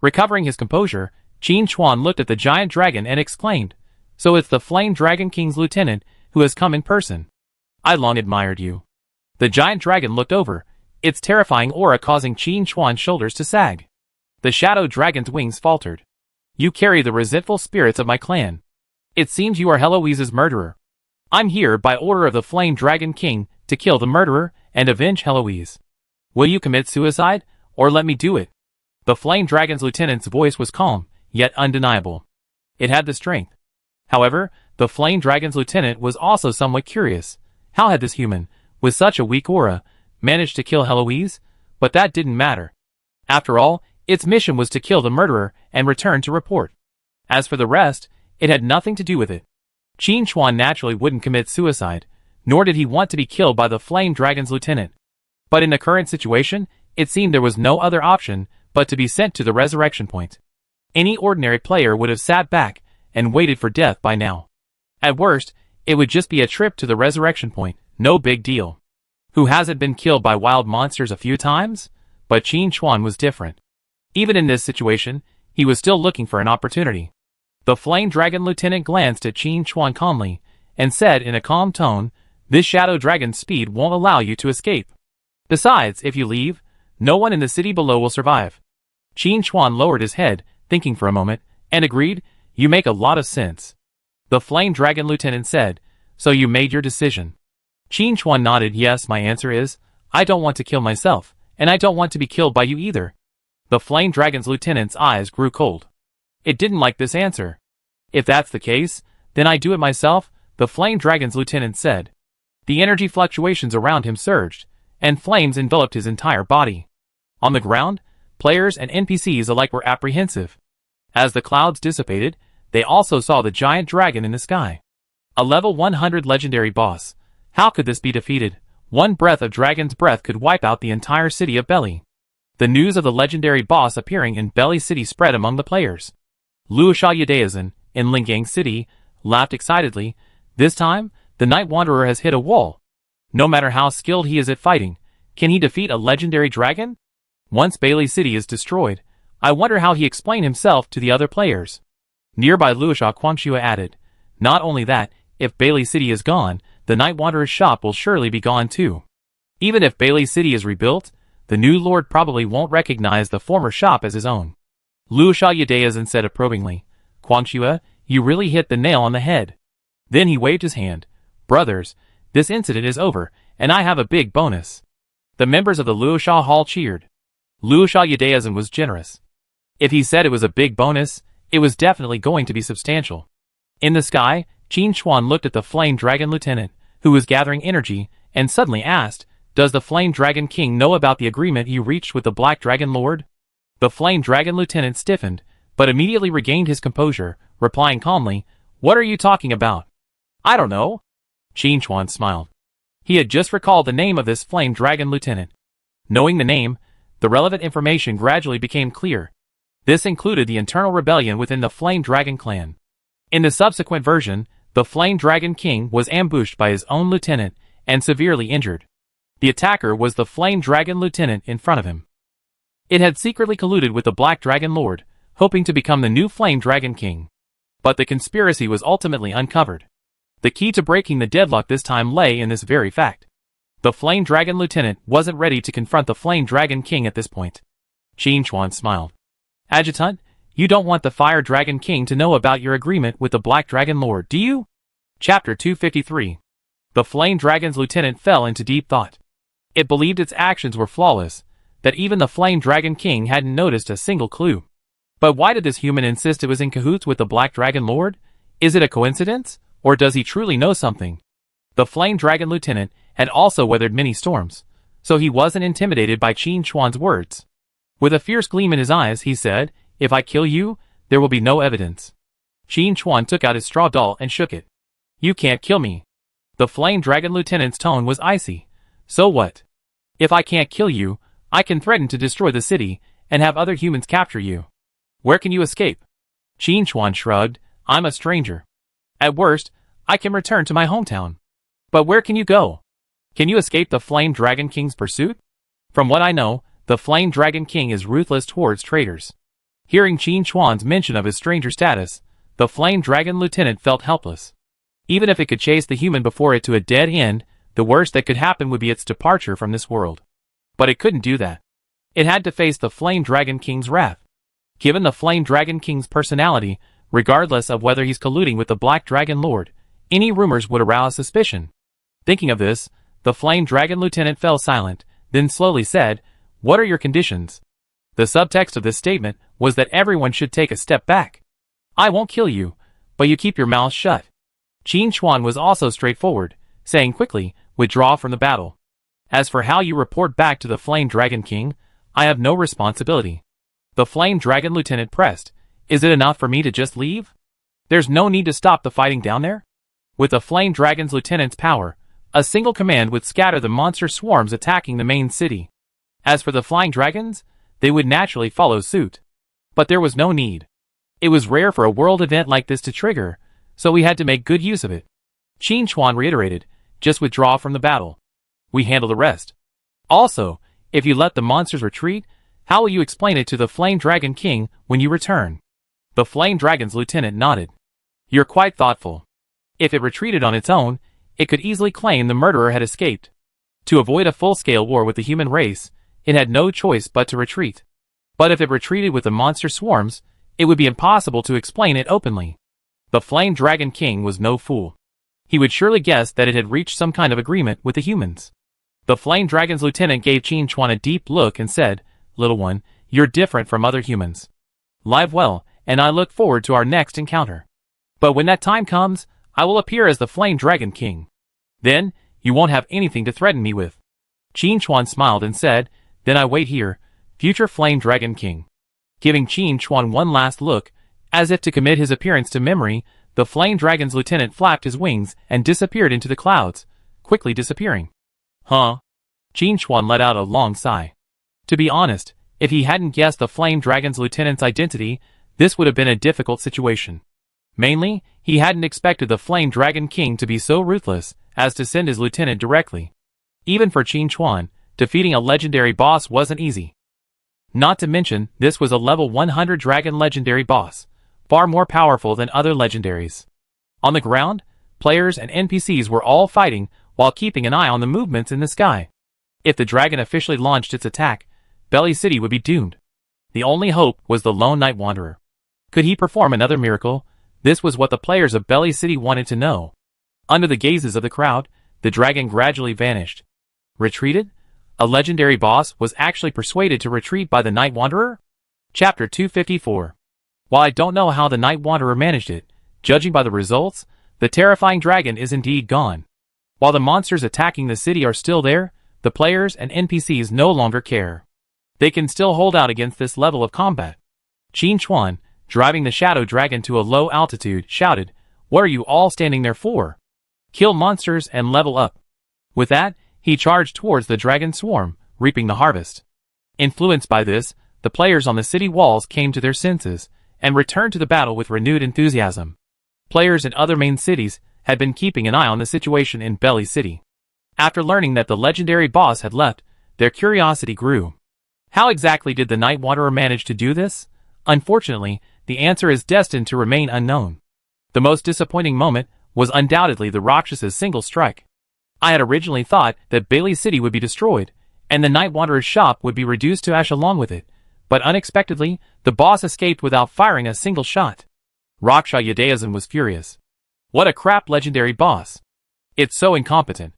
Recovering his composure, Qin Chuan looked at the giant dragon and exclaimed, "So it's the Flame Dragon King's lieutenant who has come in person. I long admired you." The giant dragon looked over, its terrifying aura causing Qin Chuan's shoulders to sag. The shadow dragon's wings faltered. "You carry the resentful spirits of my clan. It seems you are Heloise's murderer. I'm here by order of the Flame Dragon King to kill the murderer and avenge Heloise. Will you commit suicide, or let me do it?" The Flame Dragon's lieutenant's voice was calm, yet undeniable. It had the strength. However, the Flame Dragon's lieutenant was also somewhat curious. How had this human, with such a weak aura, managed to kill Heloise? But that didn't matter. After all, its mission was to kill the murderer and return to report. As for the rest, it had nothing to do with it. Qin Chuan naturally wouldn't commit suicide, nor did he want to be killed by the Flame Dragon's lieutenant. But in the current situation, it seemed there was no other option but to be sent to the resurrection point. Any ordinary player would have sat back and waited for death by now. At worst, it would just be a trip to the resurrection point, no big deal. Who hasn't been killed by wild monsters a few times? But Qin Chuan was different. Even in this situation, he was still looking for an opportunity. The Flame Dragon Lieutenant glanced at Qin Chuan calmly and said in a calm tone, "This Shadow Dragon's speed won't allow you to escape. Besides, if you leave, no one in the city below will survive." Qin Chuan lowered his head, thinking for a moment, and agreed, "You make a lot of sense." The Flame Dragon Lieutenant said, "So you made your decision?" Qin Chuan nodded. "Yes, my answer is, I don't want to kill myself, and I don't want to be killed by you either." The Flame Dragon's lieutenant's eyes grew cold. It didn't like this answer. "If that's the case, then I do it myself," the Flame Dragon's lieutenant said. The energy fluctuations around him surged, and flames enveloped his entire body. On the ground, players and NPCs alike were apprehensive. As the clouds dissipated, they also saw the giant dragon in the sky. A level 100 legendary boss. How could this be defeated? One breath of dragon's breath could wipe out the entire city of Belly. The news of the legendary boss appearing in Belly City spread among the players. Luosha Yudaesan, in Lingang City, laughed excitedly. "This time, the Night Wanderer has hit a wall. No matter how skilled he is at fighting, can he defeat a legendary dragon? Once Bailey City is destroyed, I wonder how he explained himself to the other players." Nearby Luosha Quangxue added, "Not only that, if Bailey City is gone, the Night Wanderer's shop will surely be gone too. Even if Bailey City is rebuilt, the new lord probably won't recognize the former shop as his own." Luosha Yudaesan said approvingly, "Quangxue, you really hit the nail on the head." Then he waved his hand. "Brothers, this incident is over, and I have a big bonus." The members of the Luosha Hall cheered. Luosha Yudaesan was generous. If he said it was a big bonus, it was definitely going to be substantial. In the sky, Qin Chuan looked at the Flame Dragon Lieutenant, who was gathering energy, and suddenly asked, "Does the Flame Dragon King know about the agreement you reached with the Black Dragon Lord?" The Flame Dragon Lieutenant stiffened, but immediately regained his composure, replying calmly, "What are you talking about?" "I don't know." Qin Chuan smiled. He had just recalled the name of this Flame Dragon Lieutenant. Knowing the name, the relevant information gradually became clear. This included the internal rebellion within the Flame Dragon clan. In the subsequent version, the Flame Dragon King was ambushed by his own lieutenant and severely injured. The attacker was the Flame Dragon Lieutenant in front of him. It had secretly colluded with the Black Dragon Lord, hoping to become the new Flame Dragon King. But the conspiracy was ultimately uncovered. The key to breaking the deadlock this time lay in this very fact. The Flame Dragon Lieutenant wasn't ready to confront the Flame Dragon King at this point. Qin Chuan smiled. "Adjutant, you don't want the Fire Dragon King to know about your agreement with the Black Dragon Lord, do you?" Chapter 253. The Flame Dragon's lieutenant fell into deep thought. It believed its actions were flawless, that even the Flame Dragon King hadn't noticed a single clue. But why did this human insist it was in cahoots with the Black Dragon Lord? Is it a coincidence, or does he truly know something? The Flame Dragon Lieutenant had also weathered many storms, so he wasn't intimidated by Qin Chuan's words. With a fierce gleam in his eyes, he said, "If I kill you, there will be no evidence." Qin Chuan took out his straw doll and shook it. "You can't kill me." The Flame Dragon Lieutenant's tone was icy. "So what? If I can't kill you, I can threaten to destroy the city and have other humans capture you. Where can you escape?" Qin Chuan shrugged. "I'm a stranger. At worst, I can return to my hometown. But where can you go? Can you escape the Flame Dragon King's pursuit? From what I know, the Flame Dragon King is ruthless towards traitors." Hearing Qin Chuan's mention of his stranger status, the Flame Dragon Lieutenant felt helpless. Even if it could chase the human before it to a dead end, the worst that could happen would be its departure from this world. But it couldn't do that. It had to face the Flame Dragon King's wrath. Given the Flame Dragon King's personality, regardless of whether he's colluding with the Black Dragon Lord, any rumors would arouse suspicion. Thinking of this, the Flame Dragon Lieutenant fell silent, then slowly said, "What are your conditions?" The subtext of this statement was that everyone should take a step back. "I won't kill you, but you keep your mouth shut." Qin Chuan was also straightforward, saying quickly, "Withdraw from the battle. As for how you report back to the Flame Dragon King, I have no responsibility. The Flame Dragon Lieutenant pressed. Is it enough for me to just leave? There's no need to stop the fighting down there? With the Flame Dragon's Lieutenant's power, a single command would scatter the monster swarms attacking the main city. As for the Flying Dragons, they would naturally follow suit. But there was no need. It was rare for a world event like this to trigger, so we had to make good use of it. Qin Chuan reiterated, just withdraw from the battle. We handle the rest. Also, if you let the monsters retreat, how will you explain it to the Flame Dragon King when you return? The Flame Dragon's lieutenant nodded. You're quite thoughtful. If it retreated on its own, it could easily claim the murderer had escaped. To avoid a full-scale war with the human race, it had no choice but to retreat. But if it retreated with the monster swarms, it would be impossible to explain it openly. The Flame Dragon King was no fool. He would surely guess that it had reached some kind of agreement with the humans. The Flame Dragon's lieutenant gave Qin Chuan a deep look and said, Little one, you're different from other humans. Live well, and I look forward to our next encounter. But when that time comes, I will appear as the Flame Dragon King. Then, you won't have anything to threaten me with. Qin Chuan smiled and said, Then I wait here, future Flame Dragon King. Giving Qin Chuan one last look, as if to commit his appearance to memory, the Flame Dragon's lieutenant flapped his wings and disappeared into the clouds, quickly disappearing. Huh? Qin Chuan let out a long sigh. To be honest, if he hadn't guessed the Flame Dragon's lieutenant's identity, this would have been a difficult situation. Mainly, he hadn't expected the Flame Dragon King to be so ruthless as to send his lieutenant directly. Even for Qin Chuan, defeating a legendary boss wasn't easy. Not to mention, this was a level 100 dragon legendary boss, far more powerful than other legendaries. On the ground, players and NPCs were all fighting while keeping an eye on the movements in the sky. If the dragon officially launched its attack, Belly City would be doomed. The only hope was the lone Night Wanderer. Could he perform another miracle? This was what the players of Belly City wanted to know. Under the gazes of the crowd, the dragon gradually vanished. Retreated? A legendary boss was actually persuaded to retreat by the Night Wanderer? Chapter 254. While I don't know how the Night Wanderer managed it, judging by the results, the terrifying dragon is indeed gone. While the monsters attacking the city are still there, the players and NPCs no longer care. They can still hold out against this level of combat. Qin Chuan, driving the shadow dragon to a low altitude, shouted, What are you all standing there for? Kill monsters and level up. With that, he charged towards the dragon swarm, reaping the harvest. Influenced by this, the players on the city walls came to their senses, and returned to the battle with renewed enthusiasm. Players in other main cities had been keeping an eye on the situation in Belly City. After learning that the legendary boss had left, their curiosity grew. How exactly did the Night Wanderer manage to do this? Unfortunately, the answer is destined to remain unknown. The most disappointing moment was undoubtedly the Rakshas's single strike. I had originally thought that Belly City would be destroyed, and the Night Wanderer's shop would be reduced to ash along with it, but unexpectedly, the boss escaped without firing a single shot. Raksha Yudayasan was furious. What a crap legendary boss. It's so incompetent.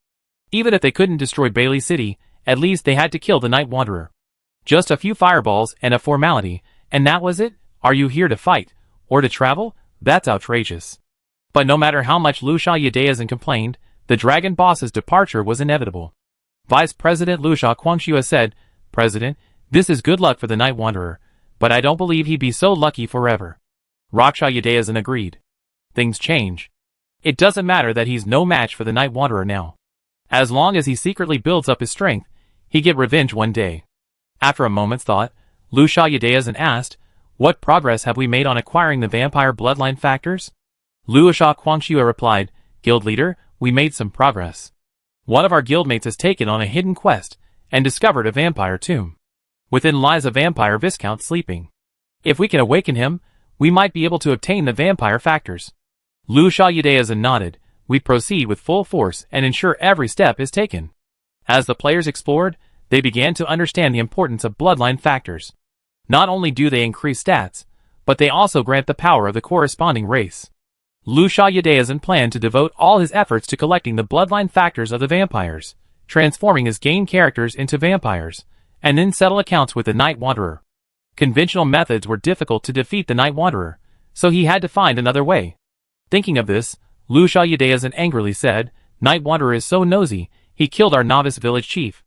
Even if they couldn't destroy Belly City, at least they had to kill the Night Wanderer. Just a few fireballs and a formality, and that was it? Are you here to fight, or to travel? That's outrageous. But no matter how much Lusha Yudayasan complained, the dragon boss's departure was inevitable. Vice President Lusha Quangxua said, President, this is good luck for the Night Wanderer, but I don't believe he'd be so lucky forever. Raksha Yudayasan agreed. Things change. It doesn't matter that he's no match for the Night Wanderer now. As long as he secretly builds up his strength, he'd get revenge one day. After a moment's thought, Lusha Yudayasan asked, What progress have we made on acquiring the vampire bloodline factors? Lusha Quangxua replied, Guild leader, we made some progress. One of our guildmates has taken on a hidden quest, and discovered a vampire tomb. Within lies a vampire viscount sleeping. If we can awaken him, we might be able to obtain the vampire factors. Lusha Yudayasan nodded. We proceed with full force and ensure every step is taken. As the players explored, they began to understand the importance of bloodline factors. Not only do they increase stats, but they also grant the power of the corresponding race. Lusha Yudayasan planned to devote all his efforts to collecting the bloodline factors of the vampires, transforming his game characters into vampires, and then settle accounts with the Night Wanderer. Conventional methods were difficult to defeat the Night Wanderer, so he had to find another way. Thinking of this, Lusha Yudayasan angrily said, Night Wanderer is so nosy, he killed our novice village chief.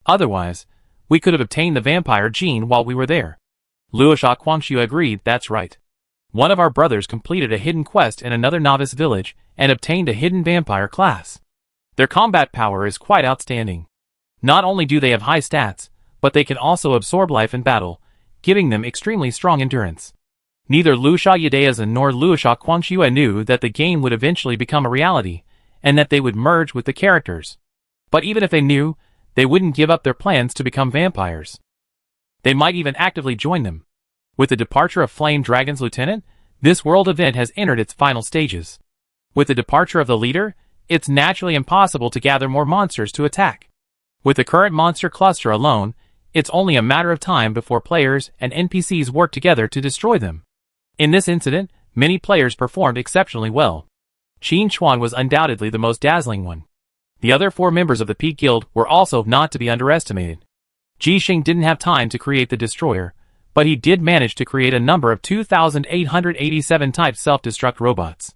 Otherwise, We could have obtained the vampire gene while we were there. Luosha Quangxiu agreed, that's right. One of our brothers completed a hidden quest in another novice village and obtained a hidden vampire class. Their combat power is quite outstanding. Not only do they have high stats, but they can also absorb life in battle, giving them extremely strong endurance. Neither Luosha Yadeazan nor Luosha Quangxiu knew that the game would eventually become a reality, and that they would merge with the characters. But even if they knew, they wouldn't give up their plans to become vampires. They might even actively join them. With the departure of Flame Dragon's lieutenant, this world event has entered its final stages. With the departure of the leader, it's naturally impossible to gather more monsters to attack. With the current monster cluster alone, it's only a matter of time before players and NPCs work together to destroy them. In this incident, many players performed exceptionally well. Qin Chuan was undoubtedly the most dazzling one. The other 4 members of the Peak Guild were also not to be underestimated. Ji Xing didn't have time to create the destroyer, but he did manage to create a number of 2,887 type self-destruct robots.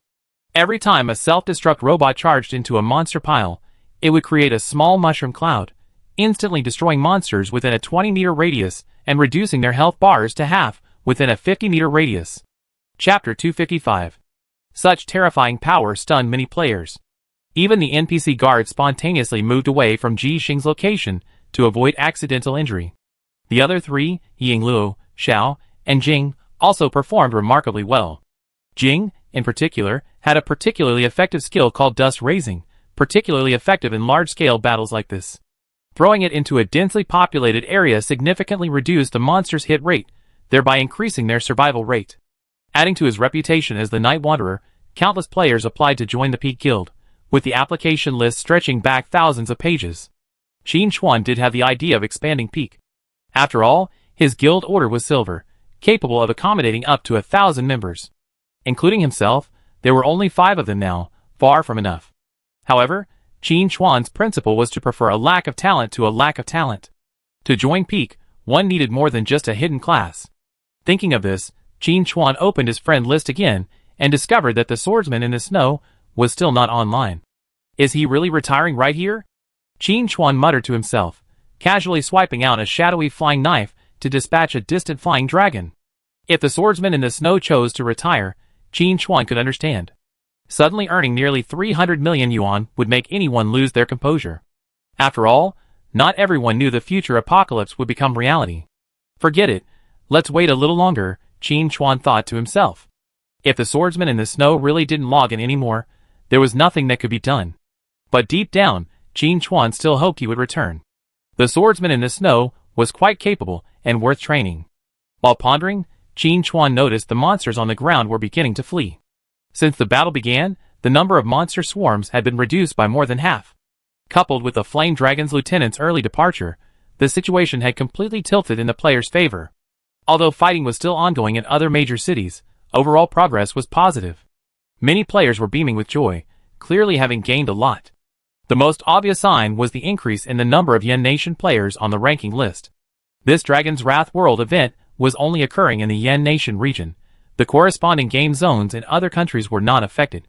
Every time a self-destruct robot charged into a monster pile, it would create a small mushroom cloud, instantly destroying monsters within a 20-meter radius and reducing their health bars to half within a 50-meter radius. Chapter 255. Such terrifying power stunned many players. Even the NPC guard spontaneously moved away from Ji Xing's location to avoid accidental injury. The other 3, Yingluo, Xiao, and Jing, also performed remarkably well. Jing, in particular, had a particularly effective skill called Dust Raising, particularly effective in large-scale battles like this. Throwing it into a densely populated area significantly reduced the monster's hit rate, thereby increasing their survival rate. Adding to his reputation as the Night Wanderer, countless players applied to join the Peak Guild, with the application list stretching back thousands of pages. Qin Chuan did have the idea of expanding Peak. After all, his guild order was silver, capable of accommodating up to 1,000 members. Including himself, there were only 5 of them now, far from enough. However, Qin Chuan's principle was to prefer a lack of talent to a lack of talent. To join Peak, one needed more than just a hidden class. Thinking of this, Qin Chuan opened his friend list again and discovered that the swordsman in the snow was still not online. Is he really retiring right here? Qin Chuan muttered to himself, casually swiping out a shadowy flying knife to dispatch a distant flying dragon. If the swordsman in the snow chose to retire, Qin Chuan could understand. Suddenly earning nearly 300 million yuan would make anyone lose their composure. After all, not everyone knew the future apocalypse would become reality. Forget it, let's wait a little longer, Qin Chuan thought to himself. If the swordsman in the snow really didn't log in anymore, there was nothing that could be done. But deep down, Qin Chuan still hoped he would return. The swordsman in the snow was quite capable and worth training. While pondering, Qin Chuan noticed the monsters on the ground were beginning to flee. Since the battle began, the number of monster swarms had been reduced by more than half. Coupled with the Flame Dragon's lieutenant's early departure, the situation had completely tilted in the players' favor. Although fighting was still ongoing in other major cities, overall progress was positive. Many players were beaming with joy, clearly having gained a lot. The most obvious sign was the increase in the number of Yen Nation players on the ranking list. This Dragon's Wrath World event was only occurring in the Yen Nation region. The corresponding game zones in other countries were not affected.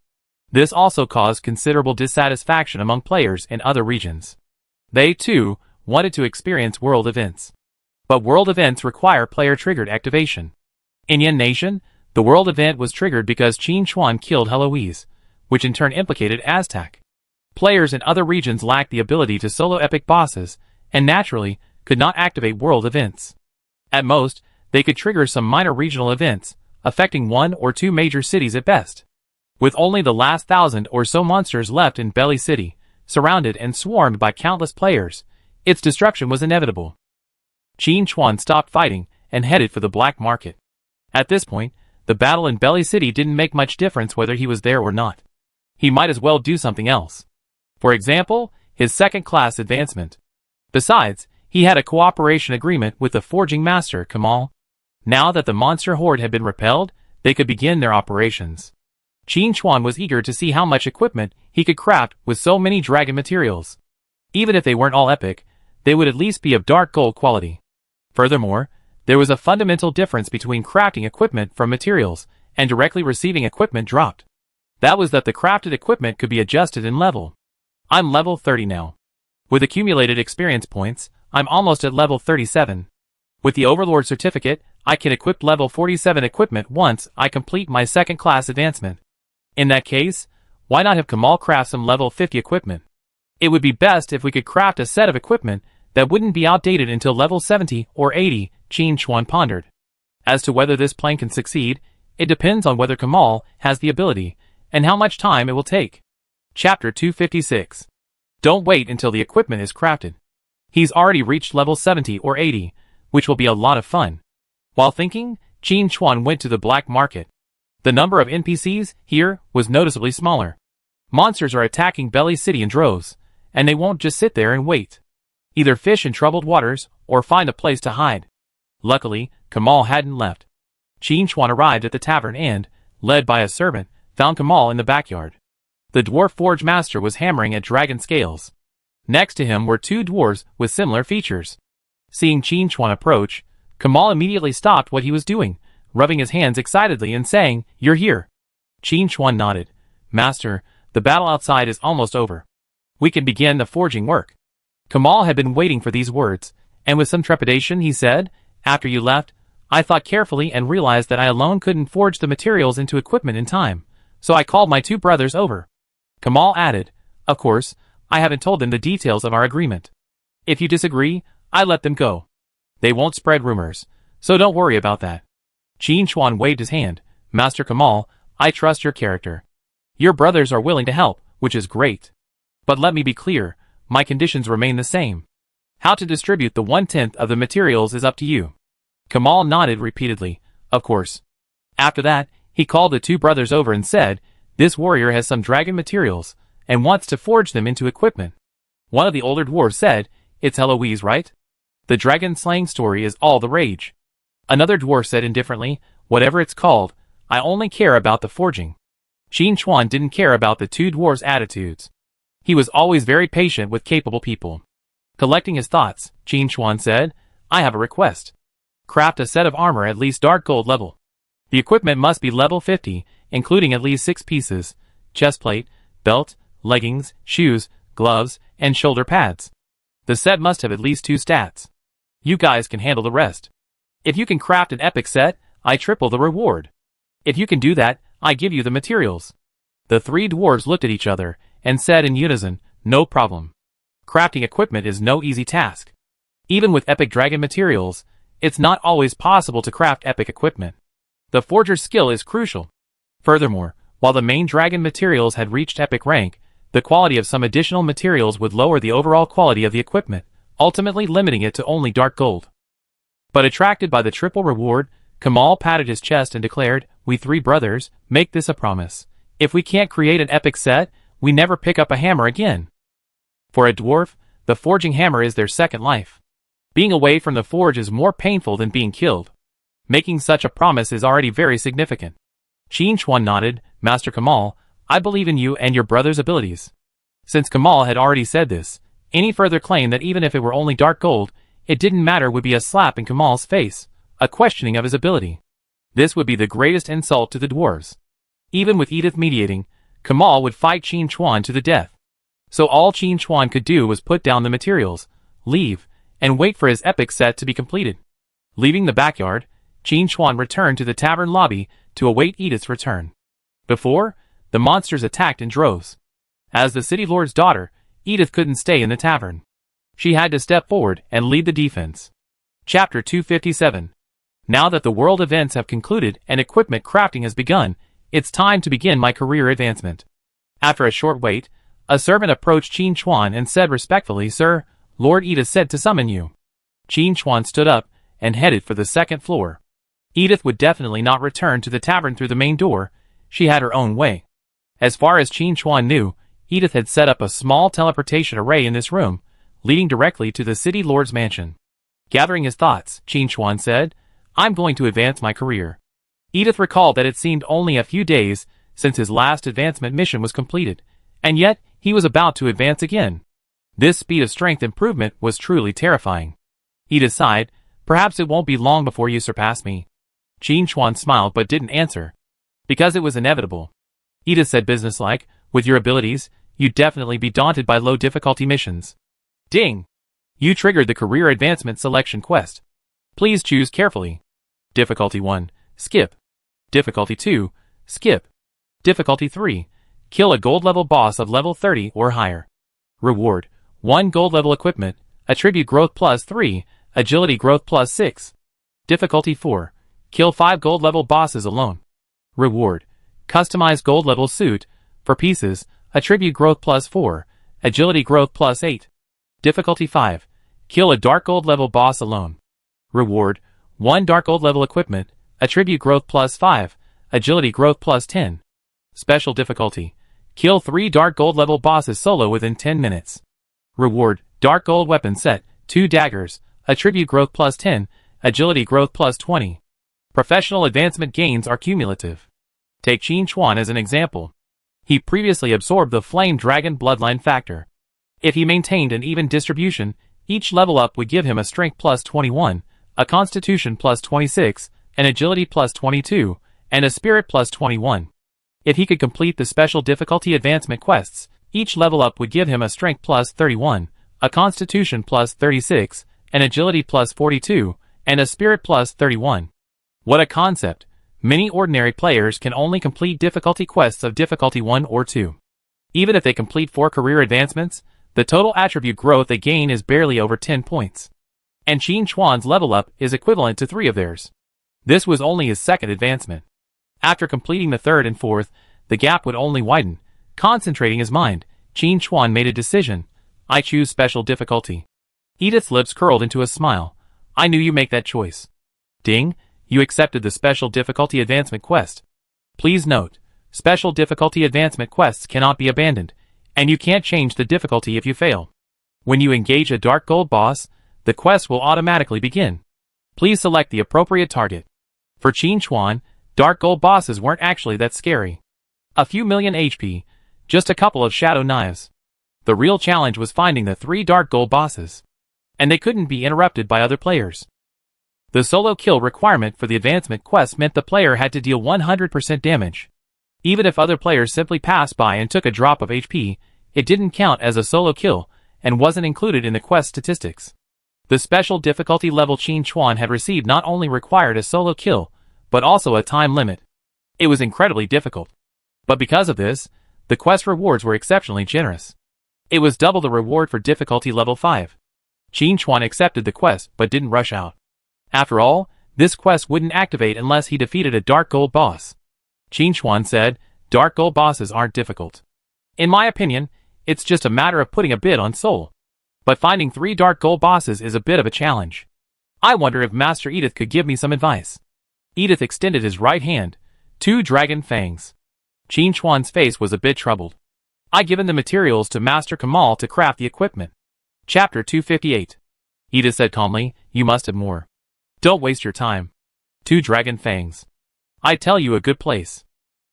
This also caused considerable dissatisfaction among players in other regions. They, too, wanted to experience world events. But world events require player-triggered activation. In Yen Nation, the world event was triggered because Qin Chuan killed Heloise, which in turn implicated Aztec. Players in other regions lacked the ability to solo epic bosses, and naturally, could not activate world events. At most, they could trigger some minor regional events, affecting 1 or 2 major cities at best. With only the last 1,000 or so monsters left in Belly City, surrounded and swarmed by countless players, its destruction was inevitable. Qin Chuan stopped fighting and headed for the black market. At this point, the battle in Belly City didn't make much difference whether he was there or not. He might as well do something else. For example, his second-class advancement. Besides, he had a cooperation agreement with the forging master, Kamal. Now that the monster horde had been repelled, they could begin their operations. Qin Chuan was eager to see how much equipment he could craft with so many dragon materials. Even if they weren't all epic, they would at least be of dark gold quality. Furthermore, there was a fundamental difference between crafting equipment from materials and directly receiving equipment dropped. That was that the crafted equipment could be adjusted in level. I'm level 30 now. With accumulated experience points, I'm almost at level 37. With the Overlord certificate, I can equip level 47 equipment once I complete my second class advancement. In that case, why not have Kamal craft some level 50 equipment? It would be best if we could craft a set of equipment that wouldn't be outdated until level 70 or 80, Qin Chuan pondered. As to whether this plan can succeed, it depends on whether Kamal has the ability, and how much time it will take. Chapter 256. Don't wait until the equipment is crafted. He's already reached level 70 or 80, which will be a lot of fun. While thinking, Qin Chuan went to the black market. The number of NPCs here was noticeably smaller. Monsters are attacking Belly City in droves, and they won't just sit there and wait. Either fish in troubled waters, or find a place to hide. Luckily, Kamal hadn't left. Qin Chuan arrived at the tavern and, led by a servant, found Kamal in the backyard. The dwarf forge master was hammering at dragon scales. Next to him were two dwarves with similar features. Seeing Qin Chuan approach, Kamal immediately stopped what he was doing, rubbing his hands excitedly and saying, "You're here." Qin Chuan nodded. "Master, the battle outside is almost over. We can begin the forging work." Kamal had been waiting for these words, and with some trepidation he said, "After you left, I thought carefully and realized that I alone couldn't forge the materials into equipment in time, so I called my two brothers over." Kamal added, "Of course, I haven't told them the details of our agreement. If you disagree, I let them go. They won't spread rumors, so don't worry about that." Qin Chuan waved his hand. "Master Kamal, I trust your character. Your brothers are willing to help, which is great. But let me be clear, my conditions remain the same. How to distribute the 1/10 of the materials is up to you." Kamal nodded repeatedly, "Of course." After that, he called the two brothers over and said, "This warrior has some dragon materials, and wants to forge them into equipment." One of the older dwarves said, "It's Eloise, right? The dragon slaying story is all the rage." Another dwarf said indifferently, "Whatever it's called, I only care about the forging." Qin Chuan didn't care about the two dwarves' attitudes. He was always very patient with capable people. Collecting his thoughts, Qin Chuan said, "I have a request. Craft a set of armor at least dark gold level. The equipment must be level 50, including at least 6 pieces, chestplate, belt, leggings, shoes, gloves, and shoulder pads. The set must have at least 2 stats. You guys can handle the rest. If you can craft an epic set, I triple the reward. If you can do that, I give you the materials." The 3 dwarves looked at each other, and said in unison, "No problem." Crafting equipment is no easy task. Even with epic dragon materials, it's not always possible to craft epic equipment. The forger's skill is crucial. Furthermore, while the main dragon materials had reached epic rank, the quality of some additional materials would lower the overall quality of the equipment, ultimately limiting it to only dark gold. But attracted by the triple reward, Kamal patted his chest and declared, "We 3 brothers, make this a promise. If we can't create an epic set, we never pick up a hammer again." For a dwarf, the forging hammer is their second life. Being away from the forge is more painful than being killed. Making such a promise is already very significant. Qin Chuan nodded, "Master Kamal, I believe in you and your brother's abilities." Since Kamal had already said this, any further claim that even if it were only dark gold, it didn't matter would be a slap in Kamal's face, a questioning of his ability. This would be the greatest insult to the dwarves. Even with Edith mediating, Kamal would fight Qin Chuan to the death. So all Qin Chuan could do was put down the materials, leave, and wait for his epic set to be completed. Leaving the backyard, Qin Chuan returned to the tavern lobby to await Edith's return. Before, the monsters attacked in droves. As the city lord's daughter, Edith couldn't stay in the tavern. She had to step forward and lead the defense. Chapter 257. Now that the world events have concluded and equipment crafting has begun, it's time to begin my career advancement. After a short wait, a servant approached Qin Chuan and said respectfully, "Sir, Lord Edith said to summon you." Qin Chuan stood up and headed for the second floor. Edith would definitely not return to the tavern through the main door. She had her own way. As far as Qin Chuan knew, Edith had set up a small teleportation array in this room, leading directly to the city lord's mansion. Gathering his thoughts, Qin Chuan said, "I'm going to advance my career." Edith recalled that it seemed only a few days since his last advancement mission was completed, and yet he was about to advance again. This speed of strength improvement was truly terrifying. Edith sighed, "Perhaps it won't be long before you surpass me." Qin Chuan smiled but didn't answer. Because it was inevitable. Edith said businesslike, "With your abilities, you'd definitely be daunted by low difficulty missions." Ding! You triggered the Career Advancement Selection quest. Please choose carefully. Difficulty 1. Skip. Difficulty 2. Skip. Difficulty 3. Kill a gold level boss of level 30 or higher. Reward: 1 gold level equipment, attribute growth plus 3, agility growth plus 6. Difficulty 4. Kill 5 gold level bosses alone. Reward: customized gold level suit, for pieces, attribute growth plus 4, agility growth plus 8. Difficulty 5. Kill a dark gold level boss alone. Reward: 1 dark gold level equipment, attribute growth plus 5, agility growth plus 10. Special difficulty: kill 3 dark gold level bosses solo within 10 minutes. Reward: dark gold weapon set, 2 daggers, attribute growth plus 10, agility growth plus 20. Professional advancement gains are cumulative. Take Qin Chuan as an example. He previously absorbed the Flame Dragon bloodline factor. If he maintained an even distribution, each level up would give him a strength plus 21, a constitution plus 26, an agility plus 22, and a spirit plus 21. If he could complete the special difficulty advancement quests, each level up would give him a strength plus 31, a constitution plus 36, an agility plus 42, and a spirit plus 31. What a concept! Many ordinary players can only complete difficulty quests of difficulty 1 or 2. Even if they complete 4 career advancements, the total attribute growth they gain is barely over 10 points. And Qin Chuan's level up is equivalent to 3 of theirs. This was only his second advancement. After completing the third and fourth, the gap would only widen. Concentrating his mind, Qin Chuan made a decision. I choose special difficulty. Edith's lips curled into a smile. I knew you'd make that choice. Ding, you accepted the special difficulty advancement quest. Please note, special difficulty advancement quests cannot be abandoned, and you can't change the difficulty if you fail. When you engage a dark gold boss, the quest will automatically begin. Please select the appropriate target. For Qin Chuan, dark gold bosses weren't actually that scary. A few million HP, just a couple of shadow knives. The real challenge was finding the 3 dark gold bosses. And they couldn't be interrupted by other players. The solo kill requirement for the advancement quest meant the player had to deal 100% damage. Even if other players simply passed by and took a drop of HP, it didn't count as a solo kill, and wasn't included in the quest statistics. The special difficulty level Qin Chuan had received not only required a solo kill, but also a time limit. It was incredibly difficult. But because of this, the quest rewards were exceptionally generous. It was double the reward for difficulty level 5. Qin Chuan accepted the quest but didn't rush out. After all, this quest wouldn't activate unless he defeated a dark gold boss. Qin Chuan said, dark gold bosses aren't difficult. In my opinion, it's just a matter of putting a bid on Soul. But finding 3 dark gold bosses is a bit of a challenge. I wonder if Master Edith could give me some advice. Edith extended his right hand. 2 dragon fangs. Qin Chuan's face was a bit troubled. I given the materials to Master Kamal to craft the equipment. Chapter 258. Edith said calmly, you must have more. Don't waste your time. 2 dragon fangs. I tell you a good place.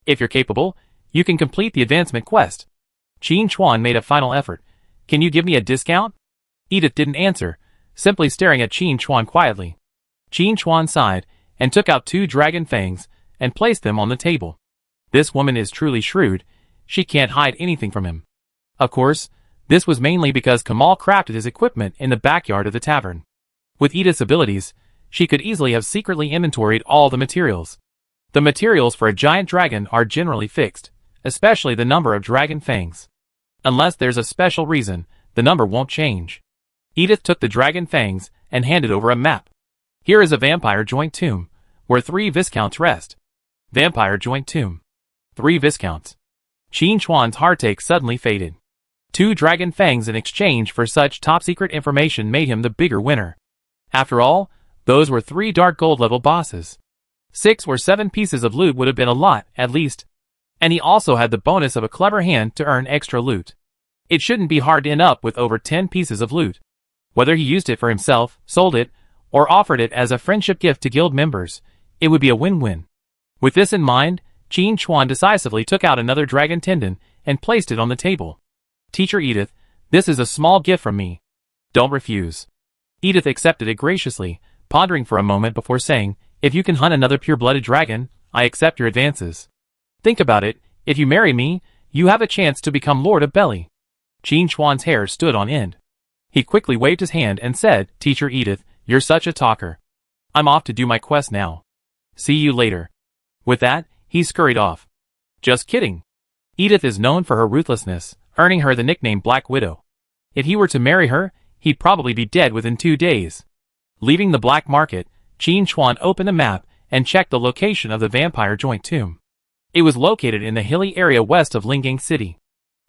If you're capable, you can complete the advancement quest. Qin Chuan made a final effort. Can you give me a discount? Edith didn't answer, simply staring at Qin Chuan quietly. Qin Chuan sighed, and took out 2 dragon fangs, and placed them on the table. This woman is truly shrewd. She can't hide anything from him. Of course, this was mainly because Kamal crafted his equipment in the backyard of the tavern. With Edith's abilities, she could easily have secretly inventoried all the materials. The materials for a giant dragon are generally fixed, especially the number of dragon fangs. Unless there's a special reason, the number won't change. Edith took the dragon fangs and handed over a map. Here is a vampire joint tomb, where 3 viscounts rest. Vampire joint tomb. 3 viscounts. Qin Chuan's heartache suddenly faded. 2 dragon fangs in exchange for such top-secret information made him the bigger winner. After all, those were 3 dark gold level bosses. 6 or 7 pieces of loot would have been a lot, at least. And he also had the bonus of a clever hand to earn extra loot. It shouldn't be hard to end up with over 10 pieces of loot. Whether he used it for himself, sold it, or offered it as a friendship gift to guild members, it would be a win-win. With this in mind, Qin Chuan decisively took out another dragon tendon and placed it on the table. Teacher Edith, this is a small gift from me. Don't refuse. Edith accepted it graciously, pondering for a moment before saying, if you can hunt another pure-blooded dragon, I accept your advances. Think about it, if you marry me, you have a chance to become Lord of Belly. Qin Chuan's hair stood on end. He quickly waved his hand and said, "Teacher Edith, you're such a talker. I'm off to do my quest now. See you later." With that, he scurried off. Just kidding. Edith is known for her ruthlessness, earning her the nickname Black Widow. If he were to marry her, he'd probably be dead within 2 days. Leaving the black market, Qin Chuan opened a map and checked the location of the vampire joint tomb. It was located in the hilly area west of Lingang City.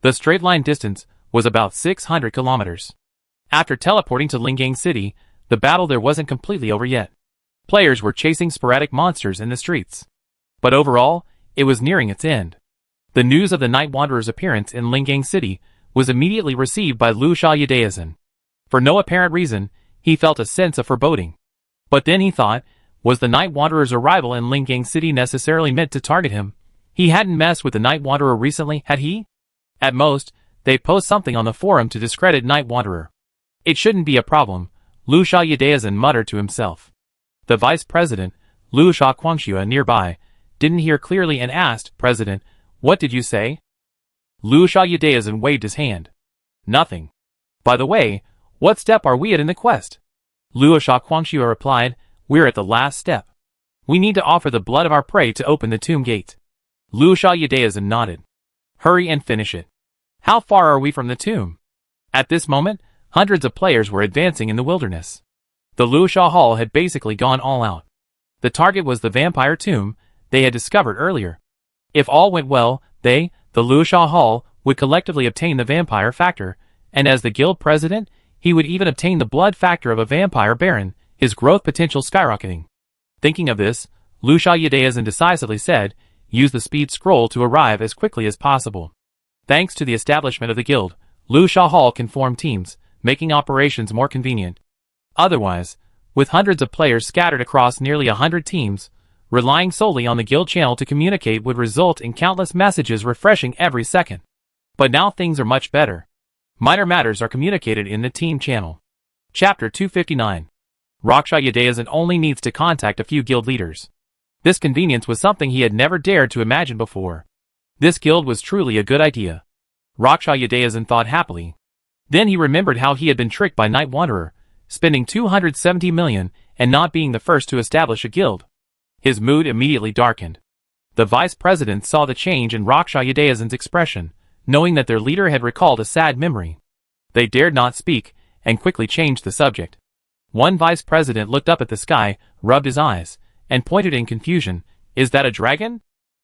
The straight line distance was about 600 kilometers. After teleporting to Lingang City, the battle there wasn't completely over yet. Players were chasing sporadic monsters in the streets. But overall, it was nearing its end. The news of the Night Wanderer's appearance in Lingang City was immediately received by Lu Xiaodaozhen. For no apparent reason, he felt a sense of foreboding. But then he thought, was the Night Wanderer's arrival in Lingang City necessarily meant to target him? He hadn't messed with the Night Wanderer recently, had he? At most, they'd post something on the forum to discredit Night Wanderer. It shouldn't be a problem, Lu Xiaodaozhen muttered to himself. The vice president, Lu Xiaoquangxue, nearby, didn't hear clearly and asked, "President, what did you say?" Lu Xiaodaozhen waved his hand. "Nothing. By the way, what step are we at in the quest?" Lu Xiaoquangxue replied, "We're at the last step. We need to offer the blood of our prey to open the tomb gate." Lu Xiaodaozhen nodded. "Hurry and finish it. How far are we from the tomb?" At this moment, hundreds of players were advancing in the wilderness. The Luxia Hall had basically gone all out. The target was the vampire tomb they had discovered earlier. If all went well, they, the Luxia Hall, would collectively obtain the vampire factor, and as the guild president, he would even obtain the blood factor of a vampire baron, his growth potential skyrocketing. Thinking of this, Lu Xiaodaozhen decisively said, "Use the speed scroll to arrive as quickly as possible." Thanks to the establishment of the guild, Luxia Hall can form teams, making operations more convenient. Otherwise, with hundreds of players scattered across nearly 100 teams, relying solely on the guild channel to communicate would result in countless messages refreshing every second. But now things are much better. Minor matters are communicated in the team channel. Chapter 259. Xiaodaozhen only needs to contact a few guild leaders. This convenience was something he had never dared to imagine before. This guild was truly a good idea. Xiaodaozhen thought happily. Then he remembered how he had been tricked by Night Wanderer, spending 270 million and not being the first to establish a guild. His mood immediately darkened. The vice president saw the change in Xiaodaozhen's expression, knowing that their leader had recalled a sad memory. They dared not speak, and quickly changed the subject. One vice president looked up at the sky, rubbed his eyes, and pointed in confusion, "Is that a dragon?"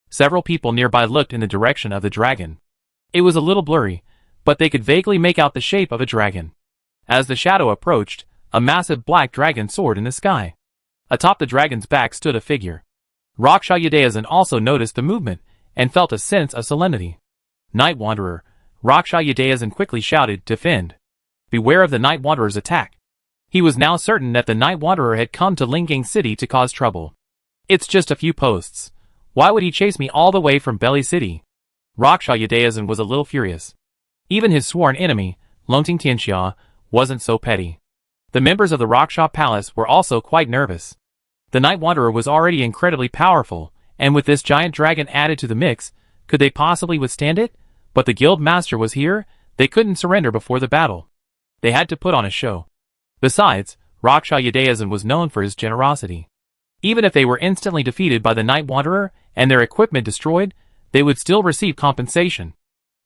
Several people nearby looked in the direction of the dragon. It was a little blurry, but they could vaguely make out the shape of a dragon. As the shadow approached, a massive black dragon soared in the sky. Atop the dragon's back stood a figure. Xiaodaozhen also noticed the movement, and felt a sense of solemnity. "Night Wanderer," Xiaodaozhen quickly shouted, "Defend! Beware of the Night Wanderer's attack." He was now certain that the Night Wanderer had come to Lingang City to cause trouble. "It's just a few posts. Why would he chase me all the way from Belly City?" Xiaodaozhen was a little furious. Even his sworn enemy, Longting Tianxia, wasn't so petty. The members of the Rockshaw Palace were also quite nervous. The Night Wanderer was already incredibly powerful, and with this giant dragon added to the mix, could they possibly withstand it? But the guild master was here, they couldn't surrender before the battle. They had to put on a show. Besides, Xiaodaozhen was known for his generosity. Even if they were instantly defeated by the Night Wanderer and their equipment destroyed, they would still receive compensation.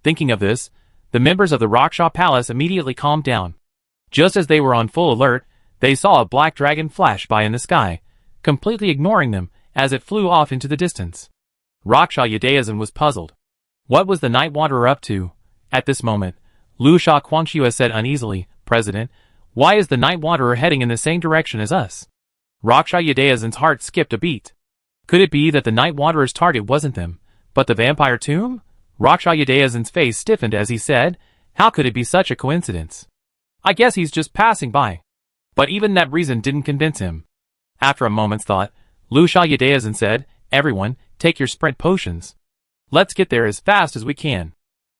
Thinking of this, the members of the Rockshaw Palace immediately calmed down. Just as they were on full alert, they saw a black dragon flash by in the sky, completely ignoring them as it flew off into the distance. Xiaodaozhen was puzzled. What was the Night Wanderer up to? At this moment, Lu Xiaoquangxue said uneasily, "President, why is the Night Wanderer heading in the same direction as us?" Xiaodaozhen's heart skipped a beat. Could it be that the Night Wanderer's target wasn't them, but the vampire tomb? Xiaodaozhen's face stiffened as he said, "How could it be such a coincidence? I guess he's just passing by." But even that reason didn't convince him. After a moment's thought, Lu Xiaodaozhen said, "Everyone, take your sprint potions. Let's get there as fast as we can."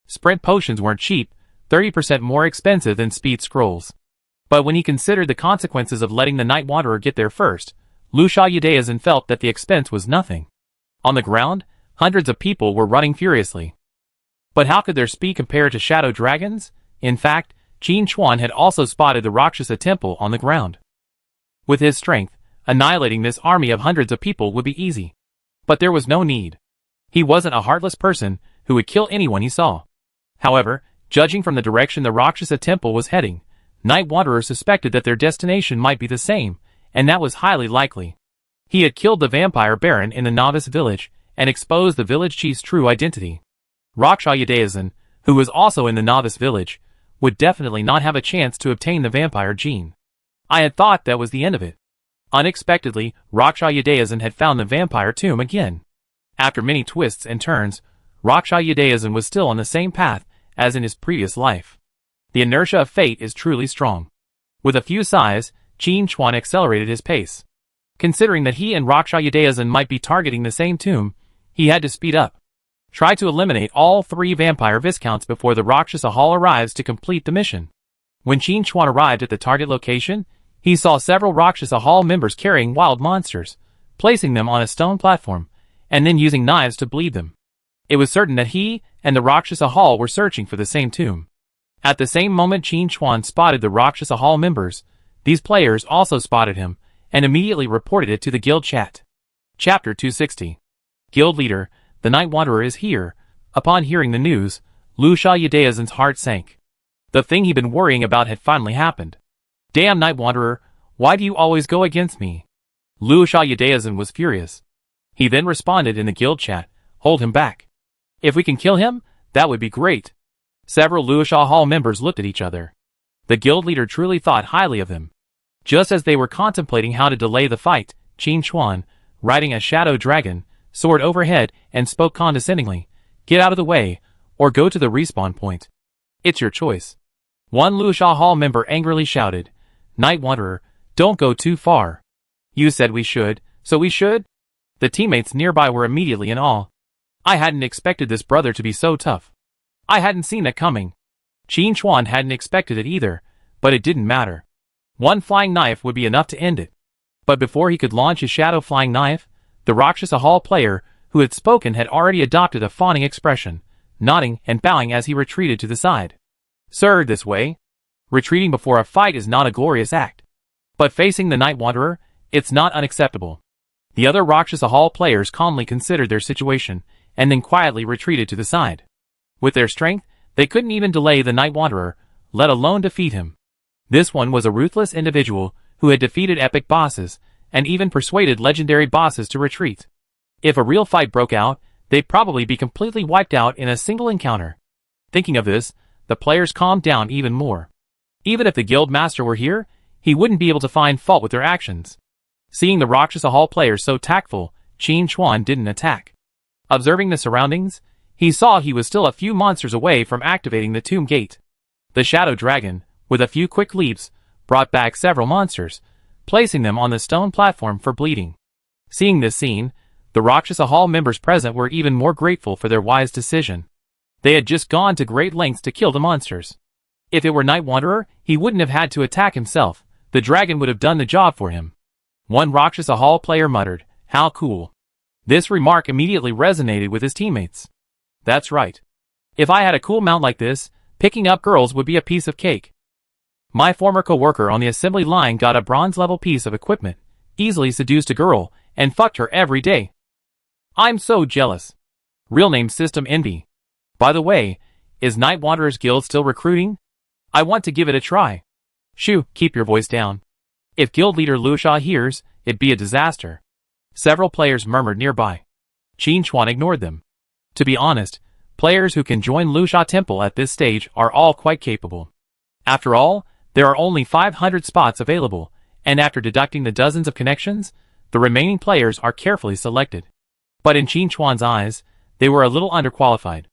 Sprint potions weren't cheap, 30% more expensive than speed scrolls. But when he considered the consequences of letting the Night Wanderer get there first, Lu Xiaodaozhen felt that the expense was nothing. On the ground, hundreds of people were running furiously. But how could their speed compare to shadow dragons? In fact, Qin Chuan had also spotted the Rakshasa temple on the ground. With his strength, annihilating this army of hundreds of people would be easy. But there was no need. He wasn't a heartless person who would kill anyone he saw. However, judging from the direction the Rakshasa temple was heading, Night Wanderer suspected that their destination might be the same, and that was highly likely. He had killed the vampire baron in the novice village and exposed the village chief's true identity. Rakshasa, who was also in the novice village, would definitely not have a chance to obtain the vampire gene. I had thought that was the end of it. Unexpectedly, Rakshasa had found the vampire tomb again. After many twists and turns, Rakshasa was still on the same path as in his previous life. The inertia of fate is truly strong. With a few sighs, Qin Chuan accelerated his pace. Considering that he and Rakshasa might be targeting the same tomb, he had to speed up. Try to eliminate all 3 vampire viscounts before the Rakshasa Hall arrives to complete the mission. When Qin Chuan arrived at the target location, he saw several Rakshasa Hall members carrying wild monsters, placing them on a stone platform, and then using knives to bleed them. It was certain that he and the Rakshasa Hall were searching for the same tomb. At the same moment Qin Chuan spotted the Rakshasa Hall members, these players also spotted him, and immediately reported it to the guild chat. Chapter 260. Guild Leader, the Night Wanderer is here. Upon hearing the news, Lu Xiaodao's heart sank. The thing he'd been worrying about had finally happened. Damn Night Wanderer, why do you always go against me? Lu Xiaodao was furious. He then responded in the guild chat, hold him back. If we can kill him, that would be great. Several Luosha Hall members looked at each other. The guild leader truly thought highly of him. Just as they were contemplating how to delay the fight, Qin Chuan, riding a shadow dragon, soared overhead and spoke condescendingly, get out of the way, or go to the respawn point. It's your choice. One Luosha Hall member angrily shouted, Night Wanderer, don't go too far. You said we should, so we should? The teammates nearby were immediately in awe. I hadn't expected this brother to be so tough. I hadn't seen that coming. Qin Chuan hadn't expected it either, but it didn't matter. One flying knife would be enough to end it. But before he could launch his shadow flying knife, the Rakshasa Hall player who had spoken had already adopted a fawning expression, nodding and bowing as he retreated to the side. Sir, this way. Retreating before a fight is not a glorious act. But facing the Night Wanderer, it's not unacceptable. The other Rakshasa Hall players calmly considered their situation, and then quietly retreated to the side. With their strength, they couldn't even delay the Night Wanderer, let alone defeat him. This one was a ruthless individual who had defeated epic bosses, and even persuaded legendary bosses to retreat. If a real fight broke out, they'd probably be completely wiped out in a single encounter. Thinking of this, the players calmed down even more. Even if the guild master were here, he wouldn't be able to find fault with their actions. Seeing the Rakshasa Hall players so tactful, Qin Chuan didn't attack. Observing the surroundings, he saw he was still a few monsters away from activating the tomb gate. The shadow dragon, with a few quick leaps, brought back several monsters, placing them on the stone platform for bleeding. Seeing this scene, the Rakshasa Hall members present were even more grateful for their wise decision. They had just gone to great lengths to kill the monsters. If it were Night Wanderer, he wouldn't have had to attack himself. The dragon would have done the job for him. One Rakshasa Hall player muttered, how cool. This remark immediately resonated with his teammates. That's right. If I had a cool mount like this, picking up girls would be a piece of cake. My former co-worker on the assembly line got a bronze-level piece of equipment, easily seduced a girl, and fucked her every day. I'm so jealous. Real name System Envy. By the way, is Night Wanderer's Guild still recruiting? I want to give it a try. Shoo, keep your voice down. If guild leader Luosha hears, it'd be a disaster. Several players murmured nearby. Qin Chuan ignored them. To be honest, players who can join Luosha Temple at this stage are all quite capable. After all, there are only 500 spots available, and after deducting the dozens of connections, the remaining players are carefully selected. But in Qin Chuan's eyes, they were a little underqualified.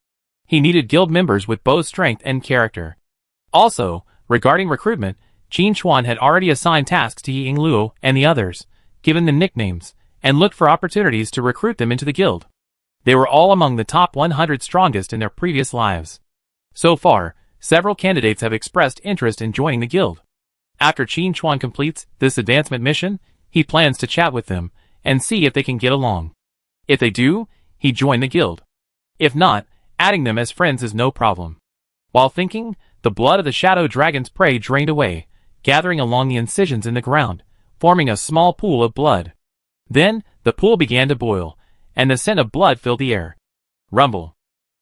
He needed guild members with both strength and character. Also, regarding recruitment, Qin Chuan had already assigned tasks to Ying Luo and the others, given them nicknames, and looked for opportunities to recruit them into the guild. They were all among the top 100 strongest in their previous lives. So far, several candidates have expressed interest in joining the guild. After Qin Chuan completes this advancement mission, he plans to chat with them and see if they can get along. If they do, he join the guild. If not, adding them as friends is no problem. While thinking, the blood of the shadow dragon's prey drained away, gathering along the incisions in the ground, forming a small pool of blood. Then, the pool began to boil, and the scent of blood filled the air. Rumble.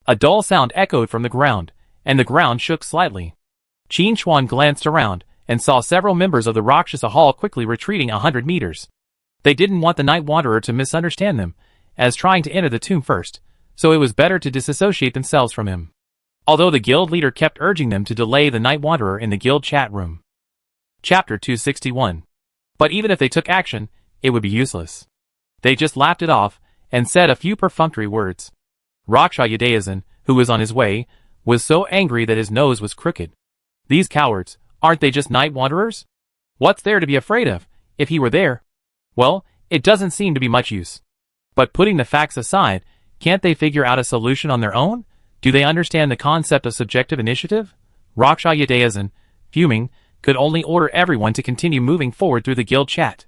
A dull sound echoed from the ground, and the ground shook slightly. Qin Chuan glanced around, and saw several members of the Rakshasa Hall quickly retreating 100 meters. They didn't want the Night Wanderer to misunderstand them, as trying to enter the tomb first, so it was better to disassociate themselves from him. Although the guild leader kept urging them to delay the Night Wanderer in the guild chat room. Chapter 261. But even if they took action, it would be useless. They just laughed it off, and said a few perfunctory words. Raksha Yadayasan, who was on his way, was so angry that his nose was crooked. These cowards, aren't they just Night Wanderers? What's there to be afraid of, if he were there? Well, it doesn't seem to be much use. But putting the facts aside, can't they figure out a solution on their own? Do they understand the concept of subjective initiative? Raksha Yadayasan, fuming, could only order everyone to continue moving forward through the guild chat.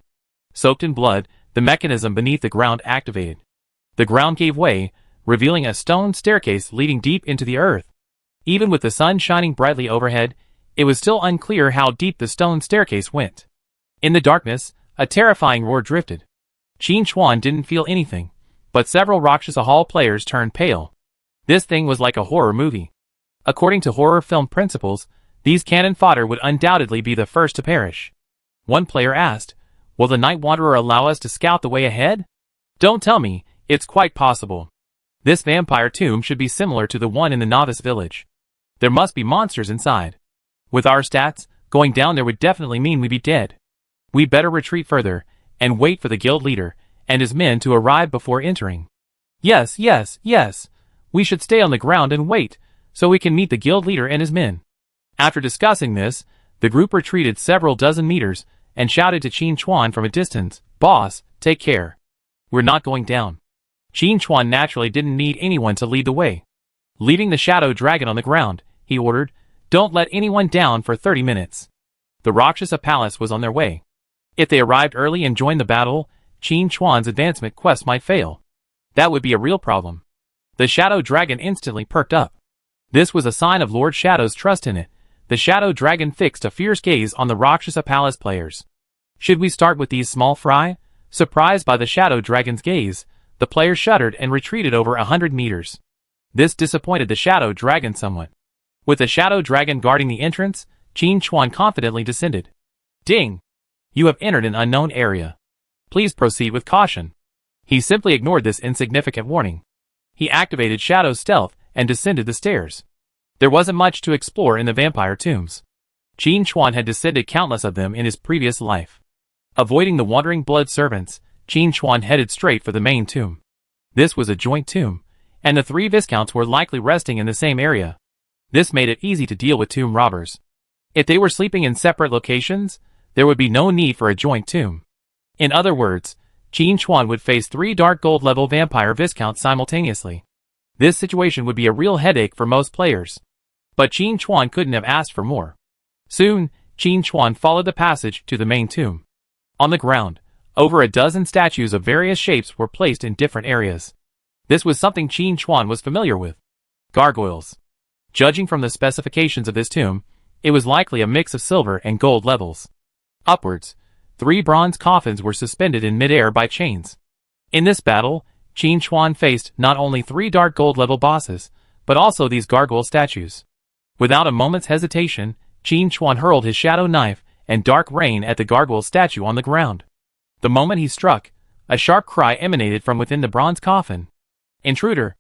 Soaked in blood, the mechanism beneath the ground activated. The ground gave way, revealing a stone staircase leading deep into the earth. Even with the sun shining brightly overhead, it was still unclear how deep the stone staircase went. In the darkness, a terrifying roar drifted. Qin Chuan didn't feel anything, but several Rakshasa Hall players turned pale. This thing was like a horror movie. According to horror film principles, these cannon fodder would undoubtedly be the first to perish. One player asked, "Will the Night Wanderer allow us to scout the way ahead?" "Don't tell me, it's quite possible. This vampire tomb should be similar to the one in the novice village. There must be monsters inside. With our stats, going down there would definitely mean we'd be dead. We better retreat further, and wait for the guild leader and his men to arrive before entering." Yes. We should stay on the ground and wait, so we can meet the guild leader and his men." After discussing this, the group retreated several dozen meters, and shouted to Qin Chuan from a distance, "Boss, take care. We're not going down." Qin Chuan naturally didn't need anyone to lead the way. Leaving the shadow dragon on the ground, he ordered, "Don't let anyone down for 30 minutes. The Rakshasa Palace was on their way. If they arrived early and joined the battle, Qin Chuan's advancement quest might fail. That would be a real problem. The shadow dragon instantly perked up. This was a sign of Lord Shadow's trust in it. The shadow dragon fixed a fierce gaze on the Rakshasa Palace players. "Should we start with these small fry?" Surprised by the shadow dragon's gaze, the players shuddered and retreated over 100 meters. This disappointed the shadow dragon somewhat. With the shadow dragon guarding the entrance, Qin Chuan confidently descended. "Ding! You have entered an unknown area. Please proceed with caution." He simply ignored this insignificant warning. He activated Shadow Stealth and descended the stairs. There wasn't much to explore in the vampire tombs. Qin Chuan had descended countless of them in his previous life. Avoiding the wandering blood servants, Qin Chuan headed straight for the main tomb. This was a joint tomb, and the three viscounts were likely resting in the same area. This made it easy to deal with tomb robbers. If they were sleeping in separate locations, there would be no need for a joint tomb. In other words, Qin Chuan would face 3 dark gold level vampire viscounts simultaneously. This situation would be a real headache for most players. But Qin Chuan couldn't have asked for more. Soon, Qin Chuan followed the passage to the main tomb. On the ground, over a dozen statues of various shapes were placed in different areas. This was something Qin Chuan was familiar with. Gargoyles. Judging from the specifications of this tomb, it was likely a mix of silver and gold levels. Upwards, 3 bronze coffins were suspended in midair by chains. In this battle, Qin Chuan faced not only 3 dark gold level bosses, but also these gargoyle statues. Without a moment's hesitation, Qin Chuan hurled his shadow knife and dark rain at the gargoyle statue on the ground. The moment he struck, a sharp cry emanated from within the bronze coffin. "Intruder!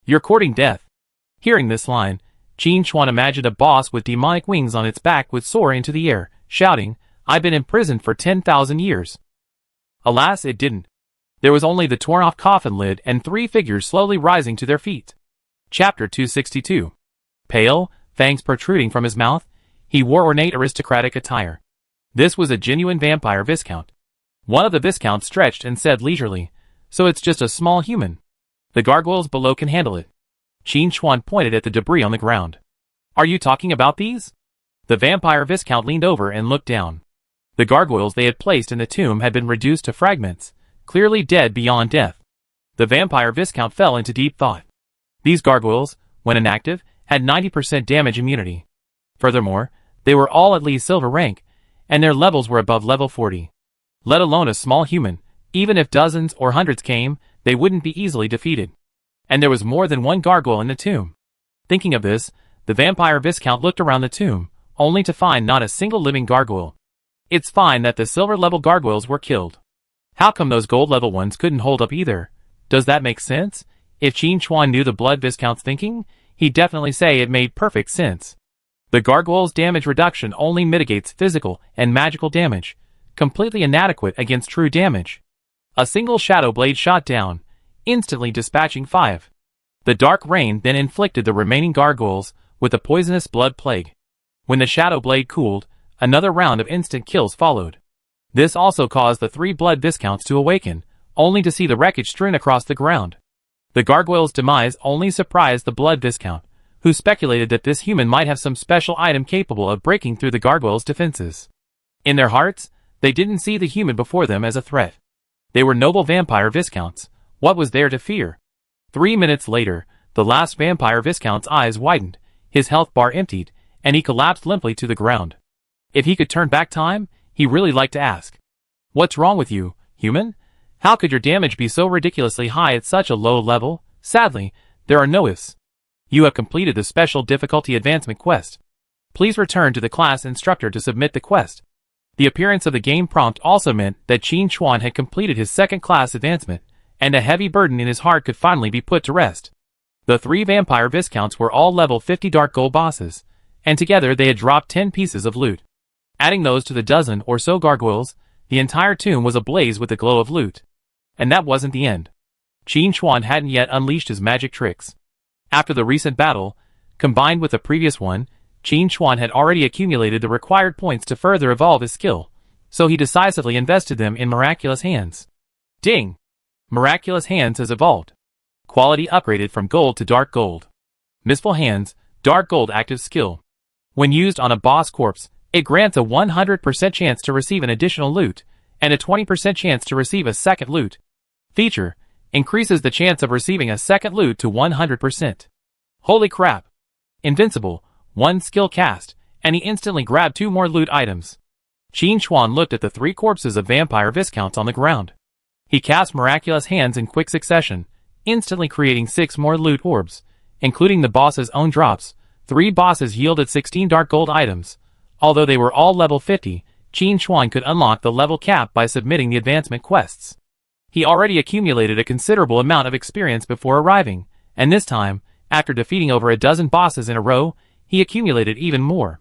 You're courting death." Hearing this line, Qin Chuan imagined a boss with demonic wings on its back would soar into the air, shouting, "I've been imprisoned for 10,000 years. Alas, it didn't. There was only the torn-off coffin lid and 3 figures slowly rising to their feet. Chapter 262. Pale, fangs protruding from his mouth, he wore ornate aristocratic attire. This was a genuine vampire viscount. One of the viscounts stretched and said leisurely, "So it's just a small human. The gargoyles below can handle it." Qin Chuan pointed at the debris on the ground. "Are you talking about these?" The vampire viscount leaned over and looked down. The gargoyles they had placed in the tomb had been reduced to fragments, clearly dead beyond death. The vampire viscount fell into deep thought. These gargoyles, when inactive, had 90% damage immunity. Furthermore, they were all at least silver rank, and their levels were above level 40. Let alone a small human, even if dozens or hundreds came, they wouldn't be easily defeated. And there was more than one gargoyle in the tomb. Thinking of this, the vampire Viscount looked around the tomb, only to find not a single living gargoyle. It's fine that the silver-level gargoyles were killed. How come those gold-level ones couldn't hold up either? Does that make sense? If Qin Chuan knew the Blood Viscount's thinking, he'd definitely say it made perfect sense. The gargoyle's damage reduction only mitigates physical and magical damage, completely inadequate against true damage. A single shadow blade shot down, instantly dispatching 5. The dark rain then inflicted the remaining gargoyles with a poisonous blood plague. When the shadow blade cooled, another round of instant kills followed. This also caused the 3 Blood Viscounts to awaken, only to see the wreckage strewn across the ground. The gargoyle's demise only surprised the Blood Viscount, who speculated that this human might have some special item capable of breaking through the gargoyle's defenses. In their hearts, they didn't see the human before them as a threat. They were noble vampire Viscounts. What was there to fear? 3 minutes later, the last vampire Viscount's eyes widened, his health bar emptied, and he collapsed limply to the ground. If he could turn back time, he really liked to ask. What's wrong with you, human? How could your damage be so ridiculously high at such a low level? Sadly, there are no ifs. You have completed the Special Difficulty Advancement quest. Please return to the class instructor to submit the quest. The appearance of the game prompt also meant that Qin Chuan had completed his second class advancement, and a heavy burden in his heart could finally be put to rest. The 3 vampire Viscounts were all level 50 dark gold bosses, and together they had dropped 10 pieces of loot. Adding those to the dozen or so gargoyles, the entire tomb was ablaze with the glow of loot. And that wasn't the end. Qin Chuan hadn't yet unleashed his magic tricks. After the recent battle, combined with the previous one, Qin Chuan had already accumulated the required points to further evolve his skill, so he decisively invested them in Miraculous Hands. Ding! Miraculous Hands has evolved. Quality upgraded from gold to dark gold. Mistful Hands, dark gold active skill. When used on a boss corpse, it grants a 100% chance to receive an additional loot, and a 20% chance to receive a second loot. Feature, increases the chance of receiving a second loot to 100%. Holy crap! Invincible, 1 skill cast, and he instantly grabbed 2 more loot items. Qin Chuan looked at the 3 corpses of vampire Viscounts on the ground. He cast Miraculous Hands in quick succession, instantly creating 6 more loot orbs, including the boss's own drops. 3 bosses yielded 16 dark gold items. Although they were all level 50, Qin Chuan could unlock the level cap by submitting the advancement quests. He already accumulated a considerable amount of experience before arriving, and this time, after defeating over a dozen bosses in a row, he accumulated even more.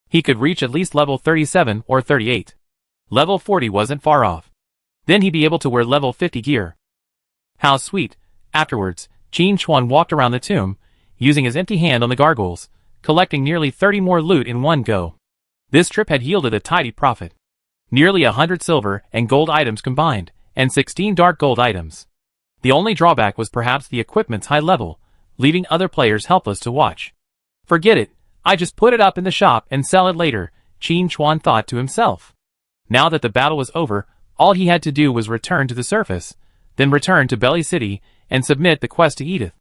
He could reach at least level 37 or 38. Level 40 wasn't far off. Then he'd be able to wear level 50 gear. How sweet. Afterwards, Qin Chuan walked around the tomb, using his empty hand on the gargoyles, collecting nearly 30 more loot in one go. This trip had yielded a tidy profit. Nearly 100 silver and gold items combined, and 16 dark gold items. The only drawback was perhaps the equipment's high level, leaving other players helpless to watch. Forget it, I just put it up in the shop and sell it later, Qin Chuan thought to himself. Now that the battle was over, all he had to do was return to the surface, then return to Belly City and submit the quest to Edith.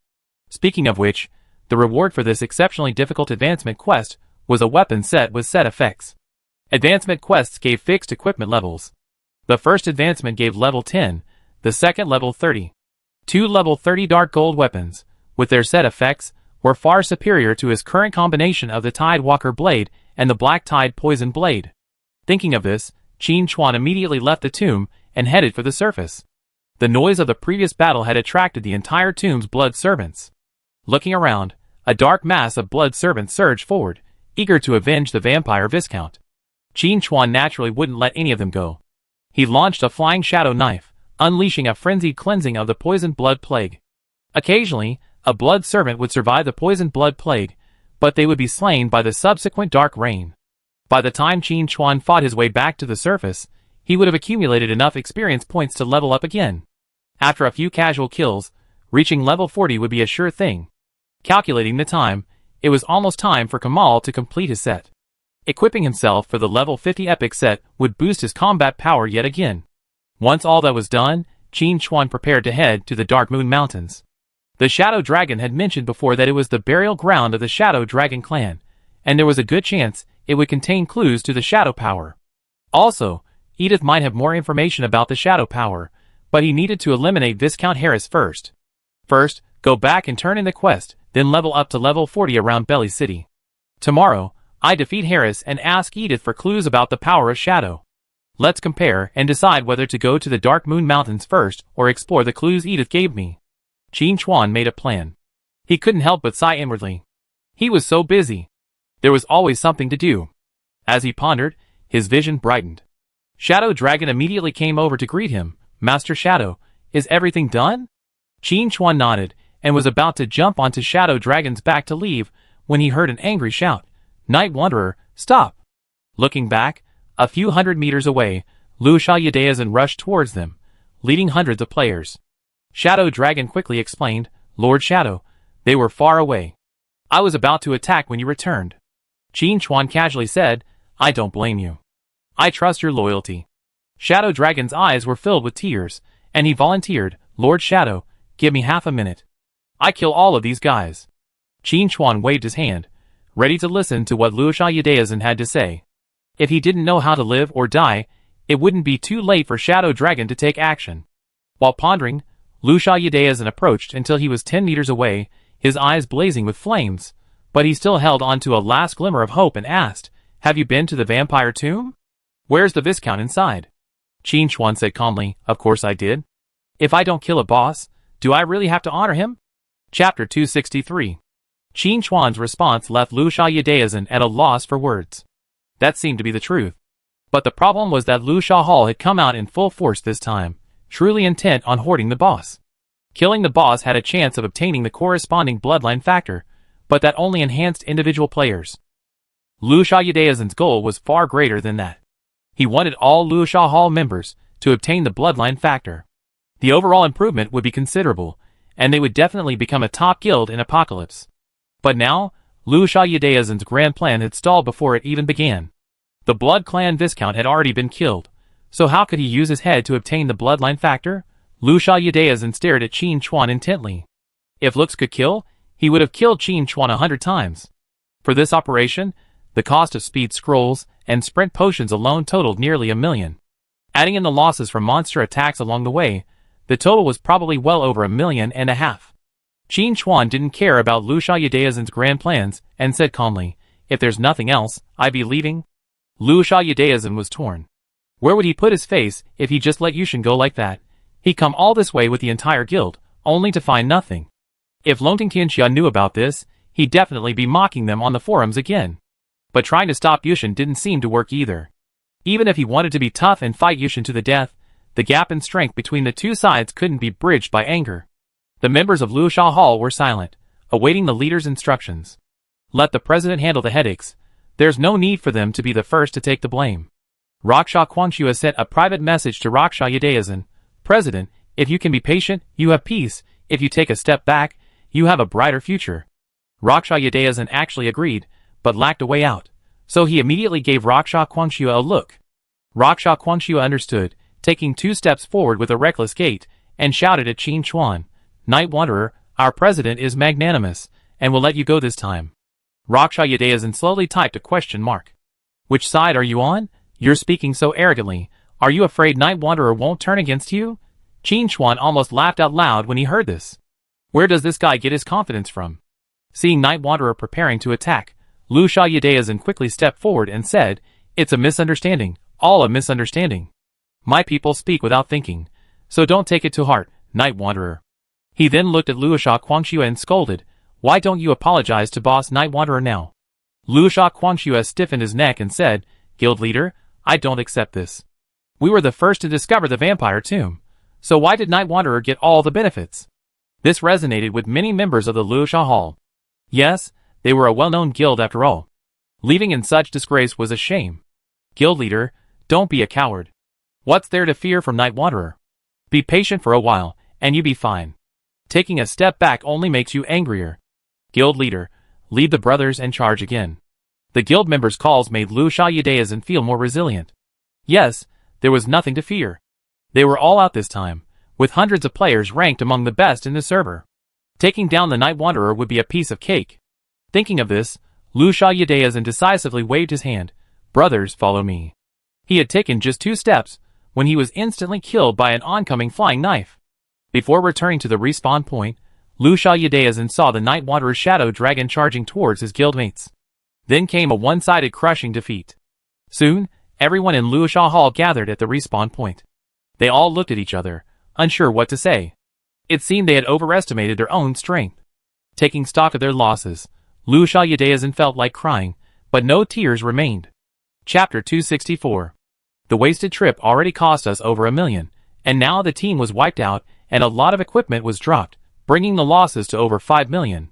Speaking of which, the reward for this exceptionally difficult advancement quest was a weapon set with set effects. Advancement quests gave fixed equipment levels. The first advancement gave level 10, the second level 30. 2 level 30 dark gold weapons, with their set effects, were far superior to his current combination of the Tide Walker blade and the Black Tide Poison blade. Thinking of this, Qin Chuan immediately left the tomb and headed for the surface. The noise of the previous battle had attracted the entire tomb's blood servants. Looking around, a dark mass of blood servants surged forward, eager to avenge the vampire Viscount. Qin Chuan naturally wouldn't let any of them go. He launched a flying shadow knife, unleashing a frenzied cleansing of the poisoned blood plague. Occasionally, a blood servant would survive the poisoned blood plague, but they would be slain by the subsequent dark rain. By the time Qin Chuan fought his way back to the surface, he would have accumulated enough experience points to level up again. After a few casual kills, reaching level 40 would be a sure thing. Calculating the time, it was almost time for Kamal to complete his set. Equipping himself for the level 50 epic set would boost his combat power yet again. Once all that was done, Qin Chuan prepared to head to the Dark Moon Mountains. The Shadow Dragon had mentioned before that it was the burial ground of the Shadow Dragon clan, and there was a good chance it would contain clues to the shadow power. Also, Edith might have more information about the shadow power, but he needed to eliminate Viscount Harris first. First, go back and turn in the quest, then level up to level 40 around Belly City. Tomorrow, I defeat Harris and ask Edith for clues about the power of shadow. Let's compare and decide whether to go to the Dark Moon Mountains first or explore the clues Edith gave me. Qin Chuan made a plan. He couldn't help but sigh inwardly. He was so busy. There was always something to do. As he pondered, his vision brightened. Shadow Dragon immediately came over to greet him. Master Shadow, is everything done? Qin Chuan nodded and was about to jump onto Shadow Dragon's back to leave when he heard an angry shout. Night Wanderer, stop! Looking back, a few hundred meters away, Liu Xiaodaozhen rushed towards them, leading hundreds of players. Shadow Dragon quickly explained, Lord Shadow, they were far away. I was about to attack when you returned. Qin Chuan casually said, I don't blame you. I trust your loyalty. Shadow Dragon's eyes were filled with tears, and he volunteered, Lord Shadow, give me half a minute. I kill all of these guys. Qin Chuan waved his hand, ready to listen to what Liu Xiaodaozhen had to say. If he didn't know how to live or die, it wouldn't be too late for Shadow Dragon to take action. While pondering, Liu Xiaodaozhen approached until he was 10 meters away, his eyes blazing with flames, but he still held on to a last glimmer of hope and asked, Have you been to the vampire tomb? Where's the Viscount inside? Qin Chuan said calmly, Of course I did. If I don't kill a boss, do I really have to honor him? Chapter 263. Qin Chuan's response left Liu Xiaodaozhen at a loss for words. That seemed to be the truth. But the problem was that Liu Xiaohao had come out in full force this time, truly intent on hoarding the boss. Killing the boss had a chance of obtaining the corresponding bloodline factor, but that only enhanced individual players. Liu Xiaodaozhen's goal was far greater than that. He wanted all Liu Xiaohao members to obtain the bloodline factor. The overall improvement would be considerable, and they would definitely become a top guild in Apocalypse. But now, Liu Xiaodaozhen's grand plan had stalled before it even began. The Blood Clan Viscount had already been killed, so how could he use his head to obtain the bloodline factor? Liu Xiaodaozhen stared at Qin Chuan intently. If looks could kill, he would have killed Qin Chuan 100 times. For this operation, the cost of speed scrolls and sprint potions alone totaled nearly 1 million. Adding in the losses from monster attacks along the way, the total was probably well over 1.5 million. Qin Chuan didn't care about Liu Xiaodaozhen's grand plans and said calmly, If there's nothing else, I'd be leaving. Liu Xiaodaozhen was torn. Where would he put his face if he just let Yushin go like that? He'd come all this way with the entire guild, only to find nothing. If Longting Qianxia knew about this, he'd definitely be mocking them on the forums again. But trying to stop Yushin didn't seem to work either. Even if he wanted to be tough and fight Yushin to the death, the gap in strength between the two sides couldn't be bridged by anger. The members of Liu Xiaohao were silent, awaiting the leader's instructions. Let the president handle the headaches. There's no need for them to be the first to take the blame. Raksha Quangxue sent a private message to Raksha Xiaodaozhen. President, if you can be patient, you have peace. If you take a step back, you have a brighter future. Raksha Xiaodaozhen actually agreed, but lacked a way out. So he immediately gave Raksha Quangxue a look. Raksha Quangxue understood, taking 2 steps forward with a reckless gait, and shouted at Qin Chuan, Night Wanderer, our president is magnanimous, and will let you go this time. Raksha Xiaodaozhen slowly typed a question mark. Which side are you on? You're speaking so arrogantly. Are you afraid Night Wanderer won't turn against you? Qin Chuan almost laughed out loud when he heard this. Where does this guy get his confidence from? Seeing Night Wanderer preparing to attack, Liu Xiaodaozhen quickly stepped forward and said, It's a misunderstanding, all a misunderstanding. My people speak without thinking, so don't take it to heart, Night Wanderer. He then looked at Liu Quangxue and scolded, Why don't you apologize to boss Night Wanderer now? Liu Quangxue stiffened his neck and said, Guild leader, I don't accept this. We were the first to discover the vampire tomb, so why did Night Wanderer get all the benefits? This resonated with many members of the Liu Xiaohao. Yes, they were a well-known guild after all. Leaving in such disgrace was a shame. Guild leader, don't be a coward. What's there to fear from Night Wanderer? Be patient for a while, and you be fine. Taking a step back only makes you angrier. Guild leader, lead the brothers and charge again. The guild members' calls made Liu Xiaodaozhen feel more resilient. Yes, there was nothing to fear. They were all out this time, with hundreds of players ranked among the best in the server. Taking down the Night Wanderer would be a piece of cake. Thinking of this, Liu Xiaoyadeyan decisively waved his hand. Brothers, follow me. He had taken just 2 steps when he was instantly killed by an oncoming flying knife. Before returning to the respawn point, Liu Xiaoyadeyan saw the Night Wanderer's shadow dragon charging towards his guildmates. Then came a one-sided crushing defeat. Soon, everyone in Luosha Hall gathered at the respawn point. They all looked at each other, unsure what to say. It seemed they had overestimated their own strength. Taking stock of their losses, Liu Xiaoyadeyan felt like crying, but no tears remained. Chapter 264. The wasted trip already cost us over $1 million, and now the team was wiped out and a lot of equipment was dropped, bringing the losses to over $5 million.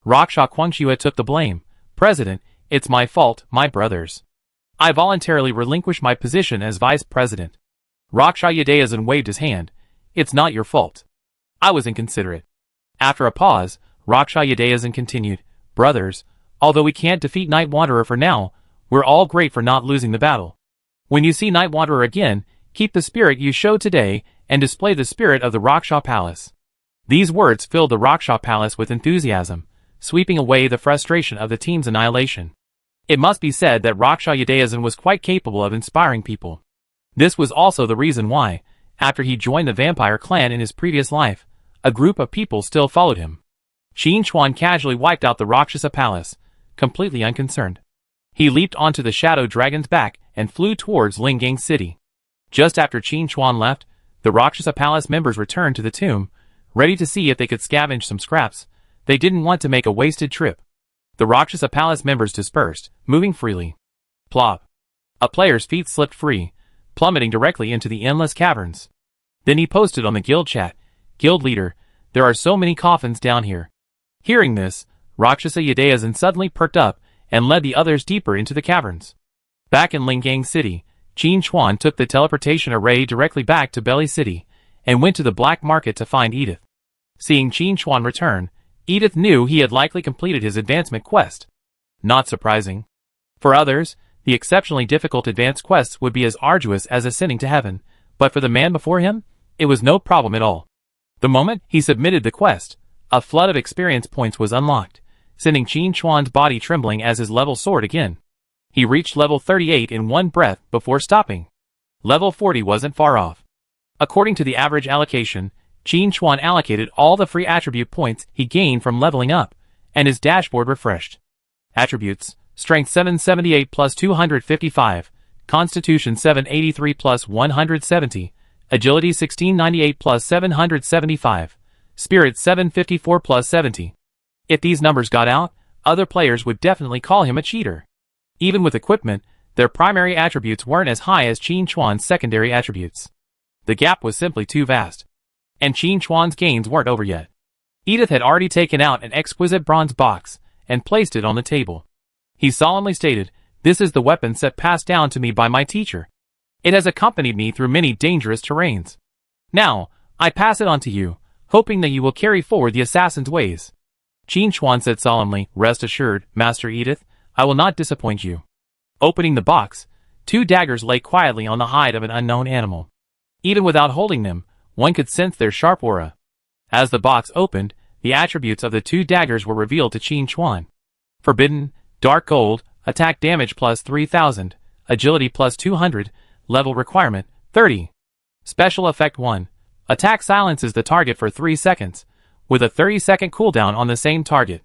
Raksha Quangxue took the blame. President, it's my fault, my brothers. I voluntarily relinquished my position as vice president. Raksha Yadeyan waved his hand. It's not your fault. I was inconsiderate. After a pause, Raksha Yadeyan continued, Brothers, although we can't defeat Night Wanderer for now, we're all great for not losing the battle. When you see Night Wanderer again, keep the spirit you showed today and display the spirit of the Raksha Palace. These words filled the Raksha Palace with enthusiasm, sweeping away the frustration of the team's annihilation. It must be said that Raksha Yadeyan was quite capable of inspiring people. This was also the reason why, after he joined the vampire clan in his previous life, a group of people still followed him. Qin Chuan casually wiped out the Rakshasa Palace, completely unconcerned. He leaped onto the Shadow Dragon's back and flew towards Lingang City. Just after Qin Chuan left, the Rakshasa Palace members returned to the tomb, ready to see if they could scavenge some scraps. They didn't want to make a wasted trip. The Rakshasa Palace members dispersed, moving freely. Plop. A player's feet slipped free, plummeting directly into the endless caverns. Then he posted on the guild chat, Guild leader, there are so many coffins down here. Hearing this, Rakshasa Yadeyan suddenly perked up and led the others deeper into the caverns. Back in Lingang City, Qin Chuan took the teleportation array directly back to Belly City and went to the black market to find Edith. Seeing Qin Chuan return, Edith knew he had likely completed his advancement quest. Not surprising. For others, the exceptionally difficult advanced quests would be as arduous as ascending to heaven, but for the man before him, it was no problem at all. The moment he submitted the quest, a flood of experience points was unlocked, sending Qin Chuan's body trembling as his level soared again. He reached level 38 in one breath before stopping. Level 40 wasn't far off. According to the average allocation, Qin Chuan allocated all the free attribute points he gained from leveling up, and his dashboard refreshed. Attributes: Strength 778 plus 255, Constitution 783 plus 170, Agility 1698 plus 775, Spirit 754 plus 70. If these numbers got out, other players would definitely call him a cheater. Even with equipment, their primary attributes weren't as high as Qin Chuan's secondary attributes. The gap was simply too vast. And Qin Chuan's gains weren't over yet. Edith had already taken out an exquisite bronze box and placed it on the table. He solemnly stated, "This is the weapon set passed down to me by my teacher. It has accompanied me through many dangerous terrains. Now, I pass it on to you, hoping that you will carry forward the assassin's ways." Qin Chuan said solemnly, "Rest assured, Master Edith, I will not disappoint you." Opening the box, 2 daggers lay quietly on the hide of an unknown animal. Even without holding them, one could sense their sharp aura. As the box opened, the attributes of the 2 daggers were revealed to Qin Chuan. Forbidden, dark gold, attack damage plus 3000, agility plus 200, level requirement, 30. Special effect 1. Attack silences the target for 3 seconds, with a 30-second cooldown on the same target.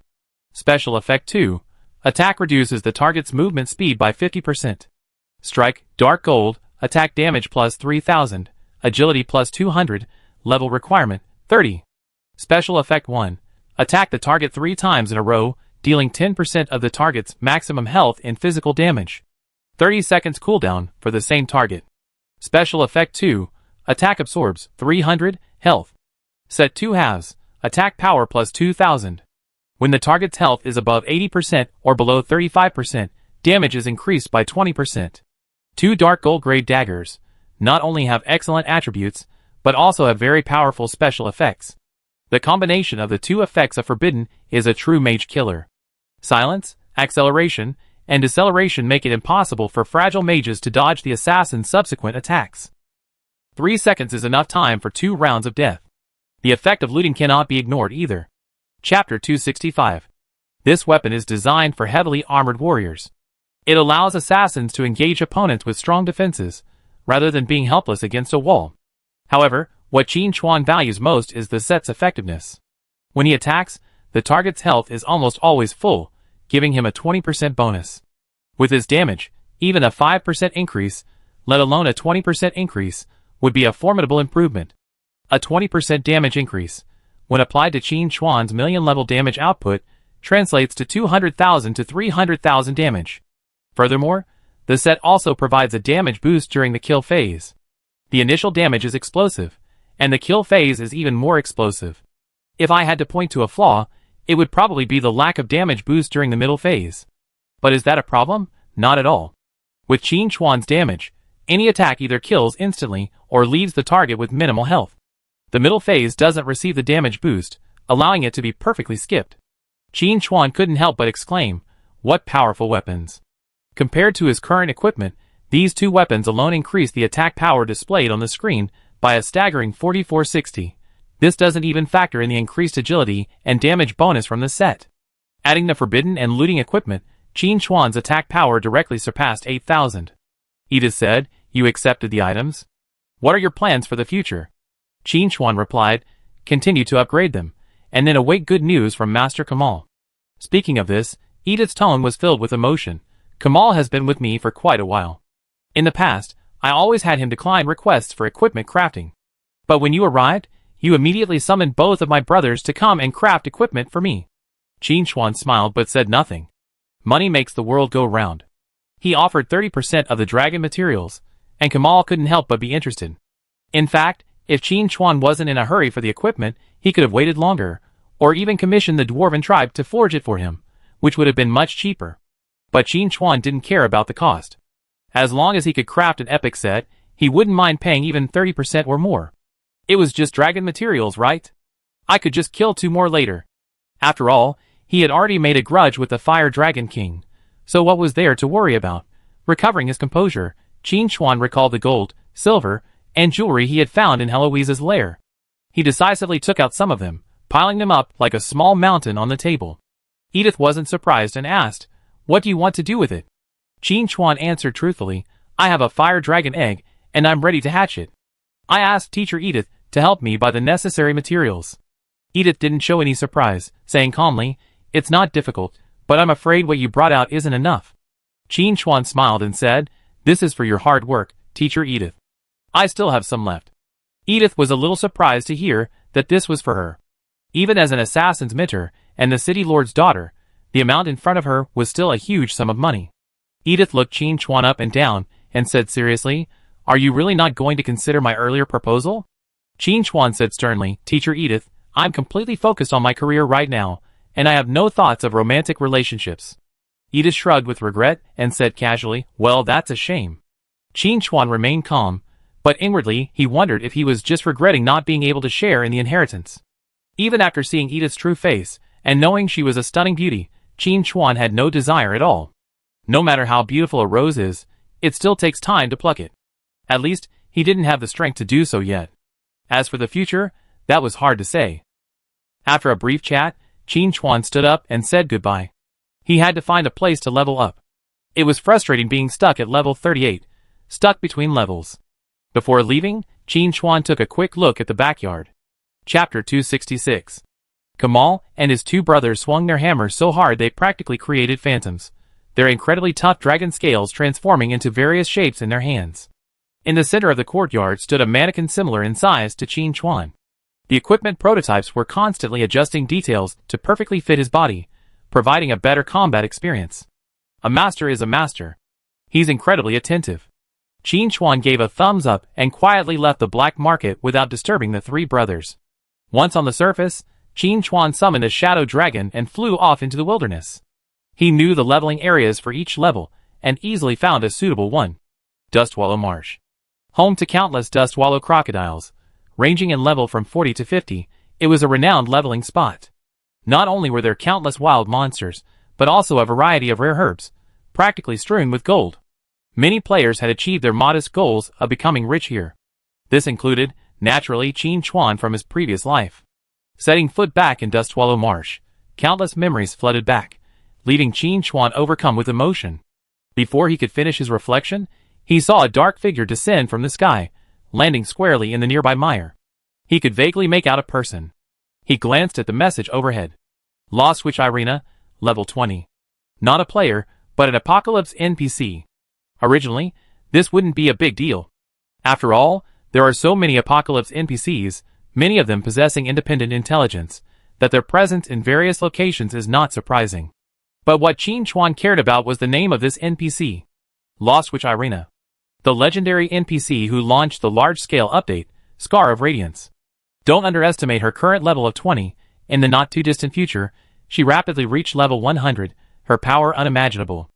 Special effect 2. Attack reduces the target's movement speed by 50%. Strike, dark gold, attack damage plus 3000, agility plus 200, level requirement, 30. Special effect 1. Attack the target 3 times in a row, dealing 10% of the target's maximum health in physical damage. 30 seconds cooldown for the same target. Special effect 2. Attack absorbs 300 health. Set 2 halves. Attack power plus 2000. When the target's health is above 80% or below 35%, damage is increased by 20%. 2 dark gold grade daggers not only have excellent attributes, but also have very powerful special effects. The combination of the 2 effects of Forbidden is a true mage killer. Silence, acceleration, and deceleration make it impossible for fragile mages to dodge the assassin's subsequent attacks. 3 seconds is enough time for 2 rounds of death. The effect of looting cannot be ignored either. Chapter 265. This weapon is designed for heavily armored warriors. It allows assassins to engage opponents with strong defenses, rather than being helpless against a wall. However, what Qin Chuan values most is the set's effectiveness. When he attacks, the target's health is almost always full, giving him a 20% bonus. With his damage, even a 5% increase, let alone a 20% increase, would be a formidable improvement. A 20% damage increase, when applied to Qin Chuan's million-level damage output, translates to 200,000 to 300,000 damage. Furthermore, the set also provides a damage boost during the kill phase. The initial damage is explosive, and the kill phase is even more explosive. If I had to point to a flaw, it would probably be the lack of damage boost during the middle phase. But is that a problem? Not at all. With Qin Chuan's damage, any attack either kills instantly or leaves the target with minimal health. The middle phase doesn't receive the damage boost, allowing it to be perfectly skipped. Qin Chuan couldn't help but exclaim, "What powerful weapons!" Compared to his current equipment, these two weapons alone increase the attack power displayed on the screen by a staggering 4460. This doesn't even factor in the increased agility and damage bonus from the set. Adding the forbidden and looting equipment, Qin Chuan's attack power directly surpassed 8,000. Edith said, "You accepted the items? What are your plans for the future?" Qin Chuan replied, "Continue to upgrade them, and then await good news from Master Kamal." Speaking of this, Edith's tone was filled with emotion. "Kamal has been with me for quite a while. In the past, I always had him decline requests for equipment crafting. But when you arrived, you immediately summoned both of my brothers to come and craft equipment for me." Qin Chuan smiled but said nothing. Money makes the world go round. He offered 30% of the dragon materials, and Kamal couldn't help but be interested. In fact, if Qin Chuan wasn't in a hurry for the equipment, he could have waited longer, or even commissioned the dwarven tribe to forge it for him, which would have been much cheaper. But Qin Chuan didn't care about the cost. As long as he could craft an epic set, he wouldn't mind paying even 30% or more. It was just dragon materials, right? I could just kill 2 more later. After all, he had already made a grudge with the Fire Dragon King, so what was there to worry about? Recovering his composure, Qin Chuan recalled the gold, silver, and jewelry he had found in Heloise's lair. He decisively took out some of them, piling them up like a small mountain on the table. Edith wasn't surprised and asked, "What do you want to do with it?" Qin Chuan answered truthfully, "I have a fire dragon egg, and I'm ready to hatch it. I asked Teacher Edith to help me buy the necessary materials." Edith didn't show any surprise, saying calmly, "It's not difficult, but I'm afraid what you brought out isn't enough." Qin Chuan smiled and said, "This is for your hard work, Teacher Edith. I still have some left." Edith was a little surprised to hear that this was for her. Even as an assassin's mentor and the city lord's daughter, the amount in front of her was still a huge sum of money. Edith looked Qin Chuan up and down and said seriously, "Are you really not going to consider my earlier proposal?" Qin Chuan said sternly, "Teacher Edith, I'm completely focused on my career right now, and I have no thoughts of romantic relationships." Edith shrugged with regret and said casually, "Well, that's a shame." Qin Chuan remained calm, but inwardly he wondered if he was just regretting not being able to share in the inheritance. Even after seeing Edith's true face, and knowing she was a stunning beauty, Qin Chuan had no desire at all. No matter how beautiful a rose is, it still takes time to pluck it. At least, he didn't have the strength to do so yet. As for the future, that was hard to say. After a brief chat, Qin Chuan stood up and said goodbye. He had to find a place to level up. It was frustrating being stuck at level 38, stuck between levels. Before leaving, Qin Chuan took a quick look at the backyard. Chapter 266. Kamal and his 2 brothers swung their hammers so hard they practically created phantoms, their incredibly tough dragon scales transforming into various shapes in their hands. In the center of the courtyard stood a mannequin similar in size to Qin Chuan. The equipment prototypes were constantly adjusting details to perfectly fit his body, providing a better combat experience. A master is a master. He's incredibly attentive. Qin Chuan gave a thumbs up and quietly left the black market without disturbing the 3 brothers. Once on the surface, Qin Chuan summoned a shadow dragon and flew off into the wilderness. He knew the leveling areas for each level, and easily found a suitable one. Dustwallow Marsh. Home to countless dustwallow crocodiles, ranging in level from 40 to 50, it was a renowned leveling spot. Not only were there countless wild monsters, but also a variety of rare herbs, practically strewn with gold. Many players had achieved their modest goals of becoming rich here. This included, naturally, Qin Chuan from his previous life. Setting foot back in Dustwallow Marsh, countless memories flooded back, leaving Qin Chuan overcome with emotion. Before he could finish his reflection, he saw a dark figure descend from the sky, landing squarely in the nearby mire. He could vaguely make out a person. He glanced at the message overhead. Lost Switch Irina, level 20. Not a player, but an Apocalypse NPC. Originally, this wouldn't be a big deal. After all, there are so many Apocalypse NPCs, many of them possessing independent intelligence, that their presence in various locations is not surprising. But what Qin Chuan cared about was the name of this NPC. Lost Switch Irina. The legendary NPC who launched the large-scale update, Scar of Radiance. Don't underestimate her current level of 20. In the not-too-distant future, she rapidly reached level 100, her power unimaginable.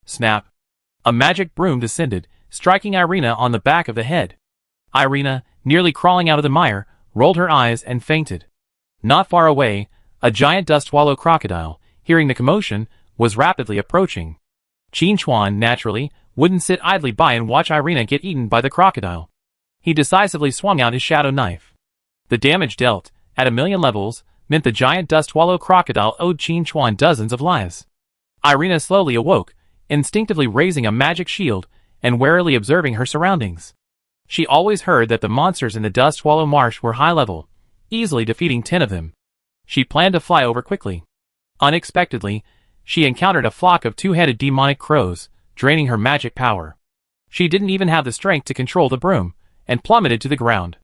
Snap. A magic broom descended, striking Irina on the back of the head. Irina, nearly crawling out of the mire, rolled her eyes and fainted. Not far away, a giant dust-swallow crocodile, hearing the commotion, was rapidly approaching. Qin Chuan, naturally, wouldn't sit idly by and watch Irina get eaten by the crocodile. He decisively swung out his shadow knife. The damage dealt, at 1,000,000 levels, meant the giant dust-swallow crocodile owed Qin Chuan dozens of lives. Irina slowly awoke, instinctively raising a magic shield and warily observing her surroundings. She always heard that the monsters in the dust-swallow marsh were high-level, easily defeating 10 of them. She planned to fly over quickly. Unexpectedly, she encountered a flock of two-headed demonic crows, draining her magic power. She didn't even have the strength to control the broom, and plummeted to the ground.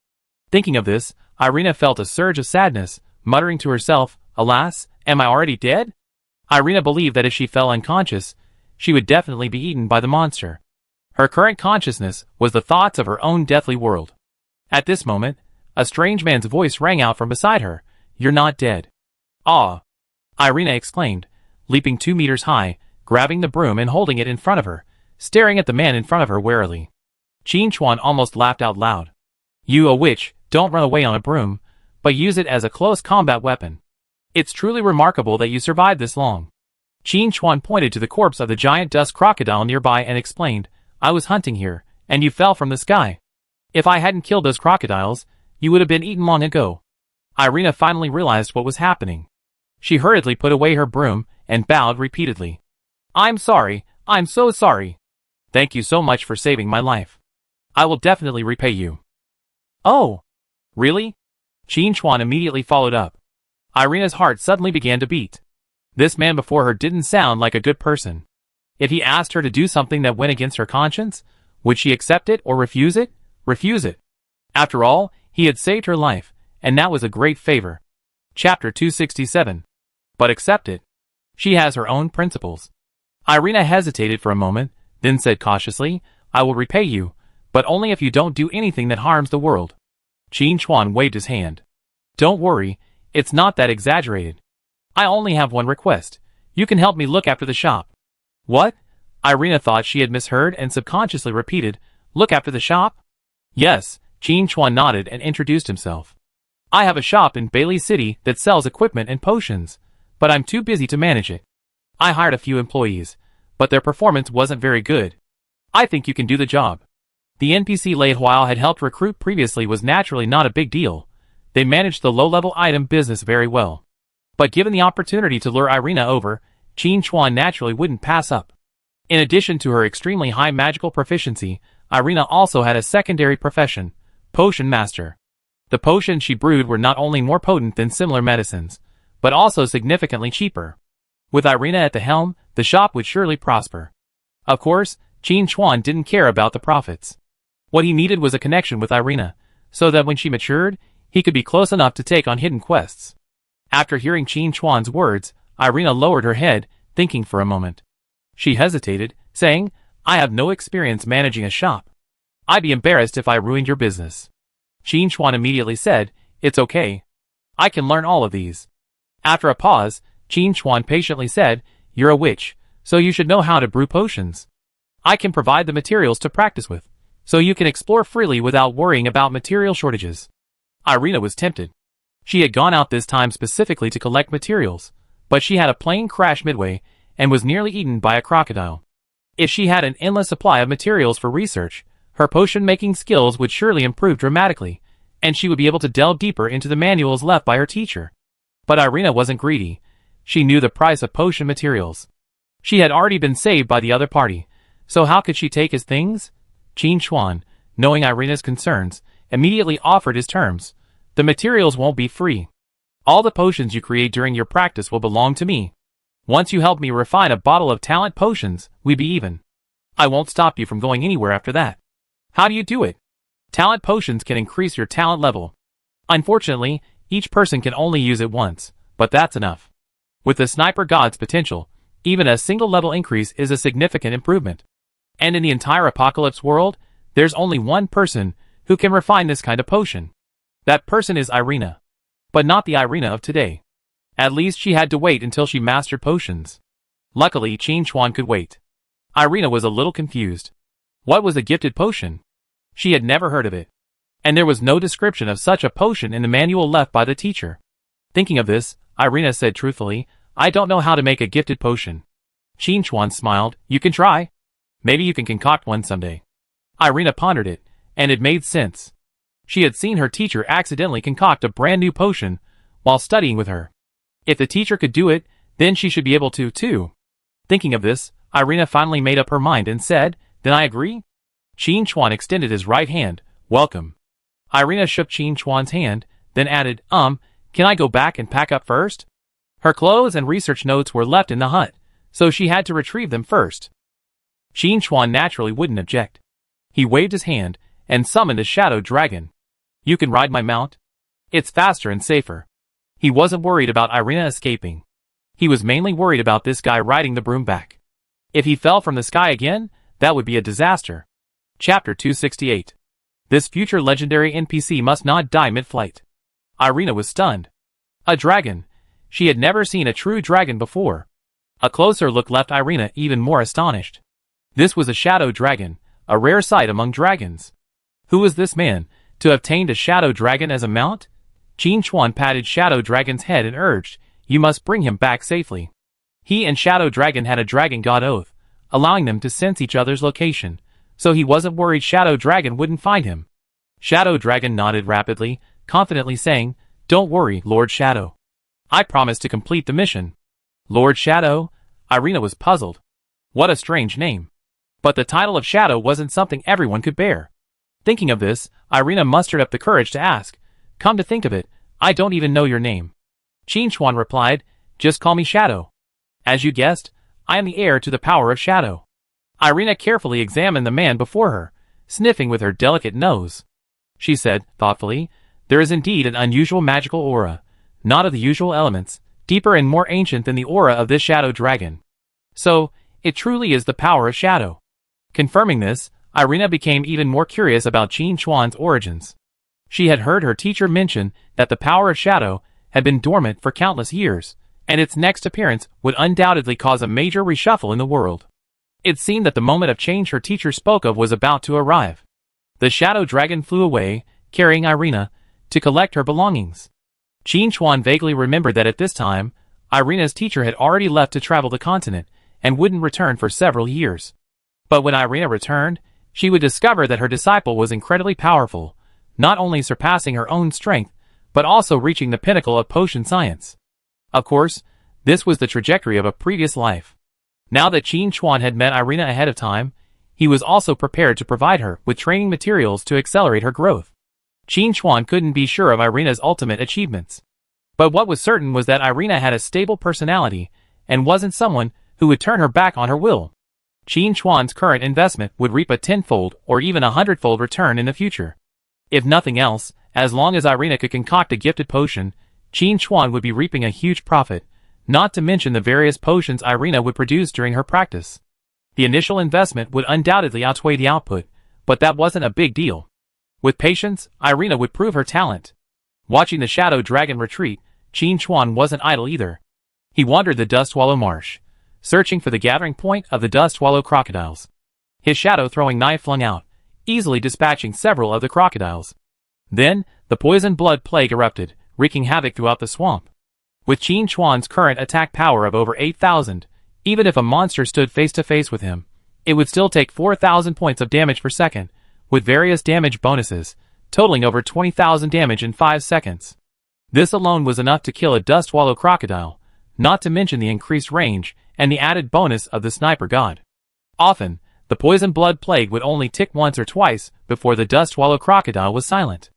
Thinking of this, Irina felt a surge of sadness, muttering to herself, "Alas, am I already dead?" Irina believed that if she fell unconscious, she would definitely be eaten by the monster. Her current consciousness was the thoughts of her own deathly world. At this moment, a strange man's voice rang out from beside her. "You're not dead." "Ah!" Irina exclaimed, leaping 2 meters high, grabbing the broom and holding it in front of her, staring at the man in front of her warily. Qin Chuan almost laughed out loud. "You a witch, don't run away on a broom, but use it as a close combat weapon. It's truly remarkable that you survived this long." Qin Chuan pointed to the corpse of the giant dust crocodile nearby and explained, "I was hunting here, and you fell from the sky. If I hadn't killed those crocodiles, you would have been eaten long ago." Irina finally realized what was happening. She hurriedly put away her broom and bowed repeatedly. "I'm sorry, I'm so sorry. Thank you so much for saving my life. I will definitely repay you." "Oh, really?" Qin Chuan immediately followed up. Irina's heart suddenly began to beat. This man before her didn't sound like a good person. If he asked her to do something that went against her conscience, would she accept it or refuse it? Refuse it. After all, he had saved her life, and that was a great favor. Chapter 267. But accept it. She has her own principles. Irina hesitated for a moment, then said cautiously, "I will repay you, but only if you don't do anything that harms the world." Qin Chuan waved his hand. "Don't worry, it's not that exaggerated. I only have one request. You can help me look after the shop." "What?" Irina thought she had misheard and subconsciously repeated, "Look after the shop?" "Yes," Qin Chuan nodded and introduced himself. "I have a shop in Bailey City that sells equipment and potions, but I'm too busy to manage it. I hired a few employees, but their performance wasn't very good. I think you can do the job." The NPC Lei Huao had helped recruit previously was naturally not a big deal. They managed the low-level item business very well. But given the opportunity to lure Irina over, Qin Chuan naturally wouldn't pass up. In addition to her extremely high magical proficiency, Irina also had a secondary profession, Potion Master. The potions she brewed were not only more potent than similar medicines, but also significantly cheaper. With Irina at the helm, the shop would surely prosper. Of course, Qin Chuan didn't care about the profits. What he needed was a connection with Irina, so that when she matured, he could be close enough to take on hidden quests. After hearing Qin Chuan's words, Irina lowered her head, thinking for a moment. She hesitated, saying, "I have no experience managing a shop. I'd be embarrassed if I ruined your business." Qin Chuan immediately said, "It's okay. I can learn all of these." After a pause, Qin Chuan patiently said, "You're a witch, so you should know how to brew potions. I can provide the materials to practice with, so you can explore freely without worrying about material shortages." Irina was tempted. She had gone out this time specifically to collect materials, but she had a plane crash midway and was nearly eaten by a crocodile. If she had an endless supply of materials for research, her potion-making skills would surely improve dramatically, and she would be able to delve deeper into the manuals left by her teacher. But Irina wasn't greedy. She knew the price of potion materials. She had already been saved by the other party, so how could she take his things? Qin Chuan, knowing Irina's concerns, immediately offered his terms. The materials won't be free. All the potions you create during your practice will belong to me. Once you help me refine a bottle of talent potions, we be even. I won't stop you from going anywhere after that. How do you do it? Talent potions can increase your talent level. Unfortunately, each person can only use it once, but that's enough. With the sniper god's potential, even a single level increase is a significant improvement. And in the entire apocalypse world, there's only one person who can refine this kind of potion. That person is Irina. But not the Irina of today. At least she had to wait until she mastered potions. Luckily, Qin Chuan could wait. Irina was a little confused. What was a gifted potion? She had never heard of it. And there was no description of such a potion in the manual left by the teacher. Thinking of this, Irina said truthfully, I don't know how to make a gifted potion. Qin Chuan smiled, you can try. Maybe you can concoct one someday. Irina pondered it, and it made sense. She had seen her teacher accidentally concoct a brand new potion while studying with her. If the teacher could do it, then she should be able to too. Thinking of this, Irina finally made up her mind and said, then I agree. Qin Chuan extended his right hand, welcome. Irina shook Qin Chuan's hand, then added, can I go back and pack up first? Her clothes and research notes were left in the hut, so she had to retrieve them first. Qin Chuan naturally wouldn't object. He waved his hand and summoned a shadow dragon. You can ride my mount. It's faster and safer. He wasn't worried about Irina escaping. He was mainly worried about this guy riding the broom back. If he fell from the sky again, that would be a disaster. Chapter 268. This future legendary NPC must not die mid-flight. Irina was stunned. A dragon. She had never seen a true dragon before. A closer look left Irina even more astonished. This was a shadow dragon, a rare sight among dragons. Who was this man, to have tamed a shadow dragon as a mount? Qin Chuan patted Shadow Dragon's head and urged, you must bring him back safely. He and Shadow Dragon had a dragon god oath, allowing them to sense each other's location, so he wasn't worried Shadow Dragon wouldn't find him. Shadow Dragon nodded rapidly, confidently saying, don't worry, Lord Shadow. I promise to complete the mission. Lord Shadow? Irina was puzzled. What a strange name. But the title of Shadow wasn't something everyone could bear. Thinking of this, Irina mustered up the courage to ask, come to think of it, I don't even know your name. Qin Chuan replied, just call me Shadow. As you guessed, I am the heir to the power of Shadow. Irina carefully examined the man before her, sniffing with her delicate nose. She said, thoughtfully, there is indeed an unusual magical aura, not of the usual elements, deeper and more ancient than the aura of this Shadow Dragon. So, it truly is the power of Shadow. Confirming this, Irina became even more curious about Qin Chuan's origins. She had heard her teacher mention that the power of Shadow had been dormant for countless years, and its next appearance would undoubtedly cause a major reshuffle in the world. It seemed that the moment of change her teacher spoke of was about to arrive. The Shadow Dragon flew away, carrying Irina, to collect her belongings. Qin Chuan vaguely remembered that at this time, Irina's teacher had already left to travel the continent, and wouldn't return for several years. But when Irina returned, she would discover that her disciple was incredibly powerful, not only surpassing her own strength, but also reaching the pinnacle of potion science. Of course, this was the trajectory of a previous life. Now that Qin Chuan had met Irina ahead of time, he was also prepared to provide her with training materials to accelerate her growth. Qin Chuan couldn't be sure of Irina's ultimate achievements. But what was certain was that Irina had a stable personality, and wasn't someone who would turn her back on her will. Qin Chuan's current investment would reap a tenfold or even 100-fold return in the future. If nothing else, as long as Irina could concoct a gifted potion, Qin Chuan would be reaping a huge profit, not to mention the various potions Irina would produce during her practice. The initial investment would undoubtedly outweigh the output, but that wasn't a big deal. With patience, Irina would prove her talent. Watching the Shadow Dragon retreat, Qin Chuan wasn't idle either. He wandered the Dustwallow Marsh, searching for the gathering point of the Dustwallow crocodiles. His shadow-throwing knife flung out, easily dispatching several of the crocodiles. Then, the poison blood plague erupted, wreaking havoc throughout the swamp. With Qin Chuan's current attack power of over 8,000, even if a monster stood face to face with him, it would still take 4,000 points of damage per second, with various damage bonuses, totaling over 20,000 damage in 5 seconds. This alone was enough to kill a Dustwallow crocodile, not to mention the increased range and the added bonus of the sniper god. Often, the poison blood plague would only tick once or twice before the dust swallow crocodile was silent.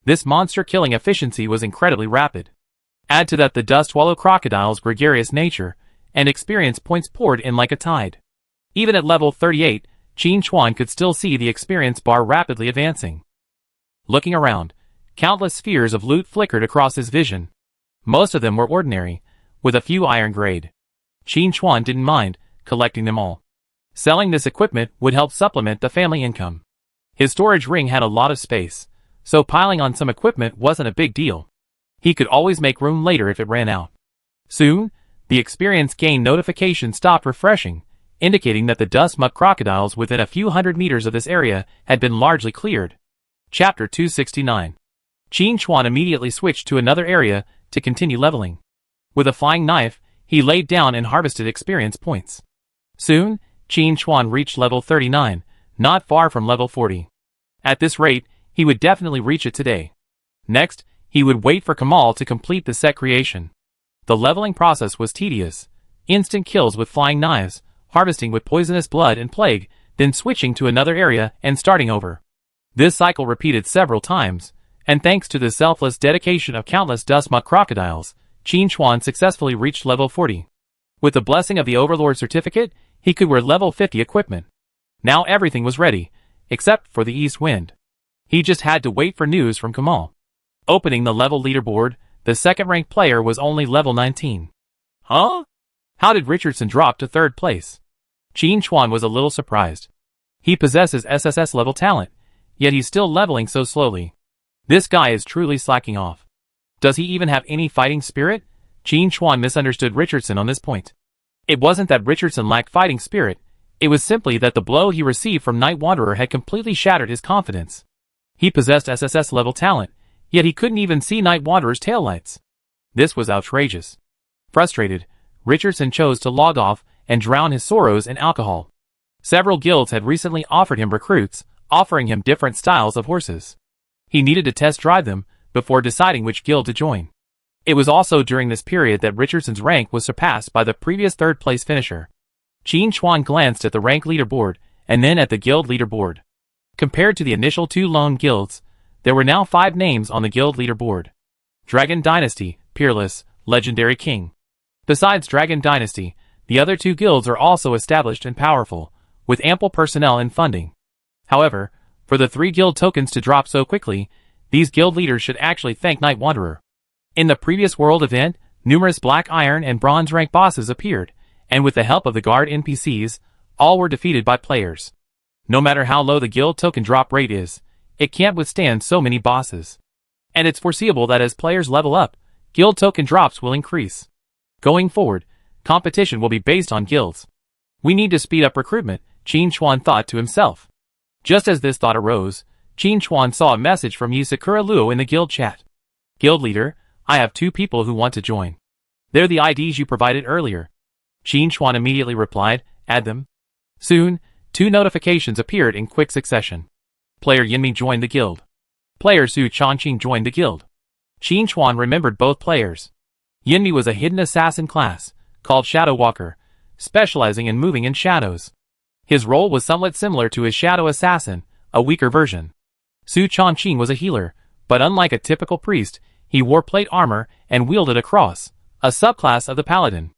This monster killing efficiency was incredibly rapid. Add to that the dust swallow crocodile's gregarious nature, and experience points poured in like a tide. Even at level 38, Qin Chuan could still see the experience bar rapidly advancing. Looking around, countless spheres of loot flickered across his vision. Most of them were ordinary, with a few iron grade. Qin Chuan didn't mind collecting them all. Selling this equipment would help supplement the family income. His storage ring had a lot of space, so piling on some equipment wasn't a big deal. He could always make room later if it ran out. Soon, the experience gain notification stopped refreshing, indicating that the dust muck crocodiles within a few hundred meters of this area had been largely cleared. Chapter 269. Qin Chuan immediately switched to another area to continue leveling. With a flying knife, he laid down and harvested experience points. Soon, Qin Chuan reached level 39, not far from level 40. At this rate, he would definitely reach it today. Next, he would wait for Kamal to complete the set creation. The leveling process was tedious. Instant kills with flying knives, harvesting with poisonous blood and plague, then switching to another area and starting over. This cycle repeated several times, and thanks to the selfless dedication of countless dustmuck crocodiles, Qin Chuan successfully reached level 40. With the blessing of the Overlord certificate, he could wear level 50 equipment. Now everything was ready, except for the east wind. He just had to wait for news from Kamal. Opening the level leaderboard, the second-ranked player was only level 19. Huh? How did Richardson drop to third place? Qin Chuan was a little surprised. He possesses SSS level talent, yet he's still leveling so slowly. This guy is truly slacking off. Does he even have any fighting spirit? Qin Chuan misunderstood Richardson on this point. It wasn't that Richardson lacked fighting spirit, it was simply that the blow he received from Night Wanderer had completely shattered his confidence. He possessed SSS level talent, yet he couldn't even see Night Wanderer's taillights. This was outrageous. Frustrated, Richardson chose to log off and drown his sorrows in alcohol. Several guilds had recently offered him recruits, offering him different styles of horses. He needed to test drive them before deciding which guild to join. It was also during this period that Richardson's rank was surpassed by the previous third-place finisher. Qin Chuan glanced at the rank leaderboard and then at the guild leaderboard. Compared to the initial two lone guilds, there were now 5 names on the guild leaderboard. Dragon Dynasty, Peerless, Legendary King. Besides Dragon Dynasty, the other 2 guilds are also established and powerful, with ample personnel and funding. However, for the 3 guild tokens to drop so quickly, these guild leaders should actually thank Night Wanderer. In the previous world event, numerous black iron and bronze rank bosses appeared, and with the help of the guard NPCs, all were defeated by players. No matter how low the guild token drop rate is, it can't withstand so many bosses. And it's foreseeable that as players level up, guild token drops will increase. Going forward, competition will be based on guilds. We need to speed up recruitment, Qin Chuan thought to himself. Just as this thought arose, Qin Chuan saw a message from Yusakura Luo in the guild chat. Guild leader, I have 2 people who want to join. They're the IDs you provided earlier. Qin Chuan immediately replied, add them. Soon, 2 notifications appeared in quick succession. Player Yinmi joined the guild. Player Su Changqing joined the guild. Qin Chuan remembered both players. Yinmi was a hidden assassin class, called Shadow Walker, specializing in moving in shadows. His role was somewhat similar to his Shadow Assassin, a weaker version. Su Changqing was a healer, but unlike a typical priest, he wore plate armor and wielded a cross, a subclass of the paladin.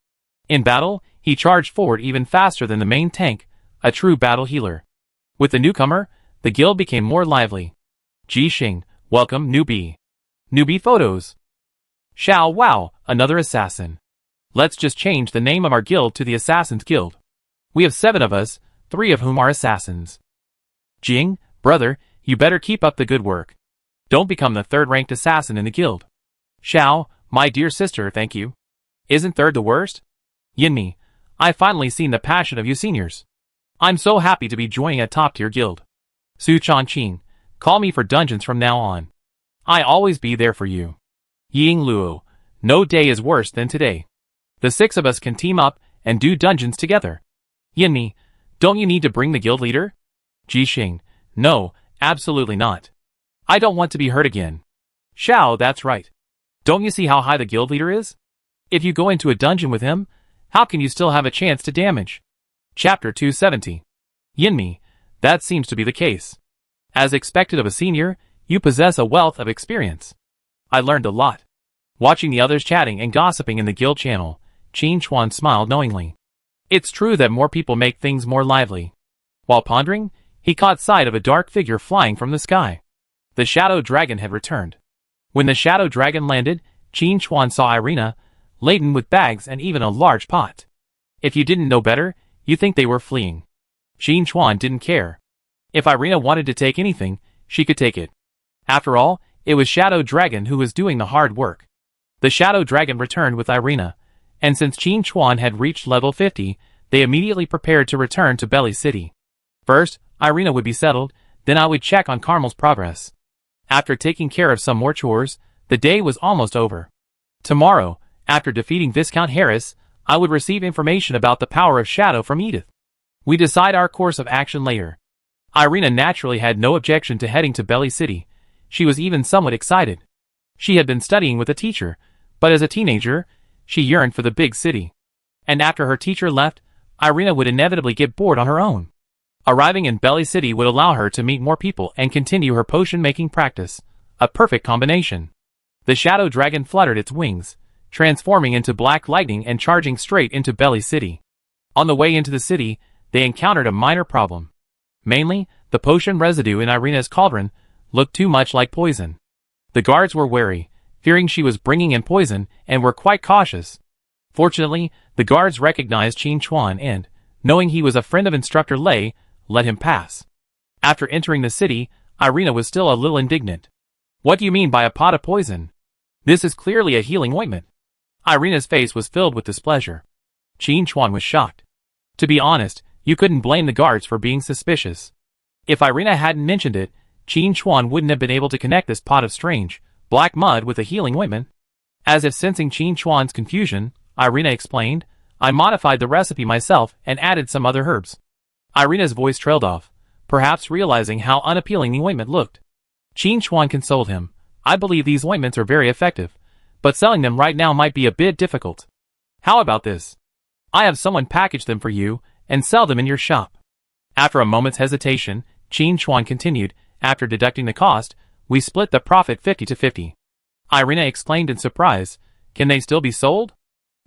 In battle, he charged forward even faster than the main tank, a true battle healer. With the newcomer, the guild became more lively. Ji Xing, welcome newbie. Newbie photos. Xiao Wow, another assassin. Let's just change the name of our guild to the Assassin's Guild. We have 7 of us, 3 of whom are assassins. Jing, brother, you better keep up the good work. Don't become the 3rd-ranked assassin in the guild. Xiao, my dear sister, thank you. Isn't 3rd the worst? Yinmi, I've finally seen the passion of you seniors. I'm so happy to be joining a top-tier guild. Su Changqing, call me for dungeons from now on. I always be there for you. Ying Luo, no day is worse than today. The 6 of us can team up and do dungeons together. Yinmi, don't you need to bring the guild leader? Ji Xing, no, absolutely not. I don't want to be hurt again. Xiao, that's right. Don't you see how high the guild leader is? If you go into a dungeon with him, how can you still have a chance to damage? Chapter 270. Yinmi, that seems to be the case. As expected of a senior, you possess a wealth of experience. I learned a lot. Watching the others chatting and gossiping in the guild channel, Qin Chuan smiled knowingly. It's true that more people make things more lively. While pondering, he caught sight of a dark figure flying from the sky. The Shadow Dragon had returned. When the Shadow Dragon landed, Qin Chuan saw Irina, laden with bags and even a large pot. If you didn't know better, you think they were fleeing. Qin Chuan didn't care. If Irina wanted to take anything, she could take it. After all, it was Shadow Dragon who was doing the hard work. The Shadow Dragon returned with Irina, and since Qin Chuan had reached level 50, they immediately prepared to return to Belly City. First, Irina would be settled, then I would check on Carmel's progress. After taking care of some more chores, the day was almost over. Tomorrow, after defeating Viscount Harris, I would receive information about the power of Shadow from Edith. We decide our course of action later. Irina naturally had no objection to heading to Belly City. She was even somewhat excited. She had been studying with a teacher, but as a teenager, she yearned for the big city. And after her teacher left, Irina would inevitably get bored on her own. Arriving in Belly City would allow her to meet more people and continue her potion-making practice. A perfect combination. The Shadow Dragon fluttered its wings, transforming into black lightning and charging straight into Belly City. On the way into the city, they encountered a minor problem. Mainly, the potion residue in Irina's cauldron looked too much like poison. The guards were wary, fearing she was bringing in poison, and were quite cautious. Fortunately, the guards recognized Qin Chuan and, knowing he was a friend of Instructor Lei, let him pass. After entering the city, Irina was still a little indignant. What do you mean by a pot of poison? This is clearly a healing ointment. Irina's face was filled with displeasure. Qin Chuan was shocked. To be honest, you couldn't blame the guards for being suspicious. If Irina hadn't mentioned it, Qin Chuan wouldn't have been able to connect this pot of strange, black mud with a healing ointment. As if sensing Qin Chuan's confusion, Irina explained, I modified the recipe myself and added some other herbs. Irina's voice trailed off, perhaps realizing how unappealing the ointment looked. Qin Chuan consoled him, I believe these ointments are very effective, but selling them right now might be a bit difficult. How about this? I have someone package them for you and sell them in your shop. After a moment's hesitation, Qin Chuan continued, after deducting the cost, we split the profit 50-50. Irina exclaimed in surprise, can they still be sold?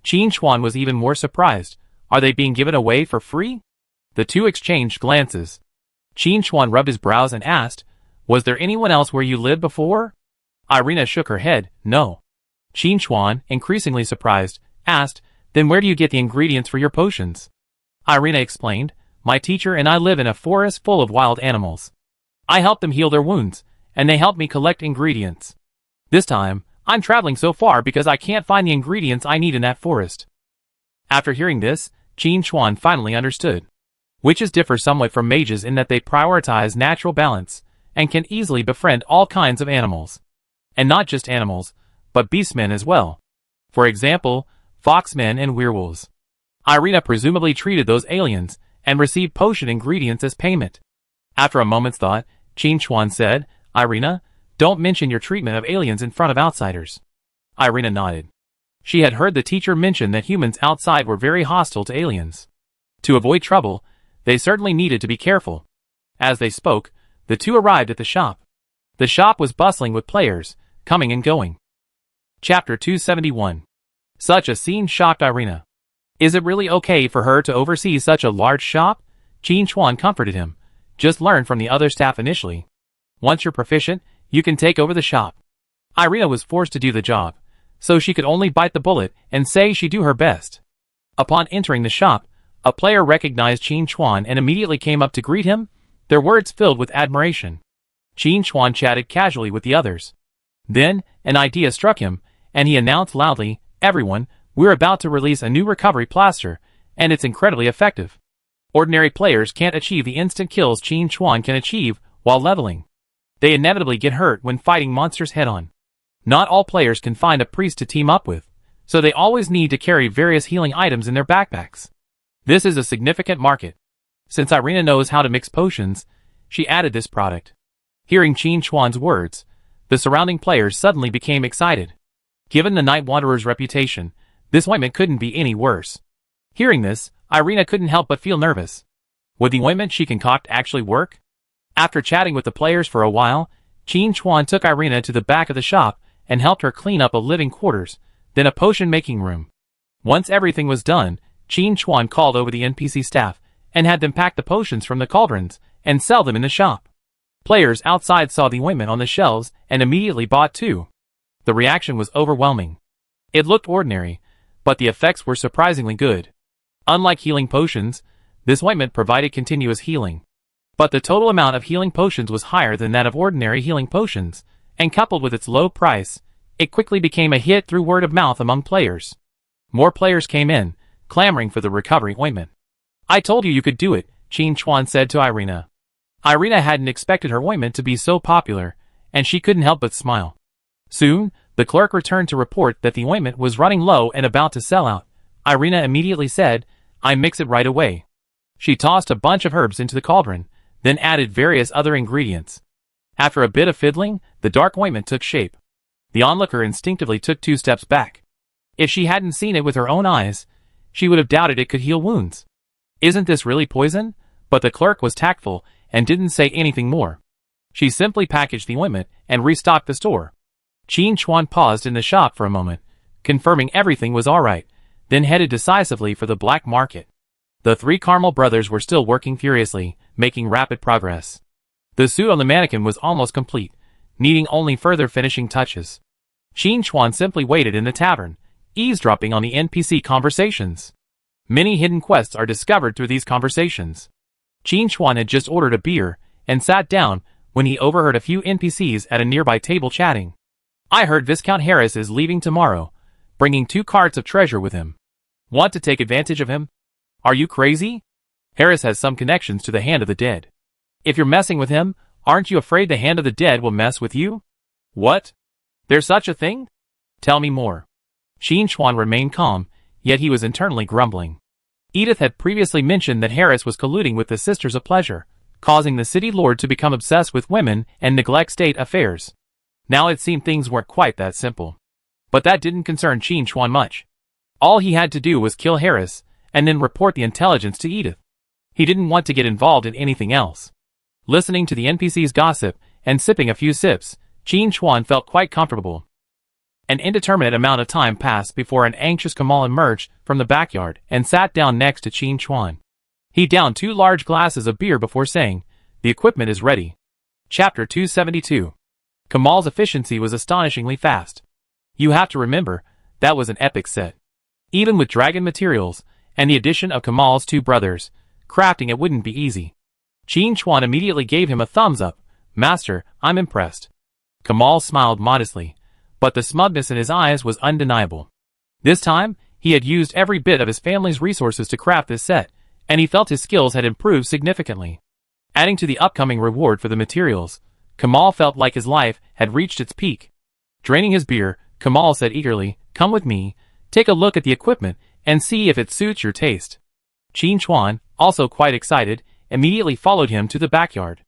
Qin Chuan was even more surprised. Are they being given away for free? The two exchanged glances. Qin Chuan rubbed his brows and asked, was there anyone else where you lived before? Irina shook her head, no. Qin Chuan, increasingly surprised, asked, then where do you get the ingredients for your potions? Irina explained, my teacher and I live in a forest full of wild animals. I help them heal their wounds, and they help me collect ingredients. This time, I'm traveling so far because I can't find the ingredients I need in that forest. After hearing this, Qin Chuan finally understood. Witches differ somewhat from mages in that they prioritize natural balance, and can easily befriend all kinds of animals. And not just animals, but beastmen as well. For example, foxmen and werewolves. Irina presumably treated those aliens, and received potion ingredients as payment. After a moment's thought, Qin Chuan said, Irina, don't mention your treatment of aliens in front of outsiders. Irina nodded. She had heard the teacher mention that humans outside were very hostile to aliens. To avoid trouble, they certainly needed to be careful. As they spoke, the two arrived at the shop. The shop was bustling with players, coming and going. Chapter 271. Such a scene shocked Irina. Is it really okay for her to oversee such a large shop? Qin Chuan comforted him. Just learn from the other staff initially. Once you're proficient, you can take over the shop. Irina was forced to do the job, so she could only bite the bullet and say she'd do her best. Upon entering the shop, a player recognized Qin Chuan and immediately came up to greet him, their words filled with admiration. Qin Chuan chatted casually with the others. Then, an idea struck him, and he announced loudly, everyone, we're about to release a new recovery plaster, and it's incredibly effective. Ordinary players can't achieve the instant kills Qin Chuan can achieve while leveling. They inevitably get hurt when fighting monsters head-on. Not all players can find a priest to team up with, so they always need to carry various healing items in their backpacks. This is a significant market. Since Irina knows how to mix potions, she added this product. Hearing Qin Chuan's words, the surrounding players suddenly became excited. Given the Night Wanderer's reputation, This ointment couldn't be any worse. Hearing this, Irina couldn't help but feel nervous. Would the ointment she concocted actually work? After chatting with the players for a while, Qin Chuan took Irina to the back of the shop and helped her clean up a living quarters, then a potion-making room. Once everything was done, Qin Chuan called over the NPC staff and had them pack the potions from the cauldrons and sell them in the shop. Players outside saw the ointment on the shelves and immediately bought too. The reaction was overwhelming. It looked ordinary, but the effects were surprisingly good. Unlike healing potions, this ointment provided continuous healing. But the total amount of healing potions was higher than that of ordinary healing potions, and coupled with its low price, it quickly became a hit through word of mouth among players. More players came in, clamoring for the recovery ointment. I told you could do it, Qin Chuan said to Irina. Irina hadn't expected her ointment to be so popular, and she couldn't help but smile. Soon, the clerk returned to report that the ointment was running low and about to sell out. Irina immediately said, I mix it right away. She tossed a bunch of herbs into the cauldron, then added various other ingredients. After a bit of fiddling, the dark ointment took shape. The onlooker instinctively took 2 steps back. If she hadn't seen it with her own eyes, she would have doubted it could heal wounds. Isn't this really poison? But the clerk was tactful and didn't say anything more. She simply packaged the ointment and restocked the store. Qin Chuan paused in the shop for a moment, confirming everything was alright, then headed decisively for the black market. The 3 Carmel brothers were still working furiously, making rapid progress. The suit on the mannequin was almost complete, needing only further finishing touches. Qin Chuan simply waited in the tavern, eavesdropping on the NPC conversations. Many hidden quests are discovered through these conversations. Qin Chuan had just ordered a beer and sat down when he overheard a few NPCs at a nearby table chatting. I heard Viscount Harris is leaving tomorrow, bringing 2 carts of treasure with him. Want to take advantage of him? Are you crazy? Harris has some connections to the Hand of the Dead. If you're messing with him, aren't you afraid the Hand of the Dead will mess with you? What? There's such a thing? Tell me more. Qin Chuan remained calm, yet he was internally grumbling. Edith had previously mentioned that Harris was colluding with the Sisters of Pleasure, causing the city lord to become obsessed with women and neglect state affairs. Now it seemed things weren't quite that simple. But that didn't concern Qin Chuan much. All he had to do was kill Harris, and then report the intelligence to Edith. He didn't want to get involved in anything else. Listening to the NPC's gossip and sipping a few sips, Qin Chuan felt quite comfortable. An indeterminate amount of time passed before an anxious Kamal emerged from the backyard and sat down next to Qin Chuan. He downed 2 large glasses of beer before saying, "The equipment is ready." Chapter 272. Kamal's efficiency was astonishingly fast. You have to remember, that was an epic set. Even with dragon materials, and the addition of Kamal's 2 brothers, crafting it wouldn't be easy. Qin Chuan immediately gave him a thumbs up. Master, I'm impressed. Kamal smiled modestly, but the smugness in his eyes was undeniable. This time, he had used every bit of his family's resources to craft this set, and he felt his skills had improved significantly. Adding to the upcoming reward for the materials, Kamal felt like his life had reached its peak. Draining his beer, Kamal said eagerly, "Come with me, take a look at the equipment, and see if it suits your taste." Qin Chuan, also quite excited, immediately followed him to the backyard.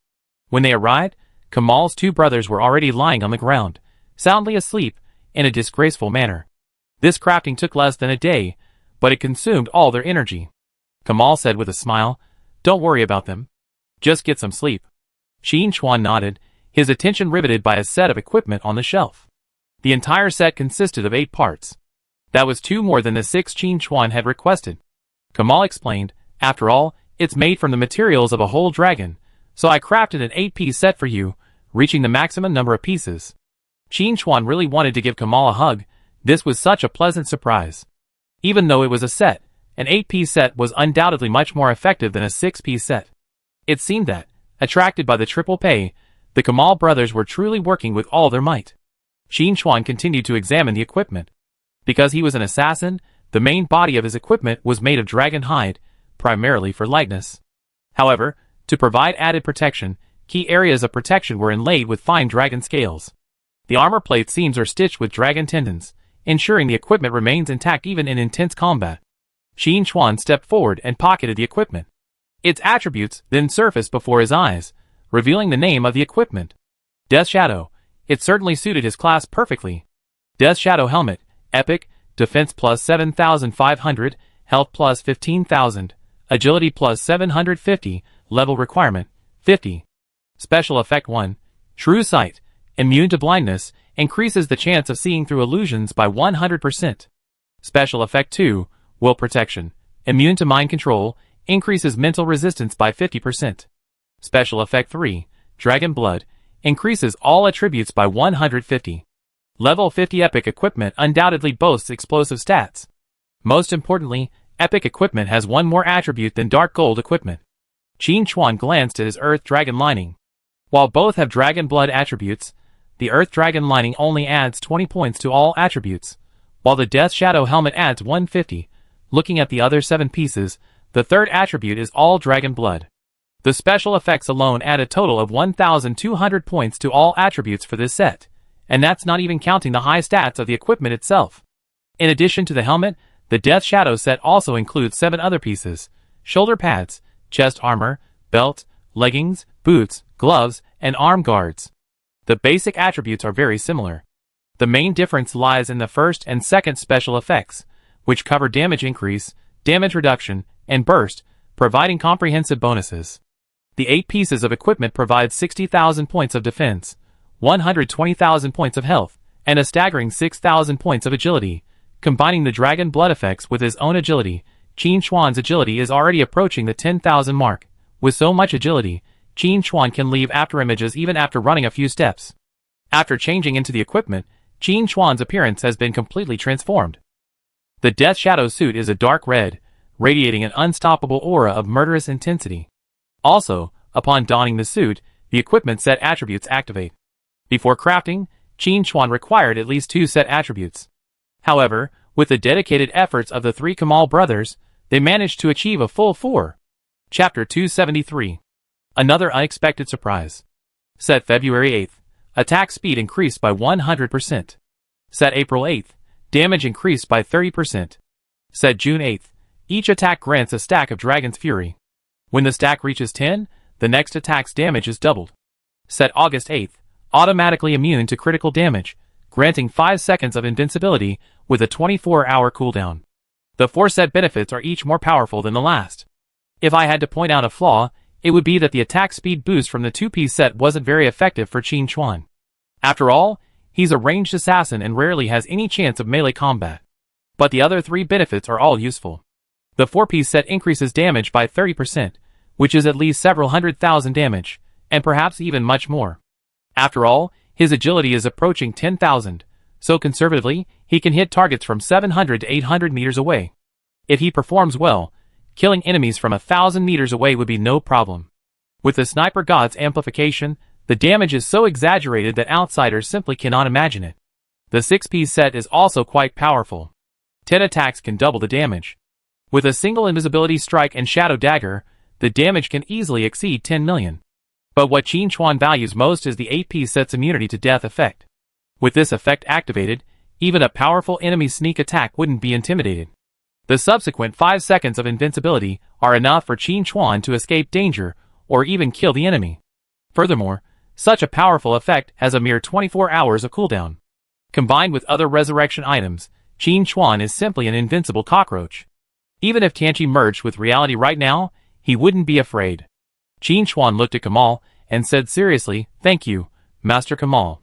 When they arrived, Kamal's 2 brothers were already lying on the ground, soundly asleep, in a disgraceful manner. This crafting took less than a day, but it consumed all their energy. Kamal said with a smile, "Don't worry about them. Just get some sleep." Qin Chuan nodded, his attention riveted by a set of equipment on the shelf. The entire set consisted of 8 parts. That was 2 more than the 6 Qin Chuan had requested. Kamal explained, "After all, it's made from the materials of a whole dragon, so I crafted an 8-piece set for you, reaching the maximum number of pieces." Qin Chuan really wanted to give Kamal a hug. This was such a pleasant surprise. Even though it was a set, an 8-piece set was undoubtedly much more effective than a 6-piece set. It seemed that, attracted by the triple pay, the Kamal brothers were truly working with all their might. Qin Chuan continued to examine the equipment. Because he was an assassin, the main body of his equipment was made of dragon hide, primarily for lightness. However, to provide added protection, key areas of protection were inlaid with fine dragon scales. The armor plate seams are stitched with dragon tendons, ensuring the equipment remains intact even in intense combat. Qin Chuan stepped forward and pocketed the equipment. Its attributes then surfaced before his eyes, revealing the name of the equipment. Death Shadow. It certainly suited his class perfectly. Death Shadow Helmet, Epic, defense plus 7,500, health plus 15,000, agility plus 750, level requirement, 50. Special effect 1, true sight, immune to blindness, increases the chance of seeing through illusions by 100%. Special effect 2, will protection, immune to mind control, increases mental resistance by 50%. Special effect 3, dragon blood, increases all attributes by 150. Level 50 epic equipment undoubtedly boasts explosive stats. Most importantly, epic equipment has one more attribute than dark gold equipment. Qin Chuan glanced at his earth dragon lining. While both have dragon blood attributes, the earth dragon lining only adds 20 points to all attributes, while the death shadow helmet adds 150. Looking at the other 7 pieces, the third attribute is all dragon blood. The special effects alone add a total of 1,200 points to all attributes for this set, and that's not even counting the high stats of the equipment itself. In addition to the helmet, the Death Shadow set also includes 7 other pieces: shoulder pads, chest armor, belt, leggings, boots, gloves, and arm guards. The basic attributes are very similar. The main difference lies in the first and second special effects, which cover damage increase, damage reduction, and burst, providing comprehensive bonuses. The 8 pieces of equipment provide 60,000 points of defense, 120,000 points of health, and a staggering 6,000 points of agility. Combining the dragon blood effects with his own agility, Qin Chuan's agility is already approaching the 10,000 mark. With so much agility, Qin Chuan can leave after images even after running a few steps. After changing into the equipment, Qin Chuan's appearance has been completely transformed. The Death Shadow suit is a dark red, radiating an unstoppable aura of murderous intensity. Also, upon donning the suit, the equipment set attributes activate. Before crafting, Qin Chuan required at least 2 set attributes. However, with the dedicated efforts of the 3 Kamal brothers, they managed to achieve a full 4. Chapter 273. Another unexpected surprise. Set February 8th. Attack speed increased by 100%. Set April 8th. Damage increased by 30%. Set June 8th. Each attack grants a stack of Dragon's Fury. When the stack reaches 10, the next attack's damage is doubled. Set August 8th. Automatically immune to critical damage, granting 5 seconds of invincibility with a 24-hour cooldown. The 4 set benefits are each more powerful than the last. If I had to point out a flaw, it would be that the attack speed boost from the 2-piece set wasn't very effective for Qin Chuan. After all, he's a ranged assassin and rarely has any chance of melee combat. But the other 3 benefits are all useful. The 4-piece set increases damage by 30%, which is at least several 100,000 damage, and perhaps even much more. After all, his agility is approaching 10,000, so conservatively, he can hit targets from 700 to 800 meters away. If he performs well, killing enemies from 1,000 meters away would be no problem. With the Sniper God's amplification, the damage is so exaggerated that outsiders simply cannot imagine it. The 6-piece set is also quite powerful. 10 attacks can double the damage. With a single invisibility strike and shadow dagger, the damage can easily exceed 10 million. But what Qin Chuan values most is the 8-piece set's immunity to death effect. With this effect activated, even a powerful enemy's sneak attack wouldn't be intimidated. The subsequent 5 seconds of invincibility are enough for Qin Chuan to escape danger or even kill the enemy. Furthermore, such a powerful effect has a mere 24 hours of cooldown. Combined with other resurrection items, Qin Chuan is simply an invincible cockroach. Even if Tianqi merged with reality right now, he wouldn't be afraid. Qin Chuan looked at Kamal and said seriously, "Thank you, Master Kamal."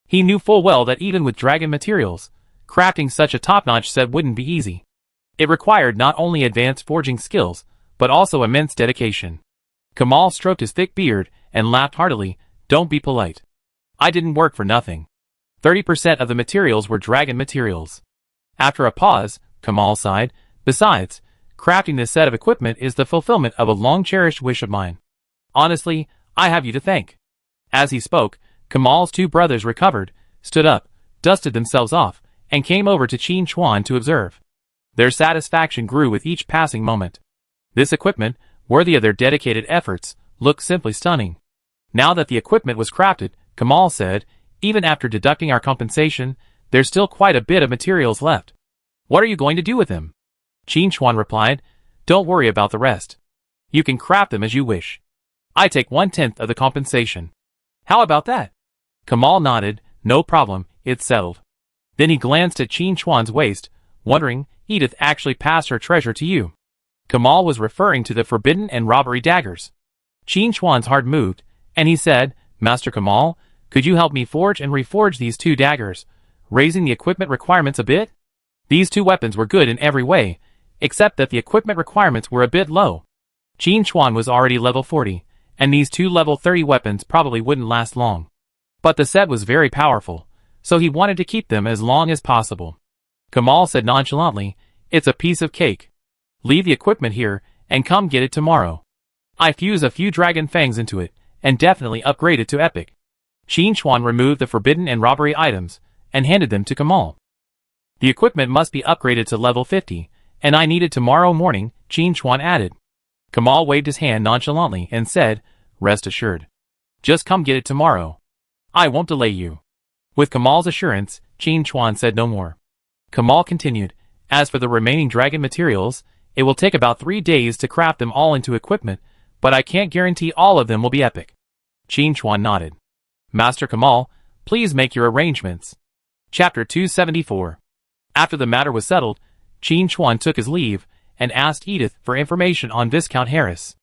He knew full well that even with dragon materials, crafting such a top-notch set wouldn't be easy. It required not only advanced forging skills, but also immense dedication. Kamal stroked his thick beard and laughed heartily. "Don't be polite. I didn't work for nothing. 30% of the materials were dragon materials." After a pause, Kamal sighed. "Besides, crafting this set of equipment is the fulfillment of a long-cherished wish of mine. Honestly, I have you to thank." As he spoke, Kamal's 2 brothers recovered, stood up, dusted themselves off, and came over to Qin Chuan to observe. Their satisfaction grew with each passing moment. This equipment, worthy of their dedicated efforts, looked simply stunning. Now that the equipment was crafted, Kamal said, "Even after deducting our compensation, there's still quite a bit of materials left. What are you going to do with them?" Qin Chuan replied, "Don't worry about the rest. You can craft them as you wish. I take 1/10 of the compensation. How about that?" Kamal nodded. "No problem, it's settled." Then he glanced at Qin Chuan's waist. wondering, Edith actually passed her treasure to you. Kamal was referring to the forbidden and robbery daggers. Qin Chuan's heart moved, and he said, Master Kamal, could you help me forge and reforge these 2 daggers, raising the equipment requirements a bit? These 2 weapons were good in every way, except that the equipment requirements were a bit low. Qin Chuan was already level 40, and these 2 level 30 weapons probably wouldn't last long. But the set was very powerful, so he wanted to keep them as long as possible. Kamal said nonchalantly, it's a piece of cake. Leave the equipment here, and come get it tomorrow. I fuse a few dragon fangs into it, and definitely upgrade it to epic. Qin Chuan removed the forbidden and robbery items, and handed them to Kamal. The equipment must be upgraded to level 50, and I need it tomorrow morning, Qin Chuan added. Kamal waved his hand nonchalantly and said, rest assured. Just come get it tomorrow. I won't delay you. With Kamal's assurance, Qin Chuan said no more. Kamal continued, as for the remaining dragon materials, it will take about 3 days to craft them all into equipment, but I can't guarantee all of them will be epic. Qin Chuan nodded. Master Kamal, please make your arrangements. Chapter 274. After the matter was settled, Qin Chuan took his leave, and asked Edith for information on Viscount Harris.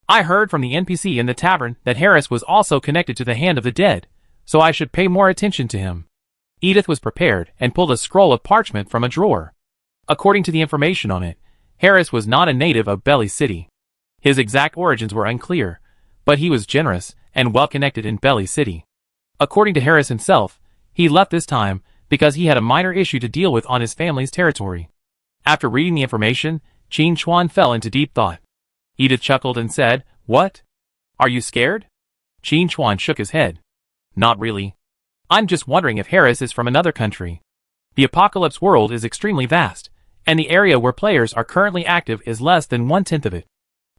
I heard from the NPC in the tavern that Harris was also connected to the Hand of the Dead, so I should pay more attention to him. Edith was prepared and pulled a scroll of parchment from a drawer. According to the information on it, Harris was not a native of Belly City. His exact origins were unclear, but he was generous and well-connected in Belly City. According to Harris himself, he left this time because he had a minor issue to deal with on his family's territory. After reading the information, Qin Chuan fell into deep thought. Edith chuckled and said, What? Are you scared? Qin Chuan shook his head. Not really. I'm just wondering if Harris is from another country. The Apocalypse world is extremely vast, and the area where players are currently active is less than 1/10 of it.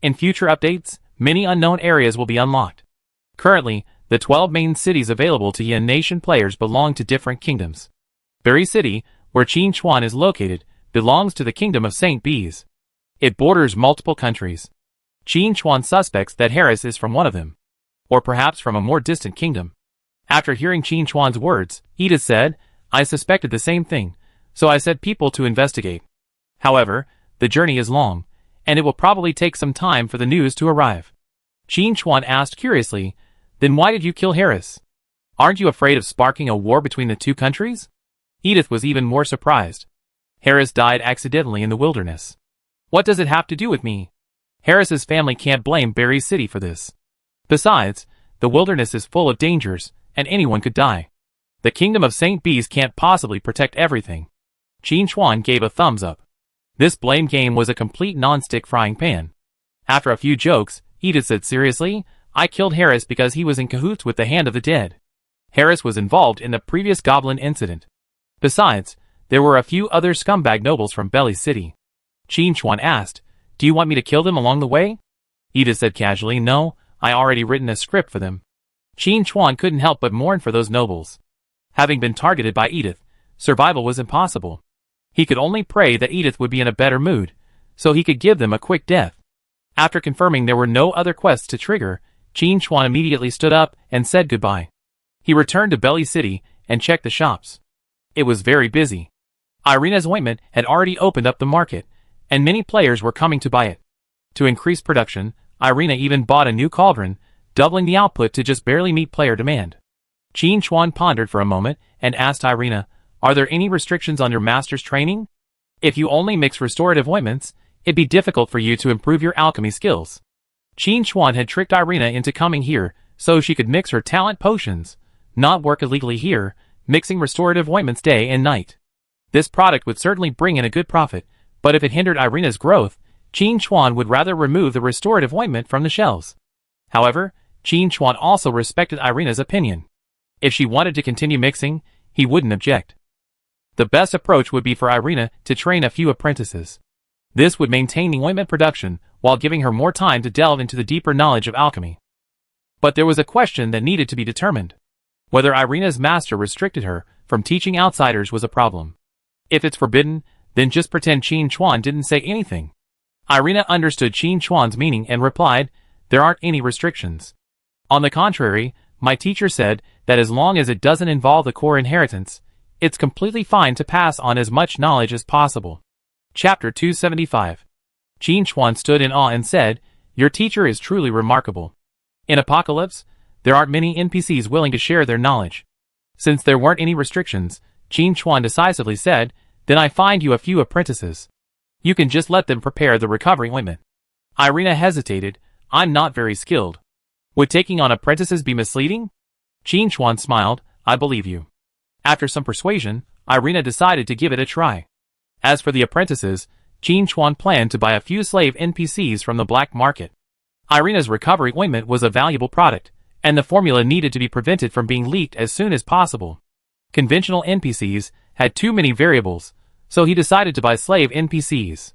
In future updates, many unknown areas will be unlocked. Currently, the 12 main cities available to Yin Nation players belong to different kingdoms. Berry City, where Qin Chuan is located, belongs to the Kingdom of St. Bees. It borders multiple countries. Qin Chuan suspects that Harris is from one of them, or perhaps from a more distant kingdom. After hearing Qin Chuan's words, Edith said, I suspected the same thing, so I sent people to investigate. However, the journey is long, and it will probably take some time for the news to arrive. Qin Chuan asked curiously, Then why did you kill Harris? Aren't you afraid of sparking a war between the 2 countries? Edith was even more surprised. Harris died accidentally in the wilderness. What does it have to do with me? Harris's family can't blame Berry City for this. Besides, the wilderness is full of dangers, and anyone could die. The Kingdom of St. Bees can't possibly protect everything. Qin Chuan gave a thumbs up. This blame game was a complete non-stick frying pan. After a few jokes, Edith said seriously, I killed Harris because he was in cahoots with the Hand of the Dead. Harris was involved in the previous goblin incident. Besides, there were a few other scumbag nobles from Belly City. Qin Chuan asked, Do you want me to kill them along the way? Edith said casually, No, I already written a script for them. Qin Chuan couldn't help but mourn for those nobles. Having been targeted by Edith, survival was impossible. He could only pray that Edith would be in a better mood, so he could give them a quick death. After confirming there were no other quests to trigger, Qin Chuan immediately stood up and said goodbye. He returned to Belly City and checked the shops. It was very busy. Irina's ointment had already opened up the market, and many players were coming to buy it. To increase production, Irina even bought a new cauldron, doubling the output to just barely meet player demand. Qin Chuan pondered for a moment and asked Irina, Are there any restrictions on your master's training? If you only mix restorative ointments, it'd be difficult for you to improve your alchemy skills. Qin Chuan had tricked Irina into coming here so she could mix her talent potions, not work illegally here, mixing restorative ointments day and night. This product would certainly bring in a good profit, but if it hindered Irina's growth, Qin Chuan would rather remove the restorative ointment from the shelves. However, Qin Chuan also respected Irina's opinion. If she wanted to continue mixing, he wouldn't object. The best approach would be for Irina to train a few apprentices. This would maintain the ointment production while giving her more time to delve into the deeper knowledge of alchemy. But there was a question that needed to be determined. Whether Irina's master restricted her from teaching outsiders was a problem. If it's forbidden, then just pretend Qin Chuan didn't say anything. Irina understood Qin Chuan's meaning and replied, There aren't any restrictions. On the contrary, my teacher said that as long as it doesn't involve the core inheritance, It's completely fine to pass on as much knowledge as possible. Chapter 275. Qin Chuan stood in awe and said, "Your teacher is truly remarkable. In Apocalypse, there aren't many NPCs willing to share their knowledge." Since there weren't any restrictions, Qin Chuan decisively said, "Then I find you a few apprentices. You can just let them prepare the recovery ointment." Irina hesitated. "I'm not very skilled. Would taking on apprentices be misleading?" Qin Chuan smiled. "I believe you." After some persuasion, Irina decided to give it a try. As for the apprentices, Qin Chuan planned to buy a few slave NPCs from the black market. Irina's recovery ointment was a valuable product, and the formula needed to be prevented from being leaked as soon as possible. Conventional NPCs had too many variables, so he decided to buy slave NPCs.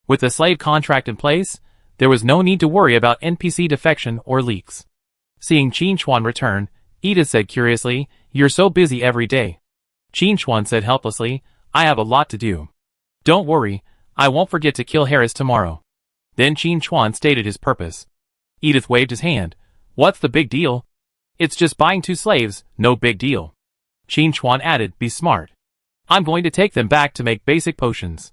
With the slave contract in place, there was no need to worry about NPC defection or leaks. Seeing Qin Chuan return, Edith said curiously, "You're so busy every day." Qin Chuan said helplessly, "I have a lot to do." "Don't worry, I won't forget to kill Harris tomorrow." Then Qin Chuan stated his purpose. Edith waved his hand. "What's the big deal? It's just buying 2 slaves, no big deal." Qin Chuan added, "Be smart. I'm going to take them back to make basic potions."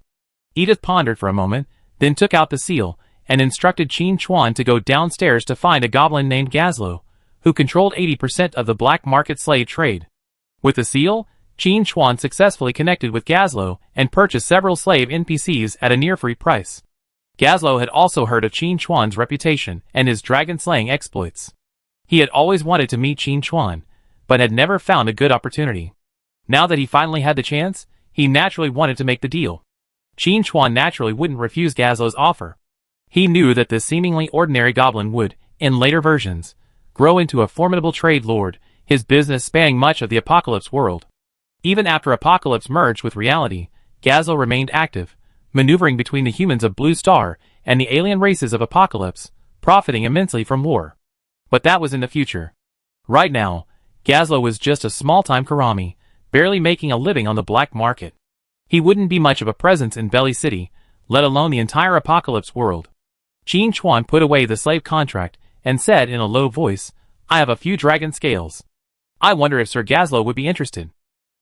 Edith pondered for a moment, then took out the seal, and instructed Qin Chuan to go downstairs to find a goblin named Gazlo, who controlled 80% of the black market slave trade. With the seal, Qin Chuan successfully connected with Gazlo and purchased several slave NPCs at a near-free price. Gazlo had also heard of Qin Chuan's reputation and his dragon-slaying exploits. He had always wanted to meet Qin Chuan, but had never found a good opportunity. Now that he finally had the chance, he naturally wanted to make the deal. Qin Chuan naturally wouldn't refuse Gazlo's offer. He knew that this seemingly ordinary goblin would, in later versions, grow into a formidable trade lord, his business spanning much of the Apocalypse world. Even after Apocalypse merged with reality, Gazlo remained active, maneuvering between the humans of Blue Star and the alien races of Apocalypse, profiting immensely from war. But that was in the future. Right now, Gazlo was just a small-time Karami, barely making a living on the black market. He wouldn't be much of a presence in Belly City, let alone the entire Apocalypse world. Qin Chuan put away the slave contract and said in a low voice, "I have a few dragon scales. I wonder if Sir Gazlo would be interested."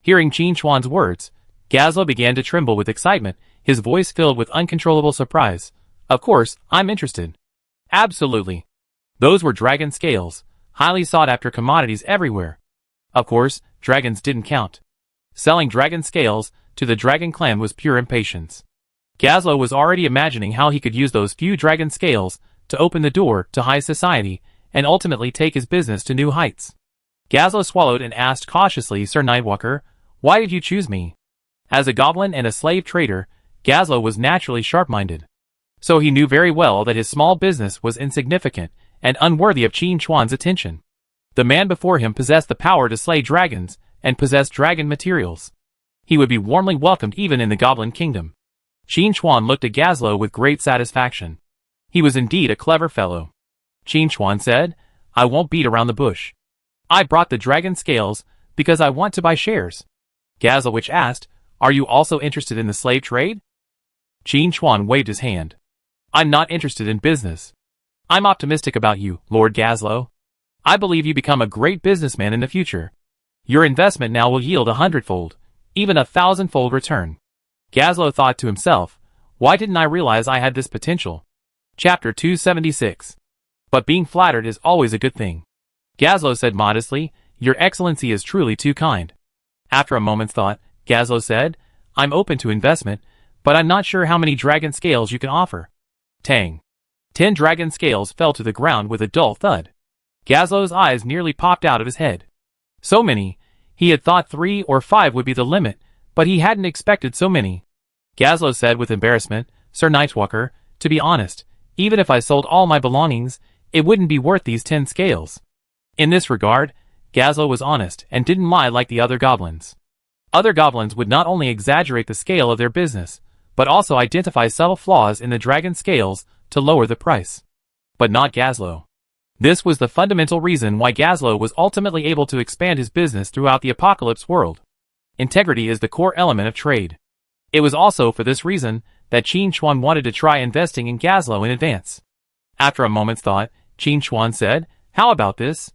Hearing Qin Chuan's words, Gazlo began to tremble with excitement, his voice filled with uncontrollable surprise. "Of course, I'm interested. Absolutely." Those were dragon scales, highly sought-after commodities everywhere. Of course, dragons didn't count. Selling dragon scales to the dragon clan was pure impatience. Gazlo was already imagining how he could use those few dragon scales to open the door to high society and ultimately take his business to new heights. Gazlo swallowed and asked cautiously, "Sir Nightwalker, why did you choose me?" As a goblin and a slave trader, Gazlo was naturally sharp-minded. So he knew very well that his small business was insignificant and unworthy of Qin Chuan's attention. The man before him possessed the power to slay dragons and possessed dragon materials. He would be warmly welcomed even in the Goblin Kingdom. Qin Chuan looked at Gazlo with great satisfaction. He was indeed a clever fellow. Qin Chuan said, "I won't beat around the bush. I brought the dragon scales because I want to buy shares." Gazlo asked, "Are you also interested in the slave trade?" Qin Chuan waved his hand. "I'm not interested in business. I'm optimistic about you, Lord Gazlo. I believe you become a great businessman in the future. Your investment now will yield 100-fold, even 1,000-fold return." Gazlo thought to himself, "Why didn't I realize I had this potential?" Chapter 276. But being flattered is always a good thing. Gazlo said modestly, "Your Excellency is truly too kind." After a moment's thought, Gazlo said, "I'm open to investment, but I'm not sure how many dragon scales you can offer." Tang. 10 dragon scales fell to the ground with a dull thud. Gazlo's eyes nearly popped out of his head. So many. He had thought 3 or 5 would be the limit, but he hadn't expected so many. Gazlo said with embarrassment, "Sir Nightwalker, to be honest, even if I sold all my belongings, it wouldn't be worth these 10 scales." In this regard, Gazlo was honest and didn't lie like the other goblins. Other goblins would not only exaggerate the scale of their business, but also identify subtle flaws in the dragon scales to lower the price. But not Gazlo. This was the fundamental reason why Gazlo was ultimately able to expand his business throughout the Apocalypse world. Integrity is the core element of trade. It was also for this reason that Qin Chuan wanted to try investing in Gazlo in advance. After a moment's thought, Qin Chuan said, "How about this?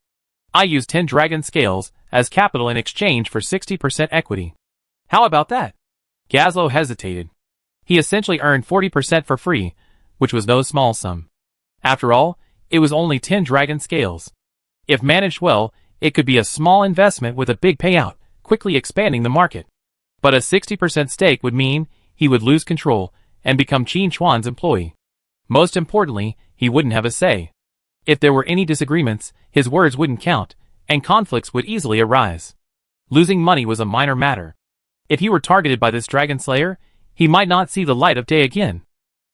I use 10 dragon scales as capital in exchange for 60% equity. How about that? Gazlo hesitated. He essentially earned 40% for free, which was no small sum. After all, it was only 10 dragon scales. If managed well, it could be a small investment with a big payout, quickly expanding the market. But a 60% stake would mean he would lose control and become Qin Chuan's employee. Most importantly, he wouldn't have a say. If there were any disagreements, his words wouldn't count, and conflicts would easily arise. Losing money was a minor matter. If he were targeted by this dragon slayer, he might not see the light of day again.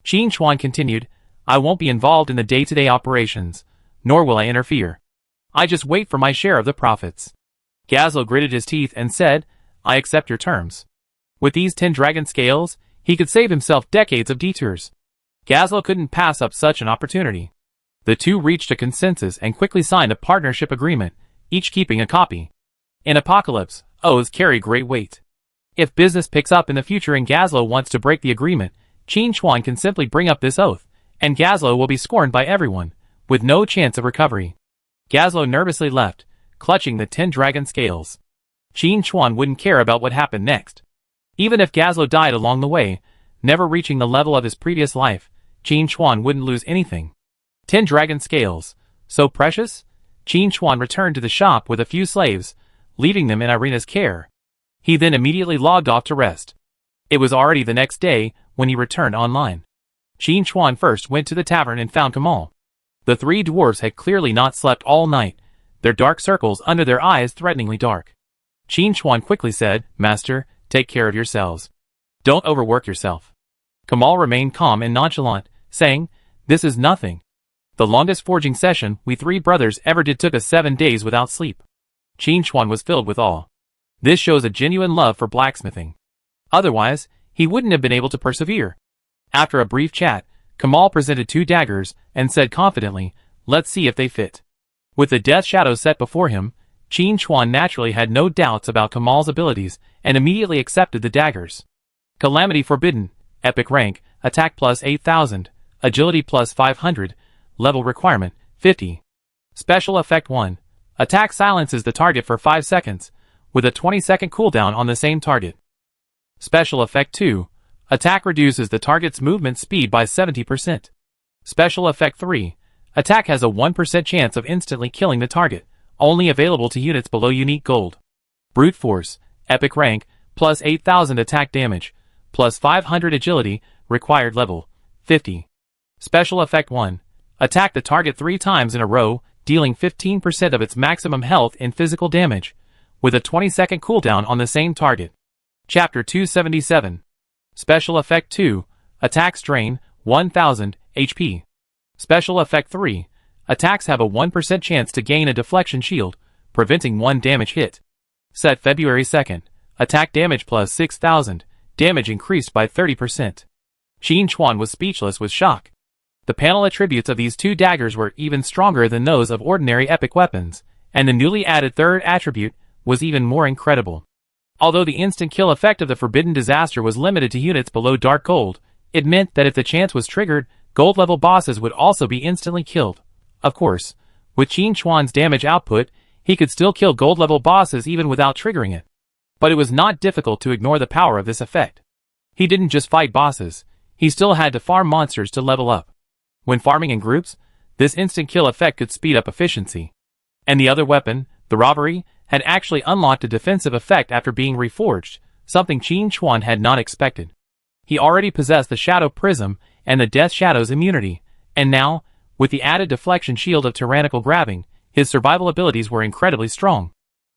Qin Chuan continued, I won't be involved in the day-to-day operations, nor will I interfere. I just wait for my share of the profits. Gazlo gritted his teeth and said, I accept your terms. With these 10 dragon scales, he could save himself decades of detours. Gazlo couldn't pass up such an opportunity. The two reached a consensus and quickly signed a partnership agreement, each keeping a copy. In Apocalypse, oaths carry great weight. If business picks up in the future and Gazlo wants to break the agreement, Qin Chuan can simply bring up this oath, and Gazlo will be scorned by everyone, with no chance of recovery. Gazlo nervously left, clutching the 10 dragon scales. Qin Chuan wouldn't care about what happened next. Even if Gazlo died along the way, never reaching the level of his previous life, Qin Chuan wouldn't lose anything. 10 dragon scales, so precious? Qin Chuan returned to the shop with a few slaves, leaving them in Irina's care. He then immediately logged off to rest. It was already the next day when he returned online. Qin Chuan first went to the tavern and found Kamal. The three dwarves had clearly not slept all night, their dark circles under their eyes threateningly dark. Qin Chuan quickly said, Master, take care of yourselves. Don't overwork yourself. Kamal remained calm and nonchalant, saying, This is nothing. The longest forging session we three brothers ever did took us 7 days without sleep. Qin Chuan was filled with awe. This shows a genuine love for blacksmithing. Otherwise, he wouldn't have been able to persevere. After a brief chat, Kamal presented 2 daggers and said confidently, Let's see if they fit. With the death shadow set before him, Qin Chuan naturally had no doubts about Kamal's abilities and immediately accepted the daggers. Calamity Forbidden, Epic Rank, Attack plus 8,000, Agility plus 500, Level Requirement, 50. Special Effect 1. Attack silences the target for 5 seconds, with a 20-second cooldown on the same target. Special Effect 2. Attack reduces the target's movement speed by 70%. Special Effect 3. Attack has a 1% chance of instantly killing the target, only available to units below unique gold. Brute Force, Epic Rank, plus 8,000 attack damage, plus 500 agility, required level, 50. Special Effect 1. Attack the target 3 times in a row, dealing 15% of its maximum health in physical damage, with a 20-second cooldown on the same target. Chapter 277. Special Effect 2. Attacks drain, 1000 HP. Special Effect 3. Attacks have a 1% chance to gain a deflection shield, preventing 1 damage hit. Set February 2nd. Attack damage plus 6,000, damage increased by 30%. Qin Chuan was speechless with shock. The panel attributes of these 2 daggers were even stronger than those of ordinary epic weapons, and the newly added 3rd attribute was even more incredible. Although the instant kill effect of the Forbidden Disaster was limited to units below dark gold, it meant that if the chance was triggered, gold-level bosses would also be instantly killed. Of course, with Qin Chuan's damage output, he could still kill gold-level bosses even without triggering it. But it was not difficult to ignore the power of this effect. He didn't just fight bosses, he still had to farm monsters to level up. When farming in groups, this instant kill effect could speed up efficiency. And the other weapon, the robbery, had actually unlocked a defensive effect after being reforged, something Qin Chuan had not expected. He already possessed the Shadow Prism and the Death Shadow's immunity, and now, with the added deflection shield of tyrannical grabbing, his survival abilities were incredibly strong.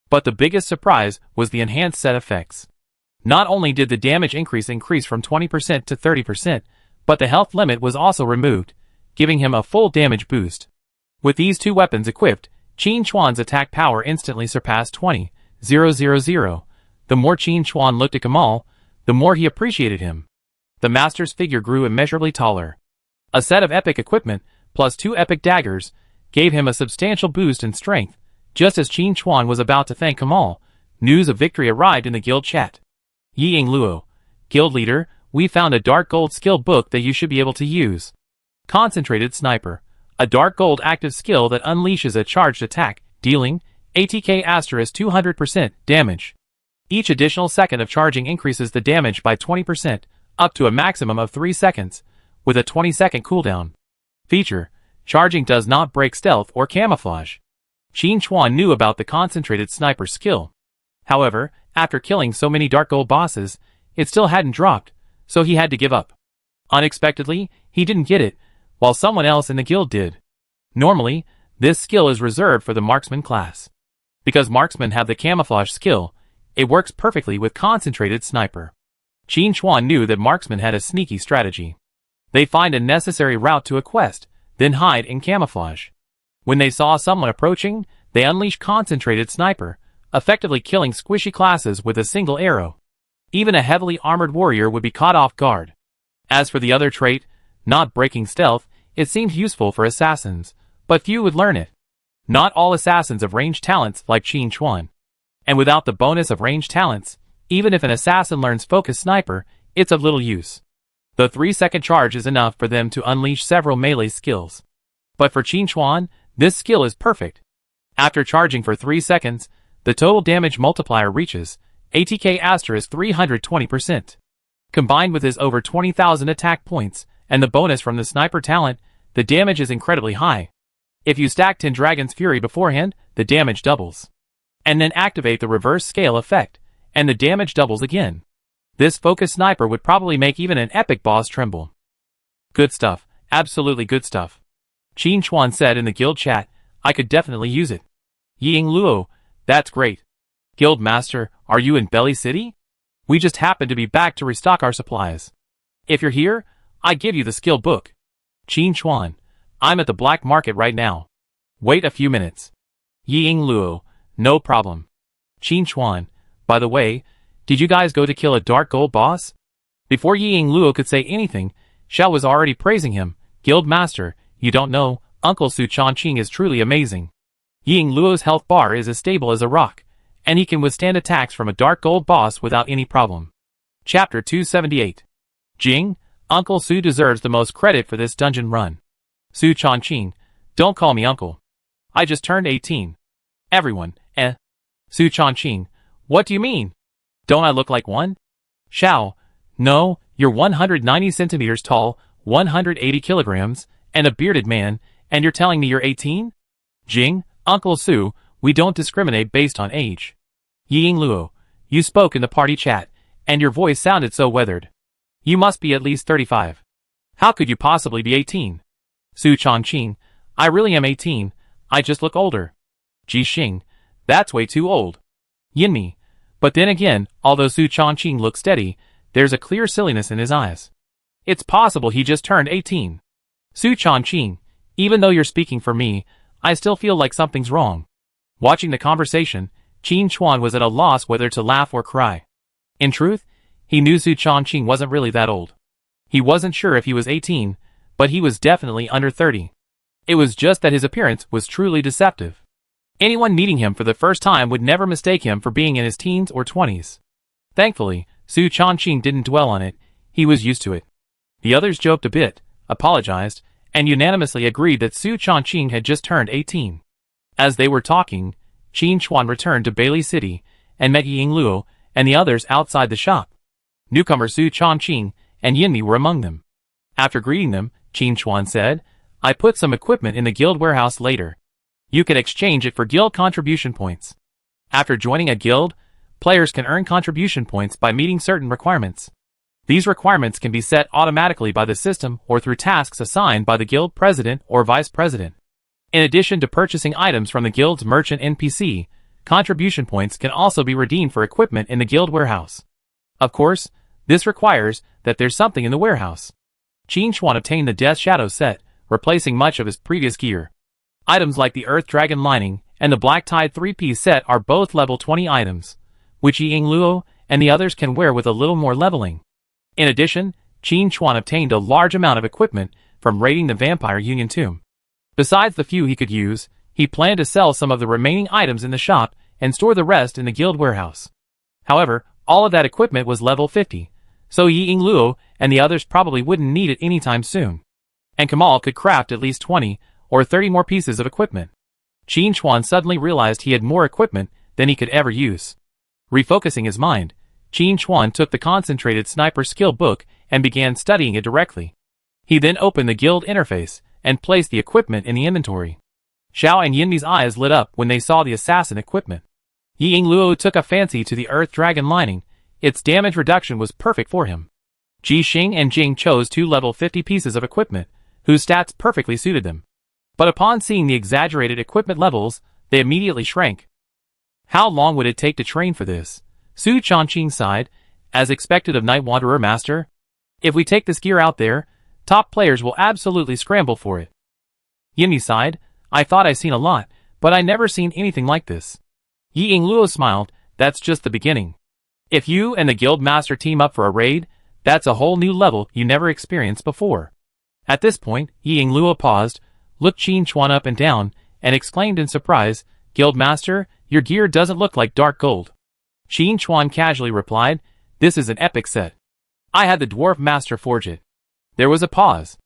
But the biggest surprise was the enhanced set effects. Not only did the damage increase from 20% to 30%, but the health limit was also removed, giving him a full damage boost. With these 2 weapons equipped, Qin Chuan's attack power instantly surpassed 20,000. The more Qin Chuan looked at Kamal, the more he appreciated him. The master's figure grew immeasurably taller. A set of epic equipment, plus 2 epic daggers, gave him a substantial boost in strength. Just as Qin Chuan was about to thank Kamal, news of victory arrived in the guild chat. Ying Luo, guild leader, we found a dark gold skill book that you should be able to use. Concentrated Sniper, a dark gold active skill that unleashes a charged attack, dealing ATK *200% damage. Each additional second of charging increases the damage by 20%, up to a maximum of 3 seconds, with a 20-second cooldown. Feature: charging does not break stealth or camouflage. Qin Chuan knew about the concentrated sniper skill. However, after killing so many dark gold bosses, it still hadn't dropped, so he had to give up. Unexpectedly, he didn't get it, while someone else in the guild did. Normally, this skill is reserved for the marksman class. Because marksmen have the camouflage skill, it works perfectly with concentrated sniper. Qin Chuan knew that marksmen had a sneaky strategy. They find a necessary route to a quest, then hide in camouflage. When they saw someone approaching, they unleash concentrated sniper, effectively killing squishy classes with a single arrow. Even a heavily armored warrior would be caught off guard. As for the other trait, not breaking stealth, it seemed useful for assassins, but few would learn it. Not all assassins have ranged talents like Qin Chuan. And without the bonus of ranged talents, even if an assassin learns focus sniper, it's of little use. The 3-second charge is enough for them to unleash several melee skills. But for Qin Chuan, this skill is perfect. After charging for 3 seconds, the total damage multiplier reaches ATK * 320%. Combined with his over 20,000 attack points, and the bonus from the sniper talent, the damage is incredibly high. If you stack 10 Dragon's Fury beforehand, the damage doubles. And then activate the reverse scale effect, and the damage doubles again. This focus sniper would probably make even an epic boss tremble. Good stuff, absolutely good stuff. Qin Chuan said in the guild chat, I could definitely use it. Ying Luo, that's great. Guild Master, are you in Belly City? We just happen to be back to restock our supplies. If you're here, I give you the skill book. Qin Chuan, I'm at the black market right now. Wait a few minutes. Ying Luo, no problem. Qin Chuan, by the way, did you guys go to kill a dark gold boss? Before Ying Luo could say anything, Xiao was already praising him. Guild Master, you don't know, Uncle Su Chongqing is truly amazing. Ying Luo's health bar is as stable as a rock, and he can withstand attacks from a dark gold boss without any problem. Chapter 278. Jing, Uncle Su deserves the most credit for this dungeon run. Su Chongqing, don't call me uncle. I just turned 18. Everyone, Su Chongqing, what do you mean? Don't I look like one? Xiao, no, you're 190 centimeters tall, 180 kilograms, and a bearded man, and you're telling me you're 18? Jing, Uncle Su, we don't discriminate based on age. Ying Luo, you spoke in the party chat, and your voice sounded so weathered. You must be at least 35. How could you possibly be 18? Su Chongqing, I really am 18, I just look older. Ji Xing, that's way too old. Yinmi, but then again, although Su Chongqing looks steady, there's a clear silliness in his eyes. It's possible he just turned 18. Su Chongqing, even though you're speaking for me, I still feel like something's wrong. Watching the conversation, Qin Chuan was at a loss whether to laugh or cry. In truth, he knew Su Chongqing wasn't really that old. He wasn't sure if he was 18, but he was definitely under 30. It was just that his appearance was truly deceptive. Anyone meeting him for the first time would never mistake him for being in his teens or 20s. Thankfully, Su Chongqing didn't dwell on it, he was used to it. The others joked a bit, apologized, and unanimously agreed that Su Chongqing had just turned 18. As they were talking, Qin Chuan returned to Bailey City, and met Ying Luo and the others outside the shop. Newcomer Su Chongqing and Yinmi were among them. After greeting them, Qin Chuan said, I put some equipment in the guild warehouse later. You can exchange it for guild contribution points. After joining a guild, players can earn contribution points by meeting certain requirements. These requirements can be set automatically by the system or through tasks assigned by the guild president or vice president. In addition to purchasing items from the guild's merchant NPC, contribution points can also be redeemed for equipment in the guild warehouse. Of course, this requires that there's something in the warehouse. Qin Chuan obtained the Death Shadow set, replacing much of his previous gear. Items like the Earth Dragon lining and the Black Tide 3-piece set are both level 20 items, which Ying Luo and the others can wear with a little more leveling. In addition, Qin Chuan obtained a large amount of equipment from raiding the Vampire Union tomb. Besides the few he could use, he planned to sell some of the remaining items in the shop and store the rest in the guild warehouse. However, all of that equipment was level 50, so Ying Luo and the others probably wouldn't need it anytime soon. And Kamal could craft at least 20 or 30 more pieces of equipment. Qin Chuan suddenly realized he had more equipment than he could ever use. Refocusing his mind, Qin Chuan took the concentrated sniper skill book and began studying it directly. He then opened the guild interface and placed the equipment in the inventory. Xiao and Yinmi's eyes lit up when they saw the assassin equipment. Ying Luo took a fancy to the Earth Dragon lining. Its damage reduction was perfect for him. Ji Xing and Jing chose 2 level 50 pieces of equipment, whose stats perfectly suited them. But upon seeing the exaggerated equipment levels, they immediately shrank. How long would it take to train for this? Su Chongqing sighed, as expected of Night Wanderer Master. If we take this gear out there, top players will absolutely scramble for it. Yinmi sighed, I thought I seen a lot, but I never seen anything like this. Ying Luo smiled, that's just the beginning. If you and the guild master team up for a raid, that's a whole new level you never experienced before. At this point, Ying Luo paused, looked Qin Chuan up and down, and exclaimed in surprise, Guild Master, your gear doesn't look like dark gold. Qin Chuan casually replied, this is an epic set. I had the Dwarf Master forge it. There was a pause.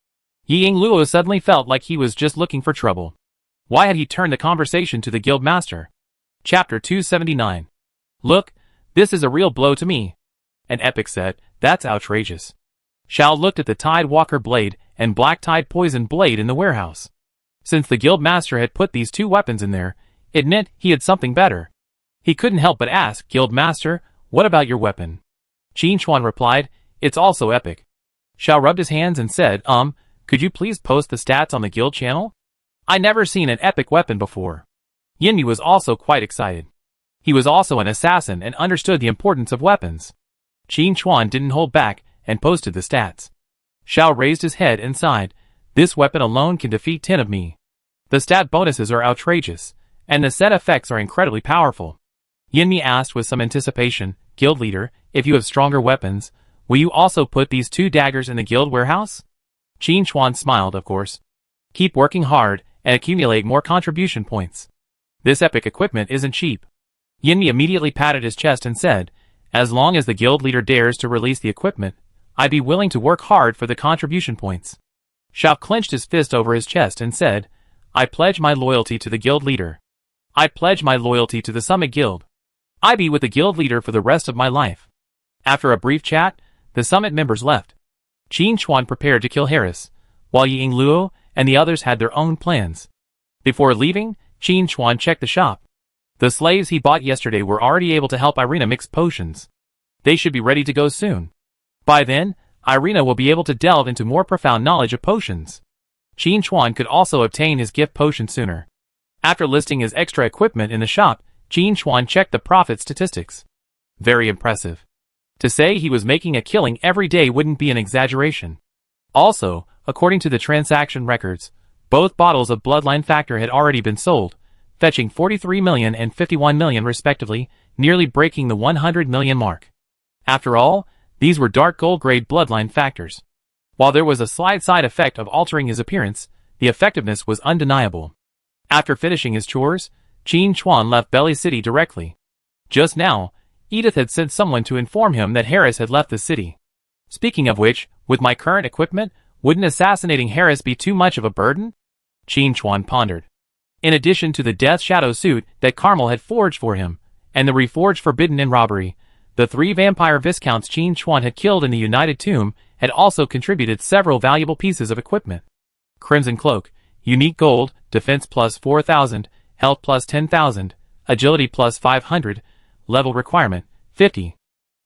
Ying Luo suddenly felt like he was just looking for trouble. Why had he turned the conversation to the Guild Master? Chapter 279. Look, this is a real blow to me. An epic set, that's outrageous. Xiao looked at the Tide Walker blade and Black Tide Poison blade in the warehouse. Since the Guild Master had put these 2 weapons in there, it meant he had something better. He couldn't help but ask, Guild Master, what about your weapon? Qin Chuan replied, it's also epic. Xiao rubbed his hands and said, could you please post the stats on the guild channel? I never seen an epic weapon before. Yinmi was also quite excited. He was also an assassin and understood the importance of weapons. Qin Chuan didn't hold back and posted the stats. Xiao raised his head and sighed, this weapon alone can defeat 10 of me. The stat bonuses are outrageous, and the set effects are incredibly powerful. Yinmi asked with some anticipation, Guild Leader, if you have stronger weapons, will you also put these 2 daggers in the guild warehouse? Qin Chuan smiled, of course. Keep working hard and accumulate more contribution points. This epic equipment isn't cheap. Yinmi immediately patted his chest and said, as long as the guild leader dares to release the equipment, I'd be willing to work hard for the contribution points. Xiao clenched his fist over his chest and said, I pledge my loyalty to the guild leader. I pledge my loyalty to the Summit Guild. I be with the guild leader for the rest of my life. After a brief chat, the Summit members left. Qin Chuan prepared to kill Harris, while Ying Luo and the others had their own plans. Before leaving, Qin Chuan checked the shop. The slaves he bought yesterday were already able to help Irina mix potions. They should be ready to go soon. By then, Irina will be able to delve into more profound knowledge of potions. Qin Chuan could also obtain his gift potion sooner. After listing his extra equipment in the shop, Qin Chuan checked the profit statistics. Very impressive. To say he was making a killing every day wouldn't be an exaggeration. Also, according to the transaction records, both bottles of Bloodline Factor had already been sold, fetching 43 million and 51 million respectively, nearly breaking the 100 million mark. After all, these were dark gold grade Bloodline Factors. While there was a slight side effect of altering his appearance, the effectiveness was undeniable. After finishing his chores, Qin Chuan left Belly City directly. Just now, Edith had sent someone to inform him that Harris had left the city. Speaking of which, with my current equipment, wouldn't assassinating Harris be too much of a burden? Qin Chuan pondered. In addition to the Death Shadow suit that Carmel had forged for him, and the reforged Forbidden in Robbery, the 3 vampire viscounts Qin Chuan had killed in the United Tomb had also contributed several valuable pieces of equipment. Crimson Cloak, Unique Gold, Defense plus 4,000, Health plus 10,000, Agility plus 500, Level Requirement, 50.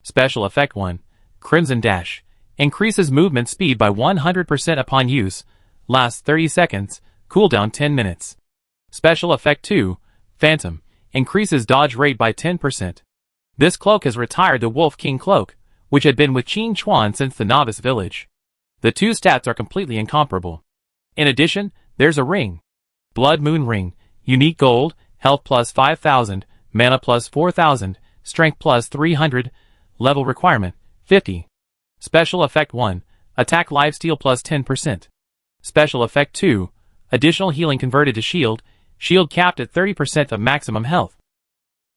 Special Effect 1, Crimson Dash, increases movement speed by 100% upon use, lasts 30 seconds, cooldown 10 minutes. Special Effect 2, Phantom, increases dodge rate by 10%. This cloak has retired the Wolf King cloak, which had been with Qin Chuan since the Novice Village. The 2 stats are completely incomparable. In addition, there's a ring. Blood Moon Ring, Unique Gold, Health plus 5,000, Mana plus 4,000, Strength plus 300, Level Requirement, 50. Special Effect 1, Attack Lifesteal plus 10%. Special Effect 2, Additional Healing converted to Shield, Shield capped at 30% of maximum health.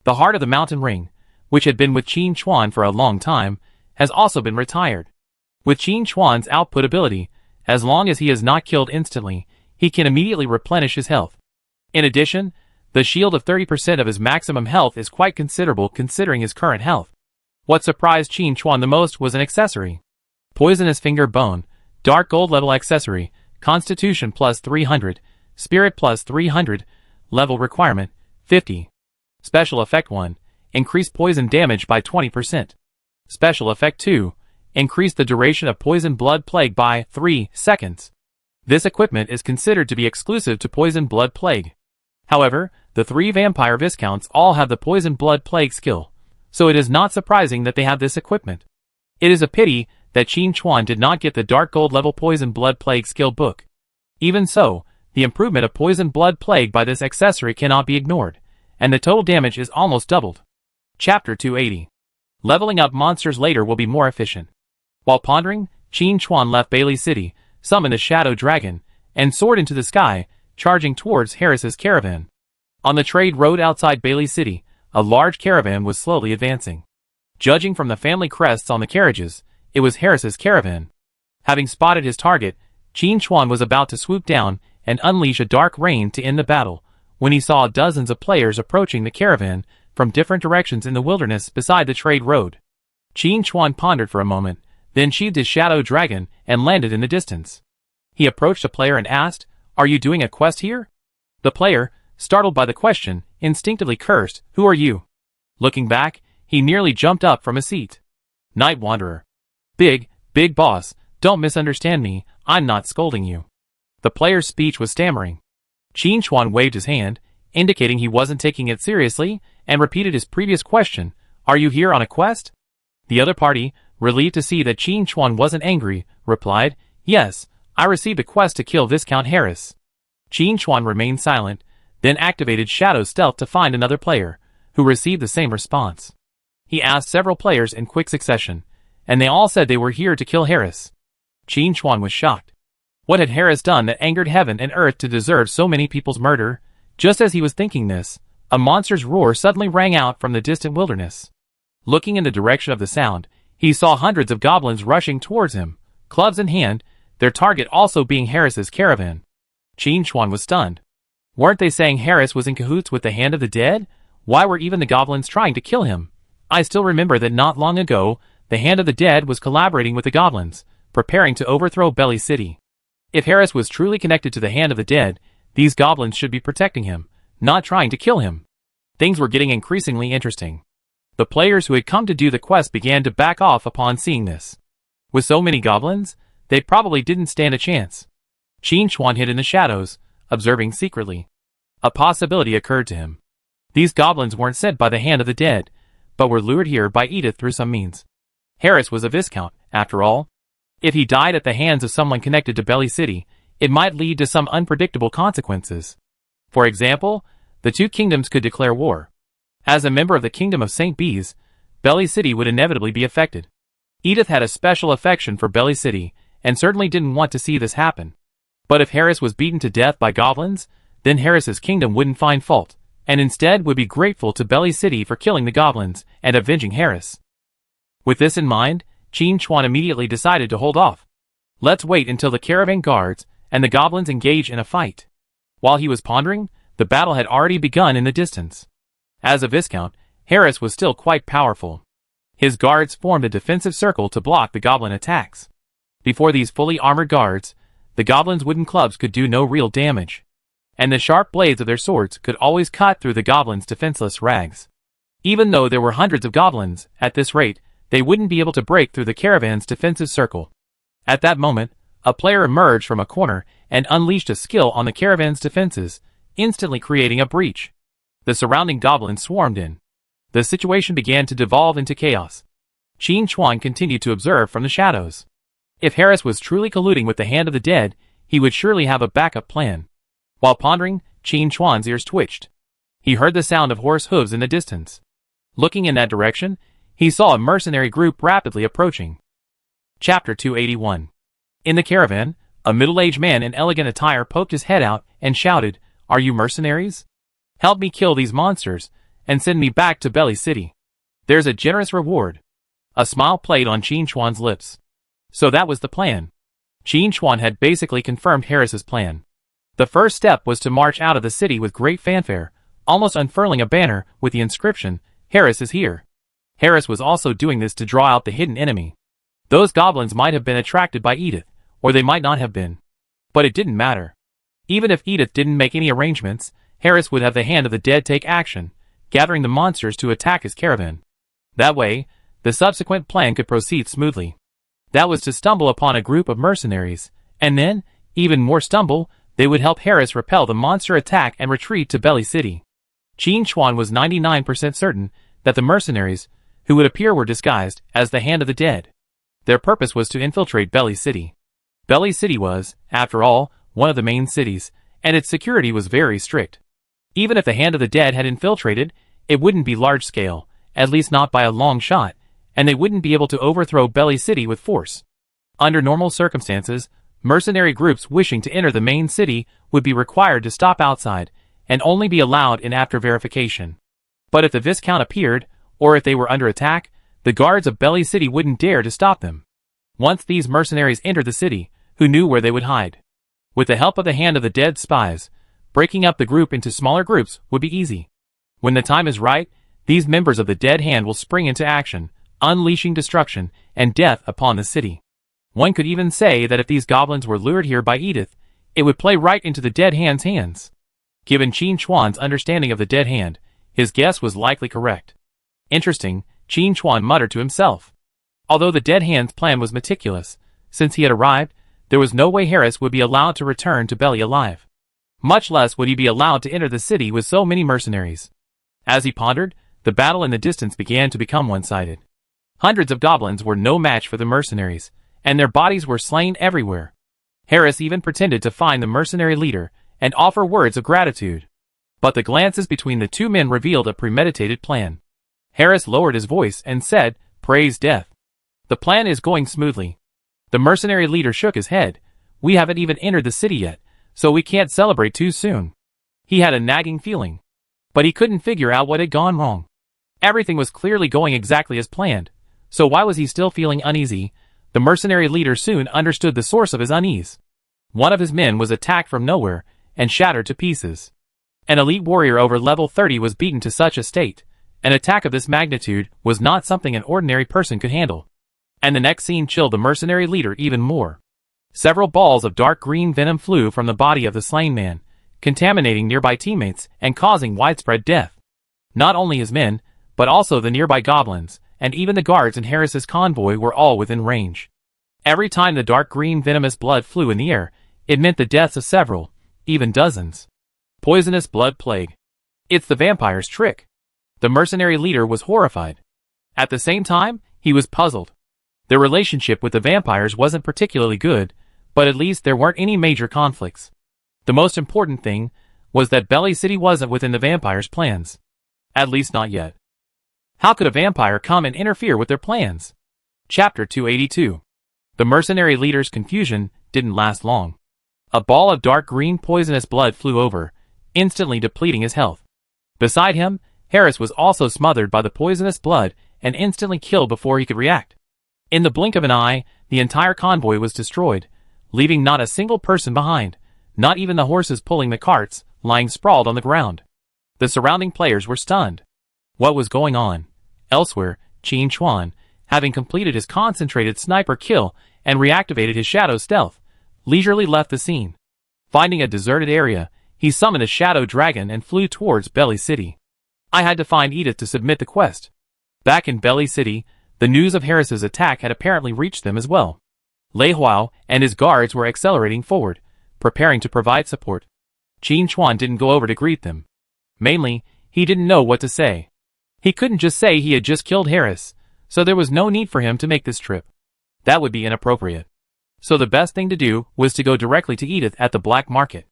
The Heart of the Mountain Ring, which had been with Qin Chuan for a long time, has also been retired. With Qin Chuan's output ability, as long as he is not killed instantly, he can immediately replenish his health. In addition, The shield of 30% of his maximum health is quite considerable considering his current health. What surprised Qin Chuan the most was an accessory. Poisonous Finger Bone, Dark Gold level accessory, Constitution plus 300, Spirit plus 300, level requirement, 50. Special Effect 1, increase poison damage by 20%. Special Effect 2, increase the duration of Poison Blood Plague by 3 seconds. This equipment is considered to be exclusive to Poison Blood Plague. However, the 3 Vampire Viscounts all have the Poison Blood Plague skill, so it is not surprising that they have this equipment. It is a pity that Qin Chuan did not get the Dark Gold level Poison Blood Plague skill book. Even so, the improvement of Poison Blood Plague by this accessory cannot be ignored, and the total damage is almost doubled. Chapter 280. Leveling up monsters later will be more efficient. While pondering, Qin Chuan left Bailey City, summoned a Shadow Dragon, and soared into the sky, charging towards Harris's caravan. On the trade road outside Bailey City, a large caravan was slowly advancing. Judging from the family crests on the carriages, it was Harris's caravan. Having spotted his target, Qin Chuan was about to swoop down and unleash a dark rain to end the battle, when he saw dozens of players approaching the caravan from different directions in the wilderness beside the trade road. Qin Chuan pondered for a moment, then sheathed his Shadow Dragon and landed in the distance. He approached a player and asked, "Are you doing a quest here?" The player, startled by the question, instinctively cursed, "Who are you?" Looking back, he nearly jumped up from his seat. "Night Wanderer." Big boss, don't misunderstand me, I'm not scolding you." The player's speech was stammering. Qin Chuan waved his hand, indicating he wasn't taking it seriously, and repeated his previous question, "Are you here on a quest?" The other party, relieved to see that Qin Chuan wasn't angry, replied, "Yes, I received a quest to kill Viscount Harris." Qin Chuan remained silent, then activated Shadow Stealth to find another player, who received the same response. He asked several players in quick succession, and they all said they were here to kill Harris. Qin Chuan was shocked. What had Harris done that angered heaven and earth to deserve so many people's murder? Just as he was thinking this, a monster's roar suddenly rang out from the distant wilderness. Looking in the direction of the sound, he saw hundreds of goblins rushing towards him, clubs in hand, their target also being Harris's caravan. Qin Chuan was stunned. Weren't they saying Harris was in cahoots with the Hand of the Dead? Why were even the goblins trying to kill him? I still remember that not long ago, the Hand of the Dead was collaborating with the goblins, preparing to overthrow Belly City. If Harris was truly connected to the Hand of the Dead, these goblins should be protecting him, not trying to kill him. Things were getting increasingly interesting. The players who had come to do the quest began to back off upon seeing this. With so many goblins, they probably didn't stand a chance. Qin Chuan hid in the shadows, observing secretly. A possibility occurred to him. These goblins weren't sent by the Hand of the Dead, but were lured here by Edith through some means. Harris was a Viscount, after all. If he died at the hands of someone connected to Belly City, it might lead to some unpredictable consequences. For example, the two kingdoms could declare war. As a member of the Kingdom of St. Bees, Belly City would inevitably be affected. Edith had a special affection for Belly City, and certainly didn't want to see this happen. But if Harris was beaten to death by goblins, then Harris's kingdom wouldn't find fault, and instead would be grateful to Belly City for killing the goblins and avenging Harris. With this in mind, Qin Chuan immediately decided to hold off. Let's wait until the caravan guards and the goblins engage in a fight. While he was pondering, the battle had already begun in the distance. As a Viscount, Harris was still quite powerful. His guards formed a defensive circle to block the goblin attacks. Before these fully armored guards, the goblins' wooden clubs could do no real damage, and the sharp blades of their swords could always cut through the goblins' defenseless rags. Even though there were hundreds of goblins, at this rate, they wouldn't be able to break through the caravan's defensive circle. At that moment, a player emerged from a corner and unleashed a skill on the caravan's defenses, instantly creating a breach. The surrounding goblins swarmed in. The situation began to devolve into chaos. Qin Chuan continued to observe from the shadows. If Harris was truly colluding with the Hand of the Dead, he would surely have a backup plan. While pondering, Qin Chuan's ears twitched. He heard the sound of horse hooves in the distance. Looking in that direction, he saw a mercenary group rapidly approaching. Chapter 281. In the caravan, a middle-aged man in elegant attire poked his head out and shouted, "Are you mercenaries? Help me kill these monsters, and send me back to Belly City. There's a generous reward." A smile played on Qin Chuan's lips. So that was the plan. Qin Chuan had basically confirmed Harris's plan. The first step was to march out of the city with great fanfare, almost unfurling a banner with the inscription, "Harris is here." Harris was also doing this to draw out the hidden enemy. Those goblins might have been attracted by Edith, or they might not have been. But it didn't matter. Even if Edith didn't make any arrangements, Harris would have the hand of the dead take action, gathering the monsters to attack his caravan. That way, the subsequent plan could proceed smoothly. That was to stumble upon a group of mercenaries, and then, even more stumble, they would help Harris repel the monster attack and retreat to Belly City. Qin Chuan was 99% certain that the mercenaries, who would appear, were disguised as the Hand of the Dead. Their purpose was to infiltrate Belly City. Belly City was, after all, one of the main cities, and its security was very strict. Even if the Hand of the Dead had infiltrated, it wouldn't be large-scale, at least not by a long shot, and they wouldn't be able to overthrow Belly City with force. Under normal circumstances, mercenary groups wishing to enter the main city would be required to stop outside, and only be allowed in after verification. But if the Viscount appeared, or if they were under attack, the guards of Belly City wouldn't dare to stop them. Once these mercenaries entered the city, who knew where they would hide? With the help of the Hand of the Dead spies, breaking up the group into smaller groups would be easy. When the time is right, these members of the Dead Hand will spring into action, unleashing destruction and death upon the city. One could even say that if these goblins were lured here by Edith, it would play right into the Dead Hand's hands. Given Qin Chuan's understanding of the Dead Hand, his guess was likely correct. Interesting, Qin Chuan muttered to himself. Although the Dead Hand's plan was meticulous, since he had arrived, there was no way Harris would be allowed to return to Belly alive. Much less would he be allowed to enter the city with so many mercenaries. As he pondered, the battle in the distance began to become one-sided. Hundreds of goblins were no match for the mercenaries, and their bodies were slain everywhere. Harris even pretended to find the mercenary leader and offer words of gratitude. But the glances between the two men revealed a premeditated plan. Harris lowered his voice and said, "Praise death. The plan is going smoothly." The mercenary leader shook his head. "We haven't even entered the city yet, so we can't celebrate too soon." He had a nagging feeling. But he couldn't figure out what had gone wrong. Everything was clearly going exactly as planned, so why was he still feeling uneasy? The mercenary leader soon understood the source of his unease. One of his men was attacked from nowhere and shattered to pieces. An elite warrior over level 30 was beaten to such a state. An attack of this magnitude was not something an ordinary person could handle. And the next scene chilled the mercenary leader even more. Several balls of dark green venom flew from the body of the slain man, contaminating nearby teammates and causing widespread death. Not only his men, but also the nearby goblins, and even the guards in Harris's convoy were all within range. Every time the dark green venomous blood flew in the air, it meant the deaths of several, even dozens. Poisonous blood plague. It's the vampire's trick. The mercenary leader was horrified. At the same time, he was puzzled. Their relationship with the vampires wasn't particularly good, but at least there weren't any major conflicts. The most important thing was that Belly City wasn't within the vampire's plans. At least not yet. How could a vampire come and interfere with their plans? Chapter 282. The mercenary leader's confusion didn't last long. A ball of dark green poisonous blood flew over, instantly depleting his health. Beside him, Harris was also smothered by the poisonous blood and instantly killed before he could react. In the blink of an eye, the entire convoy was destroyed, leaving not a single person behind, not even the horses pulling the carts, lying sprawled on the ground. The surrounding players were stunned. What was going on? Elsewhere, Qin Chuan, having completed his concentrated sniper kill and reactivated his shadow stealth, leisurely left the scene. Finding a deserted area, he summoned a shadow dragon and flew towards Belly City. I had to find Edith to submit the quest. Back in Belly City, the news of Harris's attack had apparently reached them as well. Lei Huao and his guards were accelerating forward, preparing to provide support. Qin Chuan didn't go over to greet them. Mainly, he didn't know what to say. He couldn't just say he had just killed Harris, so there was no need for him to make this trip. That would be inappropriate. So the best thing to do was to go directly to Edith at the black market.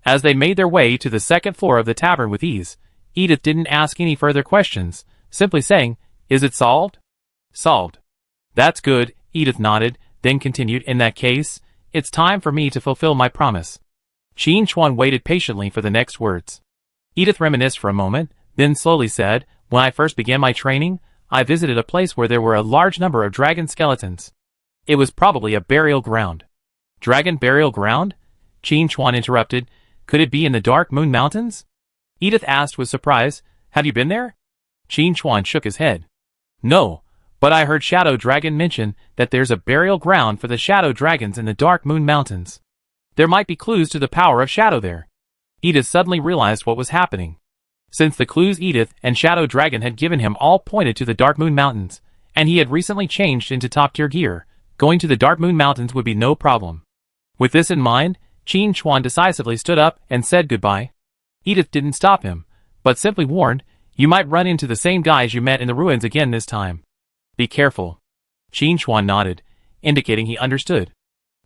As they made their way to the second floor of the tavern with ease, Edith didn't ask any further questions, simply saying, "Is it solved?" "Solved." "That's good," Edith nodded, then continued, "In that case, it's time for me to fulfill my promise." Qin Chuan waited patiently for the next words. Edith reminisced for a moment, then slowly said, "When I first began my training, I visited a place where there were a large number of dragon skeletons. It was probably a burial ground." "Dragon burial ground?" Qin Chuan interrupted. "Could it be in the Dark Moon Mountains?" Edith asked with surprise. Have you been there? Qin Chuan shook his head. No, but I heard Shadow Dragon mention that there's a burial ground for the Shadow Dragons in the Dark Moon Mountains. There might be clues to the power of Shadow there. Edith suddenly realized what was happening. Since the clues Edith and Shadow Dragon had given him all pointed to the Dark Moon Mountains, and he had recently changed into top-tier gear, going to the Dark Moon Mountains would be no problem. With this in mind, Qin Chuan decisively stood up and said goodbye. Edith didn't stop him, but simply warned, you might run into the same guys you met in the ruins again this time. Be careful. Qin Chuan nodded, indicating he understood.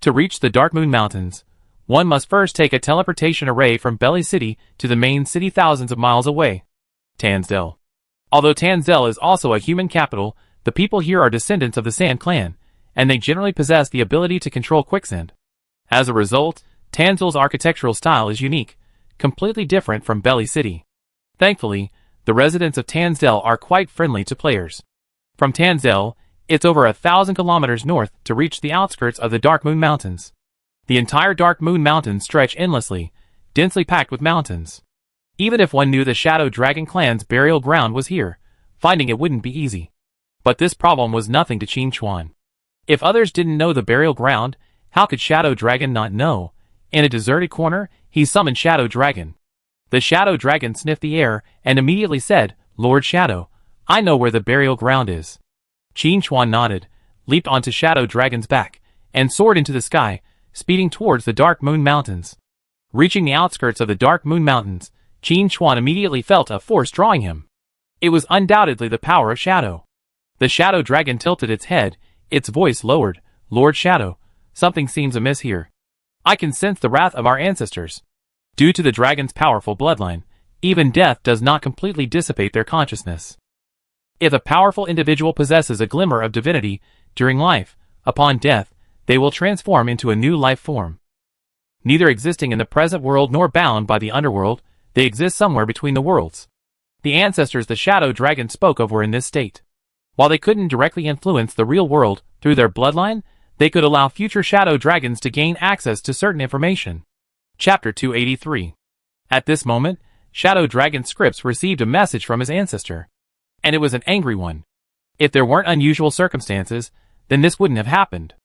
To reach the Dark Moon Mountains, one must first take a teleportation array from Belly City to the main city thousands of miles away. Tansdell. Although Tansdell is also a human capital, the people here are descendants of the Sand Clan, and they generally possess the ability to control quicksand. As a result, Tansdell's architectural style is unique, completely different from Belly City. Thankfully, the residents of Tansdell are quite friendly to players. From Tansdell, it's over 1,000 kilometers north to reach the outskirts of the Dark Moon Mountains. The entire Dark Moon Mountains stretch endlessly, densely packed with mountains. Even if one knew the Shadow Dragon clan's burial ground was here, finding it wouldn't be easy. But this problem was nothing to Qin Chuan. If others didn't know the burial ground, how could Shadow Dragon not know? In a deserted corner, he summoned Shadow Dragon. The Shadow Dragon sniffed the air and immediately said, Lord Shadow, I know where the burial ground is. Qin Chuan nodded, leaped onto Shadow Dragon's back, and soared into the sky, speeding towards the Dark Moon Mountains. Reaching the outskirts of the Dark Moon Mountains, Qin Chuan immediately felt a force drawing him. It was undoubtedly the power of Shadow. The Shadow Dragon tilted its head, its voice lowered. Lord Shadow, something seems amiss here. I can sense the wrath of our ancestors. Due to the dragon's powerful bloodline, even death does not completely dissipate their consciousness. If a powerful individual possesses a glimmer of divinity during life, upon death, they will transform into a new life form. Neither existing in the present world nor bound by the underworld, they exist somewhere between the worlds. The ancestors the Shadow Dragon spoke of were in this state. While they couldn't directly influence the real world through their bloodline, they could allow future Shadow Dragons to gain access to certain information. Chapter 283. At this moment, Shadow Dragon Scripps received a message from his ancestor. And it was an angry one. If there weren't unusual circumstances, then this wouldn't have happened.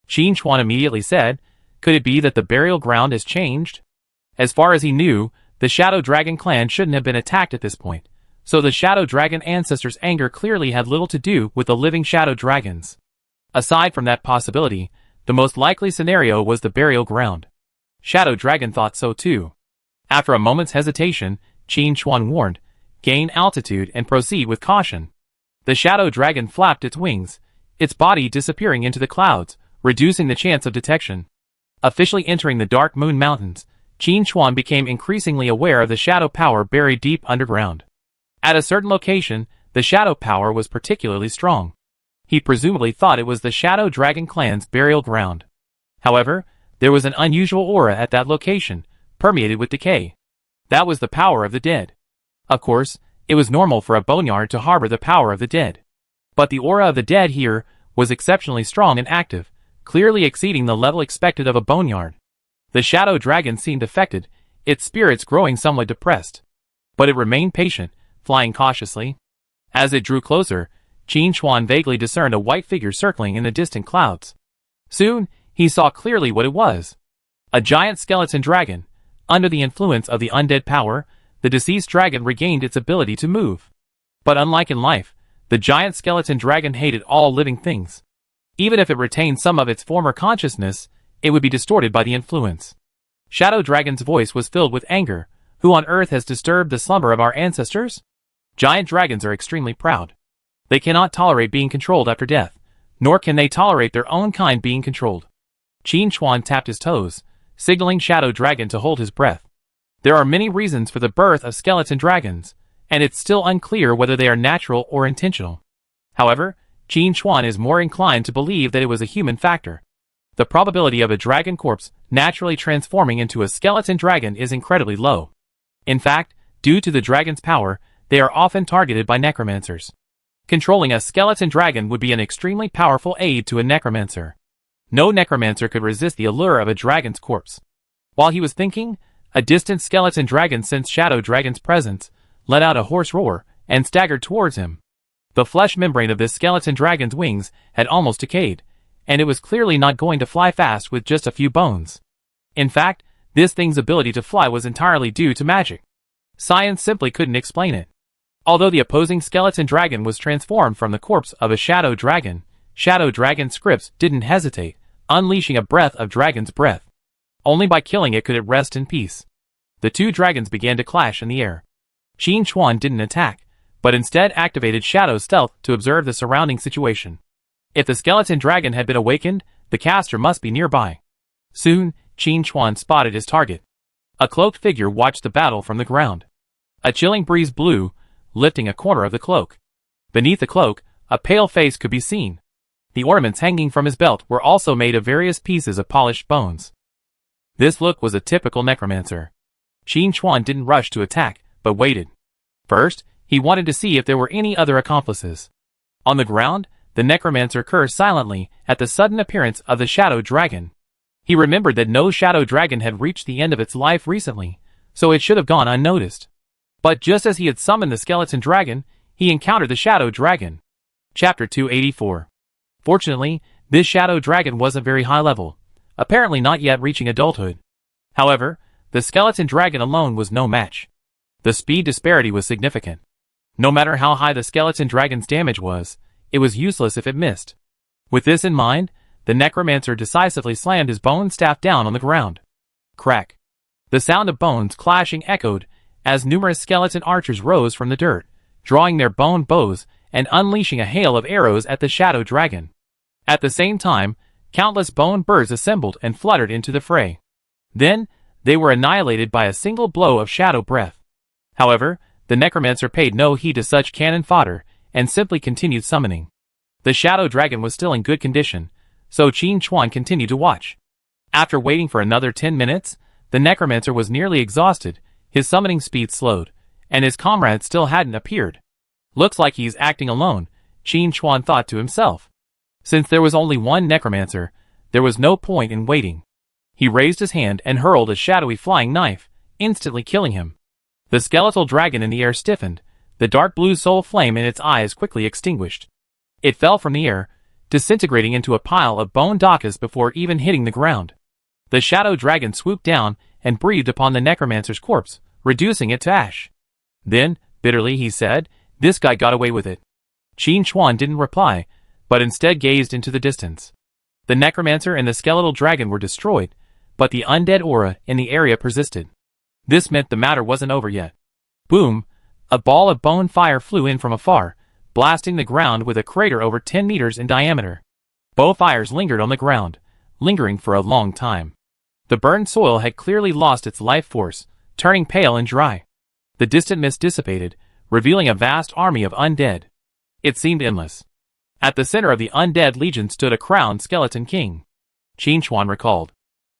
Qin Chuan immediately said, could it be that the burial ground has changed? As far as he knew, the Shadow Dragon clan shouldn't have been attacked at this point, so the Shadow Dragon ancestors' anger clearly had little to do with the living Shadow Dragons. Aside from that possibility, the most likely scenario was the burial ground. Shadow Dragon thought so too. After a moment's hesitation, Qin Chuan warned, gain altitude and proceed with caution. The Shadow Dragon flapped its wings, its body disappearing into the clouds, reducing the chance of detection. Officially entering the Dark Moon Mountains, Qin Chuan became increasingly aware of the shadow power buried deep underground. At a certain location, the shadow power was particularly strong. He presumably thought it was the Shadow Dragon clan's burial ground. However, there was an unusual aura at that location, permeated with decay. That was the power of the dead. Of course, it was normal for a boneyard to harbor the power of the dead. But the aura of the dead here was exceptionally strong and active, clearly exceeding the level expected of a boneyard. The Shadow Dragon seemed affected, its spirits growing somewhat depressed. But it remained patient, flying cautiously. As it drew closer, Qin Chuan vaguely discerned a white figure circling in the distant clouds. Soon, he saw clearly what it was. A giant skeleton dragon. Under the influence of the undead power, the deceased dragon regained its ability to move. But unlike in life, the giant skeleton dragon hated all living things. Even if it retained some of its former consciousness, it would be distorted by the influence. Shadow Dragon's voice was filled with anger. Who on earth has disturbed the slumber of our ancestors? Giant dragons are extremely proud. They cannot tolerate being controlled after death, nor can they tolerate their own kind being controlled. Qin Chuan tapped his toes, signaling Shadow Dragon to hold his breath. There are many reasons for the birth of skeleton dragons, and it's still unclear whether they are natural or intentional. However, Qin Chuan is more inclined to believe that it was a human factor. The probability of a dragon corpse naturally transforming into a skeleton dragon is incredibly low. In fact, due to the dragon's power, they are often targeted by necromancers. Controlling a skeleton dragon would be an extremely powerful aid to a necromancer. No necromancer could resist the allure of a dragon's corpse. While he was thinking, A distant skeleton dragon sensed Shadow Dragon's presence, let out a hoarse roar, and staggered towards him. The flesh membrane of this skeleton dragon's wings had almost decayed, and it was clearly not going to fly fast with just a few bones. In fact, this thing's ability to fly was entirely due to magic. Science simply couldn't explain it. Although the opposing skeleton dragon was transformed from the corpse of a Shadow Dragon's scripts didn't hesitate, unleashing a breath of dragon's breath. Only by killing it could it rest in peace. The two dragons began to clash in the air. Qin Chuan didn't attack, but instead activated Shadow Stealth to observe the surrounding situation. If the skeleton dragon had been awakened, the caster must be nearby. Soon, Qin Chuan spotted his target. A cloaked figure watched the battle from the ground. A chilling breeze blew, lifting a corner of the cloak. Beneath the cloak, a pale face could be seen. The ornaments hanging from his belt were also made of various pieces of polished bones. This look was a typical necromancer. Qin Chuan didn't rush to attack, but waited. First, he wanted to see if there were any other accomplices. On the ground, the necromancer cursed silently at the sudden appearance of the Shadow Dragon. He remembered that no Shadow Dragon had reached the end of its life recently, so it should have gone unnoticed. But just as he had summoned the skeleton dragon, he encountered the Shadow Dragon. Chapter 284. Fortunately, this Shadow Dragon wasn't very high level, apparently not yet reaching adulthood. However, the skeleton dragon alone was no match. The speed disparity was significant. No matter how high the skeleton dragon's damage was, it was useless if it missed. With this in mind, the necromancer decisively slammed his bone staff down on the ground. Crack. The sound of bones clashing echoed as numerous skeleton archers rose from the dirt, drawing their bone bows and unleashing a hail of arrows at the Shadow Dragon. At the same time, countless bone birds assembled and fluttered into the fray. Then, they were annihilated by a single blow of shadow breath. However, the necromancer paid no heed to such cannon fodder, and simply continued summoning. The Shadow Dragon was still in good condition, so Qin Chuan continued to watch. After waiting for another 10 minutes, the necromancer was nearly exhausted, his summoning speed slowed, and his comrade still hadn't appeared. Looks like he's acting alone, Qin Chuan thought to himself. Since there was only one necromancer, there was no point in waiting. He raised his hand and hurled a shadowy flying knife, instantly killing him. The skeletal dragon in the air stiffened, the dark blue soul flame in its eyes quickly extinguished. It fell from the air, disintegrating into a pile of bone dakas before even hitting the ground. The Shadow Dragon swooped down and breathed upon the necromancer's corpse, reducing it to ash. Then, bitterly he said, "This guy got away with it." Qin Chuan didn't reply, but instead gazed into the distance. The necromancer and the skeletal dragon were destroyed, but the undead aura in the area persisted. This meant the matter wasn't over yet. Boom! A ball of bone fire flew in from afar, blasting the ground with a crater over 10 meters in diameter. Both fires lingered on the ground, lingering for a long time. The burned soil had clearly lost its life force, turning pale and dry. The distant mist dissipated, revealing a vast army of undead. It seemed endless. At the center of the undead legion stood a crowned skeleton king. Qin Chuan recalled.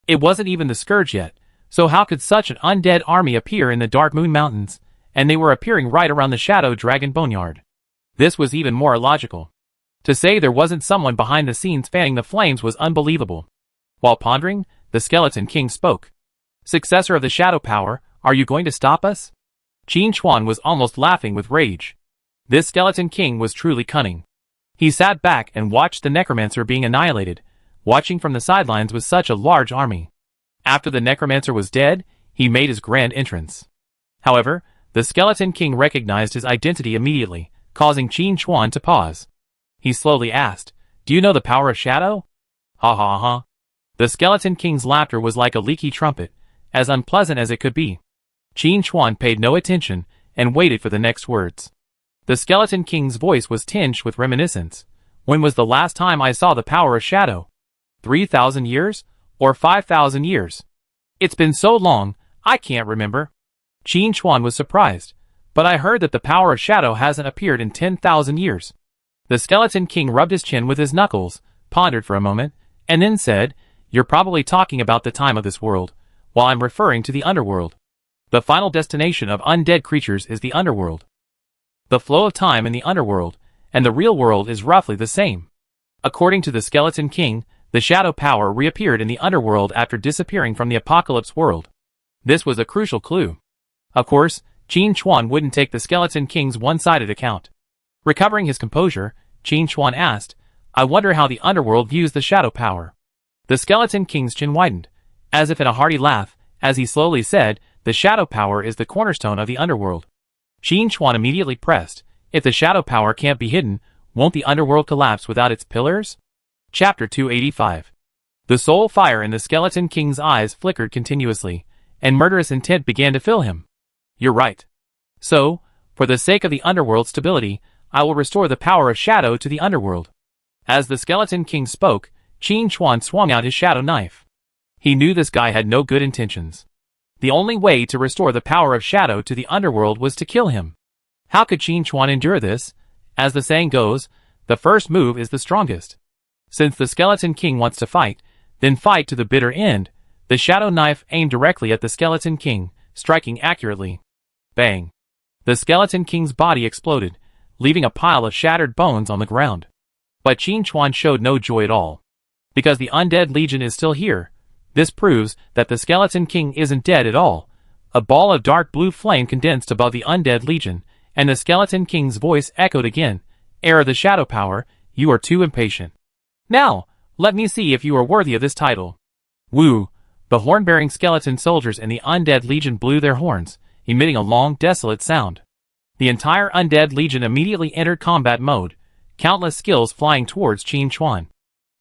It wasn't even the scourge yet, so how could such an undead army appear in the Dark Moon Mountains, and they were appearing right around the Shadow Dragon boneyard? This was even more illogical. To say there wasn't someone behind the scenes fanning the flames was unbelievable. While pondering, the skeleton king spoke. "Successor of the shadow power, are you going to stop us?" Qin Chuan was almost laughing with rage. This skeleton king was truly cunning. He sat back and watched the necromancer being annihilated, watching from the sidelines with such a large army. After the necromancer was dead, he made his grand entrance. However, the skeleton king recognized his identity immediately, causing Qin Chuan to pause. He slowly asked, "Do you know the power of shadow?" "Ha ha ha." The skeleton king's laughter was like a leaky trumpet, as unpleasant as it could be. Qin Chuan paid no attention and waited for the next words. The skeleton king's voice was tinged with reminiscence. "When was the last time I saw the power of shadow? 3,000 years? Or 5,000 years? It's been so long, I can't remember." Qin Chuan was surprised, "But I heard that the power of shadow hasn't appeared in 10,000 years. The skeleton king rubbed his chin with his knuckles, pondered for a moment, and then said, "You're probably talking about the time of this world, while I'm referring to the underworld. The final destination of undead creatures is the underworld. The flow of time in the underworld and the real world is roughly the same." According to the skeleton king, the shadow power reappeared in the underworld after disappearing from the apocalypse world. This was a crucial clue. Of course, Qin Chuan wouldn't take the Skeleton King's one-sided account. Recovering his composure, Qin Chuan asked, I wonder how the underworld views the shadow power. The Skeleton King's chin widened, as if in a hearty laugh, as he slowly said, the shadow power is the cornerstone of the underworld. Qin Chuan immediately pressed, if the shadow power can't be hidden, won't the underworld collapse without its pillars? Chapter 285. The soul fire in the Skeleton King's eyes flickered continuously, and murderous intent began to fill him. You're right. So, for the sake of the underworld's stability, I will restore the power of shadow to the underworld. As the Skeleton King spoke, Qin Chuan swung out his shadow knife. He knew this guy had no good intentions. The only way to restore the power of shadow to the underworld was to kill him. How could Qin Chuan endure this? As the saying goes, the first move is the strongest. Since the Skeleton King wants to fight, then fight to the bitter end. The shadow knife aimed directly at the Skeleton King, striking accurately. Bang! The Skeleton King's body exploded, leaving a pile of shattered bones on the ground. But Qin Chuan showed no joy at all. Because the Undead Legion is still here, this proves that the Skeleton King isn't dead at all. A ball of dark blue flame condensed above the Undead Legion, and the Skeleton King's voice echoed again. Heir of the Shadow Power, you are too impatient. Now, let me see if you are worthy of this title. Woo! The horn-bearing skeleton soldiers in the Undead Legion blew their horns, emitting a long, desolate sound. The entire Undead Legion immediately entered combat mode, countless skills flying towards Qin Chuan.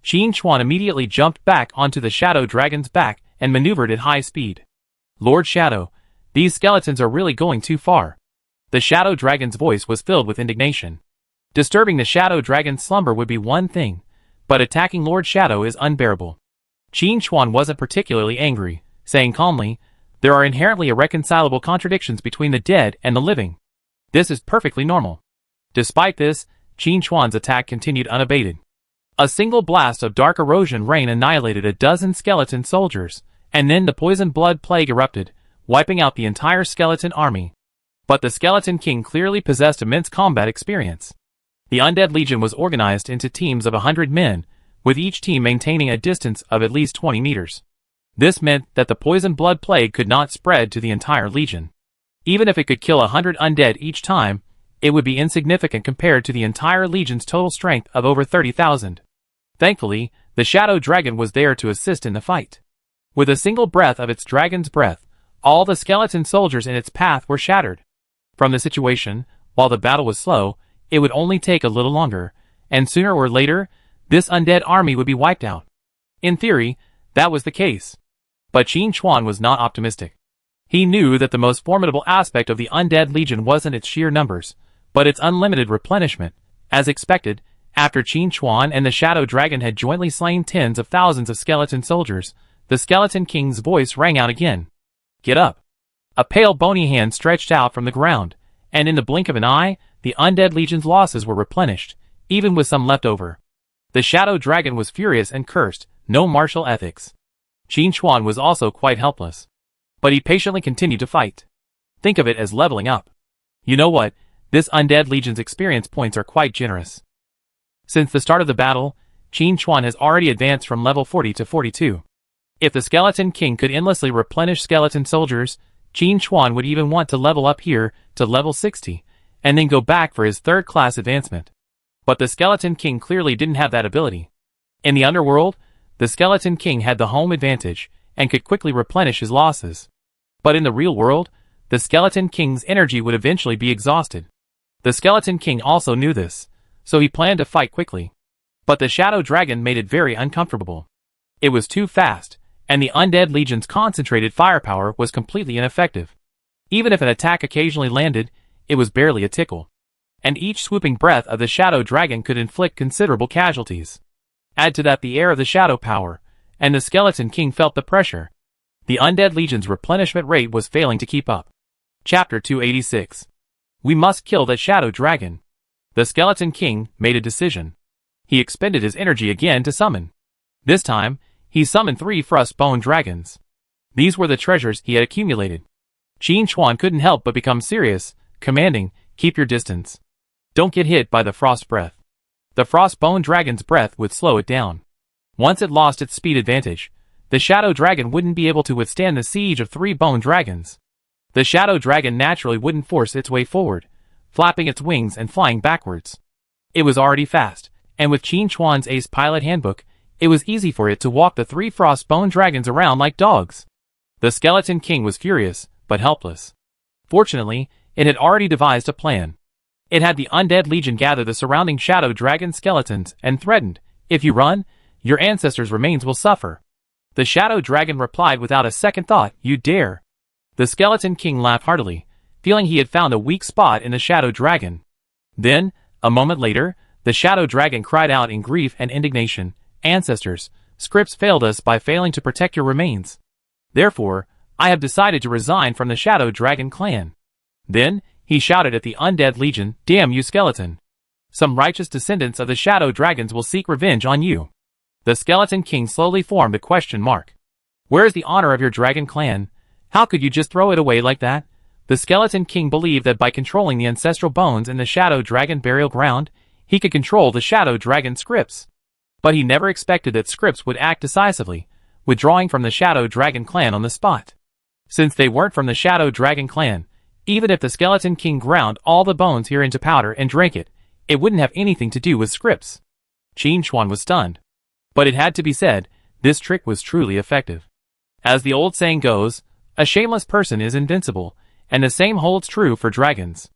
Qin Chuan immediately jumped back onto the Shadow Dragon's back and maneuvered at high speed. Lord Shadow, these skeletons are really going too far. The Shadow Dragon's voice was filled with indignation. Disturbing the Shadow Dragon's slumber would be one thing, but attacking Lord Shadow is unbearable. Qin Chuan wasn't particularly angry, saying calmly, there are inherently irreconcilable contradictions between the dead and the living. This is perfectly normal. Despite this, Qin Chuan's attack continued unabated. A single blast of dark erosion rain annihilated a dozen skeleton soldiers, and then the poison blood plague erupted, wiping out the entire skeleton army. But the Skeleton King clearly possessed immense combat experience. The Undead Legion was organized into teams of 100 men, with each team maintaining a distance of at least 20 meters. This meant that the poison blood plague could not spread to the entire legion. Even if it could kill 100 undead each time, it would be insignificant compared to the entire legion's total strength of over 30,000. Thankfully, the Shadow Dragon was there to assist in the fight. With a single breath of its dragon's breath, all the skeleton soldiers in its path were shattered. From the situation, while the battle was slow, it would only take a little longer, and sooner or later, this undead army would be wiped out. In theory, that was the case. But Qin Chuan was not optimistic. He knew that the most formidable aspect of the Undead Legion wasn't its sheer numbers, but its unlimited replenishment. As expected, after Qin Chuan and the Shadow Dragon had jointly slain tens of thousands of skeleton soldiers, the Skeleton King's voice rang out again. Get up! A pale bony hand stretched out from the ground, and in the blink of an eye, the Undead Legion's losses were replenished, even with some left over. The Shadow Dragon was furious and cursed, no martial ethics. Qin Chuan was also quite helpless. But he patiently continued to fight. Think of it as leveling up. You know what, this Undead Legion's experience points are quite generous. Since the start of the battle, Qin Chuan has already advanced from level 40 to 42. If the Skeleton King could endlessly replenish skeleton soldiers, Qin Chuan would even want to level up here to level 60, and then go back for his third-class advancement. But the Skeleton King clearly didn't have that ability. In the underworld, the Skeleton King had the home advantage, and could quickly replenish his losses. But in the real world, the Skeleton King's energy would eventually be exhausted. The Skeleton King also knew this, so he planned to fight quickly. But the Shadow Dragon made it very uncomfortable. It was too fast, and the Undead Legion's concentrated firepower was completely ineffective. Even if an attack occasionally landed, it was barely a tickle. And each swooping breath of the Shadow Dragon could inflict considerable casualties. Add to that the air of the Shadow Power, and the Skeleton King felt the pressure. The Undead Legion's replenishment rate was failing to keep up. Chapter 286. We must kill that Shadow Dragon. The Skeleton King made a decision. He expended his energy again to summon. This time, he summoned 3 Frostbone Dragons. These were the treasures he had accumulated. Qin Chuan couldn't help but become serious, commanding, keep your distance. Don't get hit by the frost breath. The Frostbone Dragon's breath would slow it down. Once it lost its speed advantage, The Shadow Dragon wouldn't be able to withstand the siege of 3 bone dragons. The Shadow Dragon naturally wouldn't force its way forward, flapping its wings and flying backwards. It was already fast, and with Qin Chuan's Ace Pilot Handbook, it was easy for it to walk the 3 frost bone dragons around like dogs. The Skeleton King was furious, but helpless. Fortunately, it had already devised a plan. It had the Undead Legion gather the surrounding Shadow Dragon skeletons and threatened, "If you run, your ancestors' remains will suffer." The Shadow Dragon replied without a second thought, "You dare." The Skeleton King laughed heartily, feeling he had found a weak spot in the Shadow Dragon. Then, a moment later, the Shadow Dragon cried out in grief and indignation, "Ancestors, Scripps failed us by failing to protect your remains. Therefore, I have decided to resign from the Shadow Dragon clan." Then, he shouted at the Undead Legion, "Damn you, skeleton! Some righteous descendants of the Shadow Dragons will seek revenge on you." The Skeleton King slowly formed a question mark. "Where is the honor of your dragon clan? How could you just throw it away like that?" The Skeleton King believed that by controlling the ancestral bones in the Shadow Dragon burial ground, he could control the Shadow Dragon Scripps. But he never expected that Scripps would act decisively, withdrawing from the Shadow Dragon clan on the spot. Since they weren't from the Shadow Dragon clan, even if the Skeleton King ground all the bones here into powder and drank it, it wouldn't have anything to do with Scripps. Qin Chuan was stunned. But it had to be said, this trick was truly effective. As the old saying goes, a shameless person is invincible, and the same holds true for dragons.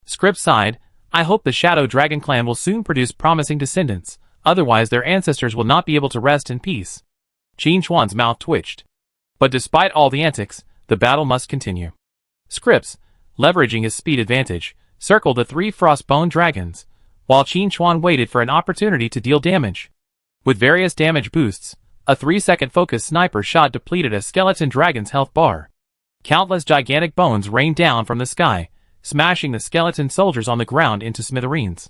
Scripps sighed, "I hope the Shadow Dragon clan will soon produce promising descendants, otherwise their ancestors will not be able to rest in peace." Qin Chuan's mouth twitched. But despite all the antics, the battle must continue. Scripps, leveraging his speed advantage, circled the 3 frostbone dragons, while Qin Chuan waited for an opportunity to deal damage. With various damage boosts, a 3-second focus sniper shot depleted a skeleton dragon's health bar. Countless gigantic bones rained down from the sky, smashing the skeleton soldiers on the ground into smithereens.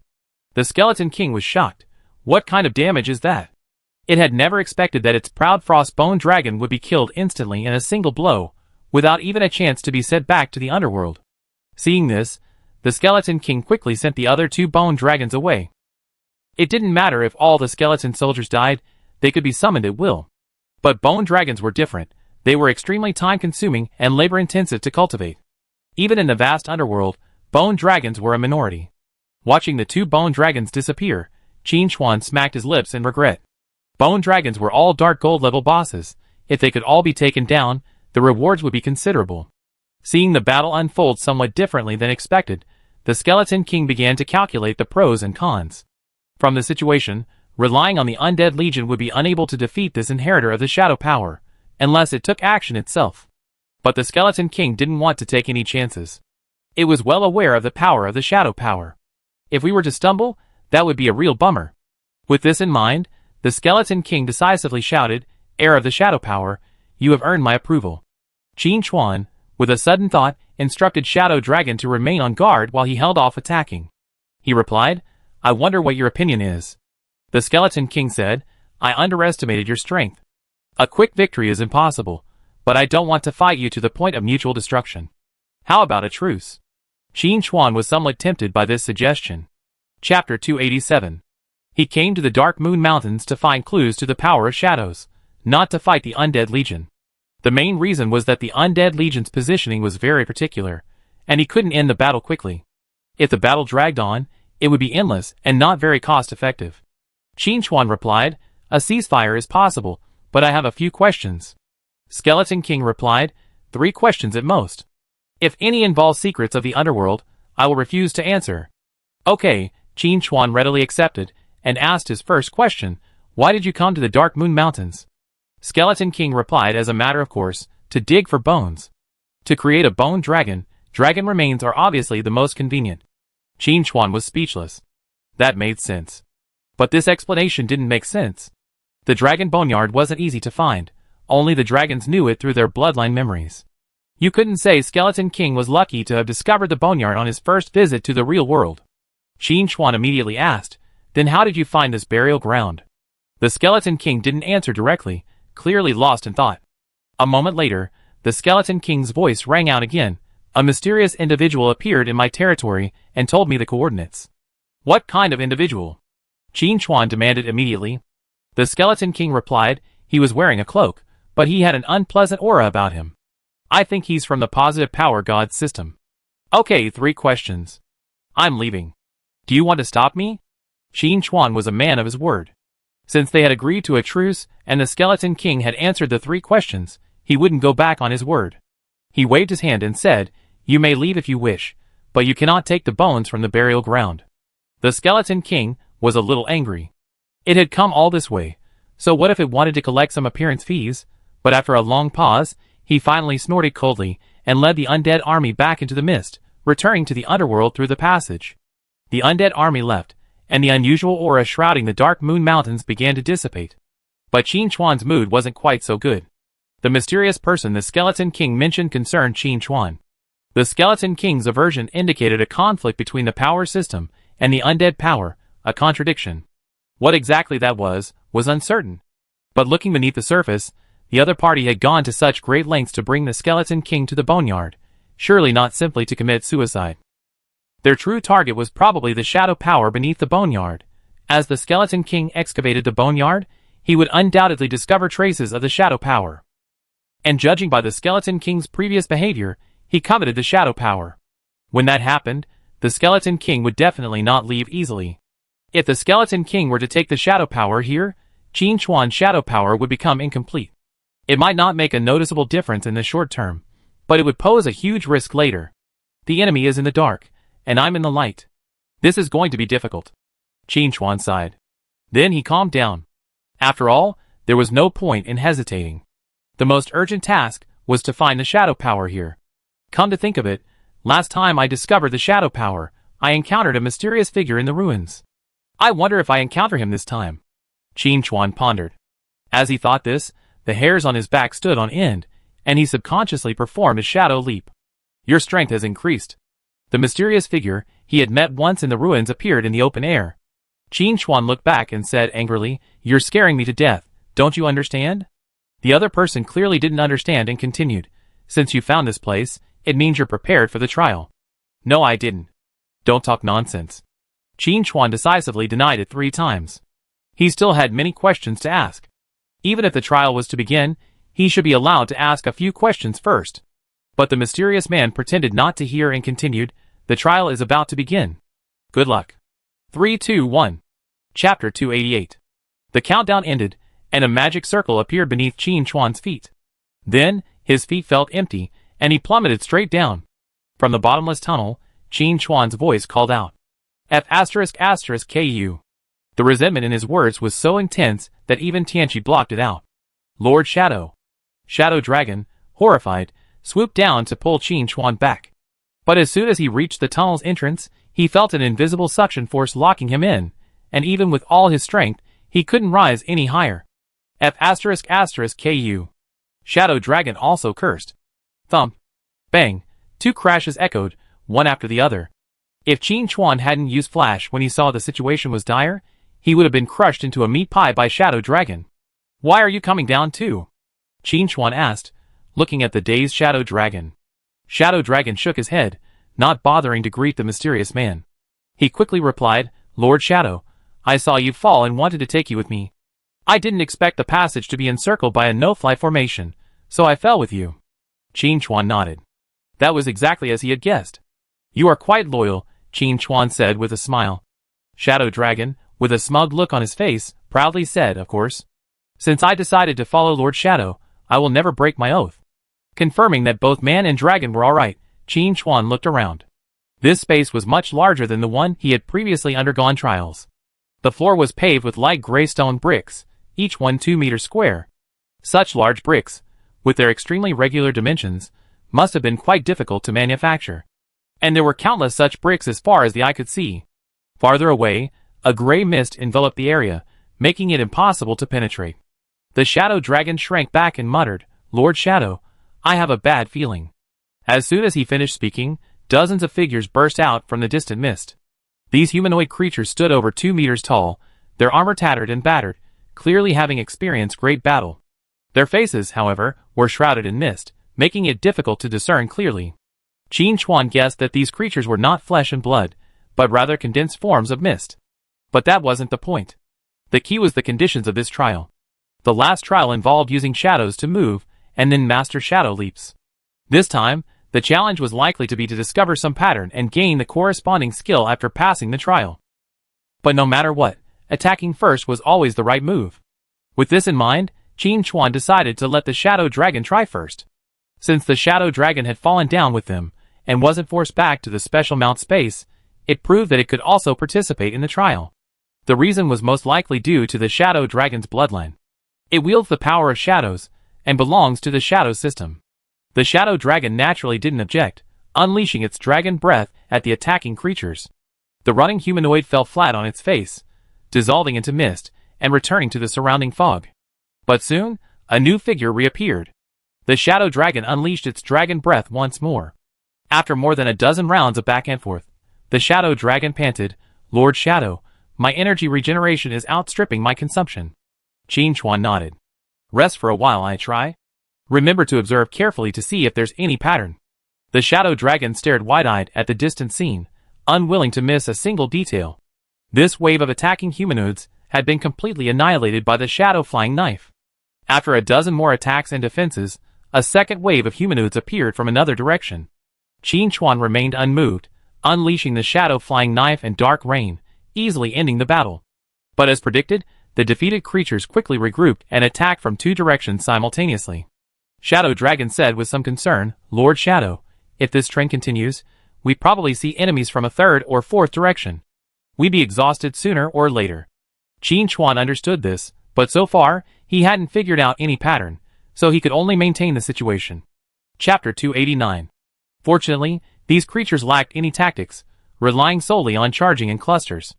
The Skeleton King was shocked. What kind of damage is that? It had never expected that its proud frostbone dragon would be killed instantly in a single blow, without even a chance to be sent back to the underworld. Seeing this, the Skeleton King quickly sent the other 2 bone dragons away. It didn't matter if all the skeleton soldiers died, they could be summoned at will. But bone dragons were different. They were extremely time-consuming and labor-intensive to cultivate. Even in the vast underworld, bone dragons were a minority. Watching the 2 bone dragons disappear, Qin Chuan smacked his lips in regret. Bone dragons were all dark gold level bosses. If they could all be taken down, the rewards would be considerable. Seeing the battle unfold somewhat differently than expected, the Skeleton King began to calculate the pros and cons. From the situation, relying on the Undead Legion would be unable to defeat this inheritor of the Shadow Power, unless it took action itself. But the Skeleton King didn't want to take any chances. It was well aware of the power of the Shadow Power. If we were to stumble, that would be a real bummer. With this in mind, the Skeleton King decisively shouted, "Heir of the Shadow Power, you have earned my approval." Qin Chuan, with a sudden thought, instructed Shadow Dragon to remain on guard while he held off attacking. He replied, "I wonder what your opinion is." The Skeleton King said, "I underestimated your strength. A quick victory is impossible, but I don't want to fight you to the point of mutual destruction. How about a truce?" Qin Chuan was somewhat tempted by this suggestion. Chapter 287. He came to the Dark Moon Mountains to find clues to the power of shadows, not to fight the Undead Legion. The main reason was that the Undead Legion's positioning was very particular, and he couldn't end the battle quickly. If the battle dragged on, it would be endless and not very cost-effective. Qin Chuan replied, "A ceasefire is possible, but I have a few questions." Skeleton King replied, 3 questions at most. If any involve secrets of the underworld, I will refuse to answer." "Okay," Qin Chuan readily accepted, and asked his first question, "Why did you come to the Dark Moon Mountains?" Skeleton King replied as a matter of course, "To dig for bones. To create a bone dragon, dragon remains are obviously the most convenient." Qin Chuan was speechless. That made sense. But this explanation didn't make sense. The dragon boneyard wasn't easy to find. Only the dragons knew it through their bloodline memories. You couldn't say Skeleton King was lucky to have discovered the boneyard on his first visit to the real world. Qin Chuan immediately asked, "Then how did you find this burial ground?" The Skeleton King didn't answer directly, clearly lost in thought. A moment later, the Skeleton King's voice rang out again. "A mysterious individual appeared in my territory and told me the coordinates." "What kind of individual?" Qin Chuan demanded immediately. The Skeleton King replied, "He was wearing a cloak, but he had an unpleasant aura about him. I think he's from the positive power god system. Okay, 3 questions. I'm leaving. Do you want to stop me? Qin Chuan was a man of his word. Since they had agreed to a truce and the Skeleton King had answered the 3 questions, he wouldn't go back on his word. He waved his hand and said, "You may leave if you wish, but you cannot take the bones from the burial ground." The Skeleton King was a little angry. It had come all this way, so what if it wanted to collect some appearance fees? But after a long pause, he finally snorted coldly and led the undead army back into the mist, returning to the underworld through the passage. The undead army left, and the unusual aura shrouding the Dark Moon Mountains began to dissipate. But Qin Chuan's mood wasn't quite so good. The mysterious person the Skeleton King mentioned concerned Qin Chuan. The Skeleton King's aversion indicated a conflict between the power system and the undead power, a contradiction. What exactly that was uncertain. But looking beneath the surface, the other party had gone to such great lengths to bring the Skeleton King to the boneyard, surely not simply to commit suicide. Their true target was probably the shadow power beneath the boneyard. As the Skeleton King excavated the boneyard, he would undoubtedly discover traces of the shadow power. And judging by the Skeleton King's previous behavior, he coveted the shadow power. When that happened, the Skeleton King would definitely not leave easily. If the Skeleton King were to take the shadow power here, Qin Chuan's shadow power would become incomplete. It might not make a noticeable difference in the short term, but it would pose a huge risk later. The enemy is in the dark, and I'm in the light. This is going to be difficult. Qin Chuan sighed. Then he calmed down. After all, there was no point in hesitating. The most urgent task was to find the shadow power here. Come to think of it, last time I discovered the shadow power, I encountered a mysterious figure in the ruins. I wonder if I encounter him this time. Qin Chuan pondered. As he thought this, the hairs on his back stood on end, and he subconsciously performed a shadow leap. Your strength has increased. The mysterious figure he had met once in the ruins appeared in the open air. Qin Chuan looked back and said angrily, "You're scaring me to death, don't you understand?" The other person clearly didn't understand and continued, "Since you found this place, it means you're prepared for the trial." "No, I didn't." "Don't talk nonsense." Qin Chuan decisively denied it 3 times. He still had many questions to ask. Even if the trial was to begin, he should be allowed to ask a few questions first. But the mysterious man pretended not to hear and continued, "The trial is about to begin. Good luck." 3, 2, 1. Chapter 288. The countdown ended, and a magic circle appeared beneath Qin Chuan's feet. Then, his feet felt empty, and he plummeted straight down. From the bottomless tunnel, Qin Chuan's voice called out, F*****KU. The resentment in his words was so intense that even Tianqi blocked it out. Lord Shadow. Shadow Dragon, horrified, swooped down to pull Qin Chuan back. But as soon as he reached the tunnel's entrance, he felt an invisible suction force locking him in, and even with all his strength, he couldn't rise any higher. F*****KU. Shadow Dragon also cursed. Thump. Bang. 2 crashes echoed, one after the other. If Qin Chuan hadn't used flash when he saw the situation was dire, he would have been crushed into a meat pie by Shadow Dragon. "Why are you coming down too?" Qin Chuan asked, looking at the dazed Shadow Dragon. Shadow Dragon shook his head, not bothering to greet the mysterious man. He quickly replied, "Lord Shadow, I saw you fall and wanted to take you with me. I didn't expect the passage to be encircled by a no-fly formation, so I fell with you." Qin Chuan nodded. That was exactly as he had guessed. "You are quite loyal," Qin Chuan said with a smile. Shadow Dragon, with a smug look on his face, proudly said, "Of course. Since I decided to follow Lord Shadow, I will never break my oath." Confirming that both man and dragon were alright, Qin Chuan looked around. This space was much larger than the one he had previously undergone trials. The floor was paved with light gray stone bricks, each one 2 meters square. Such large bricks, with their extremely regular dimensions, must have been quite difficult to manufacture. And there were countless such bricks as far as the eye could see. Farther away, a gray mist enveloped the area, making it impossible to penetrate. The Shadow Dragon shrank back and muttered, "Lord Shadow, I have a bad feeling." As soon as he finished speaking, dozens of figures burst out from the distant mist. These humanoid creatures stood over 2 meters tall, their armor tattered and battered, clearly having experienced great battle. Their faces, however, were shrouded in mist, making it difficult to discern clearly. Qin Chuan guessed that these creatures were not flesh and blood, but rather condensed forms of mist. But that wasn't the point. The key was the conditions of this trial. The last trial involved using shadows to move, and then master shadow leaps. This time, the challenge was likely to be to discover some pattern and gain the corresponding skill after passing the trial. But no matter what, attacking first was always the right move. With this in mind, Qin Chuan decided to let the Shadow Dragon try first. Since the Shadow Dragon had fallen down with them, and wasn't forced back to the special mount space, it proved that it could also participate in the trial. The reason was most likely due to the Shadow Dragon's bloodline. It wields the power of shadows, and belongs to the Shadow system. The Shadow Dragon naturally didn't object, unleashing its dragon breath at the attacking creatures. The running humanoid fell flat on its face, dissolving into mist, and returning to the surrounding fog. But soon, a new figure reappeared. The Shadow Dragon unleashed its dragon breath once more. After more than a dozen rounds of back and forth, the Shadow Dragon panted, "Lord Shadow, my energy regeneration is outstripping my consumption." Qin Chuan nodded. "Rest for a while, I try. Remember to observe carefully to see if there's any pattern." The Shadow Dragon stared wide-eyed at the distant scene, unwilling to miss a single detail. This wave of attacking humanoids had been completely annihilated by the Shadow Flying Knife. After a dozen more attacks and defenses, a second wave of humanoids appeared from another direction. Qin Chuan remained unmoved, unleashing the Shadow Flying Knife and Dark Rain, easily ending the battle. But as predicted, the defeated creatures quickly regrouped and attacked from two directions simultaneously. Shadow Dragon said with some concern, "Lord Shadow, if this trend continues, we probably see enemies from a third or fourth direction. We'd be exhausted sooner or later." Qin Chuan understood this, but so far, he hadn't figured out any pattern, so he could only maintain the situation. Chapter 289. Fortunately, these creatures lacked any tactics, relying solely on charging in clusters.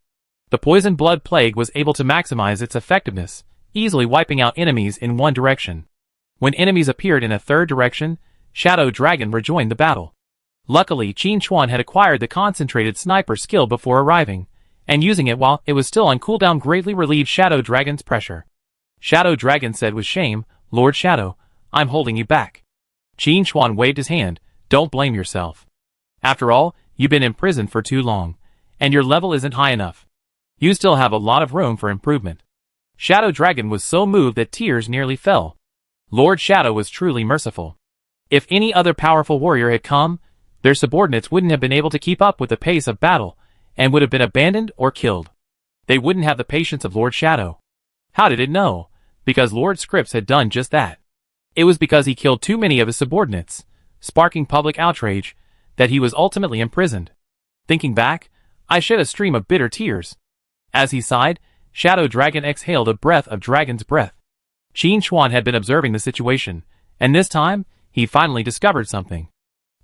The poison blood plague was able to maximize its effectiveness, easily wiping out enemies in one direction. When enemies appeared in a third direction, Shadow Dragon rejoined the battle. Luckily, Qin Chuan had acquired the concentrated sniper skill before arriving, and using it while it was still on cooldown greatly relieved Shadow Dragon's pressure. Shadow Dragon said with shame, "Lord Shadow, I'm holding you back." Qin Chuan waved his hand, "Don't blame yourself. After all, you've been imprisoned for too long, and your level isn't high enough. You still have a lot of room for improvement." Shadow Dragon was so moved that tears nearly fell. Lord Shadow was truly merciful. If any other powerful warrior had come, their subordinates wouldn't have been able to keep up with the pace of battle, and would have been abandoned or killed. They wouldn't have the patience of Lord Shadow. How did it know? Because Lord Scripps had done just that. It was because he killed too many of his subordinates, sparking public outrage, that he was ultimately imprisoned. Thinking back, I shed a stream of bitter tears. As he sighed, Shadow Dragon exhaled a breath of dragon's breath. Qin Chuan had been observing the situation, and this time, he finally discovered something.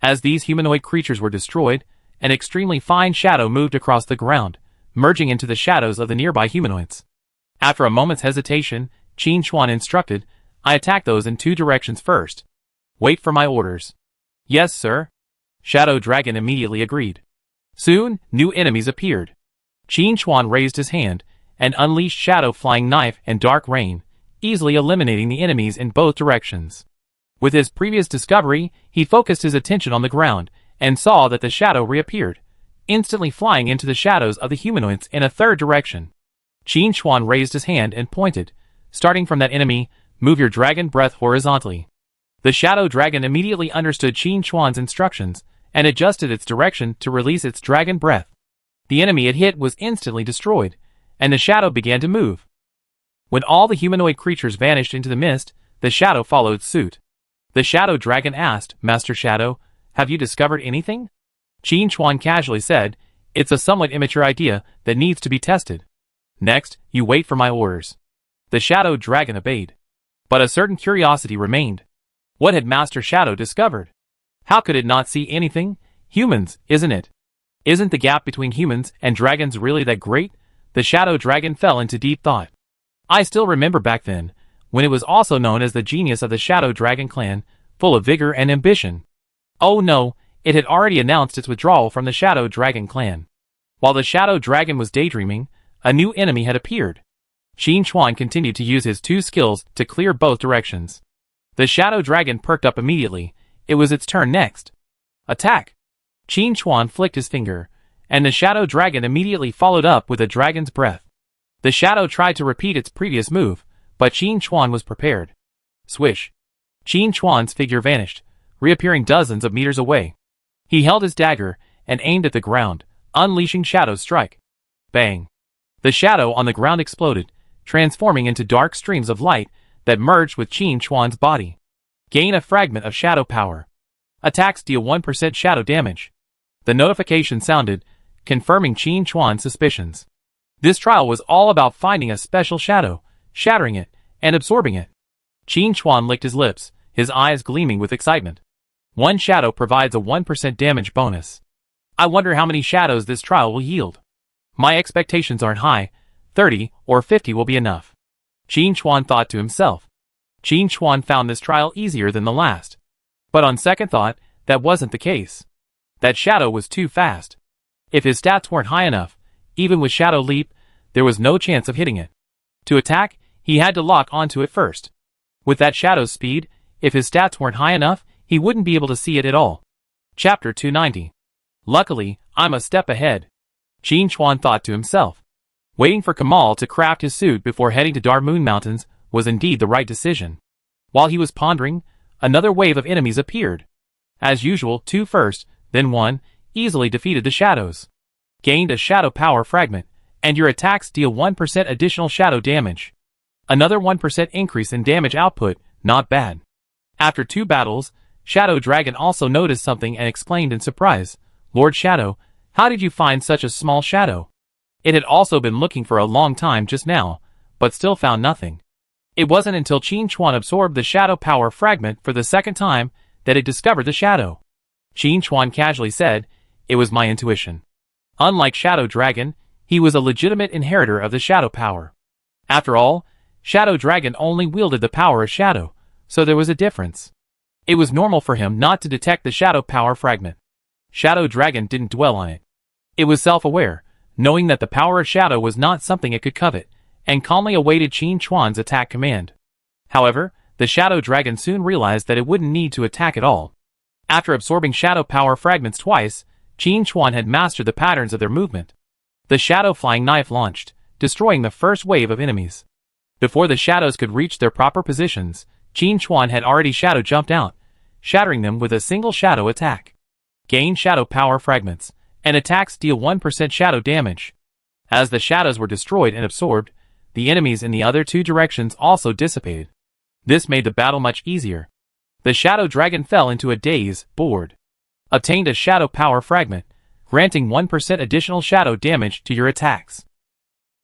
As these humanoid creatures were destroyed, an extremely fine shadow moved across the ground, merging into the shadows of the nearby humanoids. After a moment's hesitation, Qin Chuan instructed, "I attack those in two directions first. Wait for my orders." "Yes, sir." Shadow Dragon immediately agreed. Soon, new enemies appeared. Qin Chuan raised his hand, and unleashed Shadow Flying Knife and Dark Rain, easily eliminating the enemies in both directions. With his previous discovery, he focused his attention on the ground, and saw that the shadow reappeared, instantly flying into the shadows of the humanoids in a third direction. Qin Chuan raised his hand and pointed, "Starting from that enemy, move your dragon breath horizontally." The Shadow Dragon immediately understood Qin Chuan's instructions, and adjusted its direction to release its dragon breath. The enemy it hit was instantly destroyed, and the shadow began to move. When all the humanoid creatures vanished into the mist, the shadow followed suit. The Shadow Dragon asked, "Master Shadow, have you discovered anything?" Qin Chuan casually said, "It's a somewhat immature idea that needs to be tested. Next, you wait for my orders." The Shadow Dragon obeyed. But a certain curiosity remained. What had Master Shadow discovered? How could it not see anything? Humans, isn't it? Isn't the gap between humans and dragons really that great? The Shadow Dragon fell into deep thought. I still remember back then, when it was also known as the genius of the Shadow Dragon clan, full of vigor and ambition. Oh no, it had already announced its withdrawal from the Shadow Dragon clan. While the Shadow Dragon was daydreaming, a new enemy had appeared. Qin Chuan continued to use his two skills to clear both directions. The Shadow Dragon perked up immediately. It was its turn next. Attack! Qin Chuan flicked his finger, and the Shadow Dragon immediately followed up with a dragon's breath. The shadow tried to repeat its previous move, But Qin Chuan was prepared. Swish. Qin Chuan's figure vanished, reappearing dozens of meters away. He held his dagger and aimed at the ground, unleashing Shadow's strike. Bang. The shadow on the ground exploded, transforming into dark streams of light that merged with Qin Chuan's body. Gain a fragment of shadow power. Attacks deal 1% shadow damage. The notification sounded, confirming Qin Chuan's suspicions. This trial was all about finding a special shadow, shattering it, and absorbing it. Qin Chuan licked his lips, his eyes gleaming with excitement. One shadow provides a 1% damage bonus. I wonder how many shadows this trial will yield. My expectations aren't high, 30 or 50 will be enough. Qin Chuan thought to himself. Qin Chuan found this trial easier than the last. But on second thought, that wasn't the case. That shadow was too fast. If his stats weren't high enough, even with Shadow Leap, there was no chance of hitting it. To attack, he had to lock onto it first. With that shadow's speed, if his stats weren't high enough, he wouldn't be able to see it at all. Chapter 290. Luckily, I'm a step ahead. Qin Chuan thought to himself. Waiting for Kamal to craft his suit before heading to Dar Moon Mountains was indeed the right decision. While he was pondering, another wave of enemies appeared. As usual, 2 first, then 1, easily defeated the shadows. Gained a shadow power fragment, and your attacks deal 1% additional shadow damage. Another 1% increase in damage output, not bad. After 2 battles, Shadow Dragon also noticed something and exclaimed in surprise, Lord Shadow, how did you find such a small shadow? It had also been looking for a long time just now, but still found nothing. It wasn't until Qin Chuan absorbed the shadow power fragment for the second time that it discovered the shadow. Qin Chuan casually said, it was my intuition. Unlike Shadow Dragon, he was a legitimate inheritor of the shadow power. After all, Shadow Dragon only wielded the power of shadow, so there was a difference. It was normal for him not to detect the shadow power fragment. Shadow Dragon didn't dwell on it. It was self-aware, knowing that the power of shadow was not something it could covet, and calmly awaited Qin Chuan's attack command. However, the Shadow Dragon soon realized that it wouldn't need to attack at all. After absorbing shadow power fragments twice, Qin Chuan had mastered the patterns of their movement. The shadow flying knife launched, destroying the first wave of enemies. Before the shadows could reach their proper positions, Qin Chuan had already shadow jumped out, shattering them with a single shadow attack. Gain shadow power fragments, and attacks deal 1% shadow damage. As the shadows were destroyed and absorbed, the enemies in the other 2 directions also dissipated. This made the battle much easier. The Shadow Dragon fell into a daze, bored. Obtained a shadow power fragment, granting 1% additional shadow damage to your attacks.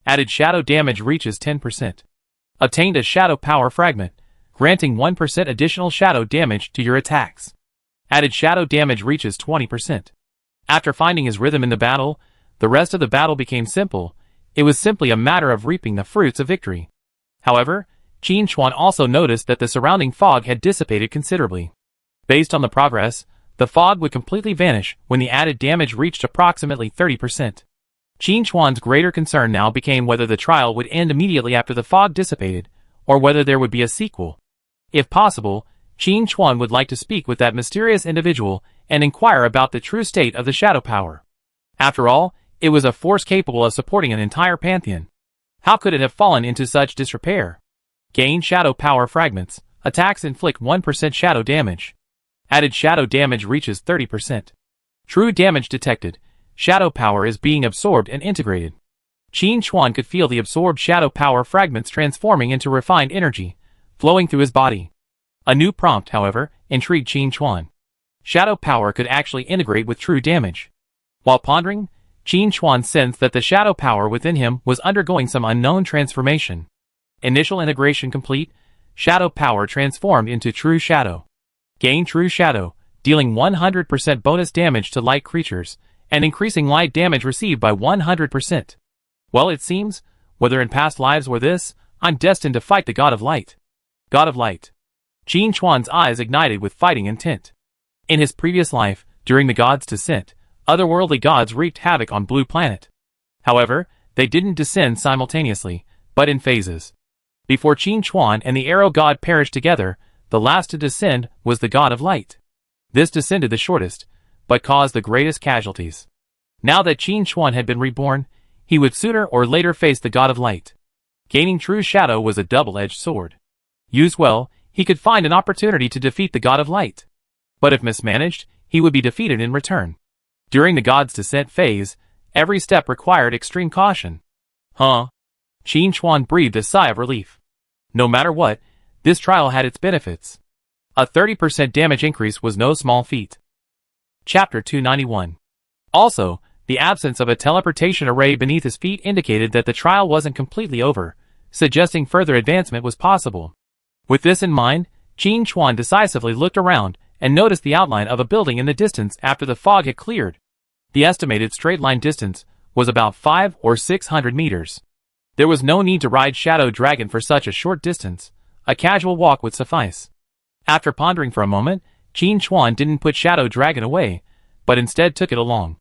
Added shadow damage reaches 10%. Obtained a shadow power fragment, granting 1% additional shadow damage to your attacks. Added shadow damage reaches 20%. After finding his rhythm in the battle, the rest of the battle became simple. It was simply a matter of reaping the fruits of victory. However, Qin Chuan also noticed that the surrounding fog had dissipated considerably. Based on the progress, the fog would completely vanish when the added damage reached approximately 30%. Qin Chuan's greater concern now became whether the trial would end immediately after the fog dissipated, or whether there would be a sequel. If possible, Qin Chuan would like to speak with that mysterious individual and inquire about the true state of the shadow power. After all, it was a force capable of supporting an entire pantheon. How could it have fallen into such disrepair? Gain shadow power fragments. Attacks inflict 1% shadow damage. Added shadow damage reaches 30%. True damage detected. Shadow power is being absorbed and integrated. Qin Chuan could feel the absorbed shadow power fragments transforming into refined energy, flowing through his body. A new prompt, however, intrigued Qin Chuan. Shadow power could actually integrate with true damage. While pondering, Qin Chuan sensed that the shadow power within him was undergoing some unknown transformation. Initial integration complete, shadow power transformed into true shadow. Gain true shadow, dealing 100% bonus damage to light creatures, and increasing light damage received by 100%. Well, it seems, whether in past lives or this, I'm destined to fight the God of Light. God of Light. Qin Chuan's eyes ignited with fighting intent. In his previous life, during the God's descent, otherworldly gods wreaked havoc on Blue Planet. However, they didn't descend simultaneously, but in phases. Before Qin Chuan and the Arrow God perished together, the last to descend was the God of Light. This descended the shortest, but caused the greatest casualties. Now that Qin Chuan had been reborn, he would sooner or later face the God of Light. Gaining true shadow was a double-edged sword. Used well, he could find an opportunity to defeat the God of Light. But if mismanaged, he would be defeated in return. During the God's descent phase, every step required extreme caution. Huh? Qin Chuan breathed a sigh of relief. No matter what, this trial had its benefits. A 30% damage increase was no small feat. Chapter 291. Also, the absence of a teleportation array beneath his feet indicated that the trial wasn't completely over, suggesting further advancement was possible. With this in mind, Qin Chuan decisively looked around and noticed the outline of a building in the distance after the fog had cleared. The estimated straight-line distance was about 500 or 600 meters. There was no need to ride Shadow Dragon for such a short distance. A casual walk would suffice. After pondering for a moment, Qin Chuan didn't put Shadow Dragon away, but instead took it along.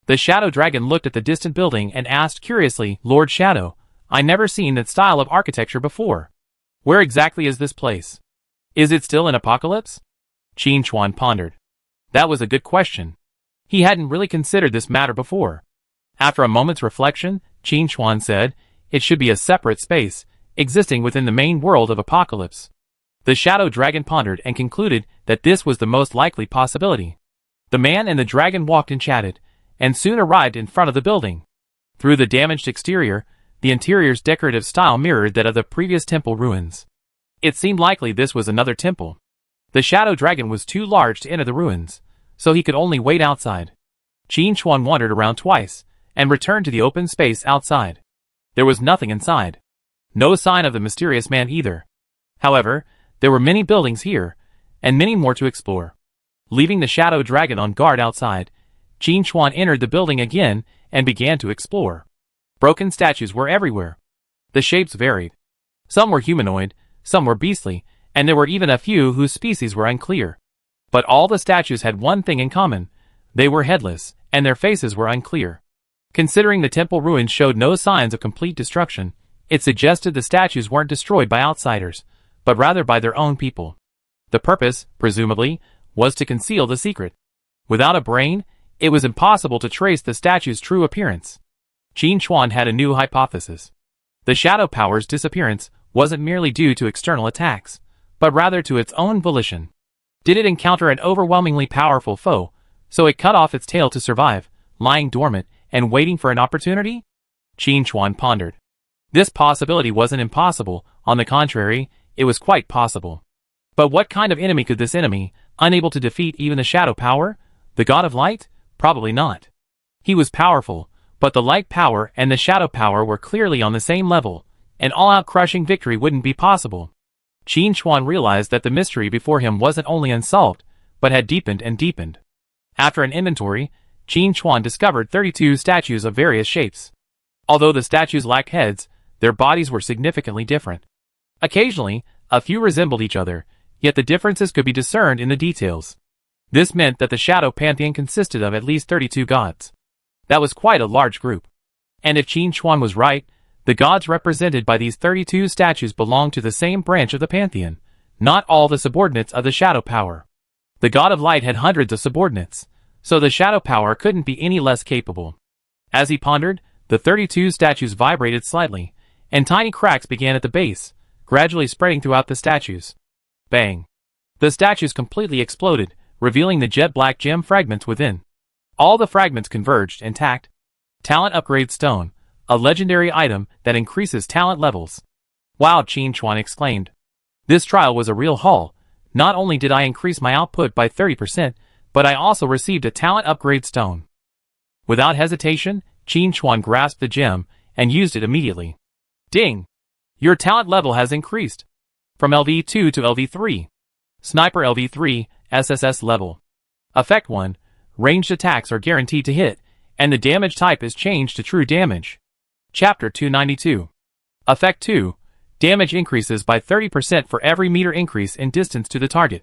The Shadow Dragon looked at the distant building and asked curiously, "Lord Shadow, I never seen that style of architecture before. Where exactly is this place? Is it still in Apocalypse?" Qin Chuan pondered. That was a good question. He hadn't really considered this matter before. After a moment's reflection, Qin Chuan said, "It should be a separate space, existing within the main world of Apocalypse." The Shadow Dragon pondered and concluded that this was the most likely possibility. The man and the dragon walked and chatted, and soon arrived in front of the building. Through the damaged exterior, the interior's decorative style mirrored that of the previous temple ruins. It seemed likely this was another temple. The Shadow Dragon was too large to enter the ruins, so he could only wait outside. Qin Chuan wandered around twice, and returned to the open space outside. There was nothing inside. No sign of the mysterious man either. However, there were many buildings here, and many more to explore. Leaving the Shadow Dragon on guard outside, Qin Chuan entered the building again and began to explore. Broken statues were everywhere. The shapes varied. Some were humanoid, some were beastly, and there were even a few whose species were unclear. But all the statues had one thing in common: they were headless, and their faces were unclear. Considering the temple ruins showed no signs of complete destruction, it suggested the statues weren't destroyed by outsiders, but rather by their own people. The purpose, presumably, was to conceal the secret. Without a brain, it was impossible to trace the statue's true appearance. Qin Chuan had a new hypothesis. The shadow power's disappearance wasn't merely due to external attacks, but rather to its own volition. Did it encounter an overwhelmingly powerful foe, so it cut off its tail to survive, lying dormant and waiting for an opportunity? Qin Chuan pondered. This possibility wasn't impossible, on the contrary, it was quite possible. But what kind of enemy could this enemy, unable to defeat even the shadow power? The God of Light? Probably not. He was powerful, but the light power and the shadow power were clearly on the same level. An all-out crushing victory wouldn't be possible. Qin Chuan realized that the mystery before him wasn't only unsolved, but had deepened and deepened. After an inventory, Qin Chuan discovered 32 statues of various shapes. Although the statues lacked heads, their bodies were significantly different. Occasionally, a few resembled each other, yet the differences could be discerned in the details. This meant that the Shadow Pantheon consisted of at least 32 gods. That was quite a large group. And if Qin Chuan was right, the gods represented by these 32 statues belonged to the same branch of the Pantheon, not all the subordinates of the Shadow Power. The God of Light had hundreds of subordinates, so the Shadow Power couldn't be any less capable. As he pondered, the 32 statues vibrated slightly, and tiny cracks began at the base, gradually spreading throughout the statues. Bang! The statues completely exploded, revealing the jet-black gem fragments within. All the fragments converged intact. Talent Upgrade Stone, a legendary item that increases talent levels. Wow, Qin Chuan exclaimed. This trial was a real haul. Not only did I increase my output by 30%, but I also received a Talent Upgrade Stone. Without hesitation, Qin Chuan grasped the gem and used it immediately. Ding! Your talent level has increased. From LV2 to LV3. Sniper LV3, SSS level. Effect 1. Ranged attacks are guaranteed to hit, and the damage type is changed to true damage. Chapter 292. Effect 2. Damage increases by 30% for every meter increase in distance to the target.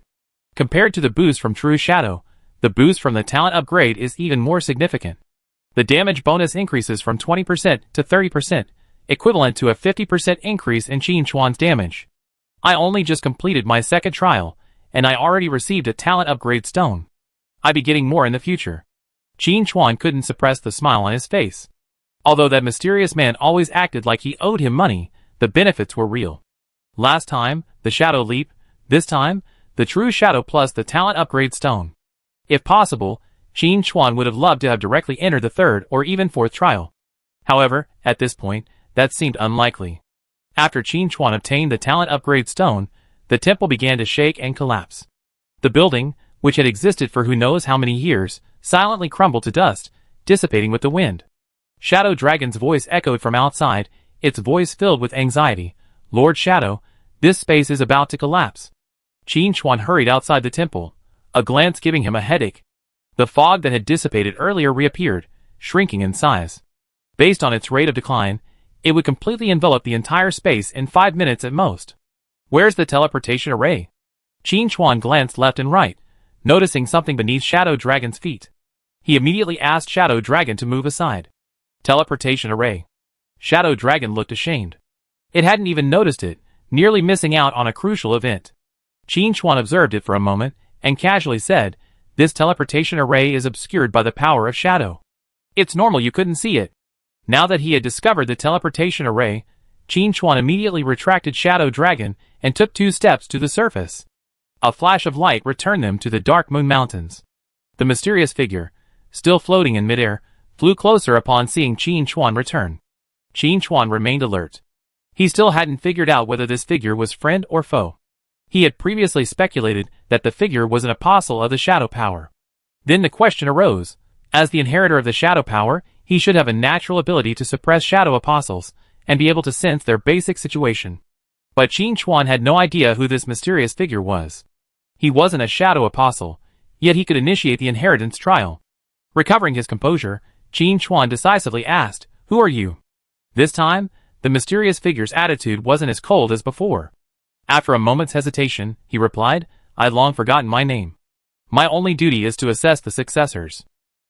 Compared to the boost from True Shadow, the boost from the talent upgrade is even more significant. The damage bonus increases from 20% to 30%, equivalent to a 50% increase in Qin Chuan's damage. I only just completed my second trial, and I already received a talent upgrade stone. I'll be getting more in the future. Qin Chuan couldn't suppress the smile on his face. Although that mysterious man always acted like he owed him money, the benefits were real. Last time, the Shadow Leap. This time, the True Shadow plus the Talent Upgrade Stone. If possible, Qin Chuan would have loved to have directly entered the third or even fourth trial. However, at this point, that seemed unlikely. After Qin Chuan obtained the Talent Upgrade Stone, the temple began to shake and collapse. The building, which had existed for who knows how many years, silently crumbled to dust, dissipating with the wind. Shadow Dragon's voice echoed from outside, its voice filled with anxiety. "Lord Shadow, this space is about to collapse." Qin Chuan hurried outside the temple, a glance giving him a headache. The fog that had dissipated earlier reappeared, shrinking in size. Based on its rate of decline, it would completely envelop the entire space in 5 minutes at most. "Where's the teleportation array?" Qin Chuan glanced left and right, noticing something beneath Shadow Dragon's feet. He immediately asked Shadow Dragon to move aside. "Teleportation array." Shadow Dragon looked ashamed. It hadn't even noticed it, nearly missing out on a crucial event. Qin Chuan observed it for a moment, and casually said, "This teleportation array is obscured by the power of shadow. It's normal you couldn't see it." Now that he had discovered the teleportation array, Qin Chuan immediately retracted Shadow Dragon and took 2 steps to the surface. A flash of light returned them to the Dark Moon Mountains. The mysterious figure, still floating in midair, flew closer upon seeing Qin Chuan return. Qin Chuan remained alert. He still hadn't figured out whether this figure was friend or foe. He had previously speculated that the figure was an apostle of the shadow power. Then the question arose, as the inheritor of the shadow power, he should have a natural ability to suppress shadow apostles, and be able to sense their basic situation. But Qin Chuan had no idea who this mysterious figure was. He wasn't a shadow apostle, yet he could initiate the inheritance trial. Recovering his composure, Qin Chuan decisively asked, "Who are you?" This time, the mysterious figure's attitude wasn't as cold as before. After a moment's hesitation, he replied, "I'd long forgotten my name. My only duty is to assess the successors."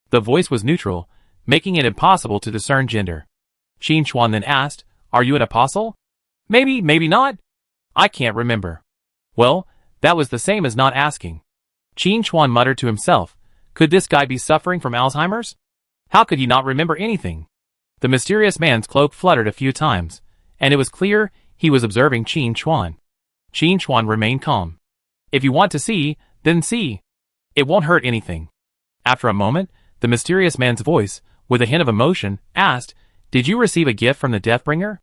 The voice was neutral, making it impossible to discern gender. Qin Chuan then asked, "Are you an apostle?" "Maybe, maybe not. I can't remember." Well, that was the same as not asking. Qin Chuan muttered to himself, could this guy be suffering from Alzheimer's? How could he not remember anything? The mysterious man's cloak fluttered a few times, and it was clear he was observing Qin Chuan. Qin Chuan remained calm. "If you want to see, then see. It won't hurt anything." After a moment, the mysterious man's voice, with a hint of emotion, asked, "Did you receive a gift from the Deathbringer?"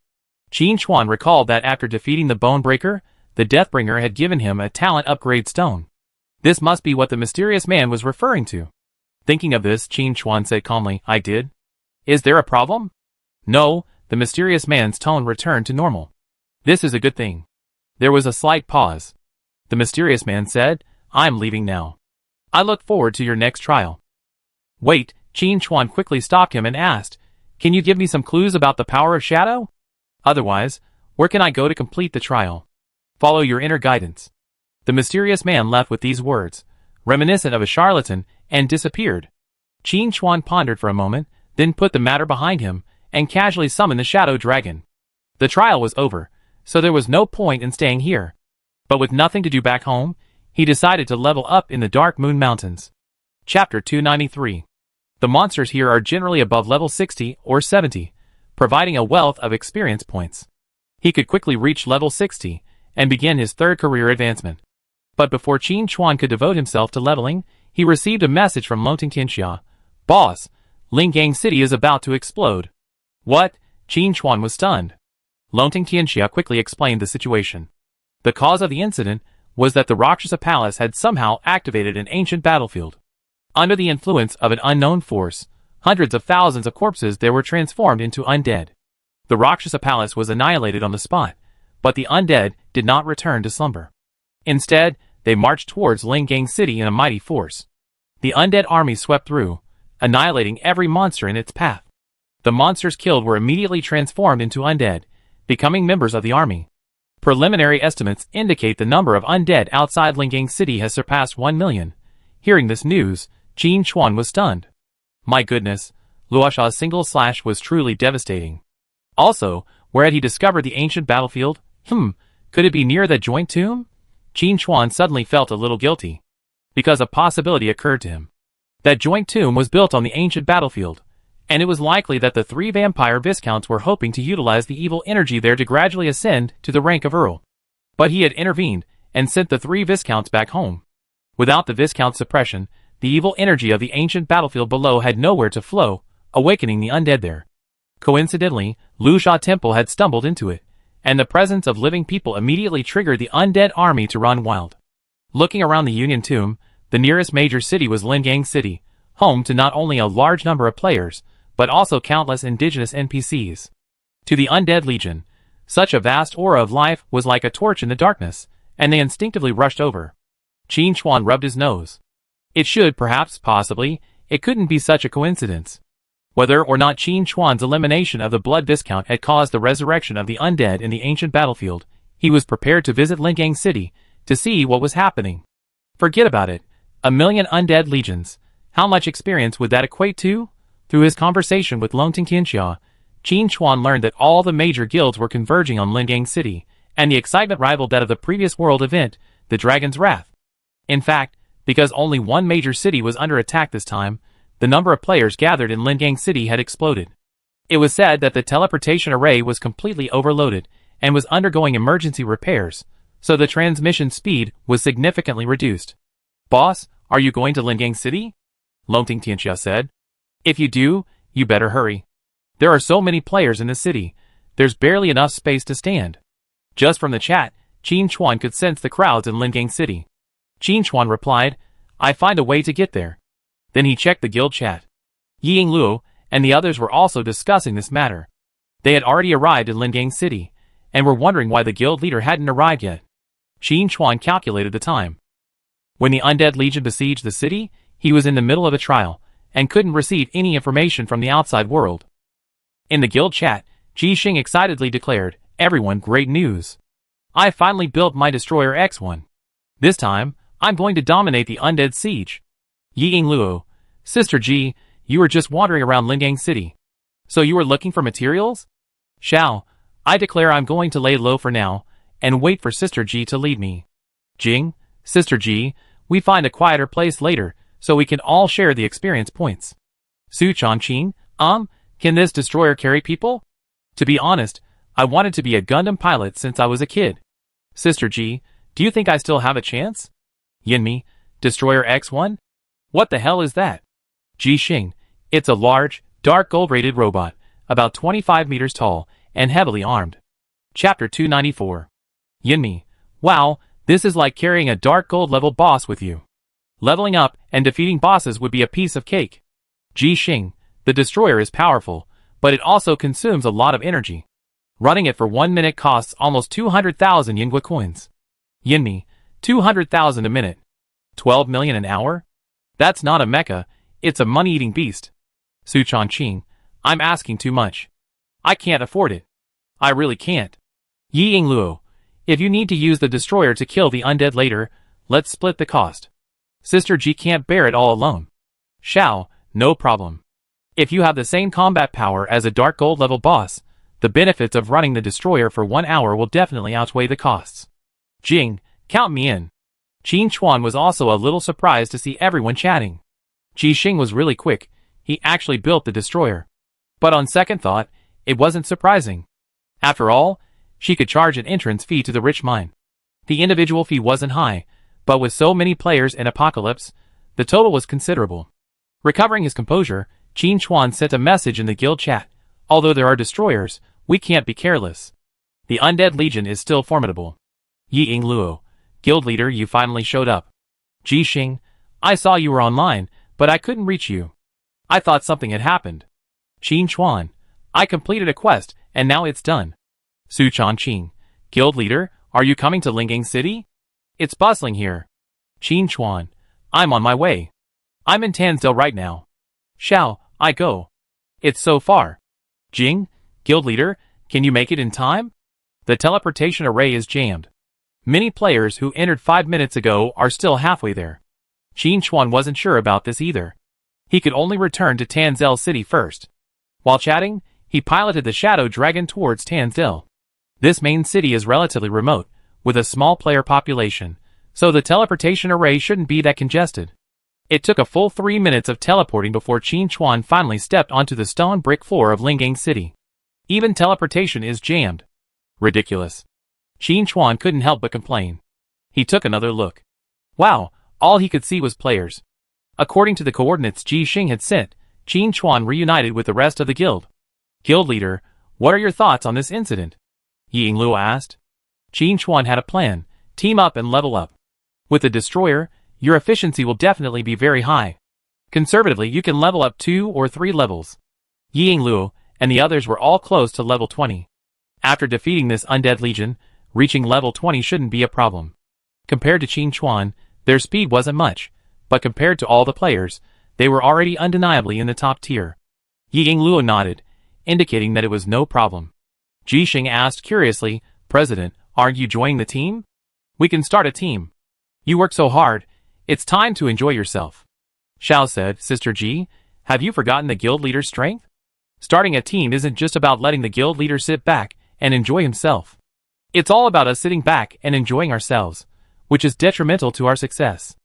Qin Chuan recalled that after defeating the Bonebreaker, the Deathbringer had given him a talent upgrade stone. This must be what the mysterious man was referring to. Thinking of this, Qin Chuan said calmly, "I did." "Is there a problem?" "No," the mysterious man's tone returned to normal. "This is a good thing." There was a slight pause. The mysterious man said, "I'm leaving now. I look forward to your next trial." "Wait," Qin Chuan quickly stopped him and asked, "Can you give me some clues about the power of shadow? Otherwise, where can I go to complete the trial? Follow your inner guidance." The mysterious man left with these words, reminiscent of a charlatan, and disappeared. Qin Chuan pondered for a moment, then put the matter behind him, and casually summoned the Shadow Dragon. The trial was over, so there was no point in staying here. But with nothing to do back home, he decided to level up in the Dark Moon Mountains. Chapter 293. The monsters here are generally above level 60 or 70, providing a wealth of experience points. He could quickly reach level 60, and begin his third career advancement. But before Qin Chuan could devote himself to leveling, he received a message from Longtingtianxia. "Boss, Lingang City is about to explode." "What?" Qin Chuan was stunned. Longtingtianxia quickly explained the situation. The cause of the incident was that the Rakshasa Palace had somehow activated an ancient battlefield. Under the influence of an unknown force, hundreds of thousands of corpses there were transformed into undead. The Rakshasa Palace was annihilated on the spot, but the undead did not return to slumber. Instead, they marched towards Lingang City in a mighty force. The undead army swept through, annihilating every monster in its path. The monsters killed were immediately transformed into undead, becoming members of the army. Preliminary estimates indicate the number of undead outside Lingang City has surpassed 1 million. Hearing this news, Qin Chuan was stunned. My goodness, Luosha's single slash was truly devastating. Also, where had he discovered the ancient battlefield? Could it be near that joint tomb? Qin Chuan suddenly felt a little guilty, because a possibility occurred to him. That joint tomb was built on the ancient battlefield, and it was likely that the 3 vampire viscounts were hoping to utilize the evil energy there to gradually ascend to the rank of Earl. But he had intervened and sent the 3 viscounts back home. Without the viscount suppression, the evil energy of the ancient battlefield below had nowhere to flow, awakening the undead there. Coincidentally, Lu Sha Temple had stumbled into it, and the presence of living people immediately triggered the undead army to run wild. Looking around the Union Tomb, the nearest major city was Lingang City, home to not only a large number of players, but also countless indigenous NPCs. To the Undead Legion, such a vast aura of life was like a torch in the darkness, and they instinctively rushed over. Qin Chuan rubbed his nose. It should, perhaps, possibly, it couldn't be such a coincidence. Whether or not Qin Chuan's elimination of the Blood Viscount had caused the resurrection of the undead in the ancient battlefield, he was prepared to visit Lingang City to see what was happening. Forget about it. 1,000,000 undead legions. How much experience would that equate to? Through his conversation with Longting Qianxia, Qin Chuan learned that all the major guilds were converging on Lingang City, and the excitement rivaled that of the previous world event, the Dragon's Wrath. In fact, because only one major city was under attack this time, the number of players gathered in Lingang City had exploded. It was said that the teleportation array was completely overloaded and was undergoing emergency repairs, so the transmission speed was significantly reduced. "Boss, are you going to Lingang City?" Longting Qianxia said. "If you do, you better hurry. There are so many players in the city, there's barely enough space to stand." Just from the chat, Qin Chuan could sense the crowds in Lingang City. Qin Chuan replied, "I find a way to get there." Then he checked the guild chat. Ying Luo and the others were also discussing this matter. They had already arrived in Lingang City, and were wondering why the guild leader hadn't arrived yet. Qin Chuan calculated the time. When the Undead Legion besieged the city, he was in the middle of a trial, and couldn't receive any information from the outside world. In the guild chat, Ji Xing excitedly declared, "Everyone, great news! I finally built my Destroyer X1. This time, I'm going to dominate the undead siege." Ying Luo, "Sister Ji, you were just wandering around Lingang City. So you were looking for materials?" "Shao, I declare I'm going to lay low for now, and wait for Sister Ji to lead me." "Jing, Sister Ji, we find a quieter place later, so we can all share the experience points." Su Changqing, can this destroyer carry people? To be honest, I wanted to be a Gundam pilot since I was a kid. Sister Ji, do you think I still have a chance? Yinmi, Destroyer X1? What the hell is that? Ji Xing, it's a large, dark gold-rated robot, about 25 meters tall, and heavily armed. Chapter 294. Yinmi, wow, this is like carrying a dark gold level boss with you. Leveling up and defeating bosses would be a piece of cake. Ji Xing, the destroyer is powerful, but it also consumes a lot of energy. Running it for 1 minute costs almost 200,000 Yingua coins. Yinmi, 200,000 a minute. 12 million an hour? That's not a mecha, it's a money-eating beast. Su Changqing, I'm asking too much. I can't afford it. I really can't. Ying Luo, if you need to use the destroyer to kill the undead later, let's split the cost. Sister Ji can't bear it all alone. Shao, no problem. If you have the same combat power as a dark gold level boss, the benefits of running the destroyer for 1 hour will definitely outweigh the costs. Jing, count me in. Qin Chuan was also a little surprised to see everyone chatting. Ji Xing was really quick, he actually built the destroyer. But on second thought, it wasn't surprising. After all, she could charge an entrance fee to the rich mine. The individual fee wasn't high, but with so many players in Apocalypse, the total was considerable. Recovering his composure, Qin Chuan sent a message in the guild chat. Although there are destroyers, we can't be careless. The Undead Legion is still formidable. Ying Luo, guild leader, you finally showed up. Ji Xing, I saw you were online, but I couldn't reach you. I thought something had happened. Qin Chuan, I completed a quest, and now it's done. Su Changqing, guild leader, are you coming to Lingang City? It's bustling here. Qin Chuan, I'm on my way. I'm in Tansdale right now. Shao, I go. It's so far. Jing, guild leader, can you make it in time? The teleportation array is jammed. Many players who entered 5 minutes ago are still halfway there. Qin Chuan wasn't sure about this either. He could only return to Tansdale City first. While chatting, he piloted the Shadow Dragon towards Tansdale. This main city is relatively remote, with a small player population, so the teleportation array shouldn't be that congested. It took a full 3 minutes of teleporting before Qin Chuan finally stepped onto the stone brick floor of Lingang City. Even teleportation is jammed. Ridiculous. Qin Chuan couldn't help but complain. He took another look. Wow, all he could see was players. According to the coordinates Ji Xing had sent, Qin Chuan reunited with the rest of the guild. Guild leader, what are your thoughts on this incident? Ying Luo asked. Qin Chuan had a plan: team up and level up. With the destroyer, your efficiency will definitely be very high. Conservatively, you can level up 2 or 3 levels. Ying Luo and the others were all close to level 20. After defeating this undead legion, reaching level 20 shouldn't be a problem. Compared to Qin Chuan, their speed wasn't much, but compared to all the players, they were already undeniably in the top tier. Ying Luo nodded, indicating that it was no problem. Ji Xing asked curiously, President, aren't you joining the team? We can start a team. You work so hard, it's time to enjoy yourself. Xiao said, Sister Ji, have you forgotten the guild leader's strength? Starting a team isn't just about letting the guild leader sit back and enjoy himself. It's all about us sitting back and enjoying ourselves, which is detrimental to our success.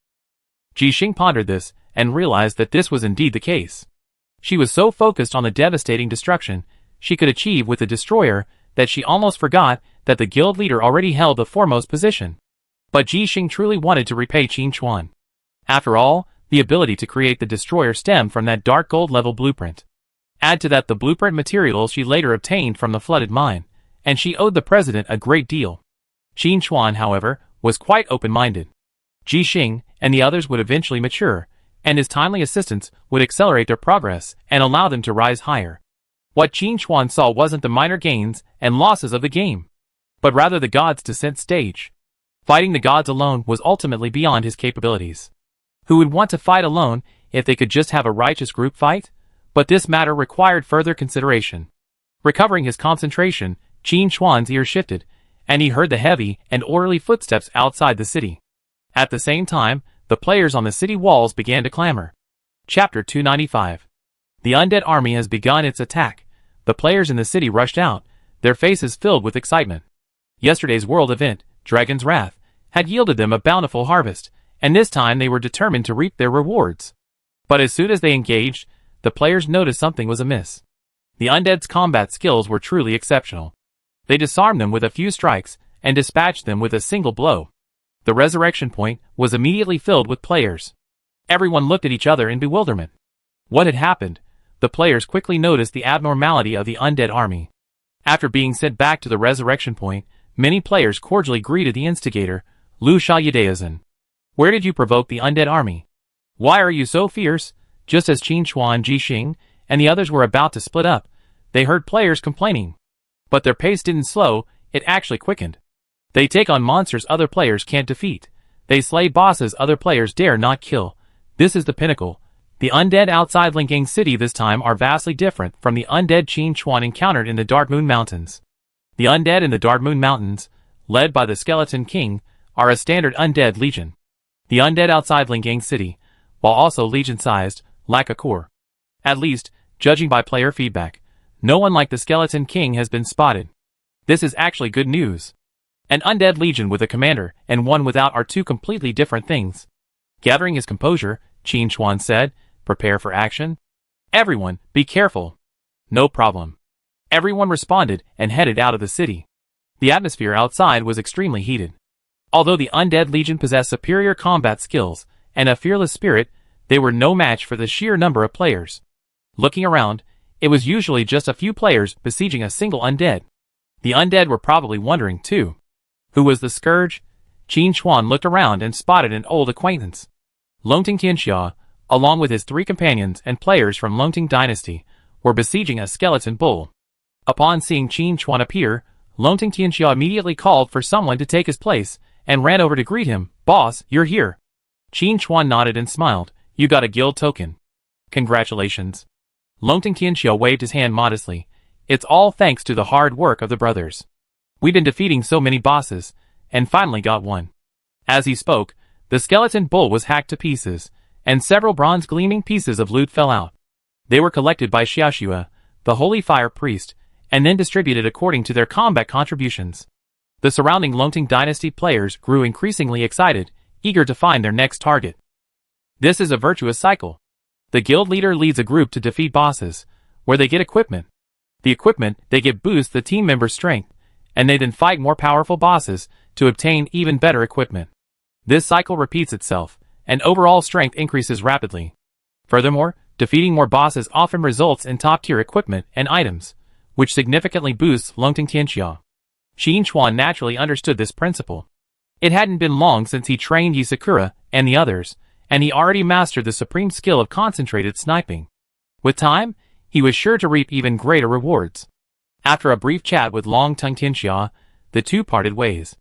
Ji Xing pondered this and realized that this was indeed the case. She was so focused on the devastating destruction she could achieve with the destroyer that she almost forgot that the guild leader already held the foremost position. But Ji Xing truly wanted to repay Qin Chuan. After all, the ability to create the destroyer stemmed from that dark gold level blueprint. Add to that the blueprint materials she later obtained from the flooded mine, and she owed the president a great deal. Qin Chuan, however, was quite open-minded. Ji Xing and the others would eventually mature, and his timely assistance would accelerate their progress and allow them to rise higher. What Qin Chuan saw wasn't the minor gains and losses of the game, but rather the gods' descent stage. Fighting the gods alone was ultimately beyond his capabilities. Who would want to fight alone if they could just have a righteous group fight? But this matter required further consideration. Recovering his concentration, Qin Chuan's ear shifted, and he heard the heavy and orderly footsteps outside the city. At the same time, the players on the city walls began to clamor. Chapter 295. The undead army has begun its attack. The players in the city rushed out, their faces filled with excitement. Yesterday's world event, Dragon's Wrath, had yielded them a bountiful harvest, and this time they were determined to reap their rewards. But as soon as they engaged, the players noticed something was amiss. The undead's combat skills were truly exceptional. They disarmed them with a few strikes and dispatched them with a single blow. The resurrection point was immediately filled with players. Everyone looked at each other in bewilderment. What had happened? The players quickly noticed the abnormality of the undead army. After being sent back to the resurrection point, many players cordially greeted the instigator, Lu Xiaoyudeizhen. Where did you provoke the undead army? Why are you so fierce? Just as Qin Chuan, Ji Xing, and the others were about to split up, they heard players complaining. But their pace didn't slow, it actually quickened. They take on monsters other players can't defeat. They slay bosses other players dare not kill. This is the pinnacle. The undead outside Lingang City this time are vastly different from the undead Qin Chuan encountered in the Dark Moon Mountains. The undead in the Dark Moon Mountains, led by the Skeleton King, are a standard undead legion. The undead outside Lingang City, while also legion-sized, lack a core. At least, judging by player feedback, no one like the Skeleton King has been spotted. This is actually good news. An undead legion with a commander and one without are two completely different things. Gathering his composure, Qin Chuan said, Prepare for action. Everyone, be careful. No problem. Everyone responded and headed out of the city. The atmosphere outside was extremely heated. Although the undead legion possessed superior combat skills and a fearless spirit, they were no match for the sheer number of players. Looking around, it was usually just a few players besieging a single undead. The undead were probably wondering too. Who was the scourge? Qin Chuan looked around and spotted an old acquaintance. Longting Tianxia, along with his 3 companions and players from Longting Dynasty, were besieging a skeleton bull. Upon seeing Qin Chuan appear, Longting Tianxia immediately called for someone to take his place and ran over to greet him. Boss, you're here. Qin Chuan nodded and smiled. You got a guild token. Congratulations. Longting Tianxia waved his hand modestly. It's all thanks to the hard work of the brothers. We've been defeating so many bosses, and finally got one. As he spoke, the skeleton bull was hacked to pieces, and several bronze gleaming pieces of loot fell out. They were collected by Xiaoxue, the holy fire priest, and then distributed according to their combat contributions. The surrounding Longting Dynasty players grew increasingly excited, eager to find their next target. This is a virtuous cycle. The guild leader leads a group to defeat bosses, where they get equipment. The equipment they get boosts the team members' strength, and they then fight more powerful bosses to obtain even better equipment. This cycle repeats itself, and overall strength increases rapidly. Furthermore, defeating more bosses often results in top-tier equipment and items, which significantly boosts confrontation. Qin Chuan naturally understood this principle. It hadn't been long since he trained Yi Sakura and the others, and he already mastered the supreme skill of concentrated sniping. With time, he was sure to reap even greater rewards. After a brief chat with Long Tongue Tianxia, the two parted ways.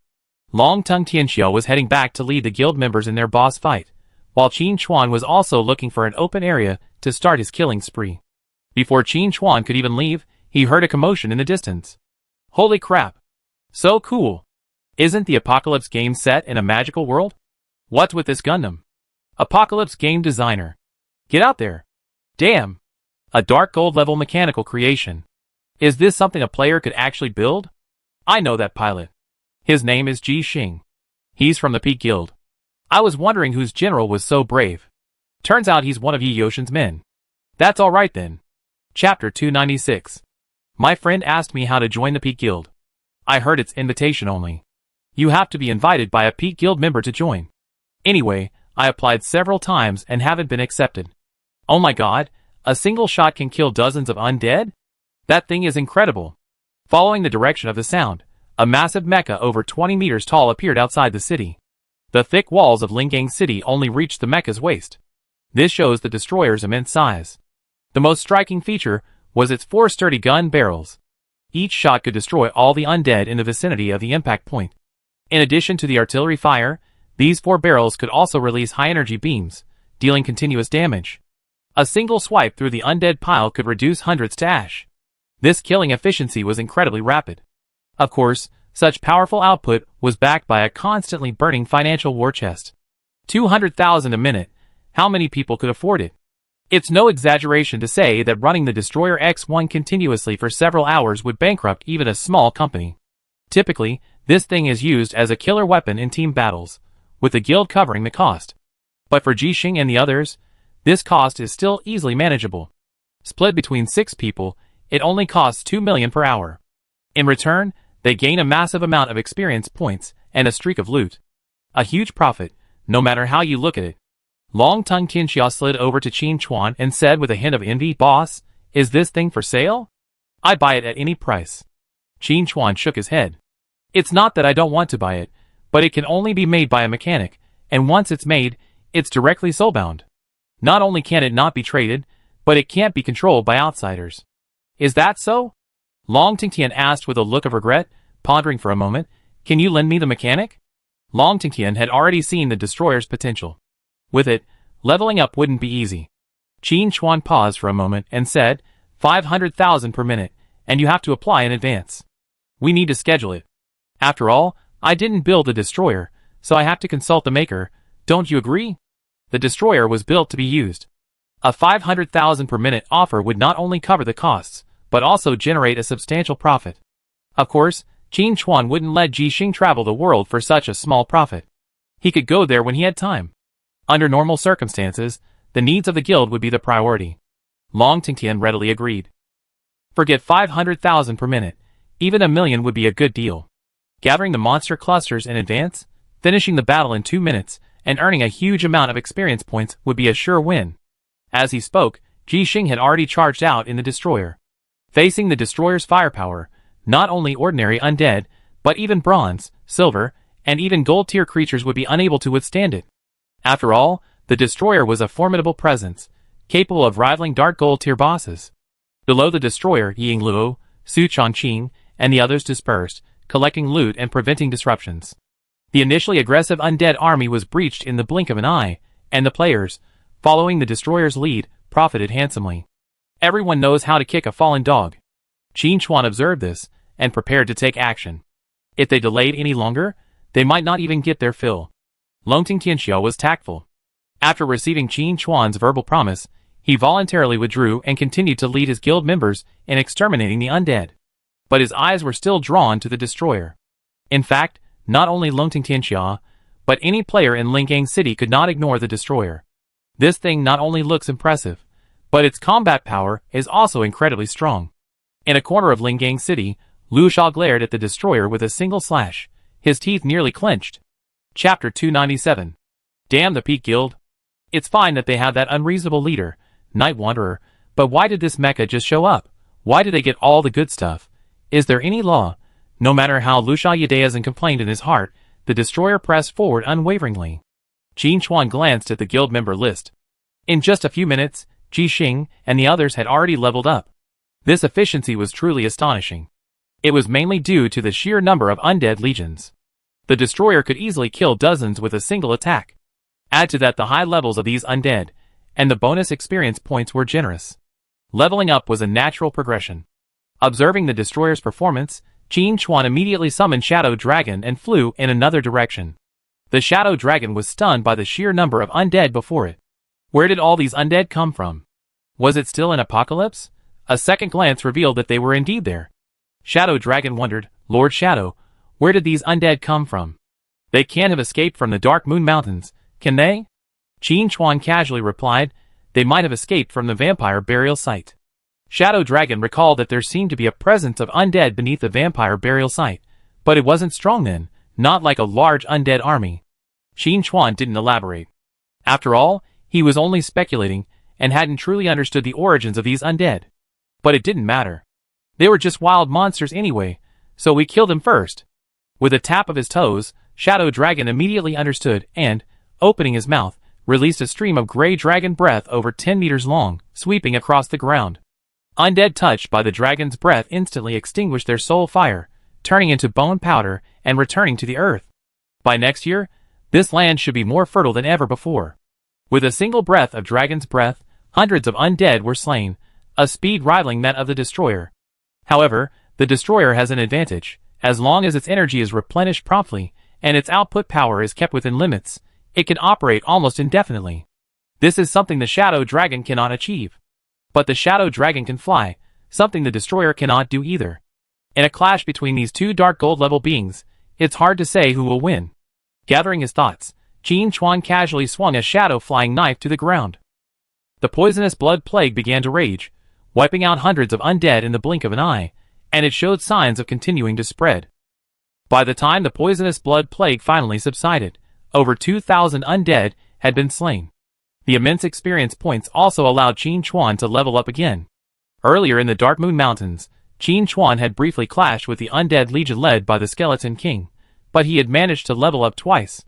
Long Tongue Tianxia was heading back to lead the guild members in their boss fight, while Qin Chuan was also looking for an open area to start his killing spree. Before Qin Chuan could even leave, he heard a commotion in the distance. Holy crap! So cool! Isn't the Apocalypse game set in a magical world? What's with this Gundam? Apocalypse game designer. Get out there! Damn! A dark gold level mechanical creation. Is this something a player could actually build? I know that pilot. His name is Ji Xing. He's from the Peak Guild. I was wondering whose general was so brave. Turns out he's one of Yi Yoshin's men. That's alright then. Chapter 296. My friend asked me how to join the Peak Guild. I heard it's invitation only. You have to be invited by a Peak Guild member to join. Anyway, I applied several times and haven't been accepted. Oh my god, a single shot can kill dozens of undead? That thing is incredible. Following the direction of the sound, a massive mecha over 20 meters tall appeared outside the city. The thick walls of Lingang City only reached the mecha's waist. This shows the destroyer's immense size. The most striking feature was its 4 sturdy gun barrels. Each shot could destroy all the undead in the vicinity of the impact point. In addition to the artillery fire, these 4 barrels could also release high-energy beams, dealing continuous damage. A single swipe through the undead pile could reduce hundreds to ash. This killing efficiency was incredibly rapid. Of course, such powerful output was backed by a constantly burning financial war chest. 200,000 a minute. How many people could afford it? It's no exaggeration to say that running the Destroyer X1 continuously for several hours would bankrupt even a small company. Typically, this thing is used as a killer weapon in team battles, with the guild covering the cost. But for Ji Xing and the others, this cost is still easily manageable. Split between 6 people, it only costs 2 million per hour. In return, they gain a massive amount of experience points and a streak of loot. A huge profit, no matter how you look at it. Long Tongue Tianxia slid over to Qin Chuan and said with a hint of envy, "Boss, is this thing for sale? I'd buy it at any price." Qin Chuan shook his head. It's not that I don't want to buy it, but it can only be made by a mechanic, and once it's made, it's directly soulbound. Not only can it not be traded, but it can't be controlled by outsiders. Is that so? Long Tingtian asked with a look of regret, pondering for a moment. Can you lend me the mechanic? Long Tingtian had already seen the destroyer's potential. With it, leveling up wouldn't be easy. Qin Chuan paused for a moment and said, 500,000 per minute, and you have to apply in advance. We need to schedule it. After all, I didn't build the destroyer, so I have to consult the maker. Don't you agree? The destroyer was built to be used. A 500,000 per minute offer would not only cover the costs, but also generate a substantial profit. Of course, Qin Chuan wouldn't let Ji Xing travel the world for such a small profit. He could go there when he had time. Under normal circumstances, the needs of the guild would be the priority. Long Tingtian readily agreed. Forget 500,000 per minute, even $1 million would be a good deal. Gathering the monster clusters in advance, finishing the battle in 2 minutes, and earning a huge amount of experience points would be a sure win. As he spoke, Ji Xing had already charged out in the destroyer. Facing the destroyer's firepower, not only ordinary undead, but even bronze, silver, and even gold-tier creatures would be unable to withstand it. After all, the destroyer was a formidable presence, capable of rivaling dark gold-tier bosses. Below the destroyer, Ying Luo, Su Changqing, and the others dispersed, collecting loot and preventing disruptions. The initially aggressive undead army was breached in the blink of an eye, and the players, following the destroyer's lead, profited handsomely. Everyone knows how to kick a fallen dog. Qin Chuan observed this, and prepared to take action. If they delayed any longer, they might not even get their fill. Long Tingtianxiao was tactful. After receiving Qin Chuan's verbal promise, he voluntarily withdrew and continued to lead his guild members in exterminating the undead. But his eyes were still drawn to the destroyer. In fact, not only Long Tingtianxiao, but any player in Lingang City could not ignore the destroyer. This thing not only looks impressive, but its combat power is also incredibly strong. In a corner of Lingang City, Lu Sha glared at the destroyer with a single slash, his teeth nearly clenched. Chapter 297. Damn the Peak Guild. It's fine that they have that unreasonable leader, Night Wanderer, but why did this mecha just show up? Why did they get all the good stuff? Is there any law? No matter how Lu Sha Yudaizan complained in his heart, the destroyer pressed forward unwaveringly. Qin Chuan glanced at the guild member list. In just a few minutes, Ji Xing and the others had already leveled up. This efficiency was truly astonishing. It was mainly due to the sheer number of undead legions. The destroyer could easily kill dozens with a single attack. Add to that the high levels of these undead, and the bonus experience points were generous. Leveling up was a natural progression. Observing the destroyer's performance, Qin Chuan immediately summoned Shadow Dragon and flew in another direction. The Shadow Dragon was stunned by the sheer number of undead before it. Where did all these undead come from? Was it still an apocalypse? A second glance revealed that they were indeed there. Shadow Dragon wondered, Lord Shadow, where did these undead come from? They can't have escaped from the Dark Moon Mountains, can they? Qin Chuan casually replied, they might have escaped from the vampire burial site. Shadow Dragon recalled that there seemed to be a presence of undead beneath the vampire burial site, but it wasn't strong then, not like a large undead army. Qin Chuan didn't elaborate. After all, he was only speculating, and hadn't truly understood the origins of these undead. But it didn't matter. They were just wild monsters anyway, so we killed them first. With a tap of his toes, Shadow Dragon immediately understood and, opening his mouth, released a stream of gray dragon breath over 10 meters long, sweeping across the ground. Undead touched by the dragon's breath instantly extinguished their soul fire, turning into bone powder and returning to the earth. By next year, this land should be more fertile than ever before. With a single breath of dragon's breath, hundreds of undead were slain, a speed rivaling that of the destroyer. However, the destroyer has an advantage. As long as its energy is replenished promptly, and its output power is kept within limits, it can operate almost indefinitely. This is something the Shadow Dragon cannot achieve. But the Shadow Dragon can fly, something the destroyer cannot do either. In a clash between these two dark gold level beings, it's hard to say who will win. Gathering his thoughts, Qin Chuan casually swung a shadow flying knife to the ground. The poisonous blood plague began to rage, wiping out hundreds of undead in the blink of an eye, and it showed signs of continuing to spread. By the time the poisonous blood plague finally subsided, over 2,000 undead had been slain. The immense experience points also allowed Qin Chuan to level up again. Earlier in the Dark Moon Mountains, Qin Chuan had briefly clashed with the undead legion led by the Skeleton King, but he had managed to level up twice.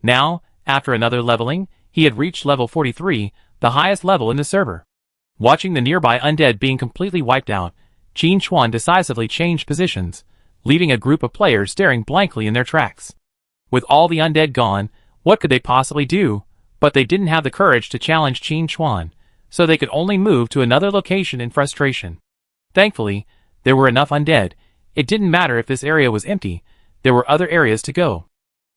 Now, after another leveling, he had reached level 43, the highest level in the server. Watching the nearby undead being completely wiped out, Qin Chuan decisively changed positions, leaving a group of players staring blankly in their tracks. With all the undead gone, what could they possibly do? But they didn't have the courage to challenge Qin Chuan, so they could only move to another location in frustration. Thankfully, there were enough undead. It didn't matter if this area was empty, there were other areas to go.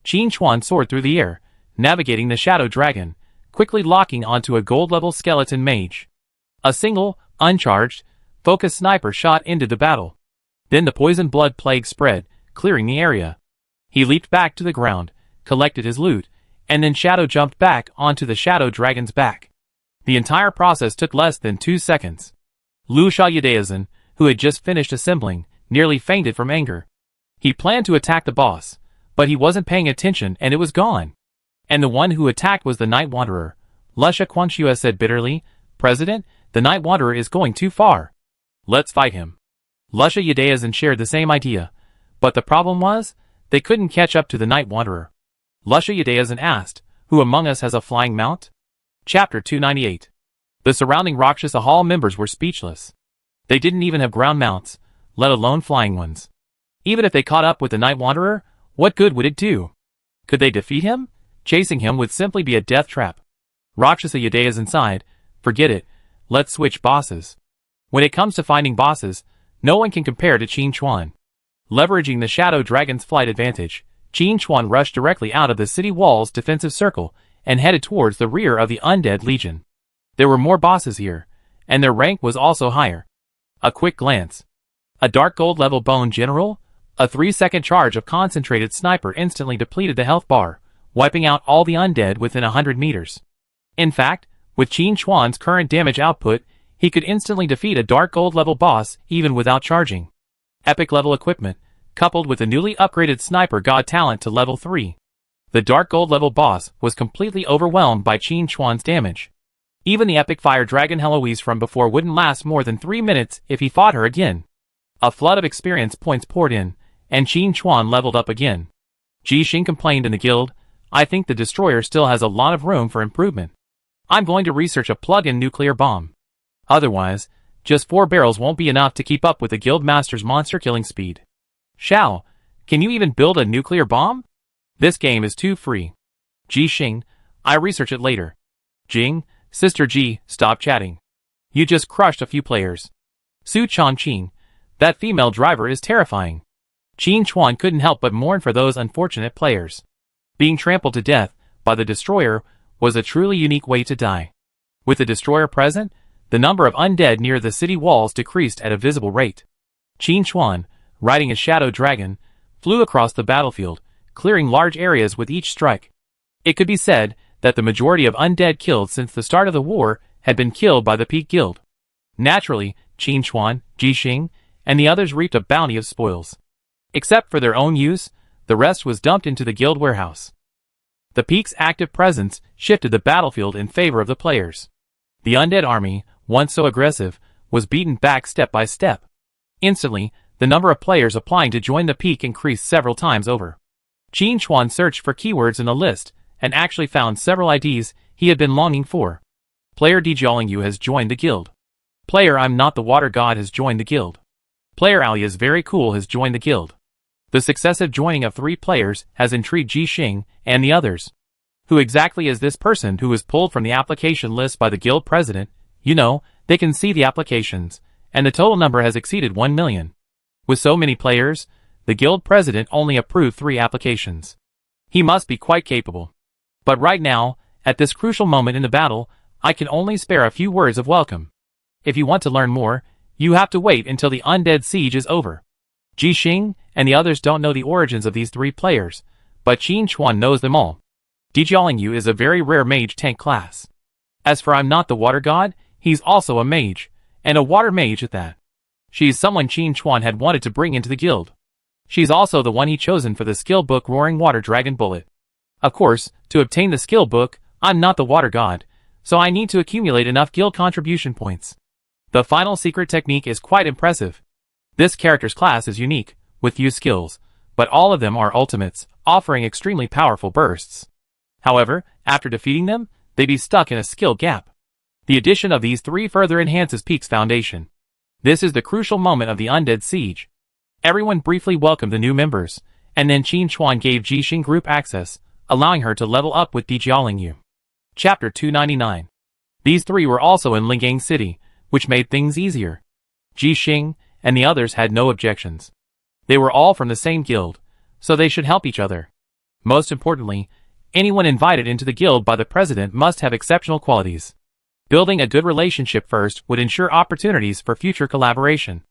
Qin Chuan soared through the air, navigating the Shadow Dragon, quickly locking onto a gold-level skeleton mage. A single, uncharged, focused sniper shot into the battle. Then the poison blood plague spread, clearing the area. He leaped back to the ground, collected his loot, and then shadow jumped back onto the Shadow Dragon's back. The entire process took less than 2 seconds. Lu Sha Yudaizan, who had just finished assembling, nearly fainted from anger. He planned to attack the boss, but he wasn't paying attention and it was gone. And the one who attacked was the Night Wanderer. Lusha Quanxua said bitterly, President, the Night Wanderer is going too far. Let's fight him. Lusha Yudaizan shared the same idea, but the problem was, they couldn't catch up to the Night Wanderer. Lusha Yudaizan asked, who among us has a flying mount? Chapter 298. The surrounding Rakshasa Hall members were speechless. They didn't even have ground mounts, let alone flying ones. Even if they caught up with the Night Wanderer, what good would it do? Could they defeat him? Chasing him would simply be a death trap. Rakshasa Yudaizan sighed, forget it, let's switch bosses. When it comes to finding bosses, no one can compare to Qin Chuan. Leveraging the Shadow Dragon's flight advantage, Qin Chuan rushed directly out of the city wall's defensive circle and headed towards the rear of the Undead Legion. There were more bosses here, and their rank was also higher. A quick glance. A dark gold level bone general? A 3-second charge of concentrated sniper instantly depleted the health bar, wiping out all the undead within 100 meters. In fact, With Qin Chuan's current damage output, he could instantly defeat a Dark Gold level boss even without charging. Epic level equipment, coupled with a newly upgraded Sniper God talent to level 3. The Dark Gold level boss was completely overwhelmed by Qin Chuan's damage. Even the epic fire dragon Heloise from before wouldn't last more than 3 minutes if he fought her again. A flood of experience points poured in, and Qin Chuan leveled up again. Ji Xing complained in the guild, "I think the destroyer still has a lot of room for improvement. I'm going to research a plug-in nuclear bomb. Otherwise, just 4 barrels won't be enough to keep up with the guild master's monster killing speed." "Shao, can you even build a nuclear bomb? This game is too free." Ji Xing, "I research it later." Jing, "Sister Ji, stop chatting. You just crushed a few players." Su Chongqing, "That female driver is terrifying." Qin Chuan couldn't help but mourn for those unfortunate players. Being trampled to death by the destroyer was a truly unique way to die. With the destroyer present, the number of undead near the city walls decreased at a visible rate. Qin Chuan, riding a shadow dragon, flew across the battlefield, clearing large areas with each strike. It could be said that the majority of undead killed since the start of the war had been killed by the Peak Guild. Naturally, Qin Chuan, Ji Xing, and the others reaped a bounty of spoils. Except for their own use, the rest was dumped into the guild warehouse. The Peak's active presence shifted the battlefield in favor of the players. The undead army, once so aggressive, was beaten back step by step. Instantly, the number of players applying to join the Peak increased several times over. Qin Chuan searched for keywords in the list, and actually found several IDs he had been longing for. Player Dijiaolingyu has joined the guild. Player I'm Not the Water God has joined the guild. Player Ali is very cool has joined the guild. The successive joining of 3 players has intrigued Ji Xing and the others. Who exactly is this person who was pulled from the application list by the guild president? You know, they can see the applications, and the total number has exceeded 1 million. With so many players, the guild president only approved 3 applications. He must be quite capable. But right now, at this crucial moment in the battle, I can only spare a few words of welcome. If you want to learn more, you have to wait until the undead siege is over. Ji Xing and the others don't know the origins of these 3 players, but Qin Chuan knows them all. Dijiaolingyu is a very rare mage tank class. As for I'm Not the Water God, he's also a mage, and a water mage at that. She's someone Qin Chuan had wanted to bring into the guild. She's also the one he chosen for the skill book Roaring Water Dragon Bullet. Of course, to obtain the skill book, I'm Not the Water God, so I need to accumulate enough guild contribution points. The final secret technique is quite impressive. This character's class is unique, with few skills, but all of them are ultimates, offering extremely powerful bursts. However, after defeating them, they'd be stuck in a skill gap. The addition of these 3 further enhances Peak's foundation. This is the crucial moment of the undead siege. Everyone briefly welcomed the new members, and then Qin Chuan gave Ji Xing group access, allowing her to level up with Dijiaolingyu. Chapter 299. These 3 were also in Lingang City, which made things easier. Ji Xing and the others had no objections. They were all from the same guild, so they should help each other. Most importantly, anyone invited into the guild by the president must have exceptional qualities. Building a good relationship first would ensure opportunities for future collaboration.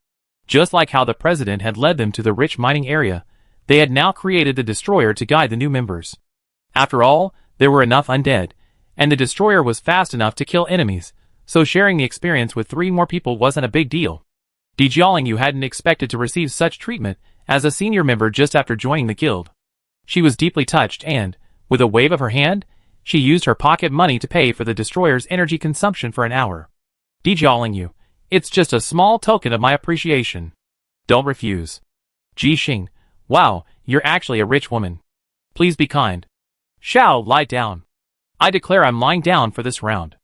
Just like how the president had led them to the rich mining area, they had now created the destroyer to guide the new members. After all, there were enough undead, and the destroyer was fast enough to kill enemies, so sharing the experience with 3 more people wasn't a big deal. Dijiaolingyu hadn't expected to receive such treatment as a senior member just after joining the guild. She was deeply touched and, with a wave of her hand, she used her pocket money to pay for the destroyer's energy consumption for an hour. Dijiaolingyu, it's just a small token of my appreciation. Don't refuse. Ji Xing, wow, you're actually a rich woman. Please be kind. Shao, lie down. I declare I'm lying down for this round.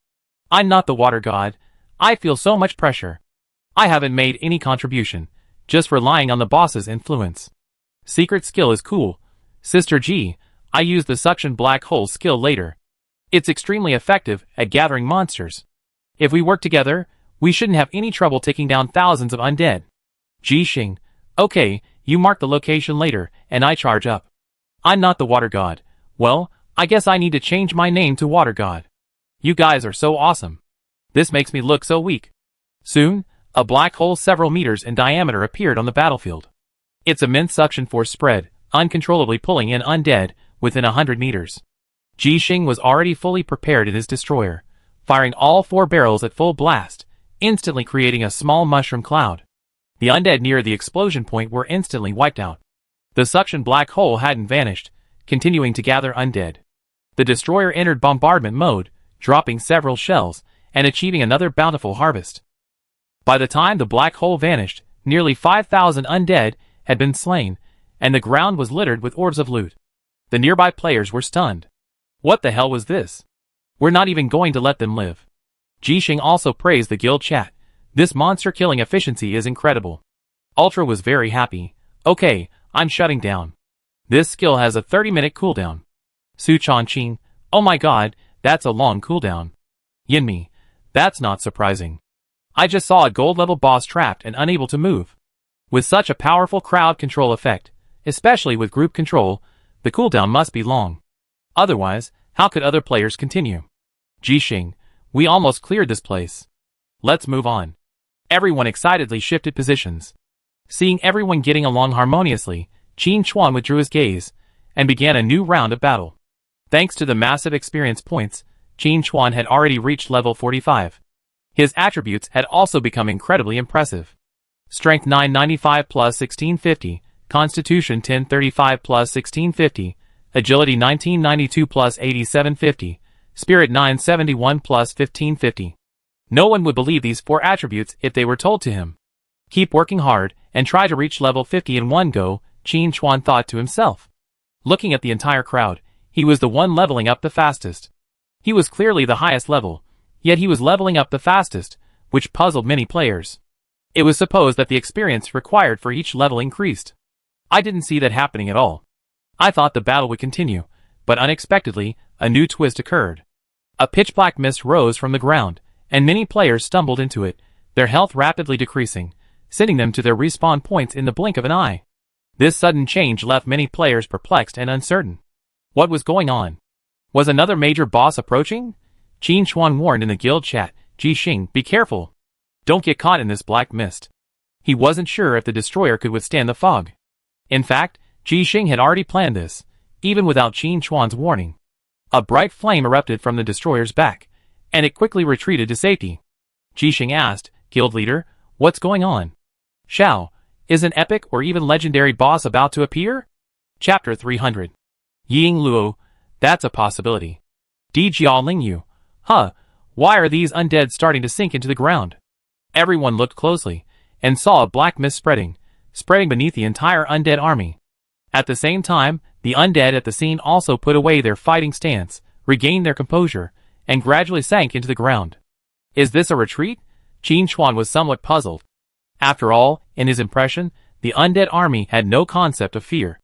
I'm not the water god. I feel so much pressure. I haven't made any contribution, just relying on the boss's influence. Secret skill is cool. Sister G, I use the suction black hole skill later. It's extremely effective at gathering monsters. If we work together, we shouldn't have any trouble taking down thousands of undead. Ji Xing, okay, you mark the location later, and I charge up. I'm not the water god. Well, I guess I need to change my name to water god. You guys are so awesome. This makes me look so weak. Soon, a black hole several meters in diameter appeared on the battlefield. Its immense suction force spread, uncontrollably pulling in undead within 100 meters. Ji Xing was already fully prepared in his destroyer, firing all 4 barrels at full blast, instantly creating a small mushroom cloud. The undead near the explosion point were instantly wiped out. The suction black hole hadn't vanished, continuing to gather undead. The destroyer entered bombardment mode, dropping several shells, and achieving another bountiful harvest. By the time the black hole vanished, nearly 5,000 undead had been slain, and the ground was littered with orbs of loot. The nearby players were stunned. What the hell was this? We're not even going to let them live. Jixing also praised the guild chat. This monster killing efficiency is incredible. Ultra was very happy. Okay, I'm shutting down. This skill has a 30-minute cooldown. Su Chongqing, oh my god, that's a long cooldown. Yinmi, that's not surprising. I just saw a gold-level boss trapped and unable to move. With such a powerful crowd control effect, especially with group control, the cooldown must be long. Otherwise, how could other players continue? Jixing, we almost cleared this place. Let's move on. Everyone excitedly shifted positions. Seeing everyone getting along harmoniously, Qin Chuan withdrew his gaze, and began a new round of battle. Thanks to the massive experience points, Qin Chuan had already reached level 45. His attributes had also become incredibly impressive. Strength 995 plus 1650, Constitution 1035 plus 1650, Agility 1992 plus 8750, Spirit 971 plus 1550. No one would believe these 4 attributes if they were told to him. Keep working hard, and try to reach level 50 in one go, Qin Chuan thought to himself. Looking at the entire crowd, he was the one leveling up the fastest. He was clearly the highest level, yet he was leveling up the fastest, which puzzled many players. It was supposed that the experience required for each level increased. I didn't see that happening at all. I thought the battle would continue, but unexpectedly, a new twist occurred. A pitch-black mist rose from the ground, and many players stumbled into it, their health rapidly decreasing, sending them to their respawn points in the blink of an eye. This sudden change left many players perplexed and uncertain. What was going on? Was another major boss approaching? Qin Chuan warned in the guild chat, Jixing, be careful. Don't get caught in this black mist. He wasn't sure if the destroyer could withstand the fog. In fact, Jixing had already planned this, even without Qin Chuan's warning. A bright flame erupted from the destroyer's back, and it quickly retreated to safety. Jixing asked, Guild leader, what's going on? Shao, is an epic or even legendary boss about to appear? Chapter 300. Ying Luo, that's a possibility. Di Jiaolingyu, huh, why are these undead starting to sink into the ground? Everyone looked closely, and saw a black mist spreading beneath the entire undead army. At the same time, the undead at the scene also put away their fighting stance, regained their composure, and gradually sank into the ground. Is this a retreat? Qin Chuan was somewhat puzzled. After all, in his impression, the undead army had no concept of fear.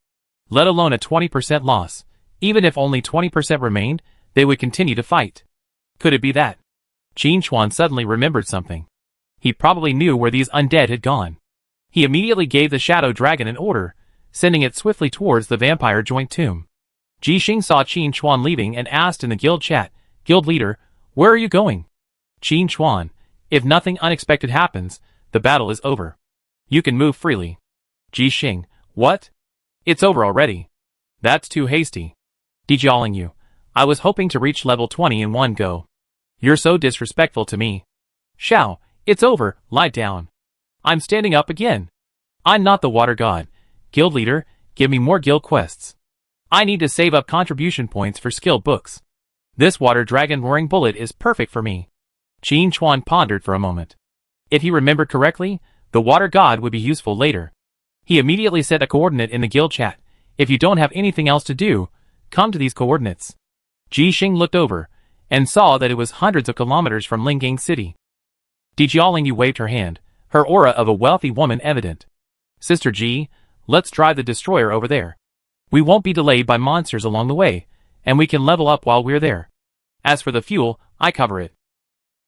Let alone a 20% loss. Even if only 20% remained, they would continue to fight. Could it be that? Qin Chuan suddenly remembered something. He probably knew where these undead had gone. He immediately gave the shadow dragon an order, sending it swiftly towards the vampire joint tomb. Jixing saw Qin Chuan leaving and asked in the guild chat, Guild leader, where are you going? Qin Chuan, if nothing unexpected happens, the battle is over. You can move freely. Jixing, what? It's over already. That's too hasty. Di Jiaolingyu, I was hoping to reach level 20 in one go. You're so disrespectful to me. Shao, it's over, lie down. I'm standing up again. I'm not the water god. Guild leader, give me more guild quests. I need to save up contribution points for skill books. This water dragon roaring bullet is perfect for me. Qin Chuan pondered for a moment. If he remembered correctly, the water god would be useful later. He immediately set a coordinate in the guild chat. If you don't have anything else to do, come to these coordinates. Jixing looked over, and saw that it was hundreds of kilometers from Lingang City. Di Jiaolingyu waved her hand, her aura of a wealthy woman evident. Sister Ji, let's drive the destroyer over there. We won't be delayed by monsters along the way, and we can level up while we're there. As for the fuel, I cover it.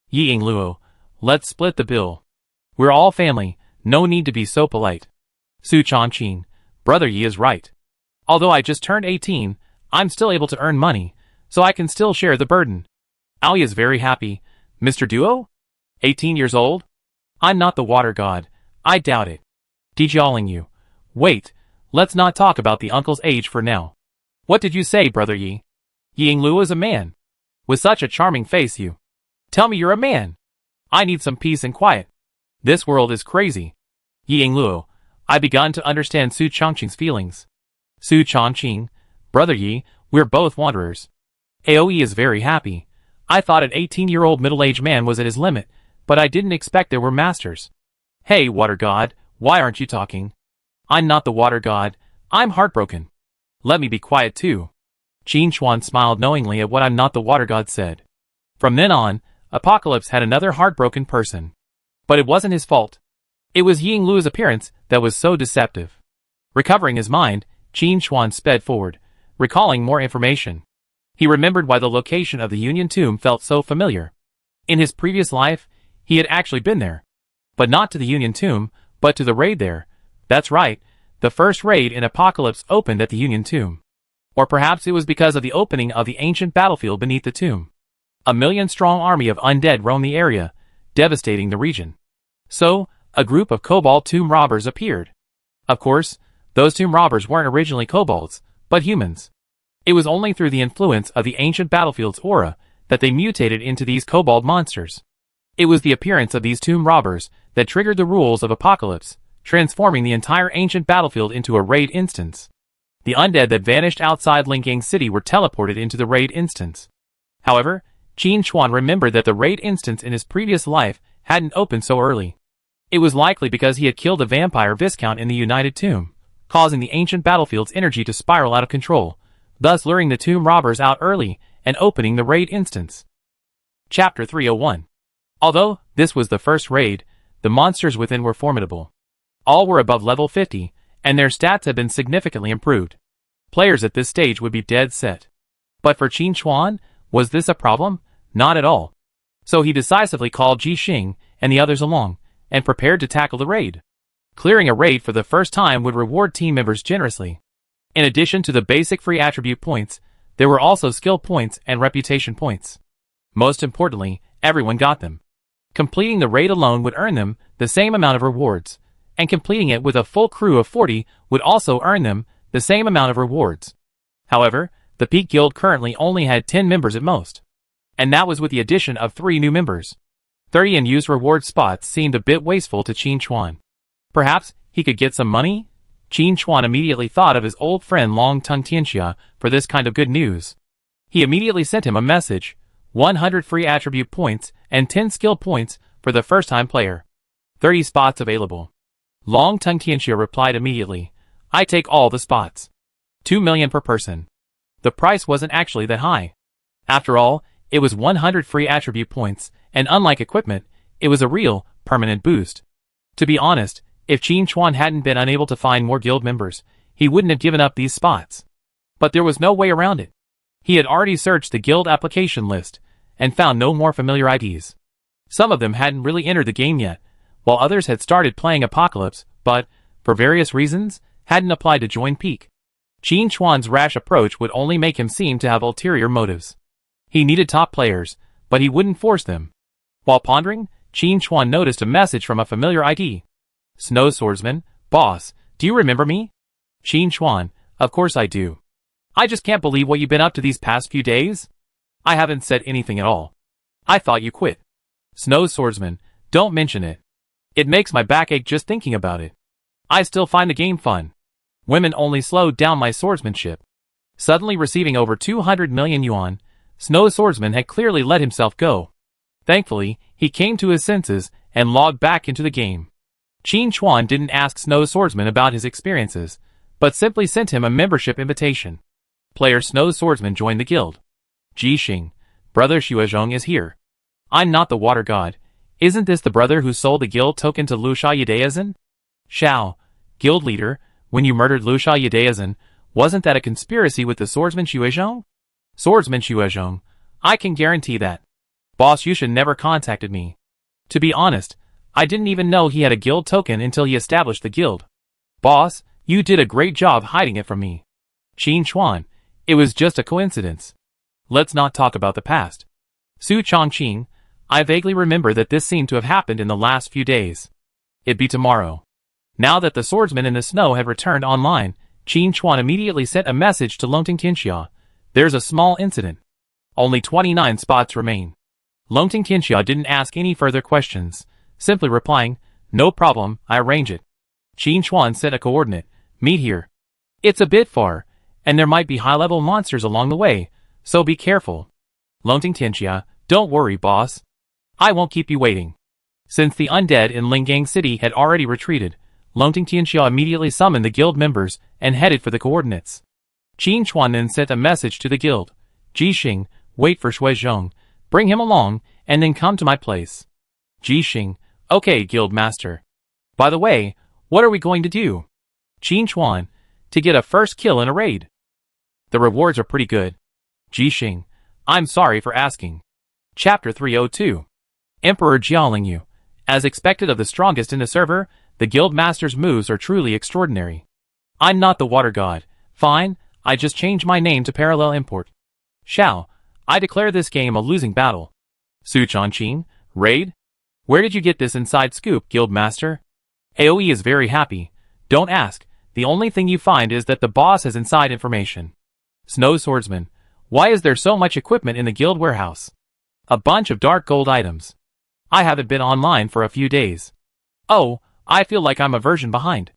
Ying Luo, let's split the bill. We're all family, no need to be so polite. Su Chongqing, Brother Yi is right. Although I just turned 18, I'm still able to earn money, so I can still share the burden. Alia is very happy. Mr. Duo? 18 years old? I'm not the water god. I doubt it. Di Jiaolingyu, wait, let's not talk about the uncle's age for now. What did you say, Brother Yi? Ying Luo is a man. With such a charming face you. Tell me you're a man. I need some peace and quiet. This world is crazy. Ying Luo, I begun to understand Su Chongqing's feelings. Su Chongqing, brother Yi, we're both wanderers. Aoe is very happy. I thought an 18-year-old middle-aged man was at his limit, but I didn't expect there were masters. Hey, water god, why aren't you talking? I'm not the water god, I'm heartbroken. Let me be quiet too. Qin Chuan smiled knowingly at what I'm not the water god said. From then on, Apocalypse had another heartbroken person. But it wasn't his fault. It was Ying Luo's appearance that was so deceptive. Recovering his mind, Qin Chuan sped forward, recalling more information. He remembered why the location of the Union Tomb felt so familiar. In his previous life, he had actually been there. But not to the Union Tomb, but to the raid there. That's right, the first raid in Apocalypse opened at the Union Tomb. Or perhaps it was because of the opening of the ancient battlefield beneath the tomb. A million-strong army of undead roamed the area, devastating the region. So, a group of kobold tomb robbers appeared. Of course, those tomb robbers weren't originally kobolds, but humans. It was only through the influence of the ancient battlefield's aura that they mutated into these kobold monsters. It was the appearance of these tomb robbers that triggered the rules of Apocalypse, transforming the entire ancient battlefield into a raid instance. The undead that vanished outside Lingang City were teleported into the raid instance. However, Qin Chuan remembered that the raid instance in his previous life hadn't opened so early. It was likely because he had killed a vampire viscount in the United Tomb, causing the ancient battlefield's energy to spiral out of control, thus luring the tomb robbers out early and opening the raid instance. Chapter 301. Although this was the first raid, the monsters within were formidable. All were above level 50, and their stats had been significantly improved. Players at this stage would be dead set. But for Qin Chuan, was this a problem? Not at all. So he decisively called Ji Xing and the others along, and prepared to tackle the raid. Clearing a raid for the first time would reward team members generously. In addition to the basic free attribute points, there were also skill points and reputation points. Most importantly, everyone got them. Completing the raid alone would earn them the same amount of rewards, and completing it with a full crew of 40 would also earn them the same amount of rewards. However, the Peak Guild currently only had 10 members at most. And that was with the addition of 3 new members. 30 unused reward spots seemed a bit wasteful to Qin Chuan. Perhaps he could get some money? Qin Chuan immediately thought of his old friend Long Tung Tianxia for this kind of good news. He immediately sent him a message, 100 free attribute points and 10 skill points for the first-time player. 30 spots available. Long Tung Tianxia replied immediately, I take all the spots. 2 million per person. The price wasn't actually that high. After all, it was 100 free attribute points, and unlike equipment, it was a real, permanent boost. To be honest, if Qin Chuan hadn't been unable to find more guild members, he wouldn't have given up these spots. But there was no way around it. He had already searched the guild application list, and found no more familiar IDs. Some of them hadn't really entered the game yet, while others had started playing Apocalypse, but, for various reasons, hadn't applied to join Peak. Qin Chuan's rash approach would only make him seem to have ulterior motives. He needed top players, but he wouldn't force them. While pondering, Qin Chuan noticed a message from a familiar ID. Snow Swordsman, boss, do you remember me? Qin Chuan, of course I do. I just can't believe what you've been up to these past few days. I haven't said anything at all. I thought you quit. Snow Swordsman, don't mention it. It makes my back ache just thinking about it. I still find the game fun. Women only slowed down my swordsmanship. Suddenly receiving over 200 million yuan, Snow Swordsman had clearly let himself go. Thankfully, he came to his senses and logged back into the game. Qin Chuan didn't ask Snow Swordsman about his experiences, but simply sent him a membership invitation. Player Snow Swordsman joined the guild. Ji Xing, brother Xuezhong is here. I'm not the water god. Isn't this the brother who sold the guild token to Lusha Yidayazin? Xiao, guild leader, when you murdered Lusha Yidayazin, wasn't that a conspiracy with the swordsman Xuezhong? Swordsman Xuezhong, I can guarantee that. Boss Yushin never contacted me. To be honest, I didn't even know he had a guild token until he established the guild. Boss, you did a great job hiding it from me. Qin Chuan, it was just a coincidence. Let's not talk about the past. Su Chongqing, I vaguely remember that this seemed to have happened in the last few days. It'd be tomorrow. Now that the swordsman in the snow had returned online, Qin Chuan immediately sent a message to Longting Tianxia. There's a small incident. Only 29 spots remain. Longting Tianxia didn't ask any further questions, simply replying, "No problem, I arrange it." Qin Chuan set a coordinate, "Meet here." "It's a bit far, and there might be high-level monsters along the way, so be careful." Longting Tianxia, "Don't worry, boss. I won't keep you waiting." Since the undead in Lingang City had already retreated, Longting Tianxia immediately summoned the guild members and headed for the coordinates. Qin Chuan then sent a message to the guild. "Ji Xing, wait for Shui Zhong, bring him along, and then come to my place." Ji Xing, "Okay, guild master. By the way, what are we going to do?" Qin Chuan, "To get a first kill in a raid. The rewards are pretty good." Ji Xing, "I'm sorry for asking." Chapter 302. Emperor Jiaolingyu. As expected of the strongest in the server, the guild master's moves are truly extraordinary. "I'm not the water god. Fine, I just changed my name to Parallel Import. Shao, I declare this game a losing battle." Su Changqing, "Raid? Where did you get this inside scoop, guild master?" AoE is very happy. "Don't ask, the only thing you find is that the boss has inside information." Snow Swordsman, "Why is there so much equipment in the guild warehouse?" "A bunch of dark gold items. I haven't been online for a few days." "Oh, I feel like I'm a version behind."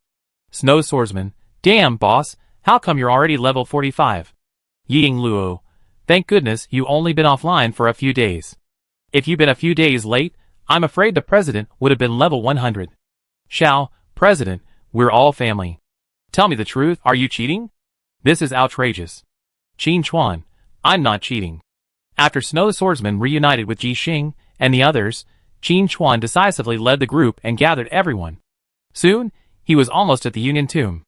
Snow Swordsman, "Damn, boss, how come you're already level 45? Ying Luo, "Thank goodness you only been offline for a few days. If you've been a few days late, I'm afraid the president would have been level 100. Shao, "President, we're all family. Tell me the truth, are you cheating? This is outrageous." Qin Chuan, "I'm not cheating." After Snow Swordsman reunited with Ji Xing and the others, Qin Chuan decisively led the group and gathered everyone. Soon, he was almost at the Union Tomb.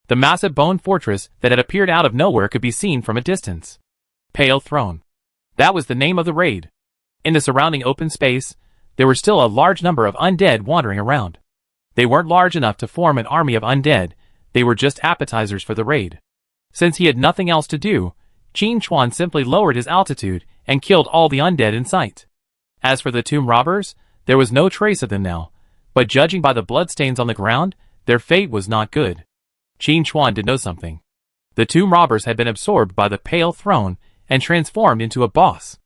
The massive bone fortress that had appeared out of nowhere could be seen from a distance. Pale Throne. That was the name of the raid. In the surrounding open space, there were still a large number of undead wandering around. They weren't large enough to form an army of undead, they were just appetizers for the raid. Since he had nothing else to do, Qin Chuan simply lowered his altitude and killed all the undead in sight. As for the tomb robbers, there was no trace of them now, but judging by the bloodstains on the ground, their fate was not good. Qin Chuan did know something. The tomb robbers had been absorbed by the Pale Throne and transformed into a boss.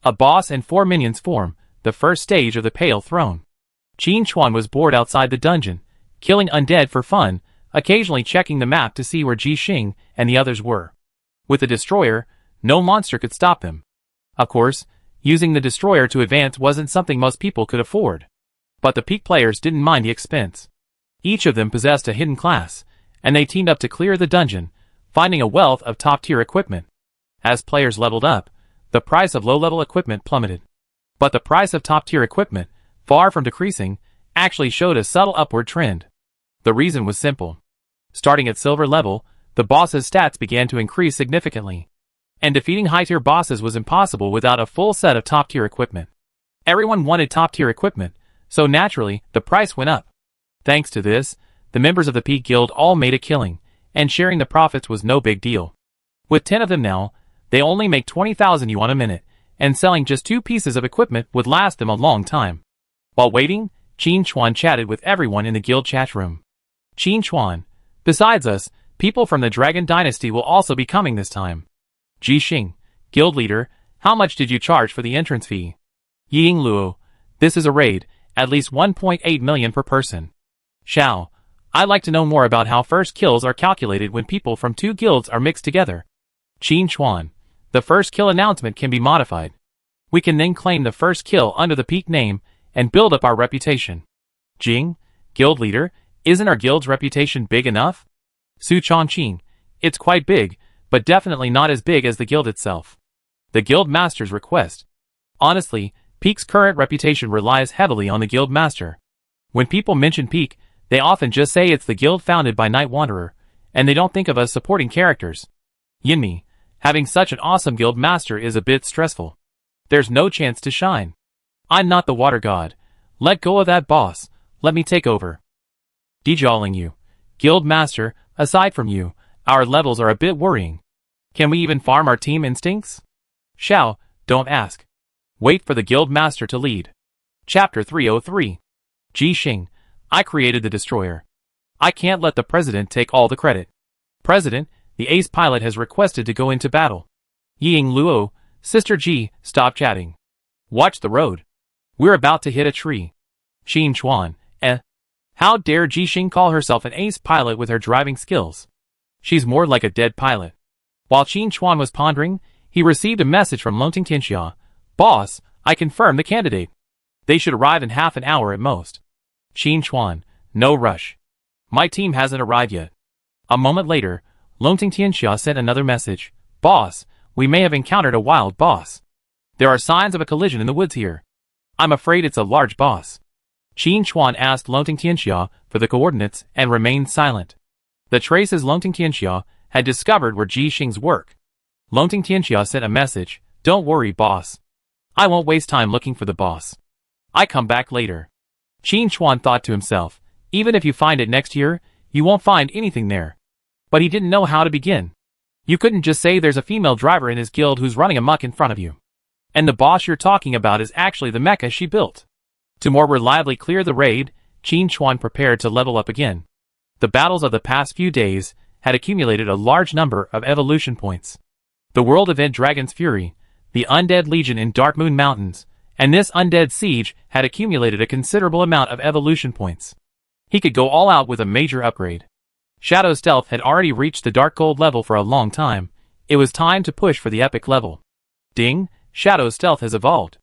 A boss and 4 minions form the first stage of the Pale Throne. Qin Chuan was bored outside the dungeon, killing undead for fun, occasionally checking the map to see where Ji Xing and the others were. With the destroyer, no monster could stop them. Of course, using the destroyer to advance wasn't something most people could afford. But the peak players didn't mind the expense. Each of them possessed a hidden class, and they teamed up to clear the dungeon, finding a wealth of top-tier equipment. As players leveled up, the price of low-level equipment plummeted. But the price of top-tier equipment, far from decreasing, actually showed a subtle upward trend. The reason was simple. Starting at silver level, the boss's stats began to increase significantly. And defeating high-tier bosses was impossible without a full set of top-tier equipment. Everyone wanted top-tier equipment, so naturally, the price went up. Thanks to this, the members of the Peak Guild all made a killing, and sharing the profits was no big deal. With 10 of them now, they only make 20,000 yuan a minute, and selling just 2 pieces of equipment would last them a long time. While waiting, Qin Chuan chatted with everyone in the guild chat room. Qin Chuan, "Besides us, people from the Dragon Dynasty will also be coming this time." Ji Xing, "Guild leader, how much did you charge for the entrance fee?" Ying Luo, "This is a raid, at least 1.8 million per person." Shao, "I'd like to know more about how first kills are calculated when people from 2 guilds are mixed together." Qin Chuan, "The first kill announcement can be modified. We can then claim the first kill under the peak name and build up our reputation." Jing, "Guild leader, isn't our guild's reputation big enough?" Su Changqing, "It's quite big, but definitely not as big as the guild itself." The guild master's request. Honestly, Peak's current reputation relies heavily on the guild master. When people mention Peak, they often just say it's the guild founded by Night Wanderer, and they don't think of us supporting characters. Yinmi, "Having such an awesome guild master is a bit stressful. There's no chance to shine. I'm not the water god. Let go of that boss, let me take over." Jiaolingyu, "Guild master, aside from you, our levels are a bit worrying. Can we even farm our team instincts?" Shao, "Don't ask. Wait for the guild master to lead." Chapter 303. Ji Xing, "I created the destroyer. I can't let the president take all the credit. President, the ace pilot has requested to go into battle." Ying Luo, "Sister Ji, stop chatting. Watch the road. We're about to hit a tree. Xin Chuan, How dare Jixing call herself an ace pilot with her driving skills? She's more like a dead pilot. While Xin Chuan was pondering, he received a message from Longting Tianxia. Boss, I confirm the candidate. They should arrive in half an hour at most. Xin Chuan, no rush. My team hasn't arrived yet. A moment later, Longting Tianxia sent another message. Boss, we may have encountered a wild boss. There are signs of a collision in the woods here. I'm afraid it's a large boss. Xin Chuan asked Longting Tianxia for the coordinates and remained silent. The traces Longting Tianxia had discovered were Jixing's work. Longting Tianxia sent a message. Don't worry, boss. I won't waste time looking for the boss. I come back later. Xin Chuan thought to himself, even if you find it next year, you won't find anything there. But he didn't know how to begin. You couldn't just say there's a female driver in his guild who's running amok in front of you. And the boss you're talking about is actually the mecha she built. To more reliably clear the raid, Xin Chuan prepared to level up again. The battles of the past few days had accumulated a large number of evolution points. The world event Dragon's Fury, the Undead Legion in Dark Moon Mountains, and this Undead Siege had accumulated a considerable amount of evolution points. He could go all out with a major upgrade. Shadow Stealth had already reached the Dark Gold level for a long time. It was time to push for the Epic level. Ding! Shadow Stealth has evolved.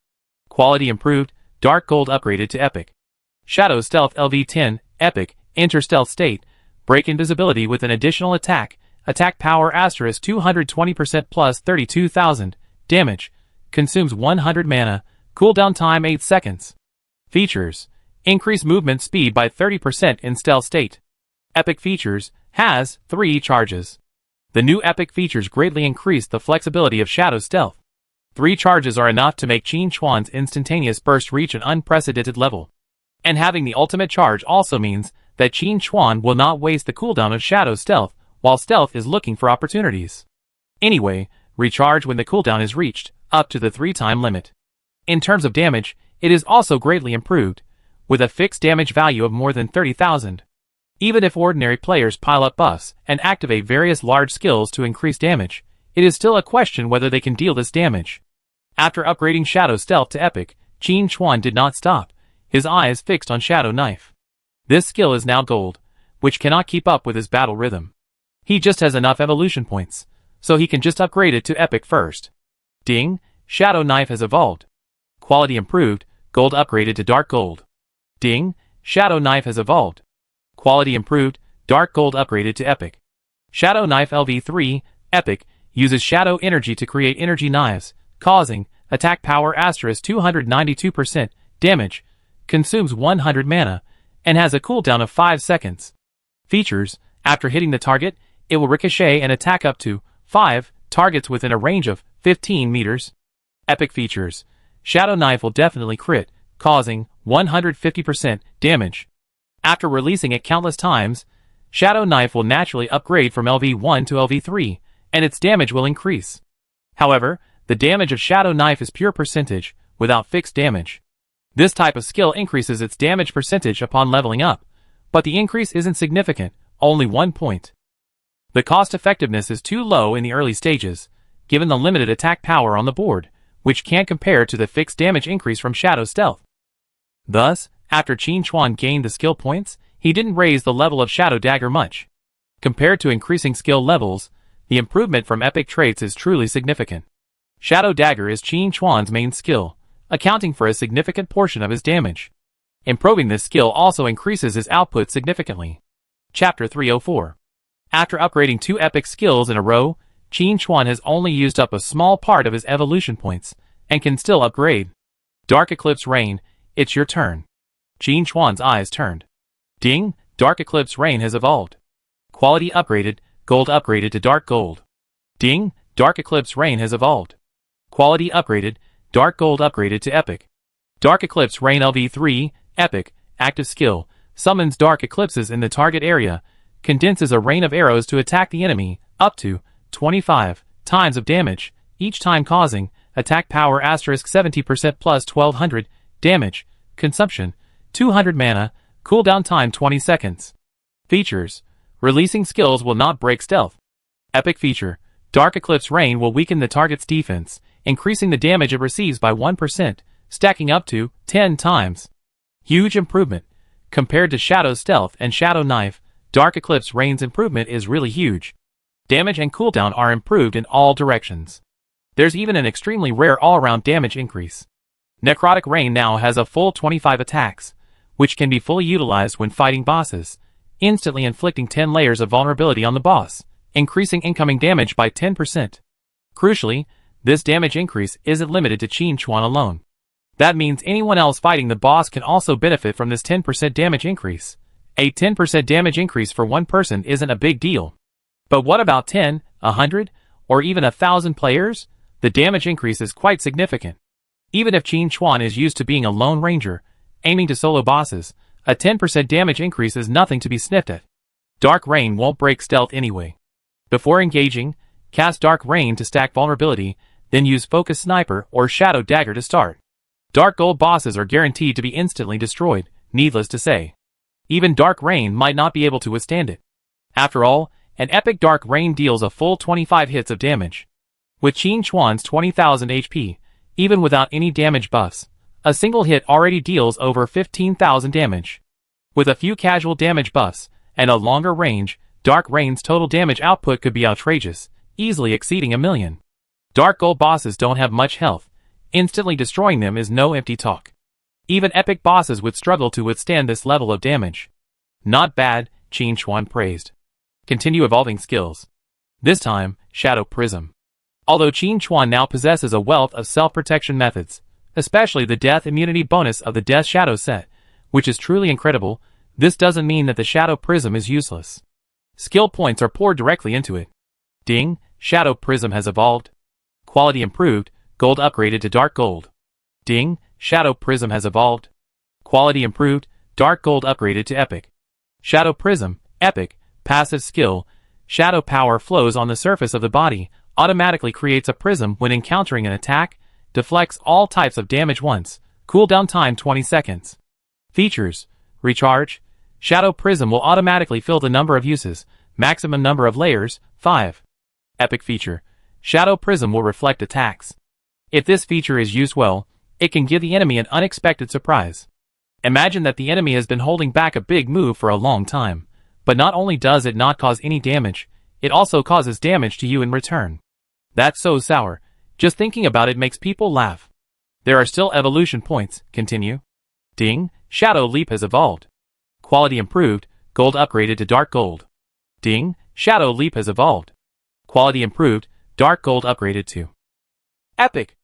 Quality improved, Dark Gold upgraded to Epic. Shadow Stealth LV10, Epic, Enter Stealth State, Break Invisibility with an additional attack, Attack Power asterisk 220% plus 32,000, Damage, Consumes 100 mana, Cooldown time 8 seconds. Features, Increase movement speed by 30% in Stealth State. Epic features, has 3 charges. The new Epic features greatly increase the flexibility of Shadow Stealth. 3 charges are enough to make Xin Chuan's instantaneous burst reach an unprecedented level. And having the ultimate charge also means that Xin Chuan will not waste the cooldown of Shadow Stealth while Stealth is looking for opportunities. Anyway, recharge when the cooldown is reached, up to the 3-time limit. In terms of damage, it is also greatly improved, with a fixed damage value of more than 30,000. Even if ordinary players pile up buffs and activate various large skills to increase damage, it is still a question whether they can deal this damage. After upgrading Shadow Stealth to Epic, Xin Chuan did not stop, his eyes fixed on Shadow Knife. This skill is now gold, which cannot keep up with his battle rhythm. He just has enough evolution points, so he can just upgrade it to Epic first. Ding! Shadow Knife has evolved. Quality improved, gold upgraded to Dark Gold. Ding! Shadow Knife has evolved. Quality improved, Dark Gold upgraded to Epic. Shadow Knife LV3, Epic, uses shadow energy to create energy knives, causing attack power asterisk 292% damage, consumes 100 mana, and has a cooldown of 5 seconds. Features, after hitting the target, it will ricochet and attack up to 5 targets within a range of 15 meters. Epic features, Shadow Knife will definitely crit, causing 150% damage. After releasing it countless times, Shadow Knife will naturally upgrade from LV1 to LV3, and its damage will increase. However, the damage of Shadow Knife is pure percentage, without fixed damage. This type of skill increases its damage percentage upon leveling up, but the increase isn't significant, only 1 point. The cost effectiveness is too low in the early stages, given the limited attack power on the board, which can't compare to the fixed damage increase from Shadow Stealth. Thus, after Xin Chuan gained the skill points, he didn't raise the level of Shadow Dagger much. Compared to increasing skill levels, the improvement from epic traits is truly significant. Shadow Dagger is Xin Chuan's main skill, accounting for a significant portion of his damage. Improving this skill also increases his output significantly. Chapter 304. After upgrading 2 epic skills in a row, Xin Chuan has only used up a small part of his evolution points, and can still upgrade. Dark Eclipse Rain, it's your turn. Xin Chuan's eyes turned. Ding! Dark Eclipse Rain has evolved. Quality upgraded, gold upgraded to Dark Gold. Ding! Dark Eclipse Rain has evolved. Quality upgraded, Dark Gold upgraded to Epic. Dark Eclipse Rain LV3, Epic, active skill, summons dark eclipses in the target area, condenses a rain of arrows to attack the enemy, up to 25 times of damage, each time causing attack power asterisk 70% plus 1200 damage, consumption 200 mana, cooldown time 20 seconds. Features: releasing skills will not break stealth. Epic feature: Dark Eclipse Rain will weaken the target's defense, increasing the damage it receives by 1%, stacking up to 10 times. Huge improvement. Compared to Shadow Stealth and Shadow Knife, Dark Eclipse Rain's improvement is really huge. Damage and cooldown are improved in all directions. There's even an extremely rare all-around damage increase. Necrotic Rain now has a full 25 attacks, which can be fully utilized when fighting bosses, instantly inflicting 10 layers of vulnerability on the boss, increasing incoming damage by 10%. Crucially, this damage increase isn't limited to Qin Chuan alone. That means anyone else fighting the boss can also benefit from this 10% damage increase. A 10% damage increase for one person isn't a big deal. But what about 10, 100, or even 1,000 players? The damage increase is quite significant. Even if Qin Chuan is used to being a lone ranger, aiming to solo bosses, a 10% damage increase is nothing to be sniffed at. Dark Rain won't break stealth anyway. Before engaging, cast Dark Rain to stack vulnerability, then use Focus Sniper or Shadow Dagger to start. Dark Gold bosses are guaranteed to be instantly destroyed, needless to say. Even Dark Rain might not be able to withstand it. After all, an epic Dark Rain deals a full 25 hits of damage. With Qin Chuan's 20,000 HP, even without any damage buffs, a single hit already deals over 15,000 damage. With a few casual damage buffs and a longer range, Dark Rain's total damage output could be outrageous, easily exceeding 1,000,000. Dark Gold bosses don't have much health. Instantly destroying them is no empty talk. Even epic bosses would struggle to withstand this level of damage. Not bad, Qin Chuan praised. Continue evolving skills. This time, Shadow Prism. Although Qin Chuan now possesses a wealth of self-protection methods, especially the death immunity bonus of the Death Shadow set, which is truly incredible, this doesn't mean that the Shadow Prism is useless. Skill points are poured directly into it. Ding, Shadow Prism has evolved. Quality improved, Gold upgraded to Dark Gold. Ding, Shadow Prism has evolved. Quality improved, Dark Gold upgraded to Epic. Shadow Prism, Epic, passive skill, shadow power flows on the surface of the body, automatically creates a prism when encountering an attack, deflects all types of damage once, cooldown time 20 seconds. Features, Recharge, Shadow Prism will automatically fill the number of uses, maximum number of layers, 5. Epic feature, Shadow Prism will reflect attacks. If this feature is used well, it can give the enemy an unexpected surprise. Imagine that the enemy has been holding back a big move for a long time, but not only does it not cause any damage, it also causes damage to you in return. That's so sour, just thinking about it makes people laugh. There are still evolution points, continue. Ding, Shadow Leap has evolved. Quality improved, Gold upgraded to Dark Gold. Ding, Shadow Leap has evolved. Quality improved, Dark Gold upgraded to Epic.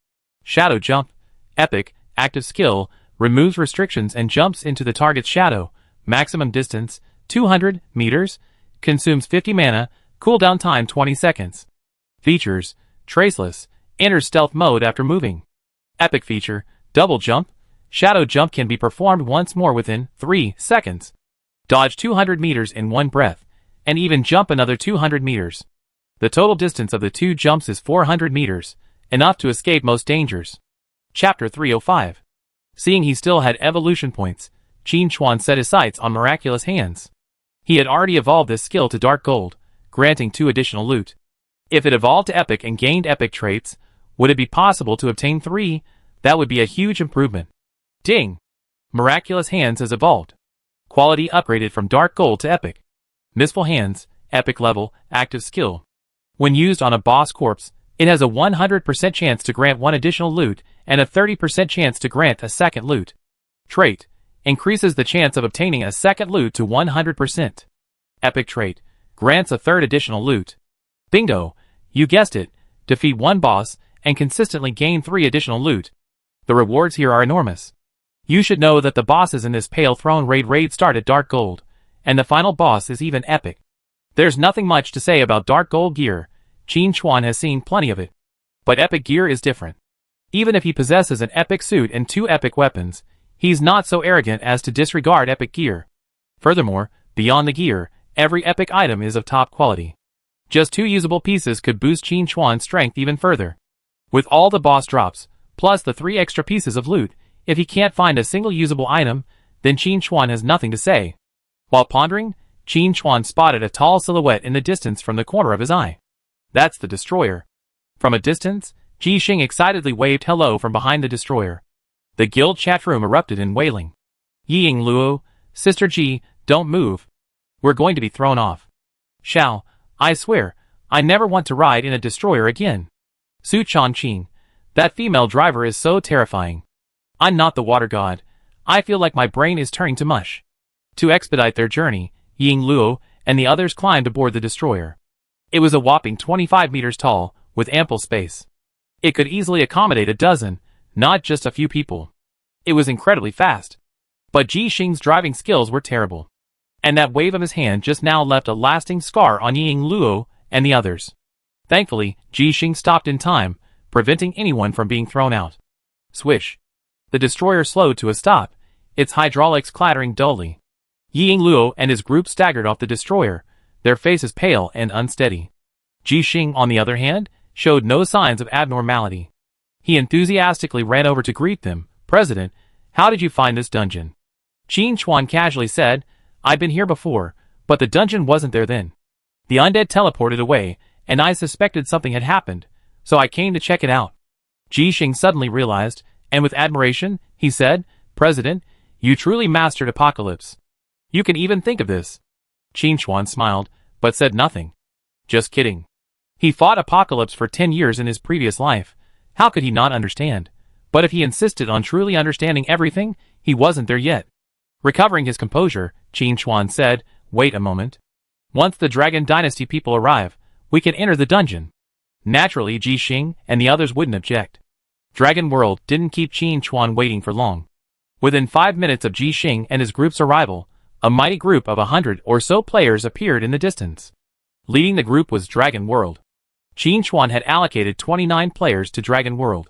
Shadow Jump, Epic, active skill, removes restrictions and jumps into the target's shadow, maximum distance, 200 meters, consumes 50 mana, cooldown time 20 seconds. Features, Traceless, enters stealth mode after moving. Epic feature, Double Jump, Shadow Jump can be performed once more within 3 seconds. Dodge 200 meters in one breath, and even jump another 200 meters. The total distance of the two jumps is 400 meters, enough to escape most dangers. Chapter 305. Seeing he still had evolution points, Qin Chuan set his sights on Miraculous Hands. He had already evolved this skill to Dark Gold, granting 2 additional loot. If it evolved to Epic and gained Epic traits, would it be possible to obtain 3? That would be a huge improvement. Ding! Miraculous Hands has evolved. Quality upgraded from Dark Gold to Epic. Mistful Hands, Epic level, active skill. When used on a boss corpse, it has a 100% chance to grant 1 additional loot and a 30% chance to grant a second loot. Trait, increases the chance of obtaining a second loot to 100%. Epic trait, grants a 3rd additional loot. Bingo, you guessed it, defeat 1 boss and consistently gain 3 additional loot. The rewards here are enormous. You should know that the bosses in this Pale Throne raid start at Dark Gold, and the final boss is even epic. There's nothing much to say about Dark Gold gear. Qin Chuan has seen plenty of it. But epic gear is different. Even if he possesses an epic suit and 2 epic weapons, he's not so arrogant as to disregard epic gear. Furthermore, beyond the gear, every epic item is of top quality. Just 2 usable pieces could boost Qin Chuan's strength even further. With all the boss drops, plus the 3 extra pieces of loot, if he can't find a single usable item, then Qin Chuan has nothing to say. While pondering, Qin Chuan spotted a tall silhouette in the distance from the corner of his eye. That's the destroyer. From a distance, Ji Xing excitedly waved hello from behind the destroyer. The guild chat room erupted in wailing. Ying Luo, Sister Ji, don't move. We're going to be thrown off. Shao, I swear, I never want to ride in a destroyer again. Su Chongqing, that female driver is so terrifying. I'm not the water god. I feel like my brain is turning to mush. To expedite their journey, Ying Luo and the others climbed aboard the destroyer. It was a whopping 25 meters tall, with ample space. It could easily accommodate a dozen, not just a few people. It was incredibly fast. But Ji Xing's driving skills were terrible. And that wave of his hand just now left a lasting scar on Ying Luo and the others. Thankfully, Ji Xing stopped in time, preventing anyone from being thrown out. Swish. The destroyer slowed to a stop, its hydraulics clattering dully. Ying Luo and his group staggered off the destroyer, their faces pale and unsteady. Ji Xing, on the other hand, showed no signs of abnormality. He enthusiastically ran over to greet them. President, how did you find this dungeon? Qin Chuan casually said, I've been here before, but the dungeon wasn't there then. The undead teleported away, and I suspected something had happened, so I came to check it out. Ji Xing suddenly realized, and with admiration, he said, President, you truly mastered Apocalypse. You can even think of this. Qin Chuan smiled, but said nothing. Just kidding. He fought Apocalypse for 10 years in his previous life. How could he not understand? But if he insisted on truly understanding everything, he wasn't there yet. Recovering his composure, Qin Chuan said, wait a moment. Once the Dragon Dynasty people arrive, we can enter the dungeon. Naturally, Ji Xing and the others wouldn't object. Dragon World didn't keep Qin Chuan waiting for long. Within 5 minutes of Ji Xing and his group's arrival, a mighty group of 100 or so players appeared in the distance. Leading the group was Dragon World. Qin Chuan had allocated 29 players to Dragon World.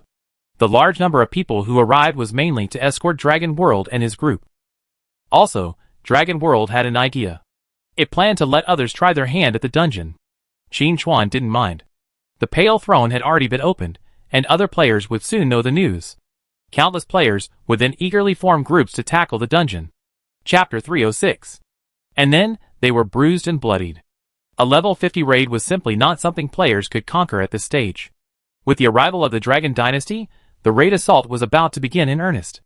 The large number of people who arrived was mainly to escort Dragon World and his group. Also, Dragon World had an idea. It planned to let others try their hand at the dungeon. Qin Chuan didn't mind. The Pale Throne had already been opened, and other players would soon know the news. Countless players would then eagerly form groups to tackle the dungeon. Chapter 306. And then, they were bruised and bloodied. A level 50 raid was simply not something players could conquer at this stage. With the arrival of the Dragon Dynasty, the raid assault was about to begin in earnest.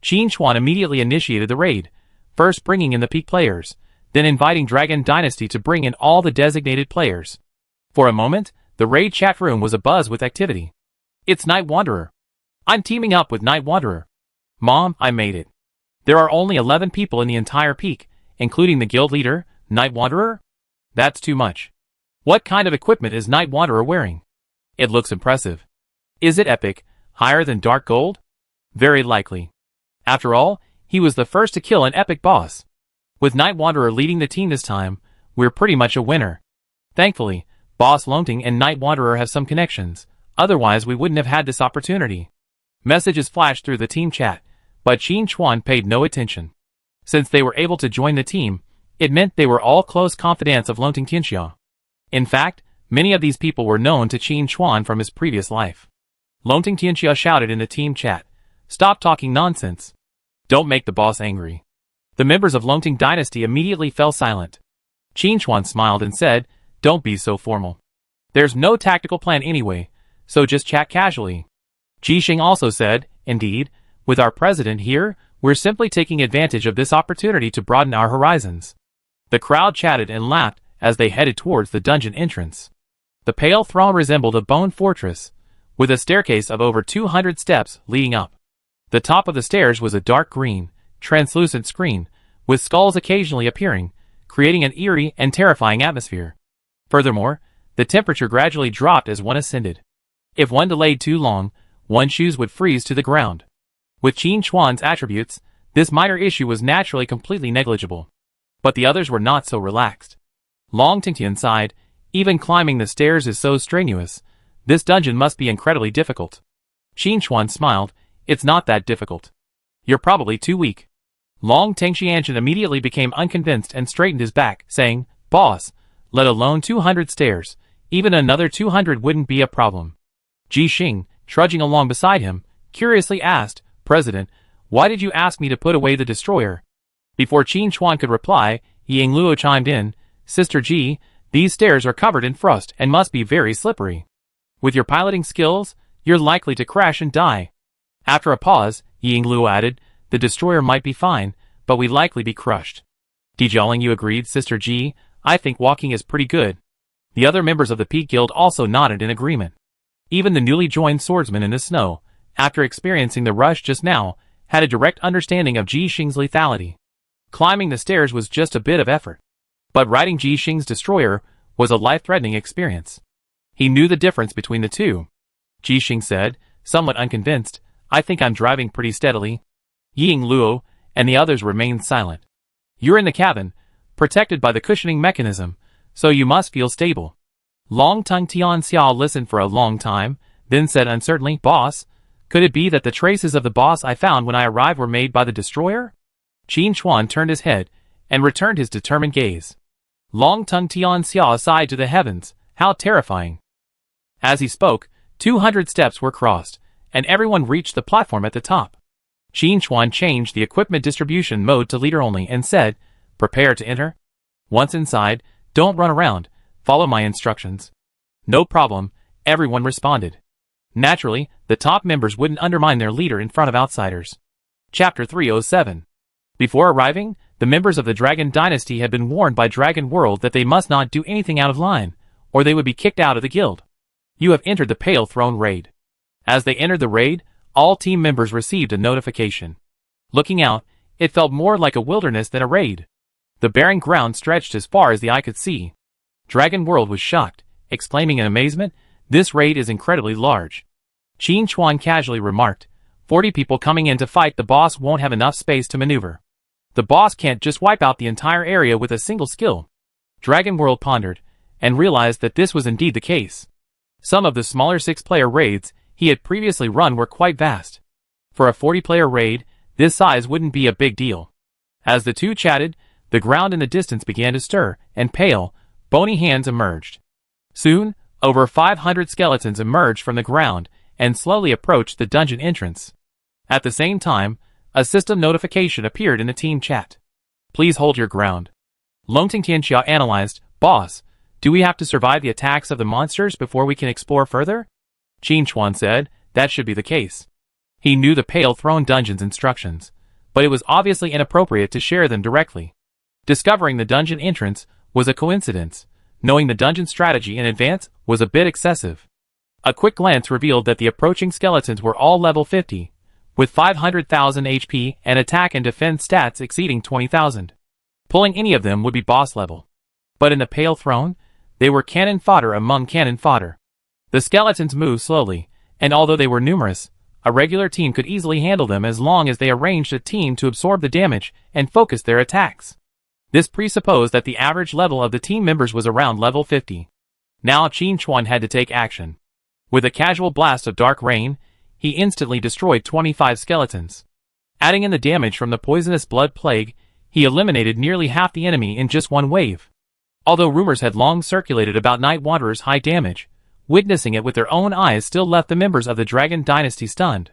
Qin Chuan immediately initiated the raid, first bringing in the peak players, then inviting Dragon Dynasty to bring in all the designated players. For a moment, the raid chat room was abuzz with activity. It's Night Wanderer. I'm teaming up with Night Wanderer. Mom, I made it. There are only 11 people in the entire peak, including the guild leader, Night Wanderer? That's too much. What kind of equipment is Night Wanderer wearing? It looks impressive. Is it epic, higher than Dark Gold? Very likely. After all, he was the first to kill an epic boss. With Night Wanderer leading the team this time, we're pretty much a winner. Thankfully, Boss Longting and Night Wanderer have some connections, otherwise we wouldn't have had this opportunity. Messages flashed through the team chat, but Qin Chuan paid no attention. Since they were able to join the team, it meant they were all close confidants of Longting Tianxia. In fact, many of these people were known to Qin Chuan from his previous life. Longting Tianxia shouted in the team chat, Stop talking nonsense. Don't make the boss angry. The members of Longting Dynasty immediately fell silent. Qin Chuan smiled and said, Don't be so formal. There's no tactical plan anyway, so just chat casually. Ji Xing also said, Indeed, with our president here, we're simply taking advantage of this opportunity to broaden our horizons. The crowd chatted and laughed as they headed towards the dungeon entrance. The Pale Throne resembled a bone fortress, with a staircase of over 200 steps leading up. The top of the stairs was a dark green, translucent screen, with skulls occasionally appearing, creating an eerie and terrifying atmosphere. Furthermore, the temperature gradually dropped as one ascended. If one delayed too long, one's shoes would freeze to the ground. With Qin Chuan's attributes, this minor issue was naturally completely negligible. But the others were not so relaxed. Long Tingtian sighed, even climbing the stairs is so strenuous. This dungeon must be incredibly difficult. Qin Chuan smiled, It's not that difficult. You're probably too weak. Long Tengxianshan immediately became unconvinced and straightened his back, saying, Boss, let alone 200 stairs, even another 200 wouldn't be a problem. Ji Xing, trudging along beside him, curiously asked, President, why did you ask me to put away the destroyer? Before Qin Chuan could reply, Ying Luo chimed in, Sister Ji, these stairs are covered in frost and must be very slippery. With your piloting skills, you're likely to crash and die. After a pause, Ying Luo added, the destroyer might be fine, but we'd likely be crushed. Dijialing Yu agreed, Sister Ji, I think walking is pretty good. The other members of the Peak Guild also nodded in agreement. Even the newly joined swordsman in the snow, after experiencing the rush just now, had a direct understanding of Ji Xing's lethality. Climbing the stairs was just a bit of effort. But riding Ji Xing's destroyer was a life-threatening experience. He knew the difference between the two. Ji Xing said, somewhat unconvinced, I think I'm driving pretty steadily. Ying Luo and the others remained silent. You're in the cabin, protected by the cushioning mechanism, so you must feel stable. Long Tongue Tian Xiao listened for a long time, then said uncertainly, Boss, could it be that the traces of the boss I found when I arrived were made by the destroyer? Qin Chuan turned his head and returned his determined gaze. Long Tongue Tian Xiao sighed to the heavens, how terrifying. As he spoke, 200 steps were crossed, and everyone reached the platform at the top. Qin Chuan changed the equipment distribution mode to leader only and said, prepare to enter. Once inside, don't run around, follow my instructions. No problem, everyone responded. Naturally, the top members wouldn't undermine their leader in front of outsiders. Chapter 307. Before arriving, the members of the Dragon Dynasty had been warned by Dragon World that they must not do anything out of line, or they would be kicked out of the guild. You have entered the Pale Throne Raid. As they entered the raid, all team members received a notification. Looking out, it felt more like a wilderness than a raid. The barren ground stretched as far as the eye could see. Dragon World was shocked, exclaiming in amazement, this raid is incredibly large. Qin Chuan casually remarked, 40 people coming in to fight the boss won't have enough space to maneuver. The boss can't just wipe out the entire area with a single skill. Dragon World pondered, and realized that this was indeed the case. Some of the smaller 6-player raids he had previously run were quite vast. For a 40-player raid, this size wouldn't be a big deal. As the two chatted, the ground in the distance began to stir, and pale, bony hands emerged. Soon, over 500 skeletons emerged from the ground and slowly approached the dungeon entrance. At the same time, a system notification appeared in the team chat. Please hold your ground. Longting Tianxia analyzed, Boss, do we have to survive the attacks of the monsters before we can explore further? Qin Chuan said, that should be the case. He knew the Pale Throne Dungeon's instructions, but it was obviously inappropriate to share them directly. Discovering the dungeon entrance was a coincidence. Knowing the dungeon strategy in advance was a bit excessive. A quick glance revealed that the approaching skeletons were all level 50, with 500,000 HP and attack and defense stats exceeding 20,000. Pulling any of them would be boss level. But in the Pale Throne, they were cannon fodder among cannon fodder. The skeletons moved slowly, and although they were numerous, a regular team could easily handle them as long as they arranged a team to absorb the damage and focus their attacks. This presupposed that the average level of the team members was around level 50. Now Qin Chuan had to take action. With a casual blast of dark rain, he instantly destroyed 25 skeletons. Adding in the damage from the poisonous blood plague, he eliminated nearly half the enemy in just one wave. Although rumors had long circulated about Night Wanderer's high damage, witnessing it with their own eyes still left the members of the Dragon Dynasty stunned.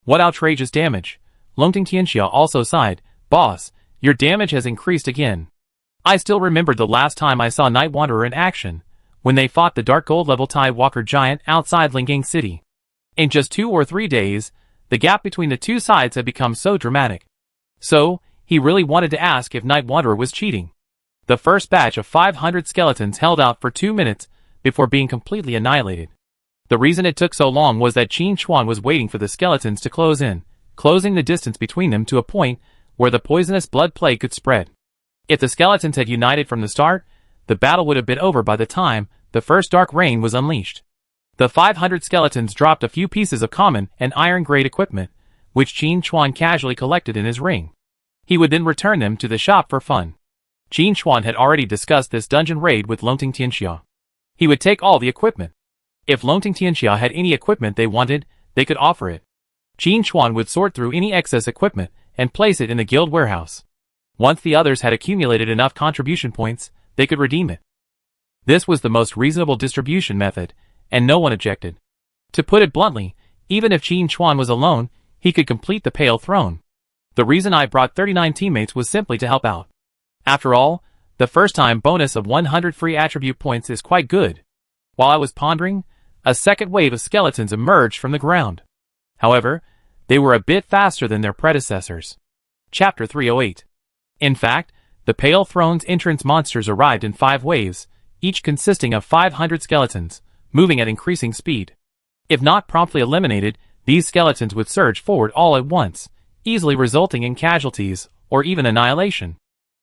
What outrageous damage! Longting Tianxia also sighed, Boss, your damage has increased again. I still remembered the last time I saw Night Wanderer in action, when they fought the Dark Gold level Tide Walker giant outside Lingang City. In just 2 or 3 days, the gap between the two sides had become so dramatic. So, he really wanted to ask if Night Wanderer was cheating. The first batch of 500 skeletons held out for 2 minutes before being completely annihilated. The reason it took so long was that Qin Chuan was waiting for the skeletons to close in, closing the distance between them to a point where the poisonous blood plague could spread. If the skeletons had united from the start, the battle would have been over by the time the first dark rain was unleashed. The 500 skeletons dropped a few pieces of common and iron-grade equipment, which Qin Chuan casually collected in his ring. He would then return them to the shop for fun. Qin Chuan had already discussed this dungeon raid with Longting Tianxia. He would take all the equipment. If Longting Tianxia had any equipment they wanted, they could offer it. Qin Chuan would sort through any excess equipment and place it in the guild warehouse. Once the others had accumulated enough contribution points, they could redeem it. This was the most reasonable distribution method, and no one objected. To put it bluntly, even if Qin Chuan was alone, he could complete the Pale Throne. The reason I brought 39 teammates was simply to help out. After all, the first-time bonus of 100 free attribute points is quite good. While I was pondering, a second wave of skeletons emerged from the ground. However, They were a bit faster than their predecessors. Chapter 308. In fact, the Pale Throne's entrance monsters arrived in 5 waves, each consisting of 500 skeletons, moving at increasing speed. If not promptly eliminated, these skeletons would surge forward all at once, easily resulting in casualties, or even annihilation.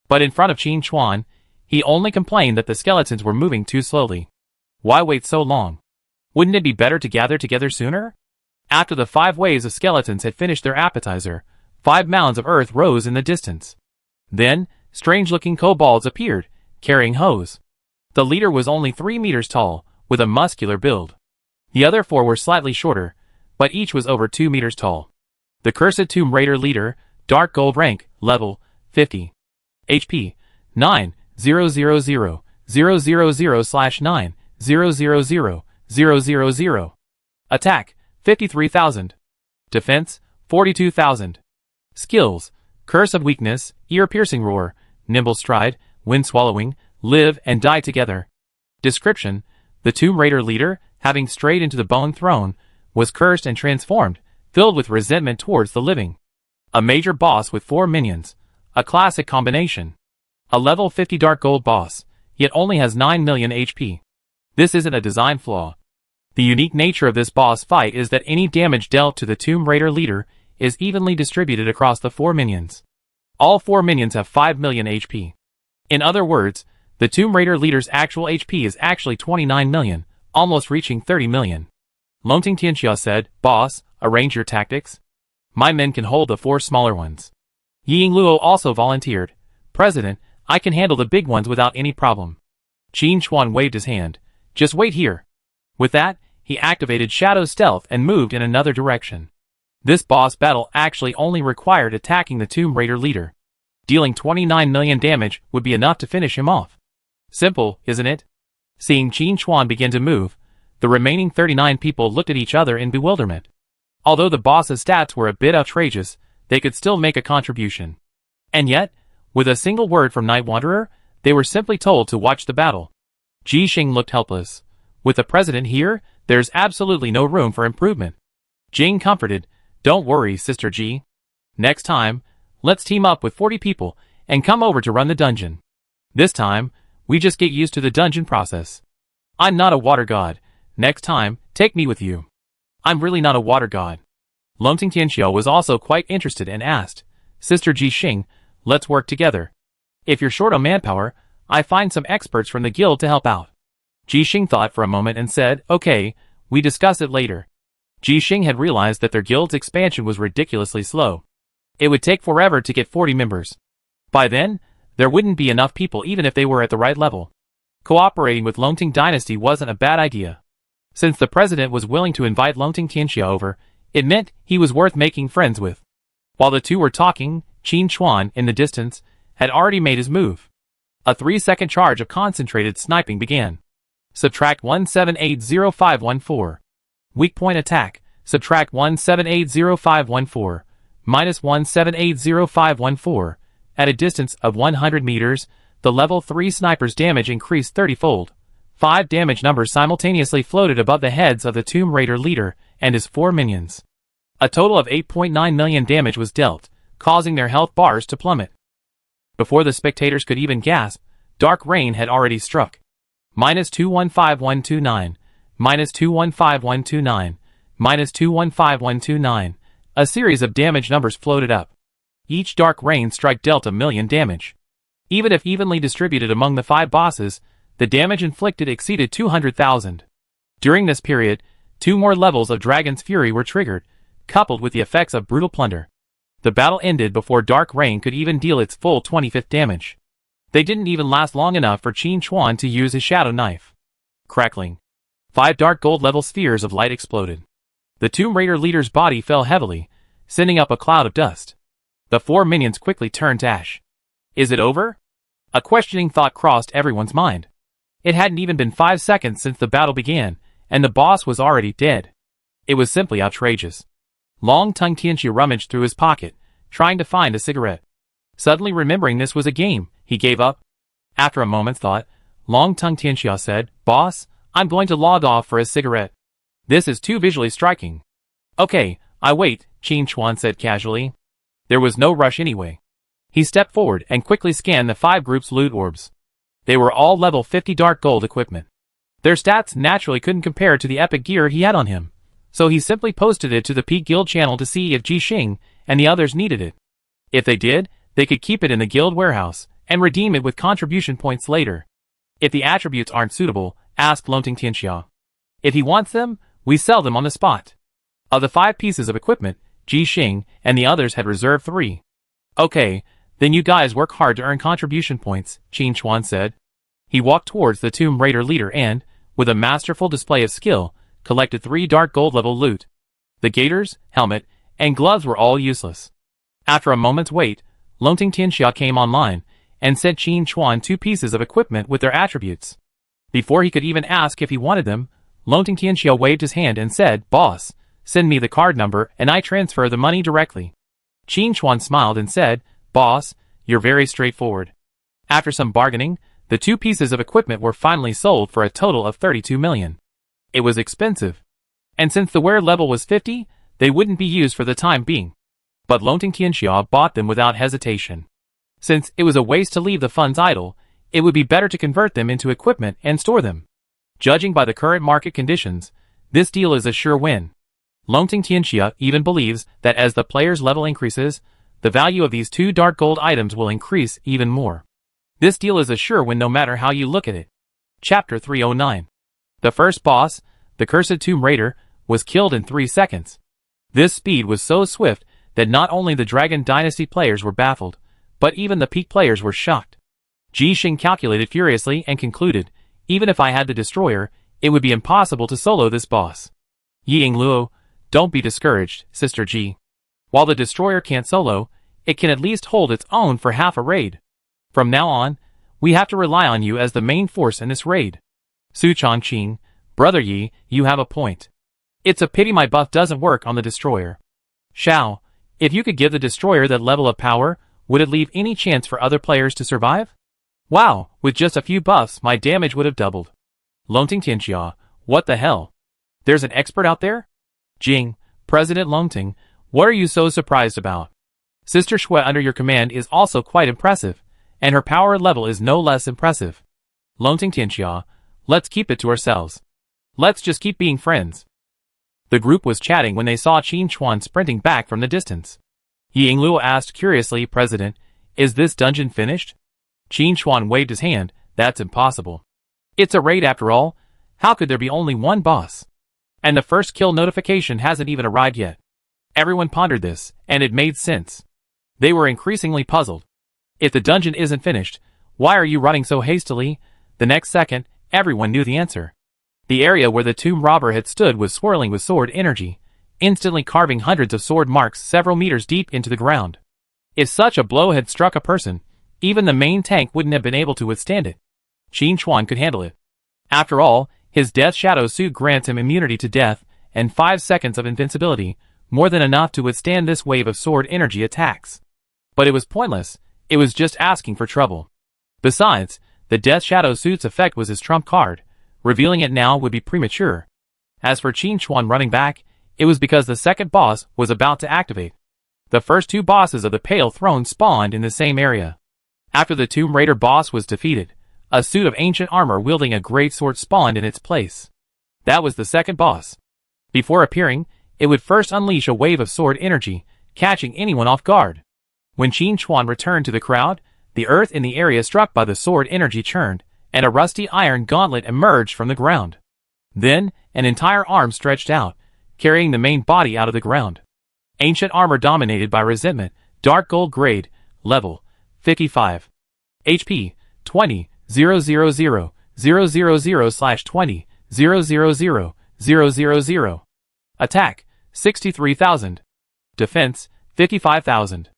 But in front of Qin Chuan, he only complained that the skeletons were moving too slowly. Why wait so long? Wouldn't it be better to gather together sooner? After the 5 waves of skeletons had finished their appetizer, 5 mounds of earth rose in the distance. Then, strange-looking kobolds appeared, carrying hoes. The leader was only 3 meters tall, with a muscular build. The other 4 were slightly shorter, but each was over 2 meters tall. The cursed Tomb Raider leader, Dark Gold rank, level 50. HP 9,000/9,000,000. Attack 53,000. Defense 42,000. Skills: Curse of Weakness, Ear-Piercing Roar, Nimble Stride, Wind Swallowing, Live and Die Together. Description: The Tomb Raider leader, having strayed into the Bone Throne, was cursed and transformed, filled with resentment towards the living. A major boss with 4 minions. A classic combination. A level 50 Dark Gold boss, yet only has 9 million HP. This isn't a design flaw. The unique nature of this boss fight is that any damage dealt to the Tomb Raider leader is evenly distributed across the 4 minions. All 4 minions have 5 million HP. In other words, the Tomb Raider leader's actual HP is actually 29 million, almost reaching 30 million. Longting Tianxia said, "Boss, arrange your tactics. My men can hold the 4 smaller ones." Ying Luo also volunteered. "President, I can handle the big ones without any problem." Qin Chuan waved his hand. "Just wait here." With that, he activated Shadow Stealth and moved in another direction. This boss battle actually only required attacking the Tomb Raider leader. Dealing 29 million damage would be enough to finish him off. Simple, isn't it? Seeing Qin Chuan begin to move, the remaining 39 people looked at each other in bewilderment. Although the boss's stats were a bit outrageous, they could still make a contribution. And yet, with a single word from Night Wanderer, they were simply told to watch the battle. Ji Xing looked helpless. With the president here, there's absolutely no room for improvement. Jing comforted, "Don't worry, Sister Ji. Next time, let's team up with 40 people and come over to run the dungeon. This time, we just get used to the dungeon process. I'm not a water god. Next time, take me with you." "I'm really not a water god." Longting Tianxiao was also quite interested and asked, "Sister Ji Xing, let's work together. If you're short on manpower, I find some experts from the guild to help out." Ji Xing thought for a moment and said, "Okay, we discuss it later." Ji Xing had realized that their guild's expansion was ridiculously slow. It would take forever to get 40 members. By then, there wouldn't be enough people even if they were at the right level. Cooperating with Longting Dynasty wasn't a bad idea. Since the president was willing to invite Longting Tianxia over, it meant he was worth making friends with. While the two were talking, Qin Chuan, in the distance, had already made his move. A 3-second charge of concentrated sniping began. Subtract 1780,514. Weak point attack. Subtract 1780,514. Minus 1780,514. At a distance of 100 meters, the level 3 sniper's damage increased 30-fold. 5 damage numbers simultaneously floated above the heads of the Tomb Raider leader and his 4 minions. A total of 8.9 million damage was dealt, causing their health bars to plummet. Before the spectators could even gasp, Dark Rain had already struck. Minus 215129. Minus 215129. Minus 215129. A series of damage numbers floated up. Each Dark Rain strike dealt a million damage. Even if evenly distributed among the 5 bosses, the damage inflicted exceeded 200,000. During this period, 2 more levels of Dragon's Fury were triggered, coupled with the effects of Brutal Plunder. The battle ended before Dark Rain could even deal its full 25th damage. They didn't even last long enough for Qin Chuan to use his Shadow Knife. Crackling. 5 dark gold level spheres of light exploded. The Tomb Raider leader's body fell heavily, sending up a cloud of dust. The 4 minions quickly turned to ash. Is it over? A questioning thought crossed everyone's mind. It hadn't even been 5 seconds since the battle began, and the boss was already dead. It was simply outrageous. Long-Tongue Tianxia rummaged through his pocket, trying to find a cigarette. Suddenly remembering this was a game, he gave up. After a moment's thought, Long-Tongue Tianxia said, "Boss, I'm going to log off for a cigarette. This is too visually striking." "Okay, I wait, Qin Chuan said casually. There was no rush anyway. He stepped forward and quickly scanned the 5 groups' loot orbs. They were all level 50 dark gold equipment. Their stats naturally couldn't compare to the epic gear he had on him, so he simply posted it to the Peak Guild channel to see if Ji Xing and the others needed it. If they did, they could keep it in the guild warehouse and redeem it with contribution points later. If the attributes aren't suitable, ask Longting Tianxia. If he wants them, we sell them on the spot. Of the 5 pieces of equipment, Ji Xing and the others had reserved 3. Okay, then you guys work hard to earn contribution points, Qin Chuan said. He walked towards the Tomb Raider leader and, with a masterful display of skill, collected 3 dark gold level loot. The gaiters, helmet, and gloves were all useless. After a moment's wait, Longting Tianxia came online and sent Qin Chuan 2 pieces of equipment with their attributes. Before he could even ask if he wanted them, Longting Tianxia waved his hand and said, "Boss, send me the card number and I transfer the money directly." Qin Chuan smiled and said, "Boss, you're very straightforward." After some bargaining, the 2 pieces of equipment were finally sold for a total of 32 million. It was expensive. And since the wear level was 50, they wouldn't be used for the time being. But Longting Tianxia bought them without hesitation. Since it was a waste to leave the funds idle, it would be better to convert them into equipment and store them. Judging by the current market conditions, this deal is a sure win. Longting Tianxia even believes that as the player's level increases, the value of these 2 dark gold items will increase even more. This deal is a sure win no matter how you look at it. Chapter 309. The first boss, the Cursed Tomb Raider, was killed in 3 seconds. This speed was so swift that not only the Dragon Dynasty players were baffled, but even the Peak players were shocked. Ji Xing calculated furiously and concluded, even if I had the Destroyer, it would be impossible to solo this boss. Ying Luo, don't be discouraged, Sister Ji. While the Destroyer can't solo, it can at least hold its own for half a raid. From now on, we have to rely on you as the main force in this raid. Su Changqing, Brother Yi, you have a point. It's a pity my buff doesn't work on the Destroyer. Shao, if you could give the Destroyer that level of power, would it leave any chance for other players to survive? Wow, with just a few buffs my damage would have doubled. Longting Tianxia, what the hell? There's an expert out there? Jing, President Longting, what are you so surprised about? Sister Shui under your command is also quite impressive, and her power level is no less impressive. Longting Tianxia, let's keep it to ourselves. Let's just keep being friends. The group was chatting when they saw Qin Chuan sprinting back from the distance. Ying Luo asked curiously, President, is this dungeon finished? Qin Chuan waved his hand, that's impossible. It's a raid after all, how could there be only one boss? And the first kill notification hasn't even arrived yet. Everyone pondered this, and it made sense. They were increasingly puzzled. If the dungeon isn't finished, why are you running so hastily? The next second, everyone knew the answer. The area where the tomb robber had stood was swirling with sword energy, instantly carving hundreds of sword marks several meters deep into the ground. If such a blow had struck a person, even the main tank wouldn't have been able to withstand it. Qin Chuan could handle it. After all, his Death Shadow suit grants him immunity to death and 5 seconds of invincibility, more than enough to withstand this wave of sword energy attacks. But it was pointless, it was just asking for trouble. Besides, the Death Shadow suit's effect was his trump card. Revealing it now would be premature. As for Qin Chuan running back, it was because the second boss was about to activate. The first 2 bosses of the Pale Throne spawned in the same area. After the Tomb Raider boss was defeated, a suit of ancient armor wielding a great sword spawned in its place. That was the second boss. Before appearing, it would first unleash a wave of sword energy, catching anyone off guard. When Qin Chuan returned to the crowd, the earth in the area struck by the sword energy churned, and a rusty iron gauntlet emerged from the ground. Then, an entire arm stretched out, carrying the main body out of the ground. Ancient armor dominated by resentment, dark gold grade, level 55. HP 20 000 000 /20 000 000. Attack 63,000. Defense 55,000.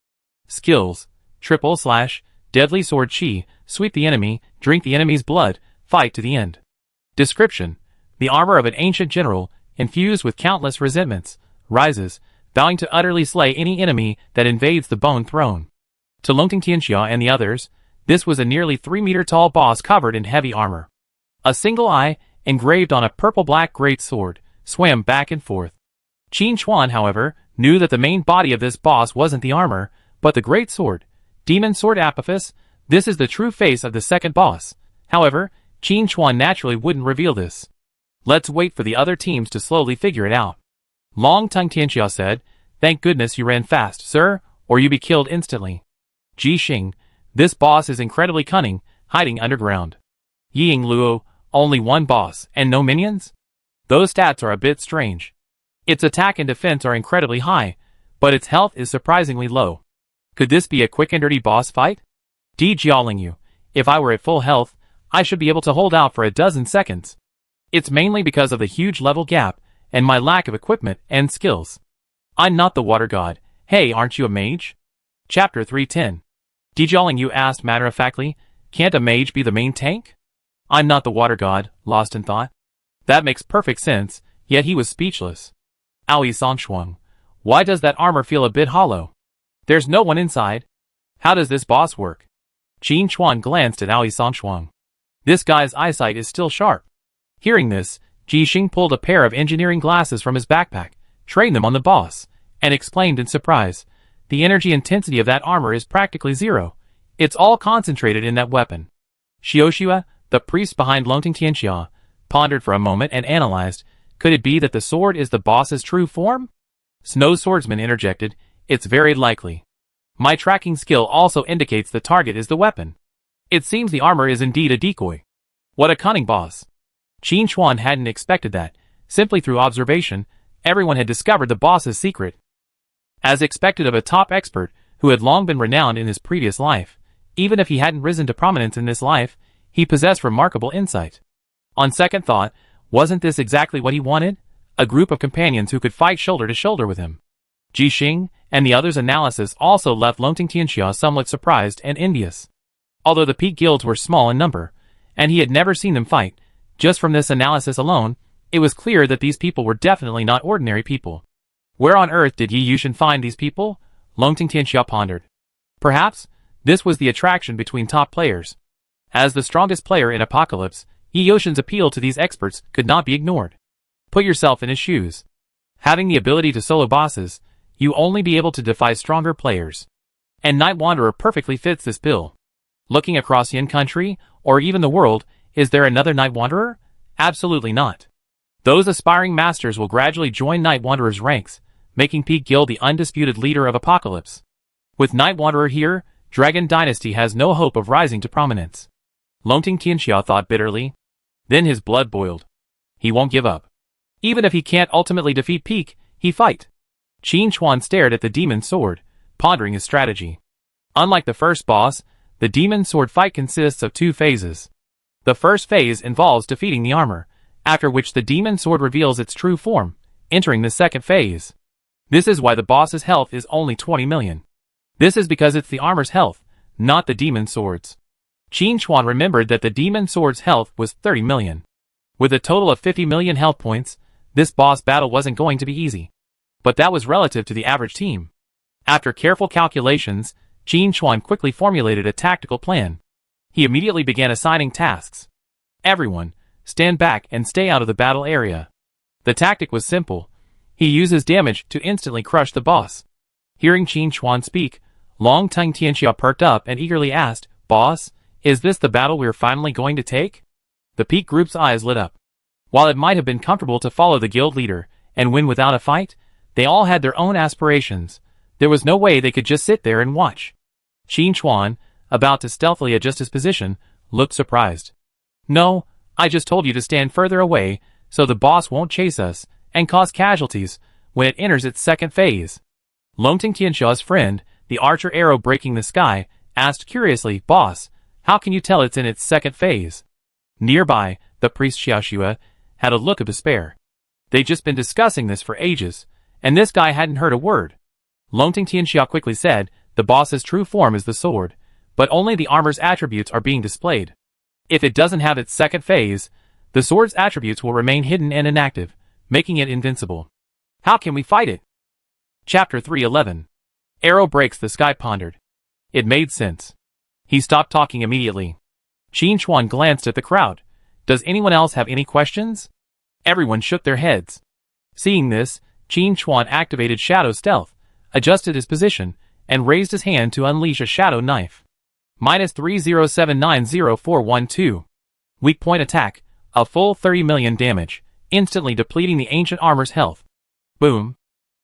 Skills / Deadly Sword Chi, sweep the enemy, drink the enemy's blood, fight to the end. Description: the armor of an ancient general, infused with countless resentments, rises, vowing to utterly slay any enemy that invades the Bone Throne. To Longting Tianxia and the others, this was a nearly 3-meter-tall boss covered in heavy armor. A single eye, engraved on a purple-black great sword, swam back and forth. Qin Chuan, however, knew that the main body of this boss wasn't the armor, but the great sword. Demon Sword Apophis, this is the true face of the second boss. However, Qin Chuan naturally wouldn't reveal this. Let's wait for the other teams to slowly figure it out. Long Tongue Tianxia said, thank goodness you ran fast, sir, or you'd be killed instantly. Ji Xing, this boss is incredibly cunning, hiding underground. Ying Luo, only one boss, and no minions? Those stats are a bit strange. Its attack and defense are incredibly high, but its health is surprisingly low. Could this be a quick and dirty boss fight? Di Jiaolingyu, if I were at full health, I should be able to hold out for a dozen seconds. It's mainly because of the huge level gap, and my lack of equipment and skills. I'm not the water god. Hey, aren't you a mage? Chapter 310. Di Jiaolingyu asked matter-of-factly, can't a mage be the main tank? I'm not the water god, lost in thought. That makes perfect sense, yet he was speechless. Aoi Sanshuang, why does that armor feel a bit hollow? There's no one inside. How does this boss work? Qin Chuan glanced at Aoi Sanshuang. This guy's eyesight is still sharp. Hearing this, Ji Xing pulled a pair of engineering glasses from his backpack, trained them on the boss, and exclaimed in surprise, the energy intensity of that armor is practically zero. It's all concentrated in that weapon. Xiaoxua, the priest behind Longting Tianxia, pondered for a moment and analyzed, could it be that the sword is the boss's true form? Snow Swordsman interjected, it's very likely. My tracking skill also indicates the target is the weapon. It seems the armor is indeed a decoy. What a cunning boss. Qin Chuan hadn't expected that. Simply through observation, everyone had discovered the boss's secret. As expected of a top expert who had long been renowned in his previous life, even if he hadn't risen to prominence in this life, he possessed remarkable insight. On second thought, wasn't this exactly what he wanted? A group of companions who could fight shoulder to shoulder with him. Ji Xing and the others' analysis also left Longting Tianxia somewhat surprised and envious. Although the peak guilds were small in number, and he had never seen them fight, just from this analysis alone, it was clear that these people were definitely not ordinary people. Where on earth did Yi Yushin find these people? Longting Tianxia pondered. Perhaps, this was the attraction between top players. As the strongest player in Apocalypse, Yi Yushin's appeal to these experts could not be ignored. Put yourself in his shoes. Having the ability to solo bosses, you only be able to defy stronger players. And Night Wanderer perfectly fits this bill. Looking across Yin country, or even the world, is there another Night Wanderer? Absolutely not. Those aspiring masters will gradually join Night Wanderer's ranks, making Peak Guild the undisputed leader of Apocalypse. With Night Wanderer here, Dragon Dynasty has no hope of rising to prominence. Longting Tianxia thought bitterly. Then his blood boiled. He won't give up. Even if he can't ultimately defeat Peak, he fight. Qin Chuan stared at the demon sword, pondering his strategy. Unlike the first boss, the demon sword fight consists of two phases. The first phase involves defeating the armor, after which the demon sword reveals its true form, entering the second phase. This is why the boss's health is only 20 million. This is because it's the armor's health, not the demon sword's. Qin Chuan remembered that the demon sword's health was 30 million. With a total of 50 million health points, this boss battle wasn't going to be easy. But that was relative to the average team. After careful calculations, Qin Chuan quickly formulated a tactical plan. He immediately began assigning tasks. Everyone, stand back and stay out of the battle area. The tactic was simple. He uses damage to instantly crush the boss. Hearing Qin Chuan speak, Long Tongue Tianxia perked up and eagerly asked, Boss, is this the battle we're finally going to take? The Peak group's eyes lit up. While it might have been comfortable to follow the guild leader and win without a fight, they all had their own aspirations. There was no way they could just sit there and watch. Qin Chuan, about to stealthily adjust his position, looked surprised. No, I just told you to stand further away so the boss won't chase us and cause casualties when it enters its second phase. Longting Tianxia's friend, the archer arrow breaking the sky, asked curiously, Boss, how can you tell it's in its second phase? Nearby, the priest Xiaoxua had a look of despair. They'd just been discussing this for ages, and this guy hadn't heard a word. Longting Tianxia quickly said, the boss's true form is the sword, but only the armor's attributes are being displayed. If it doesn't have its second phase, the sword's attributes will remain hidden and inactive, making it invincible. How can we fight it? Chapter 311. Arrow breaks the sky pondered. It made sense. He stopped talking immediately. Qin Chuan glanced at the crowd. Does anyone else have any questions? Everyone shook their heads. Seeing this, Qin Chuan activated Shadow Stealth, adjusted his position, and raised his hand to unleash a Shadow Knife. -307904112. Weak point attack, a full 30 million damage, instantly depleting the ancient armor's health. Boom.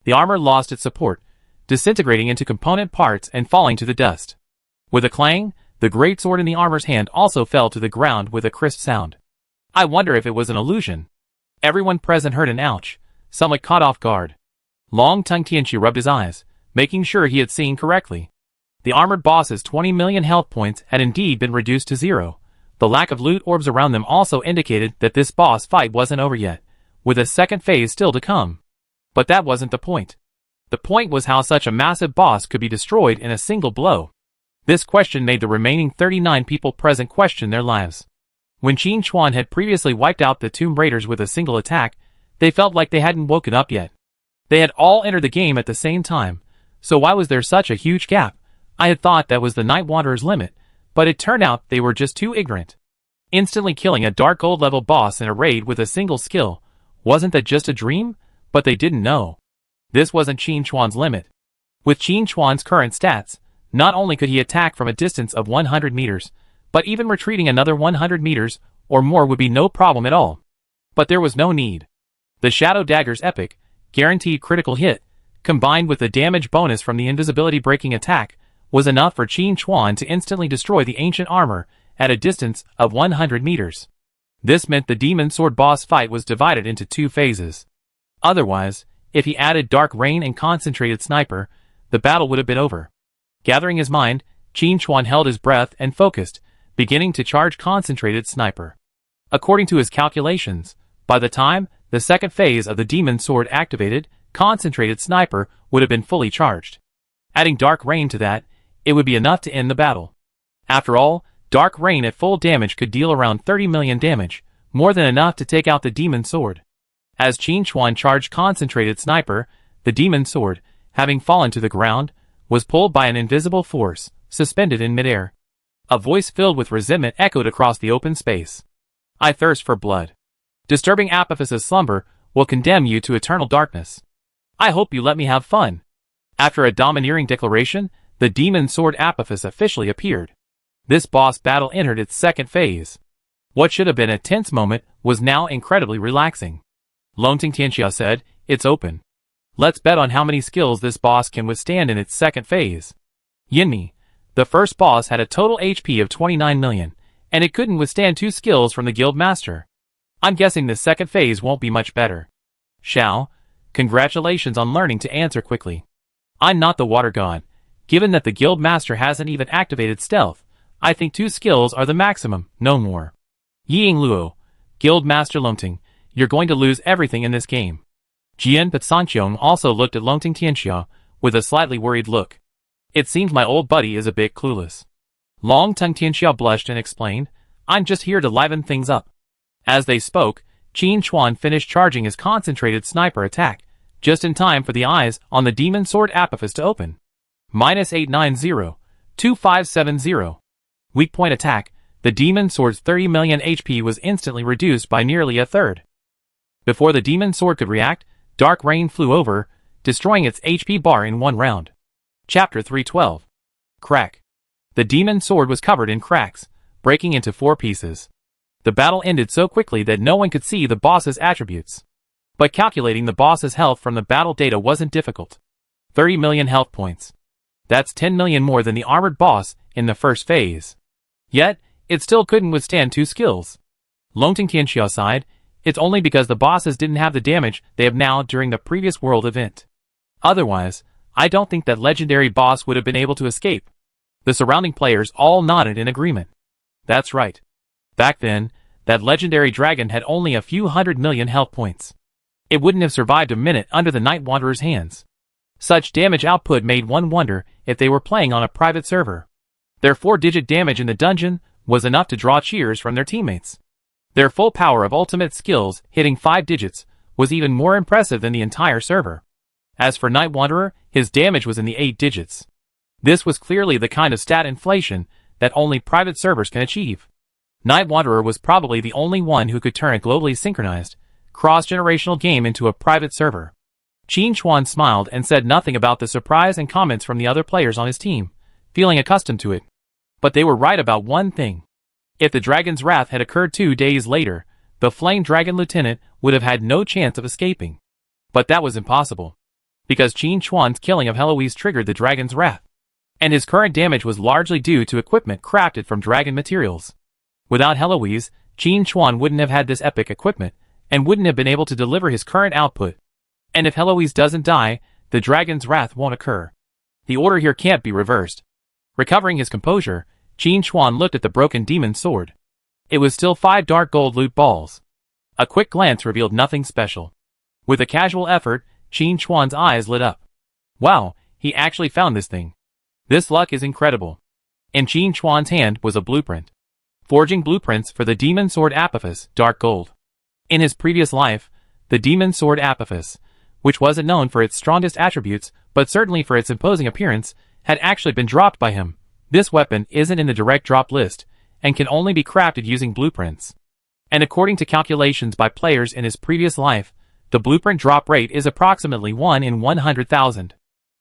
The armor lost its support, disintegrating into component parts and falling to the dust. With a clang, the great sword in the armor's hand also fell to the ground with a crisp sound. I wonder if it was an illusion. Everyone present heard an ouch, somewhat caught off guard. Long Tongue Tianqi rubbed his eyes, making sure he had seen correctly. The armored boss's 20 million health points had indeed been reduced to 0. The lack of loot orbs around them also indicated that this boss fight wasn't over yet, with a second phase still to come. But that wasn't the point. The point was how such a massive boss could be destroyed in a single blow. This question made the remaining 39 people present question their lives. When Qin Chuan had previously wiped out the Tomb Raiders with a single attack, they felt like they hadn't woken up yet. They had all entered the game at the same time, so why was there such a huge gap? I had thought that was the Night Wanderer's limit, but it turned out they were just too ignorant. Instantly killing a Dark Gold level boss in a raid with a single skill, wasn't that just a dream? But they didn't know. This wasn't Qin Chuan's limit. With Qin Chuan's current stats, not only could he attack from a distance of 100 meters, but even retreating another 100 meters or more would be no problem at all. But there was no need. The Shadow Dagger's epic, guaranteed critical hit, combined with the damage bonus from the invisibility breaking attack, was enough for Qin Chuan to instantly destroy the ancient armor at a distance of 100 meters. This meant the Demon Sword boss fight was divided into 2 phases. Otherwise, if he added Dark Rain and Concentrated Sniper, the battle would have been over. Gathering his mind, Qin Chuan held his breath and focused, beginning to charge Concentrated Sniper. According to his calculations, by the time the second phase of the Demon Sword activated, Concentrated Sniper would have been fully charged. Adding Dark Rain to that, it would be enough to end the battle. After all, Dark Rain at full damage could deal around 30 million damage, more than enough to take out the Demon Sword. As Qin Chuan charged Concentrated Sniper, the Demon Sword, having fallen to the ground, was pulled by an invisible force, suspended in midair. A voice filled with resentment echoed across the open space. I thirst for blood. Disturbing Apophyse's slumber will condemn you to eternal darkness. I hope you let me have fun. After a domineering declaration, the Demon Sword Apophis officially appeared. This boss battle entered its second phase. What should have been a tense moment was now incredibly relaxing. Longting Tianxia said, "It's open. Let's bet on how many skills this boss can withstand in its second phase." Yinmi, the first boss, had a total HP of 29 million, and it couldn't withstand 2 skills from the Guild Master. I'm guessing the second phase won't be much better. Xiao, congratulations on learning to answer quickly. I'm not the Water God. Given that the Guild Master hasn't even activated Stealth, I think 2 skills are the maximum, no more. Ying Luo, Guild Master Longting, you're going to lose everything in this game. Jian Patsanqiong also looked at Longting Tianxia with a slightly worried look. It seems my old buddy is a bit clueless. Long Tongue Tianxia blushed and explained, I'm just here to liven things up. As they spoke, Qin Chuan finished charging his Concentrated Sniper attack, just in time for the eyes on the Demon Sword Apophis to open. -890, 2570. Weak point attack, the Demon Sword's 30 million HP was instantly reduced by nearly a third. Before the Demon Sword could react, Dark Rain flew over, destroying its HP bar in 1 round. Chapter 312. Crack. The Demon Sword was covered in cracks, breaking into 4 pieces. The battle ended so quickly that no one could see the boss's attributes. But calculating the boss's health from the battle data wasn't difficult. 30 million health points. That's 10 million more than the armored boss in the first phase. Yet, it still couldn't withstand 2 skills. Longting Tianxia sighed, it's only because the bosses didn't have the damage they have now during the previous world event. Otherwise, I don't think that legendary boss would have been able to escape. The surrounding players all nodded in agreement. That's right. Back then, that legendary dragon had only a few 100 million health points. It wouldn't have survived a minute under the Night Wanderer's hands. Such damage output made one wonder if they were playing on a private server. Their 4-digit damage in the dungeon was enough to draw cheers from their teammates. Their full power of ultimate skills hitting 5 digits was even more impressive than the entire server. As for Night Wanderer, his damage was in the 8 digits. This was clearly the kind of stat inflation that only private servers can achieve. Night Wanderer was probably the only one who could turn a globally synchronized, cross-generational game into a private server. Qin Chuan smiled and said nothing about the surprise and comments from the other players on his team, feeling accustomed to it. But they were right about one thing. If the dragon's wrath had occurred 2 days later, the Flame Dragon Lieutenant would have had no chance of escaping. But that was impossible, because Qin Chuan's killing of Heloise triggered the dragon's wrath, and his current damage was largely due to equipment crafted from dragon materials. Without Heloise, Qin Chuan wouldn't have had this epic equipment, and wouldn't have been able to deliver his current output. And if Heloise doesn't die, the dragon's wrath won't occur. The order here can't be reversed. Recovering his composure, Qin Chuan looked at the broken demon sword. It was still 5 dark gold loot balls. A quick glance revealed nothing special. With a casual effort, Qin Chuan's eyes lit up. Wow, he actually found this thing. This luck is incredible. In Qin Chuan's hand was a blueprint. Forging blueprints for the demon sword Apophis, dark gold. In his previous life, the demon sword Apophis, which wasn't known for its strongest attributes, but certainly for its imposing appearance, had actually been dropped by him. This weapon isn't in the direct drop list, and can only be crafted using blueprints. And according to calculations by players in his previous life, the blueprint drop rate is approximately 1 in 100,000.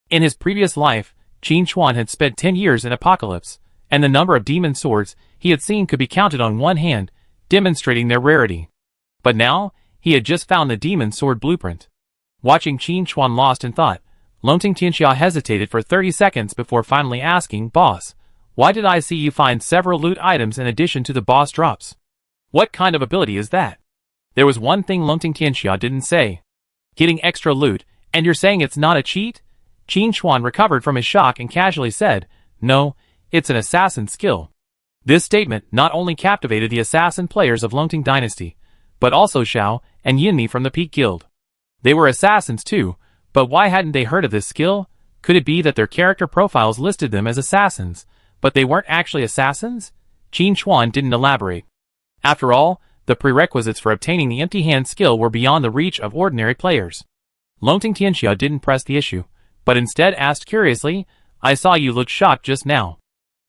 In his previous life, Qin Chuan had spent 10 years in Apocalypse, and the number of demon swords he had seen could be counted on one hand, demonstrating their rarity. But now, he had just found the demon sword blueprint. Watching Qin Chuan lost in thought, Longting Tianxia hesitated for 30 seconds before finally asking, "Boss, why did I see you find several loot items in addition to the boss drops? What kind of ability is that?" There was one thing Longting Tianxia didn't say. Getting extra loot, and you're saying it's not a cheat? Qin Chuan recovered from his shock and casually said, "No, it's an assassin skill." This statement not only captivated the assassin players of Longting Dynasty, but also Xiao and Yinmi from the Peak Guild. They were assassins too, but why hadn't they heard of this skill? Could it be that their character profiles listed them as assassins, but they weren't actually assassins? Qin Chuan didn't elaborate. After all, the prerequisites for obtaining the empty hand skill were beyond the reach of ordinary players. Longting Tianxia didn't press the issue, but instead asked curiously, "I saw you look shocked just now.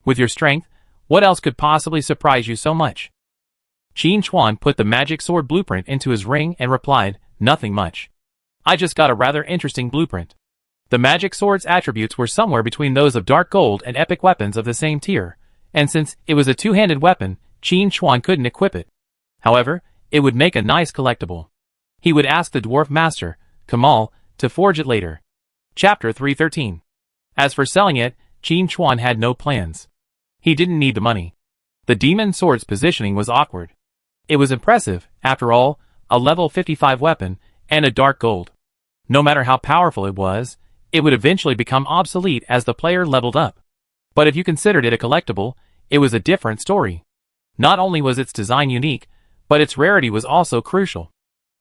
With your strength, what else could possibly surprise you so much?" Qin Chuan put the magic sword blueprint into his ring and replied, "Nothing much. I just got a rather interesting blueprint." The magic sword's attributes were somewhere between those of dark gold and epic weapons of the same tier, and since it was a two-handed weapon, Qin Chuan couldn't equip it. However, it would make a nice collectible. He would ask the dwarf master, Kamal, to forge it later. Chapter 313. As for selling it, Qin Chuan had no plans. He didn't need the money. The demon sword's positioning was awkward. It was impressive, after all, a level 55 weapon, and a dark gold. No matter how powerful it was, it would eventually become obsolete as the player leveled up. But if you considered it a collectible, it was a different story. Not only was its design unique, but its rarity was also crucial.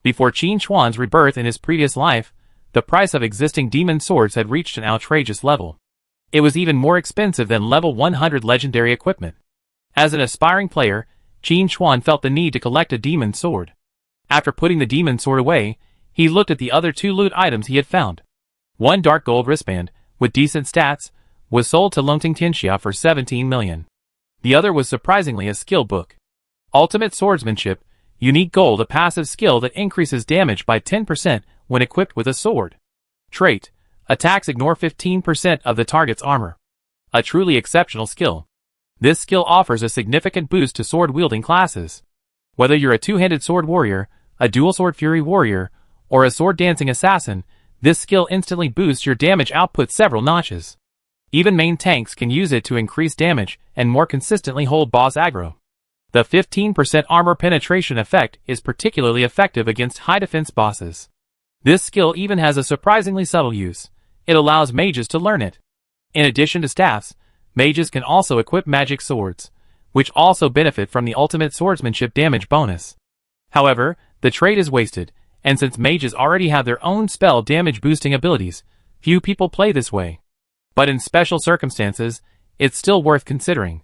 Before Qin Chuan's rebirth in his previous life, the price of existing demon swords had reached an outrageous level. It was even more expensive than level 100 legendary equipment. As an aspiring player, Qin Chuan felt the need to collect a demon sword. After putting the demon sword away, he looked at the other 2 loot items he had found. One dark gold wristband, with decent stats, was sold to Longting Tianxia for 17 million. The other was surprisingly a skill book. Ultimate Swordsmanship, unique gold, a passive skill that increases damage by 10% when equipped with a sword. Trait, attacks ignore 15% of the target's armor. A truly exceptional skill. This skill offers a significant boost to sword-wielding classes. Whether you're a two-handed sword warrior, a dual sword fury warrior, or a sword-dancing assassin, this skill instantly boosts your damage output several notches. Even main tanks can use it to increase damage and more consistently hold boss aggro. The 15% armor penetration effect is particularly effective against high defense bosses. This skill even has a surprisingly subtle use. It allows mages to learn it. In addition to staffs, mages can also equip magic swords, which also benefit from the ultimate swordsmanship damage bonus. However, the trait is wasted, and since mages already have their own spell damage boosting abilities, few people play this way. But in special circumstances, it's still worth considering.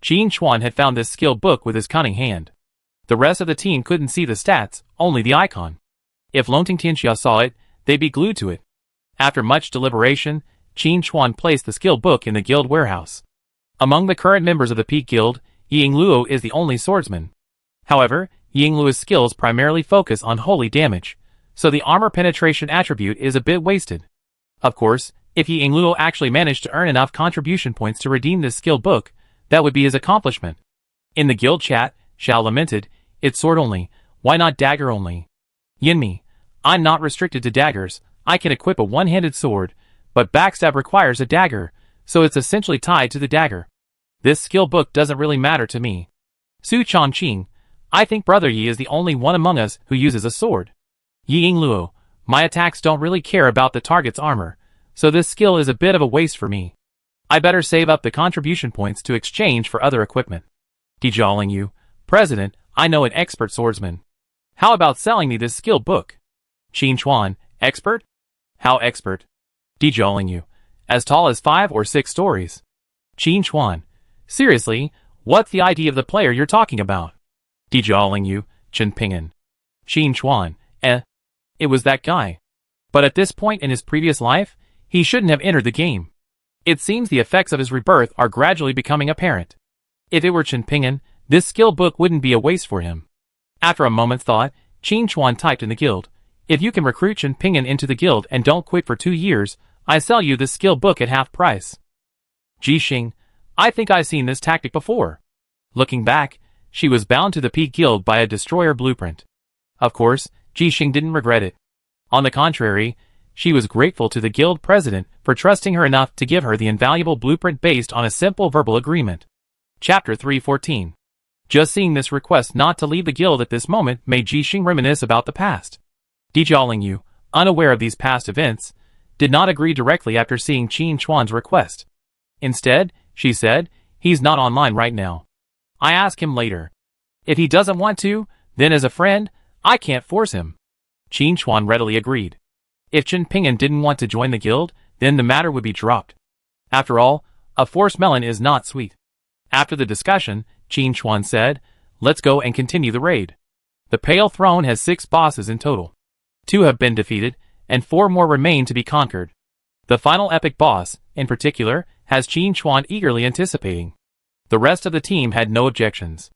Qin Chuan had found this skill book with his cunning hand. The rest of the team couldn't see the stats, only the icon. If Longting Tianxia saw it, they'd be glued to it. After much deliberation, Qin Chuan placed the skill book in the guild warehouse. Among the current members of the Peak Guild, Yingluo is the only swordsman. However, Yingluo's skills primarily focus on holy damage, so the armor penetration attribute is a bit wasted. Of course, if Yi Luo actually managed to earn enough contribution points to redeem this skill book, that would be his accomplishment. In the guild chat, Xiao lamented, "It's sword only, why not dagger only?" Yinmi, "I'm not restricted to daggers, I can equip a one-handed sword, but backstab requires a dagger, so it's essentially tied to the dagger. This skill book doesn't really matter to me." Su Chongqing, "I think Brother Yi is the only one among us who uses a sword." Yi Luo, "My attacks don't really care about the target's armor, so this skill is a bit of a waste for me. I better save up the contribution points to exchange for other equipment." Dijialing Yu, "President, I know an expert swordsman. How about selling me this skill book?" Qin Chuan, "Expert? How expert?" Dijialing Yu, "As tall as 5 or 6 stories." Qin Chuan, "Seriously, what's the ID of the player you're talking about?" Dijialing Yu, "Chen Ping'an." Qin Chuan, It was that guy. But at this point in his previous life, he shouldn't have entered the game. It seems the effects of his rebirth are gradually becoming apparent. If it were Chen Ping'an, this skill book wouldn't be a waste for him. After a moment's thought, Qin Chuan typed in the guild, "If you can recruit Chen Ping'an into the guild and don't quit for 2 years, I sell you this skill book at half price." Ji Xing, "I think I've seen this tactic before." Looking back, she was bound to the Peak Guild by a destroyer blueprint. Of course, Ji Xing didn't regret it. On the contrary, she was grateful to the guild president for trusting her enough to give her the invaluable blueprint based on a simple verbal agreement. Chapter 314. Just seeing this request not to leave the guild at this moment made Ji Xing reminisce about the past. Dijialing Yu, unaware of these past events, did not agree directly after seeing Qin Chuan's request. Instead, she said, "He's not online right now. I ask him later. If he doesn't want to, then as a friend, I can't force him." Qin Chuan readily agreed. If Chen Ping'an didn't want to join the guild, then the matter would be dropped. After all, a forced melon is not sweet. After the discussion, Qin Chuan said, "Let's go and continue the raid. The Pale Throne has 6 bosses in total. 2 have been defeated, and 4 more remain to be conquered. The final epic boss, in particular, has Qin Chuan eagerly anticipating." The rest of the team had no objections.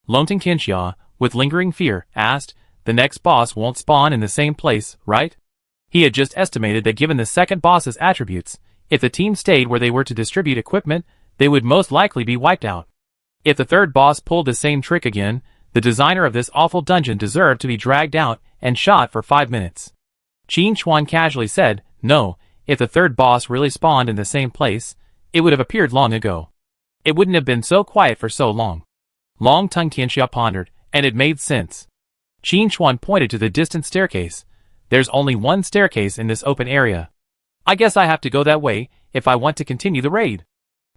Longting Qianxia, with lingering fear, asked, "The next boss won't spawn in the same place, right?" He had just estimated that given the second boss's attributes, if the team stayed where they were to distribute equipment, they would most likely be wiped out. If the third boss pulled the same trick again, the designer of this awful dungeon deserved to be dragged out and shot for 5 minutes. Qin Chuan casually said, "No, if the third boss really spawned in the same place, it would have appeared long ago. It wouldn't have been so quiet for so long." Long Tongue Tianxia pondered, and it made sense. Qin Chuan pointed to the distant staircase. "There's only one staircase in this open area. I guess I have to go that way if I want to continue the raid."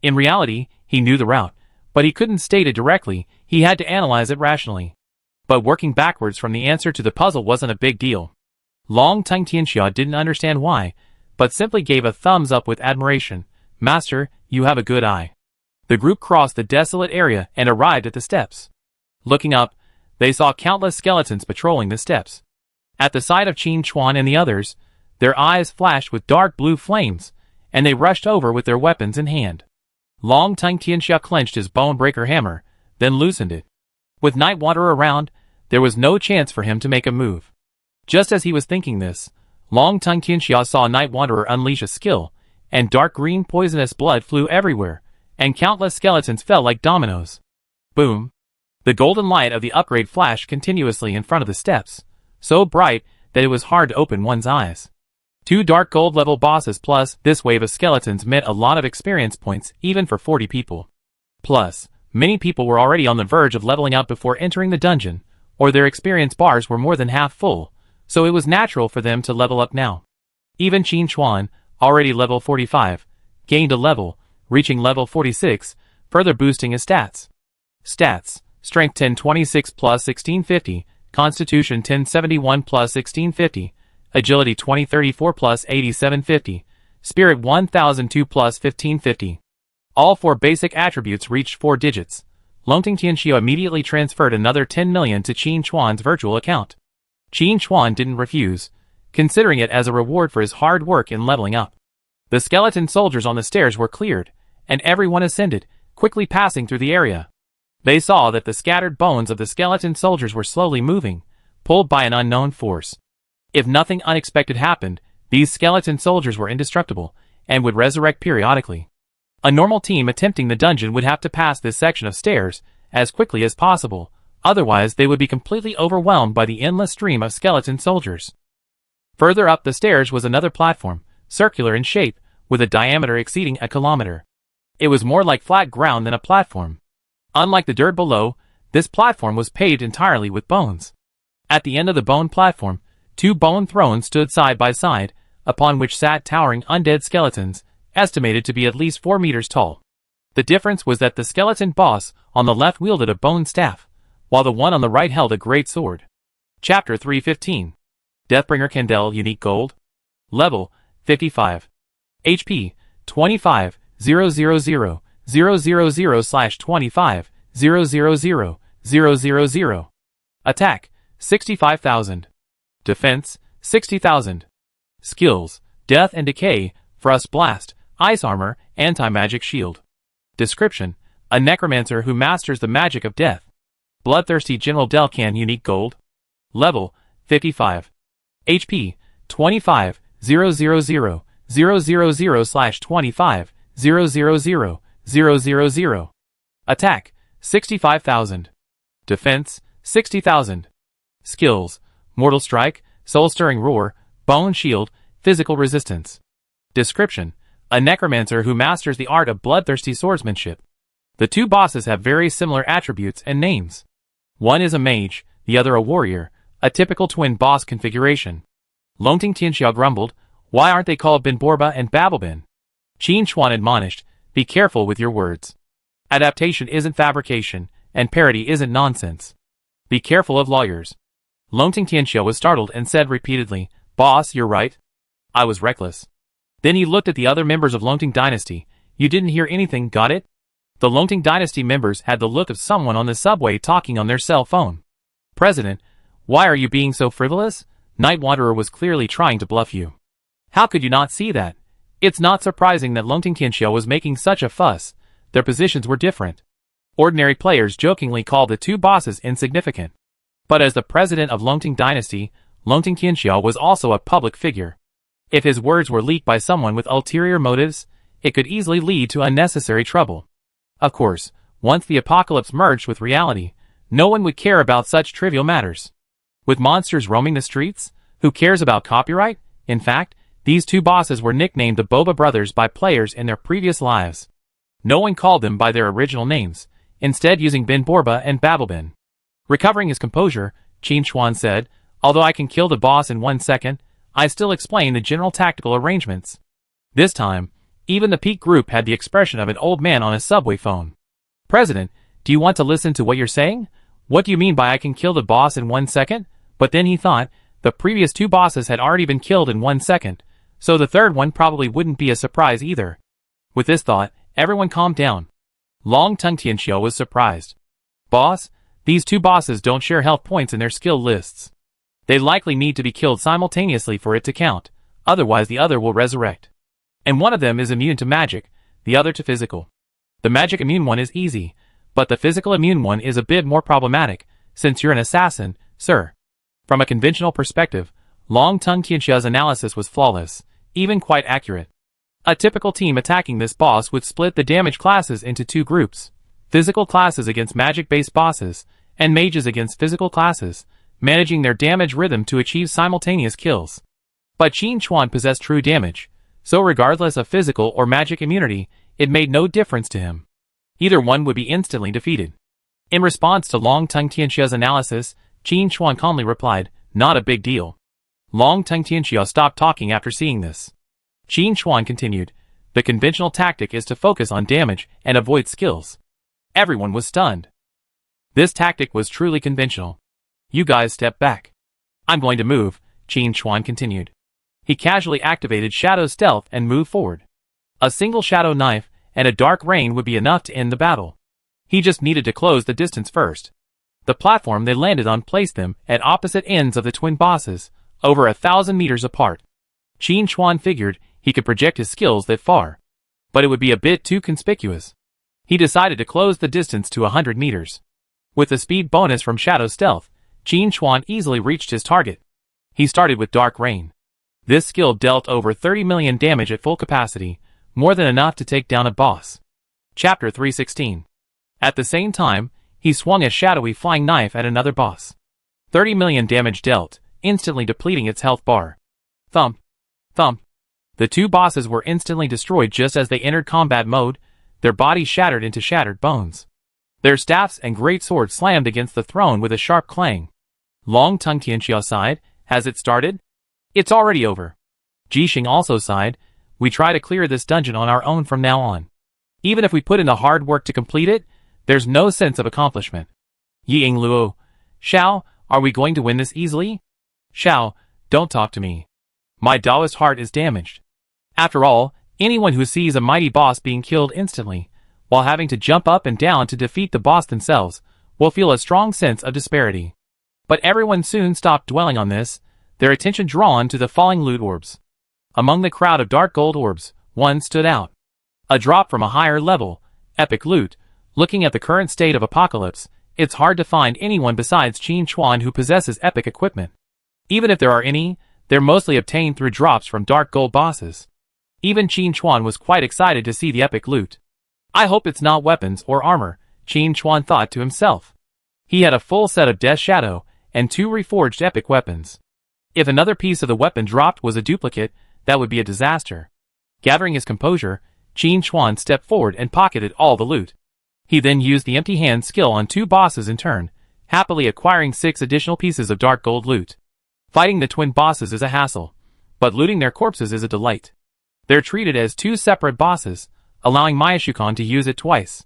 In reality, he knew the route, but he couldn't state it directly, he had to analyze it rationally. But working backwards from the answer to the puzzle wasn't a big deal. Long Tongue Tianxia didn't understand why, but simply gave a thumbs up with admiration. "Master, you have a good eye." The group crossed the desolate area and arrived at the steps. Looking up, they saw countless skeletons patrolling the steps. At the sight of Qin Chuan and the others, their eyes flashed with dark blue flames, and they rushed over with their weapons in hand. Long Tongue Tianxia clenched his bone-breaker hammer, then loosened it. With Night Wanderer around, there was no chance for him to make a move. Just as he was thinking this, Long Tongue Tianxia saw Night Wanderer unleash a skill, and dark green poisonous blood flew everywhere, and countless skeletons fell like dominoes. Boom! The golden light of the upgrade flashed continuously in front of the steps, so bright that it was hard to open one's eyes. 2 dark gold level bosses plus this wave of skeletons meant a lot of experience points even for 40 people. Plus, many people were already on the verge of leveling up before entering the dungeon, or their experience bars were more than half full, so it was natural for them to level up now. Even Qin Chuan, already level 45, gained a level, reaching level 46, further boosting his stats. Stats: Strength 1026 plus 1650, Constitution 1071 plus 1650, Agility 2034 plus 8750, Spirit 1002 plus 1550. All 4 basic attributes reached 4 digits. Longting Tianxia immediately transferred another 10 million to Qin Chuan's virtual account. Qin Chuan didn't refuse, considering it as a reward for his hard work in leveling up. The skeleton soldiers on the stairs were cleared, and everyone ascended, quickly passing through the area. They saw that the scattered bones of the skeleton soldiers were slowly moving, pulled by an unknown force. If nothing unexpected happened, these skeleton soldiers were indestructible and would resurrect periodically. A normal team attempting the dungeon would have to pass this section of stairs as quickly as possible, otherwise they would be completely overwhelmed by the endless stream of skeleton soldiers. Further up the stairs was another platform, circular in shape, with a diameter exceeding a kilometer. It was more like flat ground than a platform. Unlike the dirt below, this platform was paved entirely with bones. At the end of the bone platform, 2 bone thrones stood side by side, upon which sat towering undead skeletons, estimated to be at least 4 meters tall. The difference was that the skeleton boss on the left wielded a bone staff, while the one on the right held a great sword. Chapter 315. Deathbringer Candle Unique Gold. Level 55. HP 25,000/25,000,000. Attack 65,000. Defense 60,000. Skills: Death and Decay, Frost Blast, Ice Armor, Anti-Magic Shield. Description: a necromancer who masters the magic of death. Bloodthirsty General Delcan Unique Gold. Level 55. HP 25,000/25,000,000. Attack 65,000. Defense 60,000. Skills: Mortal Strike, Soul-Stirring Roar, Bone Shield, Physical Resistance. Description: a necromancer who masters the art of bloodthirsty swordsmanship. The 2 bosses have very similar attributes and names. One is a mage, the other a warrior, a typical twin boss configuration. Longting Tianxia grumbled, "Why aren't they called Bin Borba and Babelbin?" Qin Chuan admonished, "Be careful with your words. Adaptation isn't fabrication, and parody isn't nonsense. Be careful of lawyers." Longting Tianxia was startled and said repeatedly, "Boss, you're right. I was reckless." Then he looked at the other members of Longting Dynasty. "You didn't hear anything, got it?" The Longting Dynasty members had the look of someone on the subway talking on their cell phone. "President, why are you being so frivolous? Night Wanderer was clearly trying to bluff you. How could you not see that? It's not surprising that Longting Tianxia was making such a fuss. Their positions were different." Ordinary players jokingly called the 2 bosses insignificant. But as the president of Longting Dynasty, Longting Tianxia was also a public figure. If his words were leaked by someone with ulterior motives, it could easily lead to unnecessary trouble. Of course, once the apocalypse merged with reality, no one would care about such trivial matters. With monsters roaming the streets, who cares about copyright? In fact, these 2 bosses were nicknamed the Boba Brothers by players in their previous lives. No one called them by their original names, instead using Bin Borba and Babelbin. Recovering his composure, Qin Chuan said, "Although I can kill the boss in 1 second, I still explain the general tactical arrangements." This time, even the peak group had the expression of an old man on a subway phone. "President, do you want to listen to what you're saying? What do you mean by I can kill the boss in 1 second? But then he thought, the previous 2 bosses had already been killed in 1 second, so the third one probably wouldn't be a surprise either. With this thought, everyone calmed down. Long-Tongue Tianxia was surprised. "Boss, these 2 bosses don't share health points in their skill lists. They likely need to be killed simultaneously for it to count, otherwise the other will resurrect. And one of them is immune to magic, the other to physical. The magic immune one is easy, but the physical immune one is a bit more problematic, since you're an assassin, sir." From a conventional perspective, Long-Tongue Tianxia's analysis was flawless, even quite accurate. A typical team attacking this boss would split the damage classes into 2 groups: physical classes against magic-based bosses, and mages against physical classes, managing their damage rhythm to achieve simultaneous kills. But Qin Chuan possessed true damage, so regardless of physical or magic immunity, it made no difference to him. Either one would be instantly defeated. In response to Long-Tongue Tianxia's analysis, Qin Chuan calmly replied, "Not a big deal." Long-Tongue Tianxia stopped talking after seeing this. Qin Chuan continued, "The conventional tactic is to focus on damage and avoid skills." Everyone was stunned. This tactic was truly conventional. "You guys step back. I'm going to move," Qin Chuan continued. He casually activated Shadow Stealth and moved forward. A single Shadow Knife and a Dark Rain would be enough to end the battle. He just needed to close the distance first. The platform they landed on placed them at opposite ends of the twin bosses, over 1,000 meters apart. Qin Chuan figured he could project his skills that far, but it would be a bit too conspicuous. He decided to close the distance to 100 meters. With the speed bonus from Shadow Stealth, Qin Chuan easily reached his target. He started with Dark Rain. This skill dealt over 30 million damage at full capacity, more than enough to take down a boss. Chapter 316. At the same time, he swung a shadowy flying knife at another boss. 30 million damage dealt, instantly depleting its health bar. Thump. Thump. The two bosses were instantly destroyed just as they entered combat mode, their bodies shattered into shattered bones. Their staffs and great swords slammed against the throne with a sharp clang. Long Tongue Tianxia sighed. Has it started? It's already over. Jixing also sighed. We try to clear this dungeon on our own from now on. Even if we put in the hard work to complete it, there's no sense of accomplishment. Ying Luo. Xiao, are we going to win this easily? Xiao, don't talk to me. My Taoist heart is damaged. After all, anyone who sees a mighty boss being killed instantly, while having to jump up and down to defeat the boss themselves, will feel a strong sense of disparity. But everyone soon stopped dwelling on this, their attention drawn to the falling loot orbs. Among the crowd of dark gold orbs, one stood out. A drop from a higher level, epic loot. Looking at the current state of Apocalypse, it's hard to find anyone besides Qin Chuan who possesses epic equipment. Even if there are any, they're mostly obtained through drops from dark gold bosses. Even Qin Chuan was quite excited to see the epic loot. I hope it's not weapons or armor, Qin Chuan thought to himself. He had a full set of Death Shadow and 2 reforged epic weapons. If another piece of the weapon dropped was a duplicate, that would be a disaster. Gathering his composure, Qin Chuan stepped forward and pocketed all the loot. He then used the empty hand skill on 2 bosses in turn, happily acquiring 6 additional pieces of dark gold loot. Fighting the twin bosses is a hassle, but looting their corpses is a delight. They're treated as 2 separate bosses, allowing Mayashukan to use it twice.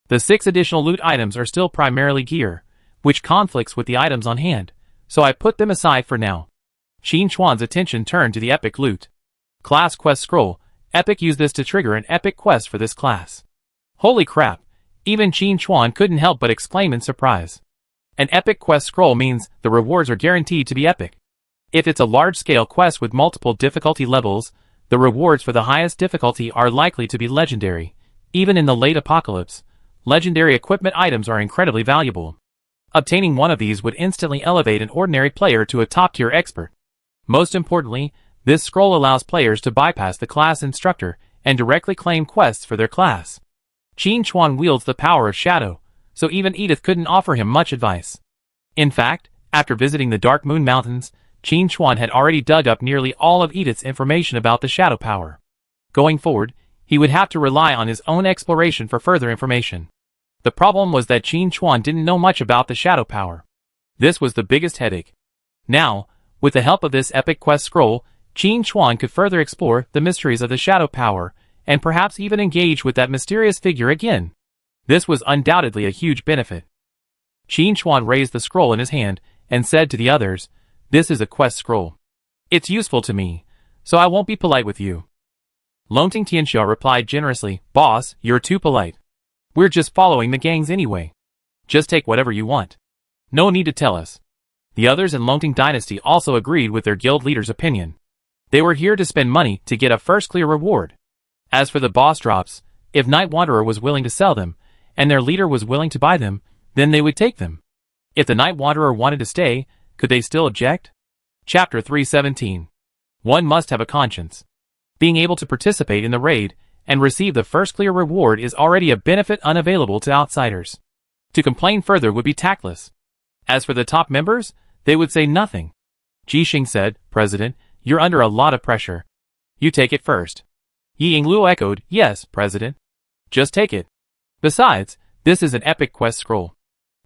The 6 additional loot items are still primarily gear, which conflicts with the items on hand, so I put them aside for now. Qin Chuan's attention turned to the epic loot. Class Quest Scroll. Epic used this to trigger an epic quest for this class. Holy crap, even Qin Chuan couldn't help but exclaim in surprise. An epic quest scroll means the rewards are guaranteed to be epic. If it's a large-scale quest with multiple difficulty levels, the rewards for the highest difficulty are likely to be legendary. Even in the late apocalypse, legendary equipment items are incredibly valuable. Obtaining one of these would instantly elevate an ordinary player to a top-tier expert. Most importantly, this scroll allows players to bypass the class instructor and directly claim quests for their class. Qin Chuan wields the power of shadow, so even Edith couldn't offer him much advice. In fact, after visiting the Dark Moon Mountains, Qin Chuan had already dug up nearly all of Edith's information about the shadow power. Going forward, he would have to rely on his own exploration for further information. The problem was that Qin Chuan didn't know much about the shadow power. This was the biggest headache. Now, with the help of this epic quest scroll, Qin Chuan could further explore the mysteries of the shadow power, and perhaps even engage with that mysterious figure again. This was undoubtedly a huge benefit. Qin Chuan raised the scroll in his hand, and said to the others, "This is a quest scroll. It's useful to me, so I won't be polite with you." Longting Tianxia replied generously, "Boss, you're too polite. We're just following the gangs anyway. Just take whatever you want. No need to tell us." The others in Longting Dynasty also agreed with their guild leader's opinion. They were here to spend money to get a first clear reward. As for the boss drops, if Night Wanderer was willing to sell them, and their leader was willing to buy them, then they would take them. If the Night Wanderer wanted to stay, could they still object? Chapter 317. One must have a conscience. Being able to participate in the raid and receive the first clear reward is already a benefit unavailable to outsiders. To complain further would be tactless. As for the top members, they would say nothing. Jixing said, "President, you're under a lot of pressure. You take it first." Ying Luo echoed, "Yes, President. Just take it. Besides, this is an epic quest scroll.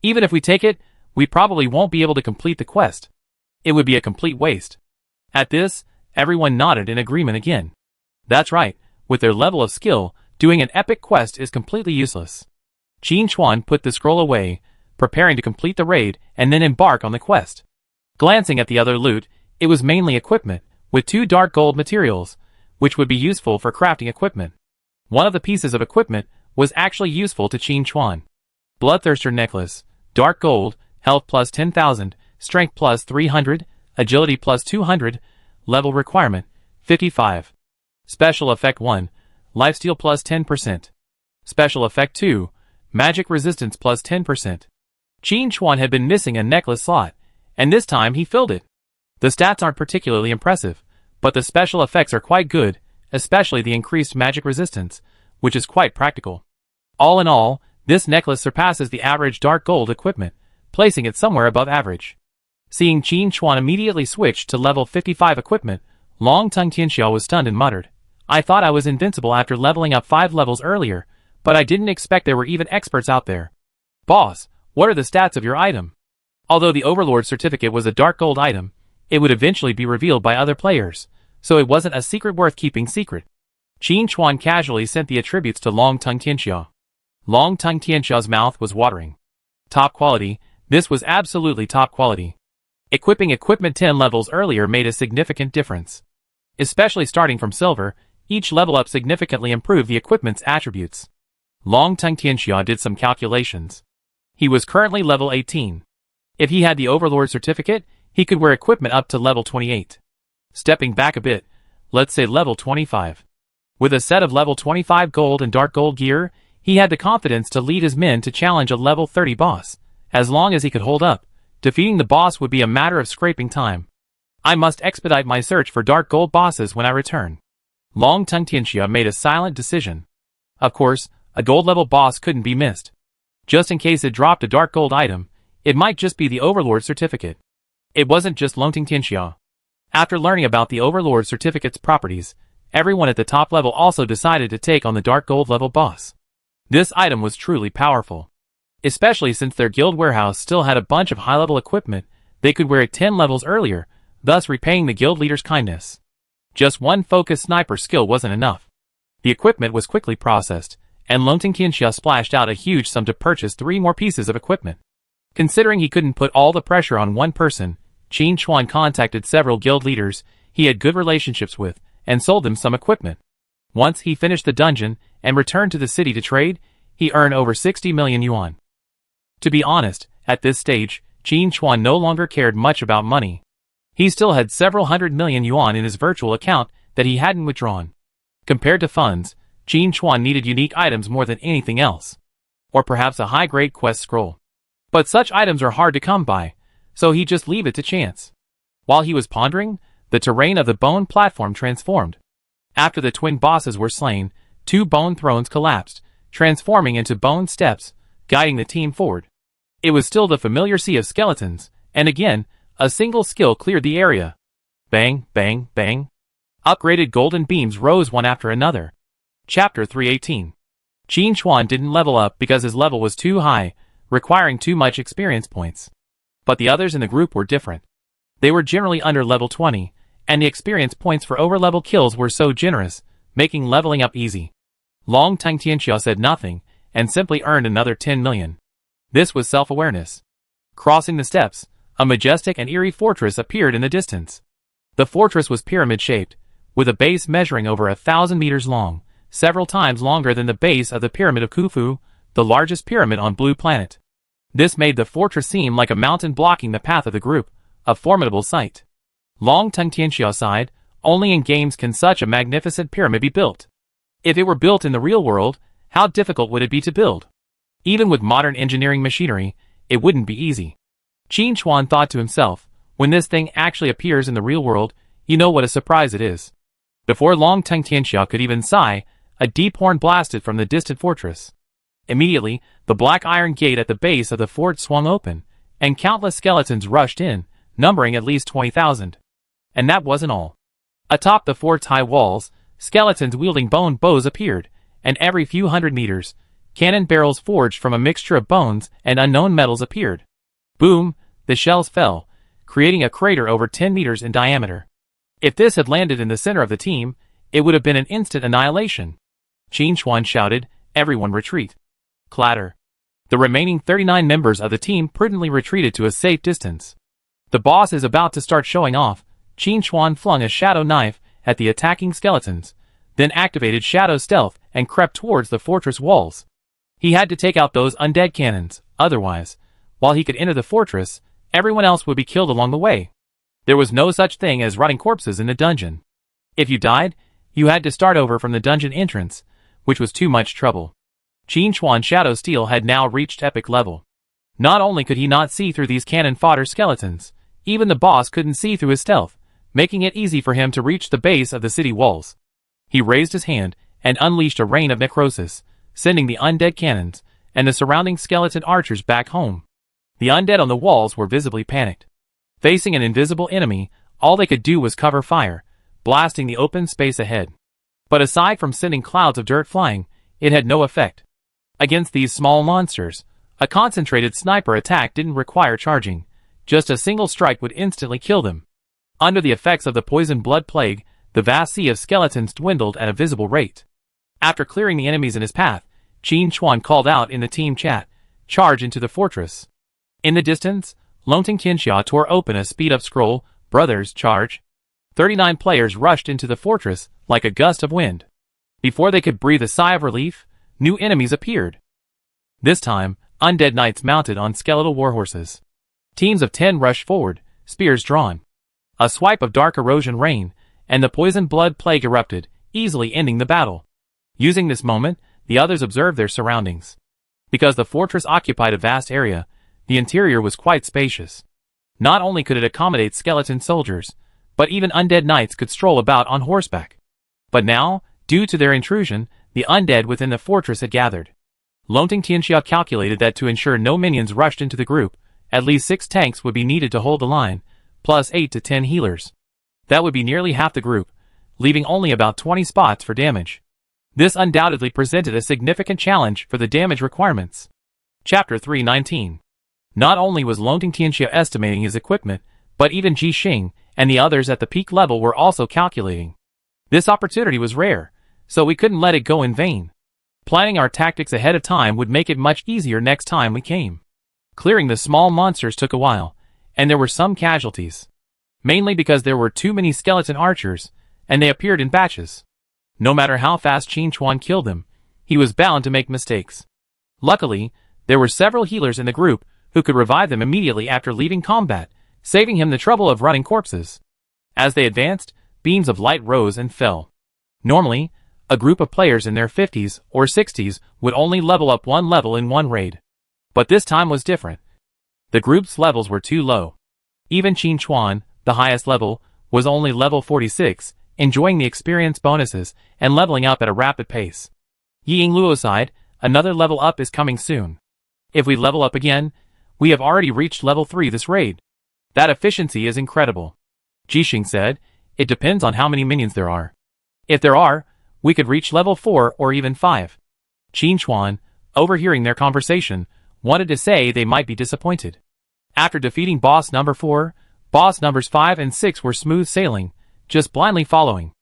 Even if we take it, we probably won't be able to complete the quest. It would be a complete waste." At this, everyone nodded in agreement again. That's right, with their level of skill, doing an epic quest is completely useless. Qin Chuan put the scroll away, preparing to complete the raid and then embark on the quest. Glancing at the other loot, it was mainly equipment, with 2 dark gold materials, which would be useful for crafting equipment. One of the pieces of equipment was actually useful to Qin Chuan. Bloodthirster necklace, dark gold, health plus 10,000, strength plus 300, agility plus 200, level requirement, 55. Special effect 1, lifesteal plus 10%. Special effect 2, magic resistance plus 10%. Qin Chuan had been missing a necklace slot, and this time he filled it. The stats aren't particularly impressive, but the special effects are quite good, especially the increased magic resistance, which is quite practical. All in all, this necklace surpasses the average dark gold equipment, placing it somewhere above average. Seeing Qin Chuan immediately switch to level 55 equipment, Long Tongue Tianxiao was stunned and muttered, "I thought I was invincible after leveling up 5 levels earlier, but I didn't expect there were even experts out there. Boss, what are the stats of your item?" Although the Overlord certificate was a dark gold item, it would eventually be revealed by other players, so it wasn't a secret worth keeping secret. Qin Chuan casually sent the attributes to Long Tongue Tianxiao. Long Tongue Tianxiao's mouth was watering. Top quality, this was absolutely top quality. Equipping equipment 10 levels earlier made a significant difference. Especially starting from silver, each level up significantly improved the equipment's attributes. Long Tongue Tianxiao did some calculations. He was currently level 18. If he had the Overlord certificate, he could wear equipment up to level 28. Stepping back a bit, let's say level 25. With a set of level 25 gold and dark gold gear, he had the confidence to lead his men to challenge a level 30 boss. As long as he could hold up, defeating the boss would be a matter of scraping time. I must expedite my search for dark gold bosses when I return. Long Tongue Tianxiao made a silent decision. Of course, a gold level boss couldn't be missed. Just in case it dropped a dark gold item, it might just be the Overlord certificate. It wasn't just Long Tongue Tianxiao. After learning about the Overlord certificate's properties, everyone at the top level also decided to take on the dark gold level boss. This item was truly powerful. Especially since their guild warehouse still had a bunch of high-level equipment, they could wear it 10 levels earlier, thus repaying the guild leader's kindness. Just one focused sniper skill wasn't enough. The equipment was quickly processed, and Long Tongue Tianxiao splashed out a huge sum to purchase 3 more pieces of equipment. Considering he couldn't put all the pressure on one person, Qin Chuan contacted several guild leaders he had good relationships with, and sold them some equipment. Once he finished the dungeon and returned to the city to trade, he earned over 60 million yuan. To be honest, at this stage, Qin Chuan no longer cared much about money. He still had several 100 million yuan in his virtual account that he hadn't withdrawn. Compared to funds, Qin Chuan needed unique items more than anything else. Or perhaps a high-grade quest scroll. But such items are hard to come by, so he just leave it to chance. While he was pondering, the terrain of the bone platform transformed. After the twin bosses were slain, 2 bone thrones collapsed, transforming into bone steps, guiding the team forward. It was still the familiar sea of skeletons, and again, a single skill cleared the area. Bang, bang, bang. Upgraded golden beams rose one after another. Chapter 318. Qin Chuan didn't level up because his level was too high, requiring too much experience points. But the others in the group were different. They were generally under level 20, and the experience points for over-level kills were so generous, making leveling up easy. Long Tongue Tianxiao said nothing, and simply earned another 10 million. This was self-awareness. Crossing the steps, a majestic and eerie fortress appeared in the distance. The fortress was pyramid-shaped, with a base measuring over 1,000 meters long, several times longer than the base of the Pyramid of Khufu, the largest pyramid on Blue Planet. This made the fortress seem like a mountain blocking the path of the group, a formidable sight. Long Tongue Tianxiao sighed, only in games can such a magnificent pyramid be built. If it were built in the real world, how difficult would it be to build? Even with modern engineering machinery, it wouldn't be easy. Qin Chuan thought to himself, when this thing actually appears in the real world, you know what a surprise it is. Before Long Tongue Tianxiao could even sigh, a deep horn blasted from the distant fortress. Immediately, the black iron gate at the base of the fort swung open, and countless skeletons rushed in, numbering at least 20,000. And that wasn't all. Atop the fort's high walls, skeletons wielding bone bows appeared, and every few hundred meters, cannon barrels forged from a mixture of bones and unknown metals appeared. Boom, the shells fell, creating a crater over 10 meters in diameter. If this had landed in the center of the team, it would have been an instant annihilation. Qin Chuan shouted, "Everyone retreat." Clatter. The remaining 39 members of the team prudently retreated to a safe distance. The boss is about to start showing off. Qin Chuan flung a shadow knife at the attacking skeletons, then activated shadow stealth and crept towards the fortress walls. He had to take out those undead cannons, otherwise, while he could enter the fortress, everyone else would be killed along the way. There was no such thing as rotting corpses in the dungeon. If you died, you had to start over from the dungeon entrance, which was too much trouble. Qin Chuan's Shadow Steel had now reached epic level. Not only could he not see through these cannon fodder skeletons, Even the boss couldn't see through his stealth, making it easy for him to reach the base of the city walls. He raised his hand and unleashed a rain of necrosis, sending the undead cannons and the surrounding skeleton archers back home. The undead on the walls were visibly panicked. Facing an invisible enemy, all they could do was cover fire, blasting the open space ahead. But aside from sending clouds of dirt flying, it had no effect. Against these small monsters, a concentrated sniper attack didn't require charging. Just a single strike would instantly kill them. Under the effects of the poison blood plague, the vast sea of skeletons dwindled at a visible rate. After clearing the enemies in his path, Qin Chuan called out in the team chat, "Charge into the fortress." In the distance, Longting Qianxia tore open a speed-up scroll, "Brothers, charge." 39 players rushed into the fortress like a gust of wind. Before they could breathe a sigh of relief, new enemies appeared. This time, undead knights mounted on skeletal warhorses. Teams of 10 rushed forward, spears drawn. A swipe of dark erosion rain, and the poison blood plague erupted, easily ending the battle. Using this moment, the others observed their surroundings. Because the fortress occupied a vast area, the interior was quite spacious. Not only could it accommodate skeleton soldiers, but even undead knights could stroll about on horseback. But now, due to their intrusion, the undead within the fortress had gathered. Longting Qianxia calculated that to ensure no minions rushed into the group, at least 6 tanks would be needed to hold the line, plus 8 to 10 healers. That would be nearly half the group, leaving only about 20 spots for damage. This undoubtedly presented a significant challenge for the damage requirements. Chapter 319. Not only was Longting Qianxia estimating his equipment, but even Ji Xing and the others at the peak level were also calculating. This opportunity was rare, so we couldn't let it go in vain. Planning our tactics ahead of time would make it much easier next time we came. Clearing the small monsters took a while, and there were some casualties. Mainly because there were too many skeleton archers, and they appeared in batches. No matter how fast Qin Chuan killed them, he was bound to make mistakes. Luckily, there were several healers in the group who could revive them immediately after leaving combat, saving him the trouble of running corpses. As they advanced, beams of light rose and fell. Normally, a group of players in their 50s or 60s would only level up 1 level in one raid. But this time was different. The group's levels were too low. Even Qin Chuan, the highest level, was only level 46, enjoying the experience bonuses and leveling up at a rapid pace. Ying Luo aside, another level up is coming soon. If we level up again, we have already reached level 3 this raid. That efficiency is incredible. Jixing said, "It depends on how many minions there are. If there are, we could reach level 4 or even 5. Qin Chuan, overhearing their conversation, wanted to say they might be disappointed. After defeating boss number 4, boss numbers 5 and 6 were smooth sailing, just blindly following.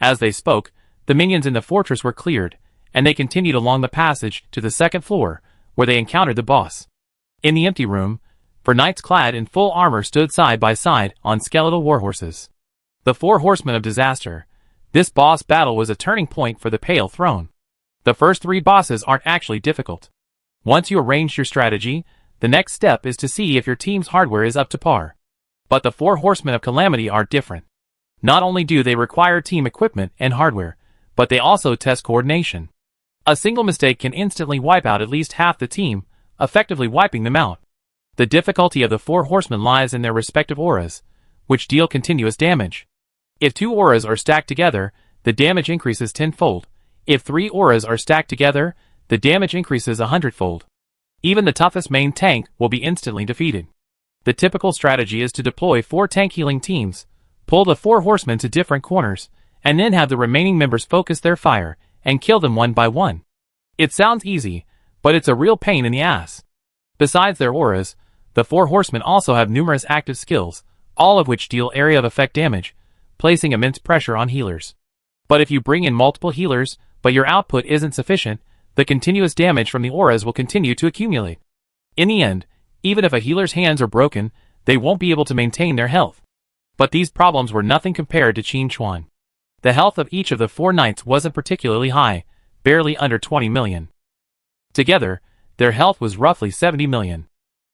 As they spoke, the minions in the fortress were cleared, and they continued along the passage to the 2nd floor, where they encountered the boss. In the empty room, 4 knights clad in full armor stood side by side on skeletal warhorses. The 4 horsemen of disaster. This boss battle was a turning point for the Pale Throne. The first 3 bosses aren't actually difficult. Once you arrange your strategy, the next step is to see if your team's hardware is up to par. But the 4 horsemen of calamity are different. Not only do they require team equipment and hardware, but they also test coordination. A single mistake can instantly wipe out at least half the team, effectively wiping them out. The difficulty of the 4 horsemen lies in their respective auras, which deal continuous damage. If 2 auras are stacked together, the damage increases 10-fold. If 3 auras are stacked together, the damage increases 100-fold. Even the toughest main tank will be instantly defeated. The typical strategy is to deploy 4 tank healing teams, pull the 4 horsemen to different corners, and then have the remaining members focus their fire and kill them one by one. It sounds easy, but it's a real pain in the ass. Besides their auras, the 4 horsemen also have numerous active skills, all of which deal area of effect damage, placing immense pressure on healers. But if you bring in multiple healers, but your output isn't sufficient, the continuous damage from the auras will continue to accumulate. In the end, even if a healer's hands are broken, they won't be able to maintain their health. But these problems were nothing compared to Qin Chuan. The health of each of the 4 knights wasn't particularly high, barely under 20 million. Together, their health was roughly 70 million.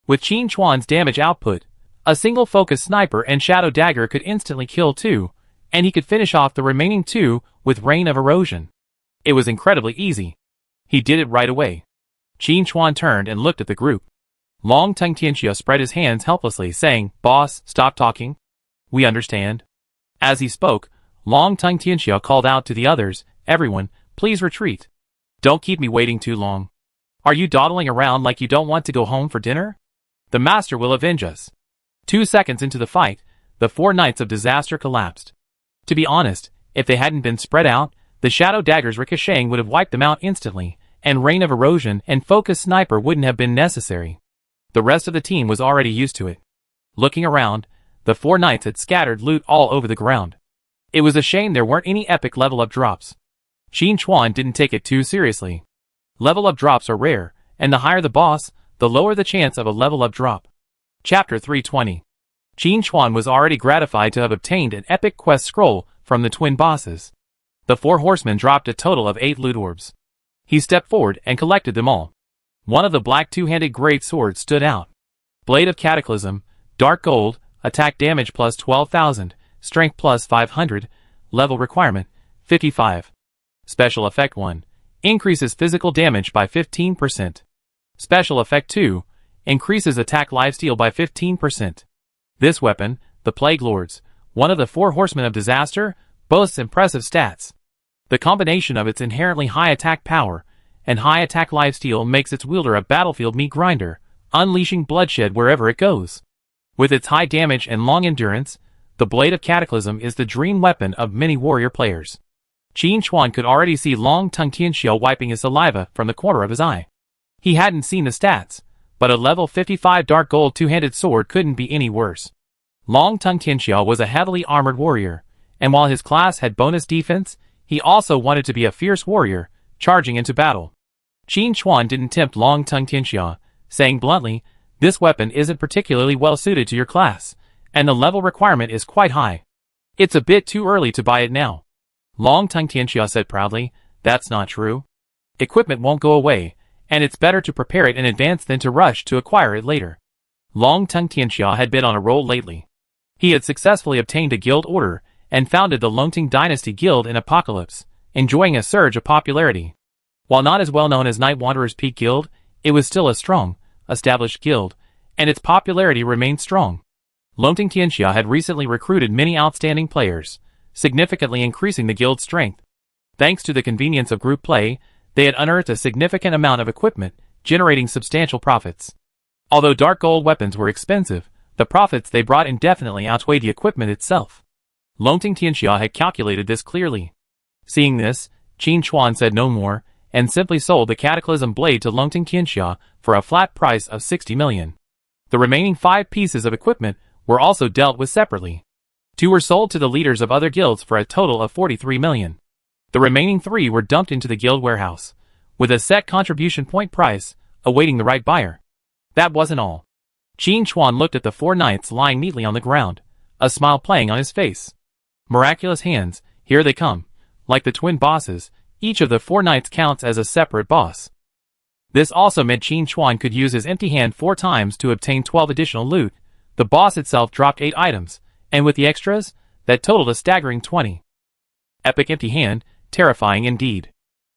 With Qin Chuan's damage output, a single focus sniper and shadow dagger could instantly kill 2, and he could finish off the remaining 2 with Rain of Erosion. It was incredibly easy. He did it right away. Qin Chuan turned and looked at the group. Long Tongue Tianxia spread his hands helplessly, saying, "Boss, stop talking. We understand." As he spoke, Long Tongue Tianxia called out to the others, "Everyone, please retreat. Don't keep me waiting too long. Are you dawdling around like you don't want to go home for dinner? The master will avenge us." 2 seconds into the fight, the 4 Knights of Disaster collapsed. To be honest, if they hadn't been spread out, the shadow daggers ricocheting would have wiped them out instantly, and Rain of Erosion and Focus Sniper wouldn't have been necessary. The rest of the team was already used to it. Looking around, the 4 Knights had scattered loot all over the ground. It was a shame there weren't any epic level-up drops. Qin Chuan didn't take it too seriously. Level-up drops are rare, and the higher the boss, the lower the chance of a level-up drop. Chapter 320. Qin Chuan was already gratified to have obtained an epic quest scroll from the twin bosses. The 4 horsemen dropped a total of 8 loot orbs. He stepped forward and collected them all. One of the black two-handed great swords stood out. Blade of Cataclysm, dark gold, attack damage plus 12,000, strength plus 500, level requirement, 55. Special effect 1. Increases physical damage by 15%. Special effect 2. Increases attack lifesteal by 15%. This weapon, the Plague Lords, one of the 4 horsemen of disaster, boasts impressive stats. The combination of its inherently high attack power and high attack lifesteal makes its wielder a battlefield meat grinder, unleashing bloodshed wherever it goes. With its high damage and long endurance, the Blade of Cataclysm is the dream weapon of many warrior players. Qin Chuan could already see Long Tongue Tianxia wiping his saliva from the corner of his eye. He hadn't seen the stats, but a level 55 dark gold two-handed sword couldn't be any worse. Long Tongue Tianxia was a heavily armored warrior, and while his class had bonus defense, he also wanted to be a fierce warrior, charging into battle. Qin Chuan didn't tempt Long Tongue Tianxia, saying bluntly, "This weapon isn't particularly well suited to your class, and the level requirement is quite high. It's a bit too early to buy it now." Long Tongue Tianxia said proudly, "That's not true. Equipment won't go away, and it's better to prepare it in advance than to rush to acquire it later." Long Tongue Tianxia had been on a roll lately. He had successfully obtained a guild order and founded the Longting Dynasty Guild in Apocalypse, enjoying a surge of popularity. While not as well known as Night Wanderer's Peak Guild, it was still a strong, established guild, and its popularity remained strong. Longting Tianxia had recently recruited many outstanding players, significantly increasing the guild's strength. Thanks to the convenience of group play, they had unearthed a significant amount of equipment, generating substantial profits. Although dark gold weapons were expensive, the profits they brought in definitely outweighed the equipment itself. Longting Tianxia had calculated this clearly. Seeing this, Qin Chuan said no more, and simply sold the Cataclysm Blade to Longting Tianxia for a flat price of 60 million. The remaining 5 pieces of equipment were also dealt with separately. 2 were sold to the leaders of other guilds for a total of 43 million. The remaining 3 were dumped into the guild warehouse, with a set contribution point price, awaiting the right buyer. That wasn't all. Qin Chuan looked at the 4 knights lying neatly on the ground, a smile playing on his face. Miraculous hands, here they come. Like the twin bosses, each of the 4 knights counts as a separate boss. This also meant Qin Chuan could use his empty hand 4 times to obtain 12 additional loot. The boss itself dropped 8 items, and with the extras, that totaled a staggering 20. Epic empty hand, terrifying indeed.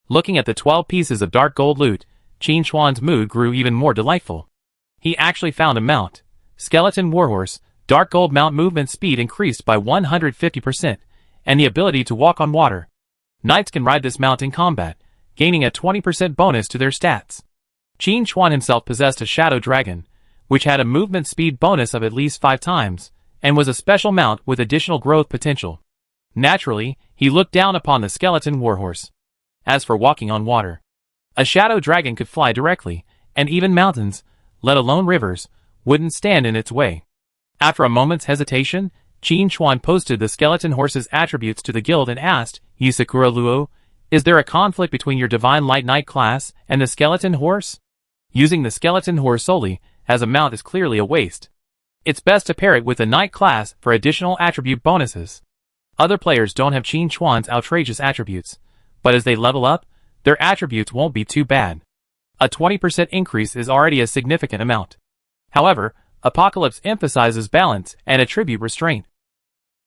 Looking at the 12 pieces of dark gold loot, Qin Chuan's mood grew even more delightful. He actually found a mount. Skeleton Warhorse, dark gold mount movement speed increased by 150%, and the ability to walk on water. Knights can ride this mount in combat, gaining a 20% bonus to their stats. Qin Chuan himself possessed a Shadow Dragon, which had a movement speed bonus of at least 5 times, and was a special mount with additional growth potential. Naturally, he looked down upon the Skeleton Warhorse. As for walking on water, a Shadow Dragon could fly directly, and even mountains, let alone rivers, wouldn't stand in its way. After a moment's hesitation, Qin Chuan posted the Skeleton Horse's attributes to the guild and asked, "Yisakura Luo, is there a conflict between your Divine Light Knight class and the Skeleton Horse? Using the Skeleton Horse solely as a mount is clearly a waste. It's best to pair it with the Knight class for additional attribute bonuses." Other players don't have Qin Chuan's outrageous attributes, but as they level up, their attributes won't be too bad. A 20% increase is already a significant amount. However, Apocalypse emphasizes balance and attribute restraint.